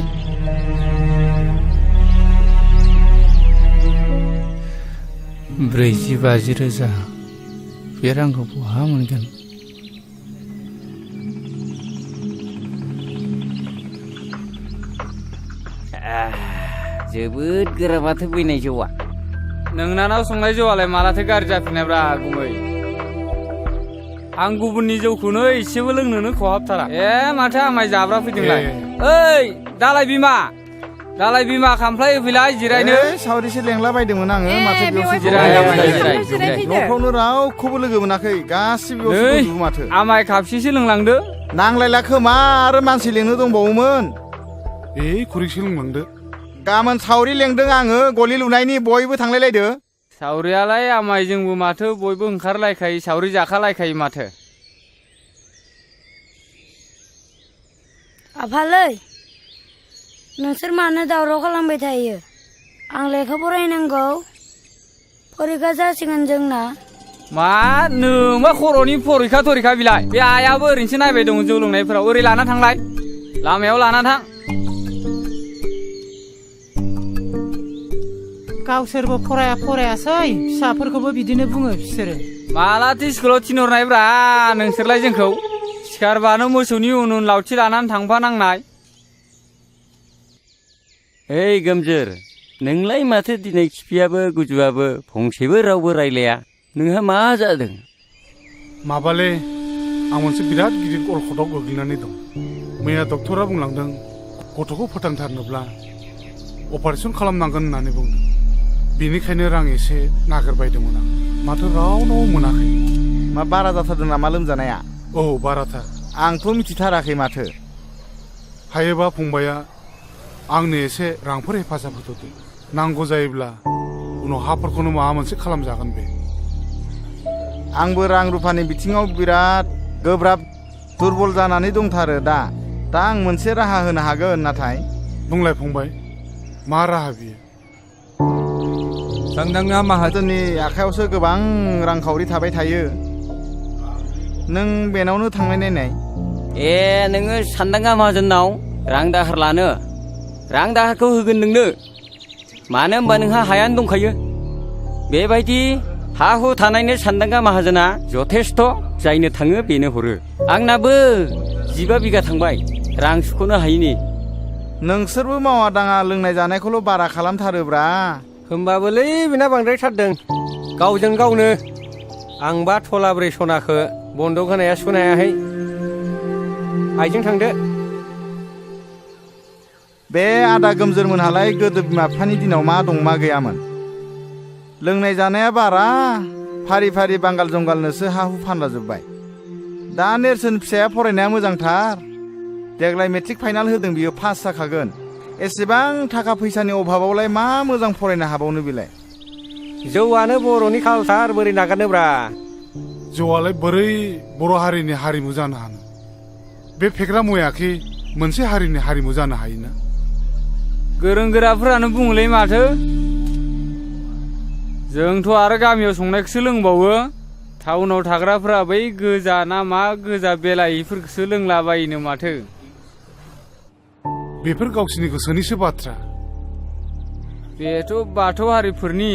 40-50 रोजा बे रांखौ बहा मोनगोन जोबोद गोरा माथो बैनाय जौआ नोंनानाव संनाय जौआलाय मालाथो गाज्रि जाफिननायब्रा गुमै आं गुबुननि जौखौनो एसेबो लोंनोनो खहाबथारा माथो आमाय जाब्रा फैदोंलाय ओइ दालाय बिमा खामफ्लाय होफैलाय जिरायनो सावरिसो लेंला बायदोंमोन आङो माथो बेयावसो जिराय न'फ्रावनो रावखौबो लोगो मोनाखै गासिबो बेयावसो दंजोबो माथो आमाय खापसेसो लोंलांदो नांलायला खोमा आरो मानसि लेंनो दंबावोमोन खुरैसो लोंलांदो गाबोन सावरि लेंदों आङो गलि लुनायनि बयबो थांलायलायदो सावरियालाय आमाय जोंबो माथो बयबो ओंखारलायखायो सावरि जाखालायखायो माथो आफालै नोंसोर मानो दावराव खालामबाय थायो आं लेखा फरायनांगौ फरिखा जासिगोन जोंना मा नोंबा खर'नि फरिखा बिलाय बे आइयाबो ओरैनोसो नायबाय दं जौ लोंनायफोराव ओरै लाना थांलाय लामायाव लाना थां गावसोरबो फरायासै फिसाफोरखौबो बिदिनो बुङो बिसोरो मालाथो स्कुलाव थिनहरनायब्रा नोंसोरलाय जोंखौ सिखारबानो मोसौनि उन लावथि लानानै थांफानांनाय ओइ गोमजोर नोंलाय माथो दिनै खिफियाबो गुजुआबो फंसेबो रावबो रायलाया नोंहा मा जादों माबाले आं मोनसे बिराद गिदिर अलखदाव गोग्लैनानै दं मैया डक्टरा बुंलांदों गथ'खौ फोथांथारनोब्ला अपारेसन खालामनांगोन होननानै बुंदों बेनिखायनो रां एसे नागिरबायदोंमोन आं माथो रावनाव मोनाखै मा बारा जाथारदों नामा लोमजानाया औ बाराथार आंथ' मिथिथाराखै माथो हायोबा फंबाया आंनो एसे रांफोर हेफाजाब होथ'दो नांगौ जायोब्ला उनाव हाफोरखौनो माबा मोनसे खालामजागोन बे आंबो रां रुफानि बिथिङाव बिराद गोब्राब दुरबल जानानै दंथारो दा आं मोनसे राहा होनो हागोन नाथाय बुंलाय फंबाय मा राहा बियो सानदांना माहाजोननि आखायावसो गोबां रांखावरि थाबाय थायो नों बेनावनो थांनाय नायनाय नोङो सानदांगा माहाजोननाव रां दाहार लानो रां दाहारखौ होगोन नोंनो मानो होनबा नोंहा हायानो दंखायो बेबायदि हा हु थानायनो सानदांगा माहाजोना जथेस्थ' जायनो थाङो बेनो हरो आंनाबो 15 बिगा थांबाय रां सुख'नो हायिनि नोंसोरबो मावा दाङा लोंनाय जानायखौल' बारा खालामथारोब्रा होमबाबोलै बेना बांद्रायथारदों गावजों गावनो आंबा थलाब्रै सनाखौ बन्दक होनाया सुख'नो हायाखै आइजों थांदो बे आदा गोमजोर मोनहालाय गोदो बिमा बिफानि दिनाव मा दं मा गैयामोन लोंनाय जानाया बारा फारि फारि बांगाल जंगालनोसो हा हु फानला जोब्बाय दा नेरसोन फिसाया फरायनाया मोजांथार देग्लाय मेट्रिक फाइनाल होदों बियो पास जाखागोन एसेबां थाखा फैसानि अभाबावलाय मा मोजां फरायनो हाबावनो बेलाय जौआनो बर'नि कालसार बोरै नागारनोब्रा जौआलाय बोरै बर' हारिनि हारिमु जानो हानो बे फेग्रा मुवायाखि मोनसे हारिनि हारिमु जानो हायोना गोरों गोराफोरानो बुङोलै माथो जोंथ' आरो गामियाव संनायखौसो लोंबावो टाउनाव थाग्राफोरा बै गोजा ना मा गोजा बेलायिफोरखौसो लोंलाबायोनो माथो बेफोर गावसिनि गोसोनिसो बाथ्रा बेथ' बाथौ हारिफोरनि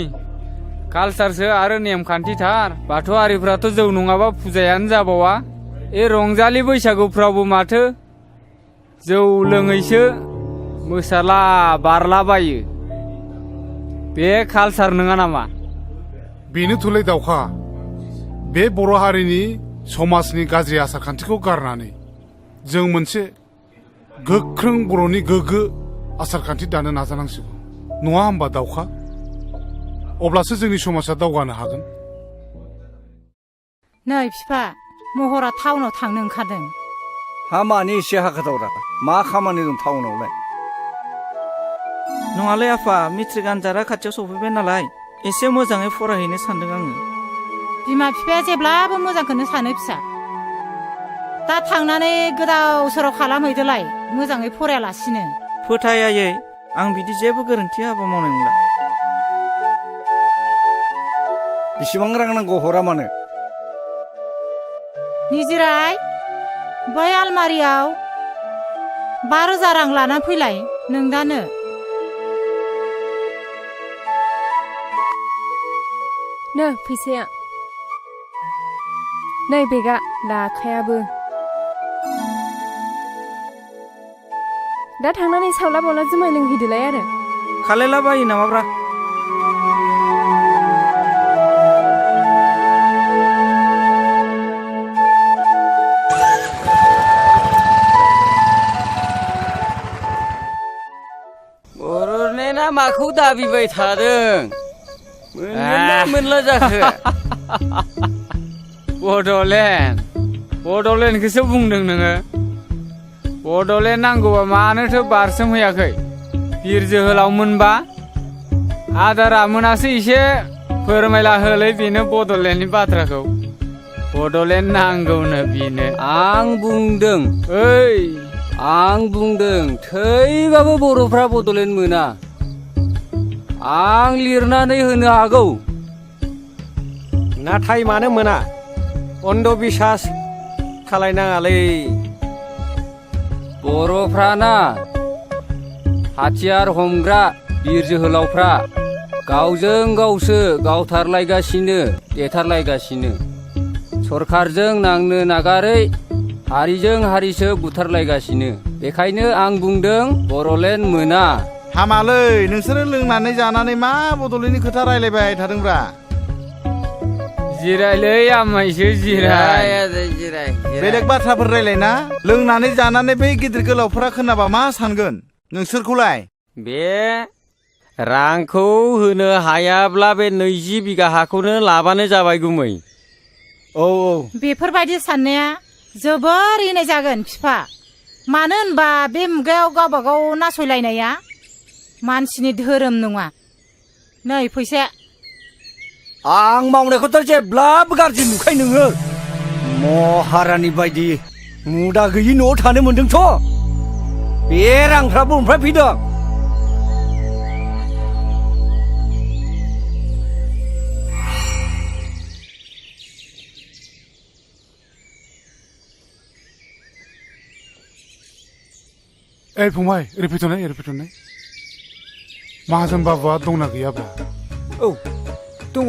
कालसारसो आरो नेमखान्थिथार बाथौ हारिफ्राथ' जौ नङाबा फुजायानो जाबावा रंजालि बैसागुफ्रावबो माथो जौ लोङैसो मोसाला बारलाबायो बे कालसार नङा नामा बेनो थुलै दावखा बे बर' हारिनि समाजनि गाज्रि आसार खान्थिखौ गारनानै जों मोनसे गोख्रों बर'नि गोग्गो आसार खान्थि दानो नाजानांसिगौ नङा होमबा दावखा अब्लासो जोंनि समाजा दावगानो हागोन नै बिफा महरा टाउनाव थांनो ओंखारदों हा मानि एसे हाखाथावरा मा खामानि दं टाउनावलाय नङालै आफा मेट्रिक आनजादा खाथियाव सफैबाय नालाय एसे मोजाङै फरायहैनो सानदों आङो बिमा बिफाया जेब्लाबो मोजांखौनो सानो फिसा दा थांनानै गोदाव सोराव खालामहैदोलाय मोजाङै फरायालासिनो फोथायायै आं बिदि जेबो गोरोन्थि हाबा मावनाय नंला बेसेबां रां नांगौ हरा मानो निजिराय बै आलमारियाव 5,000 रां लानानै फैलाय नोंदानो नो फैसाया नै बेगा लाखायाबो दा थांनानै सावला बावला जुमाय लोंहैदोलाय आरो खालायला बायो नामाब्रा बर'लेण्डआ माखौ दाबिबाय थादों मोनगोनना मोनला जाखो बड'लेण्डखौसो बुंदों नोङो बड'लेण्ड नांगौबा मानोथो बारसोमहैयाखै बिर जोहोलाव मोनबा आदारा मोनासो एसे फोरमायला होलै बेनो बड'लेण्डनि बाथ्राखौ बड'लेण्ड नांगौनो बेनो आं बुंदों थैबाबो बर'फ्रा बड'लेण्ड मोना आं लिरनानै होनो हागौ नाथाय मानो मोना अन्ध बिसास खालायनाङालै बर'फ्राना हाथियार हमग्रा बिर जोहोलावफ्रा गावजों गावसो गावथारलायगासिनो देथारलायगासिनो सरखारजों नांनो नागारै हारिजों हारिसो बुथारलायगासिनो बेखायनो आं बुंदों बर'लेण्ड मोना हामालै नोंसोरो लोंनानै जानानै मा बड'लेण्डनि खोथा रायलायबाय थादोंब्रा जिरायलै आमायसो जिराय बेलेग बाथ्राफोर रायलायना लोंनानै जानानै बै गिदिर गोलावफोरा खोनाबा मा सानगोन नोंसोरखौलाय बे रांखौ होनो हायाब्ला बे 20 बिगा हाखौनो लाबानो जाबाय गुमै औ बेफोरबायदि साननाया जोबोर इनाय जागोन बिफा मानो होनबा बे मुगायाव गावबा गाव नासयलायनाया मानसिनि धोरोम नङा नै फैसा आं मावनायखौथ' जेब्लाबो गाज्रि नुखायो नोङो महारानि बायदि मुदा गैयि न'आव थानो मोन्दोंथ' बे रांफ्रा बबेनिफ्राय फैदों ओइ फंबाय ओरै फैथ'नाय माहाजोन बाबुआ दंना गैयाब्रा? औ दङ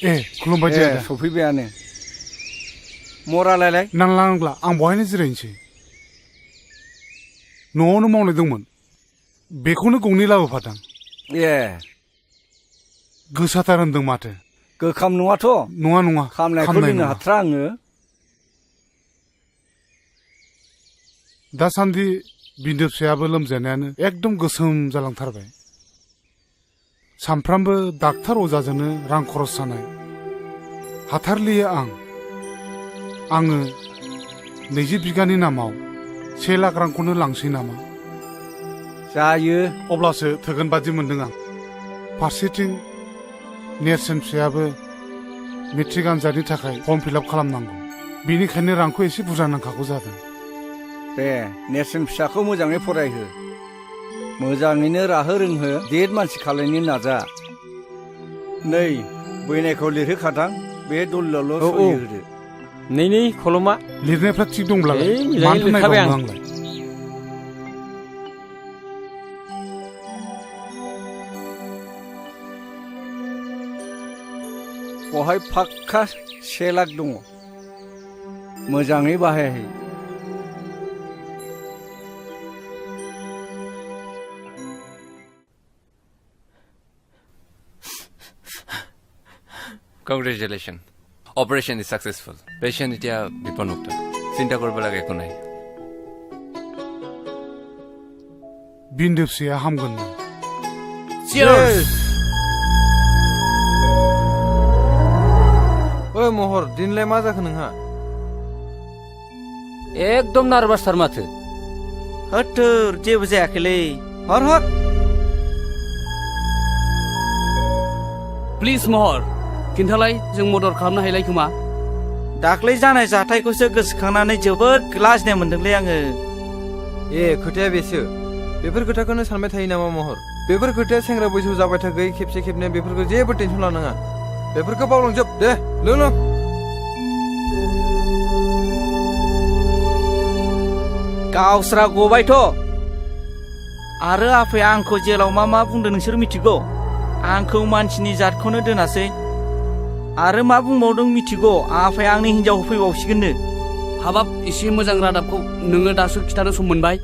ए खुलुमबाय दे आदा। सफैबायानो मरालाय नांला आं बहायनो जिरायनोसै। न'आवनो मावनाय दंमोन बेखौनो गंनै लाबोफादां। ए गोसाथार होनदों माथो। गोखाम नङाथ'? नङा खामनायखौ लोंनो हाथ्रा आङो। दासान्दि बिन्दो फिसायाबो लोमजानायानो एकदम गोसोम जालांथारबाय। सानफ्रामबो डाक्टार अजाजोंनो रां खरस जानाय हाथारलिया आङो 20 बिगानि नामाव 1 लाख रांखौनो लांसै नामा? जायो अब्लासो थोगोन बादि मोनदों आं। फारसेथिं नेरसोन फिसायाबो मेट्रिक आनजादनि थाखाय फर्म फिलआप खालामनांगौ, बेनिखायनो रांखौ एसे बुरजा नांखागौ जादों। दे नेरसोन फिसाखौ मोजाङै फरायहो, मोजाङैनो राहो रोंहो, देर मानसि खालायनो नाजा। नै बैनायखौ लिरहोखादां, बे दलिलावल' सहि होदो। नै खलमा लिरनायफ्रा थिग दंब्लालाय मानोथो नायबावनो आंलाय? बहाय फाक्का 1 लाख दङ, मोजाङै बाहायहै। Congratulations. Operation is successful. Patient এতিয়া বিপদমুক্ত, চিন্তা কৰিব লাগে একো নাই। बिन्दो फिसाया हामगोन। Cheers! ओइ महर दिनलाय मा जाखो नोंहा? एकदम नार्भासथार माथो। होथोर जेबो जायाखैलै, हर प्लिज महर खिन्थालाय जों मदद खालामनो हायलाय खोमा। दाख्लै जानाय जाथायखौसो गोसोखांनानै जोबोद लाजिनाय मोनदोंलै आङो। ए खोथाया बेसो, बेफोर खोथाखौनो सानबाय थायो नामा महर? बेफोर खोथाया सेंग्रा बैसोआव जाबाय थाखै खेबसे खेबनै, बेफोरखौ जेबो टेनसन लानाङा, बेफोरखौ बावलांजोब। दे लों गावस्रा गबायथ'। आरो आफाया आंखौ जेलाव मा बुंदों नोंसोर मिथिगौ? आंखौ मानसिनि जातखौनो दोनासै आरो मा बुंबावदों मिथिगौ? आफाया आंनि हिन्जाव होफैबावसिगोननो। हाबाब एसे मोजां रादाबखौ नोङो दासो खिथानो सम मोनबाय।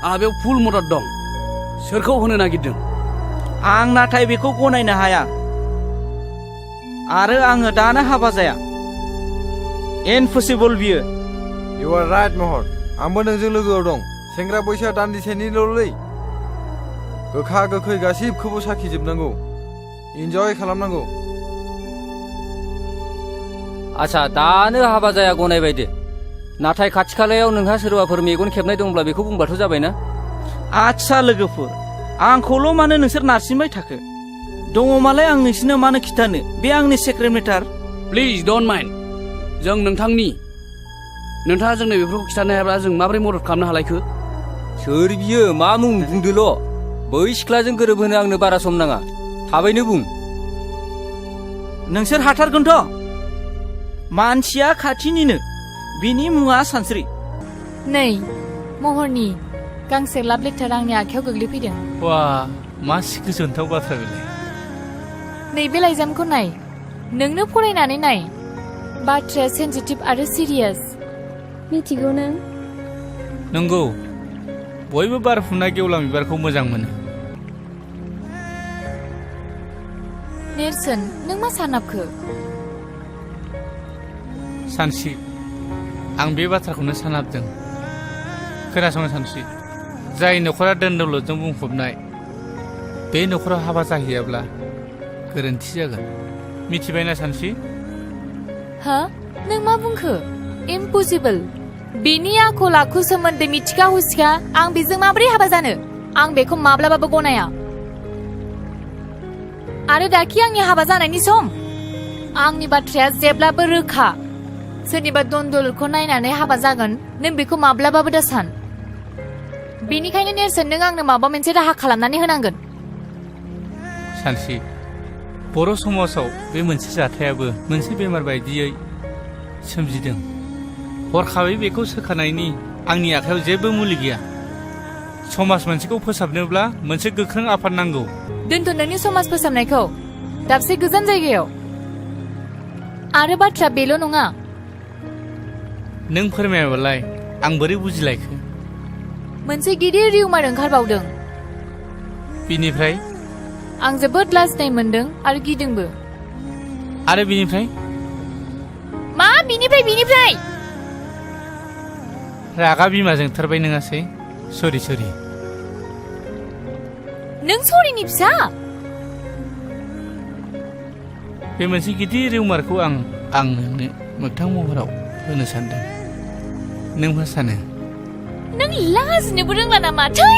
आंहा बेयाव फुल मदद दं। सोरखौ होनो नागिरदों? आं नाथाय बेखौ गनायनो हाया आरो आङो दानो हाबा जाया। इम्पसिबल बियो। इउ आर राइट महर, आंबो नोंजों लोगोआव दं। सेंग्रा बैसोआ दान्दिसेनिल'लै, गोखा गोखै गासिबखौबो साखिजोबनांगौ, इन्जय खालामनांगौ। आच्छा दानो हाबा जाया गनायबाय दे, नाथाय खाथि खालायाव नोंहा सोरबाफोर मेगन खेबनाय दंब्ला बेखौ बुंबाथ' जाबायना। आच्छा लोगोफोर, आंखौल' मानो नोंसोर नारसिनबाय थाखो? दङमालाय आं नोंसिनो मानो खिथानो, बे आंनि secret matter. Please don't mind, जों नोंथाङा जोंनो बेफोरखौ खिथानो हायाब्ला जों माबोरै मदद खालामनो हालायखो? सोर बियो? मा मुं बुंदोल'। बै सिख्लाजों गोरोबहोनो आंनो बारा सम नाङा, थाबैनो बुं। नोंसोर हाथारगोनथ'? मानसिया खाथिनिनो, बिनि मुङा सानस्रि। नै महरनि गांसे लाभ लेटार आंनि आखायाव गोग्लैफैदों। वा मा गोजोनथाव बाथ्रा बेलाय। नैबे लाइजामखौ नाय, नोंनो फरायनानै नाय। बाथ्राया सेन्सिटिभ आरो सिरियास। मिथिगौ नों? नंगौ, बयबो बारफुनाय गेवलां बिबारखौ मोजां मोनो। नेरसोन, नों मा सानाबखो? सानस्रि, आं बे बाथ्राखौनो सानाबदों। खोनासं सानस्रि, जाय न'खरा धोन दौलतजों बुंफबनाय, बे न'खराव हाबा जाहैयाब्ला गोरोन्थि जागोन। मिथिबायना सानस्रि? हा? नों मा बुंखो? इम्पसिबल। बिनि आखल आखु सोमोन्दै मिथिखा हुसिखा आं बेजों माबोरै हाबा जानो? आं बेखौ माब्लाबाबो गनाया। आरो दाखि आंनि हाबा जानायनि सम? आंनि बाथ्राया जेब्लाबो रोखा। सोरनिबा दन्दलखौ नायनानै हाबा जागोन, नों बेखौ माब्लाबाबो दा सान। बेनिखायनो नेरसोन, नों आंनो माबा मोनसे राहा खालामनानै होनांगोन। सानस्रि, बर' समाजाव बे मोनसे जाथायाबो मोनसे बेमार बायदियै सोमजिदों। हरखाबै बेखौ सोखानायनि आंनि आखायाव जेबो मुलि गैया। समाज मोनसेखौ फोसाबनोब्ला मोनसे गोख्रों आफाद नांगौ। दोनथ' नोंनि समाज फोसाबनायखौ दाबसे गोजान जायगायाव। आरो बाथ्रा बेल' नङा। नों फोरमायाबालाय आं बोरै बुजिलायखो? मोनसे गिदिर रिउमार ओंखारबावदों। बिनिफ्राय? आं जोबोद लाजिनाय मोनदों आरो गिदोंबो। आरो बिनिफ्राय? मा बिनिफ्राय? रागा बिमाजों थारबाय नङासै? सरि। नों सरिनि फिसा? बे मोनसे गिदिर रिउमारखौ आं नोंनो मोगथां महराव होनो सानदों। नों मा सानो? नों लाजिनोबो रोंला नामा? थै!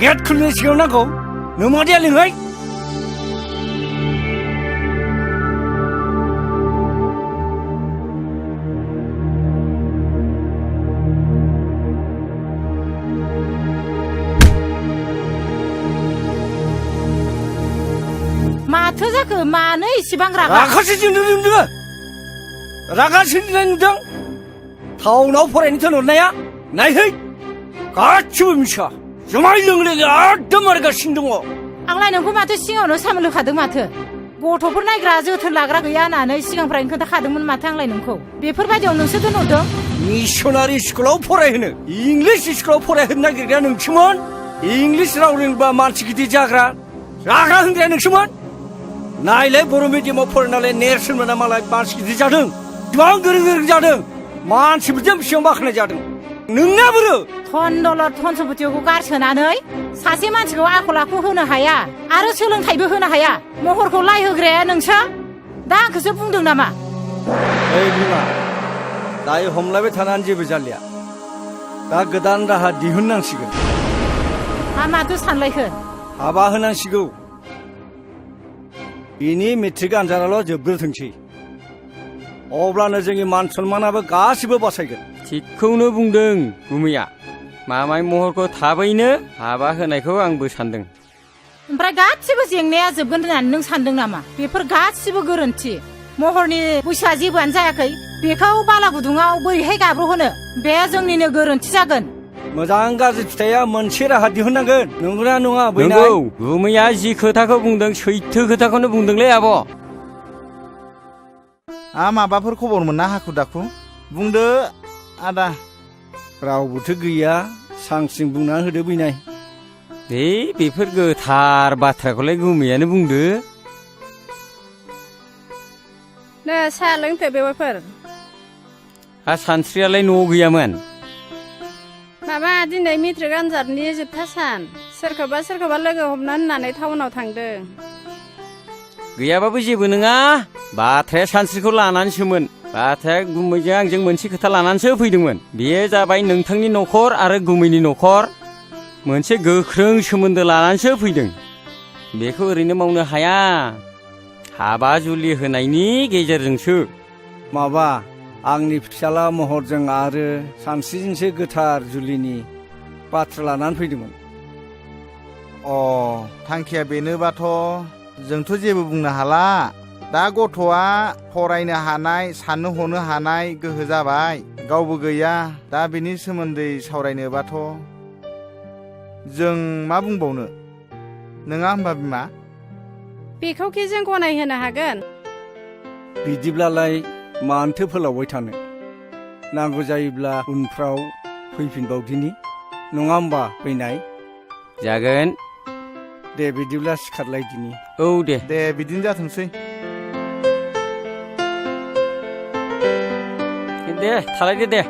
गेट खुलिनाय सिगाङाव नांगौ नों मादैया लिंहाय माथो जाखो मानो इसेबां रागा रागासो जोंदों नोङो रागा सोंनाय नुदों टाउनाव फरायनो थिनहरनाया नायहै गासिबो मिसा जुमाय लोंनो एकदम मारगासिनो दङ आंलाय नोंखौ माथो सिगाङावनो सामोल होखादों माथो गथ'फोर नायग्रा जोथोन लाग्रा गैया होननानै सिगांफ्रायनो खोन्थाखादोंमोन माथो आंलाय नोंखौ बेफोरबायदियाव नोंसो दोनहरदों मिसनारि स्कुलाव फरायहोनो इंलिस स्कुलाव फरायहोनो नागिरग्राया नोंसोमोन इंलिस राव रोंबा मानसि गिदिर जाग्रा रागा होनग्राया नोंसोमोन नायलाय बर' मिडियामाव फरायनानै नेरसोन मोना मालाय मानसि गिदिर जादों गोबां गोरों गोरों जादों मानसिफोरजों बेसेबां बाख्नाय जादों नोंना बोरो धनदौलत धन सम्पतिखौ गारसोनानै सासे मानसिखौ आखल आखु होनो हाया आरो सोलोंथाइबो होनो हाया महरखौ लाय होग्राया नोंसो दा आंखौसो बुंदों नामा ओइ बिमा दायो हमलायबाय थानानै जेबो जालिया दा गोदान राहा दिहुननांसिगोन मा माथो सानलायखो हाबा होनांसिगौ बिनि मेट्रिक आनजादाल' जोबग्रोथोंसै अब्लानो जोंनि मान सन्मानाबो गासिबो बासायगोन थिगखौनो बुंदों गुमैया मामाय महरखौ थाबैनो हाबा होनायखौ आंबो सानदों ओमफ्राय गासिबो जेंनाया जोबगोन होननानै नों सानदों नामा बेफोर गासिबो गोरोन्थि महरनि बैसोआ जेबोआनो जायाखै बेखौ बाला गुदुङाव बोरैहाय गाब्र'होनो बे जोंनिनो गोरोन्थि जागोन मोजां गाज्रि फिथाइया मोनसे राहा दिहुननांगोन नंगौना नङा बैनाय नंगौ गुमैया जि खोथाखौ बुंदों सैथो खोथाखौनो बुंदोंलै आब' माबाफोर खबर मोनना हाखु दाखु बुंदो आदा रावबोथ' गैया सांसिं बुंना होदो बैनाय बेफोर गोथार बाथ्राखौलाय गुमैयानो बुंदो नो साहा लोंथो बेवाइफोर सानस्रियालाय न'आव गैयामोन माबा दिनै मेट्रिक आनजादनि जोबथा सान सोरखौबा लोगो हमना होननानै टाउनाव थांदों गैयाबाबो जेबो नङा बाथ्राया सानस्रिखौ लानानैसोमोन बाथ्राया गुमैजों आंजों मोनसे खोथा लानानैसो फैदोंमोन बेयो जाबाय नोंथांनि न'खर आरो गुमैनि न'खर मोनसे गोख्रों सोमोन्दो लानानैसो फैदों बेखौ ओरैनो मावनो हाया हाबा जुलि होनायनि गेजेरजोंसो माबा आंनि फिसाला महरजों आरो सानस्रिजोंसो गोथार जुलिनि बाथ्रा लानानै फैदोंमोन थांखिया बेनोबाथ' जोंथ' जेबो बुंनो हाला दा गथ'आ फरायनो हानाय साननो हनो हानाय गोहो जाबाय गावबो गैया दा बेनि सोमोन्दै सावरायनोबाथ' जों मा बुंबावनो नङा होमबा बिमा बेखौखि जों गनायहोनो हागोन बिदिब्लालाय मानोथो फोलावबाय थानो नांगौ जायोब्ला उनफ्राव फैफिनबावदिनि नङा होमबा फैनाय जागोन दे बिदिब्ला सिखारलायदिनि औ दे बिदिनो जाथोंसै दे थालायदो दे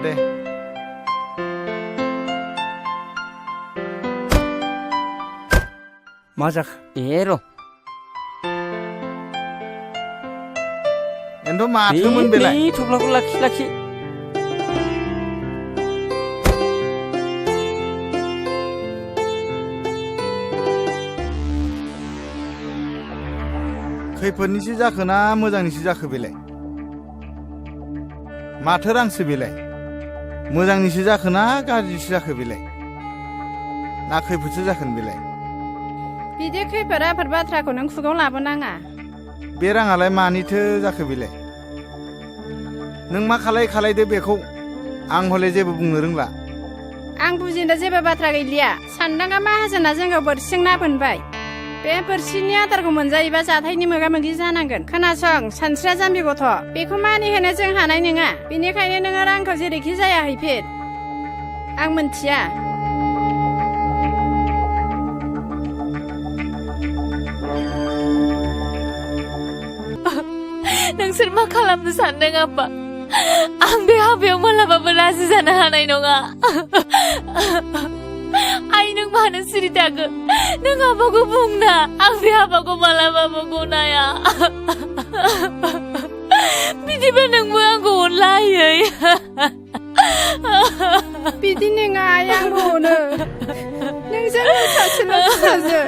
दे मा जाखो र' एन्थ' माथोमोन बेलाय थफ्लाखौ लाखि खैफोदनिसो जाखो ना मोजांनिसो जाखो बेलाय माथो रांसो बेलाय मोजांनिसो जाखो ना गाज्रिसो जाखो बेलाय ना खैफोदसो जाखोन बेलाय बिदि खैफोद आफोद बाथ्राखौ नों खुगाव लाबोनाङा बे राङालाय मानिथो जाखो बेलाय नों मा खालायदो बेखौ आं हले जेबो बुंनो रोंला आं बुजिनो जेबो बाथ्रा गैलिया सानदांगा माहाजोना जोंखौ बोरसिजों ना बोनबाय बे बोरसिनि आदारखौ मोनजायोबा जाथायनि मोगा मोगि जानांगोन खोनासं सानस्रिया जाम्बि गथ' बेखौ मानिहोनो जों हानाय नङा बेनिखायनो नोङो रांखौ जेरैखि जाया हैफिन आं मोनथिया नोंसोर मा खालामनो सानदों आफा आं बे हाबायाव मालाबाबो राजि जानो हानाय नङा आइ नों मानो सिरि थाखो नों हाबाखौ बुंना आं बे हाबाखौ मालाबाबो गनाया बिदिबा नोंबो आंखौ अनलायै बिदि नङा आइ आंबो अनो सासेल' फिसाजो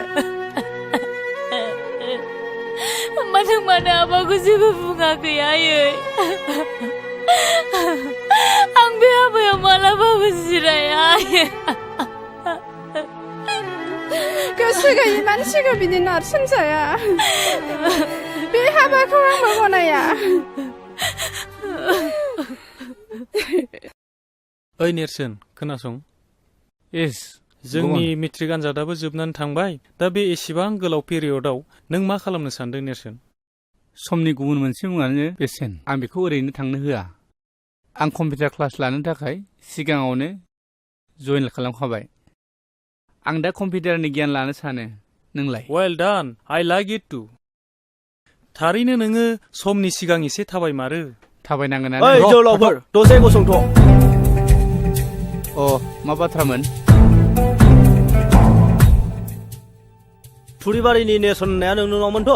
मानो मानो आबाखौ जेबो बुङाखै आयै आं बे हाबायाव मालाबाबो जिराया आयै गोसो गैयि मानसिखौ बिदि नारसोमजाया बे हाबाखौ आंबो गनाया ओइ नेरसोन खोनासं जोंनि मेट्रिक आनजादाबो जोबनानै थांबाय दा बे एसेबां गोलाव पिरियडआव नों मा खालामनो सानदों नेरसोन समनि गुबुन मोनसे मुङानो बेसेन आं बेखौ ओरैनो थांनो होआ आं कम्पिउटार क्लास लानो थाखाय सिगाङावनो जइन खालामखाबाय आं दा कम्पिउटारनि गियान लानो सानो नोंलाय well done I like it टु थारैनो नोङो समनि सिगां एसे थाबायमारो थाबायनांगोन ओइ जौलावफोर दसे गसंथ' मा बाथ्रामोन थुरिबारिनि नेरसोन होननाया नोंनावमोनथ'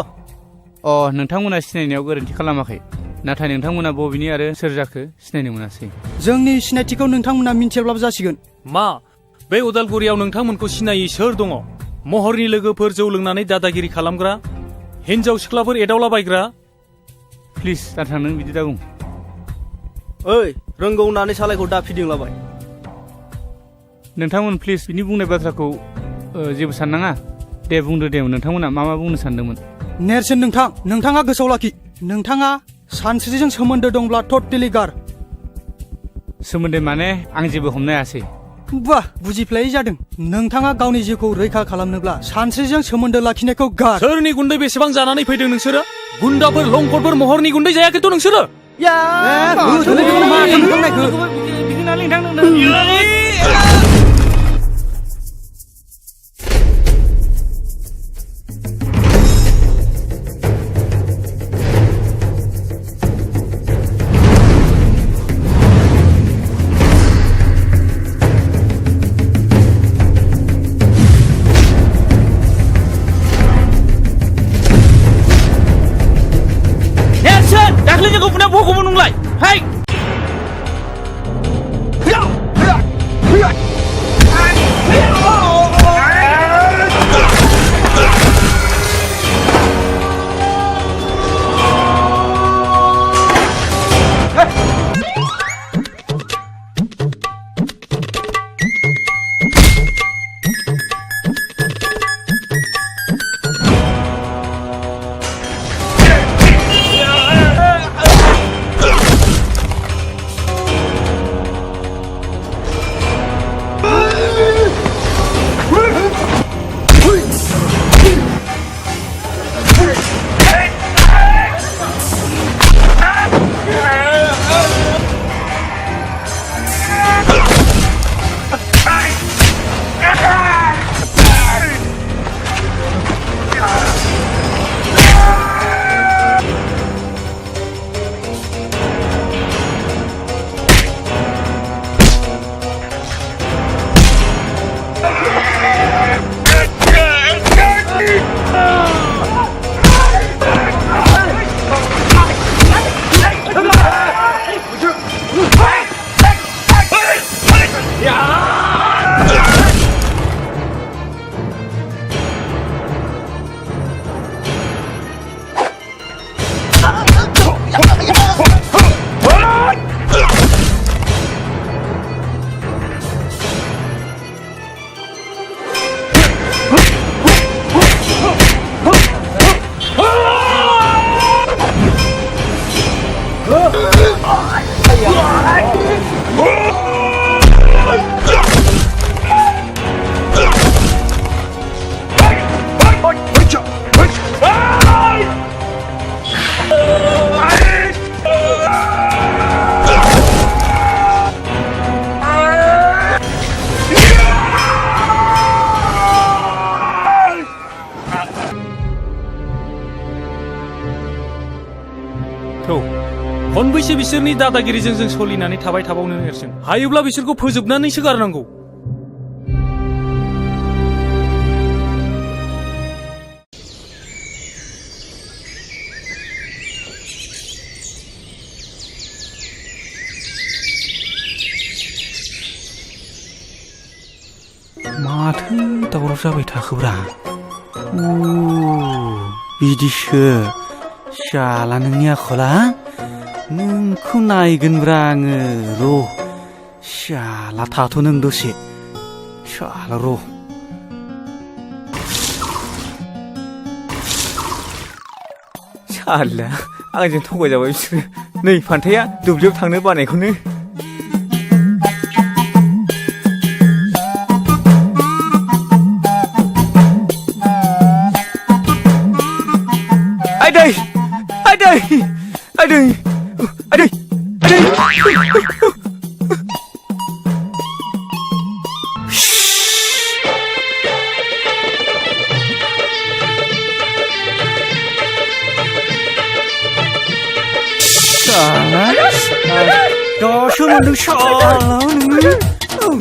नोंथांमोना सिनायनायाव गोरोन्थि खालामाखै नाथाय नोंथांमोना बबेनि आरो सोर जाखो सिनायनो मोनासै जोंनि सिनायथिखौ नोंथांमोना मिन्थियाब्लाबो जासिगोन मा बे उदालगुरियाव नोंथांमोनखौ सिनायै सोर दङ महरनि लोगोफोर जौ लोंनानै दादागिरि खालामग्रा हिनजाव सिख्लाफोर एदावलाबायग्रा प्लिज दाथां नों बिदि दाबुं ओइ रोंगौ होननानै सालायखौ दाफिदिंलाबाय नोंथांमोन प्लिज बिनि बुंनाय बाथ्राखौ जेबो साननाङा दे बुंदो दे नोंथांमोना मा बुंनो सानदोंमोन नेरसोन नोंथाङा गोसोआव लाखि नोंथाङा सानस्रिजों सोमोन्दो दंब्ला टटेलि गार सोमोन्दो माने आं जेबो हमनो हायासै बाह बुजिफ्लायै जादों नोंथाङा गावनि जिउखौ रैखा खालामनोब्ला सानस्रिजों सोमोन्दो लाखिनायखौ गार सोरनि गुन्दै बेसेबां जानानै फैदों नोंसोरो गुन्दाफोर लंफोरफोर महरनि गुन्दै जायाखैथ' नोंसोरो दाख्लै जोंखौ बुंनाया बखौबो नंलाय हाय खनबैसे बिसोरनि दादागिरिजों जों सोलिनानै थाबाय थाबावनो नेरसोन हायोब्ला बिसोरखौ फोजोबनानैसो गारनांगौ माथो दावराव जाबाय थाखोब्रा बिदिसो शाला नोंनि आखला नोंखौ नायगोनब्रा आङो र' शाला थाथ' नों दसे शाला र' शाला आंजों थगायजाबाय बिसोरो नै फान्थाया दुब्लियाव थांनो बानायखौनो आइदै आइदै आइदै आइदै आइदै दासो मोनदों शाला नोङो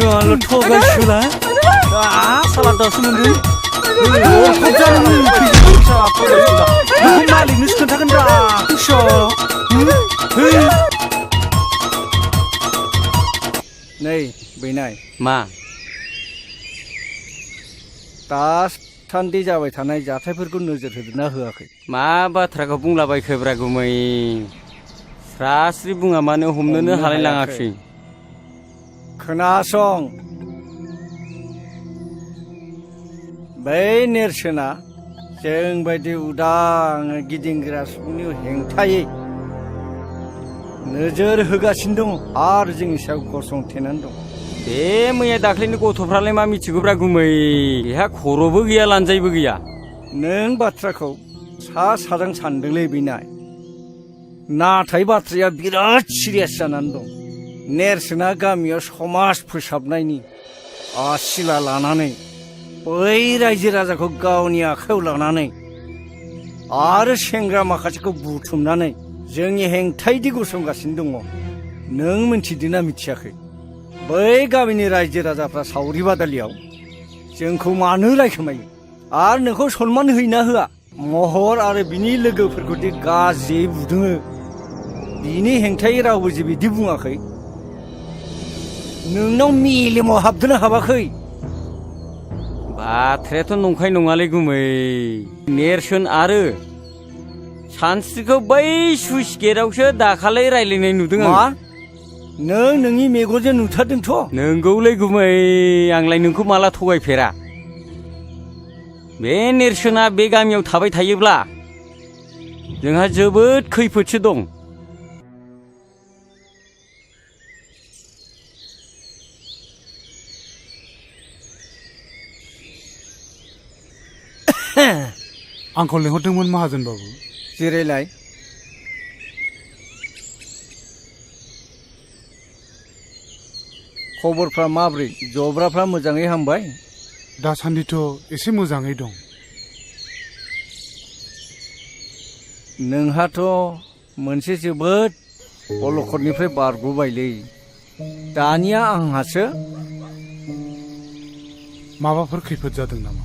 गाल' थगायसुला साला दासो मोनदों मालिकनोसो खोन्थागोन रा नै बैनाय मा दासान्दि जाबाय थानाय जाथायफोरखौ नोजोर होदोंना होआखै मा बाथ्राखौ बुंलाबायखोब्रा गुमै स्रास्रि बुङा मानो हमनोनो हालायलाङाखै खोनासं बै नेरसोना जों बायदि उदां गिदिंग्रा सुबुंनि हेंथायै नोजोर होगासिनो दङ आरो जोंनि सायाव गसंथेनानै दं बे मैया दाख्लैनि गथ'फ्रालाय मा मिथिगौब्रा गुमै बेहा खर'बो गैया लानजायबो गैया नों बाथ्राखौ सा साजों सानदोंलै बैनाय नाथाय बाथ्राया बिराद सिरियास जानानै दं नेरसोना गामियाव समाज फोसाबनायनि आसिला लानानै बै रायजो राजाखौ गावनि आखायाव लानानै आरो सेंग्रा माखासेखौ बुथुमनानै जोंनि हेंथायदि गसंगासिनो दङ नों मिथिदोंना मिथियाखै बै गामिनि रायजो राजाफ्रा सावरि बादालियाव जोंखौ मानो रायखोमायो आरो नोंखौ सनमान होयोना होआ महर आरो बिनि लोगोफोरखौ दि गाज्रि बुदोङो बिनि हेंथायै रावबो जे बिदि बुङाखै नोंनाव मेलेमाव हाबदोंना हाबाखै बाथ्रायाथ' नंखाय नङालै गुमै नेरसोन आरो सानस्रिखौ बै सुइस गेटआवसो दाखालै रायलायनाय नुदों आं नों नोंनि मेगनजों नुथारदोंथ' नोंगौलै गुमै आंलाय नोंखौ माला थगायफेरा बे नेरसोना बे गामियाव थाबाय थायोब्ला जोंहा जोबोद खैफोदसो दं आंखौ लिंहरदोंमोन माहाजोन बाबु जिरायलाय खबरफ्रा माब्रै जब्राफ्रा मोजाङै हामबाय दासान्दिथ' एसे मोजाङै दं नोंहाथ' मोनसे जोबोद अलखदनिफ्राय बारग'बायलै दानिया आंहासो माबाफोर खैफोद जादों नामा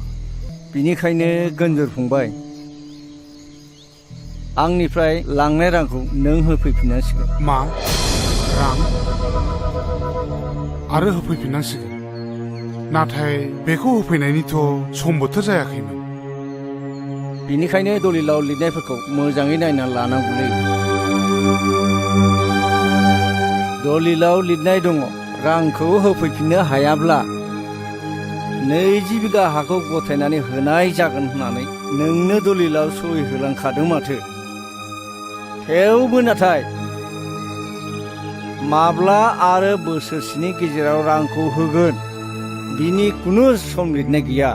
बिनिखायनो गोनजोर फंबाय आंनिफ्राय लांनाय रांखौ नों होफैफिननांसिगोन मा रां आरो होफैफिननांसिगोन नाथाय बेखौ होफैनायनिथ' सम बोथोर जायाखैमोन बिनिखायनो दलिलाव लिरनायफोरखौ मोजाङै नायना लानांगौलै दलिलाव लिरनाय दङ रांखौ होफैफिननो हायाब्ला 20 बिगा हाखौ गथायनानै होनाय जागोन होननानै नोंनो दलिलाव सहि होलांखादों माथो थेवबो नाथाय माब्ला आरो बोसोरसेनि गेजेराव रांखौ होगोन बिनि खुनु सम लिरनाय गैया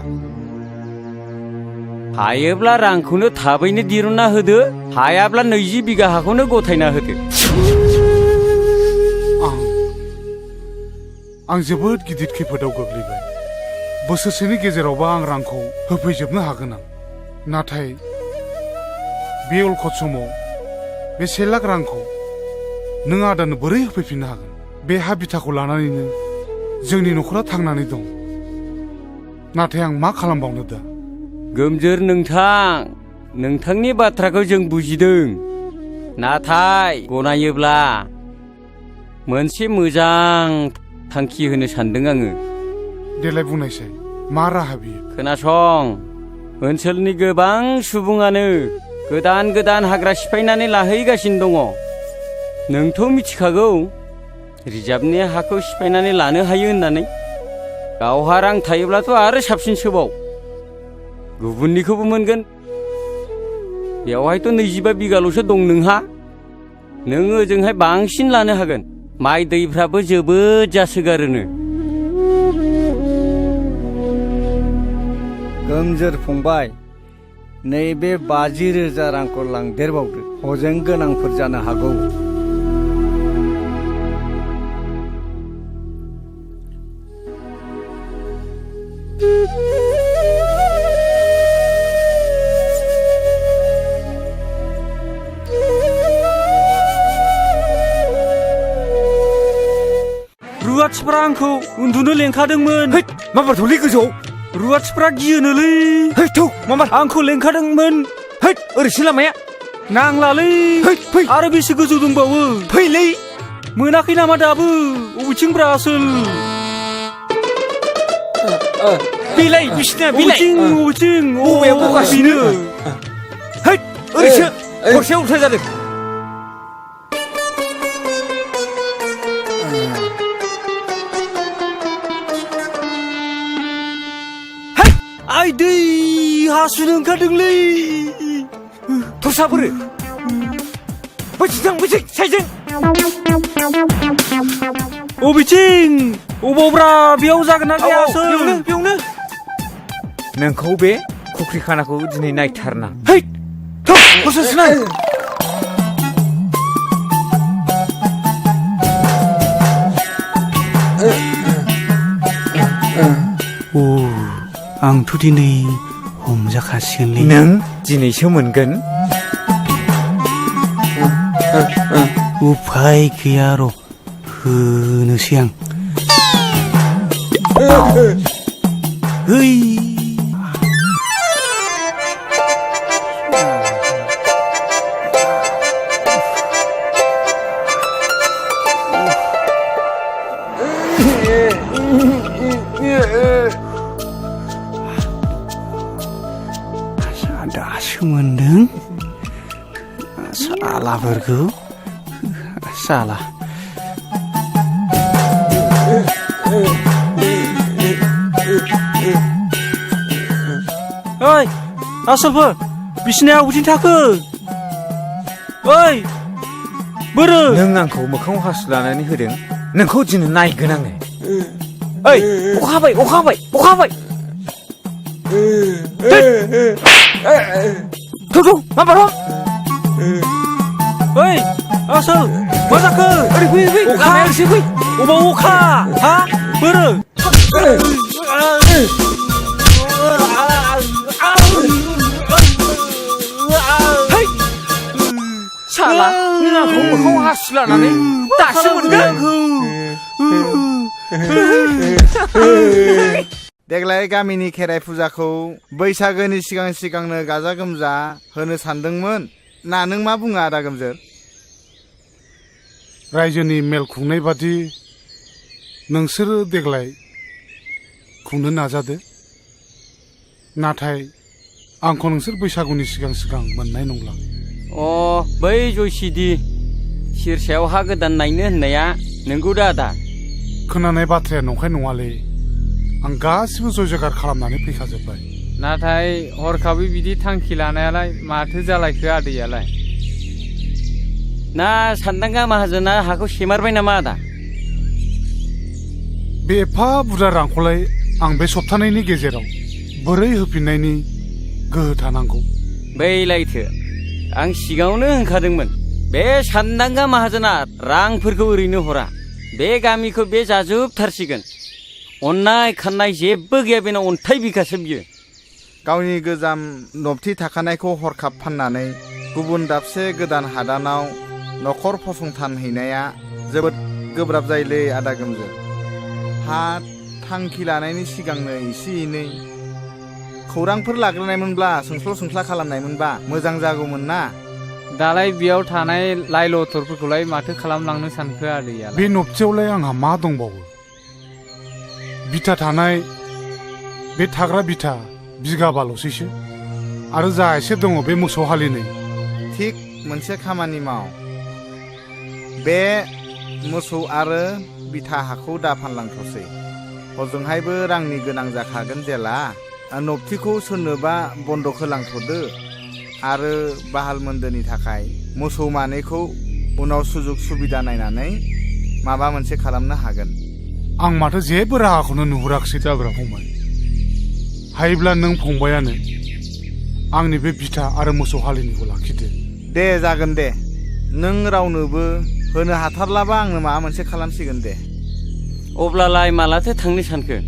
हायोब्ला रांखौनो थाबैनो दिरुनना होदो हायाब्ला 20 बिगा हाखौनो गथायना होदो आं जोबोद गिदिर खैफोदाव गोग्लैबाय बोसोरसेनि गेजेरावबा आं रांखौ होफैजोबनो हागोन आं नाथाय बे अलखद समाव बे 1 लाख रांखौ नों आदानो बोरै होफैफिननो हागोन बे हा बिथाखौ लानानैनो जोंनि न'खरा थांनानै दं नाथाय आं मा खालामबावनो दा गोमजोर नोंथांनि बाथ्राखौ जों बुजिदों नाथाय गनायोब्ला मोनसे मोजां थांखि होनो सानदों आङो देलाय बुंनायसाय मा राहा बियो खोनासं ओनसोलनि गोबां सुबुङानो गोदान गोदान हाग्रा सिफायनानै लाहैगासिनो दङ नोंथ' मिथिखागौ रिजार्भनि हाखौ सिफायनानै लानो हायो होननानै गावहा रां थायोब्लाथ' आरो साबसिनसोबाव गुबुननिखौबो मोनगोन बेवहायथ' 25 बिगाल'सो दं नोंहा नों ओजोंहाय बांसिन लानो हागोन माइ दैफ्राबो जोबोद जासोगारोनो गोमजोर फंबाय नैबे 50,000 रांखौ लांदेरबावदो हजों गोनांफोर जानो हागौ रुवाथिफ्रा आंखौ उन्दुनो लेंखादोंमोन माबार थौलै गोजौ रुवाथिफ्रा गियोनोलै आंखौ लेंखादोंमोन ओरैसो लामाया नांलालै आरो बेसे गोजौ दंबावो फैलै मोनाखै नामा दाबो अबेथिंब्रा आसोल बिलाइ बिसिना बिलाइ अबेथिं बबेयाव बगासिनो ओरैसो हरसे उल्था जादों आइ दै हासुनो ओंखारदोंलै थसाबोरो बैसै साइजों अबेथिं अबावब्रा बेयाव जागोन ना जाया बेयावनो नोंखौ बे खुख्रि खानाखौ दिनै नायथारना आंथ' दिनै हमजाखासिगोनलै नों दिनैसो मोनगोन उफाय गैया र' होनोसै आं दासो मोनदों सालाफोरखौ साला ओइ आसोलफोर बिसिनाया अबेथिं थाखो ओइ बोरो नों आंखौ मोखाङाव हासु लानानै होदों नोंखौ दिनै नायगोन आङो ओइ अखा हाबाय थौ माबार ओइ आसोल मा जाखो ओरै फै अखा एसे फै अबाव अखा हा बोरो साला नों आंखौ मोखाङाव हासु लानानै दासो मोनगोन देग्लाय गामिनि खेराइ फुजाखौ बैसागोनि सिगांनो गाजा गोमजा होनो सानदोंमोन ना नों मा बुङो आदा गोमजोर रायजोनि मेल खुंनाय बादि नोंसोरो देग्लाय खुंनो नाजादो नाथाय आंखौ नोंसोर बैसागुनि सिगां मोननाय नंला बै जयसिदि सिरसायाव हा गोदान नायनो होननाया नोंगौ दा आदा खोनानाय बाथ्राया नंखाय नङालै आं गासिबो जय जयगार खालामनानै फैखाजोब्बाय नाथाय हरखाबै बिदि थांखि लानायालाय माथो जालायखो आदैयालाय ना सानदांगा माहाजोना हाखौ सेमारबाय नामा आदा बे एफा बुरजा रांखौलाय आं बे सप्तानैनि गेजेराव बोरै होफिननायनि गोहो थानांगौ बैलायथो आं सिगाङावनो होनखादोंमोन बे सानदांगा माहाजोना रांफोरखौ ओरैनो हरा बे गामिखौ बे जाजोबथारसिगोन अननाय खाननाय जेबो गैया बेनाव अन्थाइ बिखासो बियो गावनि गोजाम नबथि थाखानायखौ हरखाब फाननानै गुबुन दाबसे गोदान हादानाव नखर फसंथान हैनाया जोबोद गोब्राब जायोलै आदा गोमजोर हा थांखि लानायनि सिगांनो एसे एनै खौरांफोर लाग्रोनायमोनब्ला सोंस्ला खालामनायमोनबा मोजां जागौमोन ना दालाय बेयाव थानाय लाइ लथरफोरखौलाय माथो खालामलांनो सानखो आदैया बे नबथियावलाय आंहा मा दंबावो बिथा थानाय बे थाग्रा बिथा बिगाबाल'सैसो आरो जा एसे दङ बे मोसौ हालिनै। थिग मोनसे खामानि माव, बे मोसौ आरो बिथा हाखौ दा फानलांथ'सै। हजोंहायबो रांनि गोनां जाखागोन जेला। नबथिखौ सोरनोबा बन्दक होलांथ'दो आरो बाहाल मोन्दोनि थाखाय मोसौ मानैखौ उनाव सुजुग सुबिदा नायनानै माबा मोनसे खालामनो हागोन। आं माथो जेबो राहाखौनो नुहुराखिसै जाब्रा फंबाय। हायोब्ला नों फंबायानो आंनि बे बिथा आरो मोसौ हालिनिखौ लाखिदो। दे जागोन दे, नों रावनोबो होनो हाथारलाबा आंनो माबा मोनसे खालामसिगोन दे। अब्लालाय मालाथो थांनो सानखो?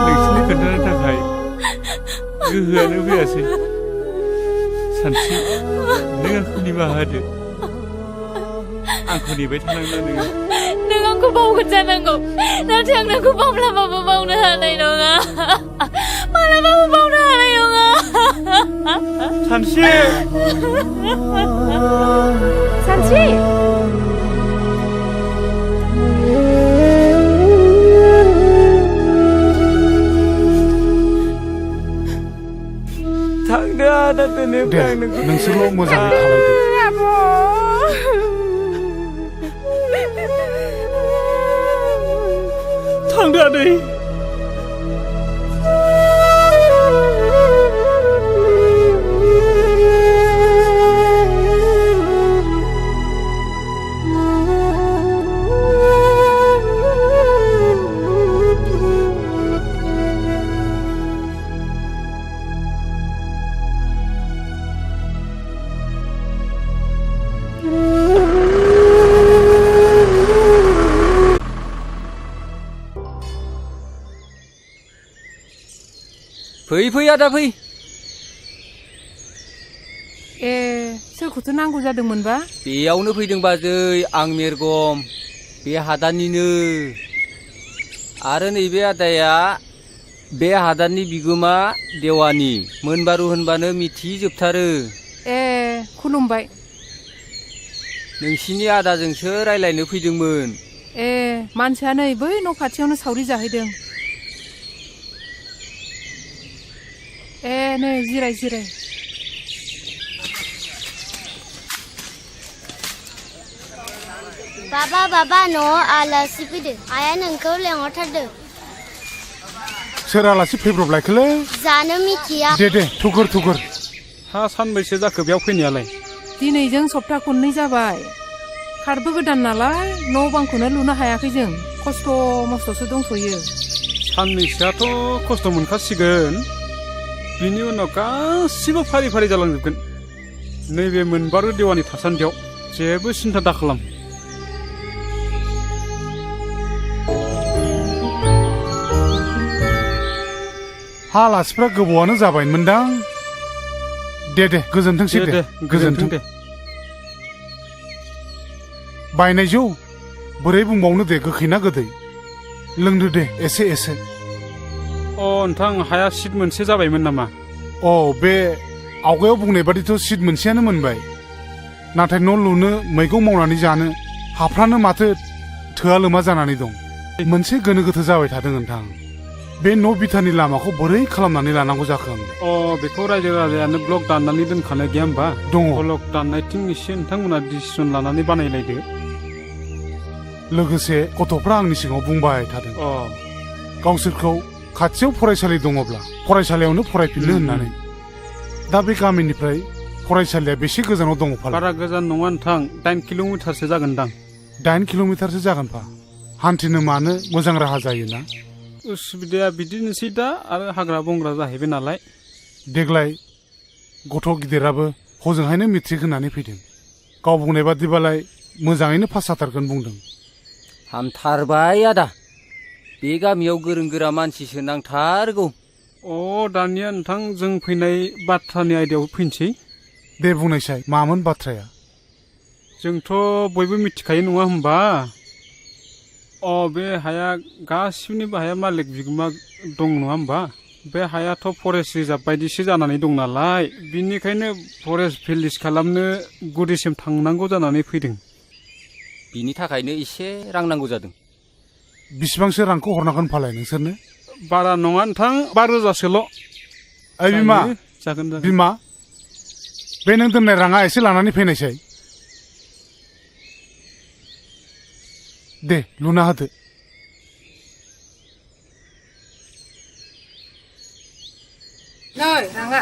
नोंसिनि खोन्थानो थाखाय गोहोआनो फैयासै। सानस्रि, नों आंखौ निमाहा होदो। आंखौ नेबाय थानांला नोङो। नों आंखौ बावगोन जानांगौ, नाथाय आं नोंखौ माब्लाबाबो बावनो हानाय नङा। माब्लाबाबो बावनो हानाय नङा। सानस्रि! सानस्रि! थांदो आदा दोनोब्ला आं नोंखौ नोंसोरल' मोजाङै थालायदो। थांदो आदै। फै फै आदा फै। ए, सोरखौथो नांगौ जादोंमोनबा? बेयावनो फैदों बाजै, आं मेरगम, बे हादाननिनो। आरो नैबे आदाया बे हादाननि बिगोमा देवानि। मोनबारु होनबानो मिथिजोबथारो। ए, खुलुमबाय। नोंसिनि आदाजोंसो रायलायनो फैदोंमोन। ए, मानसिया नै बै न' खाथियावनो सावरि जाहैदों। ए, नै जिराय जिराय। बाबा न'आव आलासि फैदो, आइया नोंखौ लेंहरथारदो। सोर आलासि फैब्रबलायखोलै? जानो मिथिया। दे थुगुर। हा सानबैसे जाखो बेयाव फैनायालाय? दिनैजों सप्ता खननै जाबाय। खारबो गोदान नालाय न' बांखौनो लुनो हायाखै जों। खस्थ' मस्थ'सो दंथ'यो। साननैसोआथ' खस्थ' मोनखासिगोन। बिनि उनाव गासिबो फारि फारि जालांजोबगोन। नैबे मोनबारु देवानि थासान्दियाव जेबो सिन्था दाखालाम। हा आलासिफ्रा गोबावानो जाबायमोनदां। दे गोजोनथोंसै दे गोजोनथों दे। बायनाय जौ बोरै बुंबावनो दे, गोखैना गोदै? लोंदो दे एसे। नोंथां, हाया सिट मोनसे जाबायमोन नामा? बे आवगायाव बुंनाय बादिथ' सिट मोनसेयानो मोनबाय। नाथाय न' लुनो, मैगं मावनानै जानो हाफ्रानो माथो थोआ लोमा जानानै दं मोनसे गोनो गोथो जाबाय थादों नोंथां बे न' बिथानि लामाखौ बोरै खालामनानै लानांगौ जाखो आं बेखौ रायजो राजायानो ब्लक दाननानै दोनखानाय गैया होमबा दङ ब्लक दाननायथिं एसे नोंथांमोना डिसिसन लानानै बानायलायदो लोगोसे गथ'फ्रा आंनि सिगाङाव बुंबाय थादों गावसोरखौ खाथियाव फरायसालि दङब्ला फरायसालियावनो फरायफिननो होननानै दा बे गामिनिफ्राय फरायसालिया बेसे गोजानाव दङ बारा गोजान नङा नोंथां 8 किल'मिटारसो जागोनदां 8 किल'मिटारसो जागोनफा हान्थिनो मानो मोजां राहा जायोना उसुबिदाया बिदिनोसै दा आरो हाग्रा बंग्रा जाहैबाय नालाय देग्लाय गथ' गिदिराबो हजोंहायनो मेट्रिक होनानै फैदों गाव बुंनाय बादिबालाय मोजाङैनो पास जाथारगोन बुंदों हामथारबाय आदा बे गामियाव गोरों गोरा मानसिसो नांथारगौ दानिया नोंथां जों फैनाय बाथ्रानि आयदायाव फैनोसै दे बुंनायसाय मामोन बाथ्राया जोंथ' बयबो मिथिखायो नङा होमबा बे हाया गासिबनिबो हाया मालिक बिगोमा दं नङा होमबा बे हायाथ' फरेस्ट रिजार्भ बायदिसो जानानै दं नालाय बिनिखायनो फरेस्ट भिलेज खालामनो गुदिसिम थांनांगौ जानानै फैदों बिनि थाखायनो एसे रां नांगौ जादों बिसिबांसो रांखौ हरनांगोन फालाय नोंसोरनो बारा नङा नोंथां 5,000सोल' बिमा जागोन बिमा बे नों दोननाय राङा एसे लानानै फैनायसाय दे लुना होदो नै राङा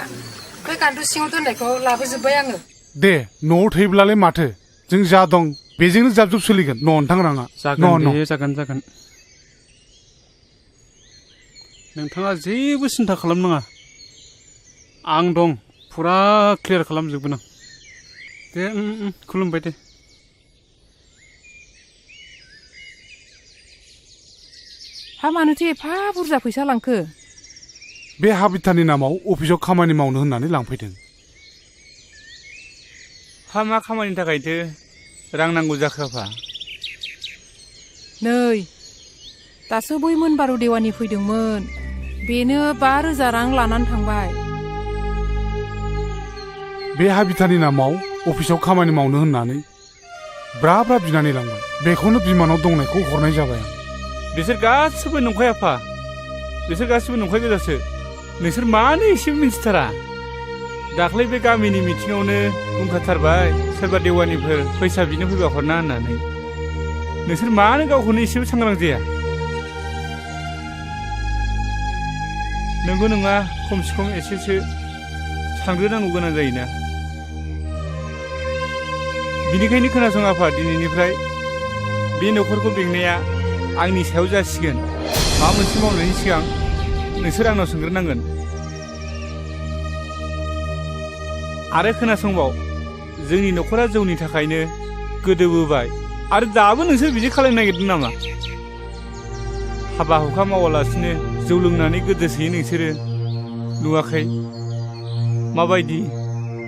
बे गान्दु सिङाव दोननायखौ लाबोजोब्बाय आङो दे न'आव थैब्लालाय माथो जों जा दं बेजोंनो जाब जुब सोलिगोन न' नोंथां राङा जागोन नोंथाङा जेबो सिन्था खालामनाङा आं दं फुरा क्लियार खालामजोबगोन आं दे खुलुमबाय दे हा मानोथो एफा बुरजा फैसा लांखो बे हा बिथानि नामाव अफिसाव खामानि मावनो होननानै लांफैदों हा मा खामानिनि थाखायथो रां नांगौ जाखो आफा नै दासो बै मोनबारु देवानि फैदोंमोन बेनो 5,000 रां लानानै थांबाय बे हा बिथानि नामाव अफिसाव खामानि मावनो होननानै ब्रा ब्रा बिनानै लांबाय बेखौनो बिमानाव दंनायखौ हरनाय जाबाय आं बिसोर गासिबो नंखाय आफा बिसोर गासिबो नंखाय गोजासो नोंसोर मानो एसेबो मिन्थिथारा दाख्लै बे गामिनि मिटिङावनो बुंखाथारबाय सोरबा देवानिफोर फैसा बिनो फैबा हरना होननानै नोंसोर मानो गावखौनो एसेबो सांग्रां जाया नंगौ नङा खमसे खम एसेसो सानग्रोनांगौ गोनां जायोना बिनिखायनो खोनासं आफा दिनैनिफ्राय बे न'खरखौ बेंनाया आंनि सायाव जासिगोन माबा मोनसे मावनायनि सिगां नोंसोर आंनाव सोंग्रोनांगोन आरो खोनासंबाव जोंनि न'खरा जौनि थाखायनो गोदोबोबाय आरो दाबो नोंसोर बिदि खालामनो नागिरदों नामा हाबा हुखा मावालासिनो जौ लोंनानै गोदोसोयो नोंसोरो नुवाखै माबायदि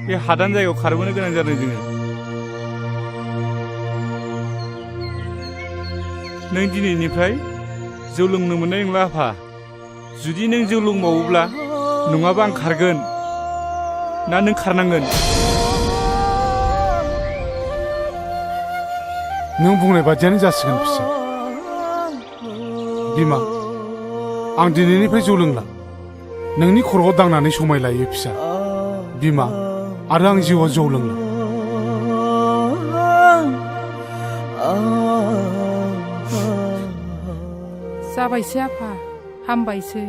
बे हादान जायगायाव खारबोनो गोनां जादों जोङो नों दिनैनिफ्राय जौ लोंनो मोननाय नंला आफा जुदि नों जौ लोंबावोब्ला नङाबा आं खारगोन ना नों खारनांगोन नों बुंनाय बादियानो जासिगोन फिसा बिमा आं दिनैनिफ्राय जौ लोंला नोंनि खर'आव दांनानै समाय लायो फिसा बिमा आरो आं जिउआव जौ लोंला जाबायसै आफा हामबायसै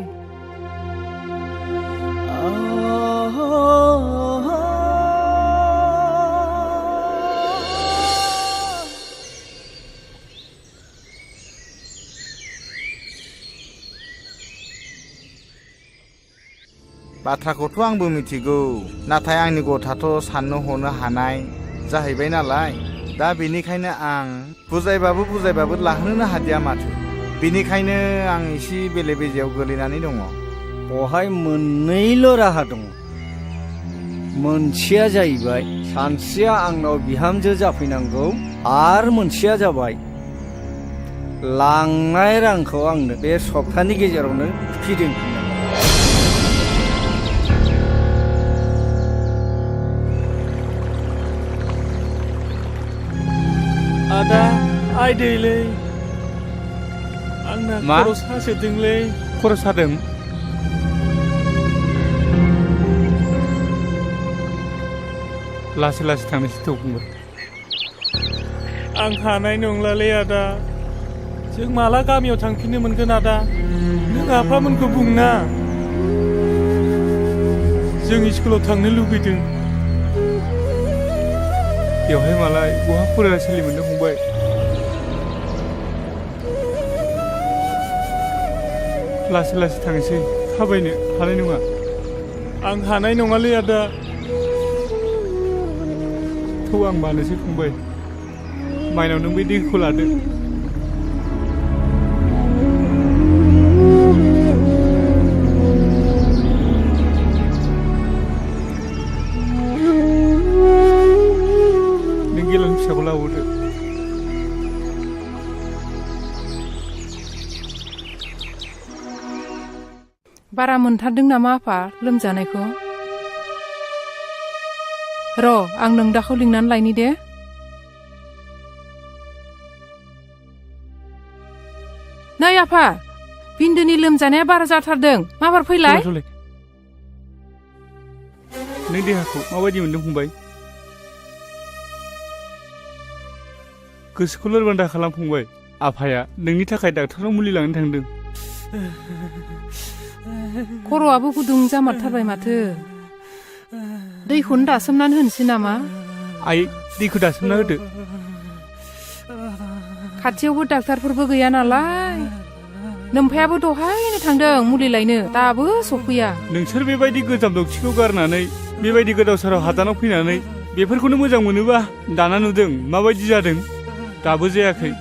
बाथ्राखौथ' आंबो मिथिगौ नाथाय आंनि गथ'आथ' साननो हनो हानाय जाहैबाय नालाय दा बेनिखायनो आं बुजायबाबो लाहोनो हादिया माथो बेनिखायनो आं एसे बेले बेजेयाव गोलैनानै दङ बहाय मोननैल' राहा दङ मोनसेया जाहैबाय सानस्रिया आंनाव बिहामजो जाफैनांगौ आरो मोनसेया जाबाय लांनाय रांखौ आंनो बे सप्तानि गेजेरावनो फिदिंफिननांगौ आदा आइदैलै आंना मा? खर' सासोदोंलै खर' सादों लासै लासै थांनोसै थौ फंबाय आं हानाय नंलालै आदा जों माला गामियाव थांफिननो मोनगोन आदा नों आफामोनखौ बुंना जों स्कुलाव थांनो लुबैदों बेवहाय मालाय बहा फरायसालि मोननो फंबाय लासै लासै थांसै थाबायनो हानाय नङा आं हानाय नङालै आदा थौ आं मानोसै फंबाय माइनाव नों बे दैखौ लादो नों गेलन फिसाखौ लाबोदो बारा मोनथारदों नामा आफा लोमजानायखौ र' आं नोंदाखौ लिंनानै लायनि दे नै आफा बिन्दोनि लोमजानाया बारा जाथारदों माबार फैलाय नों देहाखौ माबायदि मोनदों फंबाय गोसोखौ लोरबां दा खालाम फंबाय आफाया नोंनि थाखाय डाक्टारनाव मुलि लांनो थांदों खर'आबो गुदुं जामारथारबाय माथो दैखौनो दासोमनानै होनोसै नामा आइ दैखौ दासोमना होदो खाथियावबो डाक्टारफोरबो गैया नालाय नोमफायाबो दहायनो थांदों मुलि लायनो दाबो सफैया नोंसोर बेबायदि गोजाम दखथिखौ गारनानै बेबायदि गोदाव सोराव हादानाव फैनानै बेफोरखौनो मोजां मोनोबा दाना नुदों माबायदि जादों दाबो जायाखै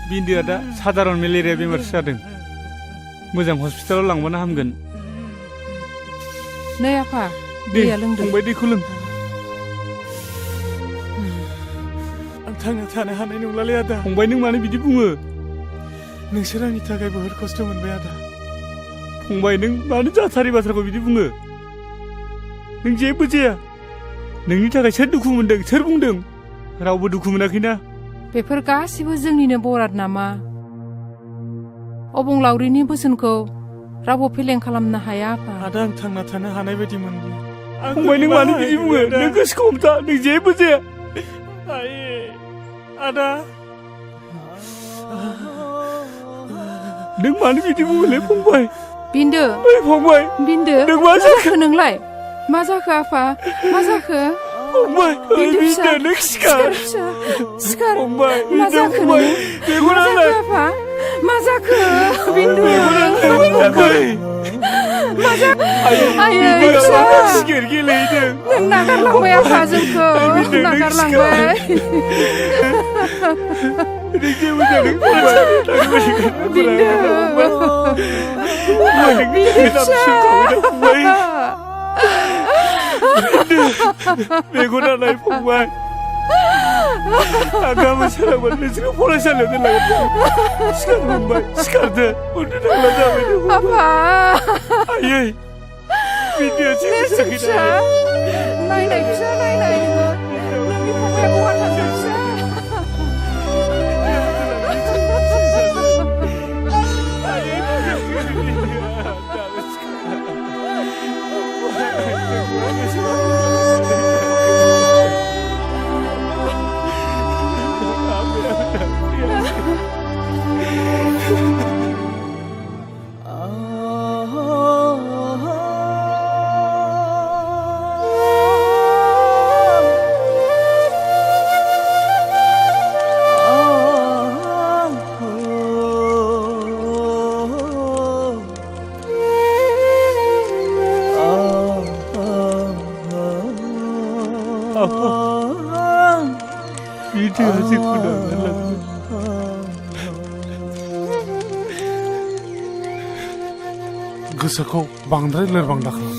बिन्दोआ दा साधारन मेलेरिया बेमारसो जादों मोजां हस्पिटालाव लांबानो हामगोन नै आफा दैया लोंदो फंबाय दैखौ लों आं थांना थानो हानाय नंलालै आदा फंबाय नों मानो बिदि बुङो नोंसोर आंनि थाखाय बहुद खस्थ' मोनबाय आदा फंबाय नों मानो जाथारै बाथ्राखौ बिदि बुङो नों जेबो जाया नोंनि थाखाय सोर दुखु मोनदों सोर बुंदों रावबो दुखु मोनाखैना बेफोर गासिबो जोंनिनो बराद नामा अबंलावरिनि बोसोनखौ रावबो फेलें खालामनो हाया आफा आदा आं थांना थानो हानाय बायदि मोनदों फंबाय नों मानो बिदि बुङो नों गोसोखौ हमथा नों जेबो जाया आदा नों मानो बिदि बुङोलै फंबाय बिन्दो फंबाय बिन्दो नों मा जाखो नोंलाय मा जाखो आफा मा जाखो फंबाय बिन्दो नों सिखार सिखार फंबाय मा जाखो मा जाखो आफा मा जाखो बिन्दु मा जाखो आयै फिसा सिखार गेलेहैदों नों नागारलांबाय आफा जोंखौ नागारलांबाय मेगनालाय फंबाय गाबोन सोरांबा नोंसोरखौ फरायसालियाव दोनलांगोन सिखार फंबाय सिखारदो उन्दु थांला जाबाय आयै बिदिया जेबो फिसा नायनाय फिसा नायनाय नोंनि फंबाया बहा थांदों फिसा गोसोखौ बांद्राय लोरबां दाखालाम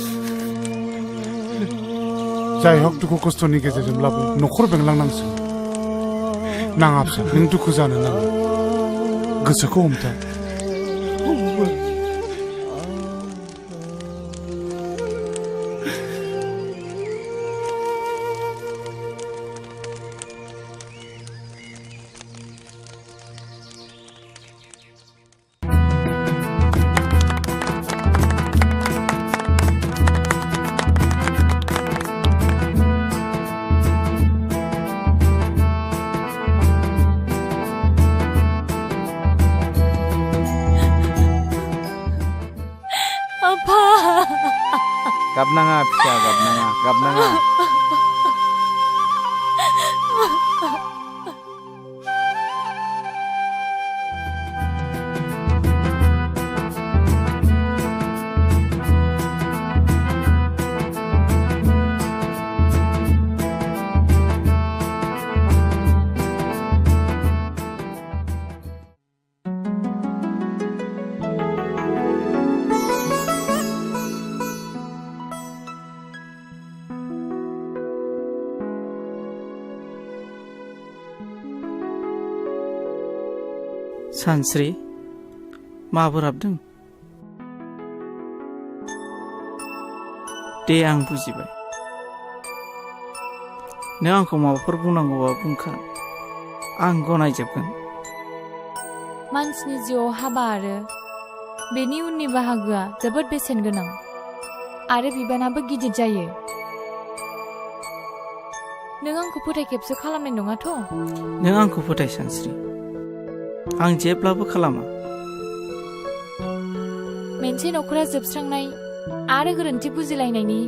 जाय हक दुखु खस्थ'नि गेजेरजोंब्लाबो न'खर बेंलांनांसिगोन नाङा फिसा नों दुखु जानो नाङा गोसोखौ हमथा गाबनाङा फिसा गाबनाङा सानस्रि माबोर हाबदों दे आं बुजिबाय नों आंखौ माबाफोर बुंनांगौबा बुंखा आं गनायजोबगोन मानसिनि जिउआव हाबा आरो बेनि उननि बाहागोआ जोबोद बेसेन गोनां आरो बिबानाबो गिदिर जायो नों आंखौ फोथायखेबसो खालामनाय नङाथ' नों आंखौ फोथाय सानस्रि आं जेब्लाबो खालामा मोनसे नखरा जोबस्रांनाय आरो गोरोन्थि बुजिलायनायनि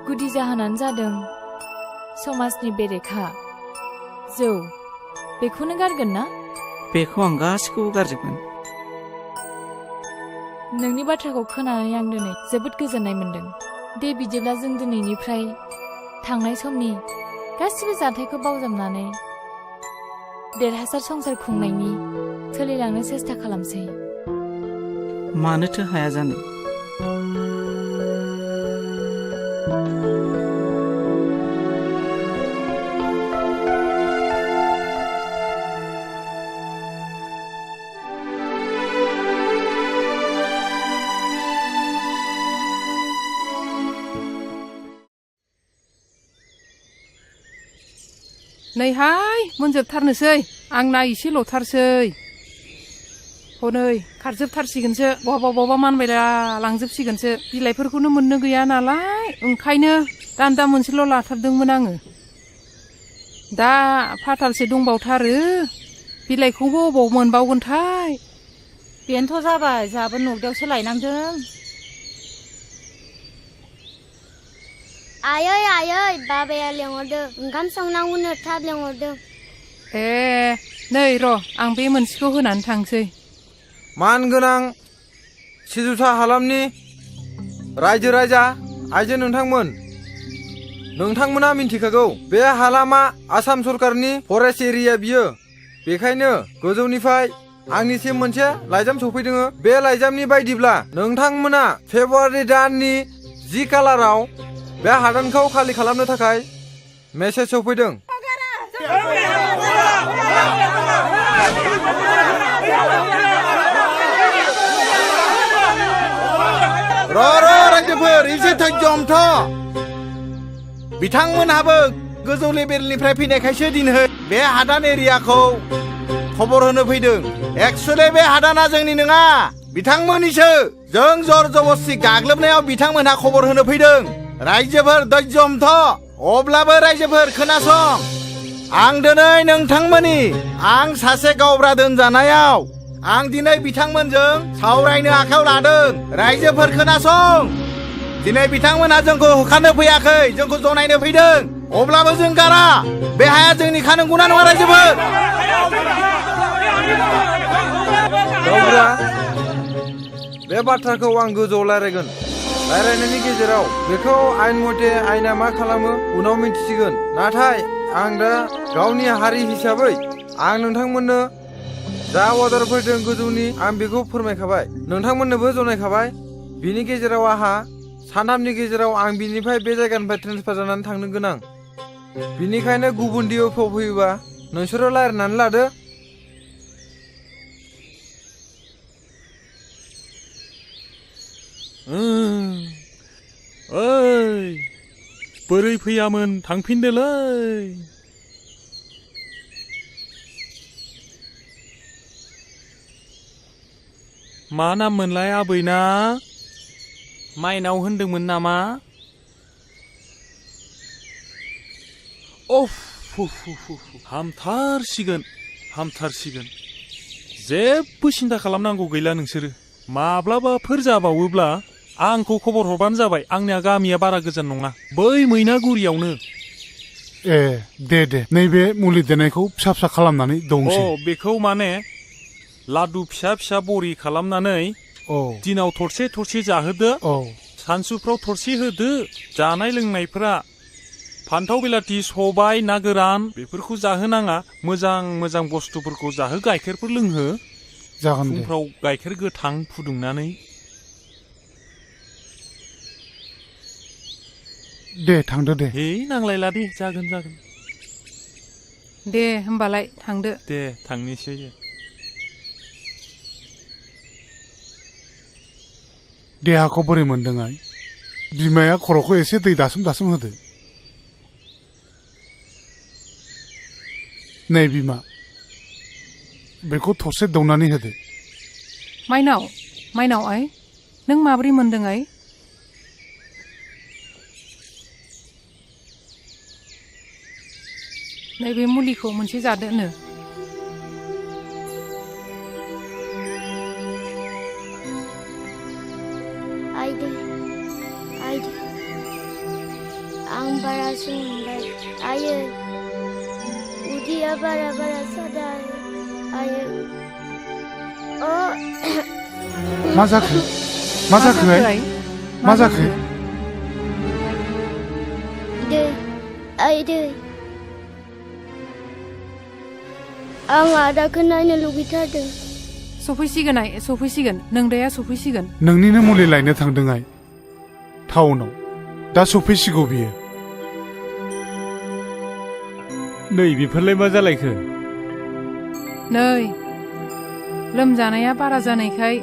गुदि जाहोनानो जादों समाजनि बेरेखा जौ बेखौनो गारगोन ना बेखौ आं गासिखौबो गारजोबगोन नोंनि बाथ्राखौ खोनानानै आं दिनै जोबोद गोजोननाय मोन्दों दे बिदिब्ला जों दिनैनिफ्राय थांनाय समनि गासिबो जाथायखौ बावजाबनानै देरहासार संसार खुंनायनि सोलिलांनो सेस्था खालामसै मानोथो हाया जानो नैहाय मोनजोबथारनोसै आंना एसेल'थारसै हनै खारजोबथारसिगोनसो बहाबा मानबायला लांजोबसिगोनसो बिलाइफोरखौनो मोननो गैया नालाय ओंखायनो दान्दा मोनसेल' लाथारदोंमोन आङो दा फाथालसे दंबावथारो बिलाइखौबो अबाव मोनबावगोनथाय बेनोथ' जाबाय जोंहाबो नगदायावसो लायनांदों आयै बाबाया लेंहरदों ओंखाम संनांगौनो थाब लेंहरदों ए नै र' आं बे मोनसेखौ होनानै थांसै मानगोनां सिजुसा हालामनि रायजो राजा आइजो नोंथांमोना मिन्थिखागौ बे हालामा आसाम सरकारनि फरेस्ट एरिया बियो बेखायनो गोजौनिफ्राय आंनिसिम मोनसे लाइजाम सफैदों बे लाइजामनि बायदिब्ला नोंथांमोना फेब्रुवारि दाननि 10 खालाराव बे हादानखौ खालि खालामनो थाखाय मेसेज सफैदों रायजोफोर एसे धैर्यमथ बिथांमोनहाबो गोजौ लेभेलनिफ्राय फैनायखायसो दिनै बे हादान एरियाखौ खबर होनो फैदों एक्चुअली बे हादाना जोंनि नङा बिथांमोननिसो जों जर जबस्ति गाग्लोबनायाव बिथांमोनहा खबर होनो फैदों रायजोफोर धैर्यमथ अब्लाबो रायजोफोर खोनासं आं दिनै नोंथांमोननि आं सासे गावब्रा दोनजानायाव आं दिनै बिथांमोनजों सावरायनो आखायाव लादों रायजोफोर खोनासं दिनै बिथांमोनहा जोंखौ होखारनो फैयाखै जोंखौ जनायनो फैदों अब्लाबो जों गारा बे हाया जोंनिखा नंगौना नङा रायजोफोर गावब्रा बे बाथ्राखौ आं गोजौआव रायज्लायगोन रायज्लायनायनि गेजेराव बेखौ आइन मथे आइना मा खालामो उनाव मिन्थिसिगोन नाथाय आं दा गावनि हारि हिसाबै आं नोंथांमोननो जा अर्डार फैदों गोजौनि आं बेखौ फोरमायखाबाय नोंथांमोननोबो जनायखाबाय बिनि गेजेराव आंहा सानथामनि गेजेराव आं बिनिफ्राय बे जायगानिफ्राय ट्रेन्सफार जानानै थांनो गोनां बिनिखायनो गुबुन डिअ'फ्राव फैयोबा नोंसोरो रायज्लायनानै लादो ओइ बोरै फैयामोन थांफिनदोलै मा नाम मोनलाय आबैना माइनाव होनदोंमोन नामा अफ हामथारसिगोन जेबो सिन्था खालामनांगौ गैला नोंसोरो माब्लाबाफोर जाबावोब्ला आंखौ खबर हरबानो जाबाय आंनिया गामिया बारा गोजान नङा बै मैनागुरियावनो ए दे नैबे मुलि देनायखौ फिसा फिसा खालामनानै दंसै बेखौ माने लादु फिसा फिसा बरि खालामनानै दिनाव थरसे थरसे जाहोदो सानसुफ्राव थरसे होदो जानाय लोंनायफोरा फान्थाव बिलाथि सबाय ना गोरान बेफोरखौ जाहोनाङा मोजां बुस्थुफोरखौ जाहो गाइखेरफोर लोंहो जागोन दे फुंफ्राव गाइखेर गोथां फुदुंनानै दे थांदो दे नांलायला दे जागोन दे होमबालाय थांदो दे थांनोसै देहाखौ बोरै मोनदों आइ बिमाया खर'खौ एसे दै दासोम होदो नै बिमा बेखौ थरसे दौनानै होदो माइनाव आइ नों माब्रै मोनदों आइ नैबे मुलिखौ मोनसे जादोनो आइदो आं बारासो मोनबाय आयो उदैया बारा सादा आयो मा जाखो दै आइदै आं आदाखौ नायनो लुगैथारदों सफैसिगोन नोंदाया सफैसिगोन नोंनिनो मुलि लायनो थांदों आइ टाउनाव दा सफैसिगौ बियो नै बेफोरलाय मा जालायखो नै लोमजानाया बारा जानायखाय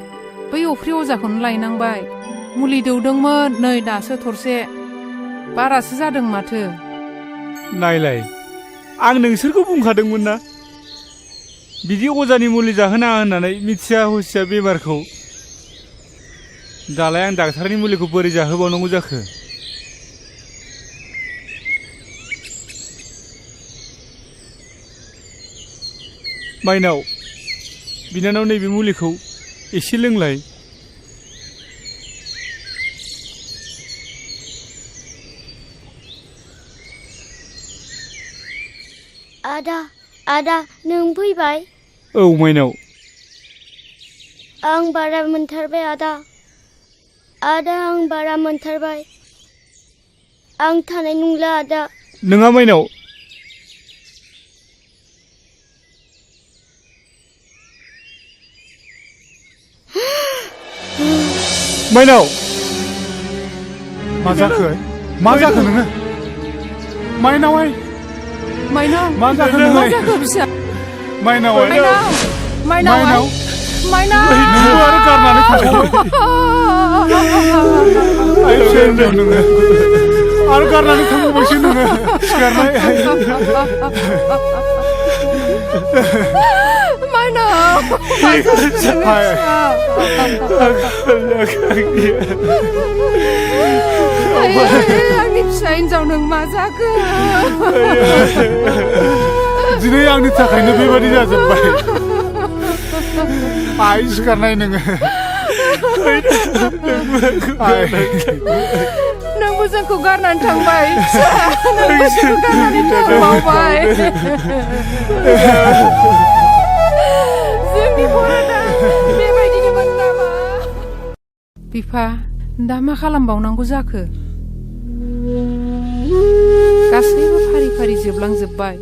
बै अफ्रि अजाखौनो लायनांबाय मुलि दौदोंमोन नै दासो थरसे बारासो जादों माथो नायलाय आं नोंसोरखौ बुंखादोंमोन ना बिदि अजानि मुलि जाहोनाङा होननानै मिथिया हुसिया बेमारखौ दालाय आं डाक्टारनि मुलिखौ बोरै जाहोबावनांगौ जाखो माइनाव बिनानाव नैबे मुलिखौ एसे लोंलाय आदा नों फैबाय औ माइनाव आं बारा मोनथारबाय आदा आं बारा मोनथारबाय आं थानाय नंला आदा नोङा माइनाव माइनाव मा जाखो नोङो माइनाव मा जाखो फिसा माइनाव नोंबो आरो गारनानै थांबाय नोङो आरो गारनानै थांबावबायसो नोङो सिखारनाय आंनि फिसा हिन्जाव नों मा जाखो दिनै आंनि थाखायनो बेबायदि जाजोब्बाय आइ सिखारनाय नोङो नोंबो जोंखौ गारनानै थांबाय गारनानै थांबावबाय जोंनि बर'ना बेबायदिनोमोन नामा बिफा दा मा खालामबावनांगौ जाखो गासैबो फारि फारि जोबलांजोब्बाय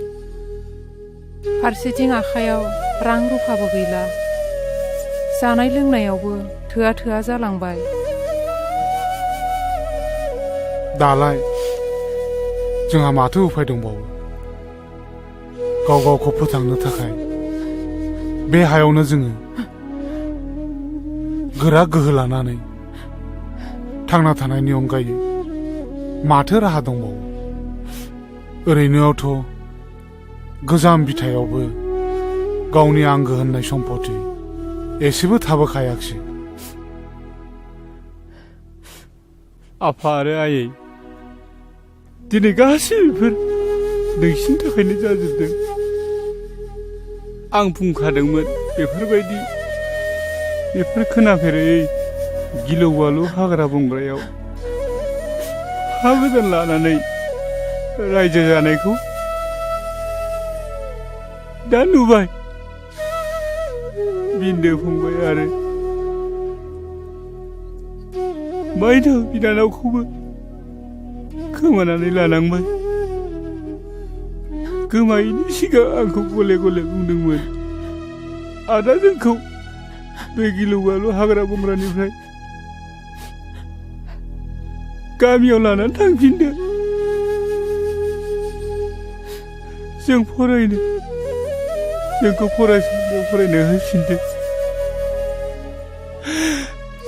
फारसेथिं आखायाव रां रुफाबो गैला जानाय लोंनायावबो थोआ जालांबाय दालाय जोंहा माथो उफाय दंबावो गावखौ फोथांनो थाखाय बे हायावनो जोङो गोरा गोहो लानानै थांना थानायनि अनगायै माथो राहा दंबावो ओरैनोआवथ' गोजाम बिथायावबो गावनि आंगो होननाय सम्पति एसेबो थाबोखायाखिसै आफा आरो आयै दिनै गासैबो नोंसिनि थाखायनो जाजोबदों आं बुंखादोंमोन बेफोर खोनाफेरै गिलु बालु हाग्रा बंग्रायाव हा गोदान लानानै रायजो जानायखौ दा नुबाय बिन्दो फंबाय आरो माइनाव बिनानावखौबो खोमानानै लानांबाय गोमायैनि सिगां आंखौ गले गले बुंदोंमोन आदा जोंखौ बे गिलु बालु हाग्रा बंग्रानिफ्राय गामियाव लानानै थांफिनदो जों फरायनो जोंखौ फरायसालियाव फरायनो होफिनदो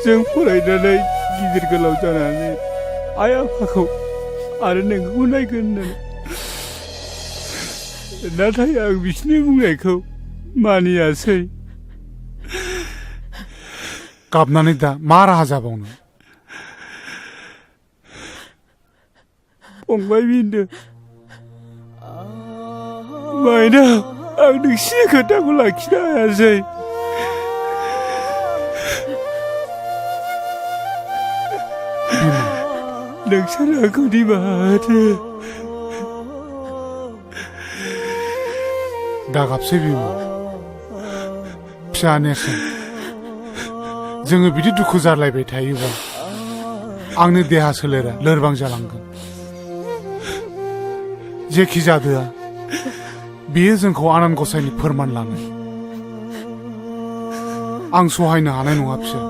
जों फरायनानै गिदिर गोलाव जानानै आइ आफाखौ आरो नोंखौ नायगोन होननानै नाथाय आं बिसोरनि बुंनायखौ मानियासै गाबनानै दा मा राहा जाबावनो फंबाय बिन्दो माइनाव आं नोंसिनि खोथाखौ लाखिनो हायासै नोंसोर आंखौ निमाहा होदो दागाबसै बिमा फिसा नेरसोन जोङो बिदि दुखु जालायबाय थायोबा आंनि देहा सोलेरा लोरबां जालांगोन जेखि जादोआ बेयो जोंखौ आनान गसाइनि फोरमान लानाय आं सहायनो हानाय नङा फिसा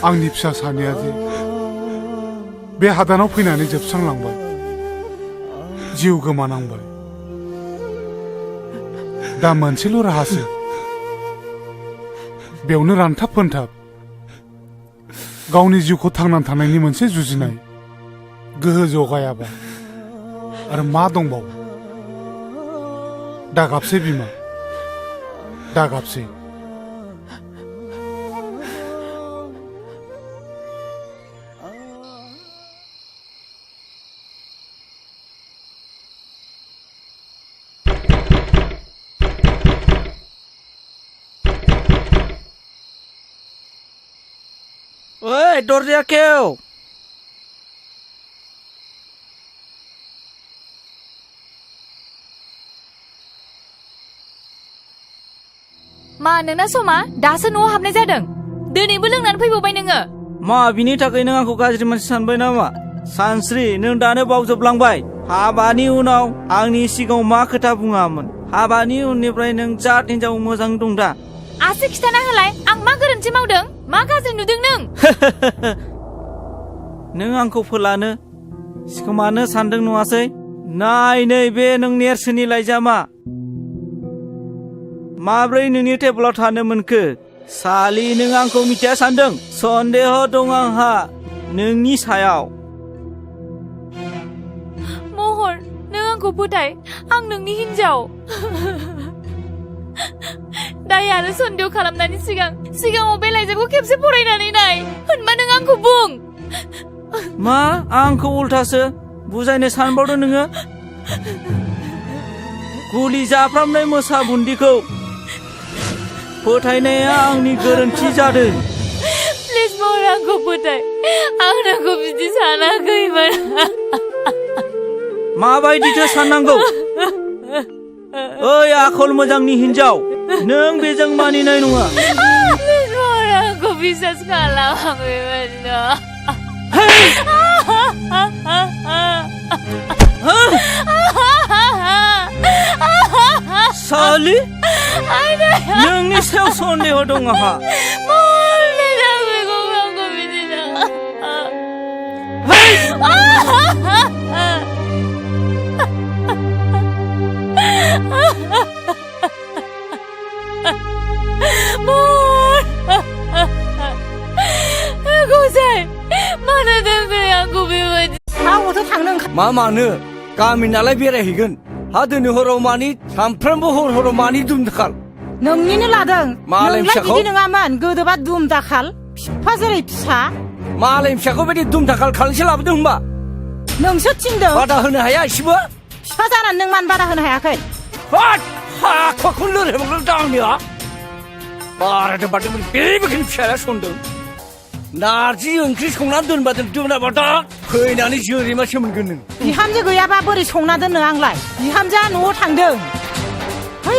आंनि फिसा सानैया जे बे हादानाव फैनानै जोबस्रांलांबाय जिउ गोमानांबाय दा मोनसेल' राहासो बेयावनो रानथाब फोनथाब गावनि जिउखौ थांनानै थानायनि मोनसे जुजिनाय गोहो जगायाबा आरो मा दंबावो दागाबसै बिमा दागाबसै ओइ दरजा खेव मा नोंना समा दासो न'आव हाबनाय जादों दिनैबो लोंनानै फैबावबाय नोङो मा बिनि थाखाय नों आंखौ गाज्रि मानसि सानबाय नामा सानस्रि नों दानो बावजोबलांबाय हाबानि उनाव आंनि सिगाङाव मा खोथा बुङामोन हाबानि उननिफ्राय नों जात हिनजाव मोजां दं दा आसि खिथाना होलाय आं मा गोरोन्थि मावदों मा गाज्रि नुदों नों नों आंखौ फोलानो सिखोमानो सानदों नङासै नाय नै बे नों नेरसोननि लाइजामा माब्रै नोंनि टेबोलाव थानो मोनखो सालि नों आंखौ मिथिया सानदों सन्देह दं आंहा नोंनि सायाव महर नों आंखौ फोथाय आं नोंनि हिनजाव दाय आरो सन्देह खालामनायनि सिगाङाव बे लाइजामखौ खेबसे फरायनानै नाय होनबा नों आंखौ बुं मा आंखौ उल्थासो बुजायनो सानबावदों नोङो गुलि जाफ्रामनाय मोसा बुन्दिखौ फोथायनाया आंनि गोरोन्थि जादों प्लिज महर आंखौ फोथाय आं नोंखौ बिदि सानाखैमोन माबायदिथो साननांगौ ओइ आखल मोजांनि हिनजाव नों बेजों मानिनाय नङा प्लिज महर आंखौ बिसास खालाम आं बेबायदिनो सालि नोंनि सायाव सन्देह दं आंहा मा मानो गामि नालाय बेरायहैगोन हा दिनै हराव मानि सानफ्रोमबो हराव मानि दुम दाखाल नोंनिनो लादों मालाय नोंलाय फिसाखौ बिदि नङामोन गोदोबा दुम दाखाल फिफा जेरै फिसा मालाय फिसाखौ बायदि दुम दाखाल खालामसो लाबोदों होनबा नोंसो थिनदों बादा होनो हाया एसेबो फिफा जानानै नों मानो बादा होनो हायाखै हाखौनो लोरहांदों दा आंनिया बारादों बारदों बेबायदिनो फिसाया सनदों नारजि ओंख्रि संना दोनबा दोनाबादा फैनानै जोरैमासो मोनगोन नों बिहामजो गैयाबा बोरै संना दोननो आंलाय बिहामजोआ न'आव थांदों है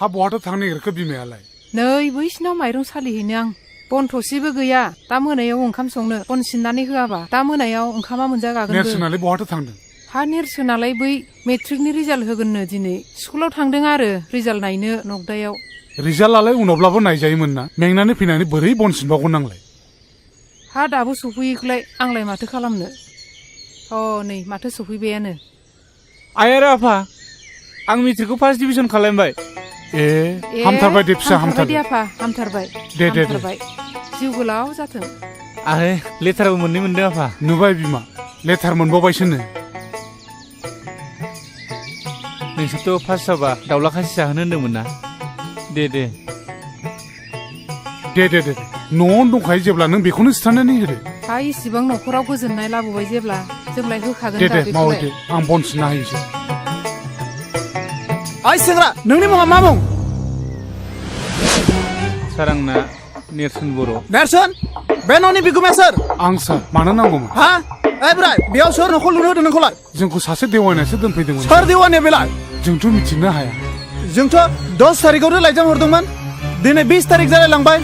हा बहाथो थांनो नागिरखो बिमायालाय नै बैसिनाव माइरं सालिहैनो आं बन थसेबो गैया दा मोनायाव ओंखाम संनो बन सिननानै होआबा दा मोनायाव ओंखामा मोनजागागोन नेरसोनालाय बहाथो थांदों हा नेरसोनालाय बै मेट्रिकनि रिजाल्ट होगोननो दिनै स्कुलाव थांदों आरो रिजाल्ट नायनो नगदायाव रिजाल्टआलाय उनावब्लाबो नायजायोमोन ना मेंनानै फैनानै बोरै बन सिनबावगोन नांलाय हा दाबो सफैयोखौलाय आंलाय माथो खालामनो नै माथो सफैबायानो आइ आरो आफा आं मेट्रिकखौ फार्स्ट डिभिजन खालामबाय हामथारबाय दे फिसा हामथारबाय आफा हामथारबाय दे जिउ गोलाव जाथों आरो लेटारबो मोनदों आफा नुबाय बिमा लेटार मोनबावबायसोनो नोंसोरथ' फार्स्ट जाबा दाउला खासि जाहोनो होन्दोंमोन ना दे न'आवनो दंखायो जेब्ला नों बेखौनो सिथारनानै होदो हा इसिबां न'खराव गोजोननाय लाबोबाय जेब्ला जोंलाय होखागोन दे मावो दे आं बन सिनना होयोसै ओइ सेंग्रा नोंनि मुङा मा मुं सार आंना नेरसोन बर' नेरसोन बे न'नि बिगुमाया सोर आं सार मानो नांगौमोन हा ओइ बोराय बेयाव सोर न'खौ लुनो होदों नोंखौलाय जोंखौ सासे देवानियासो दोनफैदोंमोन सोर देवानिया बेलाय जोंथ' मिथिनो हाया जोंथ' 10 थारिखआवनो लाइजाम हरदोंमोन दिनै 20 थारिख जालायलांबाय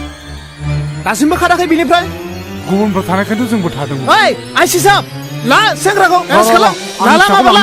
दासिमबो खाराखै बिनिफ्राय गुबुनफोर थानायखायनोथ' जोंबो थादोंमोन ओइ आइसि साहब ला सेंग्राखौ एरेस्ट खालाम लाला माबा ला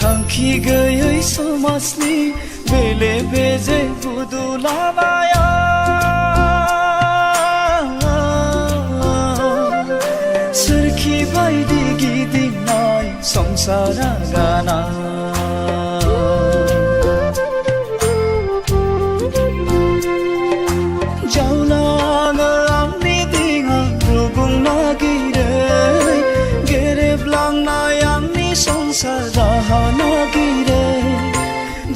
थांखि गैयै समाजनि बेले बेजे बुदुलामाया सोरखि बायदि संसारा गाना जावलाङो आंनि दिङा रुगुं नागिरै गेरेबलांनाय आंनि संसार राहा नागिरै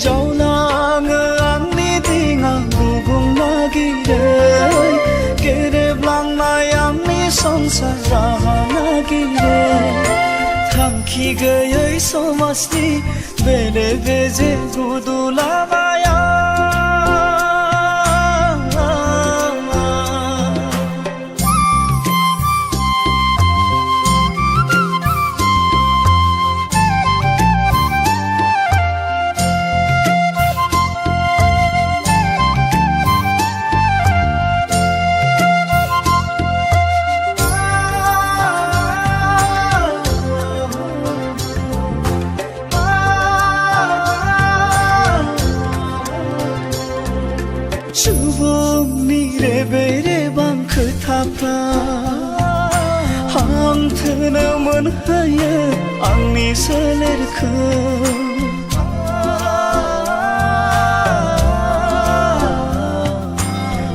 जावलाङो आंनि दिङा रुगुं नागिरै गेरेबलांनाय आंनि संसार राहा नागिरै थांखि गैयै समाजनि बेले बेजे गुदु लामाया सुबुंनि रेबे रेबां खोथाफ्रा हांथोनो मोनहोयो आंनि सोलेरखौ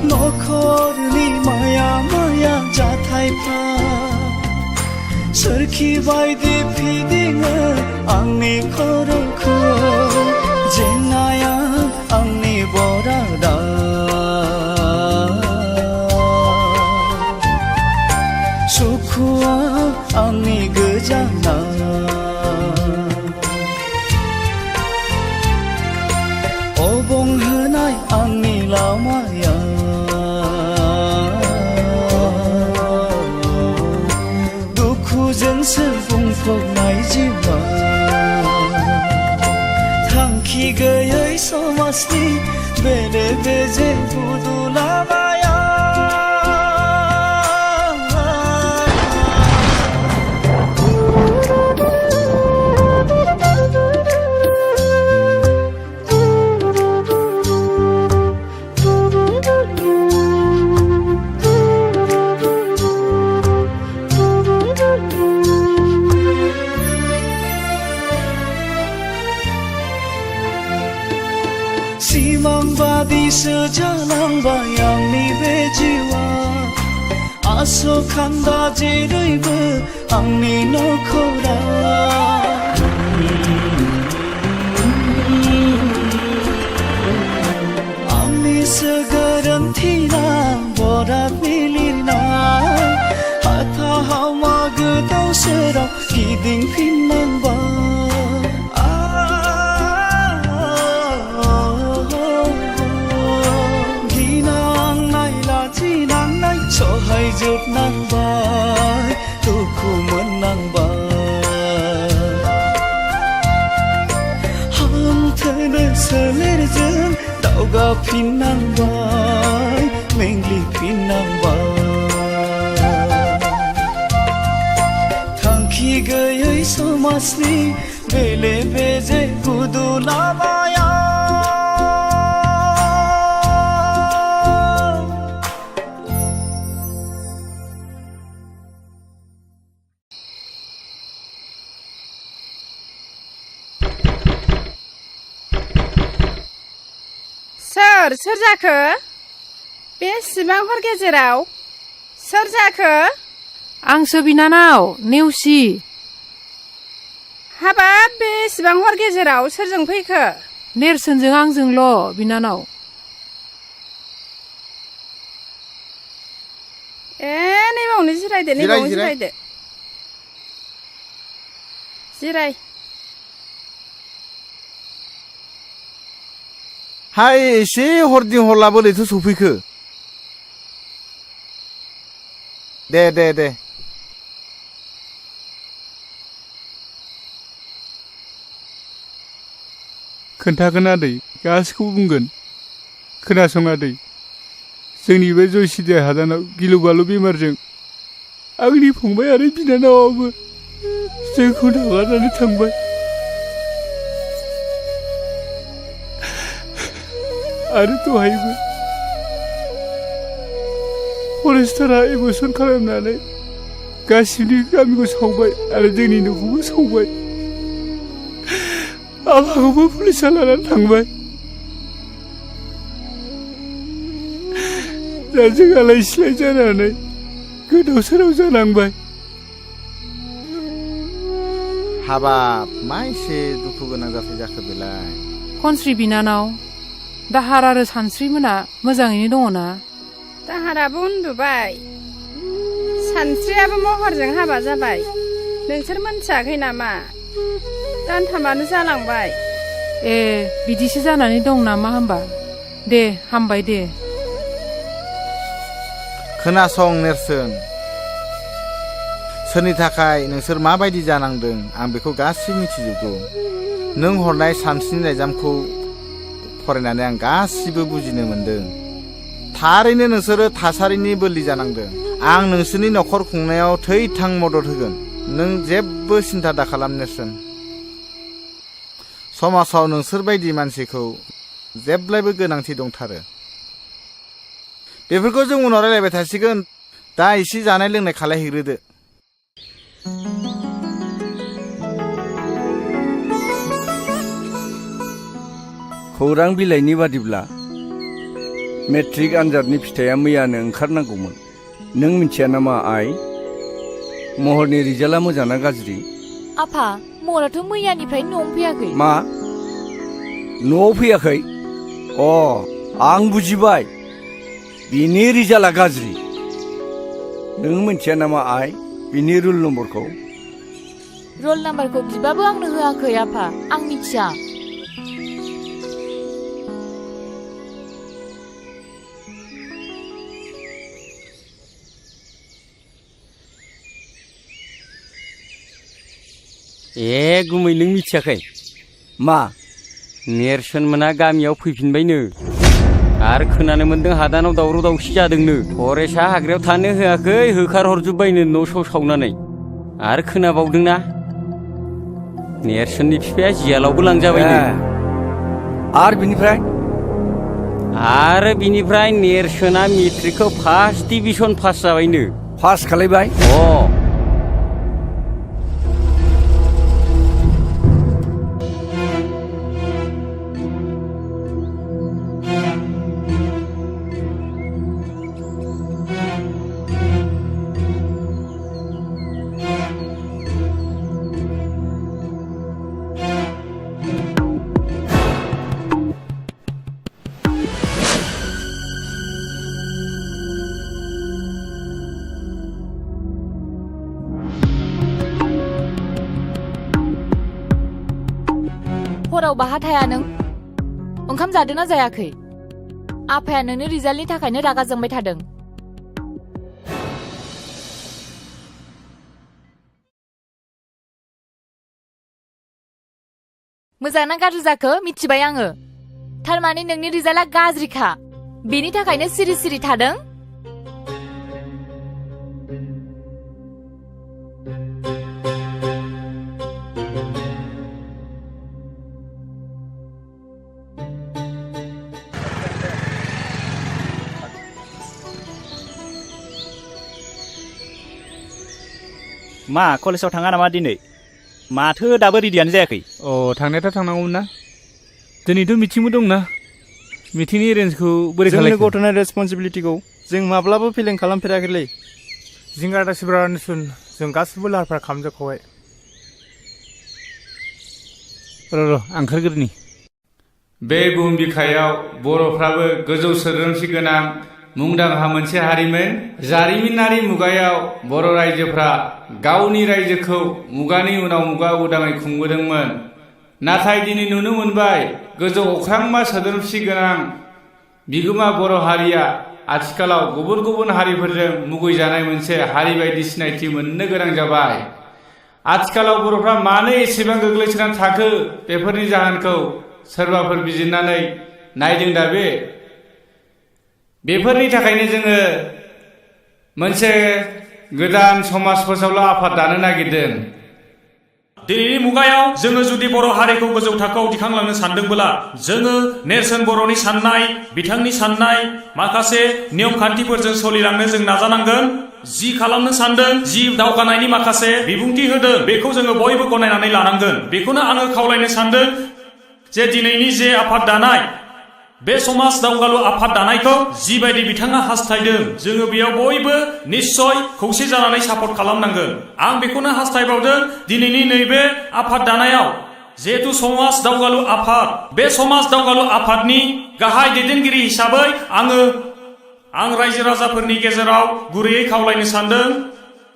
नखरनि माया माया जाथायफ्रा सोरखि बायदि फिदिङो आंनि खर'खौ जेंनाया आंनि बरादा सुखुआ आंनि गोजाना अबंहोनाय आंनि लामाया दुखुजोंसो बुंफबनाय जिउआ थांखि गैयै समाजनि बेले बेजे गुदु लामाया सिमांबादिसो जालांबाय आंनि बे जिउआ आसखान्दा जेरैबो आंनि नखरा आंनिसो गोरोन्थिना बराद मिलिनाय हाथा हावा गोदाव सोराव गिदिंफिननांबाय सहायजोबनांबाय दुखु मोननांबाय हांथोनो सोलेरजों दावगाफिननांबाय मेंग्लिफिननांबाय थांखि गैयै समाजनि बेले बेजे गुदु लामाया सोर जाखो बेसेबां हर गेजेराव सोर जाखो आंसो बिनानाव नेवसि हाबाब बेसेबां हर गेजेराव सोरजों फैखो नेरसोनजों आंजोंल' बिनानाव ए नैबावनो जिरायदो नैबावनो जिरायदो जिराय हाय एसे हरदिं हरला बोरैथो सफैखो दे दे दे खोन्थागोन आदै गासिखौबो बुंगोन खोनासं आदै जोंनि बे जयसिदि हादानाव गिलु बालु बेमारजों आंनि फंबाय आरो बिनानावाबो जोंखौ नागारनानै थांबाय आरो दहायबो फरेस्टारा एबसन खालामनानै गासिबो गामिखौ सावबाय आरो जोंनि न'खौबो सावबाय आफाखौबो पुलिसा लानानै थांबाय दा जों आलाय सिलाय जानानै गोदाव सोराव जानांबाय हाबाब मा एसे दुखु गोनां जाथाय जाखो बेलाय खनस्रि बिनानाव दाहार आरो सानस्रिमोना मोजाङैनो दङ ना दाहाराबो उन्दुबाय सानस्रियाबो महरजों हाबा जाबाय नोंसोर मोनथियाखै नामा दानथामानो जालांबाय ए बिदिसो जानानै दं नामा होमबा दे हामबाय दे खोनासं नेरसोन सोरनि थाखाय नोंसोर माबायदि जानांदों आं बेखौ गासिबो मिथिजोबगौ नों हरनाय सानस्रिनि लाइजामखौ फरायनानै आं गासिबो बुजिनो मोनदों थारैनो नोंसोरो थासारिनि बोलि जानांदों आं नोंसोरनि न'खर खुंनायाव थै-थां मदद होगोन नों जेबो सिन्था दा खालाम नेरसोन समाजाव नोंसोर बायदि मानसिखौ जेब्लायबो गोनांथि दंथारो बेफोरखौ जों उनाव रायलायबाय थासिगोन दा एसे जानाय लोंनाय खालायहैग्रोदो खौरां बिलाइनि बादिब्ला मेट्रिक आनजादनि फिथाइया मैयानो ओंखारनांगौमोन नों मिथिया नामा आइ महरनि रिजाल्टआ मोजां ना गाज्रि आफा महराथ' मैयानिफ्रायनो न'आव फैयाखै मा न'आव फैयाखै अ आं बुजिबाय बिनि रिजाल्टआ गाज्रि नों मिथिया नामा आइ बिनि रुल नम्बरखौ रल नाम्बारखौ बिबाबो आंनो होआखै आफा आं मिथिया ए गुमै नों मिथियाखै मा नेरसोन मोना गामियाव फैफिनबायनो आरो खोनानो मोन्दों हादानाव दावराव दावसि जादोंनो फरेस्टआ हाग्रायाव थानो होआखै होखारहरजोब्बायनो न' स' सावनानै आरो खोनाबावदोंना नेरसोननि बिफाया जियालावबो लांजाबायनो आरो बिनिफ्राय नेरसोना मेट्रिकखौ फार्स्ट डिभिजन पास जाबायनो पास खालायबाय हराव बाहा थाया नों ओंखाम जादोंना जायाखै आफाया नोंनि रिजाल्टनि थाखायनो रागा जोंबाय थादों मोजां ना गाज्रि जाखो मिथिबाय आङो थारमाने नोंनि रिजाल्टआ गाज्रिखा बेनि थाखायनो सिरि सिरि थादों मा कलेजाव थाङा नामा दिनै माथो दाबो रेडियानो जायाखै अ थांनायाथ' थांनांगौमोन ना दिनैथ' मिटिंबो दंना मिटिंनि एरेन्जखौ बोरै खालामो जोंनि गथ'नि रेसपन्सिबिलिटिखौ जों माब्लाबो फेलें खालामफेराखैलै जिंगा दासिब्रा निसुन जों गासिबो लाहार फाहार खालामजोबखाबाय र' ओंखारग्रोनि बे बुहुम बिखायाव बर'फ्राबो गोजौ सोद्रोमसि गोनां मुंदांखा मोनसे हारिमोन जारिमिनारि मुगायाव बर' रायजोफ्रा गावनि रायजोखौ मुगानि उनाव मुगा उदाङै खुंबोदोंमोन नाथाय दिनै नुनो मोनबाय गोजौ अख्रांमा सोद्रोमसि गोनां बिगोमा बर' हारिया आथिखालाव गुबुन गुबुन हारिफोरजों मुगैजानाय मोनसे हारि बायदि सिनायथि मोननो गोनां जाबाय आथिखालाव बर'फ्रा मानो एसेबां गोग्लैसोनानै थाखो बेफोरनि जाहोनखौ सोरबाफोर बिजिरनानै नायदों दा बेफोरनि थाखायनो जोङो मोनसे गोदान समाज फोसावलु आफाद दानो नागिरदों दिनैनि मुगायाव जोङो जुदि बर' हारिखौ गोजौ थाखोआव दिखांलांनो सानदोंब्ला जोङो नेरसोन बर'नि साननाय बिथांनि साननाय माखासे नियम खान्थिफोरजों सोलिलांनो जों नाजानांगोन जि खालामनो सानदों जि दावगानायनि माखासे बिबुंथि होदों बेखौ जोङो बयबो गनायनानै लानांगोन बेखौनो आङो खावलायनो सानदों जे दिनैनि जे आफाद दानाय बे समाज दावगालु आफाद दानायखौ जिबायदि बिथाङा हास्थायदों जोङो बेयाव बयबो निश्चय खौसे जानानै सापर्ट खालामनांगोन। आं बेखौनो हास्थायबावदों दिनैनि नैबे आफाद दानायाव जिहेतु समाज दावगालु आफाद बे समाज दावगालु आफादनि गाहाय दैदेनगिरि हिसाबै आं रायजो राजाफोरनि गेजेराव गुरैयै खावलायनो सानदों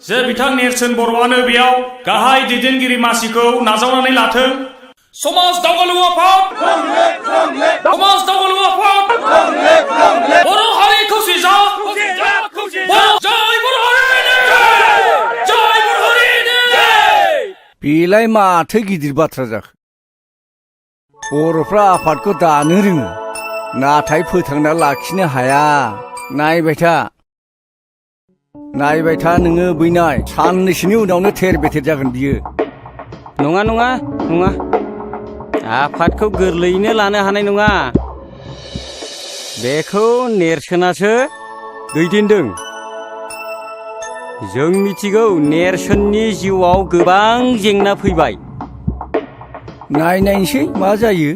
जे बिथां नेरसोन बर'आनो बेयाव गाहाय दैदेनगिरि मासिखौ नाजावनानै लाथों। समाज दावगालु आफाद समाज दावगालु आफाद बर' हारि खौसे जा जय बर' हारिनि जय बर' हारिनि बेलाय माथो गिदिर बाथ्रा जाखो बर'फ्रा आफादखौ दानो रोङो नाथाय फोथांना लाखिनो हाया। नायबाय था नोङो बैनाय साननैसोनि उनावनो थेर बेथेर जागोन बियो। नङा नङा नङा आफादखौ गोरलैयैनो लानो हानाय नङा। बेखौ नेरसोनासो दैदेनदों। जों मिथिगौ नेरसोननि जिउआव गोबां जेंना फैबाय। नायनायसै मा जायो।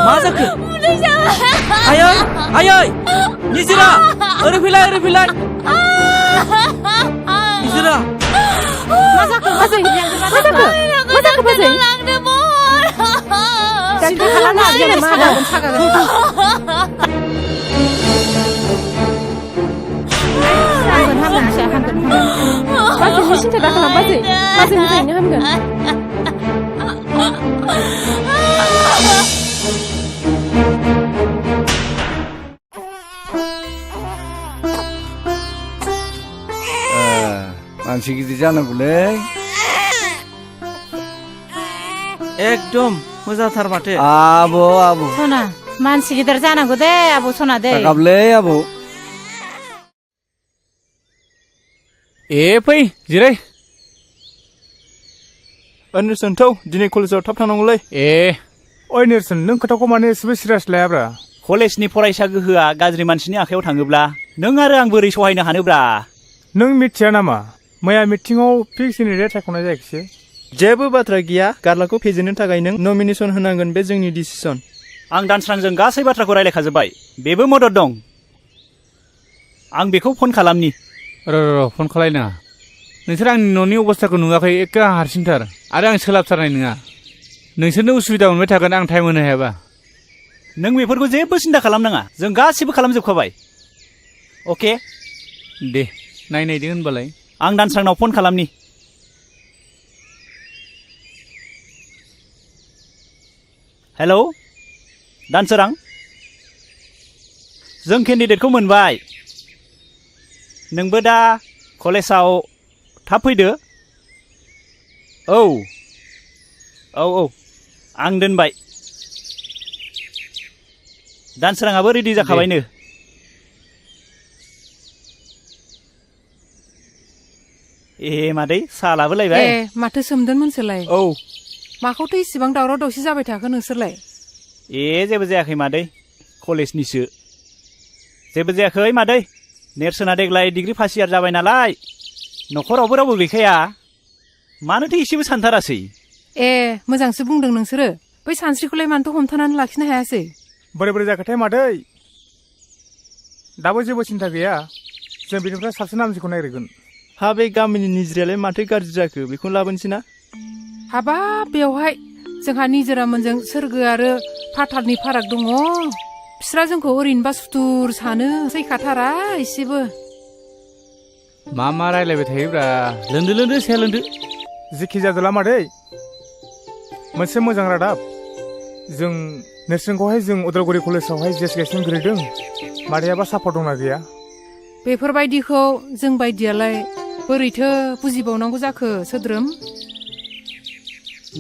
मा जाखो आयै निजिरा ओरै फैलाय निजिरा मा जाखो बाजै डाक्टार खालामनो हागोन नामा हामगोन बाजैनि सिन्था दा खालाम बाजै मोजाङैनो हामगोन। मानसि गिदिर जानांगौलै एकदम मोजांथार माथो आब' सना मानसि गिदिर जानांगौ दे आब' सना दे गाबलै आब' फै जिराय नेरसोन थौ दिनै कलेजाव थाब थांनांगौलै। ओइ नेरसोन नों खोथाखौ माने एसेबो सिरियास लायाब्रा। कलेजनि फरायसा गोहोआ गाज्रि मानसिनि आखायाव थाङोब्ला नों आरो आं बोरै सहायनो हानोब्रा। नों मिथिया नामा मैया मिटिङाव फिक्स केन्डिडेट सायख'नाय जायाखिसै। जेबो बाथ्रा गैया गारलाखौ फेजेननो थाखाय नों नमिनेसन होनांगोन बे जोंनि डिसिसन। आं दानस्रांजों गासै बाथ्राखौ रायलायखाजोब्बाय बेबो मदद दं। आं बेखौ फन खालामनि। र' फन खालायनाङा नोंसोर आंनि न'नि अबस्थाखौ नुवाखै एखे हारसिंथार आरो आं सोलाबथारनाय नङा। नोंसोरनो उसुबिदा मोनबाय थागोन आं टाइम होनो हायाबा। नों बेफोरखौ जेबो सिन्था खालामनाङा जों गासिबो खालामजोबखाबाय। अके दे नायदो होनबालाय। आं दानस्रांनाव फन खालामनि। हेलौ दानसोरां जों केन्डिडेटखौ मोनबाय। नोंबो दा कलेजाव थाब फैदो। औ आं दोनबाय। दानसोराङाबो रेडि जाखाबायनो। मादै साहा लाबोलायबाय। माथो सोमदोन मोनसोलाय। औ माखौथो इसिबां दावराव दावसि जाबाय थाखो नोंसोरलाय। जेबो जायाखै मादै कलेजनिसो। जेबो जायाखै मादै नेरसोना देग्लाय डिग्री फार्स्ट इयार जाबाय नालाय न'खरावबो रावबो गैखाया मानोथो एसेबो सानथारासै। मोजांसो बुंदों नोंसोरो। बै सानस्रिखौलाय मानोथो हमथानानै लाखिनो हायासै। बोरै जाखोथाय मादै दाबो जेबो सिन्था गैया जों बेनिफ्राय साबसिन हामसिखौ नागिरगोन। हा बे गामिनि निजिरायालाय माथो गाज्रि जाखो बेखौनो लाबोनोसै ना। हाबाब बेवहाय जोंहा निजोरामोनजों सोरगो आरो फाथालनि फाराग दङ। बिस्रा जोंखौ ओरैनोबा सुथुर सानो सैखाथारा एसेबो। मा रायलायबाय थायोब्रा लोंदो साया लोंदो। जेखि जादोला मादै मोनसे मोजां रादाब जों नेरसोनखौहाय जों उदालगुरि कलेजावहाय जेसगासिनो ग्रेदों। मादैयाबा सापर्ट दंना गैया। बेफोरबायदिखौ जों बायदियालाय बोरैथो बुजिबावनांगौ जाखो सोद्रोम।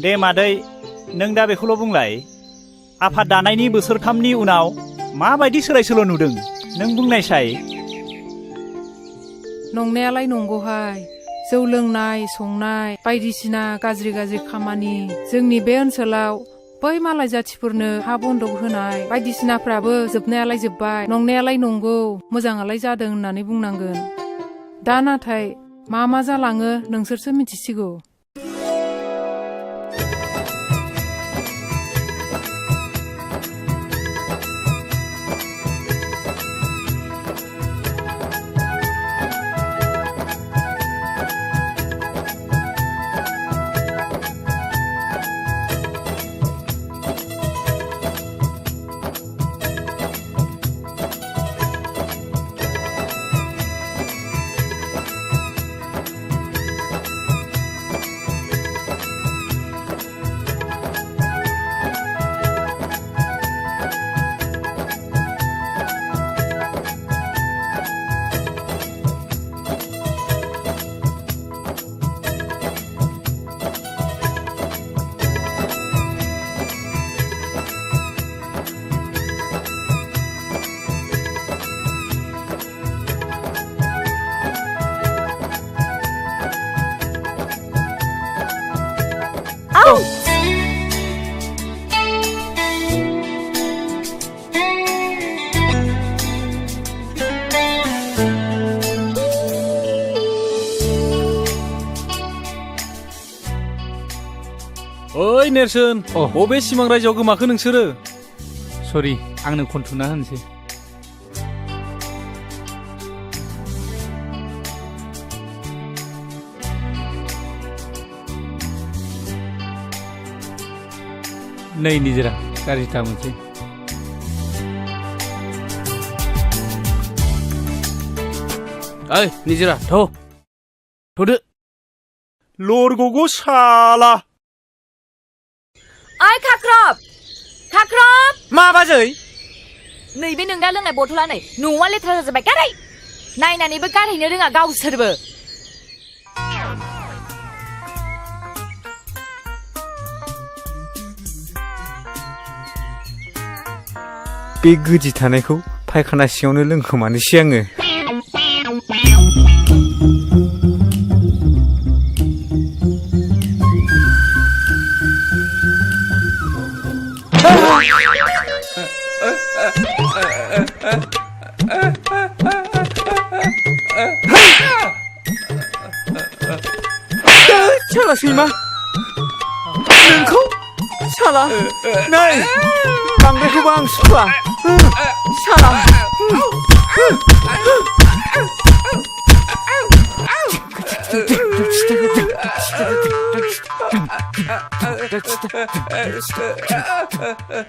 दे मादै नों दा बेखौल' बुंलाय आफाद दानायनि बोसोरथामनि उनाव माबायदि सोलाय सोल' नुदों नों बुंनायसाय। नंनायालाय नंगौहाय जौ लोंनाय संनाय बायदिसिना गाज्रि खामानि जोंनि बे ओनसोलाव बै मालाय जाथिफोरनो हा बन्दक होनाय बायदिसिनाफ्राबो जोबनायालाय जोब्बाय, नंनायालाय नंगौ, मोजाङालाय जादों होननानै बुंनांगोन। दा नाथाय मा जालाङो नोंसोरसो मिथिसिगौ। ओइ नेरसोन, बबे सिमां रायजोआव गोमाखो नोंसोरो? सरि, आंनो खनथुना होनोसै। नै निजिरा गाज्रि दामोनसै। ओइ निजिरा थ'दो। लरग'गौ साला। ओइ खाख्रब मा बाजै? नैबे नों दा लोंनाय बथला नै न'आ लेथ्रा जाजोब्बाय, गारै। नायनानैबो गारहैनो रोङा गावसोरबो। बे गोदि थानायखौ फायखाना सिङावनो लोंखोमानोसै आङो। साला सैमा नोंखौ साला नै बांद्रायखौबो आं सुखुआ साला।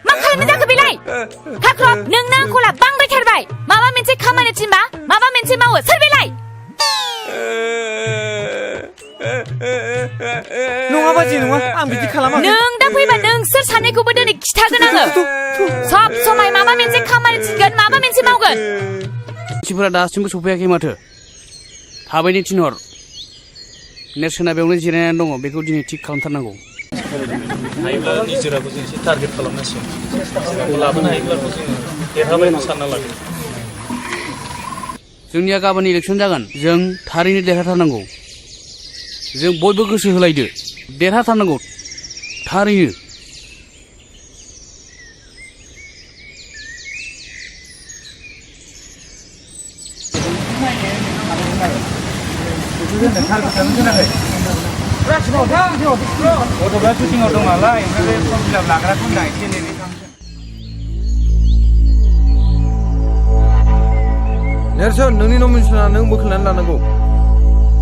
मा खालामनो जाखो बेलाय? खाख्रब, नोंना आंखौला बांद्रायथारबाय। माबा मोनसे खामानि थिनबा माबा मोनसे मावो। सोर बेलाय? नङा बाजै नङा, आं बिदि खालामाखै। नों दा फैबा नोंसोर सानैखौबो दिनै खिथागोन आङो। सब समाय माबा मोनसे खामानि थिनगोन, माबा मोनसे मावगोन। मानसिफोरा दासिमबो सफैयाखै माथो। थाबैनो थिनहर। नेरसोना बेयावनो जिरायनानै दङ, बेखौ दिनै थिग खालामथारनांगौ। हायोब्ला निजिराखौ जों एसे टारगेट खालामनांसिगोन। निजिराखौ लाबोनो हायोब्लाथ' जोङो देरहाबाय सानना लागोन। जोंनिया गाबोन इलेक्सन जागोन, जों थारैनो देरहाथारनांगौ। जों बयबो गोसो होलायदो, देरहाथारनांगौ थारैनो। गथ'फ्रा सुटिंआव दं नालाय, ओमफ्राय बे फर्म फिलाप लाग्राखौ नायनोसै नेनै थांसै। नेरसोन, नोंनि नमिनेसना नों बोखारनानै लानांगौ।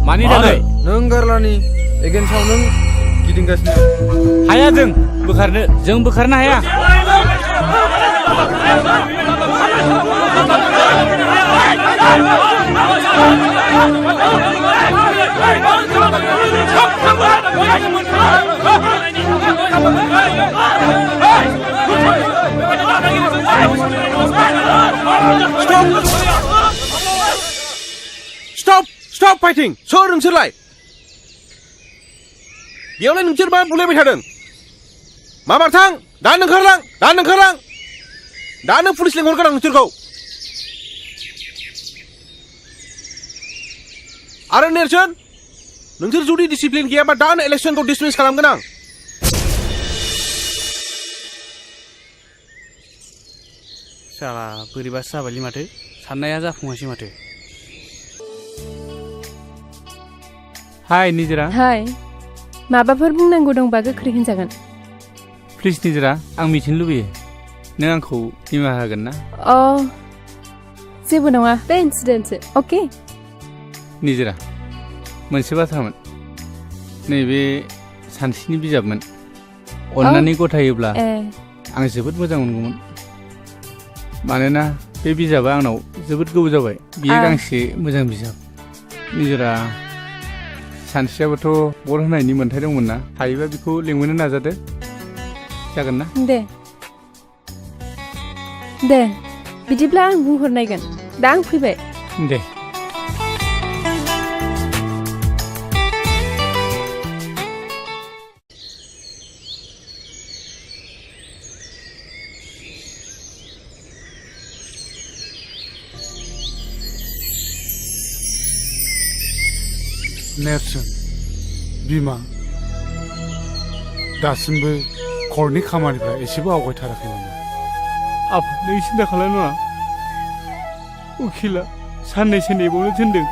मानि थाखाय? नों गारलानि एगेन्स्टआव नों गिदिंगासिनो। हाया जों बोखारनो, जों बोखारनो हाया। स्टप फाइटिं! सोर नोंसोरलाय? बेयावलाय नोंसोर मा बुलायबाय थादों? माबार थां! दानो ओंखारलां! दानो पुलिस लेंहरगोन आं नोंसोरखौ। आरो नेरसोन, नोंसोर जुदि डिसिप्लिन गैयाबा दानो इलेक्सनखौ डिसमिस खालामगोन आं। साला बोरैबासो जाबायलै माथो साननाया जाफुङासै माथो। हाय निजोरा। हाय माबाफोर बुंनांगौ दंबा गोख्रै होनजागोन। प्लिज निजोरा आं मिथिनो लुबैयो नों आंखौ निमाहा होगोन ना? अ जेबो नङा बे इन्सिडेन्टसो अके। निजोरा मोनसे बाथ्रामोन नैबे सानस्रिनि बिजाबमोन अन्नानै गथायोब्ला आं जोबोद मोजां मोनगौमोन मानोना बे बिजाबा आंनाव जोबोद गोबाव जाबाय। बियो गांसे मोजां बिजाब। निजोरा सानस्रियाबोथ' बर होनायनि मोन्थाय दंमोन ना हायोबा बेखौ लिंहरनो नाजादो जागोन ना? दे बिदिब्ला आं बुंहरनायगोन दा आं फैबाय। दे नेरसोन बिमा दासिमबो खरनि खामानिफ्रा एसेबो आवगायथाराखै नामा? आफा नों सिन्था खालामनाङा उखिला साननैसो नेबावनो थिनदों।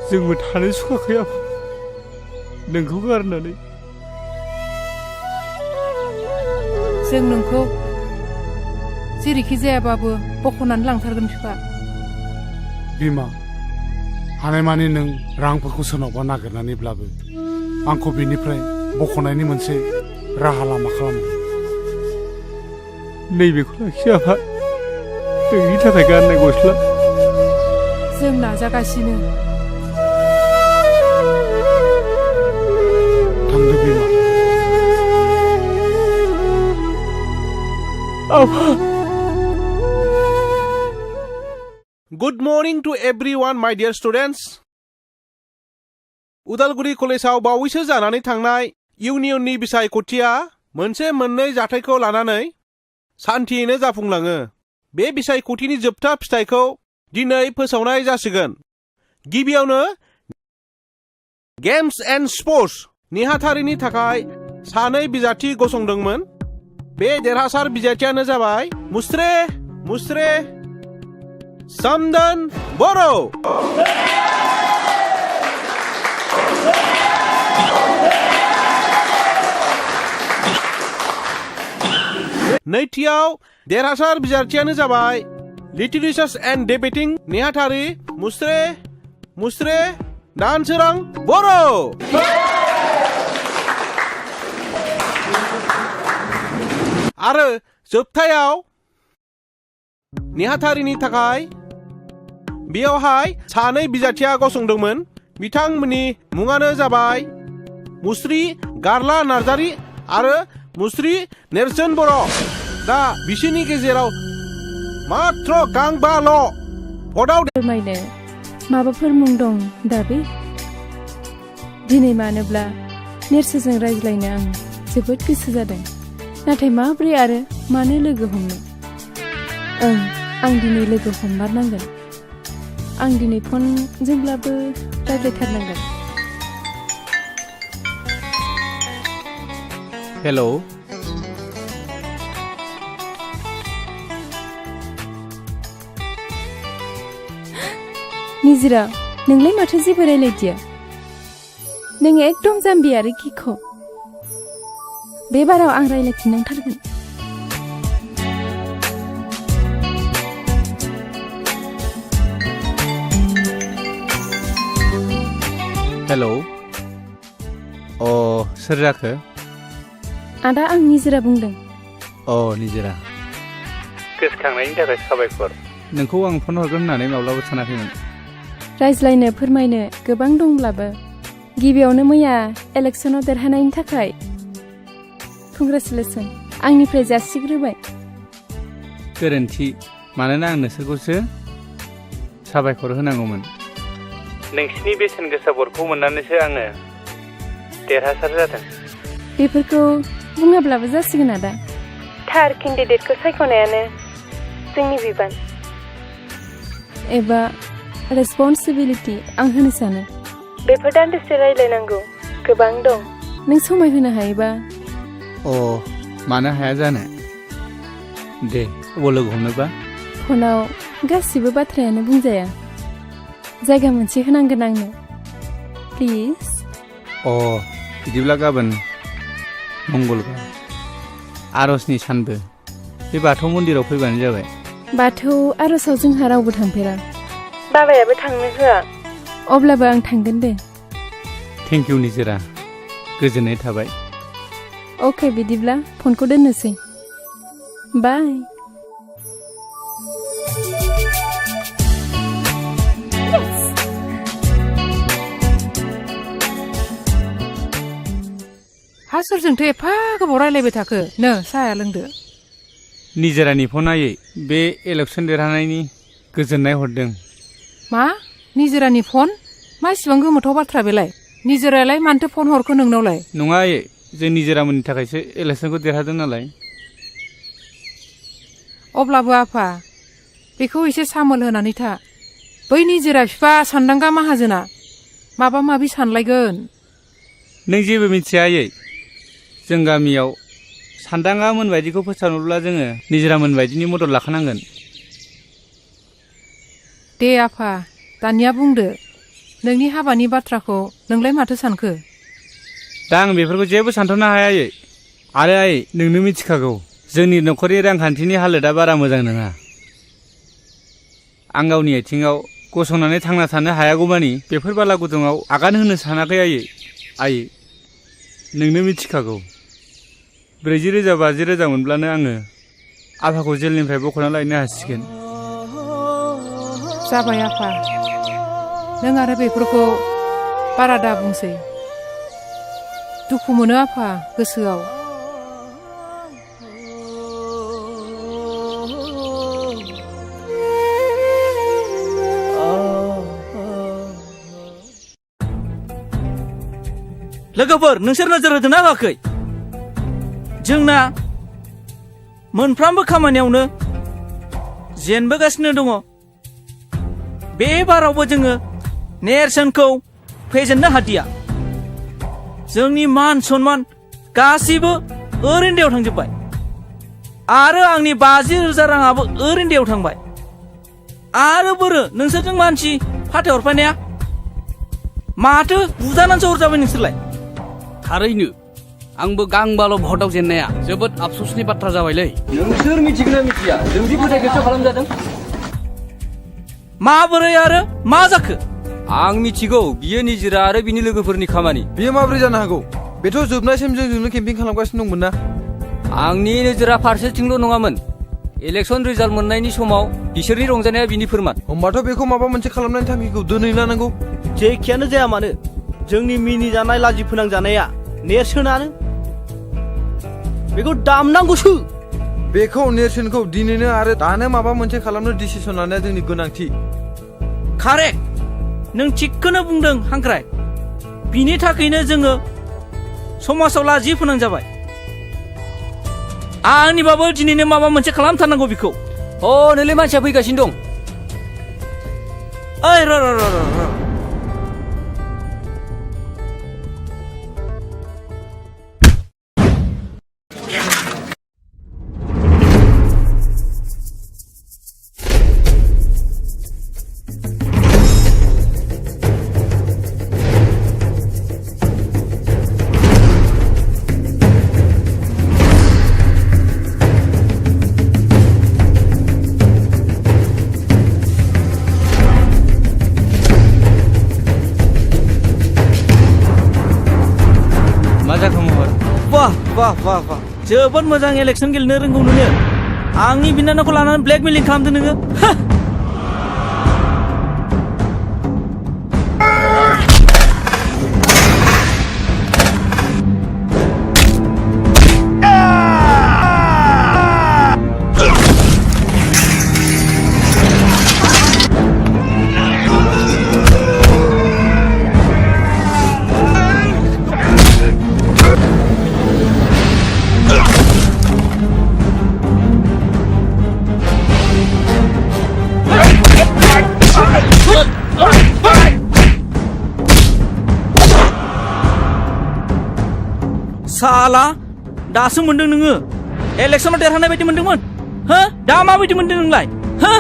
जोंबो थानो सुखाखै आफा नोंखौ गारनानै। जों नोंखौ जेरैखि जायाबाबो बख'नानै लांथारगोन बिफा। बिमा हानायमानि नों रांफोरखौ सोरनावबा नागिरनानैब्लाबो आंखौ बेनिफ्राय बख'नायनि मोनसे राहा लामा खालामदो। नैबेखौ लाखि आफा नोंनि थाखाय गाननाय गस्ला। जों नाजागासिनो। थांदो बिमा। आफा good morning to everyone my dear students. Udalguri कलेजाव बावैसो जानानै थांनाय इउनियननि बिसायख'थिया मोनसे मोननै जाथायखौ लानानै सान्थियैनो जाफुंलाङो। बे बिसायख'थिनि जोबथा फिथाइखौ दिनै फोसावनाय जासिगोन। गिबियावनो गेम्स एन्ड स्पोर्ट्स नेहाथारिनि थाखाय सानै बिजाथि गसंदोंमोन। बे देरहासार बिजाथियानो जाबाय मुस्रे समदन बर'। नैथियाव देरहासार बिजाथियानो जाबाय लिटरेचार एन्ड डिबेटिं नेहाथारि मुस्रे दानसोरां बर'। आरो जोबथायाव नेहाथारिनि थाखाय बेयावहाय सानै बिजाथिया गसंदोंमोन। बिथांमोननि मुङानो जाबाय मुस्रि गारला नार्जारि आरो मुस्रि नेरसोन बर'। दा बिसोरनि गेजेराव मात्र गांबाल' भटआव फोरमायनो माबाफोर मुं दं दा बे? दिनै मानोब्ला नेरसोनजों रायज्लायनो आं जोबोद गोसो जादों नाथाय माब्रै आरो मानो लोगो हमनो? आं दिनै लोगो हममारनांगोन। आं दिनै फनजोंब्लाबो रायज्लायथारनांगोन। हेलौ निजिरा नोंलाय माथो जेबो रायलायदिया? नों एकदम जाम्बि आरो गिख'। बे बाराव आं रायलायफिननांथारगोन। हेलौ सोर जाखो? आदा आं निजिरा बुंदों। निजिरा गोसोखांनायनि थाखाय साबायखर। नोंखौ आं फन हरगोन होननानै माब्लाबा सानाखैमोन। रायज्लायनो फोरमायनो गोबां दंब्लाबो गिबियावनो मैया इलेक्सनाव देरहानायनि थाखाय कंग्रेचुलेसन आंनिफ्राय जासिग्रोबाय। गोरोन्थि मानोना आं नोंसोरखौसो साबायखर होनांगौमोन। नोंसिनि बेसेन गोसा भटखौ मोननानैसो आङो देरहासार जादों। बेफोरखौ बुङाब्लाबो जासिगोन आदा। थार केन्डिडेटखौ सायख'नायानो जोंनि बिबान एबा रेसपन्सिबिलिटि आं होनो सानो। बेफोर दान्दिसे रायलायनांगौ गोबां दं। नों समाय होनो हायोबा। मानो हाया जानो? दे अबाव लोगो हमनोबा फनाव गासिबो बाथ्रायानो बुंजाया जायगा मोनसे होनांगोन आंनो प्लिज अ बिदिब्ला गाबोन मंगलबार आरजनि सानबो बे बाथौ मन्दिराव फैबानो जाबाय बाथौ आरजआव जोंहा रावबो थांफेरा बाबायाबो थांनो होआ अब्लाबो आं थांगोन दे थेंक इउ निजोरा गोजोननाय थाबाय अके बिदिब्ला फनखौ दोननोसै बाय हा सोरजोंथो एफा गोबाव रायलायबाय थाखो नो साहाया लोंदो निजोरानि फन नायै बे इलेक्सन देरहानायनि गोजोननाय हरदों मा निजोरानि फन मा इसिबां गोमोथाव बाथ्रा बेलाय निजोरायालाय मानोथो फन हरखो नोंनावलाय नङा आयै जों निजोरामोननि थाखायसो इलेक्सनखौ देरहादों नालाय अब्लाबो आफा बेखौ एसे सामोल होनानै था बै निजोरा बिफा सान्दांगा माहाजोना माबा माबि सानलायगोन नों जेबो मिथिया आयै जों गामियाव सान्दाङा मोनबायदिखौ फोसावनोब्ला जोङो निजोरा मोनबायदिनि मदद लाखानांगोन दे आफा दानिया बुंदो नोंनि हाबानि बाथ्राखौ नोंलाय माथो सानखो दा आं बेफोरखौ जेबो सानथ'नो हाया आयै आरो आयै नोंनो मिथिखागौ जोंनि न'खरनि रांखान्थिनि हालोदा बारा मोजां नङा आं गावनि आथिङाव गसंनानै थांना थानो हायागौमानि बेफोर बाला गुदुङाव आगान होनो सानाखै आयै नोंनो मिथिखागौ 40,000 50,000 मोनब्लानो आङो आफाखौ जेलनिफ्राय बख'ना लायनो हासिगोन जाबाय आफा नों आरो बेफोरखौ बारा दा बुंसै दुखु मोनो आफा गोसोआव लोगोफोर नोंसोर नोजोर होदोंना होआखै जोंना मोनफ्रोमबो खामानियावनो जेनबोगासिनो दङ बे बारावबो जोङो नेरसोनखौ फेजेननो हादिया जोंनि मान सन्मान गासिबो ओरैनो दैयाव थांजोब्बाय आरो आंनि 50,000 राङाबो ओरैनो दैयाव थांबाय आरो बोरो नोंसोरजों मानसि फाथायहरफानाया माथो बुजानानैसो हरजाबाय नोंसोरलाय थारैनो आंबो गांबाल' भटआव जेननाया जोबोद आफसोसनि बाथ्रा जाबायलै नोंसोर मिथिगोन ना मिथिया जों दि फोथायखेबस खालामजादों माबोरै आरो मा जाखो आं मिथिगौ बियो निजोरा आरो बिनि लोगोफोरनि खामानि बेयो माबोरै जानो हागौ बेथ' जोबनायसिम जोंजोंनो केम्पिं खालामगासिनो दंमोन ना आंनि नोजोरा फारसेथिंल' नङामोन इलेक्सन रिजाल्ट मोननायनि समाव बिसोरनि रंजानाया बिनि फोरमान होमबाथ' बेखौ माबा मोनसे खालामनायनि थांखिखौ दोनै लानांगौ जेखियानो जाया मानो जोंनि मिनिजानाय लाजि फोनांजानाया नेरसोनानो बेखौ दामनांगौसो बेखौ नेरसोनखौ दिनैनो आरो दानो माबा मोनसे खालामनो डिसिसन लानाया जोंनि गोनांथि कारेक्ट नों थिगखौनो बुंदों हांख्राय बिनि थाखायनो जोङो समाजाव लाजि फोनांजाबाय आंनिबाबो दिनैनो माबा मोनसे खालामथारनांगौ बेखौ नोंलाय मानसिया फैगासिनो दं ओइ र वाह जोबोद मोजां इलेक्सन गेलेनो रोंगौ नोङो आंनि बिनानावखौ लानानै ब्लेकमेलिं खालामदों नोङो साला दासो मोनदों नोङो इलेक्सनाव देरहानाय बायदि मोनदोंमोन हो दा माबायदि मोनदों नोंलाय हो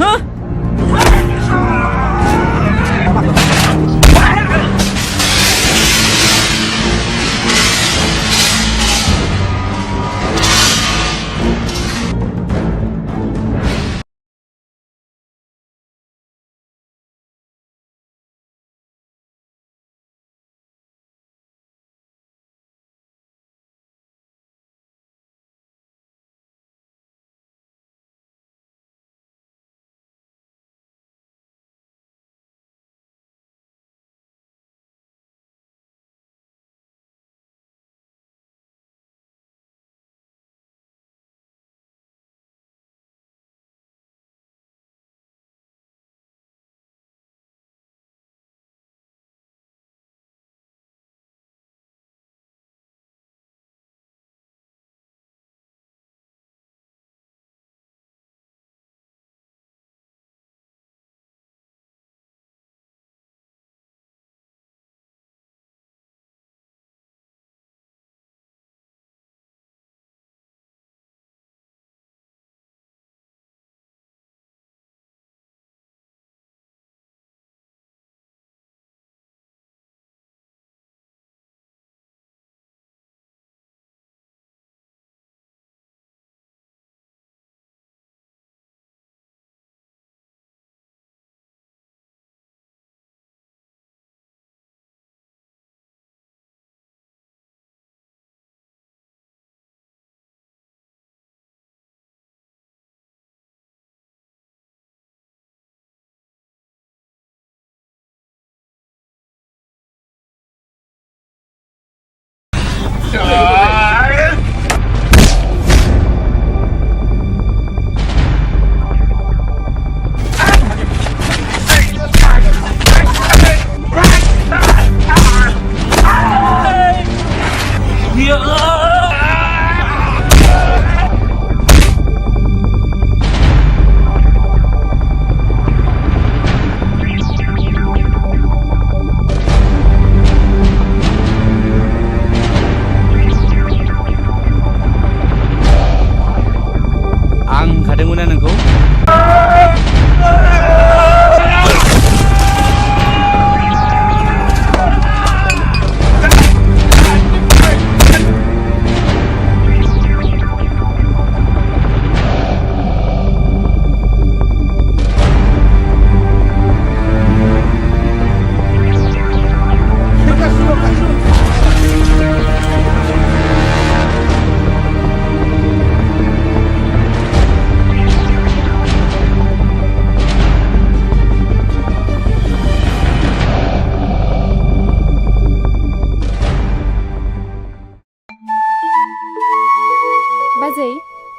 हो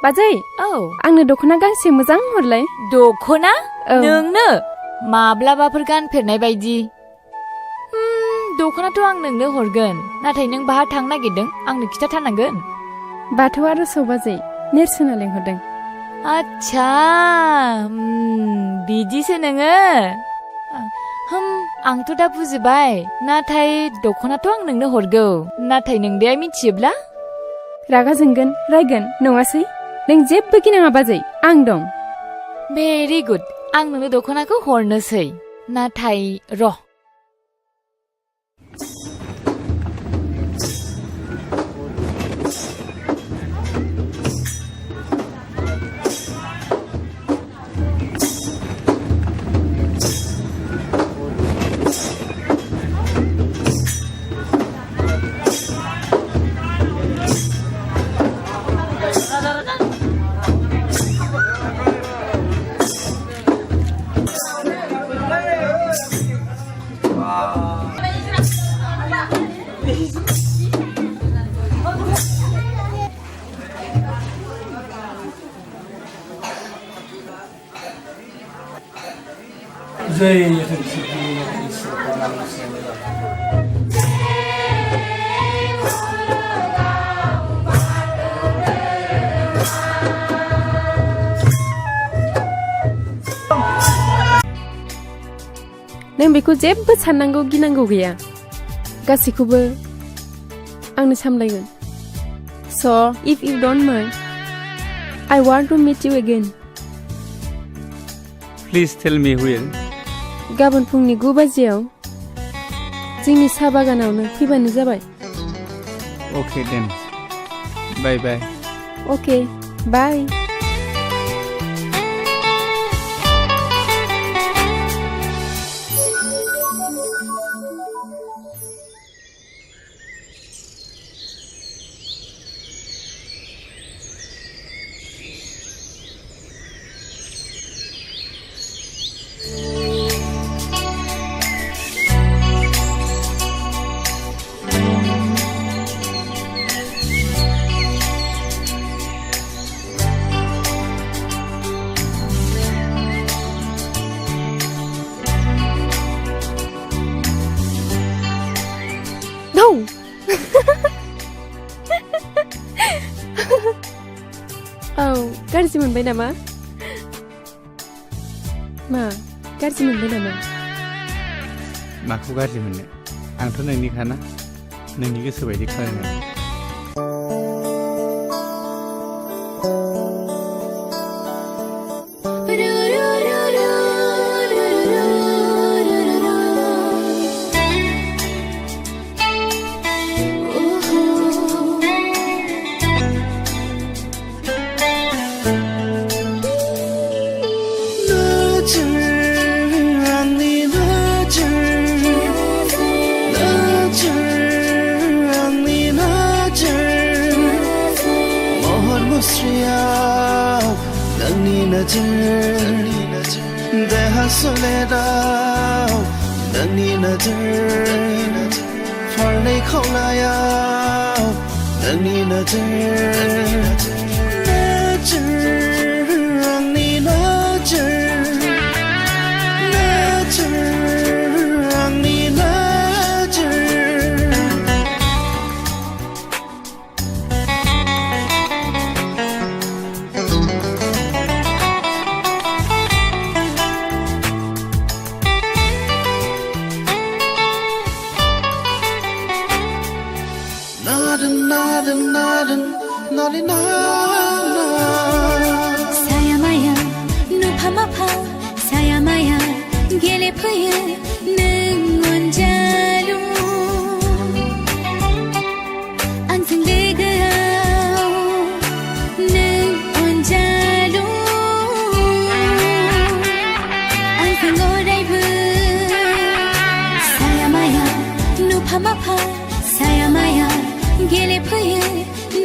बाजै औ आंनो दख'ना गांसे मोजां हरलाय दख'ना औ नोंनो माब्लाबाफोर गानफेरनाय बायदि दख'नाथ' आं नोंनो हरगोन नाथाय नों बाहा थांनो नागिरदों आंनो खिथाथारनांगोन बाथौ आर'जआव बाजै नेरसोना लेंहरदों आच्छा बिदिसो नोङो आंथ' दा बुजिबाय नाथाय दख'नाथ' आं नोंनो हरगौ नाथाय नोंदाया मिथियोब्ला रागा जोंगोन रायगोन नङासै नों जेबो गिनाङा बाजै आं दं भेरि गुड आं नोंनो दख'नाखौ हरनोसै नाथाय र' नों बेखौ जेबो साननांगौ गिनांगौ गैया गासैखौबो आंनो सामलायगोन स' इफ इउ don't mind I want to meet you again. Please tell me where. गाबोन फुंनि 9 बाजियाव जोंनि साहा बागानावनो फैबानो जाबाय। Okay then. Bye bye. Okay, bye. गाज्रि मोनबाय नामा? मा गाज्रि मोनबाय नामा? माखौ गाज्रि मोननो? आंथ' नोंनिखाना, नोंनि गोसो बायदि खालामनो। देहा सोलेराव नोंनि नोजोर फारनै खावलायाव नोंनि नोजोर आंनि नोजोर आंनि 사야마야 누파마파 사야마야 गेलेफैयो नों अनजालु आंजों लोगोआव नों अनजालु आंजों अरायबो सायामाया नुफामाफा सायामाया गेलेफैयो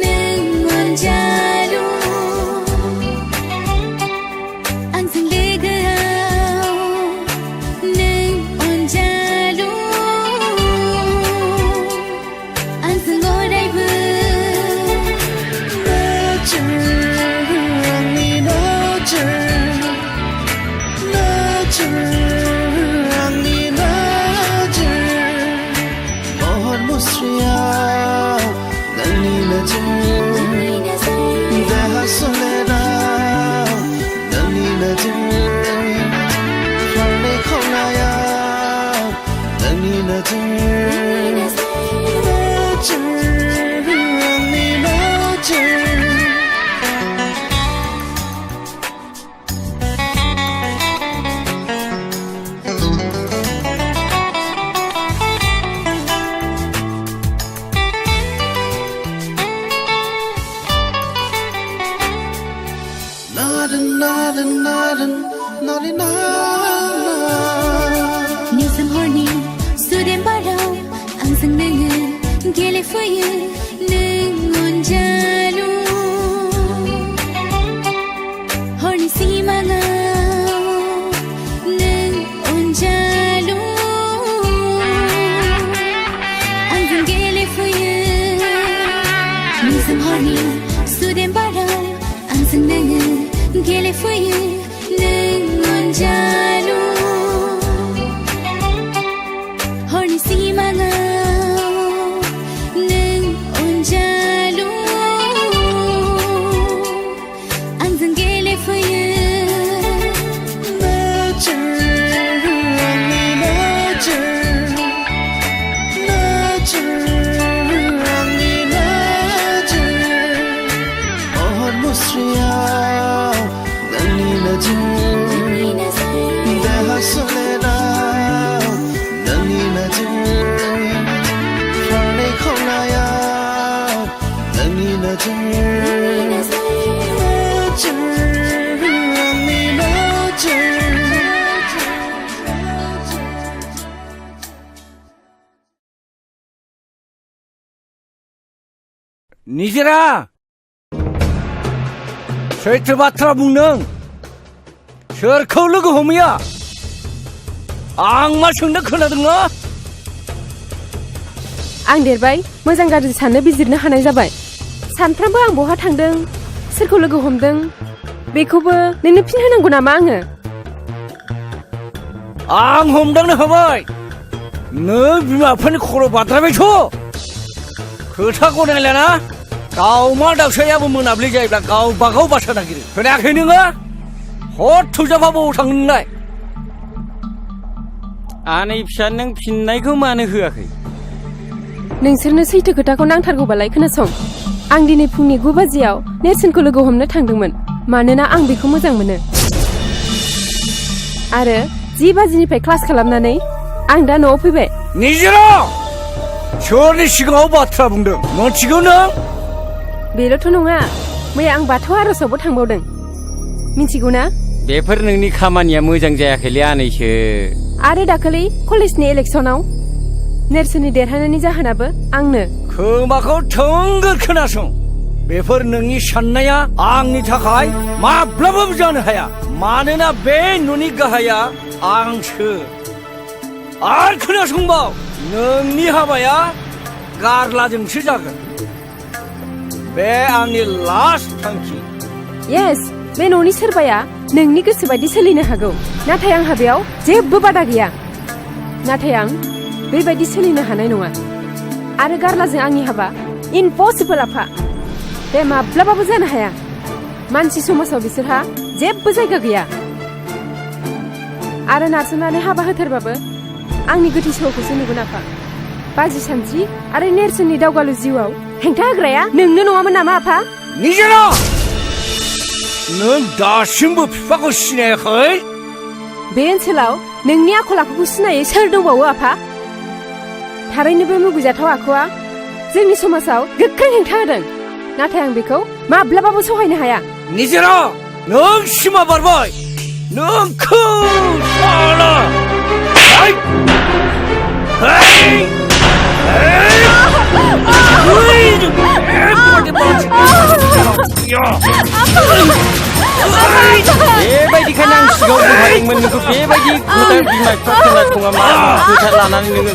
नों अनजालु आंजों लोगोआव नों अनजालु आंजों अरायबो आंनि आंनि महर मुस्रियाव नोंनि देहा सोलेराव नोंनि फारनै खावलायाव नोंनि आंनि निजोम हरनि सुदेम बाराव आंजों नोङो गेलेफैयो नों अनजालु हरनि सिमाङाव नों अनजालु आंजों गेलेफैयो निजोम हरनि सुदेम बाराव आंजों नोङो गेलेफैयो नों अनजालु हरनि सिमाङाव नों निजेरा सैथो बाथ्रा बुंदों सोरखौ लोगो हमैया आं मा सोंदों खोनादों ना आं देरबाय मोजां गाज्रि साननो बिजिरनो हानाय जाबाय सानफ्रामबो आं बहा थांदों सोरखौ लोगो हमदों बेखौबो नोंनो फिन होनांगौ नामा आङो आं हमदांनो हाबाय नों बिमा बिफानि खर' बाद्रायबायथ' खोथा गनायलाना दाउमा दाउसायाबो मोनाब्लि जायोब्ला गावबागाव बासा नागिरो खोनायाखै नोङो हर थुजाफा बबाव थाङो नोंलाय आनै फिसा नों फिननायखौ मानो होआखै नोंसोरनो सैथो खोथाखौ नांथारगौबालाय खोनासं आं दिनै फुंनि 9 बाजियाव नेरसोनखौ लोगो हमनो थांदोंमोन मानोना आं बेखौ मोजां मोनो आरो 10 बाजिनिफ्राय क्लास खालामनानै आं दा न'आव फैबाय निजेरा सोरनि सिगाङाव बाथ्रा बुंदों मिथिगौ नों बेल'थ' नङा मैया आं बाथौ आर'जावबो थांबावदों मिथिगौ ना बेफोर नोंनि खामानिया मोजां जायाखैलै आनैसो आरो दाखालि कलेजनि इलेक्सनाव नेरसोननि देरहानायनि जाहोनाबो आंनो खोमाखौ थोंगोर खोनासं बेफोर नोंनि साननाया आंनि थाखाय माब्लाबाबो जानो हाया मानोना बे न'नि गाहाया आंसो आरो खोनासंबाव नोंनि हाबाया गारलाजोंसो जागोन बे आंनि लास्ट थांखि येस बे न'नि सोरबाया नोंनि गोसो बायदि सोलिनो हागौ नाथाय आंहा बेयाव जेबो बादा गैया नाथाय आं बेबायदि सोलिनो हानाय नङा आरो गारलाजों आंनि हाबा इम्पसिबल आफा बे माब्लाबाबो जानो हाया मानसि समाजाव बिसोरहा जेबो जायगा गैया आरो नारसोमनानै हाबा होथारबाबो आंनि गोथै सहखौसो नुगोन आफा बाजि सानस्रि आरो नेरसोननि दावगालु जिउआव हेंथा होग्राया नोंनो नङामोन नामा आफा निजेरा नों दासिमबो बिफाखौ सिनायाखै बे ओनसोलाव नोंनि आखल आखुखौ सिनायै सोर दंबावो आफा थारैनो बे मुगैजाथाव आखुआ जोंनि समाजाव गोख्रों हेंथा होदों नाथाय आं बेखौ माब्लाबाबो सहायनो हाया निजेरा नों सिमा बारबाय नोंखौ साला बेबायदिखायनो आं सिगाङाव बुंखादोंमोन नोंखौ बेबायदि खोथा बिमा बिफा खोनासङा मा खोथा लानानै नोङो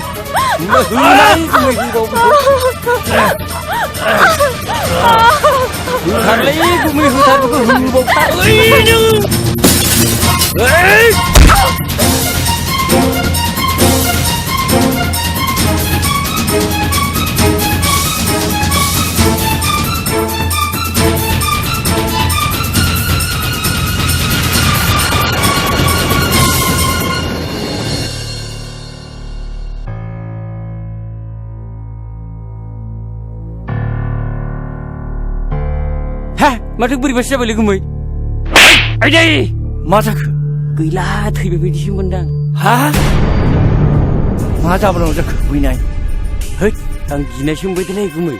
होथारलै गुमै होथारबो होबावथारलै माथो बोरैबासो जाबायलै गुमै आइदै मा जाखो गैला थैबाय बायदिसो मोनदां हा मा जाबोनांगौ जाखो बैनाय हैद आं गिनायसो मोनबायदोलै गुमै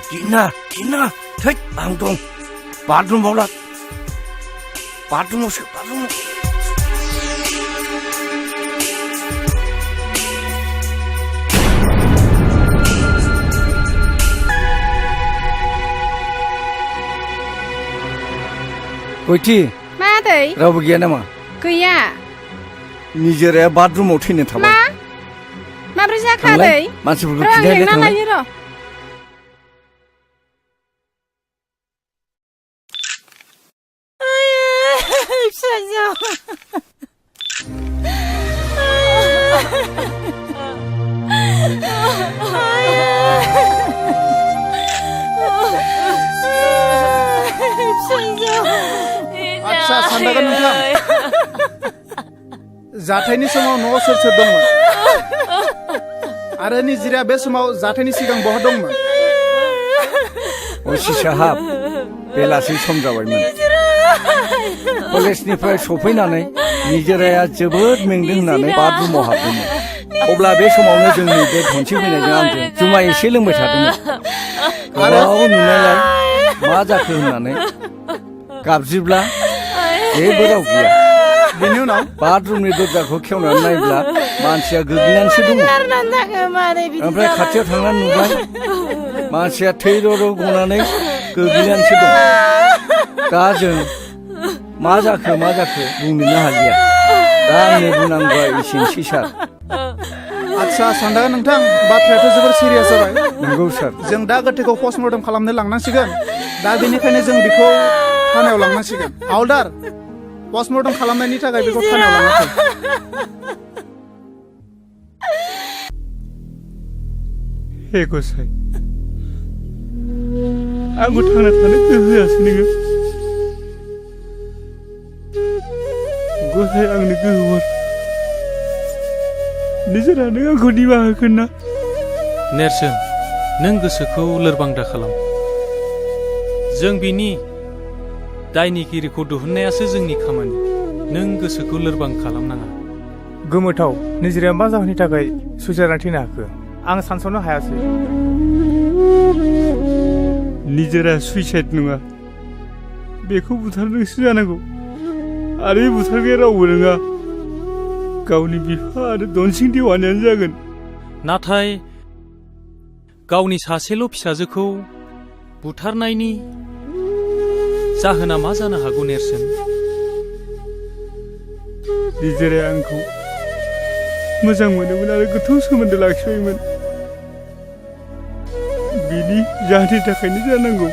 गिना थैद आं दं बाथरुमाव ला बाथरुमावसो बाथरुमाव गयथि मा आदै रावबो गैया नामा गैया निजेराया बाथरुमाव थैनो थाबाय माब्रै जाखो आदै मानसिफोरखौ र' आं खिन्थाहैलाय लेंना थांलाय लायो र' आच्छा सानदागोन नोंथां जाथायनि समाव न'आव सोर सोर दंमोन आरो निजिराया बे समाव जाथायनि सिगां बहा दंमोन असि साहाब बेलासि सम जाबायमोन कलेजनिफ्राय सफैनानै निजेराया जोबोद मेंदों होननानै बाथरुमाव हाबदोंमोन अब्ला बे समावनो जोंनि बे धनसि फैनायजों आंजों जुमाय एसे लोंबाय थादोंमोन गोबाव नुनायलाय मा जाखो होननानै गाबज्रिब्ला जेबो राव गैया बेनि उनाव बाथरुमनि दरजाखौ खेवनानै नायब्ला मानसिया गोग्लैनानैसो दङ ओमफ्राय खाथियाव थांनानै नुबाय मानसिया थै र' र' गनानै गोग्लैनानैसो दं दा जों मा जाखो बुंनोनो हालिया दा आंनि बुंनांगौआ एसेनोसै सार आदसा सान्दा नोंथां बाथ्रायाथ' जोबोर सिरियास जाबाय नंगौ सार जों दा गोथैखौ पस्टमर्टम खालामनो लांनांसिगोन दा बेनिखायनो जों बेखौ थानायाव लांनांसिगोन हावलदार पस्टमर्टम खालामनायनि थाखाय बेखौ थानायाव लांनांगौ हे गसाइ आंखौ थांना थानो गोहो होआसै नोङो गसाइ आंनो गोहो हर निजेरानो आंखौ निमाहा होगोन ना नेरसोन नों गोसोखौ लोरबां दा खालाम जों बिनि दायनिगिरिखौ दिहुननायासो जोंनि खामानि नों गोसोखौ लोरबां खालामनाङा गोमोथाव निजिराया मा जाहोननि थाखाय सुइसाइड थैनो हाखो आं सानस'नो हायासै निजेरा सुइसाइड नङा बेखौ बुथारनोसो जानांगौ आरो बुथारग्राया रावबो नङा गावनि बिफा आरो दनसिं देवानियानो जागोन नाथाय गावनि सासेल' फिसाजोखौ बुथारनायनि जाहोना मा जानो हागौ नेरसोन निजेराया आंखौ मोजां मोनोमोन आरो गोथौ सोमोन्दो लाखिबायमोन बिनि जाहोननि थाखायनो जानांगौ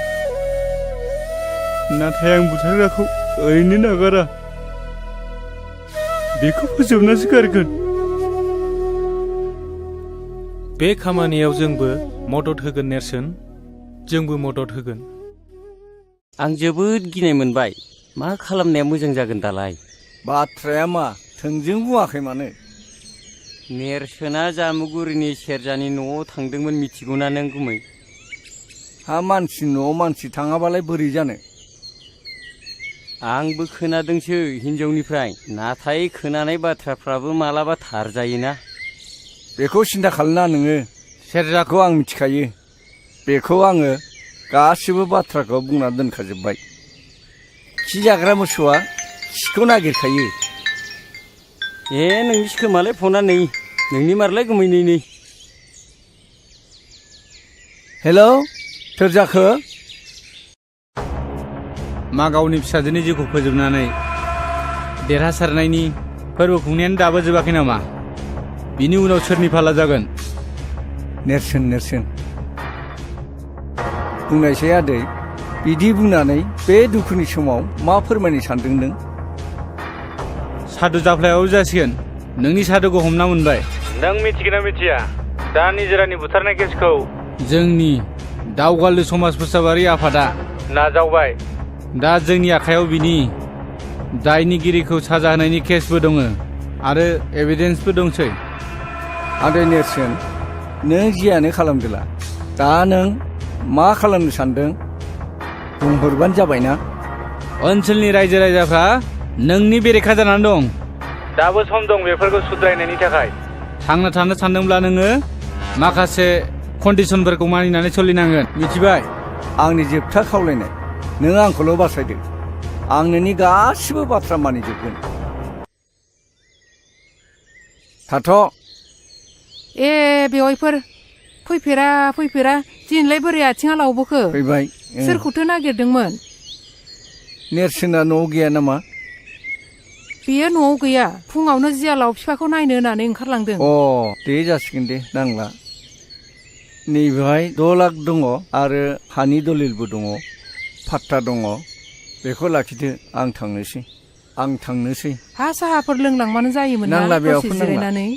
नाथाय आं बुथारग्राखौ ओरैनो नागारा बेखौ फोजोबनासो गारगोन बे खामानियाव जोंबो मदद होगोन नेरसोन जोंबो मदद होगोन आं जोबोद गिनाय मोनबाय मा खालामनाया मोजां जागोन दालाय बाथ्राया मा थोंजों बुङाखै मानो नेरसोना जामुगुरिनि सेरजानि न'आव थांदोंमोन मिथिगौना नों गुमै हा मानसि न'आव मानसि थाङाबालाय बोरै जानो आंबो खोनादोंसो हिनजावनिफ्राय नाथाय खोनानाय बाथ्राफ्राबो मालाबा थार जायोना बेखौ सिन्था खालामना नोङो सेरजाखौ आं मिथिखायो बेखौ आङो गासिबो बाथ्राखौ बुंना दोनखाजोब्बाय खि जाग्रा मोसौआ खिखौ नागिरखायो नोंनि खोमालाय फना नै नोंनि मारलाय गुमै नै हेलौ सेरजाखो मा गावनि फिसाजोनि जिउखौ फोजोबनानै देरहासारनायनि फोरबो खुंनायानो दाबो जोबाखै नामा बिनि उनाव सोरनि फाला जागोन नेरसोन बुंनायसै आदै बिदि बुंनानै बे दुखुनि समाव मा फोरमायनो सानदों नों सादु जाफ्लायाव जासिगोन नोंनि सादुखौ हमना मोनबाय नों मिथिगोना मिथिया दा निजोरानि बुथारनाय केसखौ जोंनि दावगालु समाज फोसाबारि आफादा नाजावबाय दा जोंनि आखायाव बिनि दायनिगिरिखौ साजा होनायनि केसबो दङ आरो एभिडेन्सबो दंसै आदै नेरसोन नों जियानो खालामदोला दा नों मा खालामनो सानदों बुंहरबानो जाबायना ओनसोलनि रायजो राजाफ्रा नोंनि बेरेखा जानानै दं दाबो सम दं बेफोरखौ सुद्रायनायनि थाखाय थांना थानो सानदोंब्ला नोङो माखासे कन्डिसनफोरखौ मानिनानै सोलिनांगोन मिथिबाय आंनि जोबथा खावलायनाय नों आंखौल' बासायदो आं नोंनि गासिबो बाथ्रा मानिजोबगोन थाथ' बेवाइफोर फैफेरा दिनैलाय बोरै आथिङा लावबोखो फैबाय सोरखौथो नागिरदोंमोन नेरसोना न'आव गैया नामा बेयो न'आव गैया फुङावनो जियालाव बिफाखौ नायनो होननानै ओंखारलांदों दे जासिगोन दे नांला नैबेहाय 6 लाख दङ आरो हानि दलिलबो दङ फाट्टा दङ बेखौ लाखिदो आं थांनोसै हा साहाफोर लोंलांबानो जायोमोन ना दसे जिरायनानै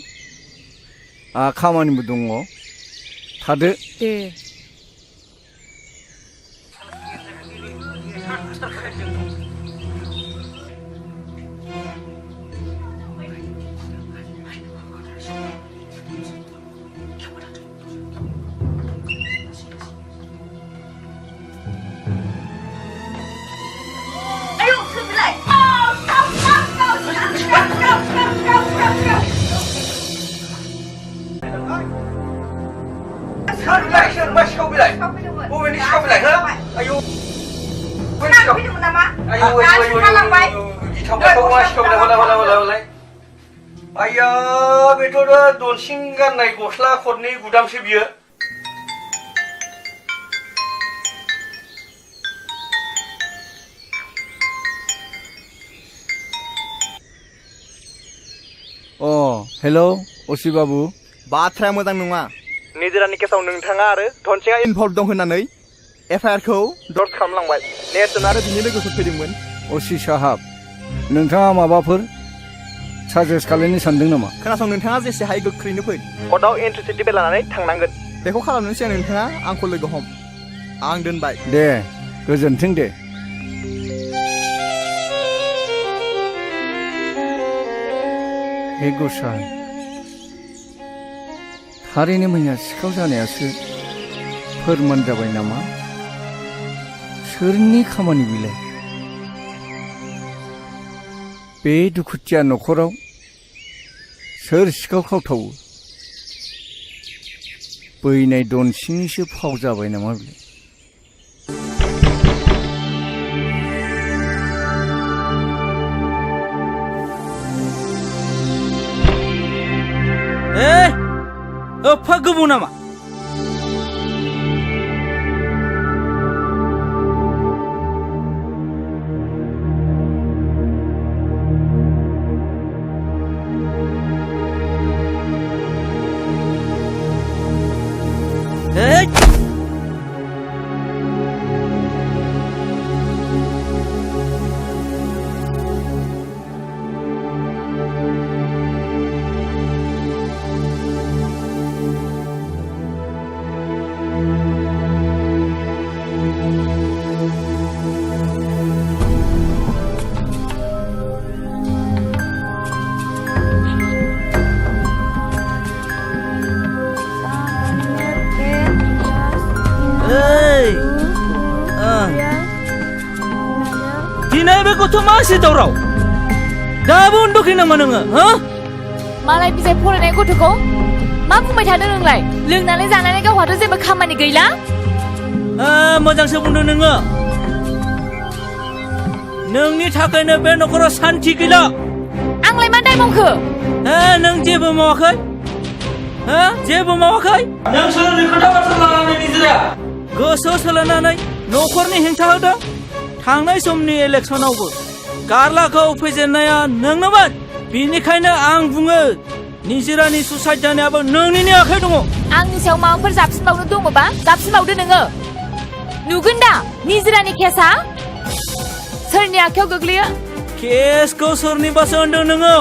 खामानिबो दङ थादो दे आया बेथ' दनसिं गाननाय गस्ला खरनै गुदामसो बियो अ हेलौ असि बाबु बाथ्राया मोजां नङा निजोरानि केसाव नोंथाङा आरो धनसिंआ इनभल्भ दं होननानै एफआइआरखौ दर्ज खालामलांबाय नेरसोन आरो बिनि लोगोफोर फैदोंमोन असि साहाब नोंथाङा माबाफोर साजेस्ट खालामनो सानदों नामा खोनासं नोंथाङा जेसे हायो गोख्रैनो फै कर्टआव एन्ट्रि सार्टिफिकेट लानानै थांनांगोन बेखौ खालामनो सिगां नोंथाङा आंखौ लोगो हम आं दोनबाय दे गोजोन्थों दे हे गसाइ थारैनो मैया सिखाव जानायासो फोरमान जाबाय नामा सोरनि खामानि बिलाय बे दुखुथिया न'खराव सोर सिखाव खावथावो बैनाय दनसिंनिसो फाव जाबाय नामा बिलाय एफा गोबाव नामा दिनै बे गथ' मासे दावराव दाबो उन्दुखै नामा नोङो हो मालाय बिजाय फरायनाय गथ'खौ मा बुंबाय थादों नोंलाय लोंनानै जानानै गावहाथ' जेबो खामानि गैला मोजांसो बुंदों नोङो नोंनि थाखायनो बे न'खराव सान्थि गैला आंलाय मा दाय मावखो नों जेबो मावाखै जेबो मावाखै नों सोलोंनो खोथा बाथ्रा लानानै निजिरा गोसो सोलायनानै न'खरनि हेंथा होदों थांनाय समनि इलेक्सनावबो गारलाखौ फेजेननाया नोंनोमोन बेनिखायनो आं बुङो निजिरानि सुसाइड जानायाबो नोंनिनो आखाइ दङ आंनि सायाव माबाफोर जाबसिनबावनो दङबा जाबसिनबावदो नोङो नुगोन दा निजिरानि केसा सोरनि आखायाव गोग्लैयो केसखौ सोरनिबासो होनदों नोङो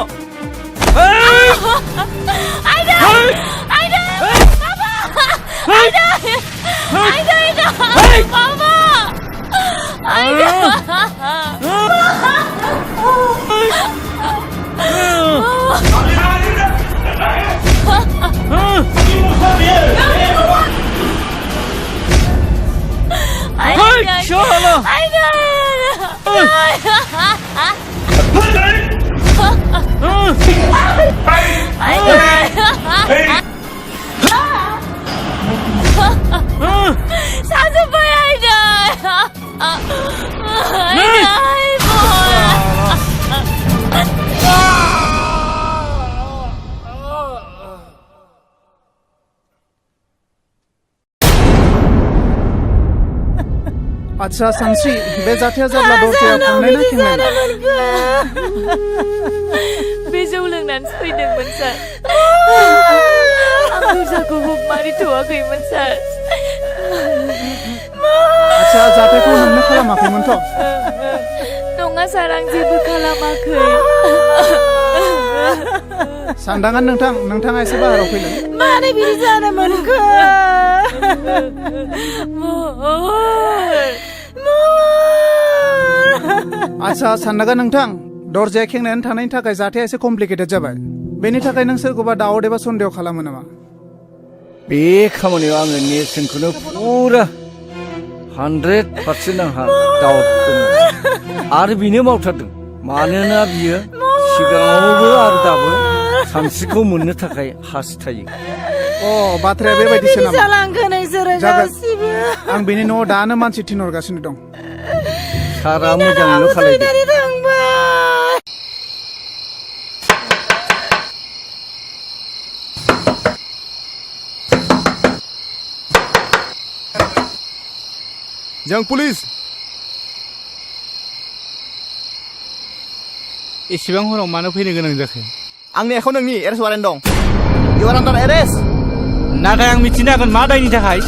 आच्छा सानस्रि बे जाथाया जाब्ला दरजाया फांनाय ना खेंनाय बे जौ लोंनानै फैदोंमोन सार आं दरजाखौ हुक मारिथ'वाखैमोन सार आच्छा जाथायखौ नोंनो खालामाखैमोनथ' नङा सार आं जेबो खालामाखै सानदांगोन नोंथाङा एसे बाहेराव फैलाय मानो बिदि जानो मोनखो आच्छा साननांगोन नोंथां दरजाया खेंनानै थानायनि थाखाय जाथाया एसे कमप्लिकेटेड जाबाय बेनि थाखाय नों सोरखौबा दावट एबा सन्देह खालामो नामा बे खामानियाव आङो नेरसोनखौनो फुरा 100% आंहा दाउट दङ आरो बिनो मावथारदों मानोना बियो सिगाङावबो आरो दाबो सानस्रिखौ मोननो थाखाय हास्थायो बाथ्राया बेबायदिसो नामा जालांखो नोंसोरो गासिबो आं बेनि न'आव दानो मानसि थिनहरगासिनो दं सारा मोजाङैनो खालायदो जों पुलिस एसेबां हराव मानो फैनो गोनां जाखो आंनि आखायाव नोंनि एरेस्ट वारेन्ट दं इउ आर आन्डार एरेस्ट नाथाय आं मिथिनो हागोन मा दायनि थाखाय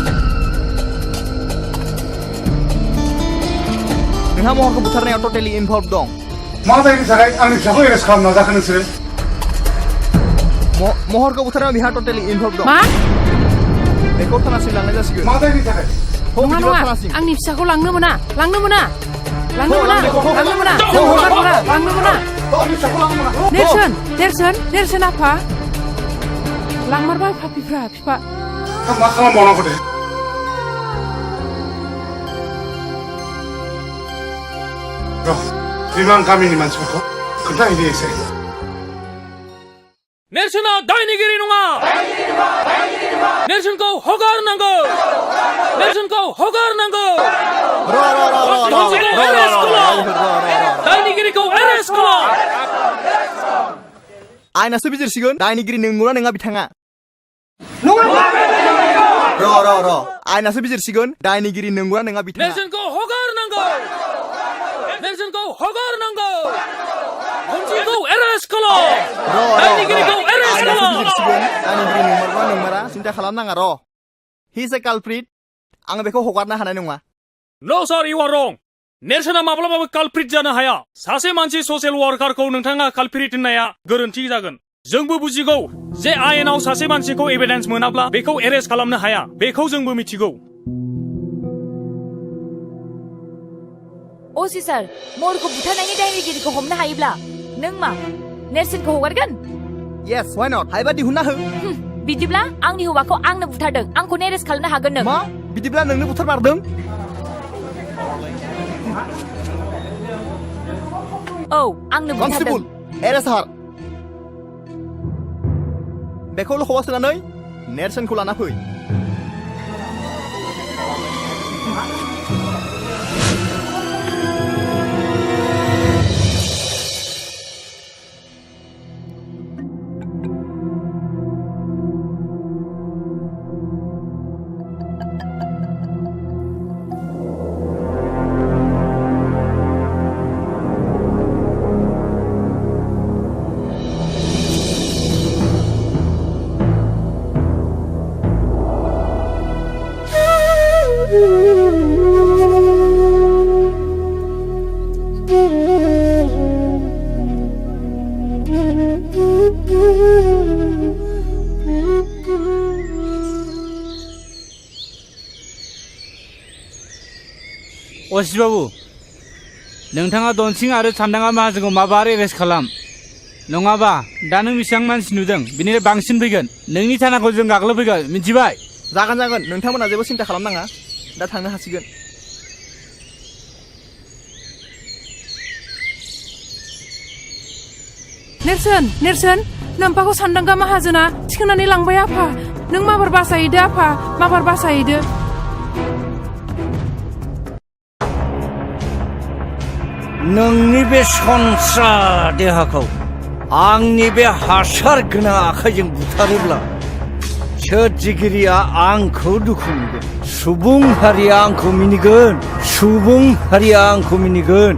नोंहा महरखौ बुथारनायाव टटेलि इनभल्भ दं मा जायनि थाखाय आंनि फिसाखौ एरेस्ट खालामना जाखो नोंसोरो महरखौ बुथारनायाव बिहा टटेलि इनभल्भ दं मा बेखौ थानासिम लांनाय जासिगोन मा जायनि थाखाय नङा नङा आंनि फिसाखौ लांनो मोना लांनो मोना लांनो मोना लांनो मोना जों हगार हरा लांनो मोना नेरसोन नेरसोन नेरसोन आफा लांमारबाय फापिफ्रा बिफा मा खालामबावनांगौ दे बिमा आं गामिनि मानसिफोरखौ खोन्थाहैनो एसे नेरसोना दायनिगिरि नङा नेरसोनखौ हगारनांगौ नेरसोनखौ हगारनांगौ दायनिगिरिखौ एरेस्ट खालाम आयनासो बिजिरसिगोन दायनिगिरि नंगौना नङा बिथाङा र' आयनासो बिजिरसिगोन दायनिगिरि नंगौना नङा बिथाङा नेरसोनखौ हगारनांगौ नेरसोनखौ हगारनांगौ खनसेखौ एरेस्ट खालाम दायनिगिरिखौ एरेस्ट खालाम दायनिगिरि नंमारबा नंमारा सिन्था खालामनाङा र' हि इज ए कालप्रिट आं बेखौ हगारनो हानाय नङा नो सार इउ आर रं नेरसोना माब्लाबाबो कालप्रिट जानो हाया सासे मानसि ससियेल वार्कारखौ नोंथाङा कालप्रिट होननाया गोरोन्थि जागोन जोंबो बुजिगौ जे आयेनाव सासे मानसिखौ एभिडेन्स मोनाब्ला बेखौ एरेस्ट खालामनो हाया बेखौ जोंबो मिथिगौ असि सार महरखौ बुथारनायनि दायनिगिरिखौ हमनो हायोब्ला नों मा नेरसोनखौ हगारगोन येस व्हाइ नट हायोबा दिहुनना हो बिदिब्ला आंनि हौवाखौ आंनो बुथारदों आंखौ एरेस्ट खालामनो हागोन नों मा बिदिब्ला नोंनो बुथारमारदों औ आंनो बुथारदों कनस्टेबल एरेस्ट हार बेखौ लखबा सोनानै नेरसोनखौ लाना फै असित बाबु नोंथाङा दनसिं आरो सान्दाङा माहाजोनखौ माबार एरेस्ट खालाम नङाबा दा नों बेसेबां मानसि नुदों बिनिफ्राय बांसिन फैगोन नोंनि थानाखौ जों गाग्लोबफैगोन मिथिबाय जागोन नोंथांमोना जेबो सिन्था खालामनाङा दा थांनो हासिगोन नेरसोन नेरसोन नोम्फाखौ सान्दांगा माहाजोना थिखोनानै लांबाय आफा नों माबार बासायदो आफा माबार बासायदो नोंनि बे सनस्रा देहाखौ आंनि बे हासार गोनां आखाइजों बुथारोब्ला सोरजिगिरिया आंखौ दुखु मोनगोन सुबुं हारिया आंखौ मिनिगोन सुबुं हारिया आंखौ मिनिगोन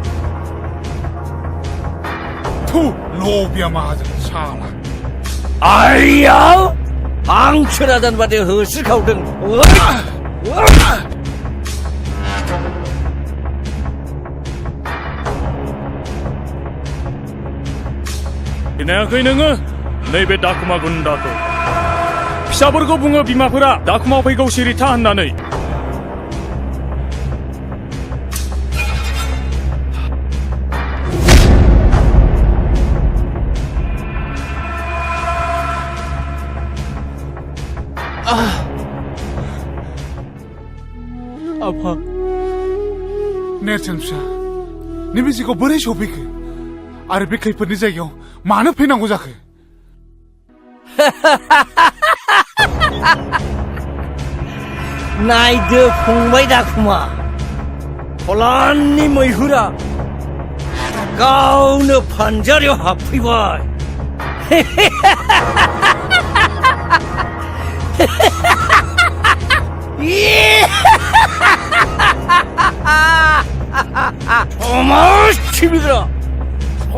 लबिया माहाजोन साला आइयाव आं सोरादान बादि होस्रिखावदों खोनायाखै नोङो नैबे दाखुमा गुन्दाखौ फिसाफोरखौ बुङो बिमाफोरा दाखुमा फैगौ सिरिथा होननानै आफा नेरसोन फिसा नैबे जिखौ बोरै सफैखो आरो बे खैफोदनि जायगायाव मानो फैनांगौ जाखो नायदो फंबाय दाखुमा फलाननि मैहुरा गावनो फानजारियाव हाबफैबाय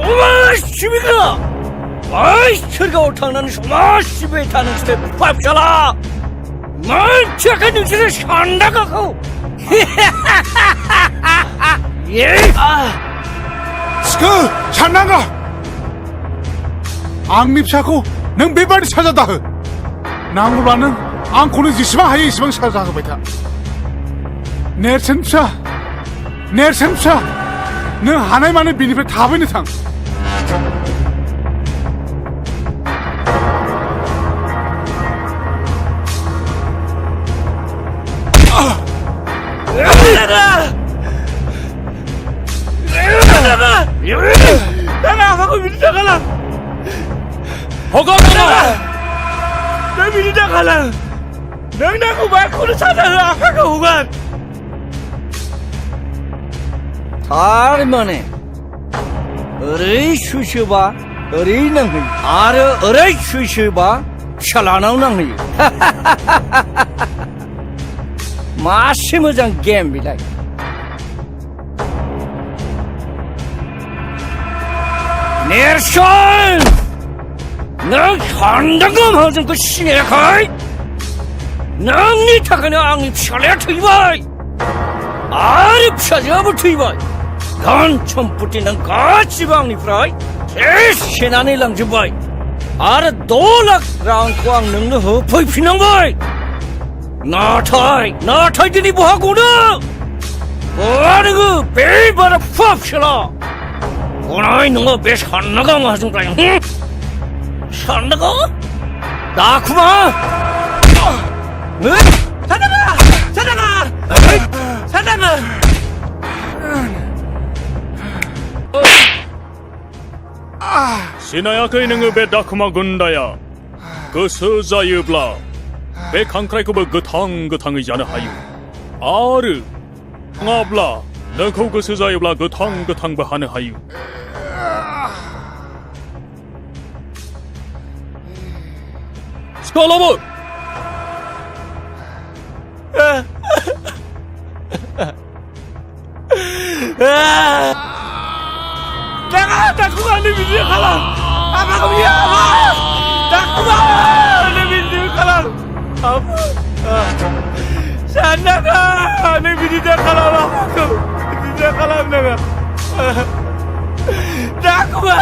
समाज सिबिग्रा ओइ सोरगाव थांनानै समाज सिबिबाय था नोंसोरो बिफा फिसाला मोनथियाखै नोंसोरो सान्दागाखौ सिखो साननाङा आंनि फिसाखौ नों बेबादि साजा दाहो नांगौब्ला नों आंखौनो जेसेबां हायो एसेबां साजा होबाय था नेरसोन फिसा नों हानायमानि बेनिफ्राय थाबैनो थां Tangan aku biru dah kalah. Hogam mana? Dah biru dah kalah. Nang nak aku bayar kau sadar apa kau bukan? Thar mana? Orai susuba, orai nangi. Ara orai susuba, shalanau nangi. Masih macam game bilai. नेरसन नों सान्दांगा माहाजोनखौ सिनायाखै नोंनि थाखायनो आंनि फिसालाया थैबाय आरो फिसाजोआबो थैबाय धन सम्पति नों गासिबो आंनिफ्राय सेस सेनानै लांजोब्बाय आरो 2 लाख रांखौ आं नोंनो होफैफिननांबाय नाथाय दिनै बहा गनो बहा नोङो बे बारा फिसा फिसाला गनाय नोङो बे सान्दागा माहाजोननिफ्राय सान्दागा दाखुमा सान्दागा सिनायाखै नोङो बे दाखुमा गुन्दाया गोसो जायोब्ला बे खांख्राइखौबो गोथाङै जानो हायो आरो नङाब्ला नोंखौ गोसो जायोब्ला गोथांबो हानो हायो सिखालाबो Dakuman ni bizi kalah. Apa kau dia apa? Dakuman ni bizi kalah. Apa? Sana kan ni bizi dah kalah apa kau? Bizi dah kalah naga. Dakuman.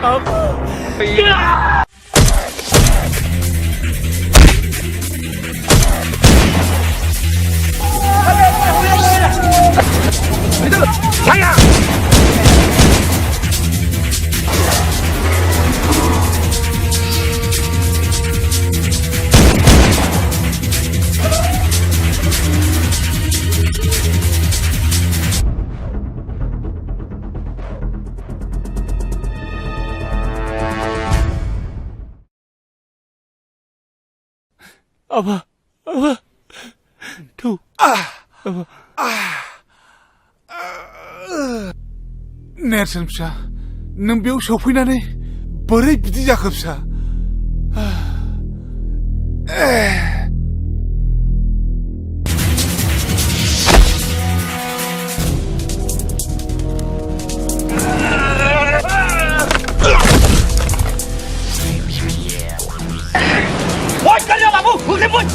Apa? Saya. Apa? Tuh. Apa? नेरसोन फिसा नों बेयाव सफैनानै बोरै बिदि जाखो फिसा Woi, kalian kamu, bukan woi.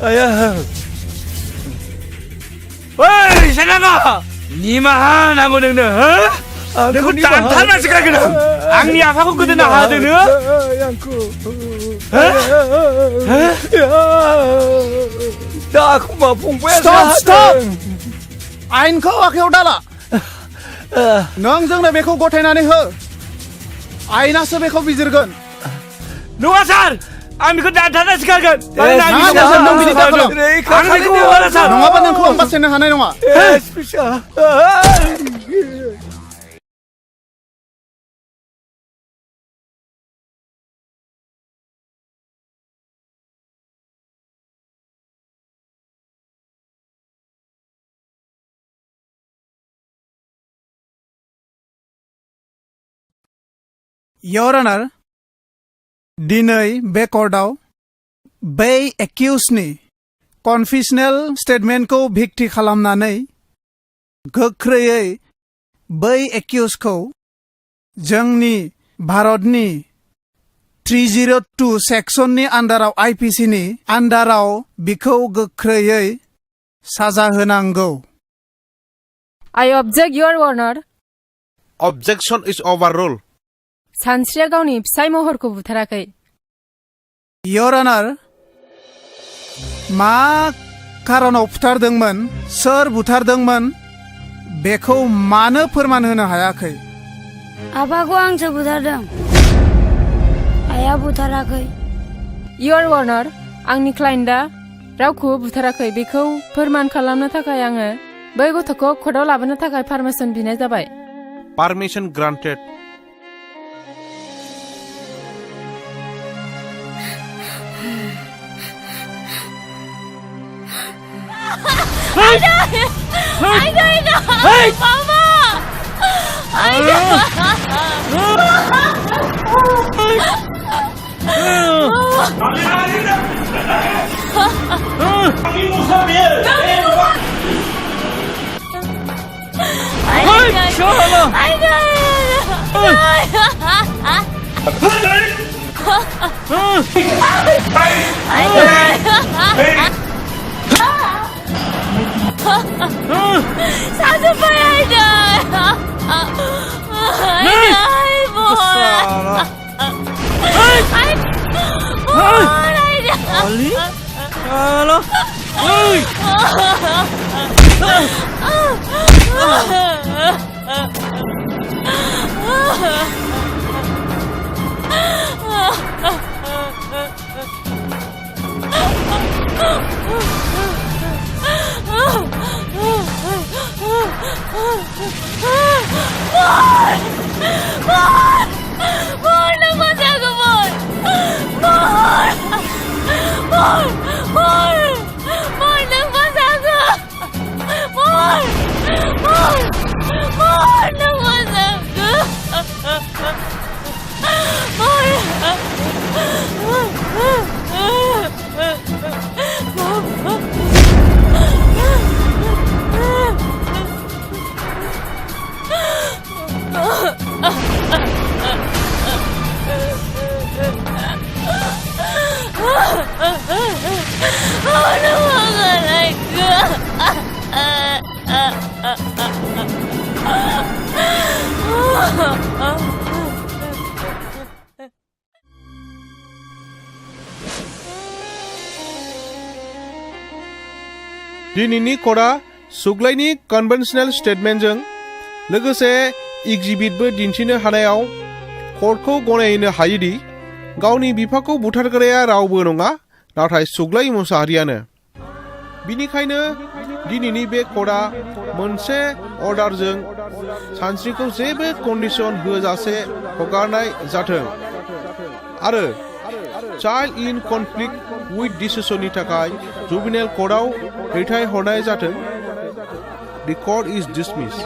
आया ओइ सेनागा निमाहा नांगौ नोंनो हो नोंखौ दानथारनासो गारगोन आंनि आफाखौ गोदोनो हादों नोङो दाखौ मा फंबाया स्टप आयेनखौ आखायाव दाला नों जोंनो बेखौ गथायनानै हो आयेनासो बेखौ बिजिरगोन नङा सार आं बेखौ दानथारनासो गारगोन नों बिदि दाखालाम नङाबा नोंखौ आं बासायनो हानाय नङा Your Honor, दिनै बे कर्टआव बै एक्यूजनि कनफेसनेल स्टेटमेन्टखौ भिक्ति खालामनानै गोख्रैयै बै एक्यूजखौ जोंनि भारतनि 302 सेक्सननि आन्डाराव आईपीसीनि आन्डाराव बिखौ गोख्रैयै साजा होनांगौ। I object, Your Honor. Objection is overruled. सानस्रिया गावनि फिसाय महरखौ बुथाराखै। Your Honor, मा खारनाव बुथारदोंमोन सोर बुथारदोंमोन बेखौ मानो फोरमान होनो हायाखै? आफाखौ आंसो बुथारदों आइया बुथाराखै। Your Honor, आंनि क्लाइन्टआ रावखौबो बुथाराखै बेखौ फोरमान खालामनो थाखाय आङो बै गथ'खौ कर्टआव लाबोनो थाखाय पारमिसन बिनाय जाबाय। Permission granted. दिनैनि कर्टआ सुग्लायनि कन्वेन्शनेल स्टेटमेन्टजों लोगोसे एग्जिबिटबो दिन्थिनो हानायाव कर्टखौ गनायनो हायोदि गावनि बिफाखौ बुथारग्राया रावबो नङा नाथाय सुग्लाय मुसाहारियानो। बिनिखायनो दिनैनि बे कर्टआ मोनसे अर्डारजों सानस्रिखौ जेबो कन्डिशन होजासे हगारनाय जाथों आरो चाइल्ड इन कनफ्लिक्ट उइथ डिसिसननि थाखाय जुबिनेल कर्टआव दैथायहरनाय जाथों। The court is dismissed.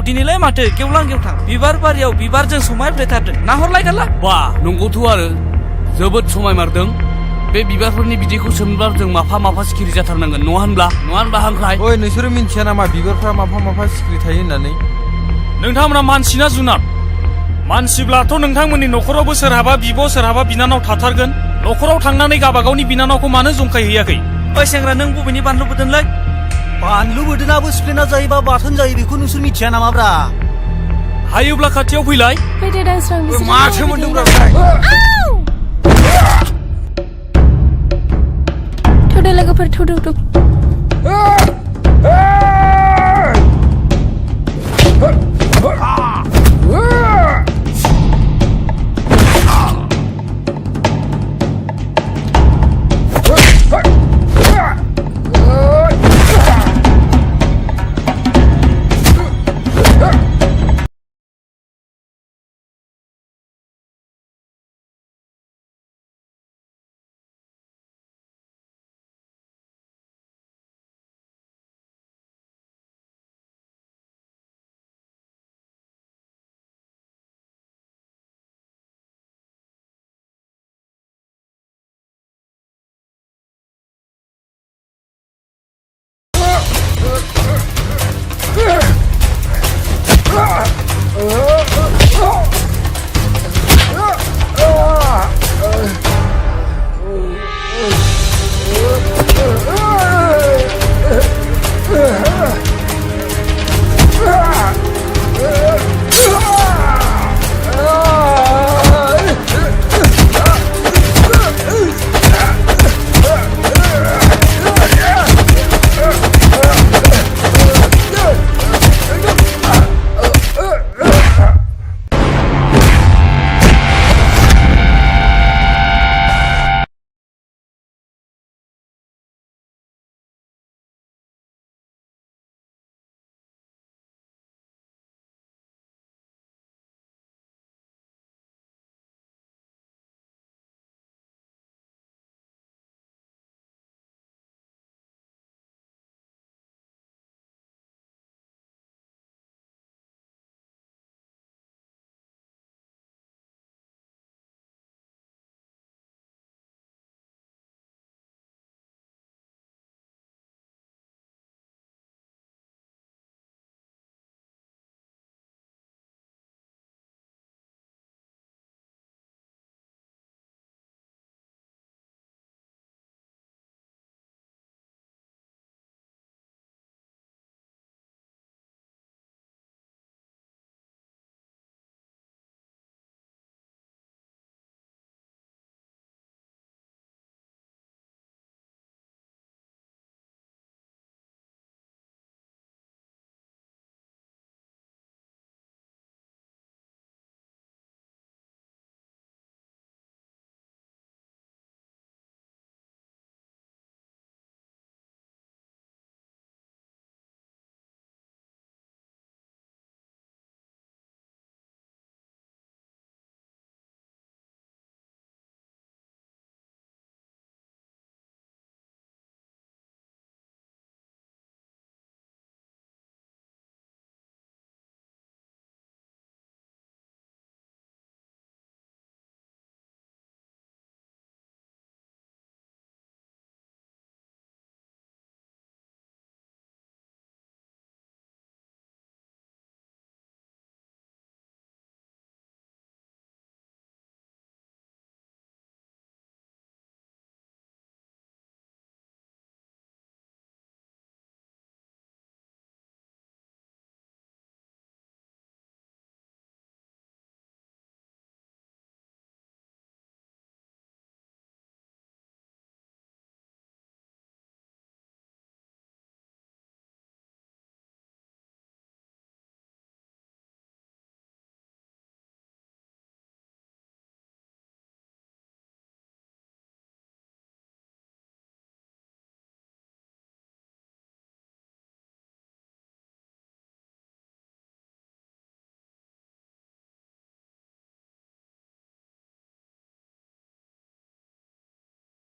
दिनैलाय माथो गेवलां गेवथां बिबार बारियाव बिबारजों समायफ्लेथारदों नाहरलाय गाला बा नंगौथ' आरो जोबोद समायमारदों बे बिबारफोरनि बिदैखौ सोमब्ला जों माफा माफा सिखिरि जाथारनांगोन नङा होनब्ला हांख्राय ओइ नोंसोरो मिन्थिया नामा बिबारफ्रा माफा माफा सिखिरि थायो होननानै नोंथांमोना मानसि ना जुनार मानसिब्लाथ' नोंथांमोननि न'खरावबो सोरहाबा बिब' सोरहाबा बिनानाव थाथारगोन न'खराव थांनानै गाबागावनि बिनानावखौ मानो जंखायहैयाखै ओइ सेंग्रा नों बबेनि बानलु बोदोंलै बानलु बोरदोनाबो सिफ्लेना जायोबा बाथोन जायो बेखौ नोंसोर मिथिया नामाब्रा हायोब्ला खाथियाव फैलाय फैदो दांस्रां माथो मोनदोंब्रा थौदो लोगोफोर थौदो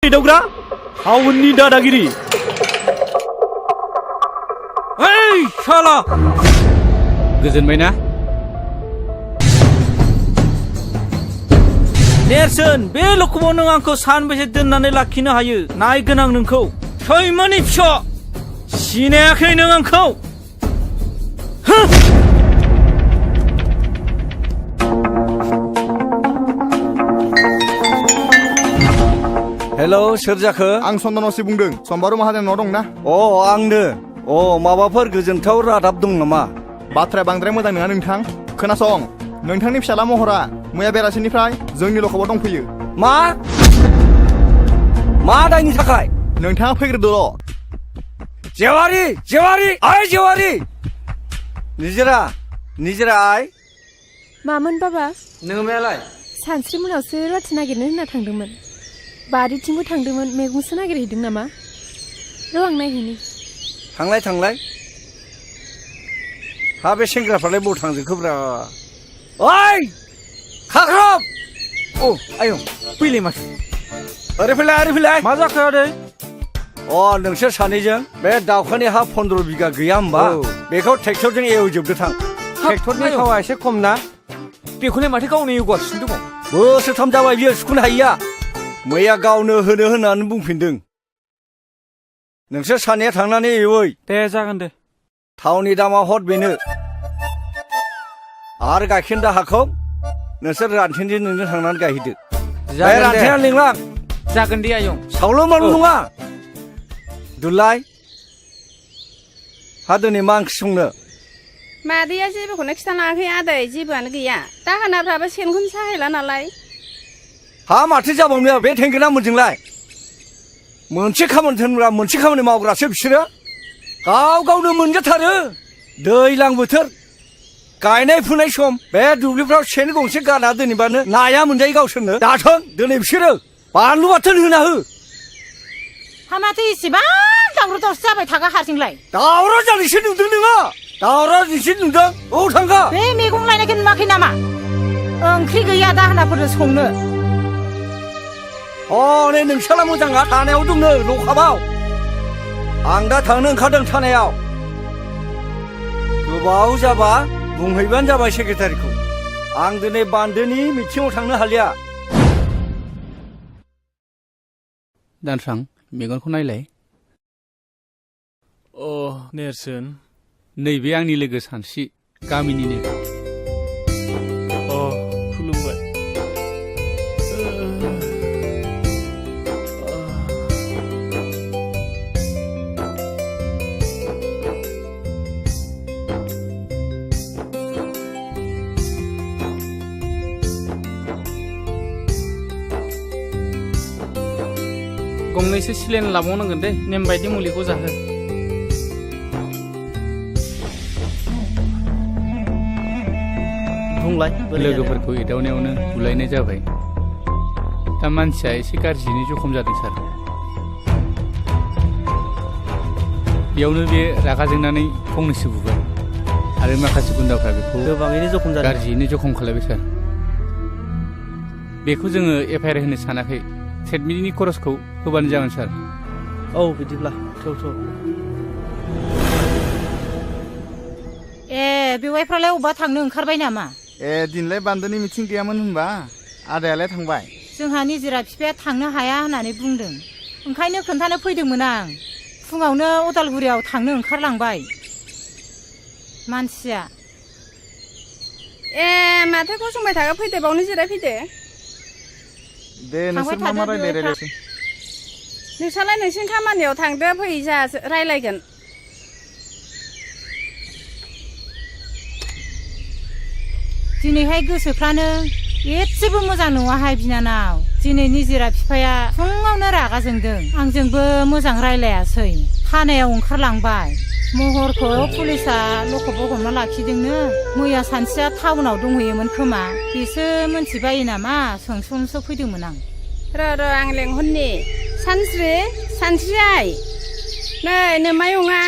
दावग्रा हावननि दादागिरि ओइ शाला गोजोनबाय ना नेरसोन बे लखमाव नों आंखौ सानबेसे दोननानै लाखिनो हायो नायगोन आं नोंखौ सैमानि फिसा सिनायाखै नों आंखौ हेलौ सोर जाखो आं चन्दनसि बुंदों सम्बारु माहाजोन न' दंना आंनो माबाफोर गोजोनथाव रादाब दं नामा बाथ्राया बांद्राय मोजां नङा नोंथां खोनासं नोंथांनि फिसाला महरा मैया बेलासिनिफ्राय जोंनि लखबाव दंफैयो मा दायनि थाखाय नोंथाङा फैग्रोदोल' जेवारि आइ जेवारि निजिरा आइ मामोन बाबा नोङो मायालाय सानस्रि मोनावसो रुवाथि नागिरनो होनना थांदोंमोन बारिथिंबो थांदोंमोन मैगंसो नागिरहैदों नामा र' आं नायहैनि थांलाय हा बे सेंग्राफ्रालाय बबाव थांजोबखोब्रा ओइ खाख्रब आयं फैलाय माथो ओरै फैलाय मा जाखो आदै नोंसोर सानैजों बे दाउखानि हा 15 बिगा गैया होमबा बेखौ ट्रेक्टरजों एवजोबदो थां ट्रेक्टरनि थावा एसे खम ना बेखौलाय माथो गावनो एवगासिनो दङ बोसोरथाम जाबाय बियो सुखुनो हायिया मैया गावनो होनो होननानै बुंफिनदों नोंसोर सानैया थांनानै एवै दे जागोन दे थावनि दामा हर बेनो आरो गाइखेर दाहाखौ नोंसोर रानथेनजों नोंजों थांनानै गायहैदो रानथेना लिंलां जागोन दे आयं सावल' माल नङा दुलाय हा दिनै मा ओंख्रि संनो मादैया जेबोखौनो खिथानाङाखै आदै जेबोआनो गैया दाहोनाफ्राबो सेनखौनो साहैला नालाय हा माथो जाबावनो बे थेंगोना मोनजोंलाय मोनसे खामानि थोनग्रा मोनसे खामानि मावग्रासो बिसोरो गावनो मोनजाथारो दैज्लां बोथोर गायनाय फुनाय सम बे दुब्लिफ्राव सेन गंसे गाना दोनैबानो नाया मोनजायो गावसोरनो दाथों दिनै बिसोरो बानलु बाथोन होना हो हा माथो इसेबां दावराव दावसि जाबाय थागा हारसिंलाय दावराव जानायसो नुदों नोङो दावराव नोंसो नुदों थांगा बे मैगं लायनायखौ नुवाखै नामा ओंख्रि गैया दाहोनाफोरनो संनो नै नोंसाला मोजाङा थानायाव दंनो लकाबाव आं दा थांनो ओंखारदों थानायाव गोबाव जाबा बुंहैबानो जाबाय सेक्रेटारिखौ आं दिनै बान्दोनि मिथिङाव थांनो हालिया दानस्रां मेगनखौ नायलाय नेरसोन नैबे आंनि लोगो सानस्रि गामिनिनो खुलुमबाय गंनैसो सिलेन लाबावनांगोन दे नेम बायदि मुलिखौ जाहो लोगोफोरखौ एदावनायावनो बुलायनाय जाबाय दा मानसिया एसे गाज्रियैनो जखम जादों सार बेयावनो बे रागा जोंनानै फंनैसो बुबाय आरो माखासे गुन्दाफ्रा बेखौ गोबाङैनो जखम जादों गाज्रियैनो जखम खालायबाय सार बेखौ जोङो एफआइआर होनो सानाखै ट्रिटमेन्टनि खरसखौ होबानो जागोन सार बिदिब्ला थौ बेवाइफ्रालाय अबा थांनो ओंखारबाय नामा दिनलाय बान्दोनि मिथिं गैयामोन होनबा आदायालाय थांबाय जोंहा निजिरा बिफाया थांनो हाया होननानै बुंदों ओंखायनो खोन्थानो फैदोंमोन आं फुङावनो अदालगुरियाव थांनो ओंखारलांबाय मानसिया माथो गसंबाय थागा फैदो बावनो जिरायफैदो दे नोंसोर मा रायलायसै नोंसालाय नोंसिनि खामानियाव थांदो फै जा रायलायगोन दिनैहाय गोसोफ्रानो एसेबो मोजां नङाहाय बिनानाव दिनै निजिरा बिफाया फुङावनो रागा जोंदों आंजोंबो मोजां रायलायासै थानायाव ओंखारलांबाय महरखौ पुलिसा लकबाव हमना लाखिदोंनो मैया सानसेया टाउनाव दंहैयोमोन खोमा बेसो मोनथिबायो नामा सोंस'नोसो फैदोंमोन आं र' आं लेंहरनि सानस्रि आइ नै नोमायंआ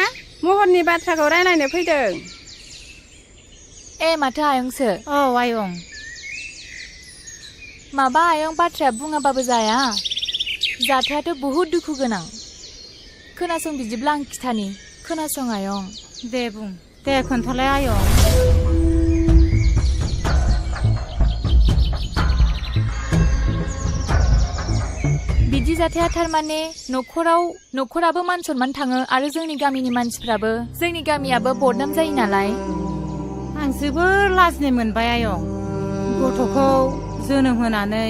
महरनि बाथ्राखौ रायलायनो फैदों माथो आयंसो आयं माबा आयं बाथ्राया बुङाबाबो जाया जाथायाथ' बहुद दुखु गोनां खोनासं बिदिब्ला आं खिथानि खोनासं आयं दे बुं दे खोन्थालाय आयं जाथाया थारमाने न'खराबो मान सनमान थाङो आरो जोंनि गामिनि मानसिफ्राबो जोंनि गामियाबो बदनाम जायो नालाय। आं जोबोर लाजिनाय मोनबाय आयं गथ'खौ जोनोम होनानै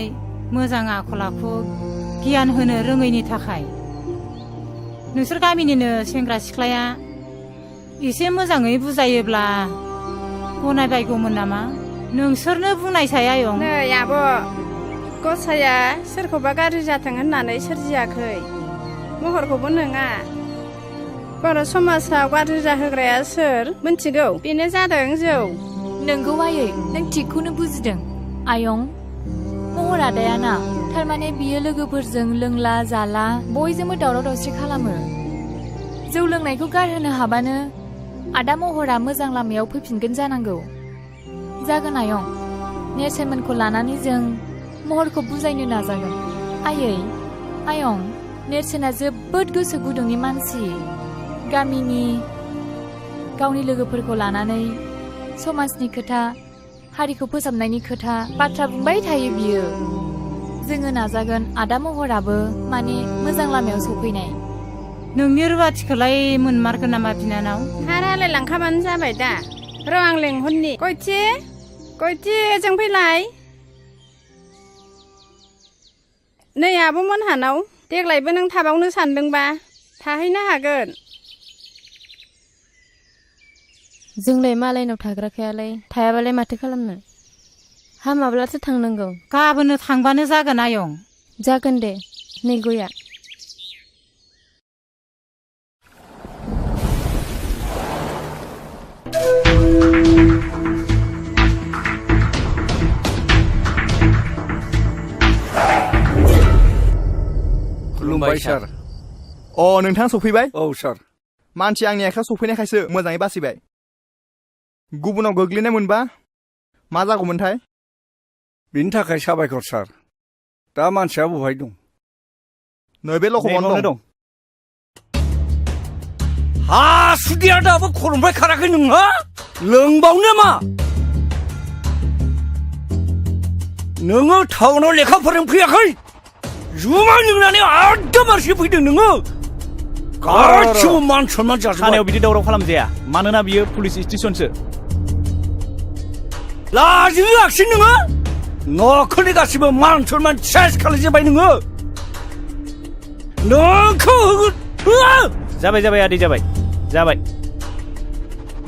मोजां आखल आखु गियान होनो रोङैनि थाखाय। नोंसोर गामिनिनो सेंग्रा सिख्लाया एसे मोजाङै बुजायोब्ला गनायबायगौमोन नामा? नोंसोरनो बुंनायसाय आयं। नै आब' गसाया सोरखौबा गाज्रि जाथों होननानै सोरजियाखै, महरखौबो नङा। बर' समाजाव गाज्रि जाहोग्राया सोर मिन्थिगौ? बेनो जादों जौ। नोंगौ आयै, नों थिगखौनो बुजिदों। आयं, महर आदायाना थारमाने बियो लोगोफोरजों लोंला जाला बयजोंबो दावराव दावसि खालामो। जौ लोंनायखौ गारहोनो हाबानो आदा महरा मोजां लामायाव फैफिनगोन जानांगौ। जागोन आयं, नेरसोनमोनखौ लानानै जों महरखौ बुजायनो नाजागोन। आयं, नेरसोना जोबोद गोसो गुदुंनि मानसि। गावनि लोगोफोरखौ लानानै समाजनि खोथा, हारिखौ फोसाबनायनि खोथा बाथ्रा बुंबाय थायो बियो। जोङो नाजागोन आदा महराबो माने मोजां लामायाव सफैनाय। नोंनि रुवाथिखौलाय मोनमारगोन नामा बिनानाव? हा रायलायलांखाबानो जाबाय दा। र' आं लेंहरनि। गयथि जों फैलाय। नै आब'मोनहानाव देग्लायबो नों थाबावनो सानदोंबा थाहैनो हागोन। जोंलाय मालायनाव थाग्राखायालाय थायाबालाय माथो खालामनो? हामाब्लासो थांनांगौ। गाबोननो थांबानो जागोन आयं। जागोन दे, नै गया। खुलुमबाय सार। नोंथाङा सफैबाय? औ सार। मानसि आंनि आखायाव सफैनायखायसो मोजाङै बासिबाय। गुबुनाव गोग्लैनाय मोनबा मा जागौमोनथाय? बिनि थाखाय साबायखर सार। दा मानसिया बहाय दं? नैबे लखबावनो दं। हासुदिया दाबो खर'निफ्राय खाराखै नोंहा? लोंबावनो मा? नोङो टाउनाव लेखा फोरोंफैयाखै? जुमाय लोंनानै आदमारसि फैदों नोङो। गासिबो मान सनमान जाजोब्बाय। थानायाव बिदि दावराव खालामजाया, मानोना बियो पुलिस स्टेसनसो। लाजियाखिसै नोङो? न'खरनि गासिबो मान सनमान सेस खालामजोब्बाय नोङो। नोंखौ जाबाय आदै जाबाय।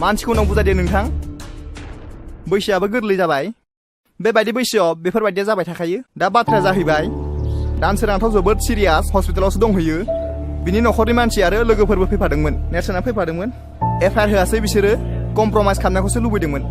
मानसिखौ उनाव बुजायदो नोंथां। बैसोआबो गोरलै जाबाय। बेबायदि बैसोआव बेफोरबायदिया जाबाय थाखायो। दा बाथ्राया जाहैबाय, दानसोरांथ' जोबोद सिरियास हस्पिटालावसो दंहैयो। बिनि न'खरनि मानसि आरो लोगोफोरबो फैफादोंमोन। नेरसोना फैफादोंमोन। एफआइआर होआसै बिसोरो, कमप्रमाइज खालामनायखौसो लुबैदोंमोन।